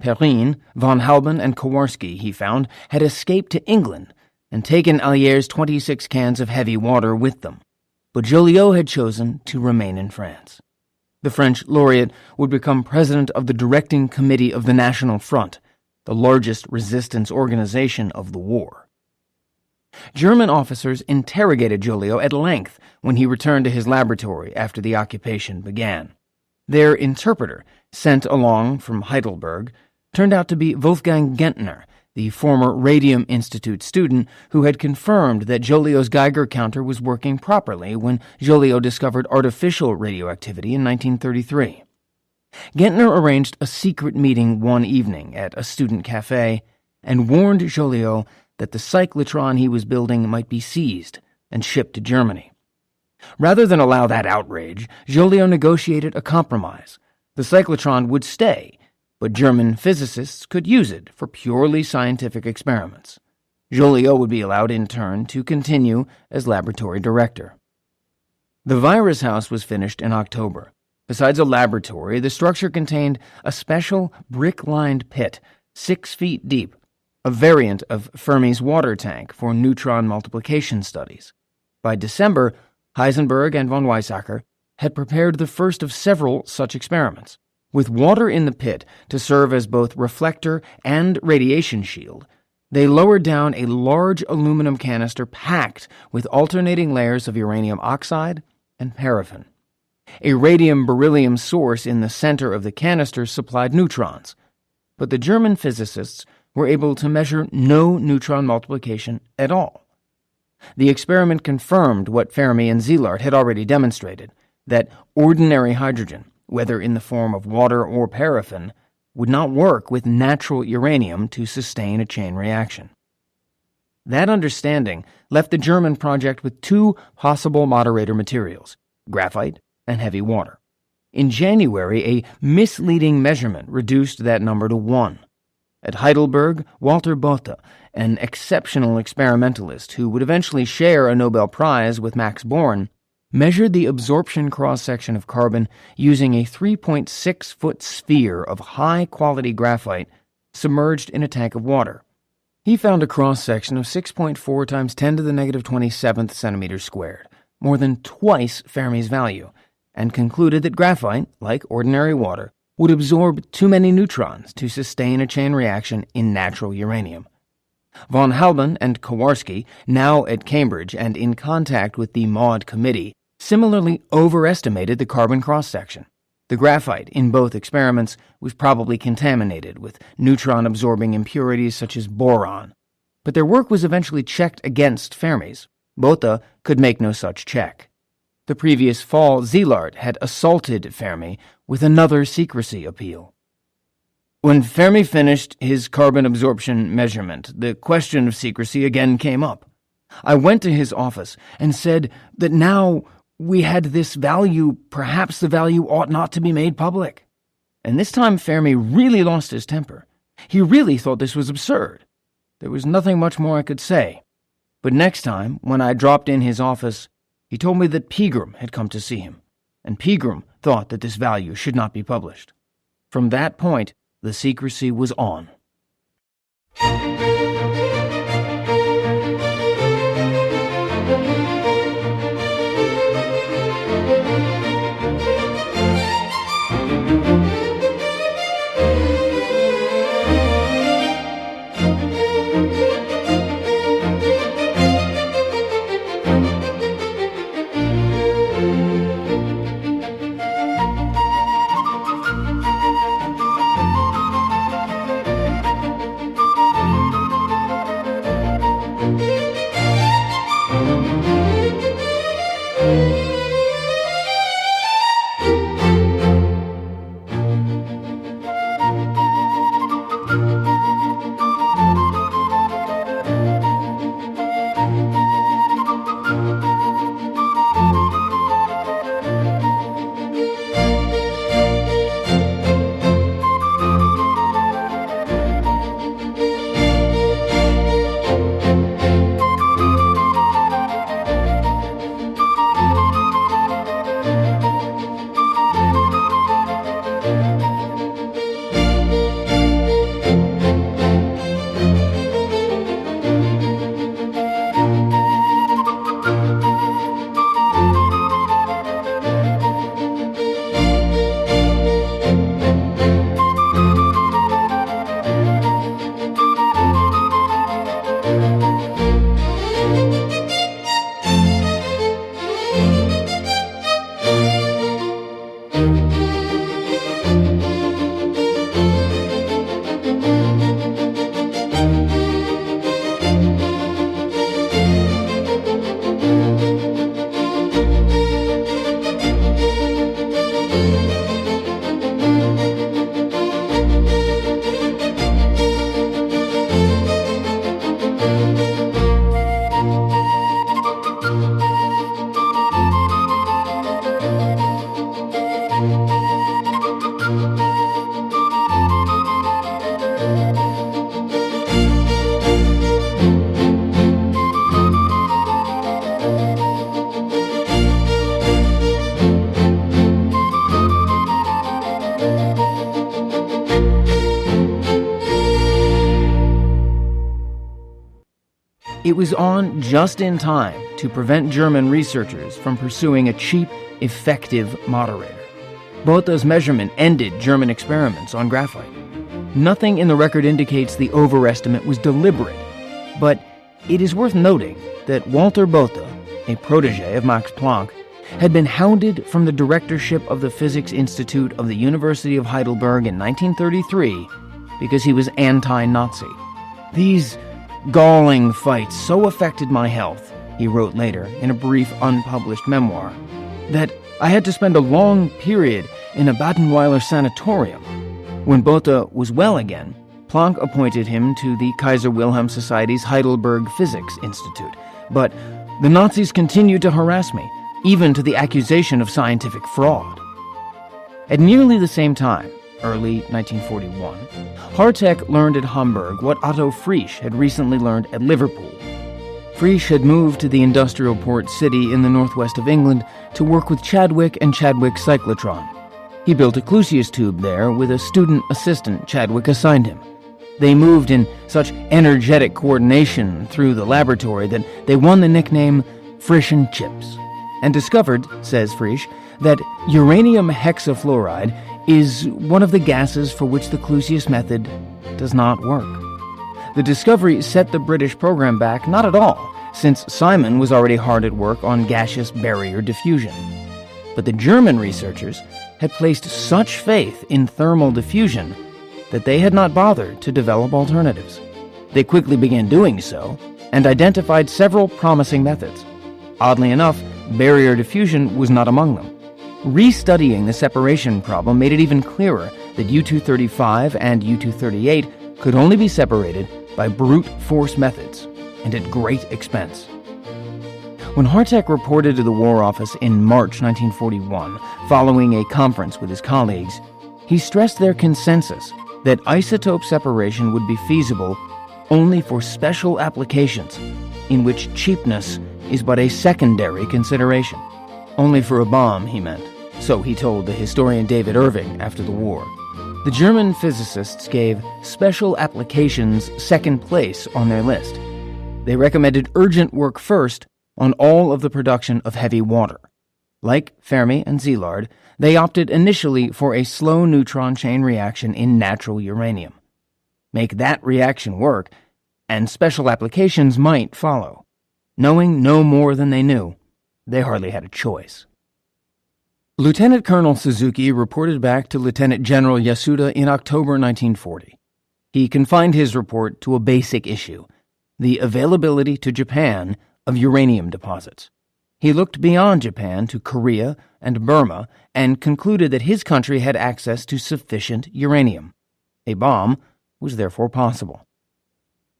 Perrine, von Halban, and Kowarski, he found, had escaped to England and taken Allier's 26 cans of heavy water with them. But Joliot had chosen to remain in France. The French laureate would become president of the Directing Committee of the National Front, the largest resistance organization of the war. German officers interrogated Joliot at length when he returned to his laboratory after the occupation began. Their interpreter, sent along from Heidelberg, turned out to be Wolfgang Gentner, the former Radium Institute student who had confirmed that Joliot's Geiger counter was working properly when Joliot discovered artificial radioactivity in 1933. Gentner arranged a secret meeting one evening at a student cafe and warned Joliot that the cyclotron he was building might be seized and shipped to Germany. Rather than allow that outrage, Joliot negotiated a compromise. The cyclotron would stay, but German physicists could use it for purely scientific experiments. Joliot would be allowed in turn to continue as laboratory director. The Virus House was finished in October. Besides a laboratory, the structure contained a special brick-lined pit, 6 feet deep, a variant of Fermi's water tank for neutron multiplication studies. By December, Heisenberg and von Weizsäcker had prepared the first of several such experiments. With water in the pit to serve as both reflector and radiation shield, they lowered down a large aluminum canister packed with alternating layers of uranium oxide and paraffin. A radium-beryllium source in the center of the canister supplied neutrons, but the German physicists were able to measure no neutron multiplication at all. The experiment confirmed what Fermi and Szilard had already demonstrated, that ordinary hydrogen, whether in the form of water or paraffin, would not work with natural uranium to sustain a chain reaction. That understanding left the German project with 2 possible moderator materials, graphite and heavy water. In January, a misleading measurement reduced that number to 1. At Heidelberg, Walter Botha, an exceptional experimentalist who would eventually share a Nobel Prize with Max Born, measured the absorption cross-section of carbon using a 3.6-foot sphere of high-quality graphite submerged in a tank of water. He found a cross-section of 6.4 times 10 to the negative 27th centimeters squared, more than twice Fermi's value, and concluded that graphite, like ordinary water, would absorb too many neutrons to sustain a chain reaction in natural uranium. Von Halban and Kowarski, now at Cambridge and in contact with the Maud Committee, similarly overestimated the carbon cross-section. The graphite in both experiments was probably contaminated with neutron-absorbing impurities such as boron, but their work was eventually checked against Fermi's. Botha could make no such check. The previous fall, Szilard had assaulted Fermi with another secrecy appeal. When Fermi finished his carbon absorption measurement, the question of secrecy again came up. I went to his office and said that now we had this value, perhaps the value ought not to be made public. And this time Fermi really lost his temper. He really thought this was absurd. There was nothing much more I could say. But next time, when I dropped in his office, he told me that Pegram had come to see him, and Pegram thought that this value should not be published. From that point, the secrecy was on. It was on just in time to prevent German researchers from pursuing a cheap, effective moderator. Botha's measurement ended German experiments on graphite. Nothing in the record indicates the overestimate was deliberate, but it is worth noting that Walter Botha, a protege of Max Planck, had been hounded from the directorship of the Physics Institute of the University of Heidelberg in 1933 because he was anti-Nazi. "These galling fights so affected my health," he wrote later in a brief unpublished memoir, "that I had to spend a long period in a Battenweiler sanatorium." When Botha was well again, Planck appointed him to the Kaiser Wilhelm Society's Heidelberg Physics Institute. But the Nazis continued to harass me, even to the accusation of scientific fraud. At nearly the same time, early 1941, Hartek learned at Hamburg what Otto Frisch had recently learned at Liverpool. Frisch had moved to the industrial port city in the northwest of England to work with Chadwick and Chadwick's cyclotron. He built a Clusius tube there with a student assistant Chadwick assigned him. They moved in such energetic coordination through the laboratory that they won the nickname Frisch and Chips, and discovered, says Frisch, that uranium hexafluoride is one of the gases for which the Clusius method does not work. The discovery set the British program back not at all, since Simon was already hard at work on gaseous barrier diffusion. But the German researchers had placed such faith in thermal diffusion that they had not bothered to develop alternatives. They quickly began doing so, and identified several promising methods. Oddly enough, barrier diffusion was not among them. Restudying the separation problem made it even clearer that U-235 and U-238 could only be separated by brute force methods, and at great expense. When Hartek reported to the War Office in March 1941, following a conference with his colleagues, he stressed their consensus that isotope separation would be feasible only for special applications in which cheapness is but a secondary consideration. Only for a bomb, he meant. So he told the historian David Irving after the war. The German physicists gave special applications second place on their list. They recommended urgent work first on all of the production of heavy water. Like Fermi and Szilard, they opted initially for a slow neutron chain reaction in natural uranium. Make that reaction work, and special applications might follow. Knowing no more than they knew, they hardly had a choice. Lieutenant Colonel Suzuki reported back to Lieutenant General Yasuda in October 1940. He confined his report to a basic issue: the availability to Japan of uranium deposits. He looked beyond Japan to Korea and Burma and concluded that his country had access to sufficient uranium. A bomb was therefore possible.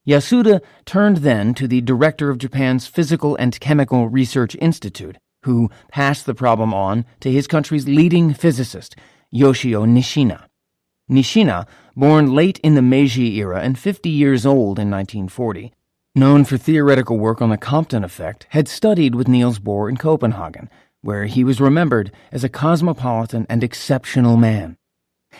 Yasuda turned then to the director of Japan's Physical and Chemical Research Institute, who passed the problem on to his country's leading physicist, Yoshio Nishina. Nishina, born late in the Meiji era and 50 years old in 1940, known for theoretical work on the Compton effect, had studied with Niels Bohr in Copenhagen, where he was remembered as a cosmopolitan and exceptional man.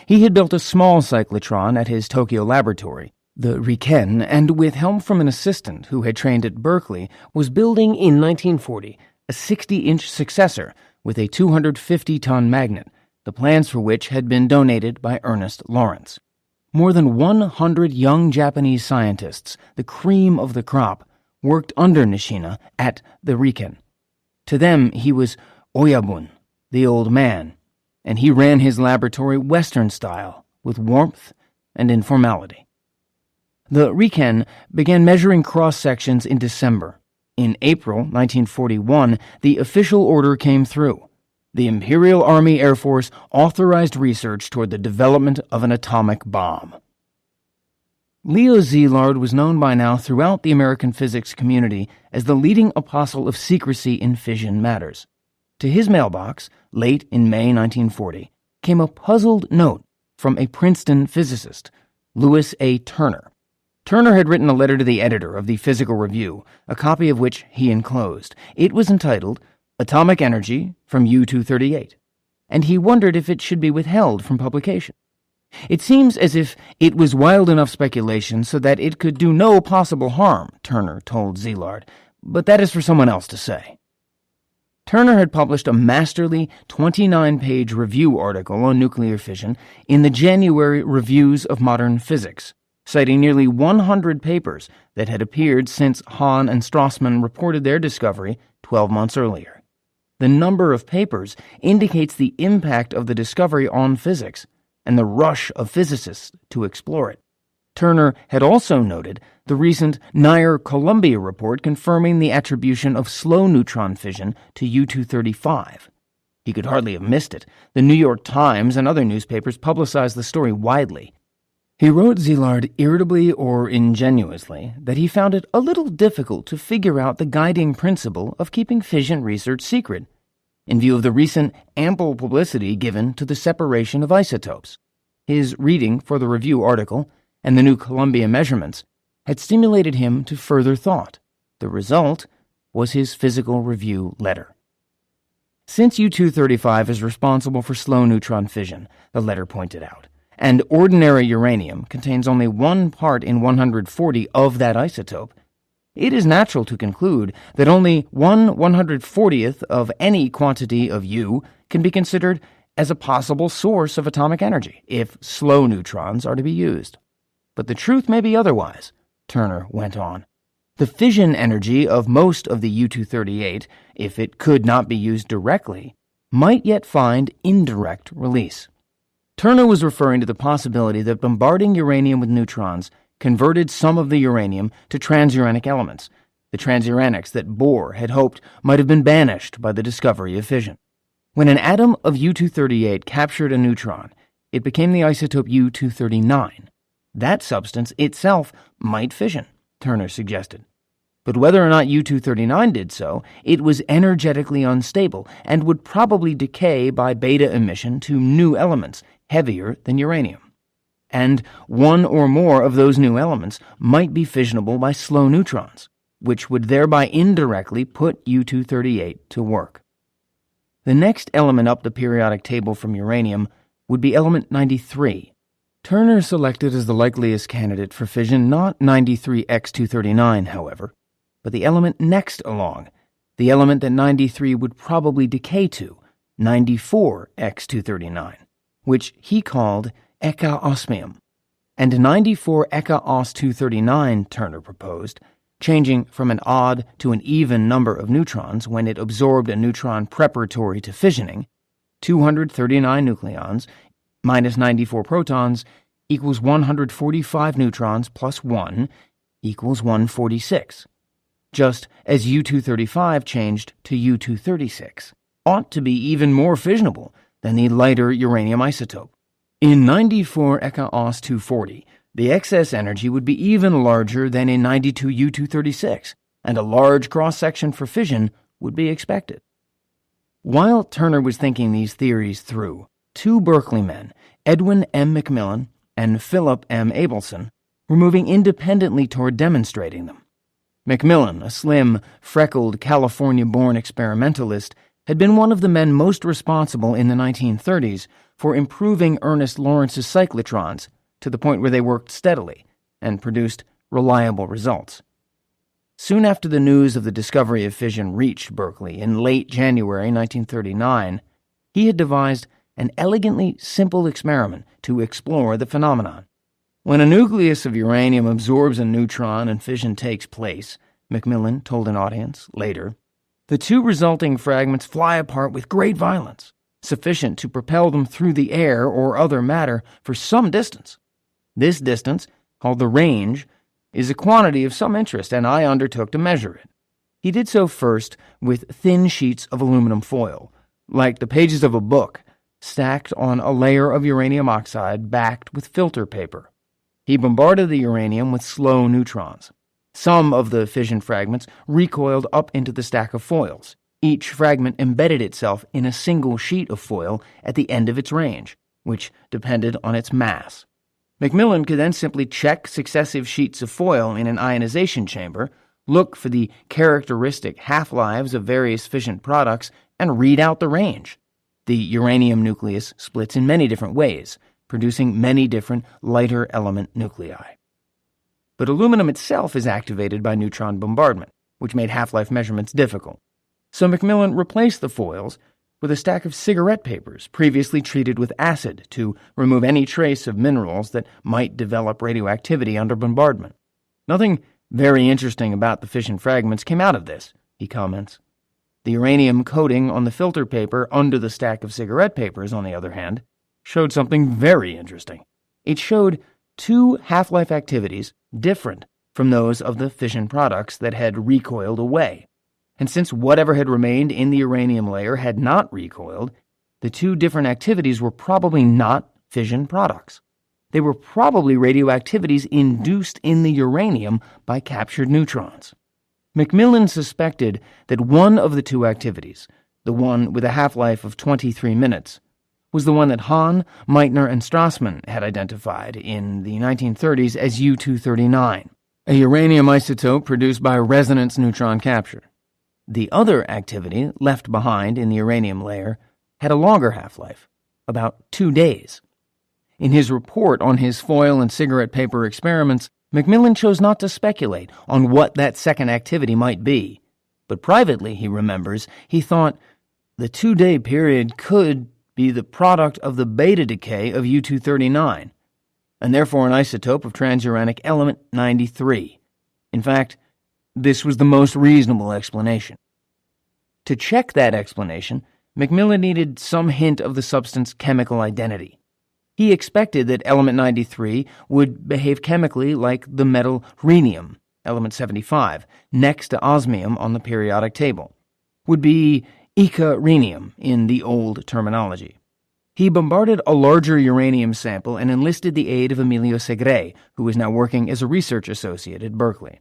He had built a small cyclotron at his Tokyo laboratory, the Riken, and with help from an assistant who had trained at Berkeley, was building in 1940 a 60-inch successor with a 250-ton magnet, the plans for which had been donated by Ernest Lawrence. More than 100 young Japanese scientists, the cream of the crop, worked under Nishina at the Riken. To them, he was Oyabun, the old man, and he ran his laboratory Western style, with warmth and informality. The Riken began measuring cross-sections in December. In April 1941, the official order came through. The Imperial Army Air Force authorized research toward the development of an atomic bomb. Leo Szilard was known by now throughout the American physics community as the leading apostle of secrecy in fission matters. To his mailbox, late in May 1940, came a puzzled note from a Princeton physicist, Louis A. Turner. Turner had written a letter to the editor of the Physical Review, a copy of which he enclosed. It was entitled Atomic Energy from U-238, and he wondered if it should be withheld from publication. It seems as if it was wild enough speculation so that it could do no possible harm, Turner told Szilard, but that is for someone else to say. Turner had published a masterly 29-page review article on nuclear fission in the January Reviews of Modern Physics, citing nearly 100 papers that had appeared since Hahn and Strassmann reported their discovery 12 months earlier. The number of papers indicates the impact of the discovery on physics and the rush of physicists to explore it. Turner had also noted the recent Nair-Columbia report confirming the attribution of slow neutron fission to U-235. He could hardly have missed it. The New York Times and other newspapers publicized the story widely. He wrote Szilard irritably or ingenuously that he found it a little difficult to figure out the guiding principle of keeping fission research secret, in view of the recent ample publicity given to the separation of isotopes. His reading for the review article and the new Columbia measurements had stimulated him to further thought. The result was his Physical Review letter. Since U-235 is responsible for slow neutron fission, the letter pointed out, and ordinary uranium contains only 1 part in 140 of that isotope, it is natural to conclude that only 1/140th of any quantity of U can be considered as a possible source of atomic energy, if slow neutrons are to be used. But the truth may be otherwise, Turner went on. The fission energy of most of the U-238, if it could not be used directly, might yet find indirect release. Turner was referring to the possibility that bombarding uranium with neutrons converted some of the uranium to transuranic elements, the transuranics that Bohr had hoped might have been banished by the discovery of fission. When an atom of U-238 captured a neutron, it became the isotope U-239. That substance itself might fission, Turner suggested. But whether or not U-239 did so, it was energetically unstable and would probably decay by beta emission to new elements heavier than uranium. And one or more of those new elements might be fissionable by slow neutrons, which would thereby indirectly put U-238 to work. The next element up the periodic table from uranium would be element 93. Turner selected as the likeliest candidate for fission not 93X239, however, but the element next along, the element that 93 would probably decay to, 94X239, which he called Eka osmium. And 94 Eka Os 239, Turner proposed, changing from an odd to an even number of neutrons when it absorbed a neutron preparatory to fissioning, 239 nucleons minus 94 protons equals 145 neutrons plus 1 equals 146. Just as U-235 changed to U-236, ought to be even more fissionable than the lighter uranium isotope. In 94 Eka Os 240, the excess energy would be even larger than in 92 U-236, and a large cross-section for fission would be expected. While Turner was thinking these theories through, two Berkeley men, Edwin M. McMillan and Philip M. Abelson, were moving independently toward demonstrating them. McMillan, a slim, freckled, California-born experimentalist, had been one of the men most responsible in the 1930s for improving Ernest Lawrence's cyclotrons to the point where they worked steadily and produced reliable results. Soon after the news of the discovery of fission reached Berkeley in late January 1939, he had devised an elegantly simple experiment to explore the phenomenon. When a nucleus of uranium absorbs a neutron and fission takes place, McMillan told an audience later, the two resulting fragments fly apart with great violence, sufficient to propel them through the air or other matter for some distance. This distance, called the range, is a quantity of some interest, and I undertook to measure it. He did so first with thin sheets of aluminum foil, like the pages of a book, stacked on a layer of uranium oxide backed with filter paper. He bombarded the uranium with slow neutrons. Some of the fission fragments recoiled up into the stack of foils. Each fragment embedded itself in a single sheet of foil at the end of its range, which depended on its mass. McMillan could then simply check successive sheets of foil in an ionization chamber, look for the characteristic half-lives of various fission products, and read out the range. The uranium nucleus splits in many different ways, producing many different lighter element nuclei. But aluminum itself is activated by neutron bombardment, which made half-life measurements difficult. So McMillan replaced the foils with a stack of cigarette papers previously treated with acid to remove any trace of minerals that might develop radioactivity under bombardment. Nothing very interesting about the fission fragments came out of this, he comments. The uranium coating on the filter paper under the stack of cigarette papers, on the other hand, showed something very interesting. It showed two half-life activities different from those of the fission products that had recoiled away. And since whatever had remained in the uranium layer had not recoiled, the two different activities were probably not fission products. They were probably radioactivities induced in the uranium by captured neutrons. McMillan suspected that one of the two activities, the one with a half-life of 23 minutes, was the one that Hahn, Meitner, and Strassman had identified in the 1930s as U-239, a uranium isotope produced by resonance neutron capture. The other activity, left behind in the uranium layer, had a longer half-life, about 2 days. In his report on his foil and cigarette paper experiments, McMillan chose not to speculate on what that second activity might be. But privately, he remembers, he thought the 2-day period could be the product of the beta decay of U-239, and therefore an isotope of transuranic element 93. In fact, this was the most reasonable explanation. To check that explanation, McMillan needed some hint of the substance's chemical identity. He expected that element 93 would behave chemically like the metal rhenium, element 75, next to osmium on the periodic table, would be eka-rhenium in the old terminology. He bombarded a larger uranium sample and enlisted the aid of Emilio Segre, who was now working as a research associate at Berkeley.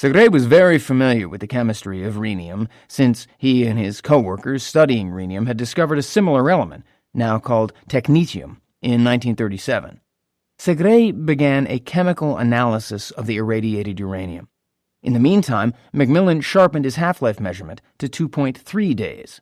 Segre was very familiar with the chemistry of rhenium, since he and his co-workers studying rhenium had discovered a similar element, now called technetium, in 1937. Segre began a chemical analysis of the irradiated uranium. In the meantime, Macmillan sharpened his half-life measurement to 2.3 days.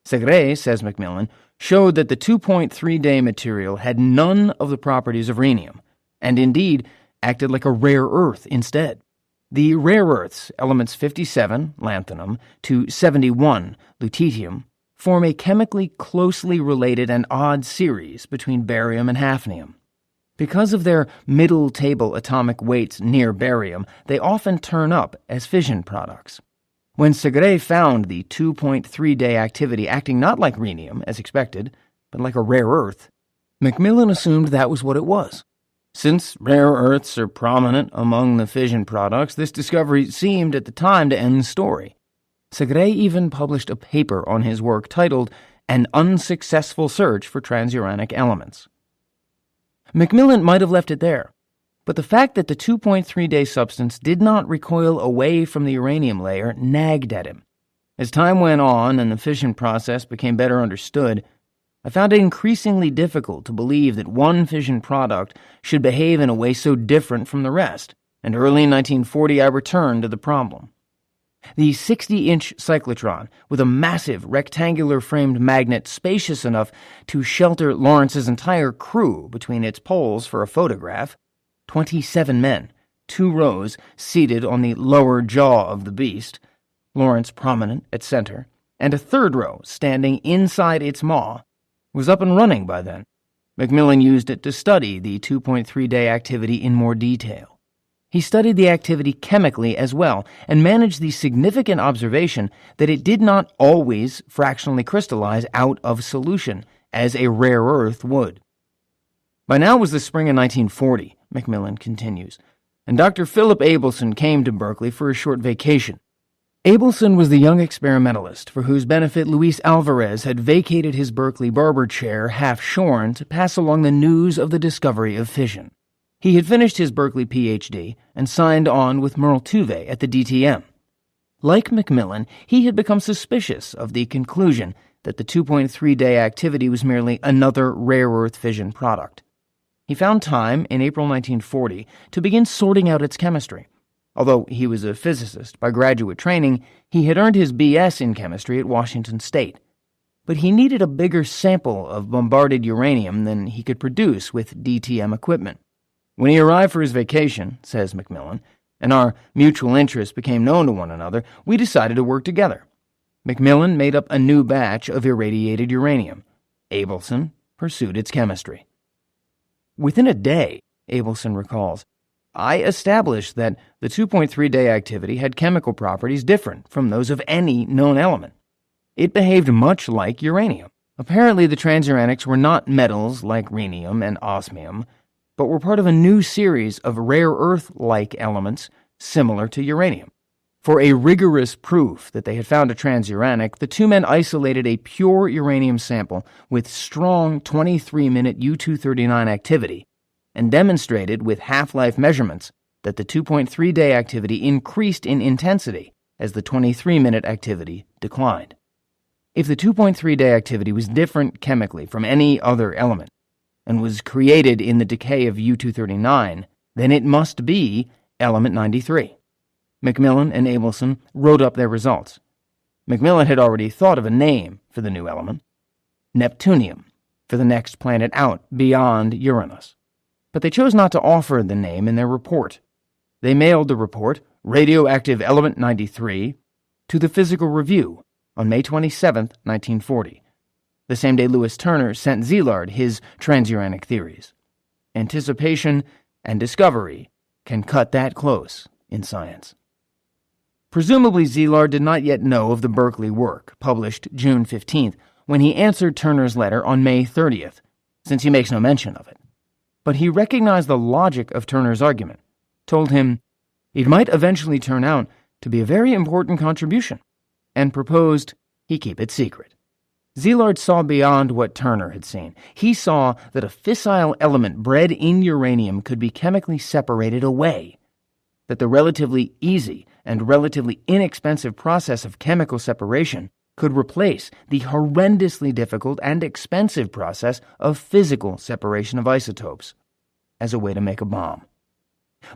Segre, says Macmillan, showed that the 2.3-day material had none of the properties of rhenium, and indeed acted like a rare earth instead. The rare earths, elements 57, lanthanum, to 71, lutetium, form a chemically closely related and odd series between barium and hafnium. Because of their middle-table atomic weights near barium, they often turn up as fission products. When Segre found the 2.3-day activity acting not like rhenium, as expected, but like a rare earth, Macmillan assumed that was what it was. Since rare earths are prominent among the fission products, this discovery seemed at the time to end the story. Segre even published a paper on his work titled An Unsuccessful Search for Transuranic Elements. Macmillan might have left it there, but the fact that the 2.3-day substance did not recoil away from the uranium layer nagged at him. As time went on and the fission process became better understood, I found it increasingly difficult to believe that one fission product should behave in a way so different from the rest, and early in 1940 I returned to the problem. The 60-inch cyclotron, with a massive rectangular-framed magnet spacious enough to shelter Lawrence's entire crew between its poles for a photograph, 27 men, 2 rows seated on the lower jaw of the beast, Lawrence prominent at center, and a third row standing inside its maw, was up and running by then. Macmillan used it to study the 2.3-day activity in more detail. He studied the activity chemically as well and managed the significant observation that it did not always fractionally crystallize out of solution, as a rare earth would. By now was the spring of 1940, Macmillan continues, and Dr. Philip Abelson came to Berkeley for a short vacation. Abelson was the young experimentalist for whose benefit Luis Alvarez had vacated his Berkeley barber chair half-shorn to pass along the news of the discovery of fission. He had finished his Berkeley Ph.D. and signed on with Merle Tuve at the DTM. Like Macmillan, he had become suspicious of the conclusion that the 2.3-day activity was merely another rare earth fission product. He found time in April 1940 to begin sorting out its chemistry. Although he was a physicist by graduate training, he had earned his B.S. in chemistry at Washington State. But he needed a bigger sample of bombarded uranium than he could produce with DTM equipment. When he arrived for his vacation, says Macmillan, and our mutual interests became known to one another, we decided to work together. Macmillan made up a new batch of irradiated uranium. Abelson pursued its chemistry. Within a day, Abelson recalls, I established that the 2.3-day activity had chemical properties different from those of any known element. It behaved much like uranium. Apparently the transuranics were not metals like rhenium and osmium, but were part of a new series of rare earth-like elements similar to uranium. For a rigorous proof that they had found a transuranic, the 2 men isolated a pure uranium sample with strong 23-minute U-239 activity, and demonstrated with half-life measurements that the 2.3-day activity increased in intensity as the 23-minute activity declined. If the 2.3-day activity was different chemically from any other element and was created in the decay of U-239, then it must be element 93. Macmillan and Abelson wrote up their results. Macmillan had already thought of a name for the new element, Neptunium, for the next planet out beyond Uranus. But they chose not to offer the name in their report. They mailed the report, Radioactive Element 93, to the Physical Review on May 27, 1940. The same day Lewis Turner sent Szilard his transuranic theories. Anticipation and discovery can cut that close in science. Presumably Szilard did not yet know of the Berkeley work, published June 15th, when he answered Turner's letter on May 30th, since he makes no mention of it. But he recognized the logic of Turner's argument, told him it might eventually turn out to be a very important contribution, and proposed he keep it secret. Szilard saw beyond what Turner had seen. He saw that a fissile element bred in uranium could be chemically separated away. that the relatively easy and relatively inexpensive process of chemical separation could replace the horrendously difficult and expensive process of physical separation of isotopes as a way to make a bomb.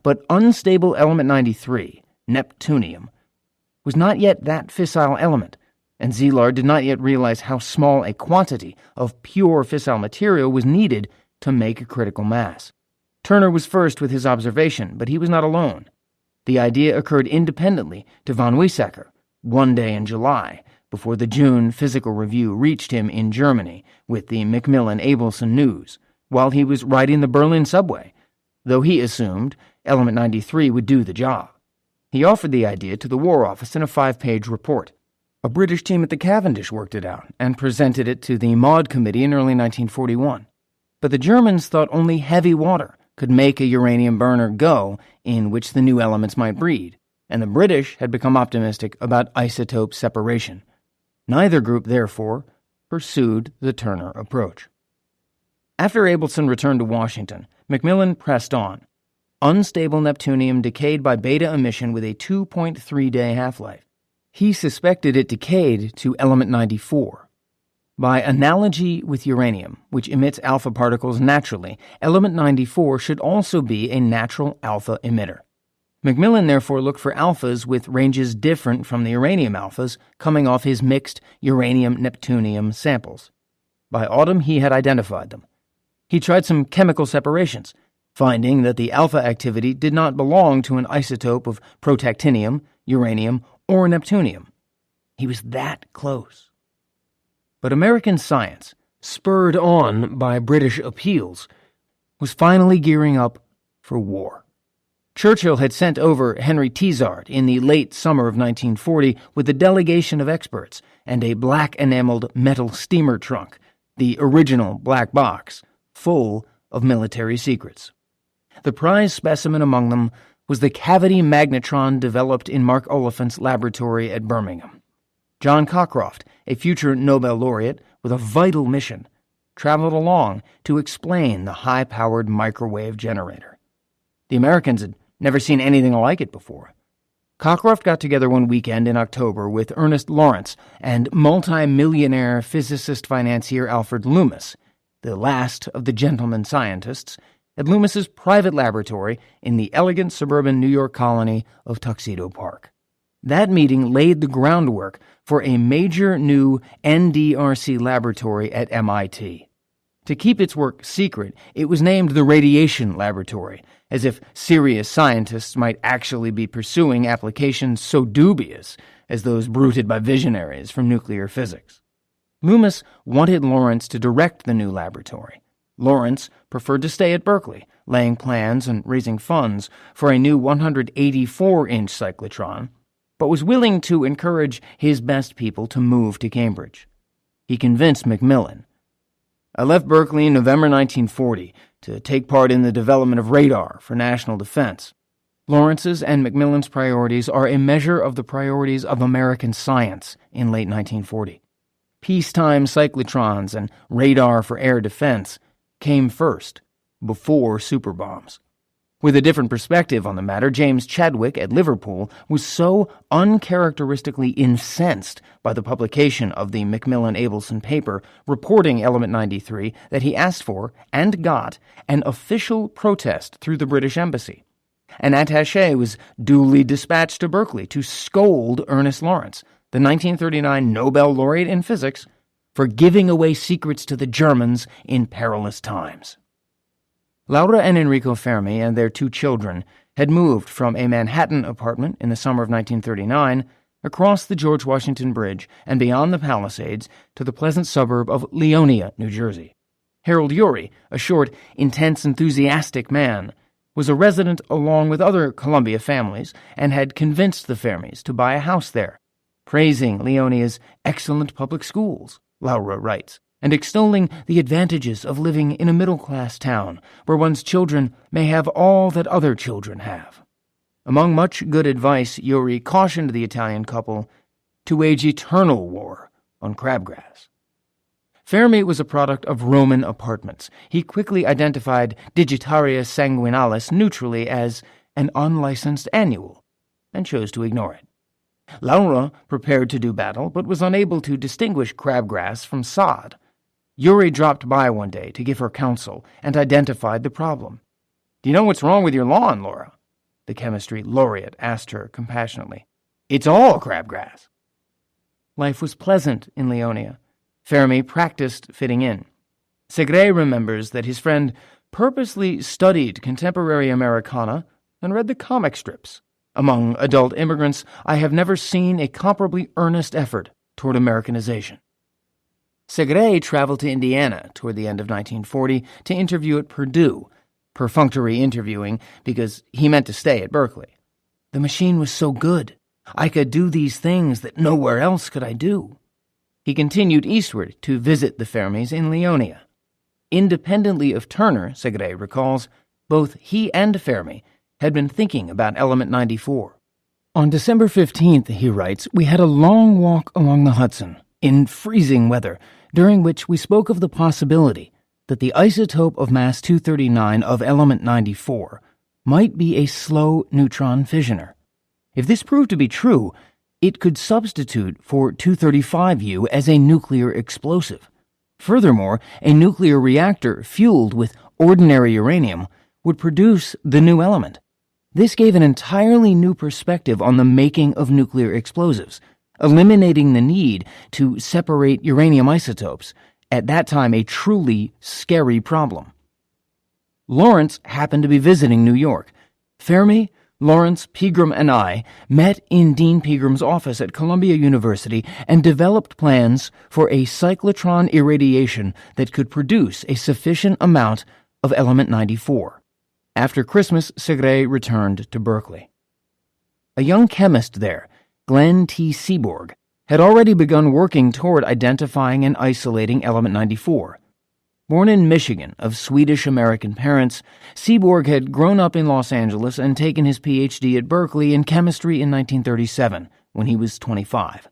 But unstable element 93, neptunium, was not yet that fissile element, and Szilard did not yet realize how small a quantity of pure fissile material was needed to make a critical mass. Turner was first with his observation, but he was not alone. The idea occurred independently to von Weizsäcker one day in July, before the June Physical Review reached him in Germany with the Macmillan-Abelson news, while he was riding the Berlin subway, though he assumed element 93 would do the job. He offered the idea to the War Office in a 5-page report. A British team at the Cavendish worked it out and presented it to the Maud Committee in early 1941. But the Germans thought only heavy water could make a uranium burner go in which the new elements might breed, and the British had become optimistic about isotope separation. Neither group, therefore, pursued the Turner approach. After Abelson returned to Washington, Macmillan pressed on. Unstable neptunium decayed by beta emission with a 2.3-day half-life. He suspected it decayed to element 94. By analogy with uranium, which emits alpha particles naturally, element 94 should also be a natural alpha emitter. Macmillan therefore looked for alphas with ranges different from the uranium alphas coming off his mixed uranium-neptunium samples. By autumn, he had identified them. He tried some chemical separations, finding that the alpha activity did not belong to an isotope of protactinium, uranium, or neptunium. He was that close. But American science, spurred on by British appeals, was finally gearing up for war. Churchill had sent over Henry Tizard in the late summer of 1940 with a delegation of experts and a black-enameled metal steamer trunk, the original black box, full of military secrets. The prize specimen among them was the cavity magnetron developed in Mark Oliphant's laboratory at Birmingham. John Cockcroft, a future Nobel laureate with a vital mission, traveled along to explain the high-powered microwave generator. The Americans had never seen anything like it before. Cockcroft got together one weekend in October with Ernest Lawrence and multi-millionaire physicist-financier Alfred Loomis, the last of the gentleman scientists, at Loomis's private laboratory in the elegant suburban New York colony of Tuxedo Park. That meeting laid the groundwork for a major new NDRC laboratory at MIT. To keep its work secret, it was named the Radiation Laboratory, as if serious scientists might actually be pursuing applications so dubious as those bruited by visionaries from nuclear physics. Loomis wanted Lawrence to direct the new laboratory. Lawrence preferred to stay at Berkeley, laying plans and raising funds for a new 184-inch cyclotron, but was willing to encourage his best people to move to Cambridge. He convinced Macmillan. I left Berkeley in November 1940 to take part in the development of radar for national defense. Lawrence's and Macmillan's priorities are a measure of the priorities of American science in late 1940. Peacetime cyclotrons and radar for air defense came first, before superbombs. With a different perspective on the matter, James Chadwick at Liverpool was so uncharacteristically incensed by the publication of the Macmillan-Abelson paper reporting element 93 that he asked for, and got, an official protest through the British Embassy. An attaché was duly dispatched to Berkeley to scold Ernest Lawrence, the 1939 Nobel laureate in physics, for giving away secrets to the Germans in perilous times. Laura and Enrico Fermi and their 2 children had moved from a Manhattan apartment in the summer of 1939 across the George Washington Bridge and beyond the Palisades to the pleasant suburb of Leonia, New Jersey. Harold Urey, a short, intense, enthusiastic man, was a resident along with other Columbia families and had convinced the Fermis to buy a house there, praising Leonia's excellent public schools, Laura writes, and extolling the advantages of living in a middle-class town where one's children may have all that other children have. Among much good advice, Urey cautioned the Italian couple to wage eternal war on crabgrass. Fermi was a product of Roman apartments. He quickly identified Digitaria sanguinalis neutrally as an unlicensed annual, and chose to ignore it. Laura prepared to do battle, but was unable to distinguish crabgrass from sod. Yuri dropped by one day to give her counsel and identified the problem. "Do you know what's wrong with your lawn, Laura?" the chemistry laureate asked her compassionately. "It's all crabgrass." Life was pleasant in Leonia. Fermi practiced fitting in. Segre remembers that his friend purposely studied contemporary Americana and read the comic strips. "Among adult immigrants, I have never seen a comparably earnest effort toward Americanization." Segre traveled to Indiana toward the end of 1940 to interview at Purdue, perfunctory interviewing because he meant to stay at Berkeley. "The machine was so good. I could do these things that nowhere else could I do." He continued eastward to visit the Fermis in Leonia. Independently of Turner, Segre recalls, both he and Fermi had been thinking about element 94. On December 15th, he writes, "We had a long walk along the Hudson, in freezing weather, during which we spoke of the possibility that the isotope of mass 239 of element 94 might be a slow neutron fissioner. If this proved to be true, it could substitute for 235U as a nuclear explosive. Furthermore, a nuclear reactor fueled with ordinary uranium would produce the new element. This gave an entirely new perspective on the making of nuclear explosives, eliminating the need to separate uranium isotopes, at that time a truly scary problem." Lawrence happened to be visiting New York. Fermi, Lawrence, Pegram, and I met in Dean Pegram's office at Columbia University and developed plans for a cyclotron irradiation that could produce a sufficient amount of element 94. After Christmas, Segre returned to Berkeley. A young chemist there, Glenn T. Seaborg, had already begun working toward identifying and isolating element 94. Born in Michigan of Swedish-American parents, Seaborg had grown up in Los Angeles and taken his Ph.D. at Berkeley in chemistry in 1937, when he was 25.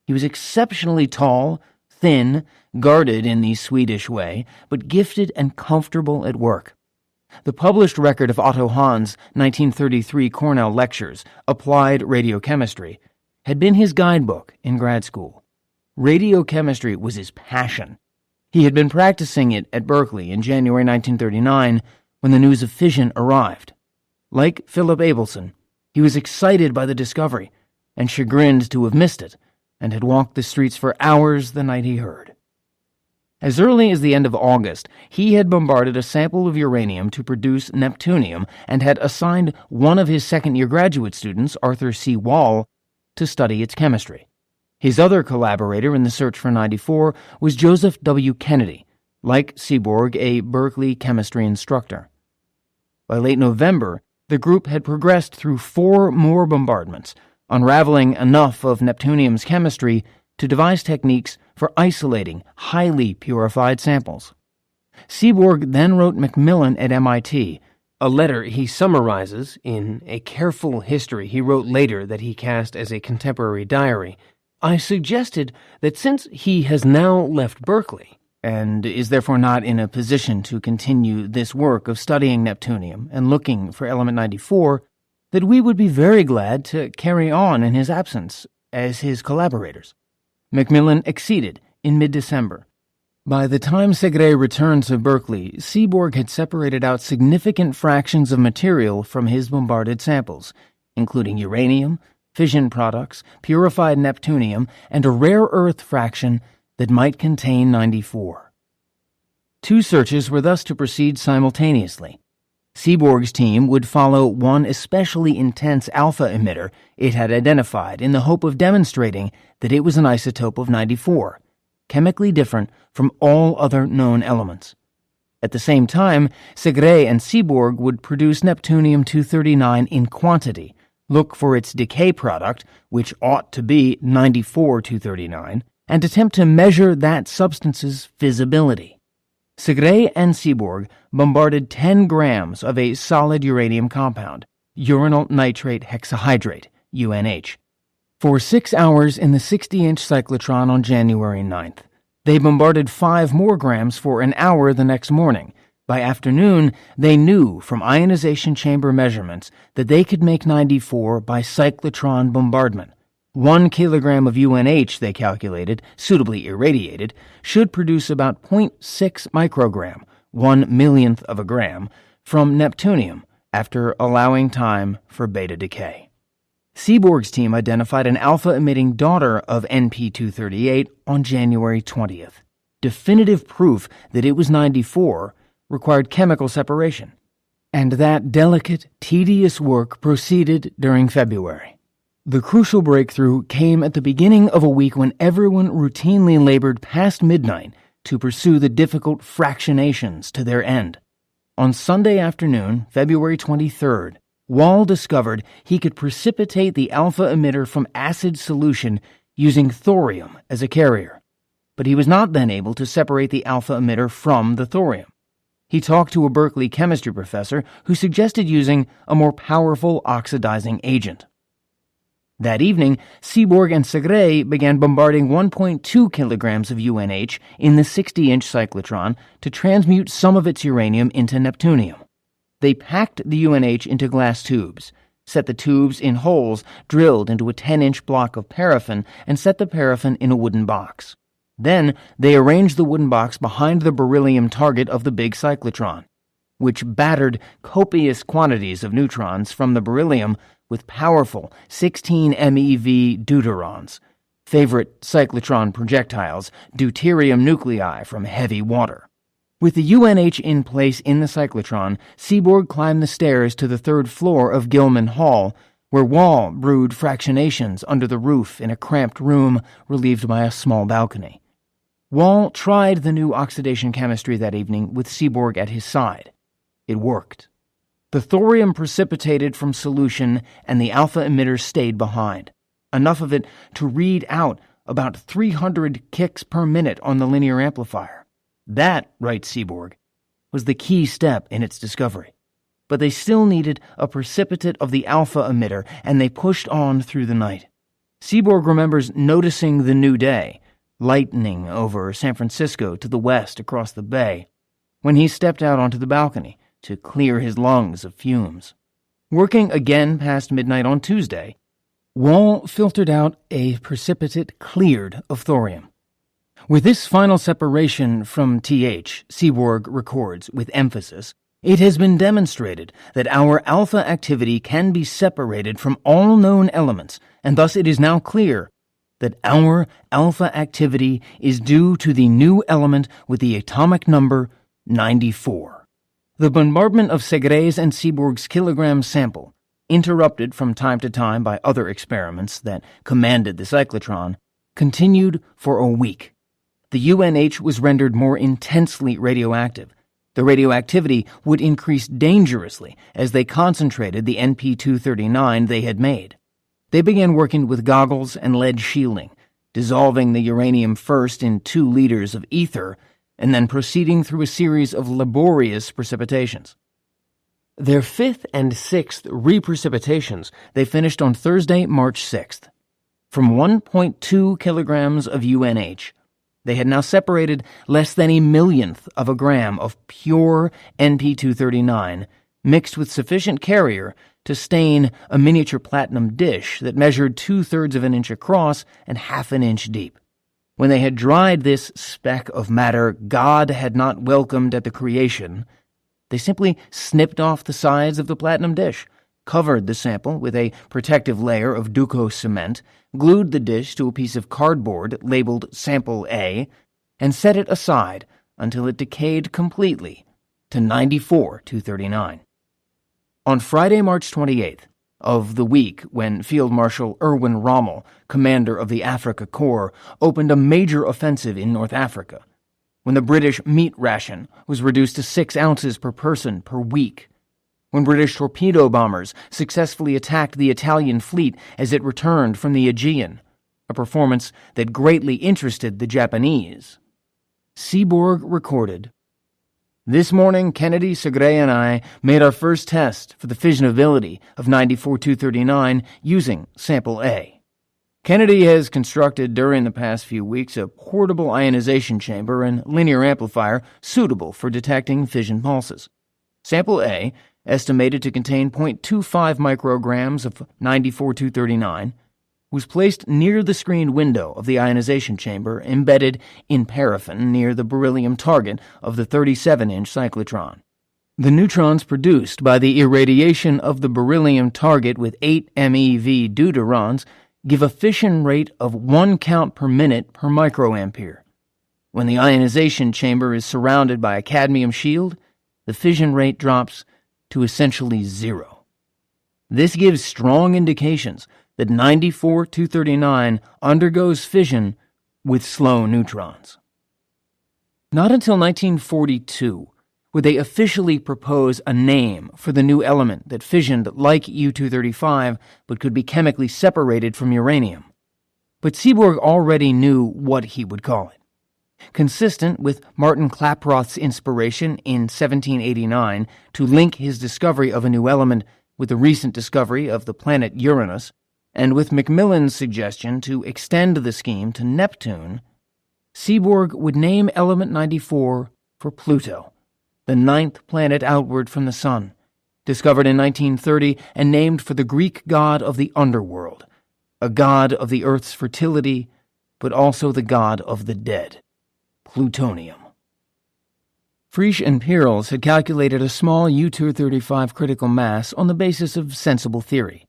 He was exceptionally tall, thin, guarded in the Swedish way, but gifted and comfortable at work. The published record of Otto Hahn's 1933 Cornell lectures, Applied Radiochemistry, had been his guidebook in grad school. Radiochemistry was his passion. He had been practicing it at Berkeley in January 1939 when the news of fission arrived. Like Philip Abelson, he was excited by the discovery and chagrined to have missed it, and had walked the streets for hours the night he heard. As early as the end of August, he had bombarded a sample of uranium to produce neptunium and had assigned one of his second-year graduate students, Arthur C. Wall, to study its chemistry. His other collaborator in the search for 94 was Joseph W. Kennedy, like Seaborg, a Berkeley chemistry instructor. By late November, the group had progressed through 4 more bombardments, unraveling enough of neptunium's chemistry to devise techniques for isolating highly purified samples. Seaborg then wrote Macmillan at MIT, a letter he summarizes in a careful history he wrote later that he cast as a contemporary diary. "I suggested that since he has now left Berkeley, and is therefore not in a position to continue this work of studying neptunium and looking for element 94, that we would be very glad to carry on in his absence as his collaborators." Macmillan acceded in mid-December. By the time Segre returned to Berkeley, Seaborg had separated out significant fractions of material from his bombarded samples, including uranium, fission products, purified neptunium, and a rare earth fraction that might contain 94. 2 searches were thus to proceed simultaneously. Seaborg's team would follow one especially intense alpha emitter it had identified in the hope of demonstrating that it was an isotope of 94, chemically different from all other known elements. At the same time, Segre and Seaborg would produce neptunium-239 in quantity, look for its decay product, which ought to be 94-239, and attempt to measure that substance's fissibility. Segre and Seaborg bombarded 10 grams of a solid uranium compound, uranyl nitrate hexahydrate, UNH, for 6 hours in the 60-inch cyclotron on January 9th. They bombarded 5 more grams for an hour the next morning, By afternoon, they knew from ionization chamber measurements that they could make 94 by cyclotron bombardment. 1 kilogram of UNH, they calculated, suitably irradiated, should produce about 0.6 microgram, 1/millionth of a gram, from neptunium after allowing time for beta decay. Seaborg's team identified an alpha-emitting daughter of NP-238 on January 20th. Definitive proof that it was 94 required chemical separation, and that delicate, tedious work proceeded during February. The crucial breakthrough came at the beginning of a week when everyone routinely labored past midnight to pursue the difficult fractionations to their end. On Sunday afternoon, February 23rd, Wall discovered he could precipitate the alpha emitter from acid solution using thorium as a carrier. But he was not then able to separate the alpha emitter from the thorium. He talked to a Berkeley chemistry professor who suggested using a more powerful oxidizing agent. That evening, Seaborg and Segre began bombarding 1.2 kilograms of UNH in the 60-inch cyclotron to transmute some of its uranium into neptunium. They packed the UNH into glass tubes, set the tubes in holes drilled into a 10-inch block of paraffin, and set the paraffin in a wooden box. Then they arranged the wooden box behind the beryllium target of the big cyclotron, which battered copious quantities of neutrons from the beryllium with powerful 16 MeV deuterons, favorite cyclotron projectiles, deuterium nuclei from heavy water. With the UNH in place in the cyclotron, Seaborg climbed the stairs to the third floor of Gilman Hall, where Wall brewed fractionations under the roof in a cramped room relieved by a small balcony. Wall tried the new oxidation chemistry that evening with Seaborg at his side. It worked. The thorium precipitated from solution and the alpha emitter stayed behind, enough of it to read out about 300 kicks per minute on the linear amplifier. That, writes Seaborg, was the key step in its discovery. But they still needed a precipitate of the alpha emitter, and they pushed on through the night. Seaborg remembers noticing the new day, lightening over San Francisco to the west across the bay, when he stepped out onto the balcony to clear his lungs of fumes. Working again past midnight on Tuesday, Wall filtered out a precipitate cleared of thorium. With this final separation from TH, Seaborg records with emphasis, it has been demonstrated that our alpha activity can be separated from all known elements, and thus it is now clear that our alpha activity is due to the new element with the atomic number 94. The bombardment of Segre's and Seaborg's kilogram sample, interrupted from time to time by other experiments that commanded the cyclotron, continued for a week. The UNH was rendered more intensely radioactive. The radioactivity would increase dangerously as they concentrated the NP-239 they had made. They began working with goggles and lead shielding, dissolving the uranium first in 2 liters of ether, and then proceeding through a series of laborious precipitations. Their 5th and 6th reprecipitations they finished on Thursday, March 6th. From 1.2 kilograms of UNH, they had now separated less than a millionth of a gram of pure NP-239, mixed with sufficient carrier to stain a miniature platinum dish that measured 2/3 of an inch across and 1/2 an inch deep. When they had dried this speck of matter God had not welcomed at the creation, they simply snipped off the sides of the platinum dish, covered the sample with a protective layer of Duco cement, glued the dish to a piece of cardboard labeled Sample A, and set it aside until it decayed completely to 94-239. On Friday, March 28th, of the week when Field Marshal Erwin Rommel, commander of the Africa Corps, opened a major offensive in North Africa, when the British meat ration was reduced to 6 ounces per person per week, when British torpedo bombers successfully attacked the Italian fleet as it returned from the Aegean, a performance that greatly interested the Japanese. Seaborg recorded, "This morning, Kennedy, Segre, and I made our first test for the fissionability of 94-239 using Sample A. Kennedy has constructed during the past few weeks a portable ionization chamber and linear amplifier suitable for detecting fission pulses. Sample A, estimated to contain 0.25 micrograms of 94-239, was placed near the screened window of the ionization chamber embedded in paraffin near the beryllium target of the 37-inch cyclotron. The neutrons produced by the irradiation of the beryllium target with 8 MeV deuterons give a fission rate of 1 count per minute per microampere. When the ionization chamber is surrounded by a cadmium shield, the fission rate drops to essentially zero. This gives strong indications that 94-239 undergoes fission with slow neutrons. Not until 1942 would they officially propose a name for the new element that fissioned like U-235 but could be chemically separated from uranium. But Seaborg already knew what he would call it. Consistent with Martin Klaproth's inspiration in 1789 to link his discovery of a new element with the recent discovery of the planet Uranus, and with Macmillan's suggestion to extend the scheme to Neptune, Seaborg would name element 94 for Pluto, the 9th planet outward from the Sun, discovered in 1930 and named for the Greek god of the underworld, a god of the Earth's fertility, but also the god of the dead, plutonium. Frisch and Peierls had calculated a small U-235 critical mass on the basis of sensible theory.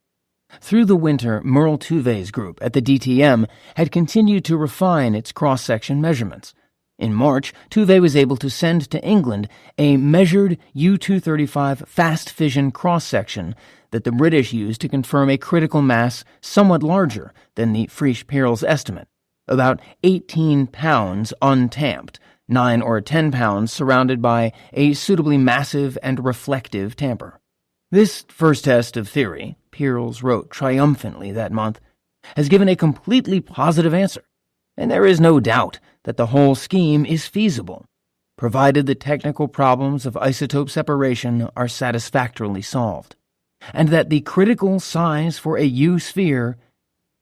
Through the winter, Merle Tuvey's group at the DTM had continued to refine its cross-section measurements. In March, Tuvey was able to send to England a measured U-235 fast fission cross-section that the British used to confirm a critical mass somewhat larger than the Frisch-Peierls estimate, about 18 pounds untamped, 9 or 10 pounds surrounded by a suitably massive and reflective tamper. This first test of theory, Peierls wrote triumphantly that month, has given a completely positive answer, and there is no doubt that the whole scheme is feasible, provided the technical problems of isotope separation are satisfactorily solved, and that the critical size for a U-sphere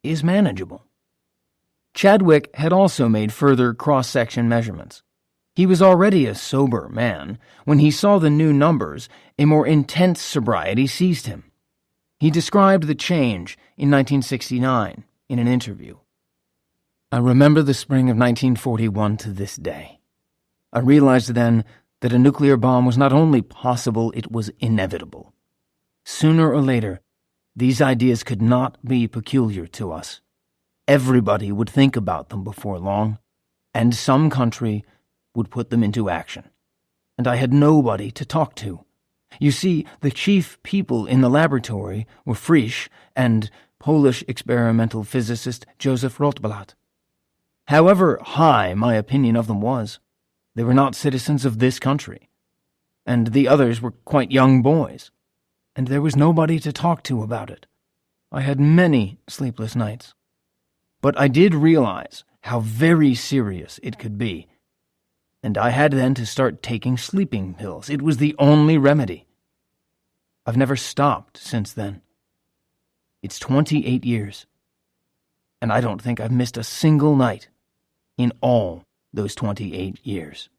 is manageable. Chadwick had also made further cross-section measurements. He was already a sober man. When he saw the new numbers, a more intense sobriety seized him. He described the change in 1969 in an interview. I remember the spring of 1941 to this day. I realized then that a nuclear bomb was not only possible, it was inevitable. Sooner or later, these ideas could not be peculiar to us. Everybody would think about them before long, and some country would put them into action. And I had nobody to talk to. You see, the chief people in the laboratory were Frisch and Polish experimental physicist Joseph Rotblat. However high my opinion of them was, they were not citizens of this country, and the others were quite young boys, and there was nobody to talk to about it. I had many sleepless nights. But I did realize how very serious it could be, and I had then to start taking sleeping pills. It was the only remedy. I've never stopped since then. It's 28 years, and I don't think I've missed a single night in all those 28 years.